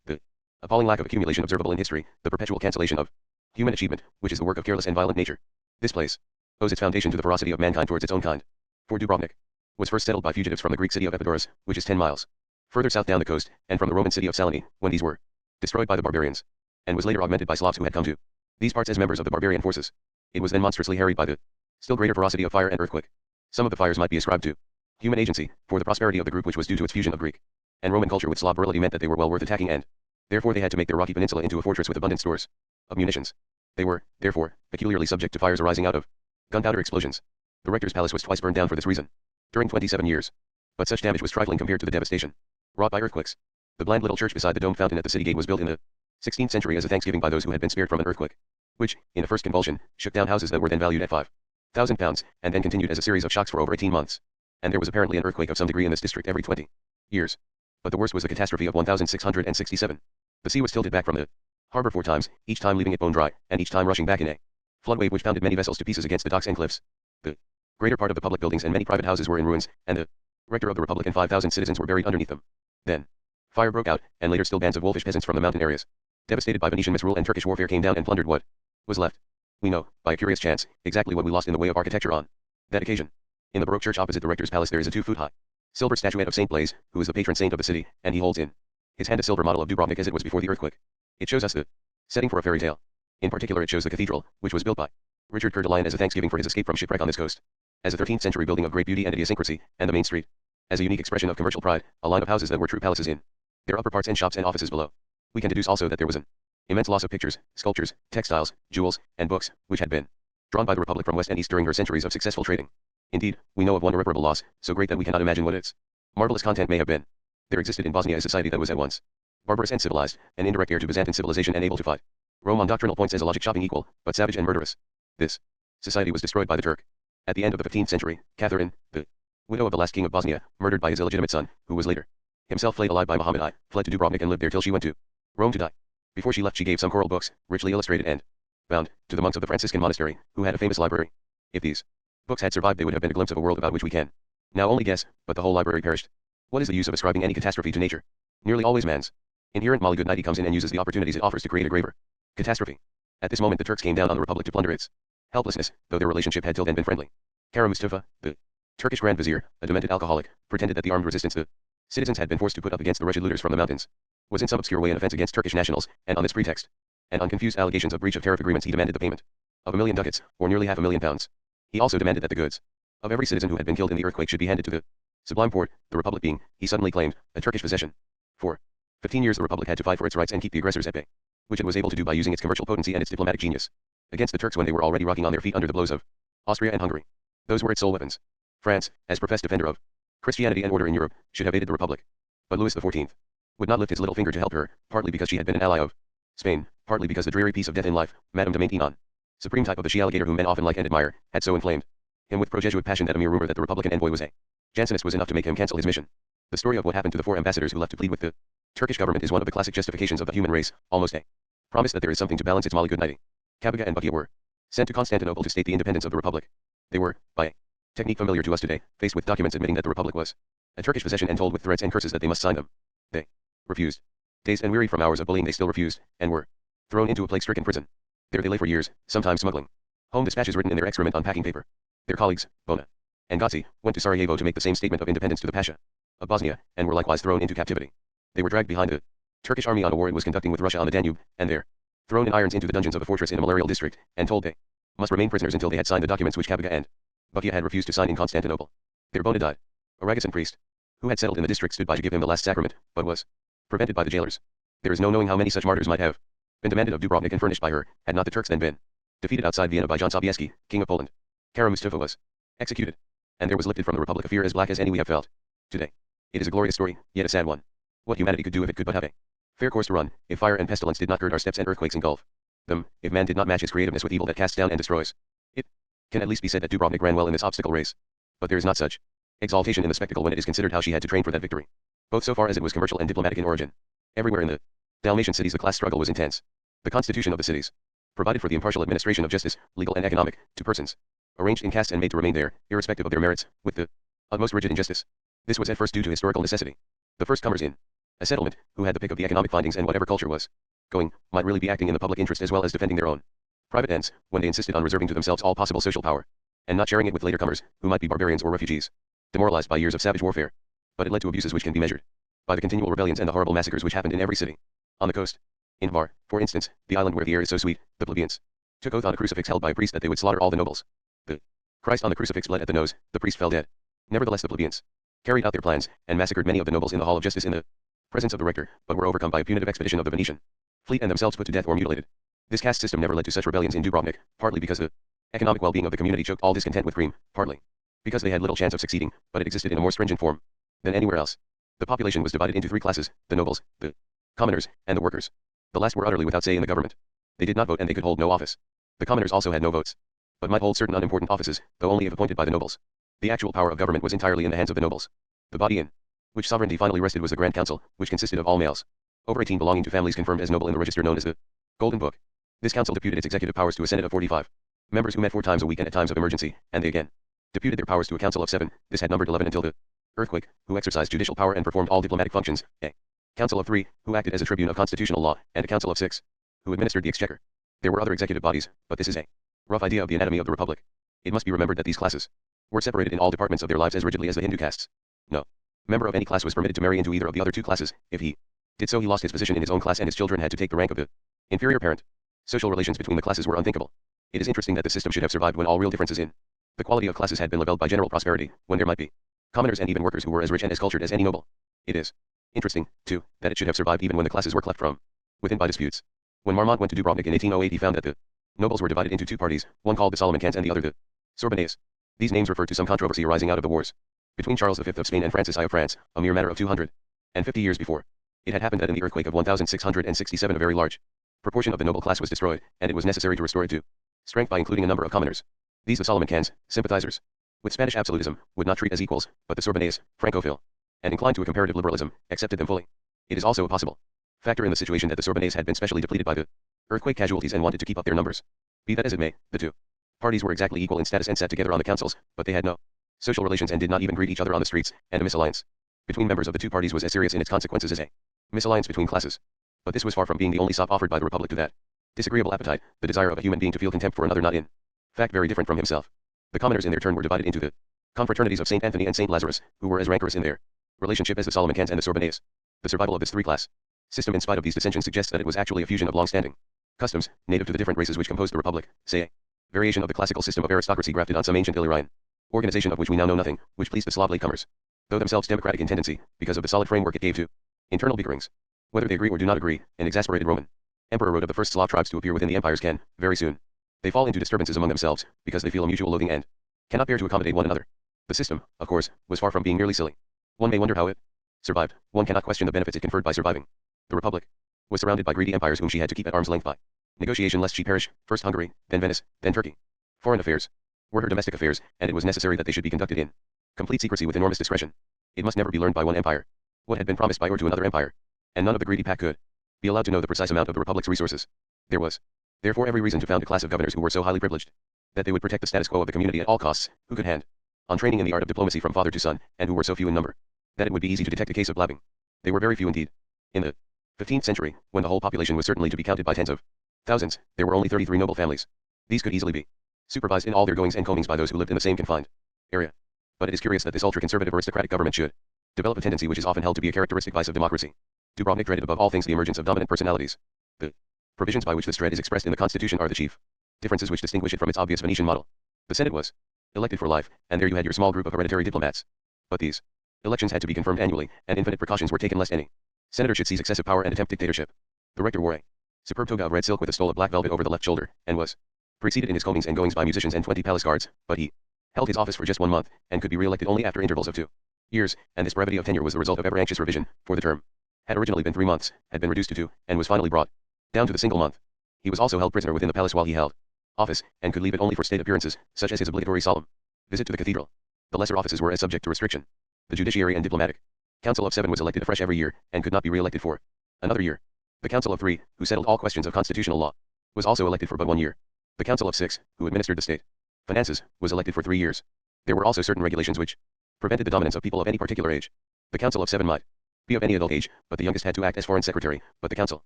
the appalling lack of accumulation observable in history, the perpetual cancellation of human achievement, which is the work of careless and violent nature. This place owes its foundation to the ferocity of mankind towards its own kind. For Dubrovnik was first settled by fugitives from the Greek city of Epidaurus, which is 10 miles further south down the coast, and from the Roman city of Saloni, when these were destroyed by the barbarians, and was later augmented by Slavs who had come to these parts as members of the barbarian forces. It was then monstrously harried by the still greater ferocity of fire and earthquake. Some of the fires might be ascribed to human agency, for the prosperity of the group which was due to its fusion of Greek and Roman culture with Slav virility meant that they were well worth attacking, and therefore they had to make their rocky peninsula into a fortress with abundant stores of munitions. They were, therefore, peculiarly subject to fires arising out of gunpowder explosions. The rector's palace was twice burned down for this reason, during 27 years. But such damage was trifling compared to the devastation wrought by earthquakes. The bland little church beside the domed fountain at the city gate was built in the 16th century as a thanksgiving by those who had been spared from an earthquake, which, in a first convulsion, shook down houses that were then valued at £5,000, and then continued as a series of shocks for over 18 months. And there was apparently an earthquake of some degree in this district every 20 years. But the worst was the catastrophe of 1667. The sea was tilted back from the harbor 4 times, each time leaving it bone dry, and each time rushing back in a flood wave which pounded many vessels to pieces against the docks and cliffs. The greater part of the public buildings and many private houses were in ruins, and the rector of the Republic and 5,000 citizens were buried underneath them. Then fire broke out, and later still bands of wolfish peasants from the mountain areas, devastated by Venetian misrule and Turkish warfare, came down and plundered what was left. We know, by a curious chance, exactly what we lost in the way of architecture on that occasion. In the Baroque church opposite the rector's palace there is a 2-foot-high silver statuette of Saint Blaise, who is the patron saint of the city, and he holds in his hand a silver model of Dubrovnik as it was before the earthquake. It shows us the setting for a fairy tale. In particular it shows the cathedral, which was built by Richard Coeur de Lion as a thanksgiving for his escape from shipwreck on this coast, as a 13th century building of great beauty and idiosyncrasy, and the main street as a unique expression of commercial pride, a line of houses that were true palaces in their upper parts and shops and offices below. We can deduce also that there was an immense loss of pictures, sculptures, textiles, jewels, and books, which had been drawn by the Republic from west and east during her centuries of successful trading. Indeed, we know of one irreparable loss, so great that we cannot imagine what its marvelous content may have been. There existed in Bosnia a society that was at once barbarous and civilized, an indirect heir to Byzantine civilization and able to fight Rome on doctrinal points as a logic shopping equal, but savage and murderous. This society was destroyed by the Turk. At the end of the 15th century, Catherine, the widow of the last king of Bosnia, murdered by his illegitimate son, who was later himself flayed alive by Muhammad I, fled to Dubrovnik and lived there till she went to Rome to die. Before she left she gave some choral books, richly illustrated and bound, to the monks of the Franciscan monastery, who had a famous library. If these books had survived they would have been a glimpse of a world about which we can now only guess, but the whole library perished. What is the use of ascribing any catastrophe to nature? Nearly always man's inherent molly good nighty comes in and uses the opportunities it offers to create a graver catastrophe. At this moment the Turks came down on the Republic to plunder its helplessness, though their relationship had till then been friendly. Kara Mustafa, the Turkish Grand Vizier, a demented alcoholic, pretended that the armed resistance the citizens had been forced to put up against the wretched looters from the mountains was in some obscure way an offense against Turkish nationals, and on this pretext, and on confused allegations of breach of tariff agreements he demanded the payment of 1,000,000 ducats, or nearly £500,000. He also demanded that the goods of every citizen who had been killed in the earthquake should be handed to the Sublime Porte, the Republic being, he suddenly claimed, a Turkish possession. For 15 years the Republic had to fight for its rights and keep the aggressors at bay, which it was able to do by using its commercial potency and its diplomatic genius against the Turks when they were already rocking on their feet under the blows of Austria and Hungary. Those were its sole weapons. France, as professed defender of Christianity and order in Europe, should have aided the Republic. But Louis XIV would not lift his little finger to help her, partly because she had been an ally of Spain, partly because the dreary piece of death in life, Madame de Maintenon, supreme type of the she-alligator whom men often like and admire, had so inflamed him with pro-Jesuit passion that a mere rumor that the Republican envoy was a Jansenist was enough to make him cancel his mission. The story of what happened to the 4 ambassadors who left to plead with the Turkish government is one of the classic justifications of the human race, almost a promise that there is something to balance its molly good nighty. Kabaga and Bukia were sent to Constantinople to state the independence of the Republic. They were, by a technique familiar to us today, faced with documents admitting that the Republic was a Turkish possession and told with threats and curses that they must sign them. They refused. Dazed and weary from hours of bullying they still refused, and were thrown into a plague-stricken prison. There they lay for years, sometimes smuggling home dispatches written in their excrement on packing paper. Their colleagues, Bona and Gazi, went to Sarajevo to make the same statement of independence to the Pasha of Bosnia, and were likewise thrown into captivity. They were dragged behind the Turkish army on a war it was conducting with Russia on the Danube, and there thrown in irons into the dungeons of a fortress in a malarial district, and told they must remain prisoners until they had signed the documents which Kabaga and Bukia had refused to sign in Constantinople. There Bona died. A Ragusan priest, who had settled in the district, stood by to give him the last sacrament, but was prevented by the jailers. There is no knowing how many such martyrs might have been demanded of Dubrovnik and furnished by her, had not the Turks then been defeated outside Vienna by John Sobieski, King of Poland. Kara Mustafa was executed, and there was lifted from the Republic a fear as black as any we have felt today. It is a glorious story, yet a sad one. What humanity could do if it could but have a fair course to run, if fire and pestilence did not gird our steps and earthquakes engulf them, if man did not match his creativeness with evil that casts down and destroys. It can at least be said that Dubrovnik ran well in this obstacle race. But there is not such exaltation in the spectacle when it is considered how she had to train for that victory, both so far as it was commercial and diplomatic in origin. Everywhere in the Dalmatian cities the class struggle was intense. The constitution of the cities provided for the impartial administration of justice, legal and economic, to persons arranged in castes and made to remain there, irrespective of their merits, with the utmost rigid injustice. This was at first due to historical necessity. The first comers in A settlement, who had the pick of the economic findings and whatever culture was going, might really be acting in the public interest as well as defending their own private ends, when they insisted on reserving to themselves all possible social power, and not sharing it with later comers, who might be barbarians or refugees, demoralized by years of savage warfare. But it led to abuses which can be measured by the continual rebellions and the horrible massacres which happened in every city. On the coast, in Var, for instance, the island where the air is so sweet, the plebeians took oath on a crucifix held by a priest that they would slaughter all the nobles. The Christ on the crucifix bled at the nose, the priest fell dead. Nevertheless the plebeians carried out their plans, and massacred many of the nobles in the hall of justice in the presence of the rector, but were overcome by a punitive expedition of the Venetian fleet and themselves put to death or mutilated. This caste system never led to such rebellions in Dubrovnik, partly because the economic well-being of the community choked all discontent with cream, partly because they had little chance of succeeding, but it existed in a more stringent form than anywhere else. The population was divided into three classes: the nobles, the commoners, and the workers. The last were utterly without say in the government. They did not vote and they could hold no office. The commoners also had no votes, but might hold certain unimportant offices, though only if appointed by the nobles. The actual power of government was entirely in the hands of the nobles. The body in which sovereignty finally rested was the Grand Council, which consisted of all males over 18 belonging to families confirmed as noble in the register known as the Golden Book. This council deputed its executive powers to a senate of 45 members who met 4 times a week and at times of emergency, and they again deputed their powers to a council of 7. This had numbered 11 until the earthquake, who exercised judicial power and performed all diplomatic functions, a council of 3, who acted as a tribune of constitutional law, and a council of 6, who administered the exchequer. There were other executive bodies, but this is a rough idea of the anatomy of the republic. It must be remembered that these classes were separated in all departments of their lives as rigidly as the Hindu castes. No member of any class was permitted to marry into either of the other 2 classes. If he did so, he lost his position in his own class and his children had to take the rank of the inferior parent. Social relations between the classes were unthinkable. It is interesting that the system should have survived when all real differences in the quality of classes had been leveled by general prosperity, when there might be commoners and even workers who were as rich and as cultured as any noble. It is interesting, too, that it should have survived even when the classes were cleft from within by disputes. When Marmont went to Dubrovnik in 1808, he found that the nobles were divided into 2 parties, one called the Solomoncans and the other the Sorbonnais. These names refer to some controversy arising out of the wars between Charles V of Spain and Francis I of France, a mere matter of 250 years before. It had happened that in the earthquake of 1667 a very large proportion of the noble class was destroyed, and it was necessary to restore it to strength by including a number of commoners. These the Solomoncans, sympathizers with Spanish absolutism, would not treat as equals, but the Sorbonnais, Francophile, and inclined to a comparative liberalism, accepted them fully. It is also a possible factor in the situation that the Sorbonnais had been specially depleted by the earthquake casualties and wanted to keep up their numbers. Be that as it may, the 2 parties were exactly equal in status and sat together on the councils, but they had no social relations and did not even greet each other on the streets, and a misalliance between members of the 2 parties was as serious in its consequences as a misalliance between classes. But this was far from being the only sop offered by the Republic to that disagreeable appetite, the desire of a human being to feel contempt for another, not in fact very different from himself. The commoners in their turn were divided into the confraternities of St. Anthony and St. Lazarus, who were as rancorous in their relationship as the Solomoncans and the Sorbonnais. The survival of this 3-class system in spite of these dissensions suggests that it was actually a fusion of long-standing customs, native to the different races which composed the Republic, say a variation of the classical system of aristocracy grafted on some ancient Illyrian organization of which we now know nothing, which pleased the Slav latecomers, though themselves democratic in tendency, because of the solid framework it gave to internal bickerings. Whether they agree or do not agree, an exasperated Roman emperor wrote of the first Slav tribes to appear within the empires can, very soon, they fall into disturbances among themselves, because they feel a mutual loathing and cannot bear to accommodate one another. The system, of course, was far from being merely silly. One may wonder how it survived. One cannot question the benefits it conferred by surviving. The Republic was surrounded by greedy empires whom she had to keep at arm's length by negotiation lest she perish, first Hungary, then Venice, then Turkey. Foreign affairs were her domestic affairs, and it was necessary that they should be conducted in complete secrecy with enormous discretion. It must never be learned by one empire what had been promised by or to another empire, and none of the greedy pack could be allowed to know the precise amount of the Republic's resources. There was, therefore, every reason to found a class of governors who were so highly privileged that they would protect the status quo of the community at all costs, who could hand on training in the art of diplomacy from father to son, and who were so few in number that it would be easy to detect a case of blabbing. They were very few indeed. In the 15th century, when the whole population was certainly to be counted by tens of thousands, there were only 33 noble families. These could easily be supervised in all their goings and comings by those who lived in the same confined area. But it is curious that this ultra-conservative aristocratic government should develop a tendency which is often held to be a characteristic vice of democracy. Dubrovnik dreaded above all things the emergence of dominant personalities. The provisions by which this dread is expressed in the Constitution are the chief differences which distinguish it from its obvious Venetian model. The Senate was elected for life, and there you had your small group of hereditary diplomats. But these elections had to be confirmed annually, and infinite precautions were taken lest any senator should seize excessive power and attempt dictatorship. The rector wore a superb toga of red silk with a stole of black velvet over the left shoulder, and was preceded in his comings and goings by musicians and 20 palace guards, but he held his office for just 1 month, and could be re-elected only after intervals of 2 years, and this brevity of tenure was the result of ever-anxious revision, for the term had originally been 3 months, had been reduced to 2, and was finally brought down to the single month. He was also held prisoner within the palace while he held office, and could leave it only for state appearances, such as his obligatory solemn visit to the cathedral. The lesser offices were as subject to restriction. The judiciary and diplomatic council of 7 was elected afresh every year, and could not be re-elected for another year. The council of 3, who settled all questions of constitutional law, was also elected for but 1 year. The council of 6, who administered the state finances, was elected for 3 years. There were also certain regulations which prevented the dominance of people of any particular age. The council of 7 might be of any adult age, but the youngest had to act as foreign secretary, but the council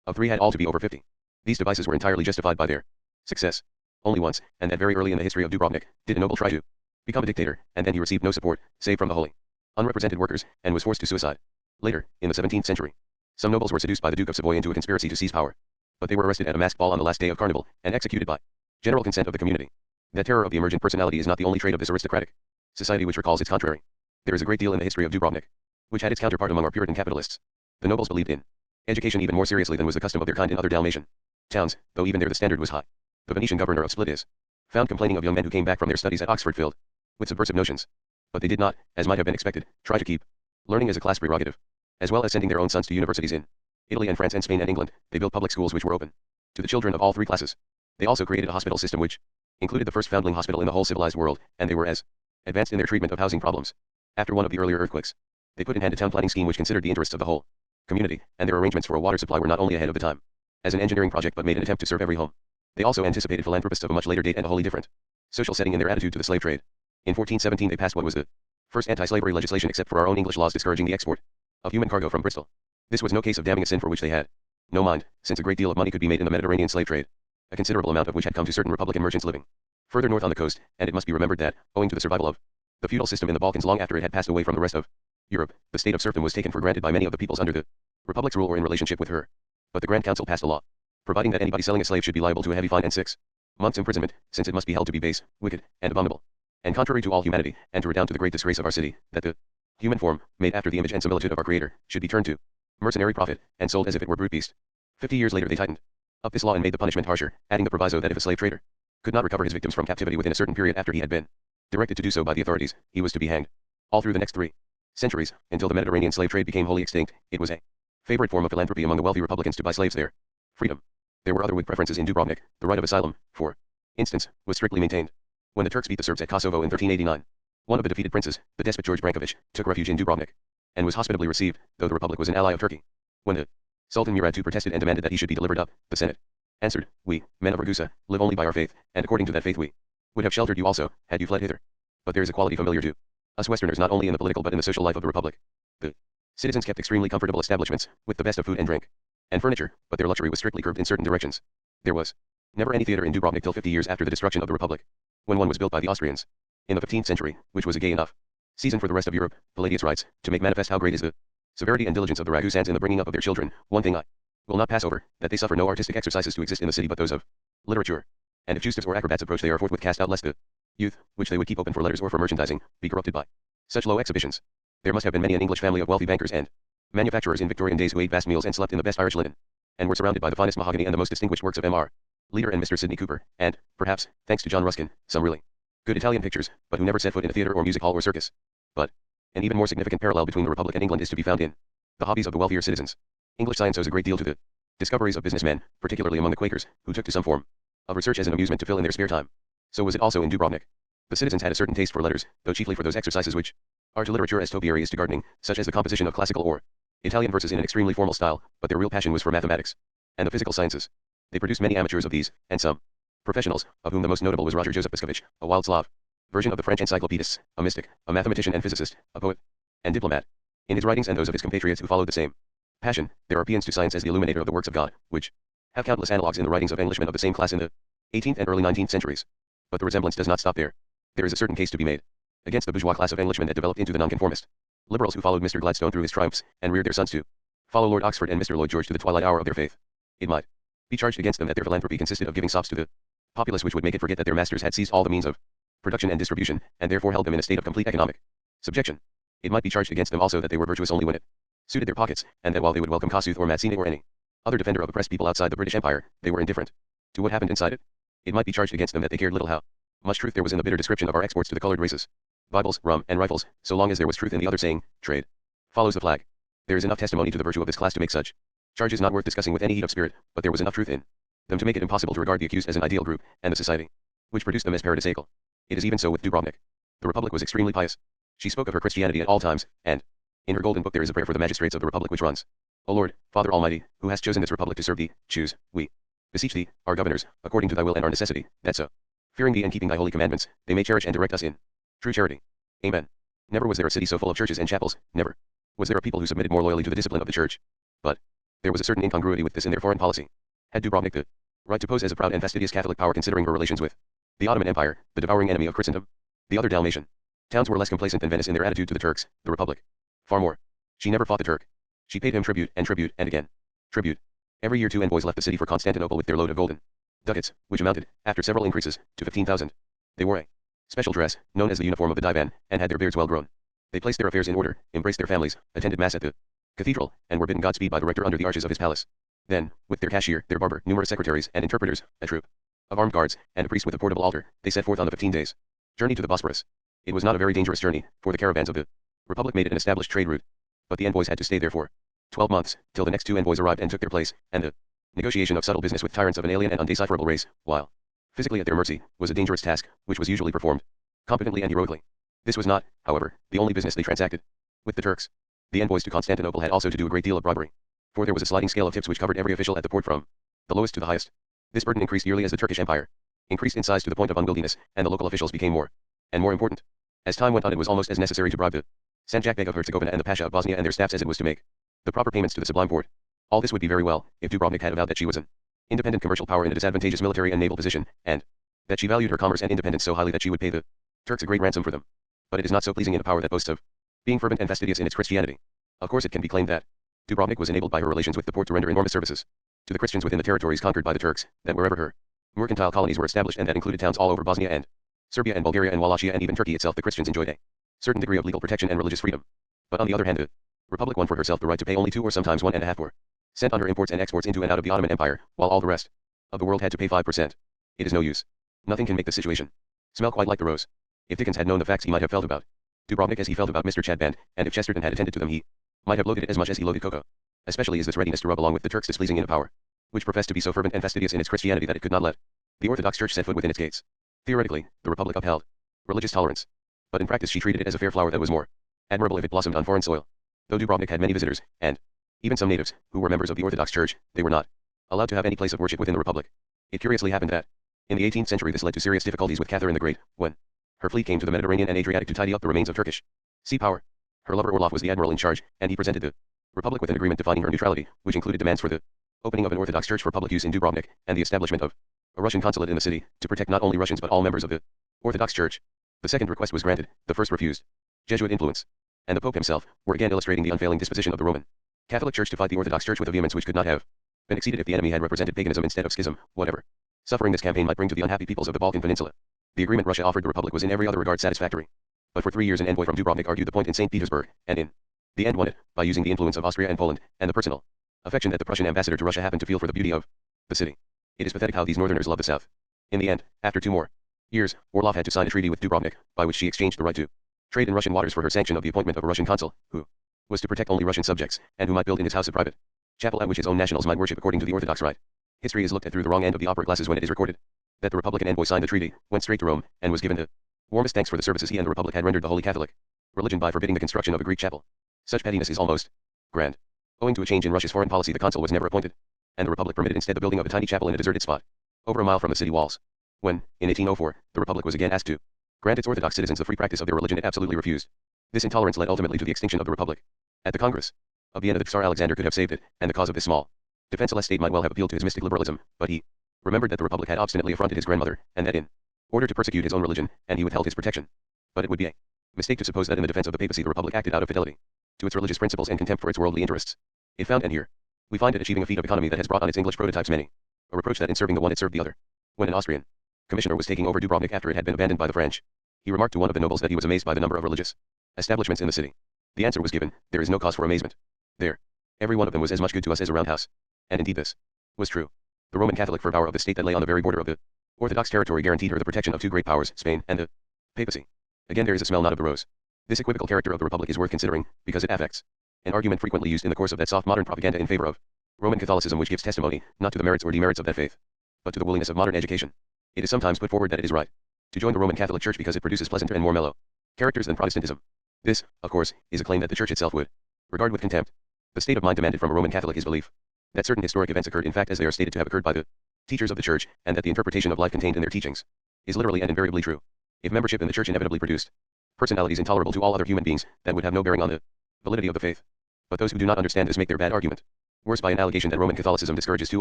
of three had all to be over 50. These devices were entirely justified by their success. Only once, and that very early in the history of Dubrovnik, did a noble try to become a dictator, and then he received no support, save from the wholly unrepresented workers, and was forced to suicide. Later, in the 17th century, some nobles were seduced by the Duke of Savoy into a conspiracy to seize power. But they were arrested at a masked ball on the last day of Carnival, and executed by general consent of the community. That terror of the emergent personality is not the only trait of this aristocratic society which recalls its contrary. There is a great deal in the history of Dubrovnik, which had its counterpart among our Puritan capitalists. The nobles believed in education even more seriously than was the custom of their kind in other Dalmatian towns, though even there the standard was high. The Venetian governor of Split is found complaining of young men who came back from their studies at Oxford filled with subversive notions. But they did not, as might have been expected, try to keep learning as a class prerogative, as well as sending their own sons to universities in Italy and France and Spain and England. They built public schools which were open to the children of all three classes. They also created a hospital system which included the first foundling hospital in the whole civilized world, and they were as advanced in their treatment of housing problems. After one of the earlier earthquakes, they put in hand a town planning scheme which considered the interests of the whole community, and their arrangements for a water supply were not only ahead of the time as an engineering project but made an attempt to serve every home. They also anticipated philanthropists of a much later date and a wholly different social setting in their attitude to the slave trade. In 1417 they passed what was the first anti-slavery legislation except for our own English laws discouraging the export of human cargo from Bristol. This was no case of damning a sin for which they had no mind, since a great deal of money could be made in the Mediterranean slave trade, a considerable amount of which had come to certain Republican merchants living further north on the coast, and it must be remembered that, owing to the survival of the feudal system in the Balkans long after it had passed away from the rest of Europe, the state of serfdom was taken for granted by many of the peoples under the Republic's rule or in relationship with her. But the Grand Council passed a law providing that anybody selling a slave should be liable to a heavy fine and 6 months imprisonment, since it must be held to be base, wicked, and abominable, and contrary to all humanity, and to redound to the great disgrace of our city, that the human form, made after the image and similitude of our Creator, should be turned to mercenary profit, and sold as if it were brute beast. 50 years later they tightened up this law and made the punishment harsher, adding the proviso that if a slave trader could not recover his victims from captivity within a certain period after he had been directed to do so by the authorities, he was to be hanged. All through the next 3 centuries, until the Mediterranean slave trade became wholly extinct, it was a favorite form of philanthropy among the wealthy Republicans to buy slaves there. Freedom. There were other Whig preferences in Dubrovnik. The right of asylum, for instance, was strictly maintained. When the Turks beat the Serbs at Kosovo in 1389, one of the defeated princes, the despot George Brankovic, took refuge in Dubrovnik, and was hospitably received, though the Republic was an ally of Turkey. When the Sultan Murad II protested and demanded that he should be delivered up, the Senate answered, "We, men of Ragusa, live only by our faith, and according to that faith we would have sheltered you also, had you fled hither. But there is a quality familiar to us Westerners not only in the political but in the social life of the Republic. The citizens kept extremely comfortable establishments, with the best of food and drink, and furniture, but their luxury was strictly curbed in certain directions. There was never any theater in Dubrovnik till 50 years after the destruction of the Republic, when one was built by the Austrians, in the 15th century, which was a gay enough season for the rest of Europe. Palladius writes, to make manifest how great is the severity and diligence of the Ragusans in the bringing up of their children, one thing I will not pass over, that they suffer no artistic exercises to exist in the city but those of literature. And if justifs or acrobats approach they are forthwith cast out lest the youth, which they would keep open for letters or for merchandising, be corrupted by such low exhibitions. There must have been many an English family of wealthy bankers and manufacturers in Victorian days who ate vast meals and slept in the best Irish linen, and were surrounded by the finest mahogany and the most distinguished works of M.R. Leader and Mr. Sidney Cooper, and, perhaps, thanks to John Ruskin, some really good Italian pictures, but who never set foot in a theater or music hall or circus. But an even more significant parallel between the Republic and England is to be found in the hobbies of the wealthier citizens. English science owes a great deal to the discoveries of businessmen, particularly among the Quakers, who took to some form of research as an amusement to fill in their spare time. So was it also in Dubrovnik. The citizens had a certain taste for letters, though chiefly for those exercises which are to literature as topiary is to gardening, such as the composition of classical or Italian verses in an extremely formal style, but their real passion was for mathematics and the physical sciences. They produced many amateurs of these, and some professionals, of whom the most notable was Roger Joseph Piscovich, a wild Slav version of the French encyclopedists, a mystic, a mathematician and physicist, a poet, and diplomat. In his writings and those of his compatriots who followed the same passion, there are paeans to science as the illuminator of the works of God, which have countless analogues in the writings of Englishmen of the same class in the 18th and early 19th centuries. But the resemblance does not stop there. There is a certain case to be made against the bourgeois class of Englishmen that developed into the nonconformist liberals who followed Mr. Gladstone through his triumphs, and reared their sons to follow Lord Oxford and Mr. Lloyd George to the twilight hour of their faith. It might be charged against them that their philanthropy consisted of giving sops to the populace which would make it forget that their masters had seized all the means of production and distribution, and therefore held them in a state of complete economic subjection. It might be charged against them also that they were virtuous only when it suited their pockets, and that while they would welcome Kossuth or Mazzini or any other defender of oppressed people outside the British Empire, they were indifferent to what happened inside it. It might be charged against them that they cared little how much truth there was in the bitter description of our exports to the colored races, Bibles, rum, and rifles, so long as there was truth in the other saying, trade follows the flag. There is enough testimony to the virtue of this class to make such charges not worth discussing with any heat of spirit, but there was enough truth in them to make it impossible to regard the accused as an ideal group, and the society which produced them as paradisaical. It is even so with Dubrovnik. The Republic was extremely pious. She spoke of her Christianity at all times, and in her golden book there is a prayer for the magistrates of the Republic which runs, O Lord, Father Almighty, who hast chosen this Republic to serve thee, choose, we beseech thee, our governors, according to thy will and our necessity, that so, fearing thee and keeping thy holy commandments, they may cherish and direct us in true charity. Amen. Never was there a city so full of churches and chapels, never. Was there a people who submitted more loyally to the discipline of the church? But there was a certain incongruity with this in their foreign policy. Had Dubrovnik the right to pose as a proud and fastidious Catholic power considering her relations with the Ottoman Empire, the devouring enemy of Christendom? The other Dalmatian towns were less complacent than Venice in their attitude to the Turks, the Republic. Far more. She never fought the Turk. She paid him tribute, and again. Tribute. Every year 2 envoys left the city for Constantinople with their load of golden ducats, which amounted, after several increases, to 15,000. They wore a special dress, known as the uniform of the divan, and had their beards well grown. They placed their affairs in order, embraced their families, attended mass at the cathedral, and were bidden Godspeed by the rector under the arches of his palace. Then, with their cashier, their barber, numerous secretaries and interpreters, a troop of armed guards, and a priest with a portable altar, they set forth on the 15 days' journey to the Bosphorus. It was not a very dangerous journey, for the caravans of the Republic made it an established trade route. But the envoys had to stay there for 12 months, till the next 2 envoys arrived and took their place, and the negotiation of subtle business with tyrants of an alien and undecipherable race, while physically at their mercy, was a dangerous task, which was usually performed competently and heroically. This was not, however, the only business they transacted with the Turks. The envoys to Constantinople had also to do a great deal of bribery, for there was a sliding scale of tips which covered every official at the port from the lowest to the highest. This burden increased yearly as the Turkish Empire increased in size to the point of unwieldiness, and the local officials became more and more important. As time went on, it was almost as necessary to bribe the Sanjak Beg of Herzegovina and the Pasha of Bosnia and their staffs as it was to make the proper payments to the Sublime Porte. All this would be very well, if Dubrovnik had avowed that she was an independent commercial power in a disadvantageous military and naval position, and that she valued her commerce and independence so highly that she would pay the Turks a great ransom for them. But it is not so pleasing in a power that boasts of being fervent and fastidious in its Christianity. Of course it can be claimed that Dubrovnik was enabled by her relations with the Porte to render enormous services to the Christians within the territories conquered by the Turks, that wherever her mercantile colonies were established, and that included towns all over Bosnia and Serbia and Bulgaria and Wallachia and even Turkey itself, the Christians enjoyed a certain degree of legal protection and religious freedom. But on the other hand, the Republic won for herself the right to pay only 2 or sometimes 1.5% on her imports and exports into and out of the Ottoman Empire, while all the rest of the world had to pay 5%. It is no use. Nothing can make the situation smell quite like the rose. If Dickens had known the facts, he might have felt about Dubrovnik as he felt about Mr. Chadband, and if Chesterton had attended to them, he might have loathed it as much as he loathed cocoa. Especially is this readiness to rub along with the Turks displeasing in a power which professed to be so fervent and fastidious in its Christianity that it could not let the Orthodox Church set foot within its gates. Theoretically, the Republic upheld religious tolerance, but in practice she treated it as a fair flower that was more admirable if it blossomed on foreign soil. Though Dubrovnik had many visitors, and even some natives, who were members of the Orthodox Church, they were not allowed to have any place of worship within the Republic. It curiously happened that, in the 18th century, this led to serious difficulties with Catherine the Great, when her fleet came to the Mediterranean and Adriatic to tidy up the remains of Turkish sea power. Her lover Orloff was the admiral in charge, and he presented the Republic with an agreement defining her neutrality, which included demands for the opening of an Orthodox church for public use in Dubrovnik, and the establishment of a Russian consulate in the city, to protect not only Russians but all members of the Orthodox Church. The second request was granted, the first refused. Jesuit influence and the Pope himself were again illustrating the unfailing disposition of the Roman Catholic Church to fight the Orthodox Church with a vehemence which could not have been exceeded if the enemy had represented paganism instead of schism, whatever suffering this campaign might bring to the unhappy peoples of the Balkan Peninsula. The agreement Russia offered the Republic was in every other regard satisfactory. But for 3 years an envoy from Dubrovnik argued the point in St. Petersburg, and in the end won it, by using the influence of Austria and Poland, and the personal affection that the Prussian ambassador to Russia happened to feel for the beauty of the city. It is pathetic how these northerners love the south. In the end, after 2 more years, Orlov had to sign a treaty with Dubrovnik, by which she exchanged the right to trade in Russian waters for her sanction of the appointment of a Russian consul, who was to protect only Russian subjects, and who might build in his house a private chapel at which his own nationals might worship according to the Orthodox rite. History is looked at through the wrong end of the opera glasses when it is recorded that the Republican envoy signed the treaty, went straight to Rome, and was given the warmest thanks for the services he and the Republic had rendered the Holy Catholic religion by forbidding the construction of a Greek chapel. Such pettiness is almost grand. Owing to a change in Russia's foreign policy, the consul was never appointed, and the Republic permitted instead the building of a tiny chapel in a deserted spot, over a mile from the city walls. When, in 1804, the Republic was again asked to grant its Orthodox citizens the free practice of their religion, it absolutely refused. This intolerance led ultimately to the extinction of the Republic. At the Congress of Vienna, the Tsar Alexander could have saved it, and the cause of this small, defenseless state might well have appealed to his mystic liberalism, but he remembered that the Republic had obstinately affronted his grandmother, and that in order to persecute his own religion, and he withheld his protection. But it would be a mistake to suppose that in the defense of the papacy the Republic acted out of fidelity to its religious principles and contempt for its worldly interests. It found, and here we find it achieving a feat of economy that has brought on its English prototypes many a reproach that in serving the one it served the other. When an Austrian commissioner was taking over Dubrovnik after it had been abandoned by the French, he remarked to one of the nobles that he was amazed by the number of religious establishments in the city. The answer was given, there is no cause for amazement. There, every one of them was as much good to us as a roundhouse. And indeed this was true. The Roman Catholic fervour of the state that lay on the very border of the Orthodox territory guaranteed her the protection of 2 great powers, Spain and the papacy. Again there is a smell not of the rose. This equivocal character of the Republic is worth considering, because it affects an argument frequently used in the course of that soft modern propaganda in favor of Roman Catholicism, which gives testimony, not to the merits or demerits of that faith, but to the willingness of modern education. It is sometimes put forward that it is right to join the Roman Catholic Church because it produces pleasanter and more mellow characters than Protestantism. This, of course, is a claim that the Church itself would regard with contempt. The state of mind demanded from a Roman Catholic is belief that certain historic events occurred in fact as they are stated to have occurred by the teachers of the Church, and that the interpretation of life contained in their teachings is literally and invariably true. If membership in the Church inevitably produced personalities intolerable to all other human beings, that would have no bearing on the validity of the faith. But those who do not understand this make their bad argument worse by an allegation that Roman Catholicism discourages two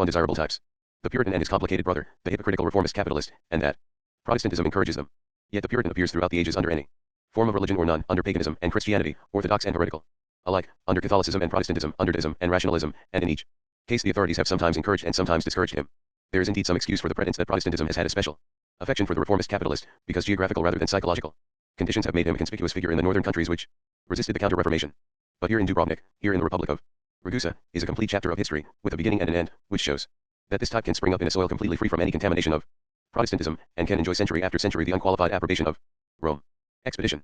undesirable types: the Puritan and his complicated brother, the hypocritical reformist capitalist, and that Protestantism encourages them. Yet the Puritan appears throughout the ages under any form of religion or none, under paganism and Christianity, orthodox and heretical alike, under Catholicism and Protestantism, under deism and rationalism, and in each case the authorities have sometimes encouraged and sometimes discouraged him. There is indeed some excuse for the pretense that Protestantism has had a special affection for the reformist capitalist, because geographical rather than psychological conditions have made him a conspicuous figure in the northern countries which resisted the Counter-Reformation. But here in Dubrovnik, here in the Republic of Ragusa, is a complete chapter of history, with a beginning and an end, which shows that this type can spring up in a soil completely free from any contamination of Protestantism, and can enjoy century after century the unqualified approbation of Rome. Expedition.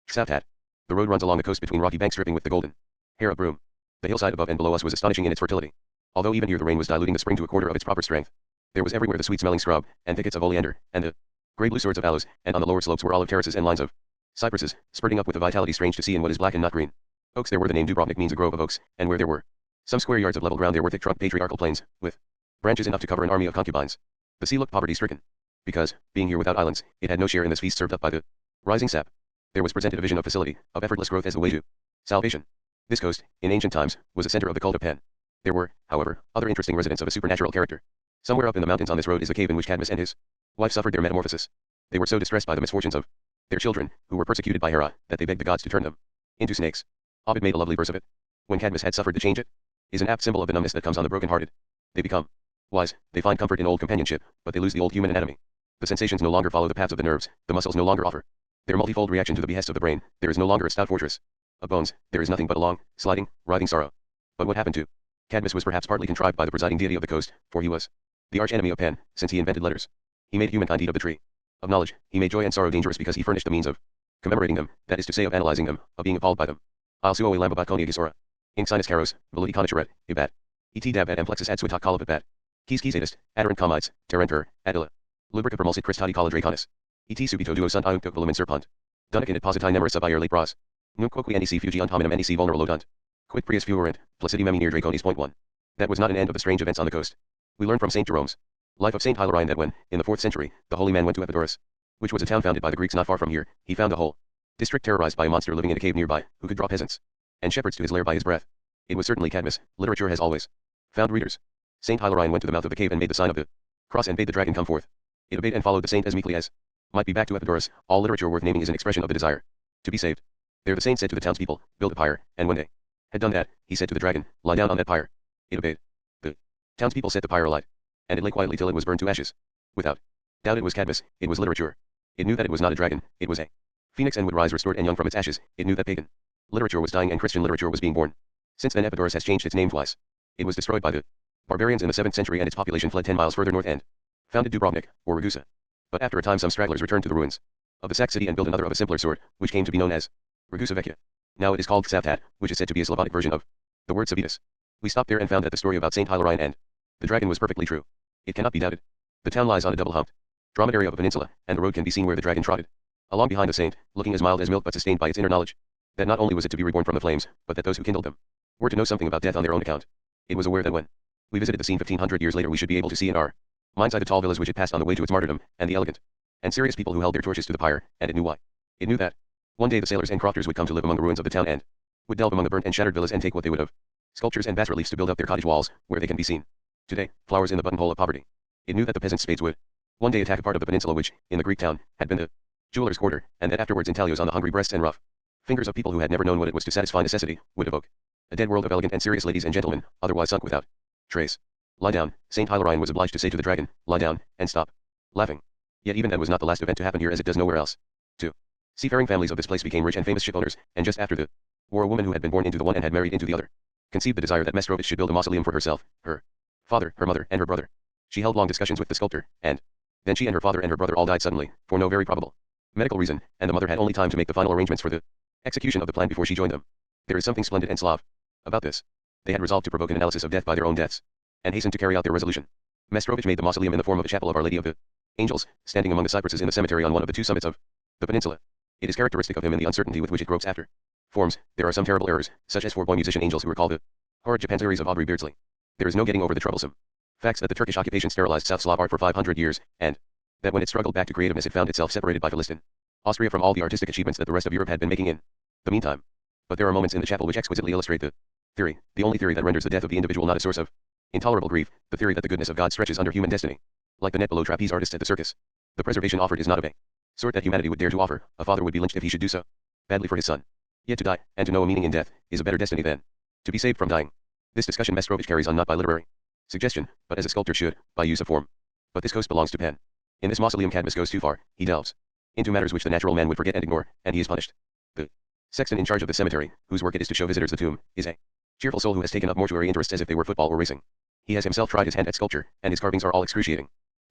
South. The road runs along the coast between rocky banks dripping with the golden hair of broom. The hillside above and below us was astonishing in its fertility. Although even here the rain was diluting the spring to a quarter of its proper strength, there was everywhere the sweet-smelling scrub, and thickets of oleander, and the grey-blue swords of aloes, and on the lower slopes were olive terraces and lines of cypresses, spurting up with a vitality strange to see in what is black and not green. Oaks there were. The name Dubrovnik means a grove of oaks, and where there were some square yards of level ground there were thick-trunked patriarchal plains, with branches enough to cover an army of concubines. The sea looked poverty-stricken, because, being here without islands, it had no share in this feast served up by the rising sap. There was presented a vision of facility, of effortless growth as the way to salvation. This coast, in ancient times, was a center of the cult of Pan. There were, however, other interesting residents of a supernatural character. Somewhere up in the mountains on this road is the cave in which Cadmus and his wife suffered their metamorphosis. They were so distressed by the misfortunes of their children, who were persecuted by Hera, that they begged the gods to turn them into snakes. Ovid made a lovely verse of it. When Cadmus had suffered to change it, is an apt symbol of the numbness that comes on the broken-hearted. They become wise, they find comfort in old companionship, but they lose the old human anatomy. The sensations no longer follow the paths of the nerves, the muscles no longer offer their multifold reaction to the behest of the brain. There is no longer a stout fortress of bones, there is nothing but a long, sliding, writhing sorrow. But what happened to Cadmus was perhaps partly contrived by the presiding deity of the coast, for he was the arch-enemy of Pan, since he invented letters. He made humankind eat of the tree of knowledge. He made joy and sorrow dangerous because he furnished the means of commemorating them, that is to say of analyzing them, of being appalled by them. Al suo lamba conia gisora. Inc sinus caros, veluti conacharet, ibat. Et dab ad amplexus ad suetak colabat bat. Quis adist, aderant comites, terenter, adilla. Lubrica permulsit cristati colla draconis. Et subito duo sunt iunctuc volumen serpent. Dunac in it positae nemeris sub aer late bras. Nunc quoque nec fugiunt hominum nec vulneralo dunt. Quid prius fuerent, placidi memi near draconis. Point 1. That was not an end of the strange events on the coast. We learn from St. Jerome's Life of St. Hilarion that when, in the 4th century, the holy man went to Epidaurus, which was a town founded by the Greeks not far from here, he found the whole district terrorized by a monster living in a cave nearby, who could draw peasants and shepherds to his lair by his breath. It was certainly Cadmus. Literature has always found readers. St. Hilarion went to the mouth of the cave and made the sign of the cross and bade the dragon come forth. It obeyed and followed the saint as meekly as might be. Back to Epidaurus. All literature worth naming is an expression of the desire to be saved. There the saint said to the townspeople, build a pyre, and when they had done that, he said to the dragon, lie down on that pyre. It obeyed. The townspeople set the pyre alight, and it lay quietly till it was burned to ashes. Without doubt it was Cadmus. It was literature. It knew that it was not a dragon, it was a phoenix and would rise restored and young from its ashes. It knew that pagan literature was dying and Christian literature was being born. Since then Epidaurus has changed its name twice. It was destroyed by the barbarians in the 7th century and its population fled 10 miles further north and founded Dubrovnik, or Ragusa. But after a time some stragglers returned to the ruins of the sacked city and built another of a simpler sort, which came to be known as Ragusa Vecchia. Now it is called Savtat, which is said to be a Slavonic version of the word Savitas. We stopped there and found that the story about St. Hilarion and the dragon was perfectly true. It cannot be doubted. The town lies on a double-humped dromedary of a peninsula, and the road can be seen where the dragon trotted along behind the saint, looking as mild as milk but sustained by its inner knowledge that not only was it to be reborn from the flames, but that those who kindled them were to know something about death on their own account. It was aware that when we visited the scene 1500 years later we should be able to see in our mind's eye the tall villas which it passed on the way to its martyrdom, and the elegant and serious people who held their torches to the pyre, and it knew why. It knew that one day the sailors and crofters would come to live among the ruins of the town and would delve among the burnt and shattered villas and take what they would of sculptures and bas-reliefs to build up their cottage walls, where they can be seen today, flowers in the buttonhole of poverty. It knew that the peasants' spades would one day attack a part of the peninsula which, in the Greek town, had been the jeweler's quarter, and that afterwards intaglios on the hungry breasts and rough fingers of people who had never known what it was to satisfy necessity, would evoke a dead world of elegant and serious ladies and gentlemen, otherwise sunk without trace. Lie down, St. Hilarion was obliged to say to the dragon, lie down, and stop laughing. Yet even that was not the last event to happen here as it does nowhere else. 2. Seafaring families of this place became rich and famous shipowners, and just after the war a woman who had been born into the one and had married into the other conceived the desire that Mestrovich should build a mausoleum for herself, her father, her mother, and her brother. She held long discussions with the sculptor, and then she and her father and her brother all died suddenly, for no very probable medical reason, and the mother had only time to make the final arrangements for the execution of the plan before she joined them. There is something splendid and Slav about this. They had resolved to provoke an analysis of death by their own deaths, and hastened to carry out their resolution. Mestrovich made the mausoleum in the form of a chapel of Our Lady of the Angels, standing among the cypresses in the cemetery on one of the two summits of the peninsula. It is characteristic of him in the uncertainty with which it gropes after forms. There are some terrible errors, such as 4 boy musician angels who are called the horrid Japanzeries of Audrey Beardsley. There is no getting over the troublesome facts that the Turkish occupation sterilized South Slav art for 500 years, and that when it struggled back to creativeness it found itself separated by Philistin Austria from all the artistic achievements that the rest of Europe had been making in the meantime. But there are moments in the chapel which exquisitely illustrate the theory, the only theory that renders the death of the individual not a source of intolerable grief, the theory that the goodness of God stretches under human destiny. Like the net below trapeze artists at the circus. The preservation offered is not of a sort that humanity would dare to offer. A father would be lynched if he should do so. Badly for his son. Yet to die, and to know a meaning in death, is a better destiny than to be saved from dying. This discussion Mestrovich carries on not by literary suggestion, but as a sculptor should, by use of form. But this coast belongs to Pen. In this mausoleum Cadmus goes too far, he delves into matters which the natural man would forget and ignore, and he is punished. The sexton in charge of the cemetery, whose work it is to show visitors the tomb, is a cheerful soul who has taken up mortuary interests as if they were football or racing. He has himself tried his hand at sculpture, and his carvings are all excruciating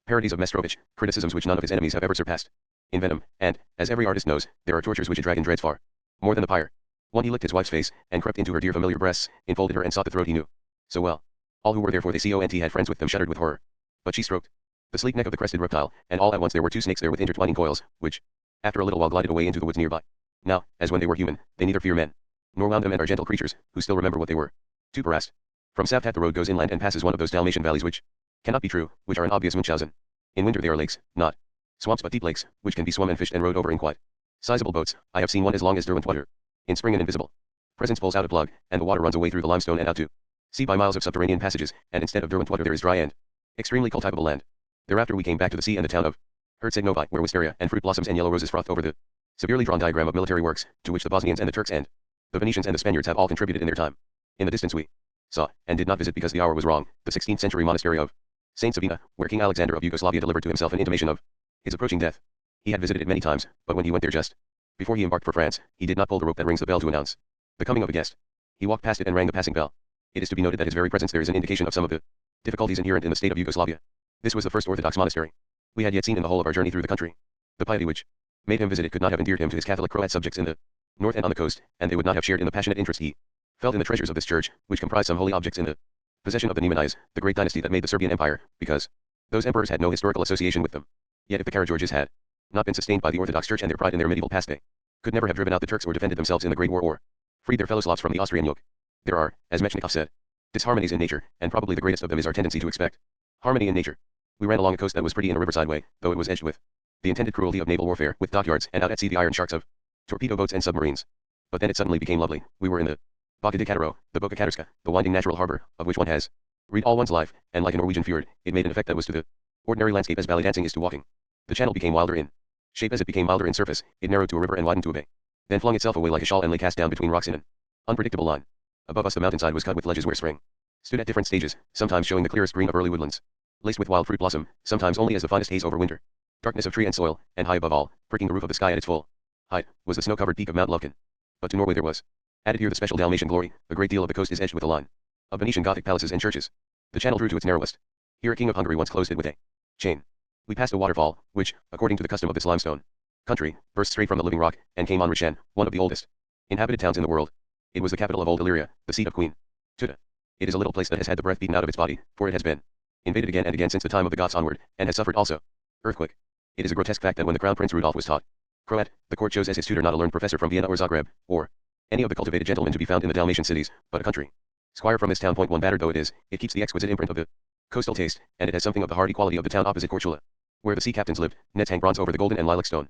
parodies of Mestrovich, criticisms which none of his enemies have ever surpassed. In Venom, and, as every artist knows, there are tortures which a dragon dreads far more than the pyre. One he licked his wife's face, and crept into her dear familiar breasts, enfolded her and sought the throat he knew so well. All who were there for the cont had friends with them shuddered with horror. But she stroked the sleek neck of the crested reptile, and all at once there were two snakes there with intertwining coils, which, after a little while glided away into the woods nearby. Now, as when they were human, they neither fear men, nor wound them and are gentle creatures, who still remember what they were. 2 Parast. From Savtat the road goes inland and passes one of those Dalmatian valleys which cannot be true, which are an obvious Munchausen. In winter they are lakes, not swamps but deep lakes, which can be swum and fished and rowed over in quite sizable boats. I have seen one as long as Derwentwater. In spring an invisible presence pulls out a plug, and the water runs away through the limestone and out to sea by miles of subterranean passages, and instead of Derwentwater there is dry and extremely cultivable land. Thereafter we came back to the sea and the town of Herceg-Novi, where wisteria and fruit blossoms and yellow roses frothed over the severely drawn diagram of military works, to which the Bosnians and the Turks and the Venetians and the Spaniards have all contributed in their time. In the distance we saw, and did not visit because the hour was wrong, the 16th century monastery of Saint Sabina, where King Alexander of Yugoslavia delivered to himself an intimation of his approaching death. He had visited it many times, but when he went there just before he embarked for France, he did not pull the rope that rings the bell to announce the coming of a guest. He walked past it and rang the passing bell. It is to be noted that his very presence there is an indication of some of the difficulties inherent in the state of Yugoslavia. This was the first Orthodox monastery we had yet seen in the whole of our journey through the country. The piety which made him visit it could not have endeared him to his Catholic Croat subjects in the north and on the coast, and they would not have shared in the passionate interest he felt in the treasures of this church, which comprised some holy objects in the possession of the Nemanjis, the great dynasty that made the Serbian Empire, because those emperors had no historical association with them. Yet if the Karageorges had not been sustained by the Orthodox Church and their pride in their medieval past, they could never have driven out the Turks or defended themselves in the Great War or freed their fellow Slavs from the Austrian yoke. There are, as Mechnikov said, disharmonies in nature, and probably the greatest of them is our tendency to expect harmony in nature. We ran along a coast that was pretty in a riverside way, though it was edged with the intended cruelty of naval warfare, with dockyards, and out at sea the iron sharks of torpedo boats and submarines. But then it suddenly became lovely. We were in the Boca de Cataro, the Boca Catarska, the winding natural harbor, of which one has read all one's life, and like a Norwegian fjord, it made an effect that was to the ordinary landscape as ballet dancing is to walking. The channel became wilder in shape as it became milder in surface, it narrowed to a river and widened to a bay, then flung itself away like a shawl and lay cast down between rocks in an unpredictable line. Above us the mountainside was cut with ledges where spring stood at different stages, sometimes showing the clearest green of early woodlands, laced with wild fruit blossom, sometimes only as the finest haze over winter. Darkness of tree and soil, and high above all, pricking the roof of the sky at its full height, was the snow-covered peak of Mount Lubkin. But to Norway there was added here the special Dalmatian glory. A great deal of the coast is edged with a line of Venetian Gothic palaces and churches. The channel drew to its narrowest. Here a king of Hungary once closed it with a chain. We passed a waterfall, which, according to the custom of this limestone country, burst straight from the living rock, and came on Rishan, one of the oldest inhabited towns in the world. It was the capital of old Illyria, the seat of Queen Tuta. It is a little place that has had the breath beaten out of its body, for it has been invaded again and again since the time of the Goths onward, and has suffered also earthquake. It is a grotesque fact that when the Crown Prince Rudolf was taught Croat, the court chose as his tutor not a learned professor from Vienna or Zagreb, or any of the cultivated gentlemen to be found in the Dalmatian cities, but a country squire from this town. Point one, battered though it is, it keeps the exquisite imprint of the coastal taste, and it has something of the hardy quality of the town opposite Korčula, where the sea captains lived. Nets hang bronze over the golden and lilac stone.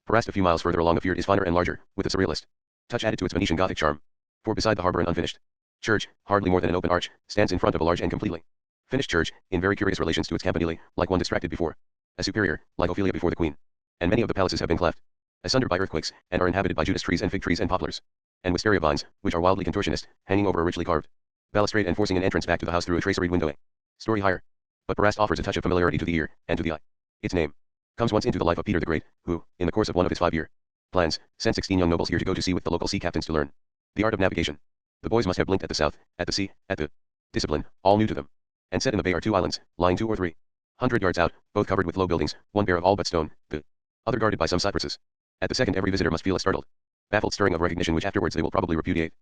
Parast a few miles further along the fjord is finer and larger, with a surrealist touch added to its Venetian Gothic charm. For beside the harbor an unfinished church, hardly more than an open arch, stands in front of a large and completely finished church, in very curious relations to its campanile, like one distracted before a superior, like Ophelia before the queen. And many of the palaces have been cleft asunder by earthquakes, and are inhabited by Judas trees and fig trees and poplars, and wisteria vines, which are wildly contortionist, hanging over a richly carved balustrade and forcing an entrance back to the house through a traceried window a story higher. But Parast offers a touch of familiarity to the ear, and to the eye. Its name comes once into the life of Peter the Great, who, in the course of one of his 5-year plans, sent 16 young nobles here to go to sea with the local sea captains to learn the art of navigation. The boys must have blinked at the south, at the sea, at the discipline, all new to them. And set in the bay are 2 islands, lying 2 or 300 yards out, both covered with low buildings, one bare of all but stone, the other guarded by some cypresses. At the second every visitor must feel a startled, baffled stirring of recognition which afterwards they will probably repudiate.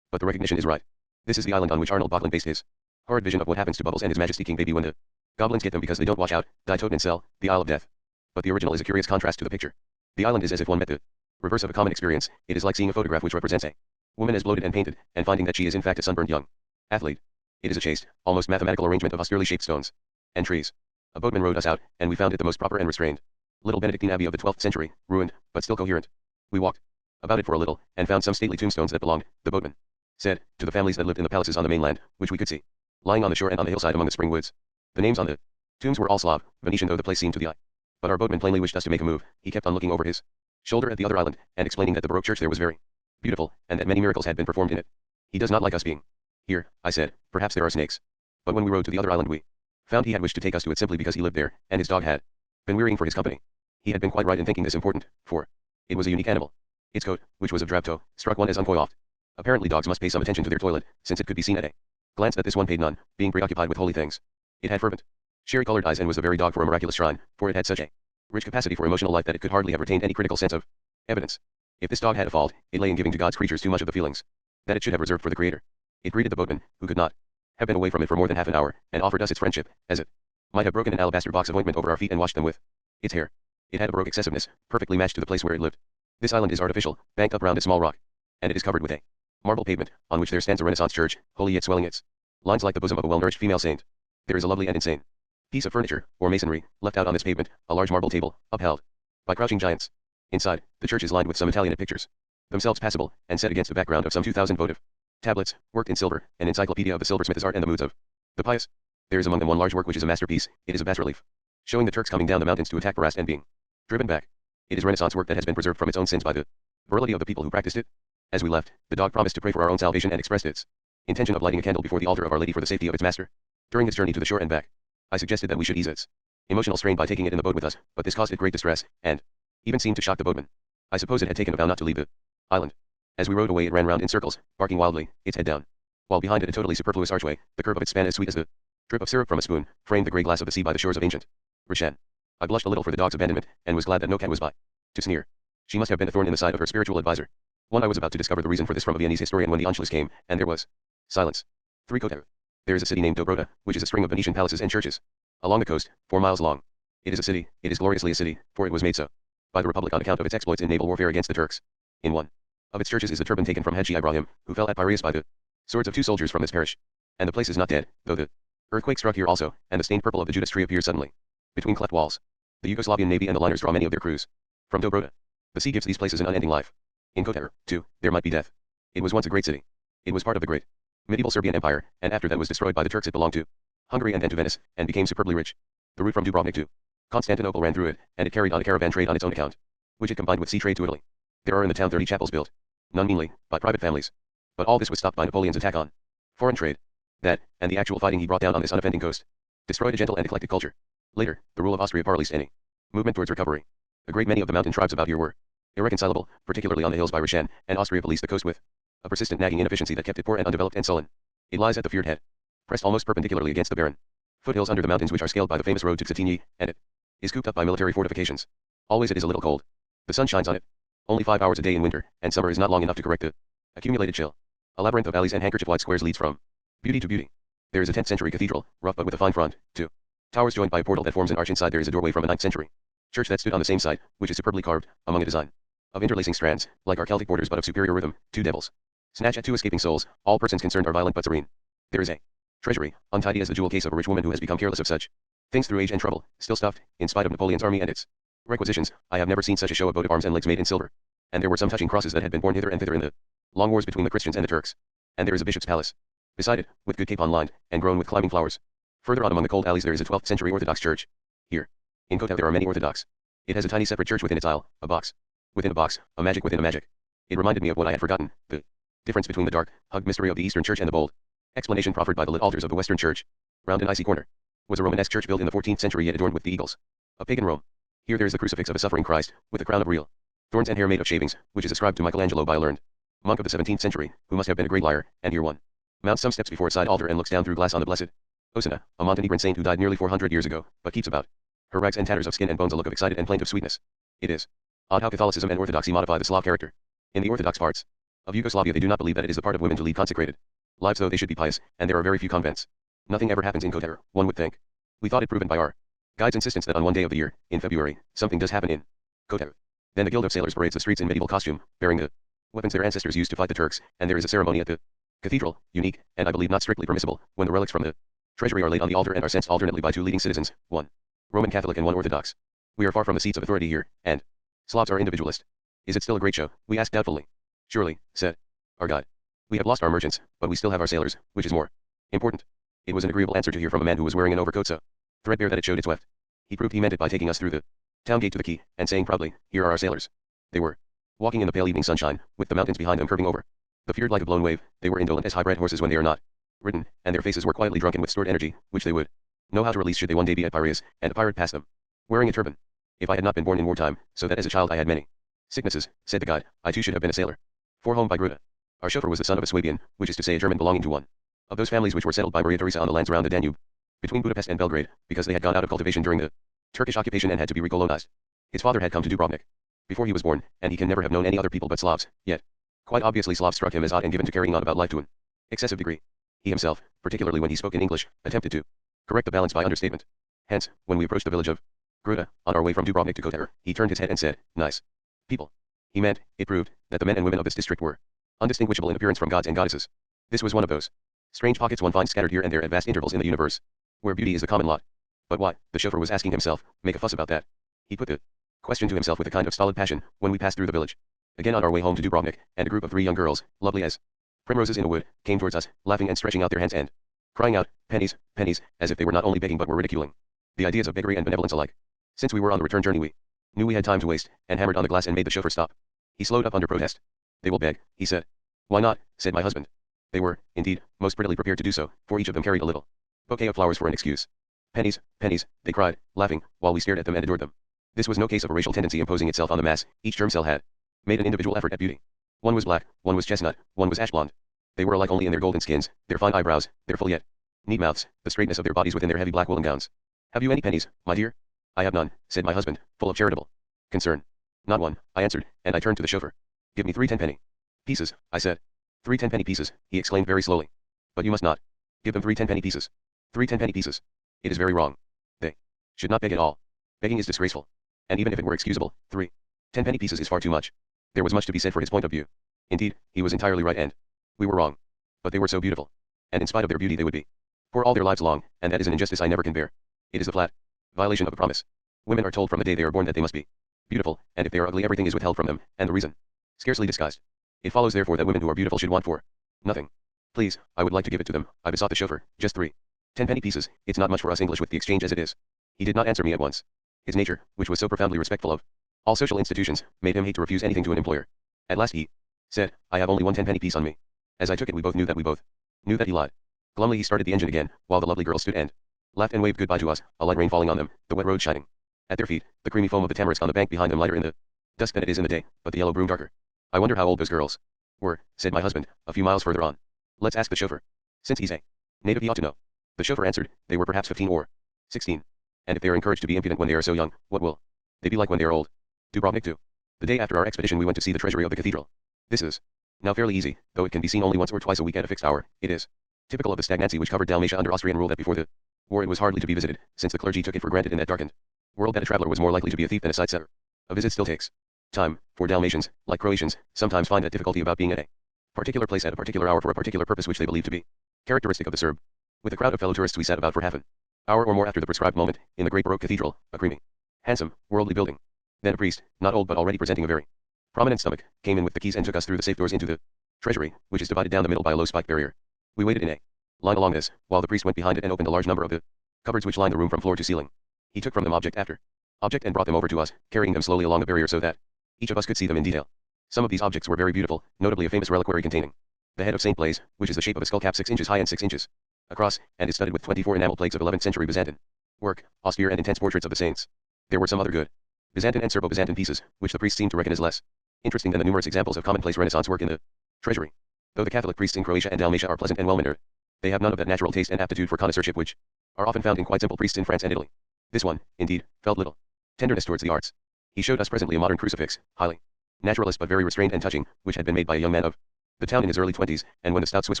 But the recognition is right. This is the island on which Arnold Bockland based his horrid vision of what happens to Bubbles and His Majesty King Baby when the goblins get them because they don't watch out, die toten and sell, the Isle of Death. But the original is a curious contrast to the picture. The island is as if one met the reverse of a common experience. It is like seeing a photograph which represents a woman as bloated and painted, and finding that she is in fact a sunburned young athlete. It is a chaste, almost mathematical arrangement of austerely shaped stones and trees. A boatman rowed us out, and we found it the most proper and restrained little Benedictine abbey of the 12th century, ruined, but still coherent. We walked about it for a little, and found some stately tombstones that belonged, the boatman said, to the families that lived in the palaces on the mainland, which we could see, lying on the shore and on the hillside among the spring woods. The names on the tombs were all Slav, Venetian though the place seemed to the eye. But our boatman plainly wished us to make a move. He kept on looking over his shoulder at the other island, and explaining that the Baroque church there was very beautiful, and that many miracles had been performed in it. He does not like us being here, I said. Perhaps there are snakes. But when we rowed to the other island we found he had wished to take us to it simply because he lived there, and his dog had been wearying for his company. He had been quite right in thinking this important, for it was a unique animal. Its coat, which was of drab tow, struck one as uncoiffed. Apparently dogs must pay some attention to their toilet, since it could be seen at a glance that this one paid none, being preoccupied with holy things. It had fervent, sherry-colored eyes and was the very dog for a miraculous shrine, for it had such a rich capacity for emotional life that it could hardly have retained any critical sense of evidence. If this dog had a fault, it lay in giving to God's creatures too much of the feelings that it should have reserved for the Creator. It greeted the boatman, who could not have been away from it for more than half an hour, and offered us its friendship, as it might have broken an alabaster box of ointment over our feet and washed them with its hair. It had a Baroque excessiveness, perfectly matched to the place where it lived. This island is artificial, banked up round a small rock, and it is covered with a marble pavement, on which there stands a Renaissance church, holy yet swelling its lines like the bosom of a well-nourished female saint. There is a lovely and insane piece of furniture, or masonry, left out on this pavement, a large marble table, upheld by crouching giants. Inside, the church is lined with some Italianate pictures, themselves passable, and set against a background of some 2,000 votive tablets, worked in silver, an encyclopedia of the silversmith's art and the moods of the pious. There is among them one large work which is a masterpiece. It is a bas-relief, showing the Turks coming down the mountains to attack Barast and being driven back. It is Renaissance work that has been preserved from its own sins by the virility of the people who practiced it. As we left, the dog promised to pray for our own salvation and expressed its intention of lighting a candle before the altar of Our Lady for the safety of its master. During its journey to the shore and back, I suggested that we should ease its emotional strain by taking it in the boat with us, but this caused it great distress, and even seemed to shock the boatman. I suppose it had taken a vow not to leave the island. As we rowed away it ran round in circles, barking wildly, its head down, while behind it a totally superfluous archway, the curve of its span as sweet as the drip of syrup from a spoon, framed the grey glass of the sea by the shores of ancient Rishan. I blushed a little for the dog's abandonment, and was glad that no cat was by to sneer. She must have been a thorn in the side of her spiritual advisor. I was about to discover the reason for this from a Viennese historian when the Anschluss came, and there was silence. 3 Kotar. There is a city named Dobrota, which is a string of Venetian palaces and churches along the coast, 4 miles long. It is a city, it is gloriously a city, for it was made so by the Republic on account of its exploits in naval warfare against the Turks. In one of its churches is the turban taken from Haji Ibrahim, who fell at Piraeus by the swords of 2 soldiers from this parish. And the place is not dead, though the earthquake struck here also, and the stained purple of the Judas tree appears suddenly between cleft walls. The Yugoslavian navy and the liners draw many of their crews from Dobrota. The sea gives these places an unending life. In Kotar, too, there might be death. It was once a great city. It was part of the great medieval Serbian Empire, and after that was destroyed by the Turks it belonged to Hungary and then to Venice, and became superbly rich. The route from Dubrovnik to Constantinople ran through it, and it carried on a caravan trade on its own account, which it combined with sea trade to Italy. There are in the town 30 chapels built, none meanly, by private families. But all this was stopped by Napoleon's attack on foreign trade. That, and the actual fighting he brought down on this unoffending coast, destroyed a gentle and eclectic culture. Later, the rule of Austria paralysed any movement towards recovery. A great many of the mountain tribes about here were irreconcilable, particularly on the hills by Rishan, and Austria policed the coast with a persistent nagging inefficiency that kept it poor and undeveloped and sullen. It lies at the feared head, pressed almost perpendicularly against the barren foothills under the mountains which are scaled by the famous road to Xatigny, and it is cooped up by military fortifications. Always it is a little cold. The sun shines on it only 5 hours a day in winter, and summer is not long enough to correct the accumulated chill. A labyrinth of alleys and handkerchief-wide squares leads from beauty to beauty. There is a 10th century cathedral, rough but with a fine front, 2 towers joined by a portal that forms an arch. Inside there is a doorway from a 9th century church that stood on the same site, which is superbly carved, among a design of interlacing strands, like our Celtic borders but of superior rhythm, 2 devils snatch at 2 escaping souls. All persons concerned are violent but serene. There is a treasury, untidy as the jewel case of a rich woman who has become careless of such things through age and trouble, still stuffed, in spite of Napoleon's army and its requisitions. I have never seen such a show of votive arms and legs made in silver. And there were some touching crosses that had been borne hither and thither in the long wars between the Christians and the Turks. And there is a bishop's palace beside it, with good capon lined, and grown with climbing flowers. Further on among the cold alleys there is a 12th century Orthodox church. Here, in Kotar there are many Orthodox. It has a tiny separate church within its aisle, a box within a box, a magic within a magic. It reminded me of what I had forgotten, the difference between the dark, hugged mystery of the Eastern Church and the bold explanation proffered by the lit altars of the Western Church. Round an icy corner was a Romanesque church built in the 14th century yet adorned with the eagles of pagan Rome. Here there is the crucifix of a suffering Christ, with a crown of real thorns and hair made of shavings, which is ascribed to Michelangelo by a learned monk of the 17th century, who must have been a great liar. And here one mounts some steps before a side altar and looks down through glass on the blessed Osana, a Montenegrin saint who died nearly 400 years ago, but keeps about her rags and tatters of skin and bones a look of excited and plaintive sweetness. It is odd how Catholicism and Orthodoxy modify the Slav character. In the Orthodox parts of Yugoslavia they do not believe that it is the part of women to lead consecrated lives, though they should be pious, and there are very few convents. Nothing ever happens in Kotar, one would think. We thought it proven by our guide's insistence that on one day of the year, in February, something does happen in Kotar. Then the Guild of Sailors parades the streets in medieval costume, bearing the weapons their ancestors used to fight the Turks, and there is a ceremony at the cathedral, unique, and I believe not strictly permissible, when the relics from the treasury are laid on the altar and are sensed alternately by 2 leading citizens, 1 Roman Catholic and 1 Orthodox. We are far from the seats of authority here, and Slavs are individualist. Is it still a great show? We asked doubtfully. Surely, said our guide. We have lost our merchants, but we still have our sailors, which is more important. It was an agreeable answer to hear from a man who was wearing an overcoat so threadbare that it showed its weft. He proved he meant it by taking us through the town gate to the quay, and saying proudly, "Here are our sailors." They were walking in the pale evening sunshine, with the mountains behind them curving over the fjord like a blown wave. They were indolent as high-bred horses when they are not ridden, and their faces were quietly drunken with stored energy, which they would know how to release should they one day be at Piraeus, and a pirate pass them, wearing a turban. If I had not been born in wartime, so that as a child I had many sicknesses, said the guide, I too should have been a sailor. For home by Gruta. Our chauffeur was the son of a Swabian, which is to say a German belonging to one of those families which were settled by Maria Theresa on the lands around the Danube, between Budapest and Belgrade, because they had gone out of cultivation during the Turkish occupation and had to be recolonized. His father had come to Dubrovnik before he was born, and he can never have known any other people but Slavs, yet quite obviously Slavs struck him as odd and given to carrying on about life to an excessive degree. He himself, particularly when he spoke in English, attempted to correct the balance by understatement. Hence, when we approached the village of Gruta, on our way from Dubrovnik to Kotar, he turned his head and said, "Nice people." He meant, it proved, that the men and women of this district were undistinguishable in appearance from gods and goddesses. This was one of those strange pockets one finds scattered here and there at vast intervals in the universe, where beauty is the common lot. But why, the chauffeur was asking himself, make a fuss about that? He put the question to himself with a kind of stolid passion, when we passed through the village. Again on our way home to Dubrovnik, and a group of 3 young girls, lovely as primroses in a wood, came towards us, laughing and stretching out their hands and crying out, "Pennies, pennies," as if they were not only begging but were ridiculing the ideas of beggary and benevolence alike. Since we were on the return journey we knew we had time to waste, and hammered on the glass and made the chauffeur stop. He slowed up under protest. "They will beg," he said. "Why not?" said my husband. They were, indeed, most prettily prepared to do so, for each of them carried a little bouquet of flowers for an excuse. "Pennies, pennies," they cried, laughing, while we stared at them and adored them. This was no case of a racial tendency imposing itself on the mass. Each germ cell had made an individual effort at beauty. One was black, one was chestnut, one was ash blonde. They were alike only in their golden skins, their fine eyebrows, their full yet neat mouths, the straightness of their bodies within their heavy black woolen gowns. "Have you any pennies, my dear?" "I have none," said my husband, full of charitable concern. "Not one," I answered, and I turned to the chauffeur. "Give me 3 10-penny pieces," I said. 3 10-penny pieces, he exclaimed very slowly. "But you must not give them 3 10-penny pieces. 3 10-penny pieces. It is very wrong. They should not beg at all. Begging is disgraceful. And even if it were excusable, 3 10-penny pieces is far too much." There was much to be said for his point of view. Indeed, he was entirely right and we were wrong. But they were so beautiful. And in spite of their beauty they would be poor all their lives long, and that is an injustice I never can bear. It is a flat violation of a promise. Women are told from the day they are born that they must be beautiful, and if they are ugly everything is withheld from them, and the reason scarcely disguised. It follows therefore that women who are beautiful should want for nothing. "Please, I would like to give it to them," I besought the chauffeur. "Just 3 10-penny pieces, it's not much for us English with the exchange as it is." He did not answer me at once. His nature, which was so profoundly respectful of all social institutions, made him hate to refuse anything to an employer. At last he said, "I have only 1 10-penny piece on me." As I took it we both knew that he lied. Glumly he started the engine again, while the lovely girls stood and laughed and waved goodbye to us, a light rain falling on them, the wet road shining at their feet, the creamy foam of the tamarisk on the bank behind them lighter in the dusk than it is in the day, but the yellow broom darker. "I wonder how old those girls were," said my husband, a few miles further on. "Let's ask the chauffeur. Since he's a native he ought to know." The chauffeur answered, "They were perhaps 15 or 16. And if they are encouraged to be impudent when they are so young, what will they be like when they are old?" Dubrovnik too. The day after our expedition we went to see the treasury of the cathedral. This is now fairly easy, though it can be seen only once or twice a week at a fixed hour. It is typical of the stagnancy which covered Dalmatia under Austrian rule that before the war it was hardly to be visited, since the clergy took it for granted in that darkened world that a traveler was more likely to be a thief than a sightseer. A visit still takes time, for Dalmatians, like Croatians, sometimes find that difficulty about being at a particular place at a particular hour for a particular purpose which they believe to be characteristic of the Serb. With a crowd of fellow tourists we sat about for half an hour or more after the prescribed moment, in the great Baroque cathedral, a creamy, handsome, worldly building. Then a priest, not old but already presenting a very prominent stomach, came in with the keys and took us through the safe doors into the treasury, which is divided down the middle by a low spiked barrier. We waited in a line along this, while the priest went behind it and opened a large number of the cupboards which lined the room from floor to ceiling. He took from them object after object and brought them over to us, carrying them slowly along the barrier so that each of us could see them in detail. Some of these objects were very beautiful, notably a famous reliquary containing the head of Saint Blaise, which is the shape of a skullcap 6 inches high and 6 inches across, and is studded with 24 enamel plates of 11th century Byzantine work, austere and intense portraits of the saints. There were some other good Byzantine and Serbo-Byzantine pieces, which the priest seemed to reckon as less interesting than the numerous examples of commonplace Renaissance work in the treasury. Though the Catholic priests in Croatia and Dalmatia are pleasant and well-mannered, they have none of that natural taste and aptitude for connoisseurship which are often found in quite simple priests in France and Italy. This one, indeed, felt little tenderness towards the arts. He showed us presently a modern crucifix, highly naturalist but very restrained and touching, which had been made by a young man of the town in his early 20s, and when the stout Swiss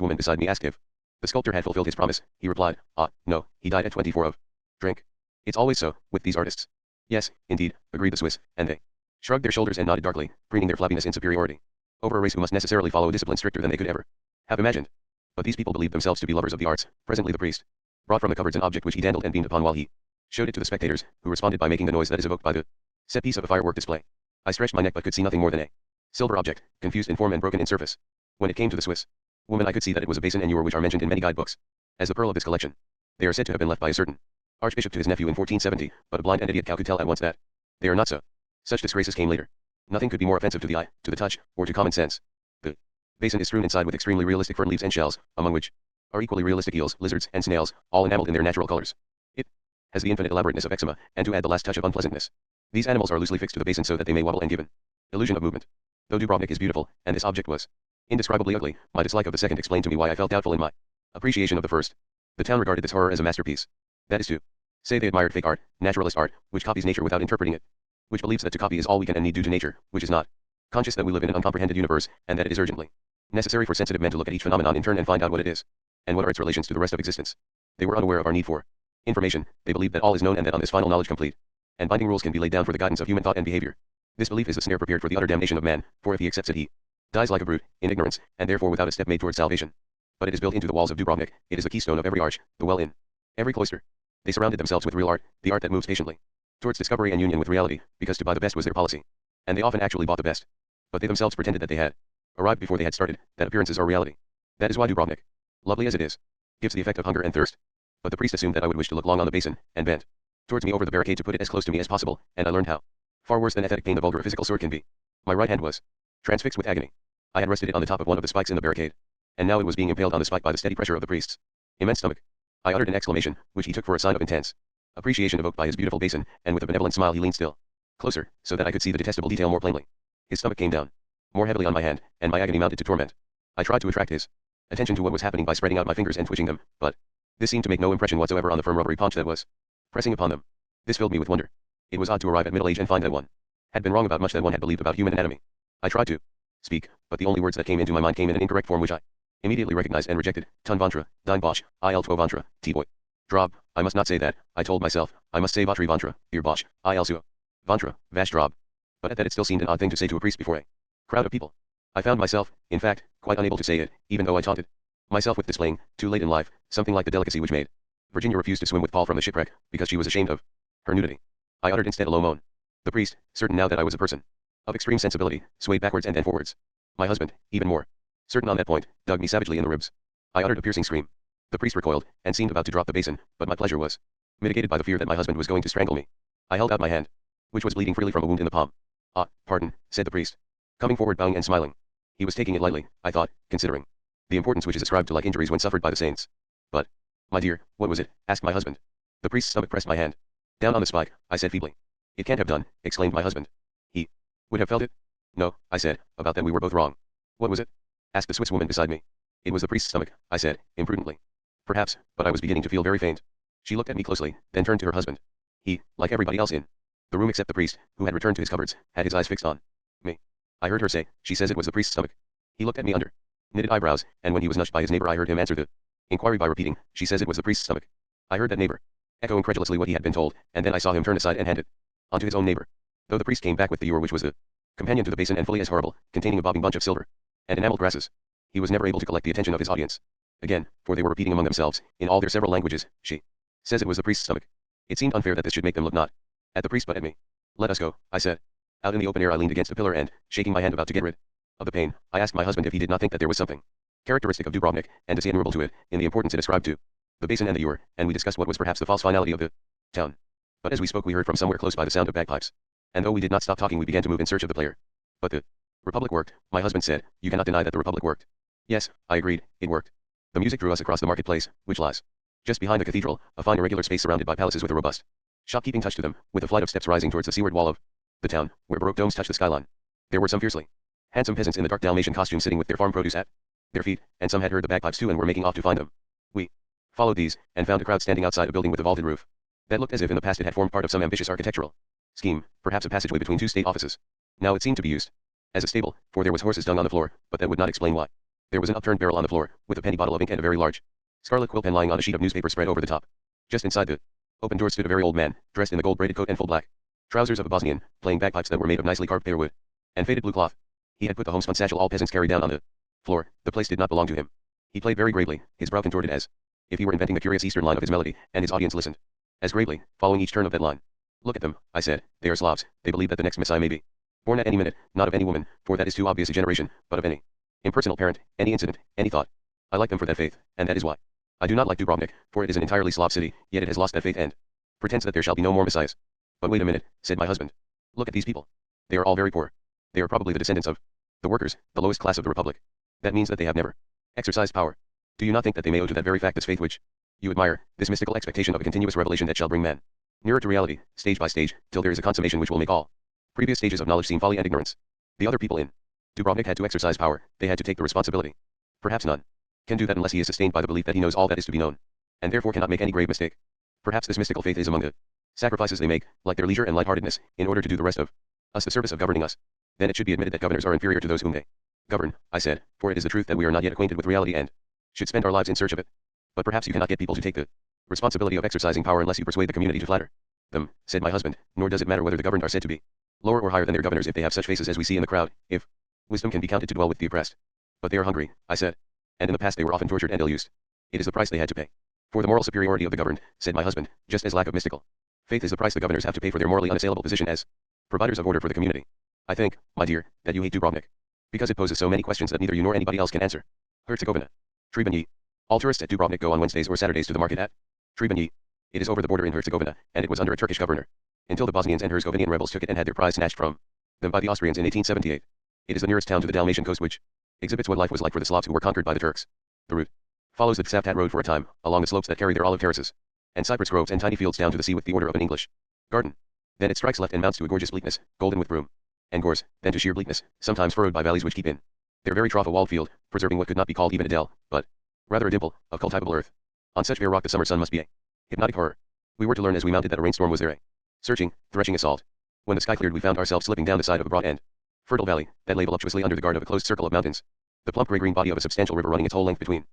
woman beside me asked if the sculptor had fulfilled his promise, he replied, "Ah, no, he died at 24 of drink." It's always so, with these artists. "Yes, indeed," agreed the Swiss, and they shrugged their shoulders and nodded darkly, preening their flabbiness in superiority over a race who must necessarily follow a discipline stricter than they could ever have imagined. But these people believed themselves to be lovers of the arts. Presently the priest brought from the cupboards an object which he dandled and beamed upon while he showed it to the spectators, who responded by making the noise that is evoked by the set piece of a firework display. I stretched my neck but could see nothing more than a silver object, confused in form and broken in surface. When it came to the Swiss woman, I could see that it was a basin and ewer which are mentioned in many guidebooks as the pearl of this collection. They are said to have been left by a certain archbishop to his nephew in 1470, but a blind and idiot cow could tell at once that they are not so. Such disgraces came later. Nothing could be more offensive to the eye, to the touch, or to common sense. The basin is strewn inside with extremely realistic fern leaves and shells, among which are equally realistic eels, lizards, and snails, all enameled in their natural colors. It has the infinite elaborateness of eczema, and to add the last touch of unpleasantness, these animals are loosely fixed to the basin so that they may wobble and give an illusion of movement. Though Dubrovnik is beautiful, and this object was indescribably ugly, my dislike of the second explained to me why I felt doubtful in my appreciation of the first. The town regarded this horror as a masterpiece. That is to say, they admired fake art, naturalist art, which copies nature without interpreting it, which believes that to copy is all we can and need do to nature, which is not conscious that we live in an uncomprehended universe, and that it is urgently necessary for sensitive men to look at each phenomenon in turn and find out what it is, and what are its relations to the rest of existence. They were unaware of our need for information. They believed that all is known and that on this final knowledge complete and binding rules can be laid down for the guidance of human thought and behavior. This belief is the snare prepared for the utter damnation of man, for if he accepts it he dies like a brute, in ignorance, and therefore without a step made towards salvation. But it is built into the walls of Dubrovnik, it is the keystone of every arch, the well in every cloister. They surrounded themselves with real art, the art that moves patiently towards discovery and union with reality, because to buy the best was their policy. And they often actually bought the best. But they themselves pretended that they had arrived before they had started, that appearances are reality. That is why Dubrovnik, lovely as it is, gives the effect of hunger and thirst. But the priest assumed that I would wish to look long on the basin, and bent towards me over the barricade to put it as close to me as possible, and I learned how far worse than aesthetic pain the vulgar physical sword can be. My right hand was transfixed with agony. I had rested it on the top of one of the spikes in the barricade, and now it was being impaled on the spike by the steady pressure of the priest's immense stomach. I uttered an exclamation, which he took for a sign of intense appreciation evoked by his beautiful basin, and with a benevolent smile he leaned still closer, so that I could see the detestable detail more plainly. His stomach came down more heavily on my hand, and my agony mounted to torment. I tried to attract his attention to what was happening by spreading out my fingers and twitching them, but this seemed to make no impression whatsoever on the firm rubbery paunch that was pressing upon them. This filled me with wonder. It was odd to arrive at middle age and find that one had been wrong about much that one had believed about human anatomy. I tried to speak, but the only words that came into my mind came in an incorrect form which I immediately recognized and rejected. Ton ventre, dine bosch, il tuo ventre, t-boy. Drob, I must not say that, I told myself, I must say votre ventre, your bosch, il suo ventre, vache drob. But at that it still seemed an odd thing to say to a priest before a crowd of people. I found myself, in fact, quite unable to say it, even though I taunted myself with displaying, too late in life, something like the delicacy which made Virginia refuse to swim with Paul from the shipwreck, because she was ashamed of her nudity. I uttered instead a low moan. The priest, certain now that I was a person of extreme sensibility, swayed backwards and then forwards. My husband, even more certain on that point, dug me savagely in the ribs. I uttered a piercing scream. The priest recoiled, and seemed about to drop the basin, but my pleasure was mitigated by the fear that my husband was going to strangle me. I held out my hand, which was bleeding freely from a wound in the palm. Ah, pardon, said the priest, coming forward bowing and smiling. He was taking it lightly, I thought, considering the importance which is ascribed to like injuries when suffered by the saints. But, my dear, what was it? Asked my husband. The priest's stomach pressed my hand down on the spike, I said feebly. It can't have done, exclaimed my husband. He would have felt it? No, I said, about that we were both wrong. What was it? Asked the Swiss woman beside me. It was the priest's stomach, I said, imprudently. Perhaps, but I was beginning to feel very faint. She looked at me closely, then turned to her husband. He, like everybody else in the room except the priest, who had returned to his cupboards, had his eyes fixed on me. I heard her say, she says it was the priest's stomach. He looked at me under knitted eyebrows, and when he was nudged by his neighbor I heard him answer the inquiry by repeating, she says it was the priest's stomach. I heard that neighbor echo incredulously what he had been told, and then I saw him turn aside and hand it onto his own neighbor. Though the priest came back with the ewer which was the companion to the basin and fully as horrible, containing a bobbing bunch of silver and enameled grasses, he was never able to collect the attention of his audience. Again, for they were repeating among themselves, in all their several languages, she says it was the priest's stomach. It seemed unfair that this should make them look not at the priest but at me. Let us go, I said. Out in the open air I leaned against a pillar and, shaking my hand about to get rid of the pain, I asked my husband if he did not think that there was something characteristic of Dubrovnik, and dishonorable to it, in the importance it ascribed to the basin and the ewer, and we discussed what was perhaps the false finality of the town. But as we spoke we heard from somewhere close by the sound of bagpipes, and though we did not stop talking we began to move in search of the player. But the Republic worked, my husband said. You cannot deny that the Republic worked. Yes, I agreed, it worked. The music drew us across the marketplace, which lies just behind the cathedral, a fine irregular space surrounded by palaces with a robust shopkeeping touch to them, with a flight of steps rising towards the seaward wall of the town, where baroque domes touched the skyline. There were some fiercely handsome peasants in the dark Dalmatian costume sitting with their farm produce at their feet, and some had heard the bagpipes too and were making off to find them. We followed these, and found a crowd standing outside a building with a vaulted roof that looked as if in the past it had formed part of some ambitious architectural scheme, perhaps a passageway between two state offices. Now it seemed to be used as a stable, for there was horses dung on the floor, but that would not explain why. There was an upturned barrel on the floor, with a penny bottle of ink and a very large scarlet quill pen lying on a sheet of newspaper spread over the top. Just inside the open door stood a very old man, dressed in the gold-braided coat and full black trousers of a Bosnian, playing bagpipes that were made of nicely carved pear wood and faded blue cloth. He had put the homespun satchel all peasants carry down on the floor. The place did not belong to him. He played very gravely, his brow contorted as if he were inventing the curious eastern line of his melody, and his audience listened as gravely, following each turn of that line. Look at them, I said, they are Slavs, they believe that the next Messiah may be Born at any minute, not of any woman, for that is too obvious a generation, but of any impersonal parent, any incident, any thought. I like them for that faith, and that is why. I do not like Dubrovnik, for it is an entirely Slav city, yet it has lost that faith and pretends that there shall be no more messiahs. But wait a minute, said my husband. Look at these people. They are all very poor. They are probably the descendants of the workers, the lowest class of the republic. That means that they have never exercised power. Do you not think that they may owe to that very fact this faith which you admire, this mystical expectation of a continuous revelation that shall bring man nearer to reality, stage by stage, till there is a consummation which will make all previous stages of knowledge seem folly and ignorance? The other people in Dubrovnik had to exercise power, they had to take the responsibility. Perhaps none can do that unless he is sustained by the belief that he knows all that is to be known, and therefore cannot make any grave mistake. Perhaps this mystical faith is among the sacrifices they make, like their leisure and lightheartedness, in order to do the rest of us the service of governing us. Then it should be admitted that governors are inferior to those whom they govern, I said, for it is the truth that we are not yet acquainted with reality and should spend our lives in search of it. But perhaps you cannot get people to take the responsibility of exercising power unless you persuade the community to flatter them, said my husband, nor does it matter whether the governed are said to be lower or higher than their governors if they have such faces as we see in the crowd, if wisdom can be counted to dwell with the oppressed. But they are hungry, I said. And in the past they were often tortured and ill-used. It is the price they had to pay for the moral superiority of the governed, said my husband, just as lack of mystical faith is the price the governors have to pay for their morally unassailable position as providers of order for the community. I think, my dear, that you hate Dubrovnik because it poses so many questions that neither you nor anybody else can answer. Herzegovina. Trebanji. All tourists at Dubrovnik go on Wednesdays or Saturdays to the market at Trebanji. It is over the border in Herzegovina, and it was under a Turkish governor until the Bosnians and Herzegovinian rebels took it and had their prize snatched from them by the Austrians in 1878. It is the nearest town to the Dalmatian coast which exhibits what life was like for the Slavs who were conquered by the Turks. The route follows the Tsavtat road for a time, along the slopes that carry their olive terraces and cypress groves and tiny fields down to the sea with the order of an English garden. Then it strikes left and mounts to a gorgeous bleakness, golden with broom and gorse, then to sheer bleakness, sometimes furrowed by valleys which keep in their very trough a walled field, preserving what could not be called even a dell, but rather a dimple, of cultivable earth. On such bare rock the summer sun must be a hypnotic horror. We were to learn as we mounted that a rainstorm was there, a searching, threshing assault. When the sky cleared we found ourselves slipping down the side of a broad and fertile valley, that lay voluptuously under the guard of a closed circle of mountains, the plump grey-green body of a substantial river running its whole length between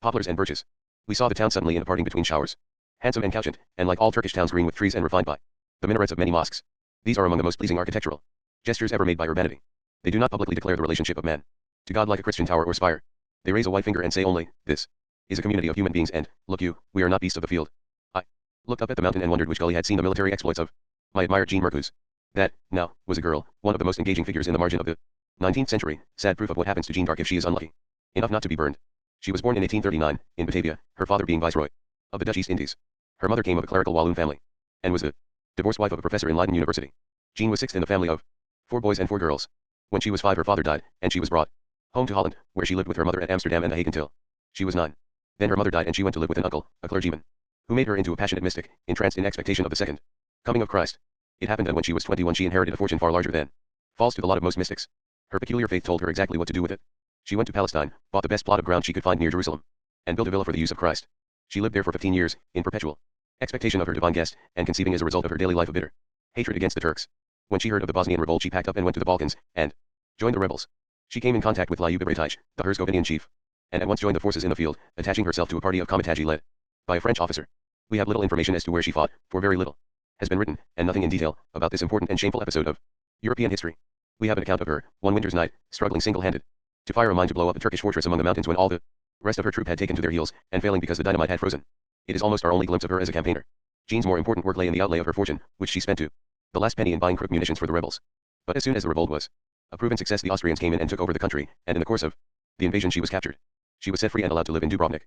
poplars and birches. We saw the town suddenly in a parting between showers, handsome and couchant, and like all Turkish towns green with trees and refined by the minarets of many mosques. These are among the most pleasing architectural gestures ever made by urbanity. They do not publicly declare the relationship of man to God like a Christian tower or spire. They raise a white finger and say only, this is a community of human beings and, look you, we are not beasts of the field. I looked up at the mountain and wondered which gully had seen the military exploits of my admired Jean Mercus. That, now, was a girl, one of the most engaging figures in the margin of the 19th century, sad proof of what happens to Jean d'Arc if she is unlucky enough not to be burned. She was born in 1839, in Batavia, her father being viceroy of the Dutch East Indies. Her mother came of a clerical Walloon family, and was the divorced wife of a professor in Leiden University. Jean was sixth in the family of 4 boys and 4 girls. When she was 5 her father died, and she was brought home to Holland, where she lived with her mother at Amsterdam and The Hague until she was 9. Then her mother died and she went to live with an uncle, a clergyman, who made her into a passionate mystic, entranced in expectation of the second coming of Christ. It happened that when she was 21 she inherited a fortune far larger than falls to the lot of most mystics. Her peculiar faith told her exactly what to do with it. She went to Palestine, bought the best plot of ground she could find near Jerusalem, and built a villa for the use of Christ. She lived there for 15 years, in perpetual expectation of her divine guest, and conceiving as a result of her daily life a bitter hatred against the Turks. When she heard of the Bosnian revolt she packed up and went to the Balkans, and joined the rebels. She came in contact with Ljubomir Bratić, the Herzegovinian chief, and at once joined the forces in the field, attaching herself to a party of Komitaji led by a French officer. We have little information as to where she fought, for very little has been written, and nothing in detail, about this important and shameful episode of European history. We have an account of her, one winter's night, struggling single-handed to fire a mine to blow up a Turkish fortress among the mountains when all the rest of her troop had taken to their heels, and failing because the dynamite had frozen. It is almost our only glimpse of her as a campaigner. Jean's more important work lay in the outlay of her fortune, which she spent to the last penny in buying Krupp munitions for the rebels. But as soon as the revolt was a proven success the Austrians came in and took over the country, and in the course of the invasion she was captured. She was set free and allowed to live in Dubrovnik.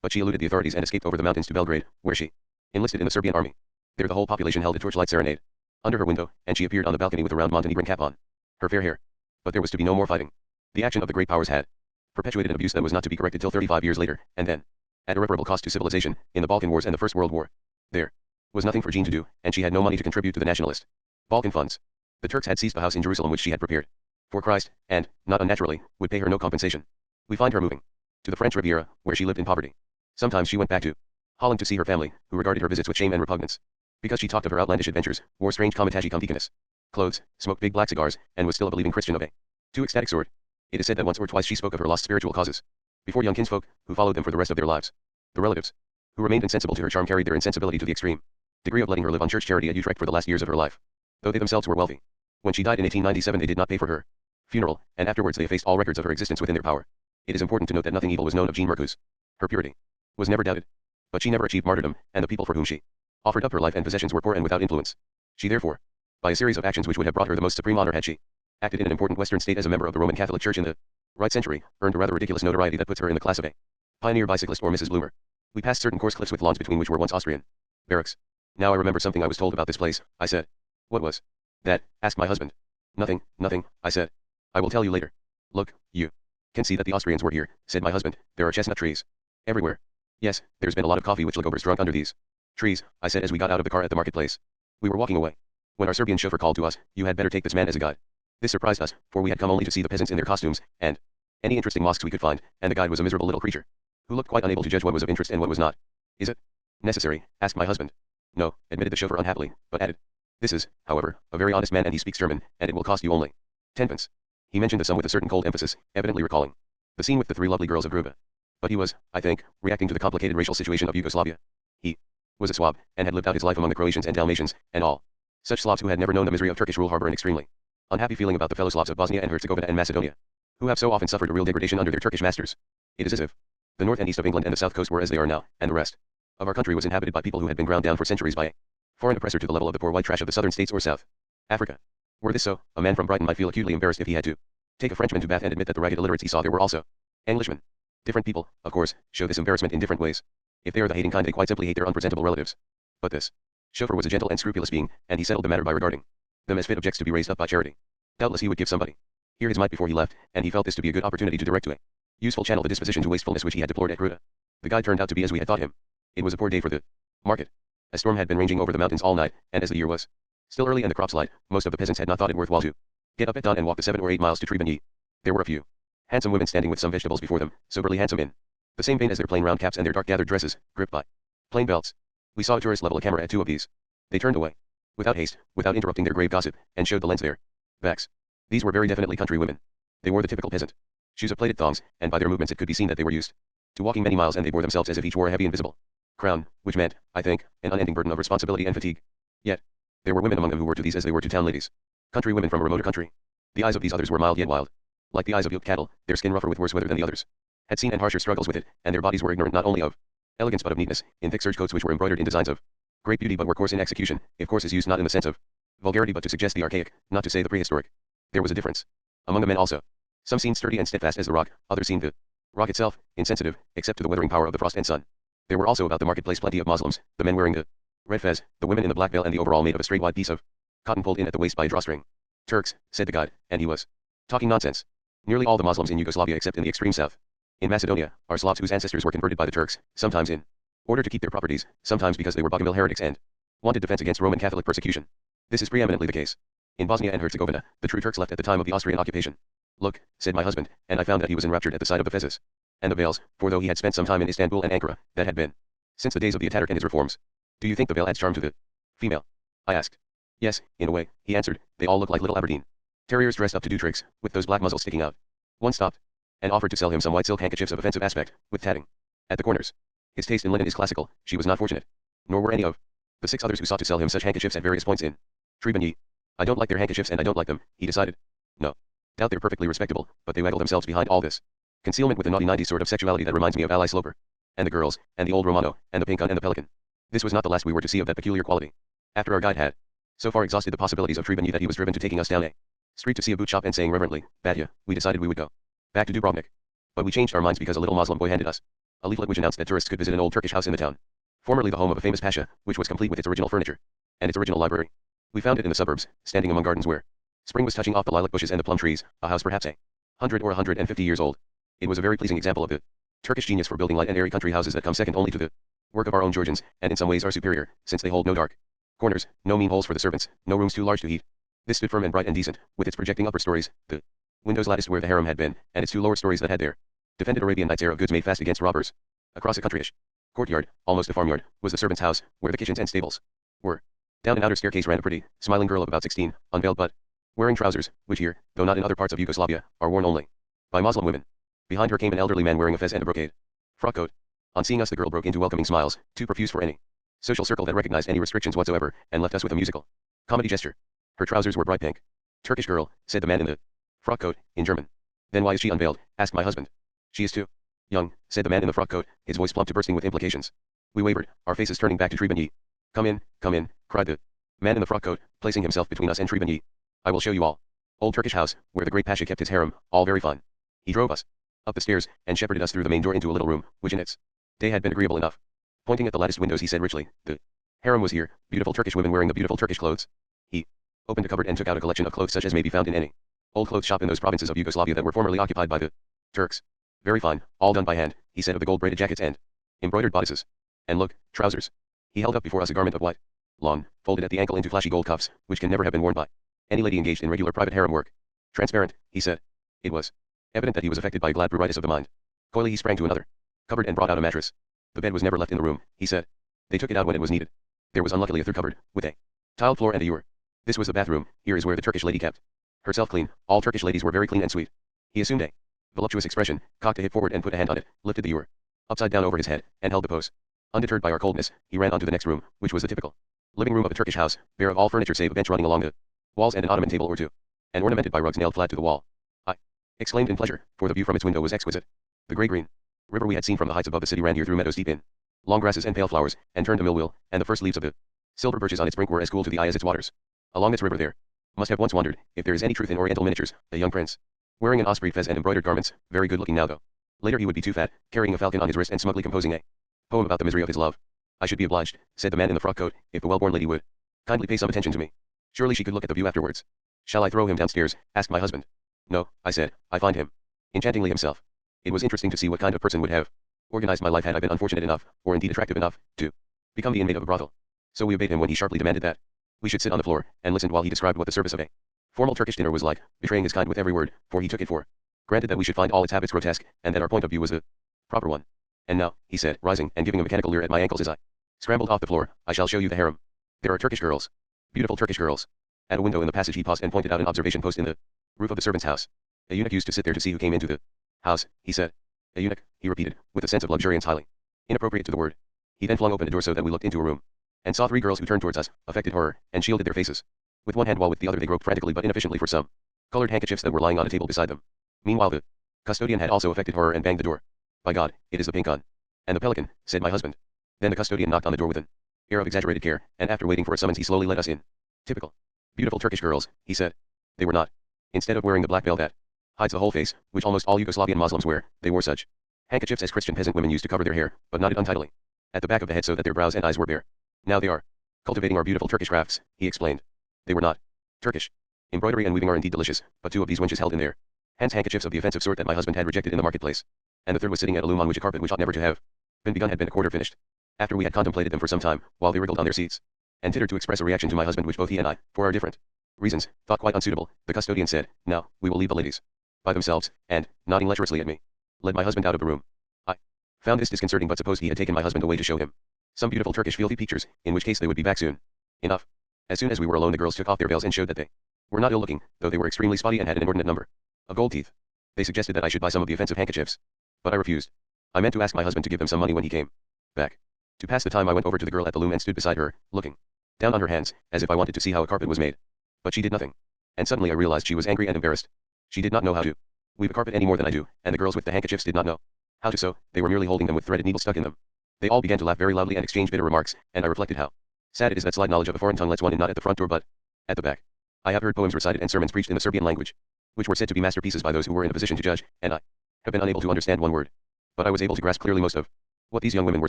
But she eluded the authorities and escaped over the mountains to Belgrade, where she enlisted in the Serbian army. There the whole population held a torchlight serenade under her window, and she appeared on the balcony with a round Montenegrin cap on her fair hair. But there was to be no more fighting. The action of the great powers had perpetuated an abuse that was not to be corrected till 35 years later, and then, at irreparable cost to civilization, in the Balkan Wars and the First World War. There was nothing for Jean to do, and she had no money to contribute to the nationalist Balkan funds. The Turks had seized the house in Jerusalem which she had prepared for Christ, and, not unnaturally, would pay her no compensation. We find her moving to the French Riviera, where she lived in poverty. Sometimes she went back to Holland to see her family, who regarded her visits with shame and repugnance, because she talked of her outlandish adventures, wore strange Komitaji Komtikinis clothes, smoked big black cigars, and was still a believing Christian of a too ecstatic sort. It is said that once or twice she spoke of her lost spiritual causes before young kinsfolk, who followed them for the rest of their lives. The relatives, who remained insensible to her charm, carried their insensibility to the extreme degree of letting her live on church charity at Utrecht for the last years of her life, though they themselves were wealthy. When she died in 1897 they did not pay for her funeral, and afterwards they effaced all records of her existence within their power. It is important to note that nothing evil was known of Jean Mercus. Her purity was never doubted. But she never achieved martyrdom, and the people for whom she offered up her life and possessions were poor and without influence. She therefore, by a series of actions which would have brought her the most supreme honor had she acted in an important Western state as a member of the Roman Catholic Church in the right century, earned a rather ridiculous notoriety that puts her in the class of a pioneer bicyclist or Mrs. Bloomer. We passed certain coarse cliffs with lawns between which were once Austrian barracks. Now I remember something I was told about this place, I said. What was that? Asked my husband. Nothing, I said. I will tell you later. Look, you can see that the Austrians were here, said my husband. There are chestnut trees everywhere. Yes, there's been a lot of coffee which lovers drunk under these trees, I said as we got out of the car at the marketplace. We were walking away when our Serbian chauffeur called to us, you had better take this man as a guide. This surprised us, for we had come only to see the peasants in their costumes, and any interesting mosques we could find, and the guide was a miserable little creature, who looked quite unable to judge what was of interest and what was not. Is it necessary? Asked my husband. No, admitted the chauffeur unhappily, but added. This is, however, a very honest man and he speaks German, and it will cost you only 10 pence. He mentioned the sum with a certain cold emphasis, evidently recalling the scene with the 3 lovely girls of Gruba. But he was, I think, reacting to the complicated racial situation of Yugoslavia. He was a Swab, and had lived out his life among the Croatians and Dalmatians, and all such Slavs who had never known the misery of Turkish rule harbor an extremely unhappy feeling about the fellow Slavs of Bosnia and Herzegovina and Macedonia, who have so often suffered a real degradation under their Turkish masters. It is as if the north and east of England and the south coast were as they are now, and the rest of our country was inhabited by people who had been ground down for centuries by a foreign oppressor to the level of the poor white trash of the southern states or South Africa. Were this so, a man from Brighton might feel acutely embarrassed if he had to take a Frenchman to Bath and admit that the ragged illiterates he saw there were also Englishmen. Different people, of course, show this embarrassment in different ways. If they are the hating kind, they quite simply hate their unpresentable relatives. But this chauffeur was a gentle and scrupulous being, and he settled the matter by regarding them as fit objects to be raised up by charity. Doubtless he would give somebody here his mite before he left, and he felt this to be a good opportunity to direct to a useful channel the disposition to wastefulness which he had deplored at Gruda. The guide turned out to be as we had thought him. It was a poor day for the market. A storm had been ranging over the mountains all night, and as the year was still early and the crops light, most of the peasants had not thought it worthwhile to get up at dawn and walk the 7 or 8 miles to Trebinje. There were a few handsome women standing with some vegetables before them, soberly handsome in the same vein as their plain round caps and their dark gathered dresses, gripped by plain belts. We saw a tourist level a camera at 2 of these. They turned away, without haste, without interrupting their grave gossip, and showed the lens their backs. These were very definitely country women. They wore the typical peasant shoes of plaited thongs, and by their movements it could be seen that they were used to walking many miles, and they bore themselves as if each wore a heavy invisible crown, which meant, I think, an unending burden of responsibility and fatigue. Yet, there were women among them who were to these as they were to town ladies. Country women from a remoter country. The eyes of these others were mild yet wild. Like the eyes of yoked cattle, their skin rougher with worse weather than the others had seen and harsher struggles with it, and their bodies were ignorant not only of elegance but of neatness, in thick serge coats which were embroidered in designs of great beauty but were coarse in execution, if coarse is used not in the sense of vulgarity but to suggest the archaic, not to say the prehistoric. There was a difference among the men also. Some seemed sturdy and steadfast as the rock, others seemed the rock itself, insensitive, except to the weathering power of the frost and sun. There were also about the marketplace plenty of Moslems, the men wearing the red fez, the women in the black veil and the overall made of a straight wide piece of cotton pulled in at the waist by a drawstring. Turks, said the guide, and he was talking nonsense. Nearly all the Moslems in Yugoslavia except in the extreme south. In Macedonia, are Slavs whose ancestors were converted by the Turks, sometimes in order to keep their properties, sometimes because they were Bogomil heretics and wanted defense against Roman Catholic persecution. This is preeminently the case in Bosnia and Herzegovina, the true Turks left at the time of the Austrian occupation. Look, said my husband, and I found that he was enraptured at the sight of the fezes and the veils, for though he had spent some time in Istanbul and Ankara, that had been since the days of the Ataturk and his reforms. Do you think the veil adds charm to the female? I asked. Yes, in a way, he answered. They all look like little Aberdeen terriers dressed up to do tricks, with those black muzzles sticking out. One stopped and offered to sell him some white silk handkerchiefs of offensive aspect, with tatting at the corners. His taste in linen is classical. She was not fortunate, nor were any of the 6 others who sought to sell him such handkerchiefs at various points in Trebinje. I don't like their handkerchiefs and I don't like them, he decided. No doubt they're perfectly respectable, but they waggle themselves behind all this concealment with a naughty 90s sort of sexuality that reminds me of Ali Sloper, and the girls, and the old Romano, and the pink un and the pelican. This was not the last we were to see of that peculiar quality. After our guide had so far exhausted the possibilities of Trebinje that he was driven to taking us down a street to see a boot shop and saying reverently, Batya, we decided we would go back to Dubrovnik. But we changed our minds because a little Moslem boy handed us a leaflet which announced that tourists could visit an old Turkish house in the town, formerly the home of a famous pasha, which was complete with its original furniture and its original library. We found it in the suburbs, standing among gardens where spring was touching off the lilac bushes and the plum trees, a house perhaps 100 or 150 years old. It was a very pleasing example of the Turkish genius for building light and airy country houses that come second only to the work of our own Georgians, and in some ways are superior, since they hold no dark corners, no mean holes for the servants, no rooms too large to heat. This stood firm and bright and decent, with its projecting upper stories, the windows latticed where the harem had been, and its 2 lower stories that had their defended Arabian Nights air of goods made fast against robbers. Across a countryish courtyard, almost a farmyard, was the servants' house, where the kitchens and stables were. Down an outer staircase ran a pretty, smiling girl of about 16, unveiled but wearing trousers, which here, though not in other parts of Yugoslavia, are worn only by Moslem women. Behind her came an elderly man wearing a fez and a brocade frock coat. On seeing us the girl broke into welcoming smiles, too profuse for any social circle that recognized any restrictions whatsoever, and left us with a musical comedy gesture. Her trousers were bright pink. Turkish girl, said the man in the frock coat, in German. Then why is she unveiled? Asked my husband. She is too young, said the man in the frock coat, his voice plump to bursting with implications. We wavered, our faces turning back to Trebinje. Come in, cried the man in the frock coat, placing himself between us and Trebinje. I will show you all. Old Turkish house, where the great Pasha kept his harem, all very fine. He drove us up the stairs, and shepherded us through the main door into a little room, which in its day had been agreeable enough. Pointing at the latticed windows he said richly, the harem was here, beautiful Turkish women wearing the beautiful Turkish clothes. He opened a cupboard and took out a collection of clothes such as may be found in any old clothes shop in those provinces of Yugoslavia that were formerly occupied by the Turks. Very fine, all done by hand, he said of the gold-braided jackets and embroidered bodices. And look, trousers. He held up before us a garment of white, lawn, folded at the ankle into flashy gold cuffs, which can never have been worn by any lady engaged in regular private harem work. Transparent, he said. It was evident that he was affected by glad pruritus of the mind. Coyly he sprang to another cupboard and brought out a mattress. The bed was never left in the room, he said. They took it out when it was needed. There was unluckily a third cupboard, with a tiled floor and a ewer. This was the bathroom. Here is where the Turkish lady kept herself clean. All Turkish ladies were very clean and sweet. He assumed a voluptuous expression, cocked a hip forward and put a hand on it, lifted the ewer upside down over his head, and held the pose. Undeterred by our coldness, he ran on to the next room, which was the typical living room of a Turkish house, bare of all furniture save a bench running along the walls and an ottoman table or two, and ornamented by rugs nailed flat to the wall. I exclaimed in pleasure, for the view from its window was exquisite. The grey-green river we had seen from the heights above the city ran here through meadows deep in long grasses and pale flowers, and turned a mill wheel, and the first leaves of the silver birches on its brink were as cool to the eye as its waters. Along its river there must have once wandered, if there is any truth in Oriental miniatures, a young prince, wearing an osprey fez and embroidered garments, very good looking now though. Later he would be too fat, carrying a falcon on his wrist and smugly composing a poem about the misery of his love. I should be obliged, said the man in the frock coat, if the well-born lady would kindly pay some attention to me. Surely she could look at the view afterwards. Shall I throw him downstairs? Asked my husband. No, I said, I find him enchantingly himself. It was interesting to see what kind of person would have organized my life had I been unfortunate enough, or indeed attractive enough, to become the inmate of a brothel. So we obeyed him when he sharply demanded that we should sit on the floor, and listened while he described what the service of a formal Turkish dinner was like, betraying his kind with every word, for he took it for granted that we should find all its habits grotesque, and that our point of view was the proper one. And now, he said, rising, and giving a mechanical leer at my ankles as I scrambled off the floor, I shall show you the harem. There are Turkish girls. Beautiful Turkish girls. At a window in the passage he paused and pointed out an observation post in the roof of the servant's house. A eunuch used to sit there to see who came into the house, he said. A eunuch, he repeated, with a sense of luxuriance highly inappropriate to the word. He then flung open a door so that we looked into a room, and saw three girls who turned towards us, affected horror, and shielded their faces with one hand while with the other they groped frantically but inefficiently for some colored handkerchiefs that were lying on a table beside them. Meanwhile the custodian had also affected horror and banged the door. By God, it is the pink un. And the pelican, said my husband. Then the custodian knocked on the door with an air of exaggerated care, and after waiting for a summons he slowly let us in. Typical. Beautiful Turkish girls, he said. They were not. Instead of wearing the black veil that hides the whole face, which almost all Yugoslavian Muslims wear, they wore such handkerchiefs as Christian peasant women used to cover their hair, but knotted untidily at the back of the head so that their brows and eyes were bare. Now they are cultivating our beautiful Turkish crafts, he explained. They were not Turkish. Embroidery and weaving are indeed delicious, but two of these wenches held in their hands handkerchiefs of the offensive sort that my husband had rejected in the marketplace, and the third was sitting at a loom on which a carpet which ought never to have been begun had been a quarter finished. After we had contemplated them for some time, while they wriggled on their seats, and tittered to express a reaction to my husband which both he and I, for our different reasons, thought quite unsuitable, the custodian said, now, we will leave the ladies by themselves, and, nodding lecherously at me, led my husband out of the room. I found this disconcerting but supposed he had taken my husband away to show him some beautiful Turkish filthy pictures, in which case they would be back soon enough. As soon as we were alone the girls took off their veils and showed that they were not ill-looking, though they were extremely spotty and had an inordinate number of gold teeth. They suggested that I should buy some of the offensive handkerchiefs, but I refused. I meant to ask my husband to give them some money when he came back. To pass the time I went over to the girl at the loom and stood beside her, looking down on her hands, as if I wanted to see how a carpet was made. But she did nothing. And suddenly I realized she was angry and embarrassed. She did not know how to weave a carpet any more than I do, and the girls with the handkerchiefs did not know how to sew, they were merely holding them with threaded needles stuck in them. They all began to laugh very loudly and exchange bitter remarks, and I reflected how sad it is that slight knowledge of a foreign tongue lets one in not at the front door but at the back. I have heard poems recited and sermons preached in the Serbian language, which were said to be masterpieces by those who were in a position to judge, and I have been unable to understand one word. But I was able to grasp clearly most of what these young women were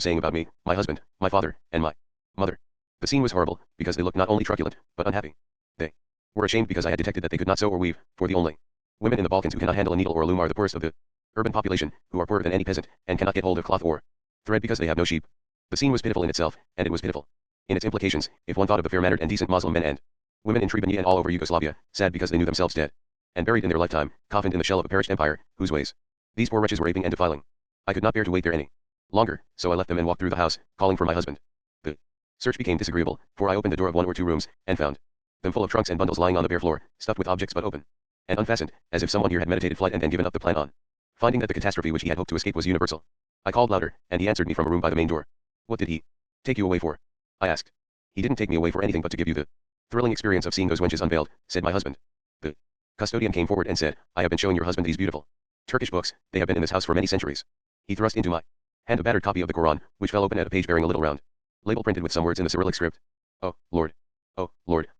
saying about me, my husband, my father, and my mother. The scene was horrible, because they looked not only truculent, but unhappy. They were ashamed because I had detected that they could not sew or weave, for the only women in the Balkans who cannot handle a needle or a loom are the poorest of the urban population, who are poorer than any peasant, and cannot get hold of cloth or thread because they have no sheep. The scene was pitiful in itself, and it was pitiful in its implications, if one thought of the fair-mannered and decent Moslem men and women in Trebizond and all over Yugoslavia, sad because they knew themselves dead, and buried in their lifetime, coffined in the shell of a perished empire, whose ways these poor wretches were aping and defiling. I could not bear to wait there any longer, so I left them and walked through the house, calling for my husband. The search became disagreeable, for I opened the door of one or two rooms, and found them full of trunks and bundles lying on the bare floor, stuffed with objects but open and unfastened, as if someone here had meditated flight and then given up the plan on finding that the catastrophe which he had hoped to escape was universal. I called louder, and he answered me from a room by the main door. What did he take you away for? I asked. He didn't take me away for anything but to give you the thrilling experience of seeing those wenches unveiled, said my husband. The custodian came forward and said, I have been showing your husband these beautiful Turkish books, they have been in this house for many centuries. He thrust into my hand a battered copy of the Koran, which fell open at a page bearing a little round label printed with some words in the Cyrillic script. Oh, Lord,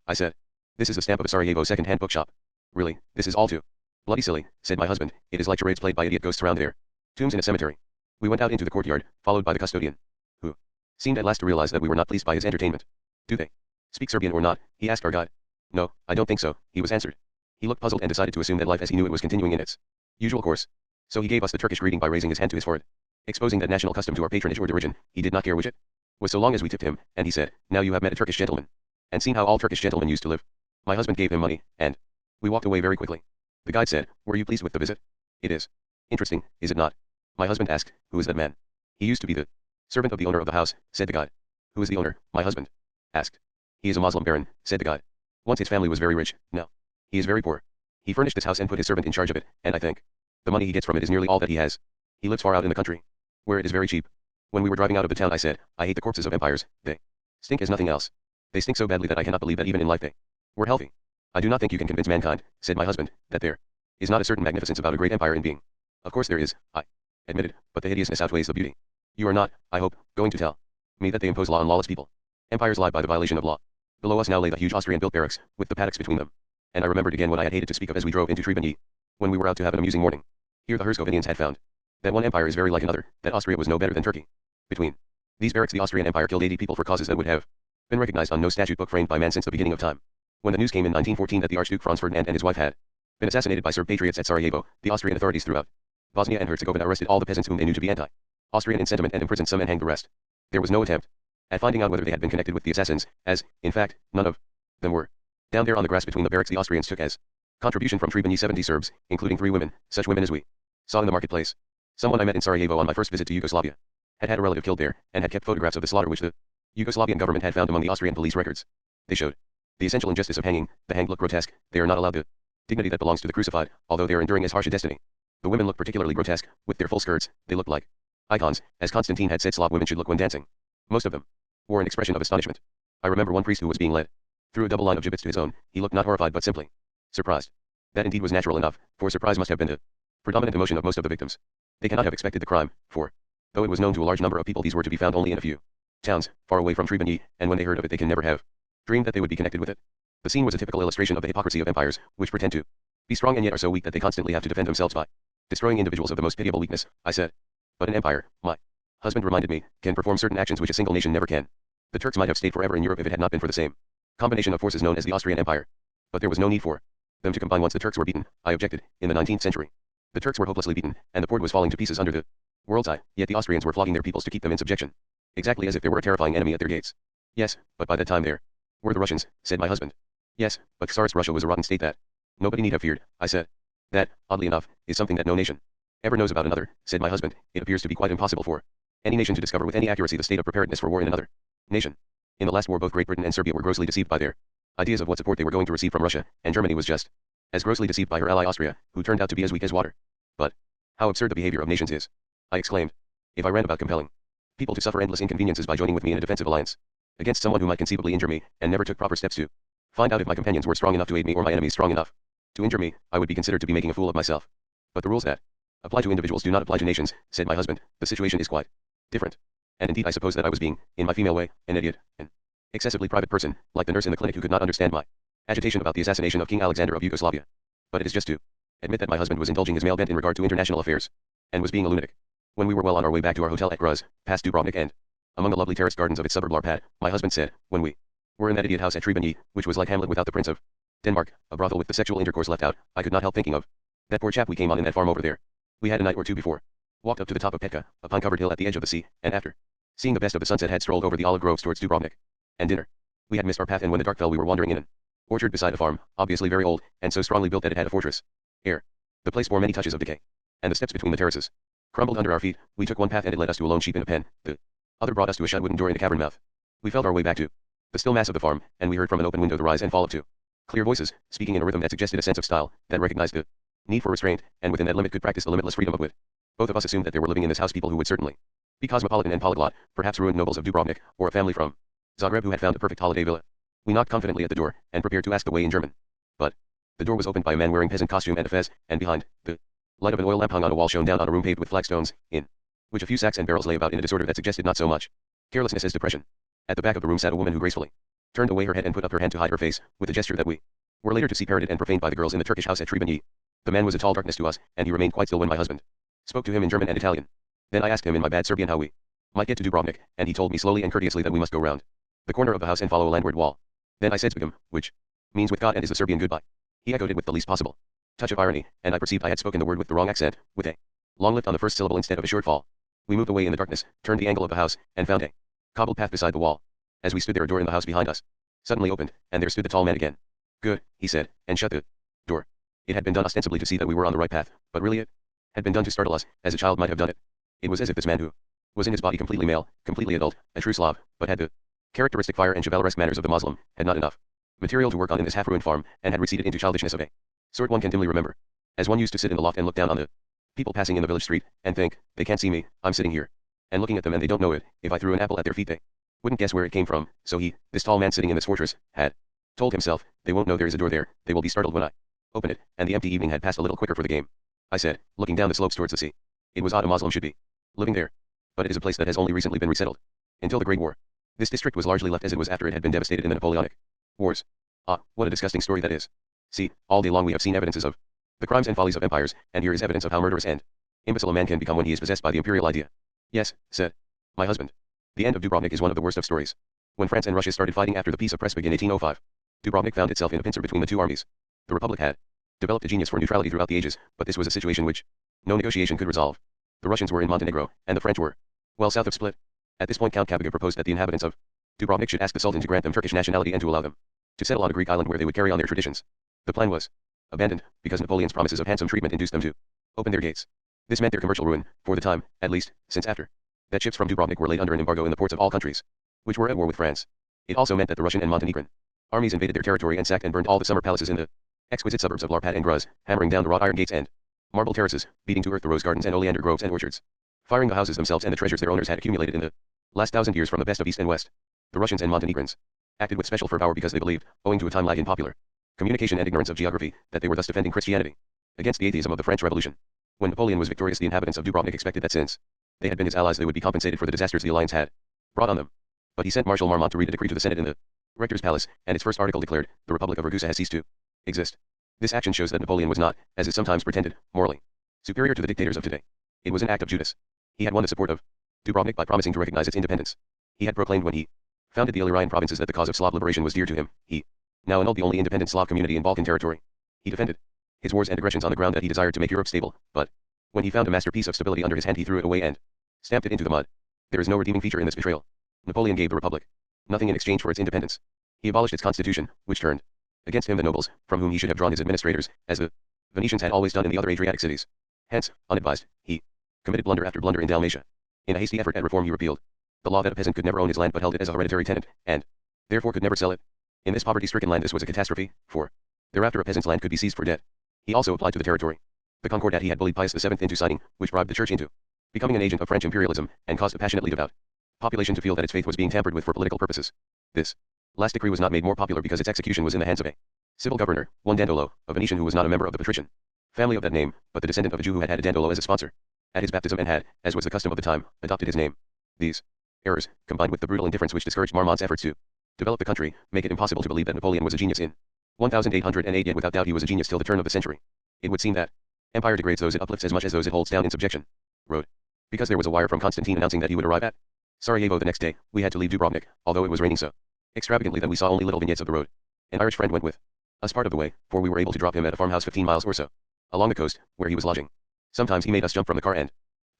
I said. This is the stamp of a Sarajevo second-hand bookshop. Really, this is all too bloody silly, said my husband. It is like charades played by idiot ghosts around there. Tombs in a cemetery. We went out into the courtyard, followed by the custodian, who seemed at last to realize that we were not pleased by his entertainment. Do they speak Serbian or not? He asked our guide. No, I don't think so, he was answered. He looked puzzled and decided to assume that life as he knew it was continuing in its usual course. So he gave us the Turkish greeting by raising his hand to his forehead, exposing that national custom to our patronage or derision. He did not care which it was so long as we tipped him, and he said, now you have met a Turkish gentleman, and seen how all Turkish gentlemen used to live. My husband gave him money, and we walked away very quickly. The guide said, were you pleased with the visit? It is interesting, is it not? My husband asked, who is that man? He used to be the servant of the owner of the house, said the guide. Who is the owner? My husband asked. He is a Muslim baron, said the guide. Once his family was very rich, now he is very poor. He furnished this house and put his servant in charge of it, and I think the money he gets from it is nearly all that he has. He lives far out in the country, where it is very cheap. When we were driving out of the town I said, I hate the corpses of empires, they stink as nothing else. They stink so badly that I cannot believe that even in life they were healthy. I do not think you can convince mankind, said my husband, that there is not a certain magnificence about a great empire in being. Of course there is, I admitted, but the hideousness outweighs the beauty. You are not, I hope, going to tell me that they impose law on lawless people. Empires lie by the violation of law. Below us now lay the huge Austrian-built barracks, with the paddocks between them. And I remembered again what I had hated to speak of as we drove into Trebizond, when we were out to have an amusing morning. Here the Herzegovinians had found that one empire is very like another, that Austria was no better than Turkey. Between these barracks the Austrian Empire killed 80 people for causes that would have been recognized on no statute book framed by man since the beginning of time. When the news came in 1914 that the Archduke Franz Ferdinand and his wife had been assassinated by Serb patriots at Sarajevo, the Austrian authorities throughout Bosnia and Herzegovina arrested all the peasants whom they knew to be anti-Austrian in sentiment and imprisoned some and hanged the rest. There was no attempt at finding out whether they had been connected with the assassins, as, in fact, none of them were. Down there on the grass between the barracks the Austrians took as contribution from Trebizond 70 Serbs, including 3 women, such women as we saw in the marketplace. Someone I met in Sarajevo on my first visit to Yugoslavia had had a relative killed there, and had kept photographs of the slaughter which the Yugoslavian government had found among the Austrian police records. They showed the essential injustice of hanging. The hanged look grotesque, they are not allowed the dignity that belongs to the crucified, although they are enduring as harsh a destiny. The women look particularly grotesque, with their full skirts, they looked like icons, as Constantine had said Slav women should look when dancing. Most of them wore an expression of astonishment. I remember one priest who was being led through a double line of gibbets to his own. He looked not horrified but simply surprised. That indeed was natural enough, for surprise must have been the predominant emotion of most of the victims. They cannot have expected the crime, for though it was known to a large number of people these were to be found only in a few towns, far away from Trebizond, and when they heard of it they can never have dreamed that they would be connected with it. The scene was a typical illustration of the hypocrisy of empires, which pretend to be strong and yet are so weak that they constantly have to defend themselves by destroying individuals of the most pitiable weakness, I said. But an empire, my husband reminded me, can perform certain actions which a single nation never can. The Turks might have stayed forever in Europe if it had not been for the same combination of forces known as the Austrian Empire. But there was no need for them to combine once the Turks were beaten, I objected, in the 19th century. The Turks were hopelessly beaten, and the port was falling to pieces under the world's eye, yet the Austrians were flogging their peoples to keep them in subjection. Exactly as if there were a terrifying enemy at their gates. Yes, but by that time there were the Russians, said my husband. Yes, but Tsarist Russia was a rotten state that nobody need have feared, I said. That, oddly enough, is something that no nation ever knows about another, said my husband. It appears to be quite impossible for any nation to discover with any accuracy the state of preparedness for war in another nation. In the last war both Great Britain and Serbia were grossly deceived by their ideas of what support they were going to receive from Russia, and Germany was just as grossly deceived by her ally Austria, who turned out to be as weak as water. But how absurd the behavior of nations is, I exclaimed. If I ran about compelling people to suffer endless inconveniences by joining with me in a defensive alliance against someone who might conceivably injure me, and never took proper steps to find out if my companions were strong enough to aid me or my enemies strong enough to injure me, I would be considered to be making a fool of myself. But the rules that apply to individuals do not apply to nations, said my husband. The situation is quite different. And indeed I suppose that I was being, in my female way, an idiot, an excessively private person, like the nurse in the clinic who could not understand my agitation about the assassination of King Alexander of Yugoslavia. But it is just to admit that my husband was indulging his male bent in regard to international affairs, and was being a lunatic. When we were well on our way back to our hotel at Gruz, past Dubrovnik and among the lovely terraced gardens of its suburb Larpad, my husband said, when we were in that idiot house at Trebizond, which was like Hamlet without the Prince of Denmark, a brothel with the sexual intercourse left out, I could not help thinking of that poor chap we came on in that farm over there. We had a night or two before walked up to the top of Petka, a pine-covered hill at the edge of the sea, and after seeing the best of the sunset had strolled over the olive groves towards Dubrovnik. And dinner. We had missed our path, and when the dark fell we were wandering in an orchard beside a farm, obviously very old, and so strongly built that it had a fortress air. The place bore many touches of decay, and the steps between the terraces crumbled under our feet. We took one path and it led us to a lone sheep in a pen, the other brought us to a shut wooden door in a cavern mouth. We felt our way back to the still mass of the farm, and we heard from an open window the rise and fall of two clear voices, speaking in a rhythm that suggested a sense of style, that recognized the need for restraint, and within that limit could practice the limitless freedom of wit. Both of us assumed that there were living in this house people who would certainly be cosmopolitan and polyglot, perhaps ruined nobles of Dubrovnik, or a family from Zagreb who had found a perfect holiday villa. We knocked confidently at the door, and prepared to ask the way in German. But the door was opened by a man wearing peasant costume and a fez, and behind, the light of an oil lamp hung on a wall shone down on a room paved with flagstones, in which a few sacks and barrels lay about in a disorder that suggested not so much carelessness as depression. At the back of the room sat a woman who gracefully turned away her head and put up her hand to hide her face, with a gesture that we were later to see parroted and profaned by the girls in the Turkish house at Tribunyi. The man was a tall darkness to us, and he remained quite still when my husband spoke to him in German and Italian. Then I asked him in my bad Serbian how we might get to Dubrovnik, and he told me slowly and courteously that we must go round the corner of the house and follow a landward wall. Then I said Zbigum, which means with God and is the Serbian goodbye. He echoed it with the least possible touch of irony, and I perceived I had spoken the word with the wrong accent, with a long lift on the first syllable instead of a short fall. We moved away in the darkness, turned the angle of the house, and found a cobbled path beside the wall. As we stood there, a door in the house behind us suddenly opened, and there stood the tall man again. Good, he said, and shut the door. It had been done ostensibly to see that we were on the right path, but really it had been done to startle us, as a child might have done it. It was as if this man who was in his body completely male, completely adult, a true Slav, but had the characteristic fire and chivalrous manners of the Moslem, had not enough material to work on in this half-ruined farm, and had receded into childishness of a sort one can dimly remember. As one used to sit in the loft and look down on the people passing in the village street, and think, they can't see me, I'm sitting here, and looking at them and they don't know it, if I threw an apple at their feet they wouldn't guess where it came from, so he, this tall man sitting in this fortress, had told himself, they won't know there is a door there, they will be startled when I open it, and the empty evening had passed a little quicker for the game. I said, looking down the slopes towards the sea. It was odd a Moslem should be living there. But it is a place that has only recently been resettled. Until the Great War, this district was largely left as it was after it had been devastated in the Napoleonic Wars. Ah, what a disgusting story that is. See, all day long we have seen evidences of the crimes and follies of empires, and here is evidence of how murderous and imbecile a man can become when he is possessed by the imperial idea. Yes, said my husband. The end of Dubrovnik is one of the worst of stories. When France and Russia started fighting after the Peace of Prespig in 1805, Dubrovnik found itself in a pincer between the two armies. The Republic had developed a genius for neutrality throughout the ages, but this was a situation which no negotiation could resolve. The Russians were in Montenegro, and the French were well south of Split. At this point Count Kabaga proposed that the inhabitants of Dubrovnik should ask the Sultan to grant them Turkish nationality and to allow them to settle on a Greek island where they would carry on their traditions. The plan was abandoned, because Napoleon's promises of handsome treatment induced them to open their gates. This meant their commercial ruin, for the time, at least, since after that ships from Dubrovnik were laid under an embargo in the ports of all countries which were at war with France. It also meant that the Russian and Montenegrin armies invaded their territory and sacked and burned all the summer palaces in the exquisite suburbs of Larpad and Gruz, hammering down the wrought iron gates and marble terraces, beating to earth the rose gardens and oleander groves and orchards, firing the houses themselves and the treasures their owners had accumulated in the last 1,000 years from the best of East and West. The Russians and Montenegrins acted with special fervor because they believed, owing to a time lag in popular communication and ignorance of geography, that they were thus defending Christianity against the atheism of the French Revolution. When Napoleon was victorious, the inhabitants of Dubrovnik expected that since they had been his allies they would be compensated for the disasters the alliance had brought on them. But he sent Marshal Marmont to read a decree to the Senate in the Rector's Palace, and its first article declared, the Republic of Ragusa has ceased to exist. This action shows that Napoleon was not, as is sometimes pretended, morally superior to the dictators of today. It was an act of Judas. He had won the support of Dubrovnik by promising to recognize its independence. He had proclaimed when he founded the Illyrian provinces that the cause of Slav liberation was dear to him. He now annulled the only independent Slav community in Balkan territory. He defended his wars and aggressions on the ground that he desired to make Europe stable, but when he found a masterpiece of stability under his hand he threw it away and stamped it into the mud. There is no redeeming feature in this betrayal. Napoleon gave the Republic nothing in exchange for its independence. He abolished its constitution, which turned against him the nobles, from whom he should have drawn his administrators, as the Venetians had always done in the other Adriatic cities. Hence, unadvised, he committed blunder after blunder in Dalmatia. In a hasty effort at reform he repealed the law that a peasant could never own his land but held it as a hereditary tenant, and therefore could never sell it. In this poverty-stricken land this was a catastrophe, for thereafter a peasant's land could be seized for debt. He also applied to the territory the concordat he had bullied Pius VII into signing, which bribed the church into becoming an agent of French imperialism, and caused a passionately devout population to feel that its faith was being tampered with for political purposes. This last decree was not made more popular because its execution was in the hands of a civil governor, one Dandolo, a Venetian who was not a member of the patrician family of that name, but the descendant of a Jew who had had a Dandolo as a sponsor at his baptism and had, as was the custom of the time, adopted his name. These errors, combined with the brutal indifference which discouraged Marmont's efforts to develop the country, make it impossible to believe that Napoleon was a genius in 1808, yet without doubt he was a genius till the turn of the century. It would seem that empire degrades those it uplifts as much as those it holds down in subjection. Road. Because there was a wire from Constantine announcing that he would arrive at Sarajevo the next day, we had to leave Dubrovnik, although it was raining so extravagantly that we saw only little vignettes of the road. An Irish friend went with us part of the way, for we were able to drop him at a farmhouse 15 miles or so along the coast, where he was lodging. Sometimes he made us jump from the car and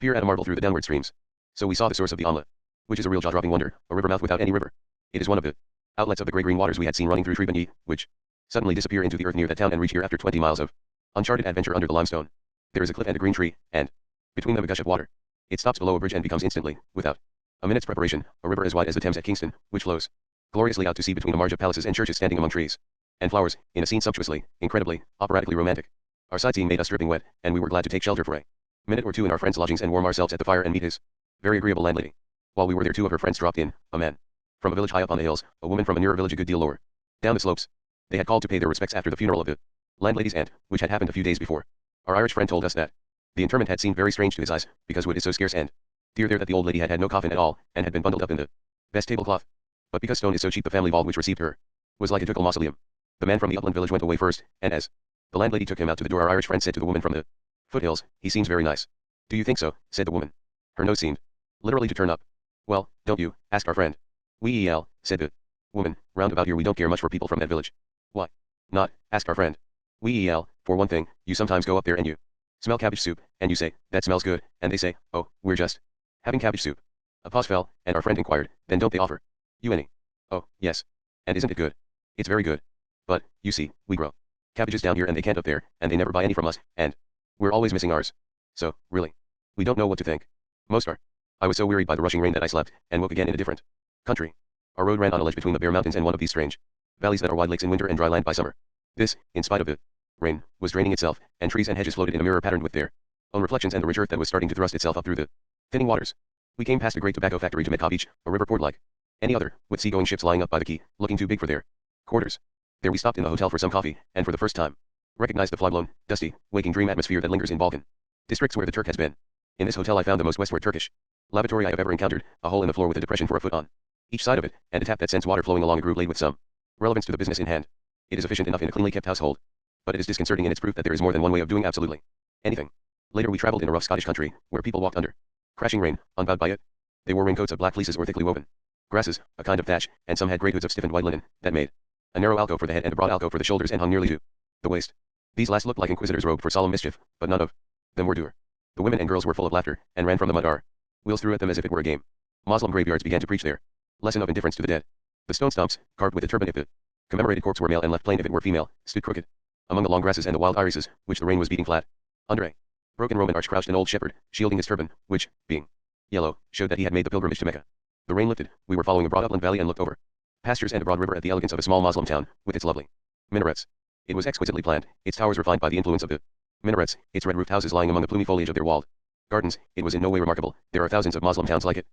peer at a marvel through the downward streams. So we saw the source of the Amla, which is a real jaw-dropping wonder, a river mouth without any river. It is one of the outlets of the grey green waters we had seen running through Tribunyi, which suddenly disappear into the earth near that town and reach here after 20 miles of uncharted adventure under the limestone. There is a cliff and a green tree, and between them a gush of water. It stops below a bridge and becomes instantly, without a minute's preparation, a river as wide as the Thames at Kingston, which flows gloriously out to sea between a marge of palaces and churches standing among trees and flowers, in a scene sumptuously, incredibly, operatically romantic. Our sightseeing made us dripping wet, and we were glad to take shelter for a minute or two in our friend's lodgings and warm ourselves at the fire and meet his very agreeable landlady. While we were there, two of her friends dropped in, a man from a village high up on the hills, a woman from a nearer village a good deal lower down the slopes. They had called to pay their respects after the funeral of the landlady's aunt, which had happened a few days before. Our Irish friend told us that the interment had seemed very strange to his eyes, because wood is so scarce and dear there that the old lady had had no coffin at all, and had been bundled up in the best tablecloth. But because stone is so cheap, the family vault which received her was like a ducal mausoleum. The man from the upland village went away first, and as the landlady took him out to the door, our Irish friend said to the woman from the foothills, "He seems very nice." "Do you think so?" said the woman. Her nose seemed literally to turn up. "Well, don't you?" asked our friend. "Well," said the woman, "round about here we don't care much for people from that village." "Why not?" asked our friend. "Well, for one thing, you sometimes go up there and you smell cabbage soup, and you say, 'That smells good,' and they say, 'Oh, we're just having cabbage soup.'" A pause fell, and our friend inquired, "Then don't they offer you any?" "Oh, yes. And isn't it good?" "It's very good. But, you see, we grow cabbages down here and they can't up there, and they never buy any from us, and we're always missing ours. So, really, we don't know what to think. Most are." I was so wearied by the rushing rain that I slept, and woke again in a different country. Our road ran on a ledge between the bare mountains and one of these strange valleys that are wide lakes in winter and dry land by summer. This, in spite of the rain, was draining itself, and trees and hedges floated in a mirror patterned with their own reflections and the rich earth that was starting to thrust itself up through the thinning waters. We came past a great tobacco factory to Metcalfe Beach, a river port like any other, with seagoing ships lying up by the quay, looking too big for their quarters. There we stopped in the hotel for some coffee, and for the first time recognized the fly-blown, dusty, waking dream atmosphere that lingers in Balkan districts where the Turk has been. In this hotel I found the most westward Turkish lavatory I have ever encountered, a hole in the floor with a depression for a foot on each side of it, and a tap that sends water flowing along a groove laid with some relevance to the business in hand. It is efficient enough in a cleanly kept household, but it is disconcerting in its proof that there is more than one way of doing absolutely anything. Later we traveled in a rough Scottish country, where people walked under crashing rain, unbowed by it. They wore raincoats of black fleeces or thickly woven grasses, a kind of thatch, and some had great hoods of stiffened white linen, that made a narrow alcove for the head and a broad alcove for the shoulders and hung nearly to the waist. These last looked like inquisitors robed for solemn mischief, but none of them were doer. The women and girls were full of laughter, and ran from the mud our wheels threw at them as if it were a game. Moslem graveyards began to preach their lesson of indifference to the dead. The stone stumps, carved with a turban if the commemorated corpse were male and left plain if it were female, stood crooked among the long grasses and the wild irises, which the rain was beating flat. Under a broken Roman arch crouched an old shepherd, shielding his turban, which, being yellow, showed that he had made the pilgrimage to Mecca. The rain lifted, we were following a broad upland valley and looked over pastures and a broad river at the elegance of a small Moslem town, with its lovely minarets. It was exquisitely planned, its towers refined by the influence of the minarets, its red-roofed houses lying among the plumy foliage of their walled gardens. It was in no way remarkable. There are thousands of Moslem towns like it.